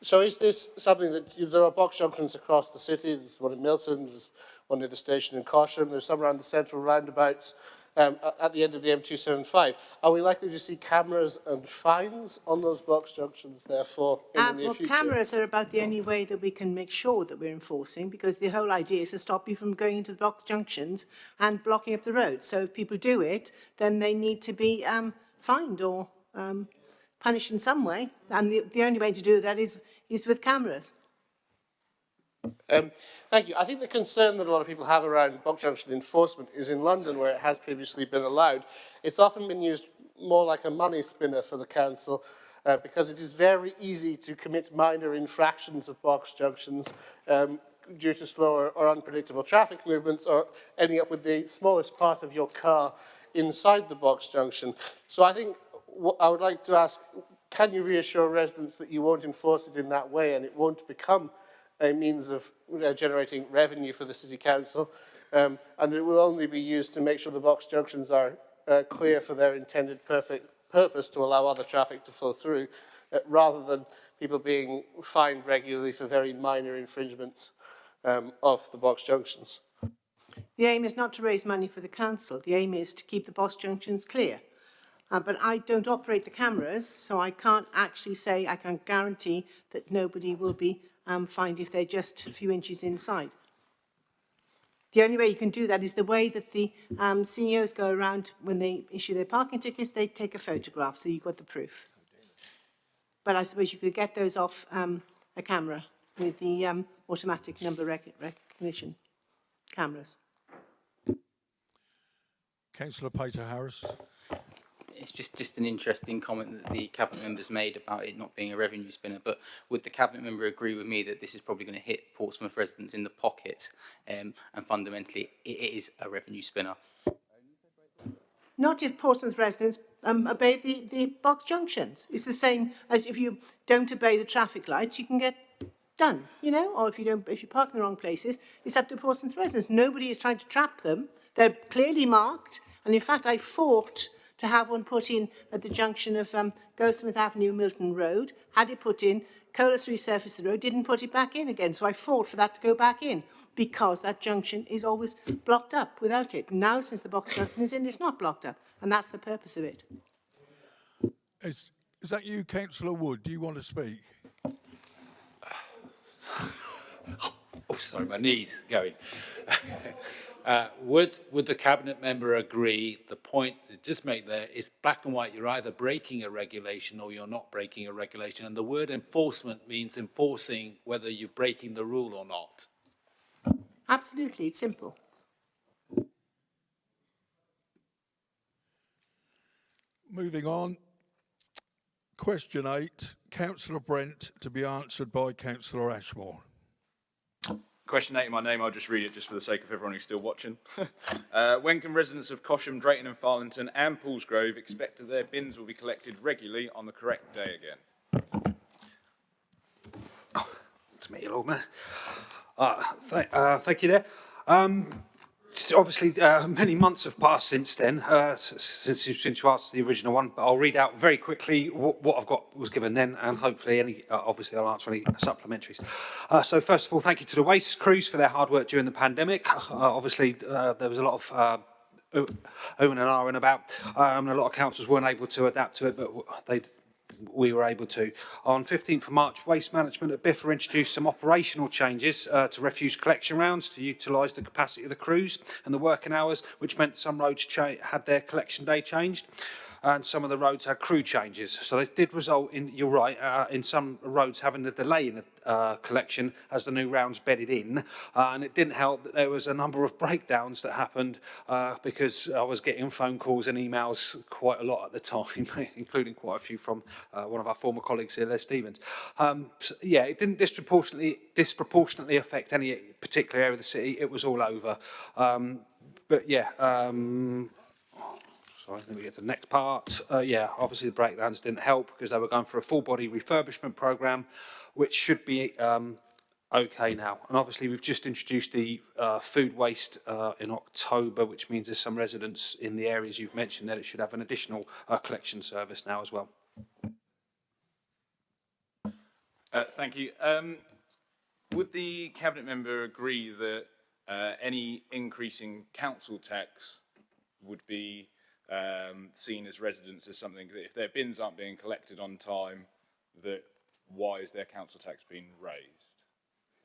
So is this something that there are box junctions across the city? There's one in Milton, there's one near the station in Corsham, there's some around the central roundabouts at the end of the M275. Are we likely to see cameras and fines on those box junctions, therefore, in the near future? Cameras are about the only way that we can make sure that we're enforcing, because the whole idea is to stop you from going into the box junctions and blocking up the road. So if people do it, then they need to be fined or punished in some way. And the only way to do that is with cameras. Thank you. I think the concern that a lot of people have around box junction enforcement is in London, where it has previously been allowed. It's often been used more like a money spinner for the council, because it is very easy to commit minor infractions of box junctions due to slower or unpredictable traffic movements, or ending up with the smallest part of your car inside the box junction. So I think what I would like to ask, can you reassure residents that you won't enforce it in that way and it won't become a means of generating revenue for the City Council, and that it will only be used to make sure the box junctions are clear for their intended purpose to allow other traffic to flow through, rather than people being fined regularly for very minor infringements of the box junctions? The aim is not to raise money for the council. The aim is to keep the box junctions clear. But I don't operate the cameras, so I can't actually say, I can guarantee that nobody will be fined if they're just a few inches inside. The only way you can do that is the way that the CEOs go around when they issue their parking tickets, they take a photograph, so you've got the proof. But I suppose you could get those off a camera with the automatic number recognition cameras. Councillor Peter Harris. It's just an interesting comment that the Cabinet members made about it not being a revenue spinner, but would the Cabinet member agree with me that this is probably going to hit Portsmouth residents in the pocket, and fundamentally it is a revenue spinner? Not if Portsmouth residents obey the box junctions. It's the same as if you don't obey the traffic lights, you can get done, you know, or if you park in the wrong places, it's up to Portsmouth residents. Nobody is trying to trap them. They're clearly marked, and in fact I fought to have one put in at the junction of Goldsmith Avenue, Milton Road. Had it put in, Colas resurfaced the road, didn't put it back in again. So I fought for that to go back in because that junction is always blocked up without it. Now, since the box junction is in, it's not blocked up. And that's the purpose of it. Is that you, Councillor Wood? Do you want to speak? Oh, sorry, my knee's going. Would the Cabinet member agree the point to just make there is black and white, you're either breaking a regulation or you're not breaking a regulation, and the word enforcement means enforcing whether you're breaking the rule or not? Absolutely, it's simple. Moving on. Question 8, Councillor Brent, to be answered by Councillor Ashmore. Question 8 in my name, I'll just read it just for the sake of everyone who's still watching. When can residents of Cosham, Drayton and Farlington and Paulsgrove expect that their bins will be collected regularly on the correct day again? It's me, Lord Mayor. Thank you there. Obviously, many months have passed since then, since you asked the original one, but I'll read out very quickly what I've got was given then, and hopefully obviously I'll answer any supplementaries. So first of all, thank you to the waste crews for their hard work during the pandemic. Obviously, there was a lot of and ahhing about, and a lot of councils weren't able to adapt to it, but we were able to. On 15th of March, Waste Management at Biffa introduced some operational changes to refuse collection rounds to utilise the capacity of the crews and the working hours, which meant some roads had their collection day changed, and some of the roads had crew changes. So it did result in, you're right, in some roads having a delay in the collection as the new rounds bedded in, and it didn't help that there was a number of breakdowns that happened because I was getting phone calls and emails quite a lot at the time, including quite a few from one of our former colleagues here, Les Stevens. So, yeah, it didn't disproportionately affect any particular area of the city. It was all over. But yeah, sorry, let me get to the next part. Yeah, obviously the breakdowns didn't help because they were going for a full body refurbishment programme, which should be okay now. And obviously we've just introduced the food waste in October, which means there's some residents in the areas you've mentioned that it should have an additional collection service now as well. Thank you. Would the Cabinet member agree that any increase in council tax would be seen as residents as something that if their bins aren't being collected on time, that why is their council tax being raised?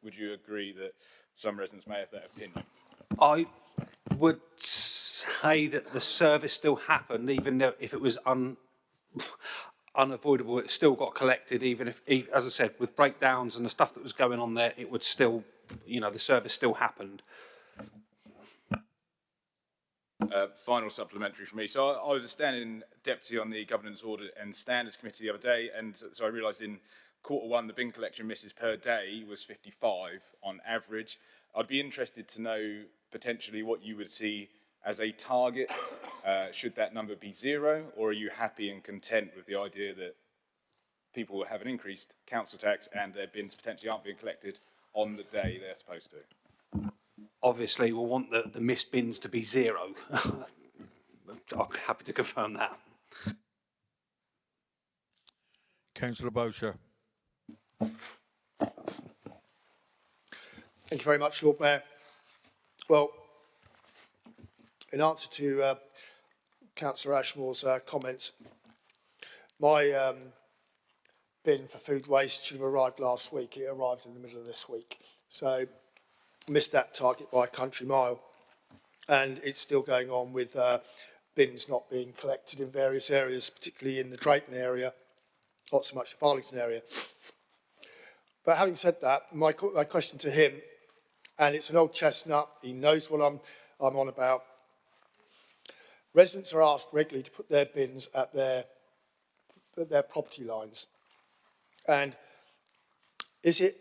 Would you agree that some residents may have that opinion? I would say that the service still happened, even though if it was unavoidable, it still got collected, even if, as I said, with breakdowns and the stuff that was going on there, it would still the service still happened. Final supplementary for me. So I was a standing deputy on the Governance Audit and Standards Committee the other day, and so I realised in Q1 the bin collection misses per day was 55 on average. I'd be interested to know potentially what you would see as a target. Should that number be 0, or are you happy and content with the idea that people will have an increased council tax and their bins potentially aren't being collected on the day they're supposed to? Obviously, we'll want the missed bins to be 0. I'm happy to confirm that. Councillor Bowsher. Thank you very much, Lord Mayor. Well, in answer to Councillor Ashmore's comments, my bin for food waste should have arrived last week. It arrived in the middle of this week. So missed that target by a country mile. And it's still going on with bins not being collected in various areas, particularly in the Drayton area, not so much the Farlington area. But having said that, my question to him, and it's an old chestnut, he knows what I'm on about. Residents are asked regularly to put their bins at their property lines. And is it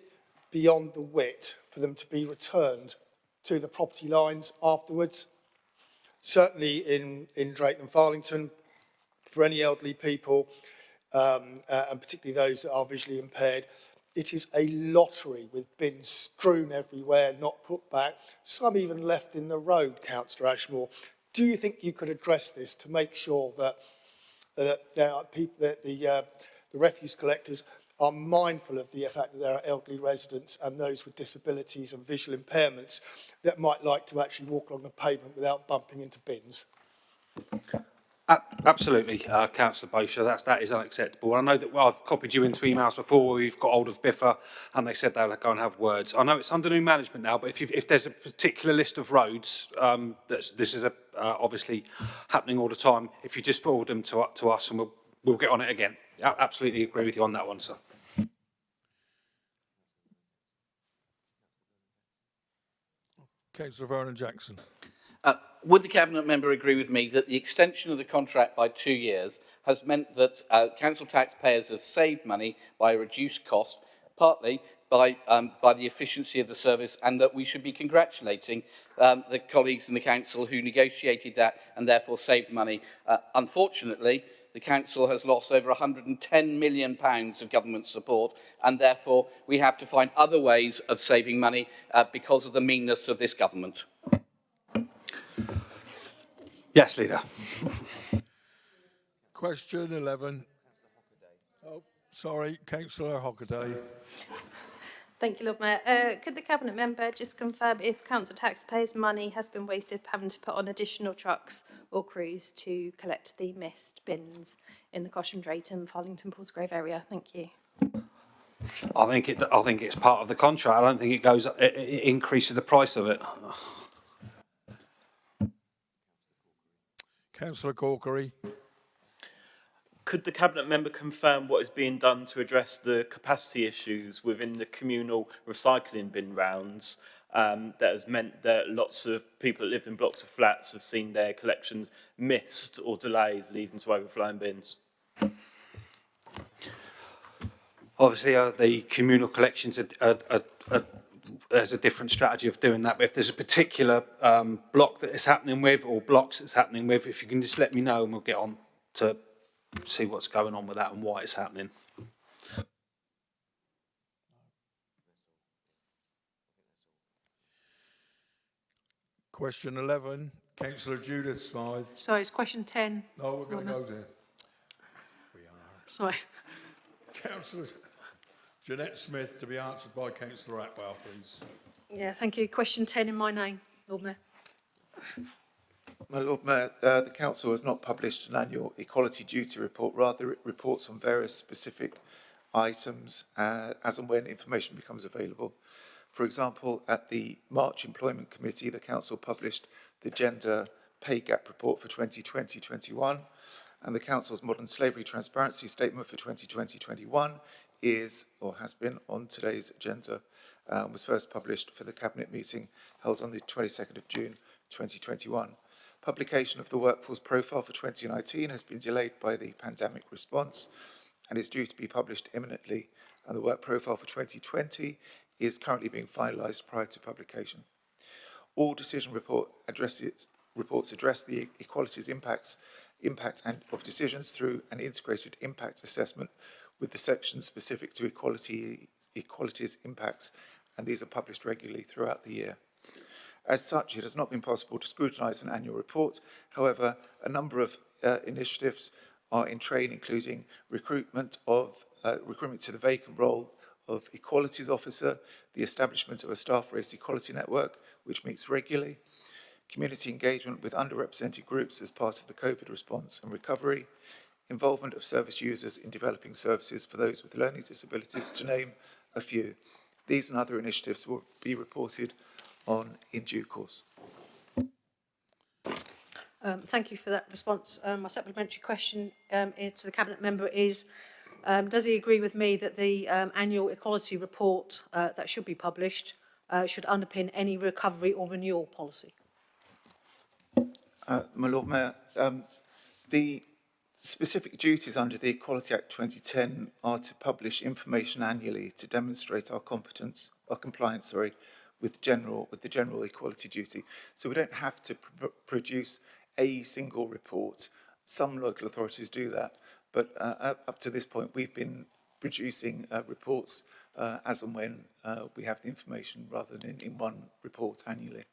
beyond the wit for them to be returned to the property lines afterwards? Certainly in Drayton and Farlington, for any elderly people, and particularly those that are visually impaired, it is a lottery with bins strewn everywhere, not put back, some even left in the road, Councillor Ashmore. Do you think you could address this to make sure that, there are people, that the refuse collectors are mindful of the fact that there are elderly residents and those with disabilities and visual impairments that might like to actually walk along the pavement without bumping into bins? Absolutely, Councillor Bowsher, that is unacceptable. I know that I've copied you into emails before where we've got hold of Biffa and they said they'll go and have words. I know it's under new management now, but if there's a particular list of roads, this is obviously happening all the time, if you just forward them to us and we'll get on it again. I absolutely agree with you on that one, sir. Councillor Vernon Jackson. Would the Cabinet member agree with me that the extension of the contract by 2 years has meant that council taxpayers have saved money by a reduced cost, partly by the efficiency of the service, and that we should be congratulating the colleagues in the council who negotiated that and therefore saved money? Unfortunately, the council has lost over £110 million of government support, and therefore we have to find other ways of saving money because of the meanness of this government. Yes, Leader. Question 11. Oh, sorry, Councillor Hockaday. Thank you, Lord Mayor. Could the Cabinet member just confirm if council taxpayers' money has been wasted having to put on additional trucks or crews to collect the missed bins in the Cosham, Drayton, Farlington, Paulsgrove area? Thank you. I think it's part of the contract. I don't think it increases the price of it. Councillor Corkery. Could the Cabinet member confirm what is being done to address the capacity issues within the communal recycling bin rounds that has meant that lots of people that live in blocks of flats have seen their collections missed or delays leading to overflowing bins? Obviously, the communal collections there's a different strategy of doing that. But if there's a particular block that it's happening with, or blocks it's happening with, if you can just let me know and we'll get on to see what's going on with that and why it's happening. Question 11, Councillor Judith Smythe. Sorry, it's question 10. No, we're going to go there. We are. Sorry. Councillor Jeanette Smith to be answered by Councillor Atwell, please. Yeah, thank you. Question 10 in my name, Lord Mayor. My Lord Mayor, the Council has not published an annual equality duty report. Rather, it reports on various specific items as and when information becomes available. For example, at the March Employment Committee, the Council published the Gender Pay Gap Report for 2020-21, and the Council's Modern Slavery Transparency Statement for 2020-21 is, or has been, on today's agenda. was first published for the Cabinet meeting held on the 22nd of June 2021. Publication of the workforce profile for 2019 has been delayed by the pandemic response and is due to be published imminently, and the work profile for 2020 is currently being finalised prior to publication. All decision reports address the equalities impact of decisions through an integrated impact assessment with the sections specific to equalities impacts, and these are published regularly throughout the year. As such, it has not been possible to scrutinise an annual report. However, a number of initiatives are in train, including recruitment to the vacant role of Equalities Officer, the establishment of a staff race equality network, which meets regularly, community engagement with underrepresented groups as part of the COVID response and recovery, involvement of service users in developing services for those with learning disabilities, to name a few. These and other initiatives will be reported on in due course. Thank you for that response. My supplementary question to the Cabinet Member is, does he agree with me that the annual equality report that should be published should underpin any recovery or renewal policy? My Lord Mayor, the specific duties under the Equality Act 2010 are to publish information annually to demonstrate our compliance, with the general equality duty. So we don't have to produce a single report. Some local authorities do that, but up to this point, we've been producing reports as and when we have the information, rather than in one report annually.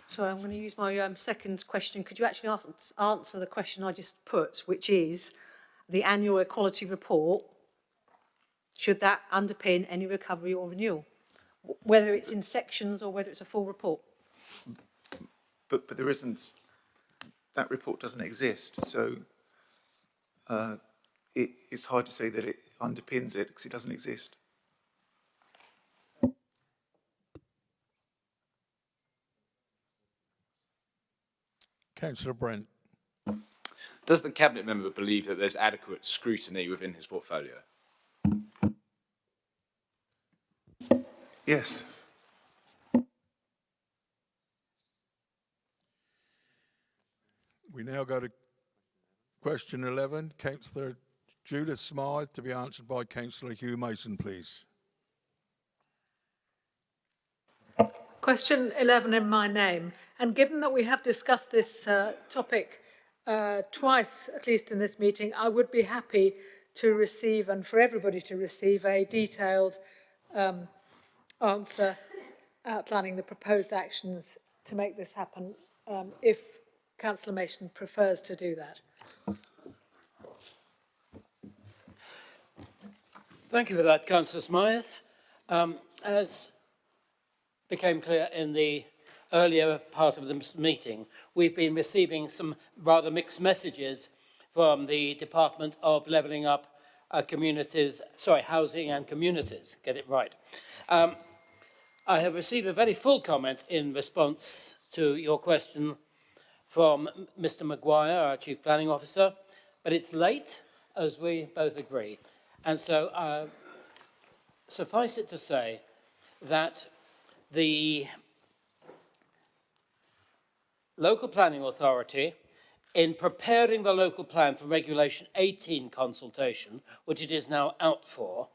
So I'm going to use my second question. Could you actually answer the question I just put, which is the annual equality report, should that underpin any recovery or renewal, whether it's in sections or whether it's a full report? But there isn't, that report doesn't exist, so it's hard to say that it underpins it because it doesn't exist. Councillor Brent. Does the Cabinet member believe that there's adequate scrutiny within his portfolio? Yes. We now go to question 11, Councillor Judith Smythe, to be answered by Councillor Hugh Mason, please. Question 11 in my name, and given that we have discussed this topic twice, at least in this meeting, I would be happy to receive, and for everybody to receive, a detailed answer outlining the proposed actions to make this happen, if Councillor Mason prefers to do that. Thank you for that, Councillor Smythe. As became clear in the earlier part of the meeting, we've been receiving some rather mixed messages from the Department of Levelling Up Housing and Communities, get it right. I have received a very full comment in response to your question from Mr. Maguire, our Chief Planning Officer, but it's late, as we both agree. And so suffice it to say that the local planning authority, in preparing the local plan for Regulation 18 consultation, which it is now out for,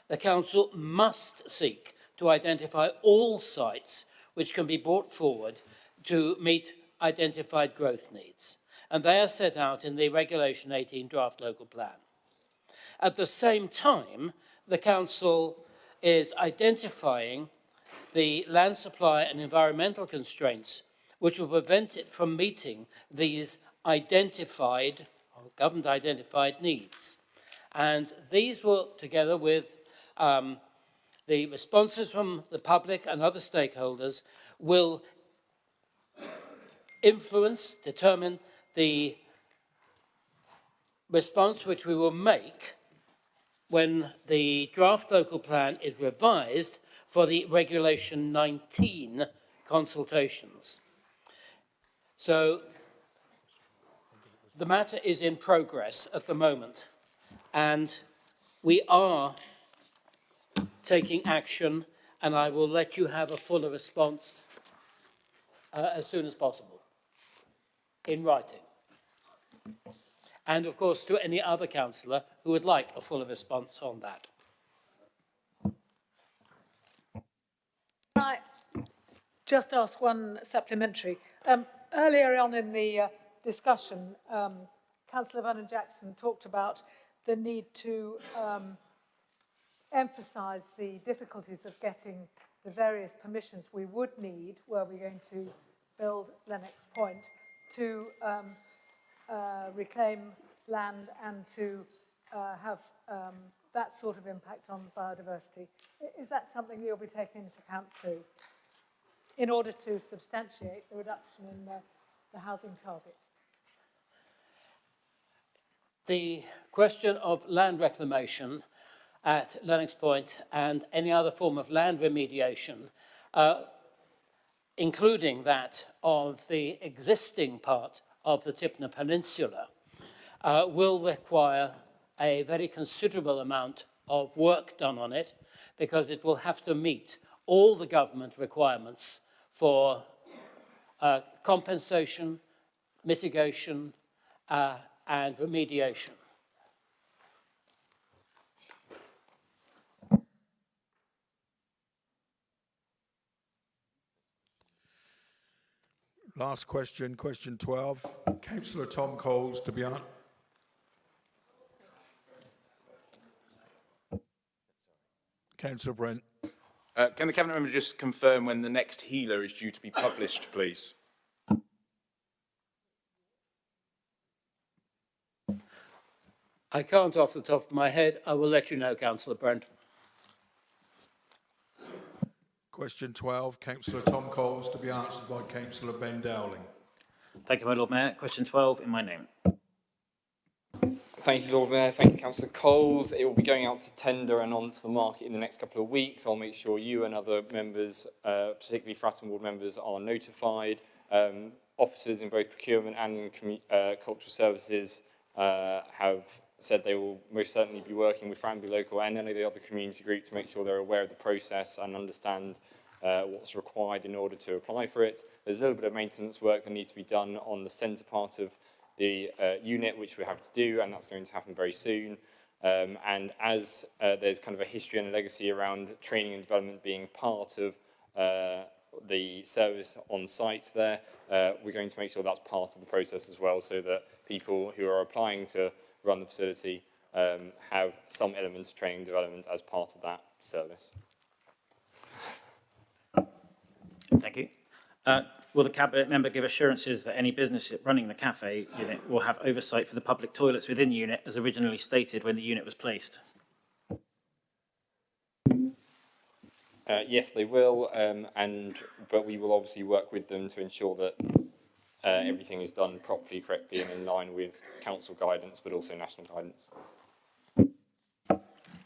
the council must seek to identify all sites which can be brought forward to meet identified growth needs. And they are set out in the Regulation 18 draft local plan. At the same time, the council is identifying the land supply and environmental constraints which will prevent it from meeting these identified, or government identified needs. And these will, together with the responses from the public and other stakeholders, will determine the response which we will make when the draft local plan is revised for the Regulation 19 consultations. So the matter is in progress at the moment, and we are taking action, and I will let you have a fuller response as soon as possible, in writing. And of course to any other councillor who would like a fuller response on that. I just ask one supplementary. Earlier on in the discussion, Councillor Vernon Jackson talked about the need to emphasise the difficulties of getting the various permissions we would need were we going to build Lennox Point to reclaim land and to have that sort of impact on biodiversity. Is that something you'll be taking into account too, in order to substantiate the reduction in the housing targets? The question of land reclamation at Lennox Point and any other form of land remediation, including that of the existing part of the Tipner Peninsula, will require a very considerable amount of work done on it, because it will have to meet all the government requirements for compensation, mitigation, and remediation. Last question, question 12. Councillor Tom Coles to be on. Councillor Brent. Can the Cabinet Member just confirm when the next healer is due to be published, please? I can't off the top of my head. I will let you know, Councillor Brent. Question 12, Councillor Tom Coles to be answered by Councillor Ben Dowling. Thank you, my Lord Mayor. Question 12 in my name. Thank you, Lord Mayor. Thank you, Councillor Coles. It will be going out to tender and onto the market in the next couple of weeks. I'll make sure you and other members, particularly Fratton Ward members, are notified. Officers in both procurement and in cultural services have said they will most certainly be working with Fratton Local and any of the other community groups to make sure they're aware of the process and understand what's required in order to apply for it. There's a little bit of maintenance work that needs to be done on the centre part of the unit, which we have to do, and that's going to happen very soon. And as there's kind of a history and a legacy around training and development being part of the service on site there, we're going to make sure that's part of the process as well, so that people who are applying to run the facility have some element of training and development as part of that service. Thank you. Will the Cabinet Member give assurances that any business running the cafe unit will have oversight for the public toilets within the unit as originally stated when the unit was placed? Yes, they will, but we will obviously work with them to ensure that everything is done properly, correctly, and in line with council guidance, but also national guidance.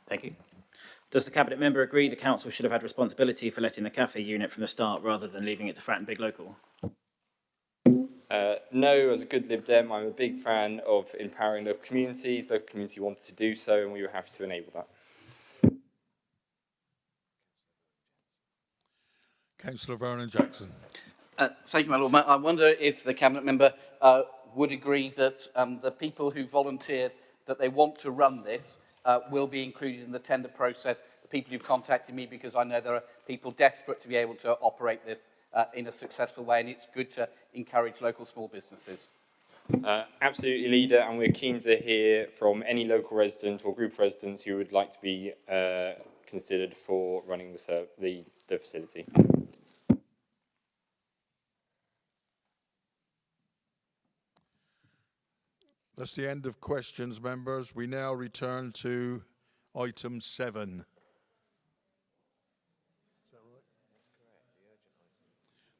Thank you. Does the Cabinet Member agree the council should have had responsibility for letting the cafe unit from the start rather than leaving it to Fratton Big Local? No, as a good Lib Dem, I'm a big fan of empowering local communities. Local community wanted to do so, and we were happy to enable that. Councillor Vernon Jackson. Thank you, my Lord Mayor. I wonder if the Cabinet Member would agree that the people who volunteered that they want to run this will be included in the tender process. The people who've contacted me, because I know there are people desperate to be able to operate this in a successful way, and it's good to encourage local small businesses. Absolutely, Leader, and we're keen to hear from any local resident or group of residents who would like to be considered for running the facility. That's the end of questions, members. We now return to item 7.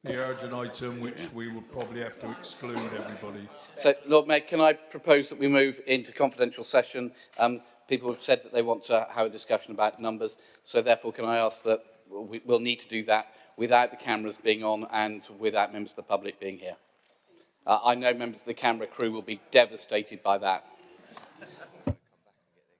The urgent item, which we will probably have to exclude everybody. So, Lord Mayor, can I propose that we move into confidential session? People have said that they want to have a discussion about numbers, so therefore can I ask that we'll need to do that without the cameras being on and without members of the public being here. I know members of the camera crew will be devastated by that.